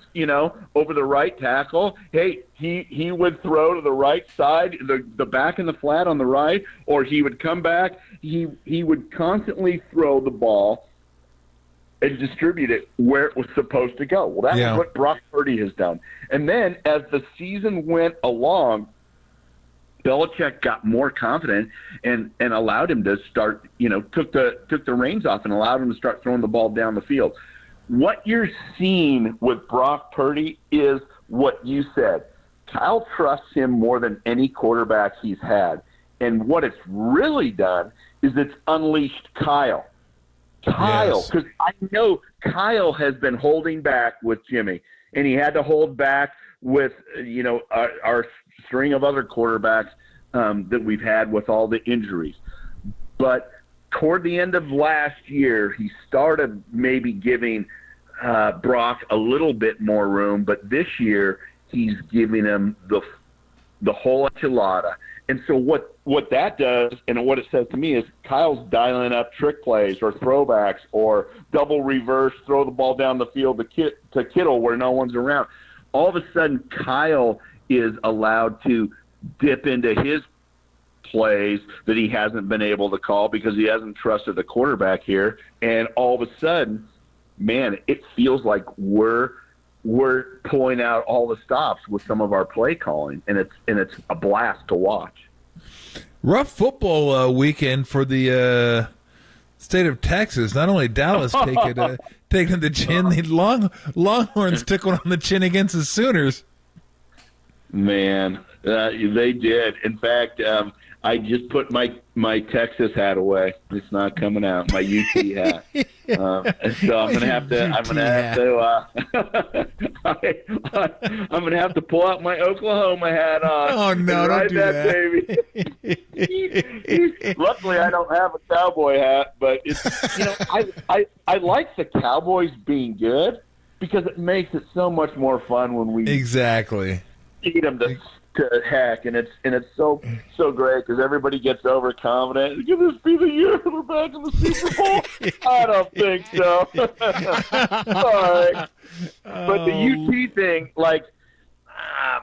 over the right tackle, hey, he would throw to the right side, the back and the flat on the right, or he would come back. He would constantly throw the ball and distribute it where it was supposed to go. Well, that's what Brock Purdy has done. And then as the season went along, Belichick got more confident and allowed him to start, took the reins off and allowed him to start throwing the ball down the field. What you're seeing with Brock Purdy is what you said. Kyle trusts him more than any quarterback he's had. And what it's really done is it's unleashed Kyle. Because I know Kyle has been holding back with Jimmy, and he had to hold back with, our string of other quarterbacks that we've had with all the injuries. But toward the end of last year, he started maybe giving Brock a little bit more room, but this year he's giving him the whole enchilada. And so what that does, and what it says to me, is Kyle's dialing up trick plays or throwbacks or double reverse, throw the ball down the field to Kittle where no one's around. All of a sudden, Kyle is allowed to dip into his plays that he hasn't been able to call because he hasn't trusted the quarterback here. And all of a sudden, man, it feels like we're pulling out all the stops with some of our play calling, and it's a blast to watch. Rough football weekend for the state of Texas. Not only Dallas taking the chin, the Longhorns took one on the chin against the Sooners. Man, they did. In fact, I just put my Texas hat away. It's not coming out. My UT hat. So I'm gonna have to pull out my Oklahoma hat on. Oh no! Don't do that, baby. Luckily, I don't have a cowboy hat, but it's I like the Cowboys being good because it makes it so much more fun when we exactly need them to to heck, and it's so great because everybody gets overconfident. Could this be the year we're back in the Super Bowl? I don't think so. Sorry, but the UT thing, like,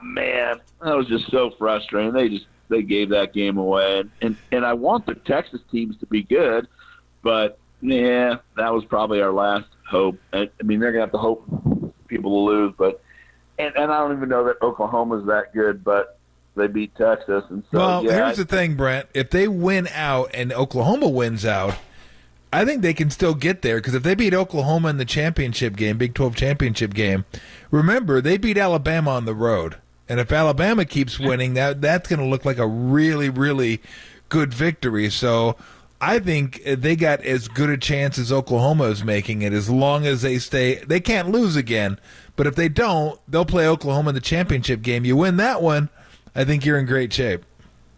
man, that was just so frustrating. They gave that game away, and I want the Texas teams to be good, but yeah, that was probably our last hope. I mean, they're gonna have to hope people to lose, but. And I don't even know that Oklahoma's that good, but they beat Texas. And so, well, here's the thing, Brent. If they win out and Oklahoma wins out, I think they can still get there because if they beat Oklahoma in the championship game, Big 12 championship game, remember, they beat Alabama on the road. And if Alabama keeps winning, that's going to look like a really, really good victory. So I think they got as good a chance as Oklahoma is making it as long as they stay. They can't lose again. But if they don't, they'll play Oklahoma in the championship game. You win that one, I think you're in great shape.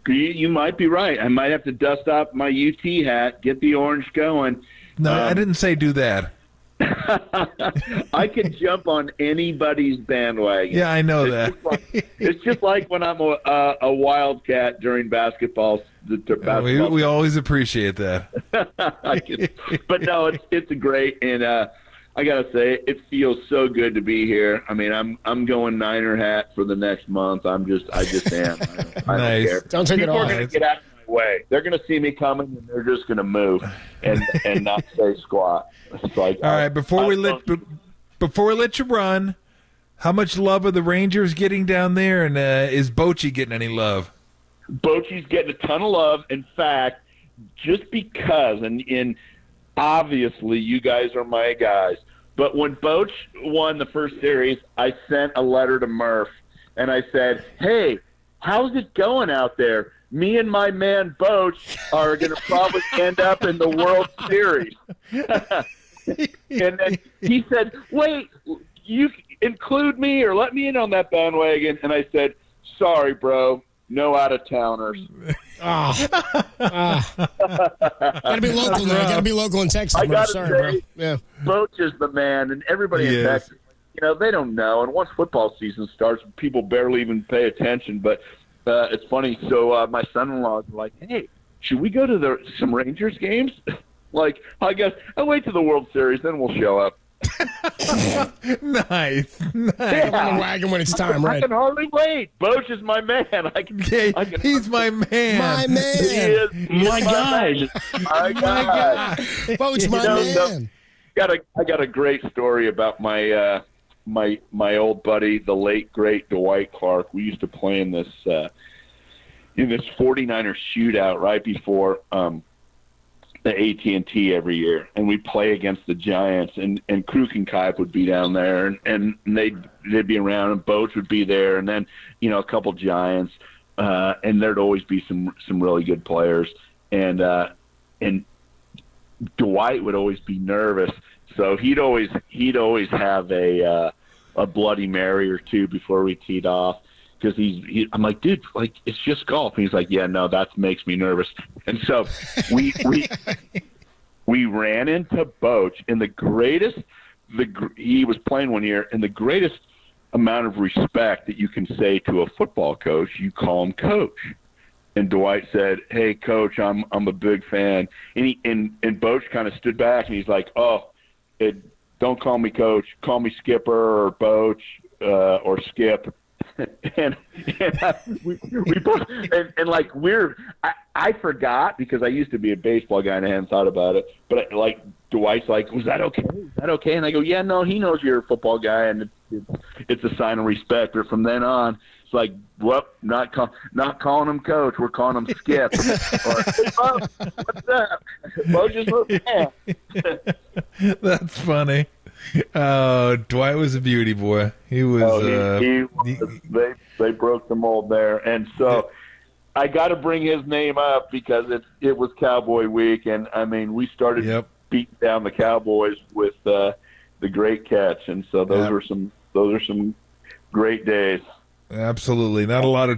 You might be right. I might have to dust off my UT hat, get the orange going. No, I didn't say do that. I can jump on anybody's bandwagon. Yeah, I know that. It's just like when I'm a Wildcat during basketball. We always appreciate that. But no, it's great, and I gotta say, it feels so good to be here. I mean, I'm going Niner hat for the next month. I just am. I Nice. don't care. Don't take it People off. are gonna get out of my way. They're gonna see me coming, and they're just gonna move and not say squat. It's like, all right, before we let you run, how much love are the Rangers getting down there, and is Bochy getting any love? Bochy's getting a ton of love. In fact, just because, and obviously you guys are my guys, but when Boch won the first series, I sent a letter to Murph, and I said, hey, how's it going out there? Me and my man Boch are going to probably end up in the World Series. And then he said, wait, you include me or let me in on that bandwagon? And I said, sorry, bro. No out-of-towners. Gotta be local there. Gotta be local in Texas. I gotta Sorry, say, bro. Yeah. Boch is the man, and everybody in Texas, they don't know. And once football season starts, people barely even pay attention. But it's funny. So my son-in-law is like, hey, should we go to some Rangers games? Like, I guess I'll wait to the World Series, then we'll show up. Nice. Yeah. On the wagon when it's time, right? I can hardly wait. Boch is my man. He's my man. My man. He is. My guy. My guy. Boch, my man. I got a great story about my my old buddy, the late great Dwight Clark. We used to play in this 49er shootout right before the AT&T every year, and we'd play against the Giants, and Kruk and Kipe would be down there, and they'd be around, and Boch would be there, and then a couple Giants, and there'd always be some really good players, and Dwight would always be nervous, so he'd always have a Bloody Mary or two before we teed off. Because I'm like, dude, like, it's just golf. And he's like, yeah, no, that makes me nervous. And so we ran into Boch in he was playing one year, and the greatest amount of respect that you can say to a football coach, you call him coach. And Dwight said, hey, coach, I'm a big fan. And Boch kind of stood back, and he's like, don't call me coach. Call me Skipper or Boch or Skip. and we both I forgot because I used to be a baseball guy and I hadn't thought about it, but Dwight's like, was that okay? And I go, yeah, no, he knows you're a football guy, and it's a sign of respect. But from then on, it's like, well, not calling him coach, we're calling him Skip. Or, hey, Bo, what's up? Bo just looked at. That's funny. Dwight was a beauty, boy. He was. They broke the mold there, and so I got to bring his name up because it was Cowboy Week, and I mean we started beating down the Cowboys with the great catch, and so those are some great days. Absolutely, not a lot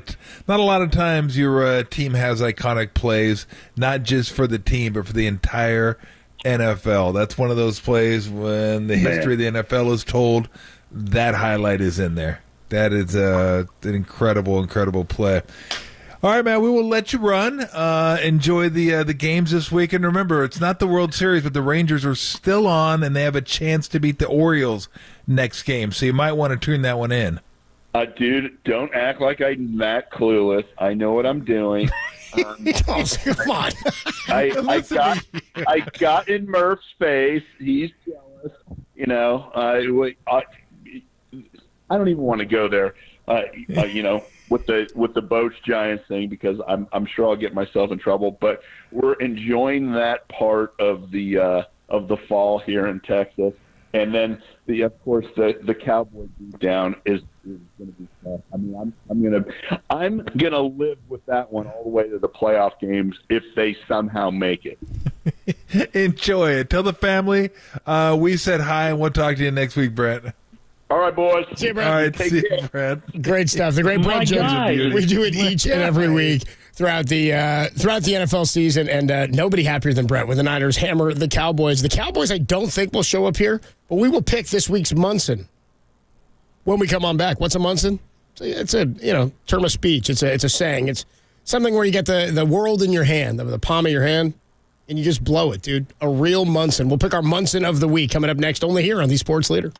of times your team has iconic plays, not just for the team but for the entire NFL. That's one of those plays when the history of the NFL is told, that highlight is in there. That is an incredible play. All right, man, we will let you run. Enjoy the games this week. And remember, it's not the World Series, but the Rangers are still on, and they have a chance to beat the Orioles next game. So you might want to tune that one in. Dude, don't act like I'm that clueless. I know what I'm doing. Come on. I got in Murph's face. He's jealous. You know, I don't even want to go there. You know, with the Boats Giants thing, because I'm sure I'll get myself in trouble. But we're enjoying that part of the fall here in Texas, and then of course the Cowboys down is going to be tough. I mean, I'm gonna live with that one all the way to the playoff games if they somehow make it. Enjoy it. Tell the family we said hi, and we'll talk to you next week, Brett. All right, boys. See you, Brett. All right, see you, Brett. Great stuff. The great Brett Jones. We do it each and every week throughout the NFL season, and nobody happier than Brett when the Niners hammer the Cowboys. The Cowboys, I don't think will show up here, but we will pick this week's Munson when we come on back. What's a Munson? It's a term of speech. It's a saying. It's something where you get the world in your hand, the palm of your hand, and you just blow it, dude. A real Munson. We'll pick our Munson of the week coming up next, only here on the Sports Leader.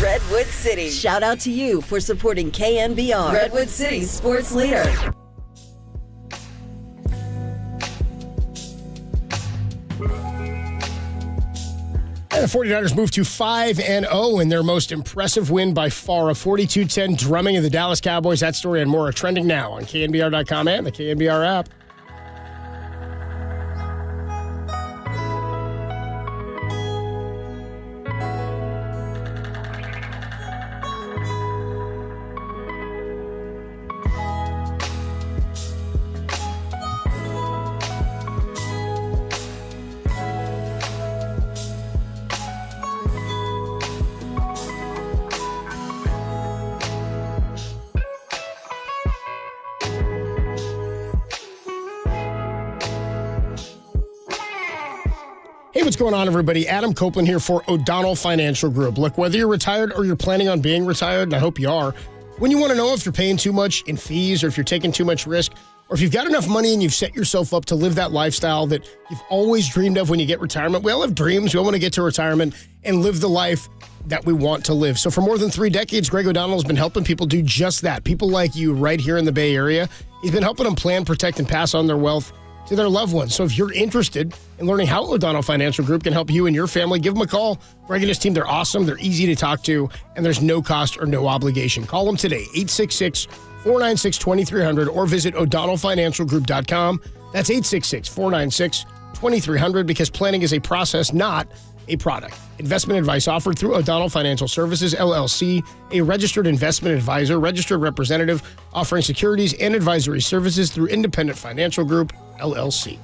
Redwood City. Shout out to you for supporting KNBR, Redwood City's sports leader. And the 49ers moved to 5-0 in their most impressive win by far, a 42-10 drumming of the Dallas Cowboys. That story and more are trending now on KNBR.com and the KNBR app. Hey, what's going on, everybody? Adam Copeland here for O'Donnell Financial Group. Look, whether you're retired or you're planning on being retired, and I hope you are, when you want to know if you're paying too much in fees or if you're taking too much risk, or if you've got enough money and you've set yourself up to live that lifestyle that you've always dreamed of when you get retirement. We all have dreams. We all want to get to retirement and live the life that we want to live. So for more than 3 decades, Greg O'Donnell has been helping people do just that. People like you right here in the Bay Area. He's been helping them plan, protect, and pass on their wealth to their loved ones. So if you're interested in learning how O'Donnell Financial Group can help you and your family, give them a call. Greg and his team, they're awesome. They're easy to talk to, and there's no cost or no obligation. Call them today, 866-496-2300, or visit o'donnellfinancialgroup.com. That's 866-496-2300, because planning is a process, not a product. Investment advice offered through O'Donnell Financial Services, LLC, a registered investment advisor, registered representative, offering securities and advisory services through Independent Financial Group, LLC.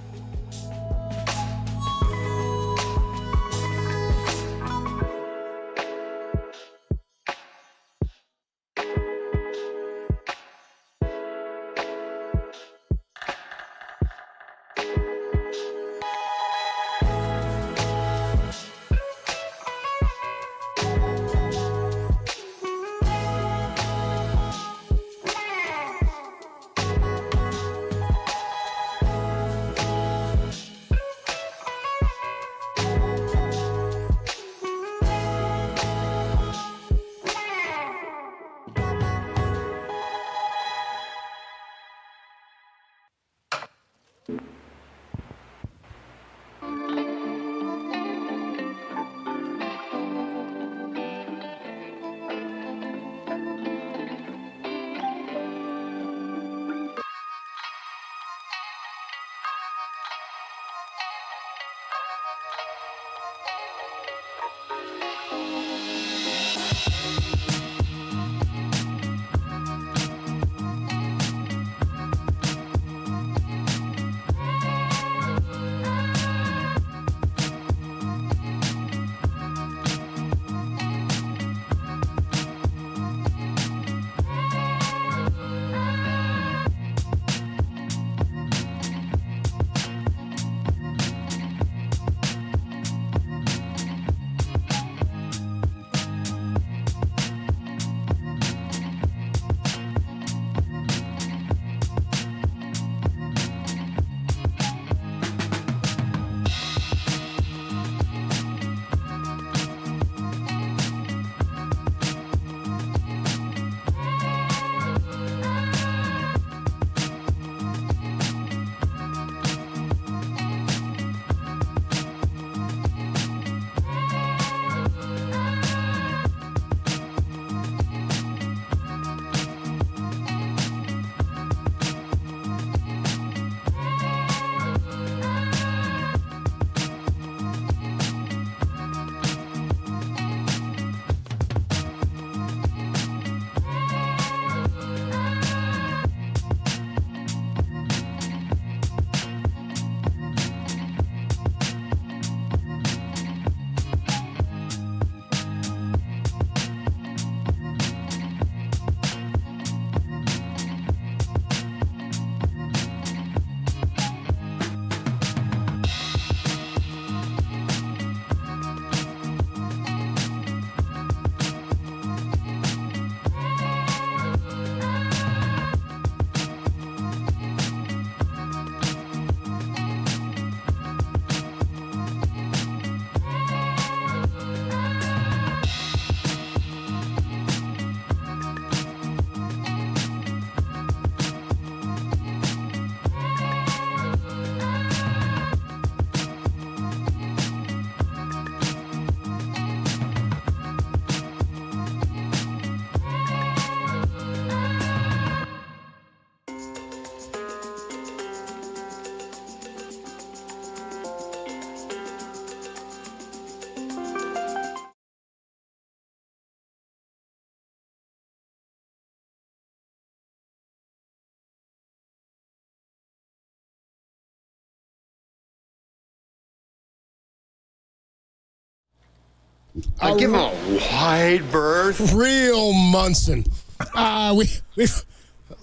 Give him a wide berth. Real Munson.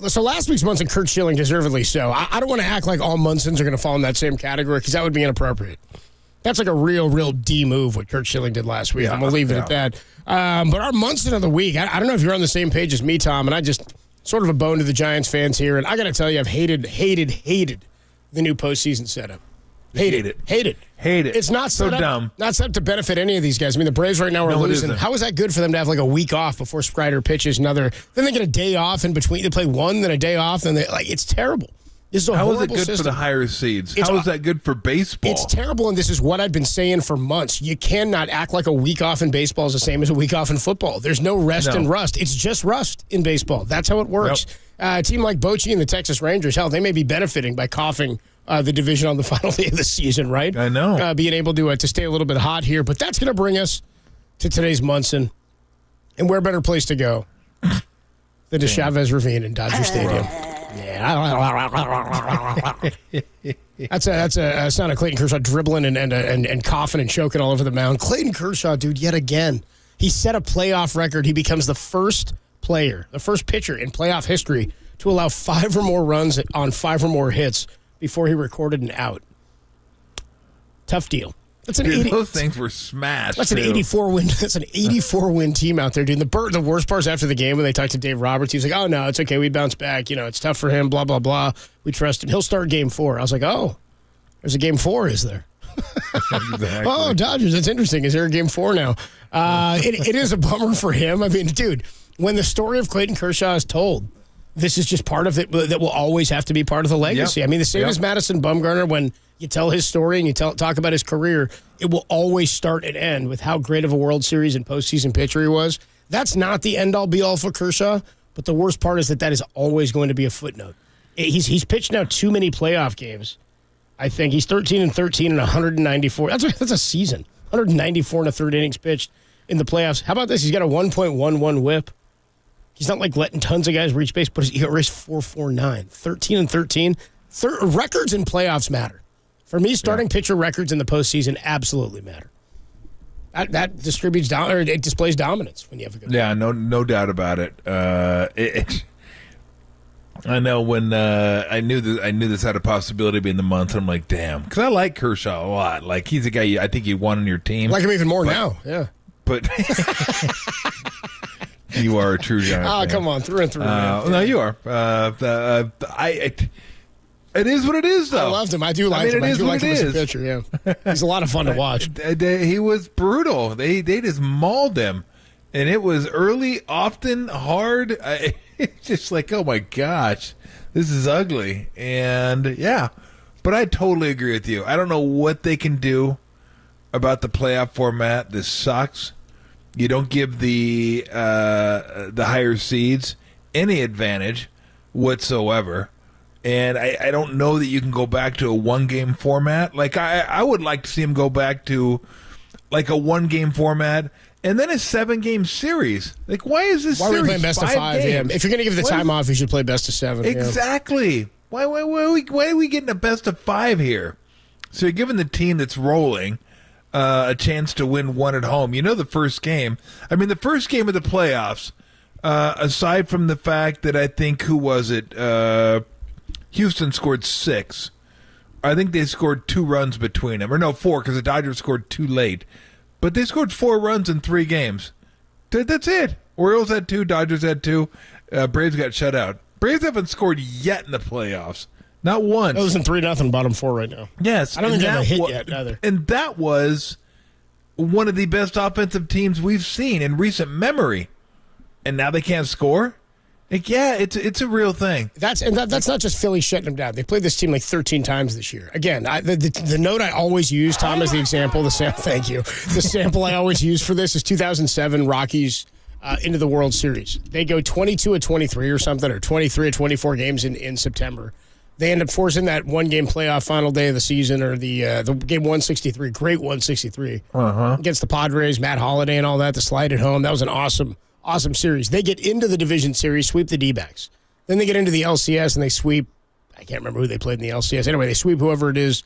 So last week's Munson, Kurt Schilling, deservedly so. I don't want to act like all Munsons are going to fall in that same category because that would be inappropriate. That's like a real D move what Kurt Schilling did last week. I'm going to leave it at that. But our Munson of the week, I don't know if you're on the same page as me, Tom, and I just sort of a bone to the Giants fans here. And I got to tell you, I've hated the new postseason setup. Hate it. It's not so set up, dumb. Not set up to benefit any of these guys. I mean, the Braves right now are losing. How is that good for them to have like a week off before Strider pitches another? Then they get a day off in between. They play one, then a day off, then it's terrible. This is a How is horrible it good system. for the higher seeds? How is that good for baseball? It's terrible, and this is what I've been saying for months. You cannot act like a week off in baseball is the same as a week off in football. There's no rest and rust. It's just rust in baseball. That's how it works. A team like Bochy and the Texas Rangers, hell, they may be benefiting by coughing the division on the final day of the season, right? I know. Being able to stay a little bit hot here. But that's going to bring us to today's Munson. And where better place to go than to Chavez Ravine in Dodger Stadium. That's a sound of Clayton Kershaw dribbling and coughing and choking all over the mound. Clayton Kershaw, dude, yet again. He set a playoff record. He becomes the first pitcher in playoff history to allow 5 or more runs on 5 or more hits before he recorded an out. Tough deal. Those things were smashed. That's an 84 win. That's an 84 win team out there, dude. The worst part is after the game when they talked to Dave Roberts, he was like, "Oh no, it's okay. We bounce back. It's tough for him. Blah blah blah. We trust him. He'll start Game 4." I was like, "Oh, there's a Game 4, is there?" Exactly. Oh, Dodgers. That's interesting. Is there a Game 4 now? It is a bummer for him. I mean, dude, when the story of Clayton Kershaw is told, this is just part of it that will always have to be part of the legacy. I mean, the same as Madison Bumgarner, when you tell his story and you talk about his career, it will always start and end with how great of a World Series and postseason pitcher he was. That's not the end-all, be-all for Kershaw, but the worst part is that is always going to be a footnote. He's pitched now too many playoff games. I think he's 13-13 and 194. That's a season. 194 in the third innings pitched in the playoffs. How about this? He's got a 1.11 whip. He's not like letting tons of guys reach base, but his ERA is 4.49. 13-13. Records in playoffs matter. For me, starting pitcher records in the postseason absolutely matter. That distributes it displays dominance when you have a good. Yeah, no doubt about it. I know when I knew this had a possibility of being the month. I'm like, damn, because I like Kershaw a lot. Like he's a guy I think you want on your team. Like him even more now. Yeah, but. You are a true Giant fan. Come on, through and through. No, you are. It is what it is, though. I loved him. I do like him. I do like him as a pitcher, yeah. He's a lot of fun to watch. He was brutal. They just mauled him. And it was early, often, hard. It's just like, oh, my gosh, this is ugly. And, yeah, but I totally agree with you. I don't know what they can do about the playoff format. This sucks. You don't give the higher seeds any advantage whatsoever. And I don't know that you can go back to a one-game format. Like, I would like to see him go back to, like, a one-game format and then a 7-game series. Like, why is this series are we playing best of 5? games? Yeah. If you're going to give the time off, you should play best of 7. Exactly. Yeah. Why are we getting a best of 5 here? So you're giving the team that's rolling a chance to win one at home. The first game. I mean, the first game of the playoffs, aside from the fact that I think, who was it? Houston scored 6. I think they scored 2 runs between them. Or no, 4, because the Dodgers scored too late. But they scored 4 runs in 3 games. That's it. Orioles had 2, Dodgers had 2. Braves got shut out. Braves haven't scored yet in the playoffs. Not once. It was in 3-0 bottom 4 right now. Yes. I don't think they have a hit yet either. And that was one of the best offensive teams we've seen in recent memory. And now they can't score? Like, yeah, it's a real thing. That's not just Philly shutting them down. They played this team like 13 times this year. Again, the note I always use, Tom, as the example, thank you. The sample I always use for this is 2007 Rockies into the World Series. They go 22-23 or something, or 23-24 games in September. They end up forcing that one-game playoff final day of the season, or the game 163, great 163, against the Padres, Matt Holliday and all that, the slide at home. That was an awesome series. They get into the division series, sweep the D-backs. Then they get into the LCS, and they sweep, I can't remember who they played in the LCS. Anyway, they sweep whoever it is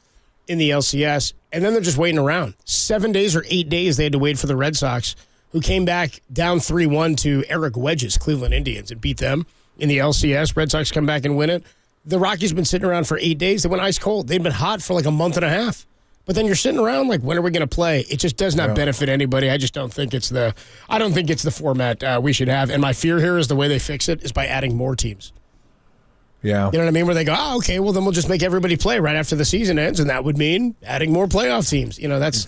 in the LCS, and then they're just waiting around. 7 days or 8 days they had to wait for the Red Sox, who came back down 3-1 to Eric Wedge's Cleveland Indians and beat them in the LCS. Red Sox come back and win it. The Rockies been sitting around for 8 days. They went ice cold. They've been hot for like a month and a half. But then you're sitting around like, when are we going to play? It just does not benefit anybody. I just don't think it's the format we should have. And my fear here is the way they fix it is by adding more teams. Yeah. You know what I mean? Where they go, okay, well, then we'll just make everybody play right after the season ends, and that would mean adding more playoff teams. That's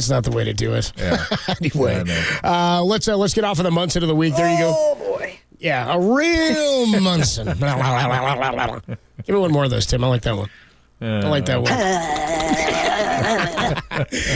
not the way to do it. Yeah. Anyway, let's get off of the Munson of the week. There you go. Oh, boy. Yeah, a real Munson. Give me one more of those, Tim. I like that one. I like that one.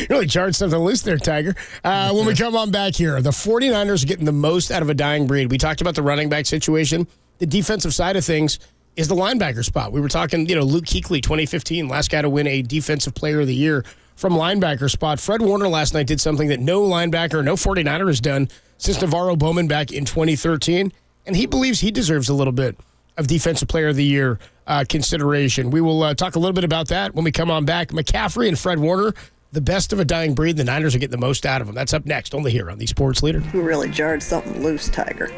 Really charged something loose there, Tiger. When we come on back here, the 49ers are getting the most out of a dying breed. We talked about the running back situation. The defensive side of things is the linebacker spot. We were talking, Luke Kuechly, 2015, last guy to win a Defensive Player of the Year from linebacker spot. Fred Warner last night did something that no linebacker, no 49er has done since Navarro Bowman back in 2013, and he believes he deserves a little bit of Defensive Player of the Year consideration. We will talk a little bit about that when we come on back. McCaffrey and Fred Warner, the best of a dying breed. The Niners are getting the most out of them. That's up next, only here on the Sports Leader. You really jarred something loose, Tiger.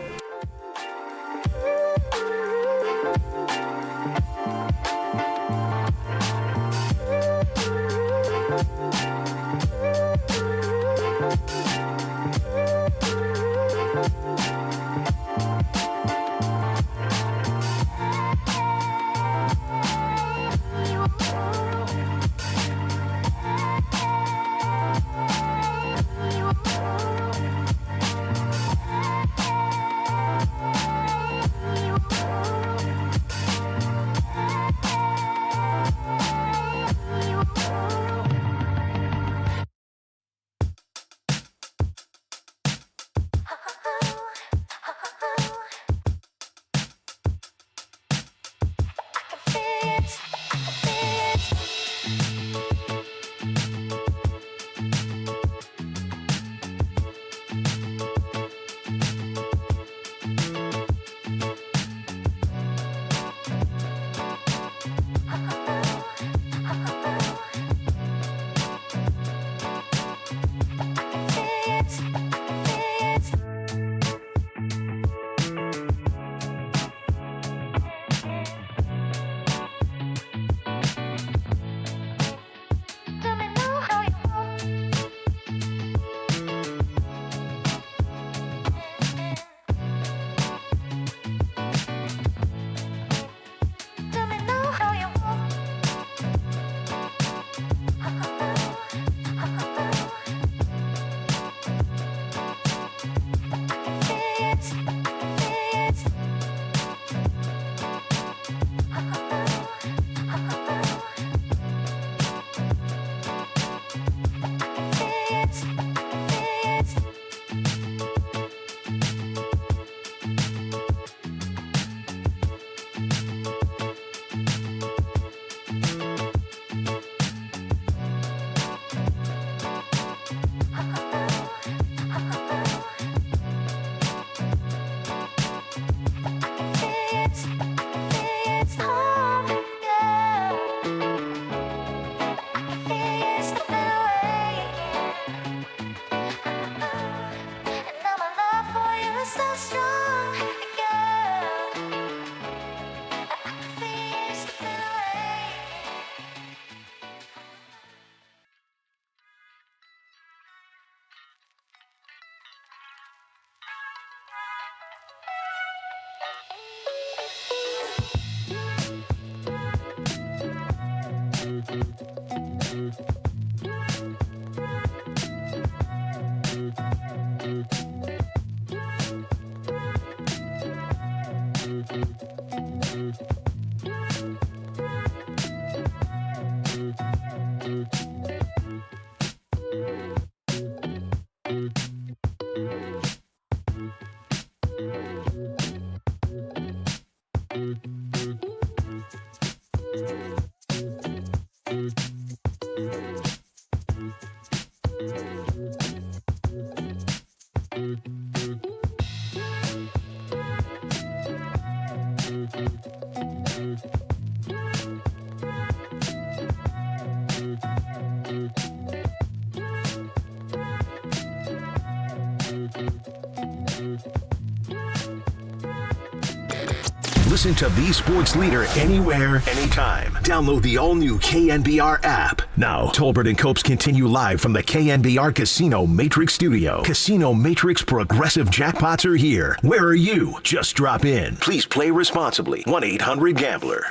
Listen to the sports leader anywhere, anytime. Download the all-new KNBR app. Now, Tolbert and Copes continue live from the KNBR Casino Matrix Studio. Casino Matrix progressive jackpots are here. Where are you? Just drop in. Please play responsibly. 1-800-GAMBLER.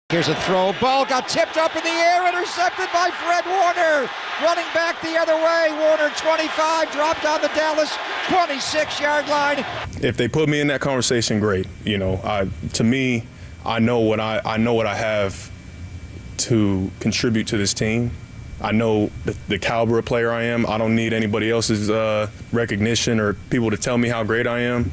Here's a throw. Ball got tipped up in the air, intercepted by Fred Warner. Running back the other way. Warner 25, dropped on the Dallas 26-yard line. If they put me in that conversation, great. You know, to me, I know what I have to contribute to this team. I know the caliber of player I am. I don't need anybody else's recognition or people to tell me how great I am.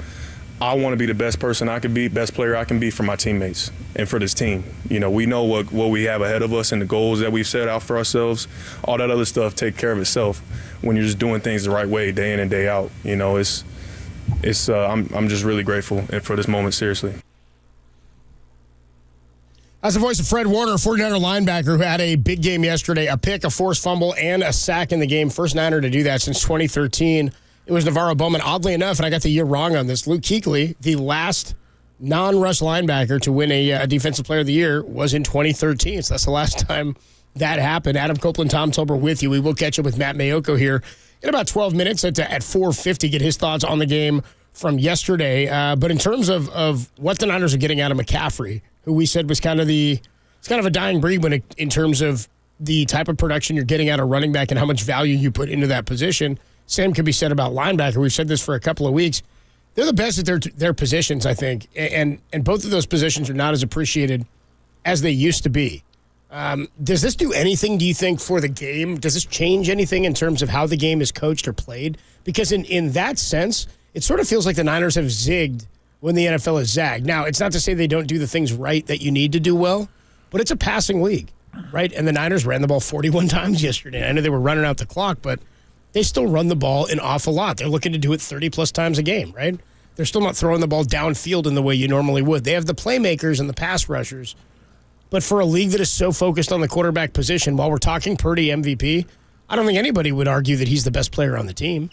I want to be the best person I can be, best player I can be for my teammates and for this team. You know, we know what we have ahead of us and the goals that we've set out for ourselves. All that other stuff take care of itself when you're just doing things the right way day in and day out. You know, I'm just really grateful and for this moment, seriously. That's the voice of Fred Warner, 49er linebacker who had a big game yesterday, a pick, a forced fumble, and a sack in the game. First Niner to do that since 2013. It was Navarro Bowman. Oddly enough, and I got the year wrong on this, Luke Kuechly, the last non-rush linebacker to win a Defensive Player of the Year, was in 2013. So that's the last time that happened. Adam Copeland, Tom Tolbert with you. We will catch up with Matt Mayoko here in about 12 minutes at 4:50, get his thoughts on the game from yesterday. But in terms of what the Niners are getting out of McCaffrey, who we said was kind of a dying breed in terms of the type of production you're getting out of running back and how much value you put into that position. Same could be said about linebacker. We've said this for a couple of weeks. They're the best at their positions, I think, and both of those positions are not as appreciated as they used to be. Does this do anything, do you think, for the game? Does this change anything in terms of how the game is coached or played? Because in that sense, it sort of feels like the Niners have zigged when the NFL has zagged. Now, it's not to say they don't do the things right that you need to do well, but it's a passing league, right? And the Niners ran the ball 41 times yesterday. I know they were running out the clock, but they still run the ball an awful lot. They're looking to do it 30-plus times a game, right? They're still not throwing the ball downfield in the way you normally would. They have the playmakers and the pass rushers. But for a league that is so focused on the quarterback position, while we're talking Purdy MVP, I don't think anybody would argue that he's the best player on the team.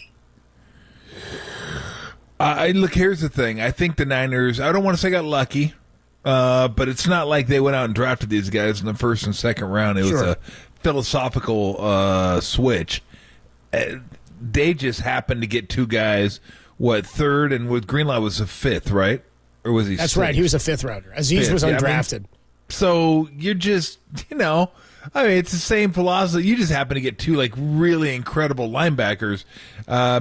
Look, here's the thing. I think the Niners, I don't want to say got lucky, but it's not like they went out and drafted these guys in the first and second round. It was a philosophical switch. They just happened to get two guys, third, and with Greenlaw was a fifth, right? Or was he That's sixth? right. He was a fifth rounder. Aziz was undrafted. So you're just, it's the same philosophy. You just happen to get two, really incredible linebackers.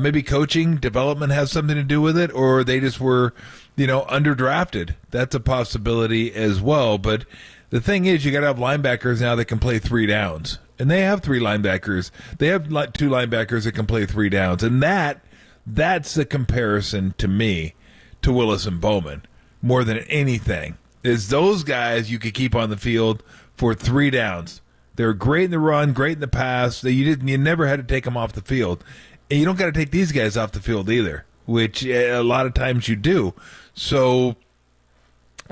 Maybe coaching, development has something to do with it, or they just were, underdrafted. That's a possibility as well. But the thing is, you got to have linebackers now that can play 3 downs. And they have 3 linebackers. They have 2 linebackers that can play 3 downs. And that's the comparison to me to Willis and Bowman more than anything. Is those guys you could keep on the field for 3 downs. They're great in the run, great in the pass. You never had to take them off the field. And you don't got to take these guys off the field either, which a lot of times you do. So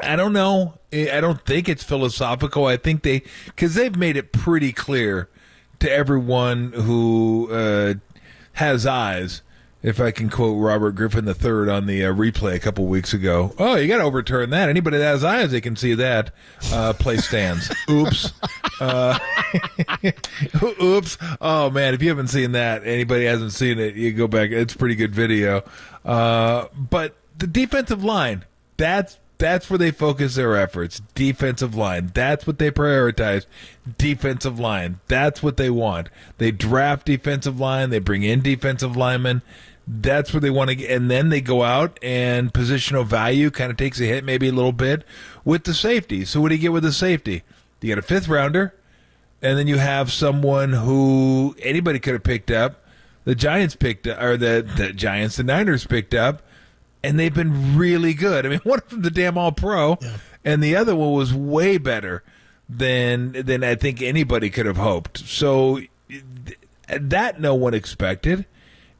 I don't know. I don't think it's philosophical. I think because they've made it pretty clear to everyone who has eyes, if I can quote Robert Griffin III on the replay a couple weeks ago. Oh, you got to overturn that. Anybody that has eyes, they can see that. Play stands. Oops. Oops. Oh, man, if you haven't seen that, anybody hasn't seen it, you go back. It's a pretty good video. But the defensive line, that's where they focus their efforts. Defensive line. That's what they prioritize. Defensive line. That's what they want. They draft defensive line. They bring in defensive linemen. That's where they want to get. And then they go out and positional value kind of takes a hit maybe a little bit with the safety. So what do you get with the safety? You get a 5th rounder, and then you have someone who anybody could have picked up. The Giants picked up, or the Niners picked up. And they've been really good. I mean, one of them the damn All-Pro, and the other one was way better than I think anybody could have hoped. So that no one expected.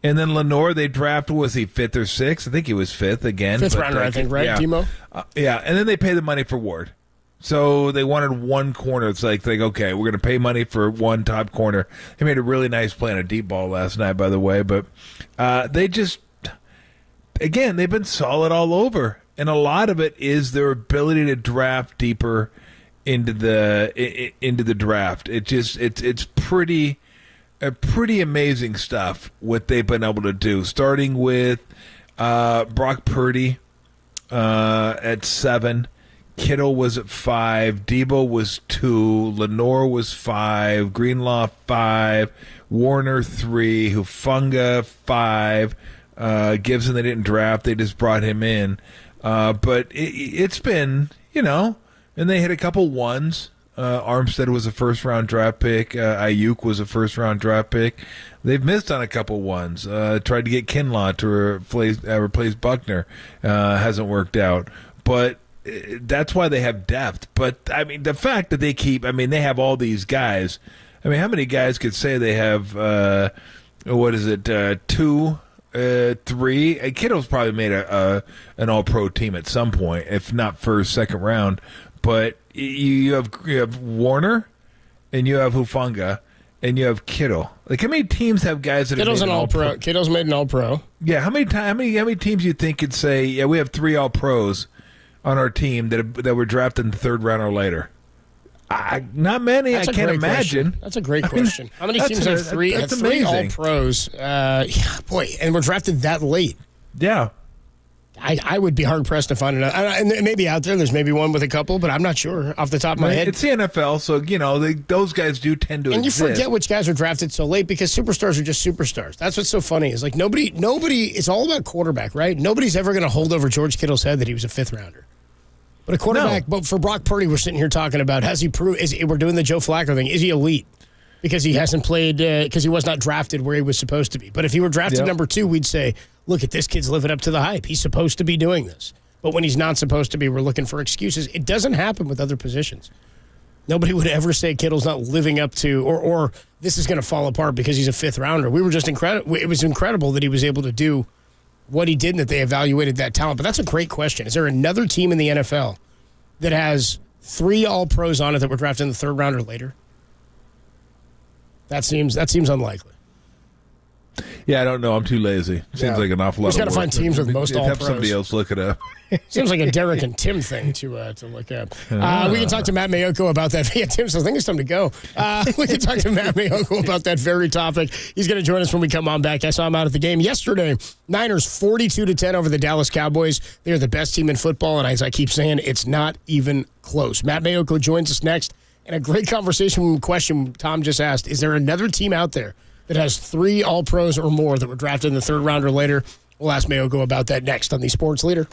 And then Lenore, they drafted, was he 5th or 6th? I think he was 5th again. 5th rounder, I think, right, Timo? Yeah, and then they pay the money for Ward. So they wanted one corner. It's like okay, we're going to pay money for one top corner. He made a really nice play on a deep ball last night, by the way. But they just, again, they've been solid all over. And a lot of it is their ability to draft deeper into the draft. It's pretty amazing stuff what they've been able to do. Starting with Brock Purdy at 7. Kittle was at 5, Debo was 2, Lenore was 5, Greenlaw 5, Warner 3, Hufanga 5, Gibson they didn't draft, they just brought him in. But it's been, and they hit a couple ones. Armstead was a first-round draft pick. Ayuk was a first-round draft pick. They've missed on a couple ones. Tried to get Kinlaw to replace Buckner. Hasn't worked out. But that's why they have depth. But, the fact that they they have all these guys. How many guys could say they have, 2, 3? Kittle's probably made an all-pro team at some point, if not first, second round. But you have Warner, and you have Hufanga, and you have Kittle. Like, how many teams have guys that Kittle's have made an all-pro? Kittle's made an all-pro. Yeah, how many teams you think could say, yeah, we have 3 all-pros on our team that were drafted in the third round or later? Not many. I can't imagine. That's a great question. How many teams have 3 all-pros? Boy, and we're drafted that late. Yeah. I would be hard-pressed to find another. And maybe out there's maybe one with a couple, but I'm not sure off the top of my head. It's the NFL, so, those guys do tend to exist. And you forget which guys are drafted so late because superstars are just superstars. That's what's so funny is, like, nobody, it's all about quarterback, right? Nobody's ever going to hold over George Kittle's head that he was a 5th-rounder. But a quarterback, but for Brock Purdy, we're sitting here talking about, has he proved, we're doing the Joe Flacco thing, is he elite? Because he hasn't played, because he was not drafted where he was supposed to be. But if he were drafted number 2, we'd say, look at this kid's living up to the hype. He's supposed to be doing this. But when he's not supposed to be, we're looking for excuses. It doesn't happen with other positions. Nobody would ever say Kittle's not living up to, or this is going to fall apart because he's a 5th-rounder. We were just incredible. It was incredible that he was able to do what he did and that they evaluated that talent. But that's a great question. Is there another team in the NFL that has 3 all-pros on it that were drafted in the 3rd round or later? That seems unlikely. Yeah, I don't know. I'm too lazy. Seems like an awful lot of work. We've got to find teams with most all-pros. Have somebody else look it up. Seems like a Derek and Tim thing to look up. We can talk to Matt Mayoko about that. Yeah, Tim says, I think it's time to go. We can talk to Matt Mayoko about that very topic. He's going to join us when we come on back. I saw him out at the game yesterday. Niners 42-10 over the Dallas Cowboys. They're the best team in football, and as I keep saying, it's not even close. Matt Mayoko joins us next. And a great question Tom just asked, is there another team out there that has 3 all-pros or more that were drafted in the 3rd round or later? We'll ask Mayoko about that next on the Sports Leader.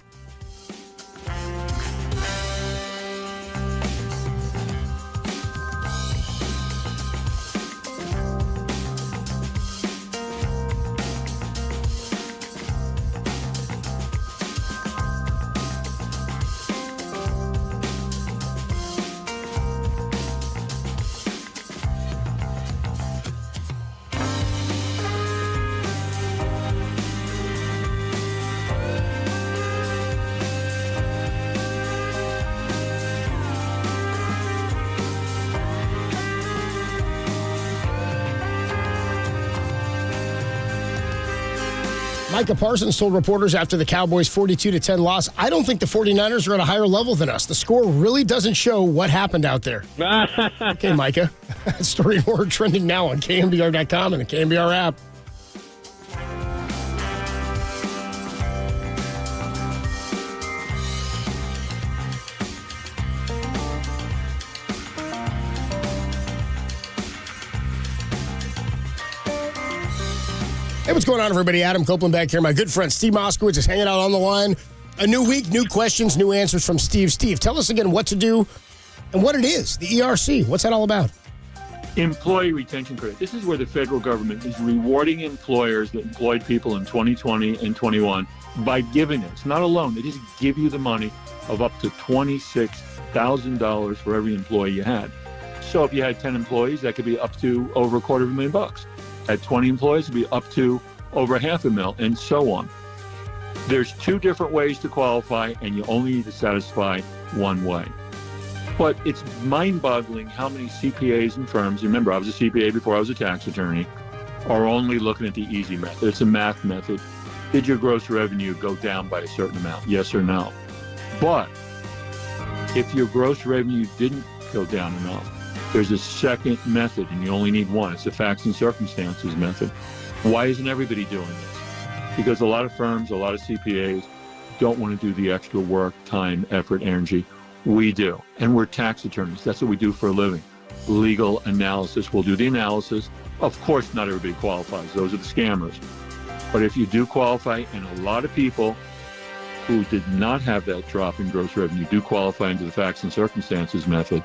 Micah Parsons told reporters after the Cowboys' 42-10 loss, I don't think the 49ers are at a higher level than us. The score really doesn't show what happened out there. Okay, Micah. Story and word trending now on KNBR.com and the KNBR app. Hey, what's going on, everybody? Adam Copeland back here. My good friend Steve Moskowitz is hanging out on the line. A new week, new questions, new answers from Steve. Steve, tell us again what to do and what it is, the ERC. What's that all about? Employee retention credit. This is where the federal government is rewarding employers that employed people in 2020 and 21 by giving it. It's not a loan. They just give you the money of up to $26,000 for every employee you had. So if you had 10 employees, that could be up to over $250,000. At 20 employees, it'd be up to over $500,000, and so on. There's 2 different ways to qualify, and you only need to satisfy one way. But it's mind-boggling how many CPAs and firms, remember, I was a CPA before I was a tax attorney, are only looking at the easy method. It's a math method. Did your gross revenue go down by a certain amount? Yes or no? But if your gross revenue didn't go down enough, there's a second method, and you only need one. It's the facts and circumstances method. Why isn't everybody doing this? Because a lot of firms, a lot of CPAs don't want to do the extra work, time, effort, energy. We do. And we're tax attorneys. That's what we do for a living. Legal analysis. We'll do the analysis. Of course, not everybody qualifies. Those are the scammers. But if you do qualify, and a lot of people who did not have that drop in gross revenue do qualify into the facts and circumstances method,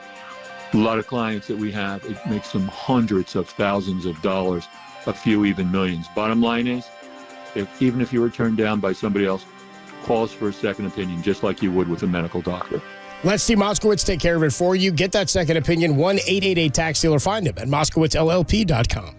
a lot of clients that we have, it makes them hundreds of thousands of dollars, a few even millions. Bottom line is, even if you were turned down by somebody else, call us for a second opinion, just like you would with a medical doctor. Let Steve Moskowitz take care of it for you. Get that second opinion, 1-888-TAX-DEALER. Find him at moskowitzllp.com.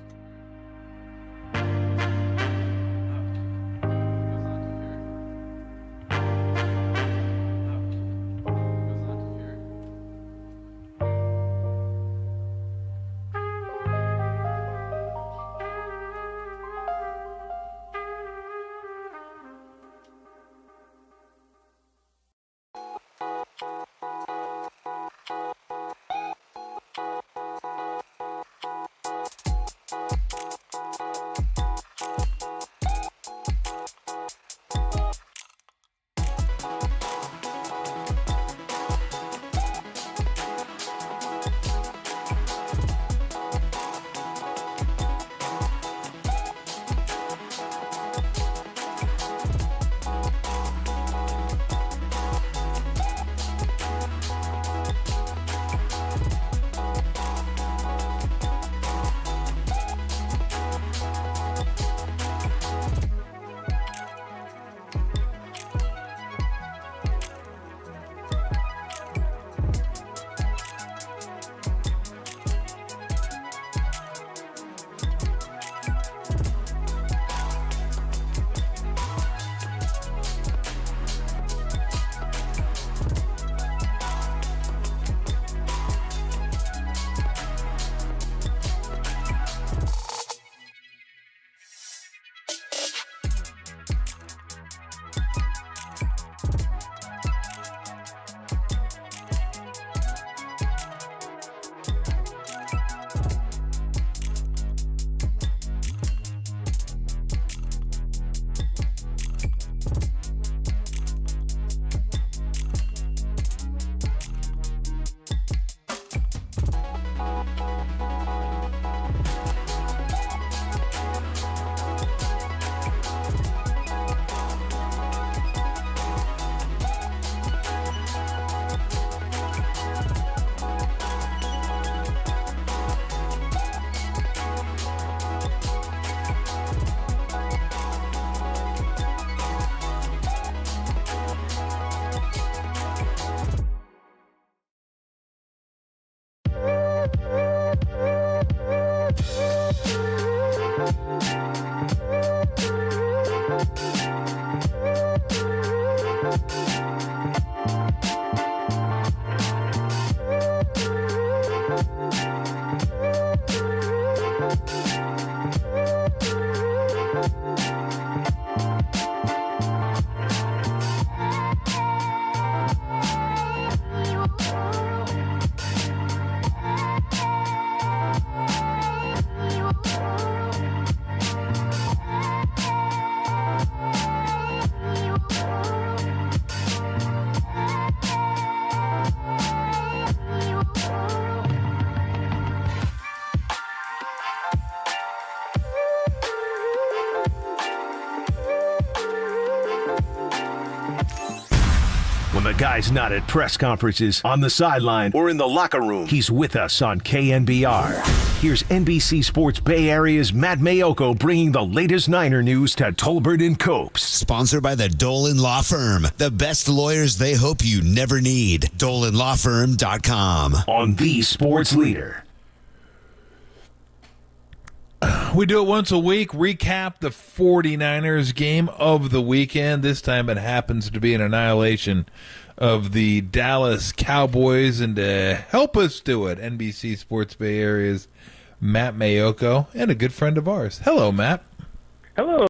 When the guy's not at press conferences, on the sideline, or in the locker room, he's with us on KNBR. Here's NBC Sports Bay Area's Matt Mayoko bringing the latest Niner news to Tolbert and Copes. Sponsored by the Dolan Law Firm. The best lawyers they hope you never need. DolanLawFirm.com. On the Sports Leader. We do it once a week, recap the 49ers game of the weekend. This time it happens to be an annihilation of the Dallas Cowboys. And to help us do it, NBC Sports Bay Area's Matt Mayoko and a good friend of ours. Hello, Matt. Hello.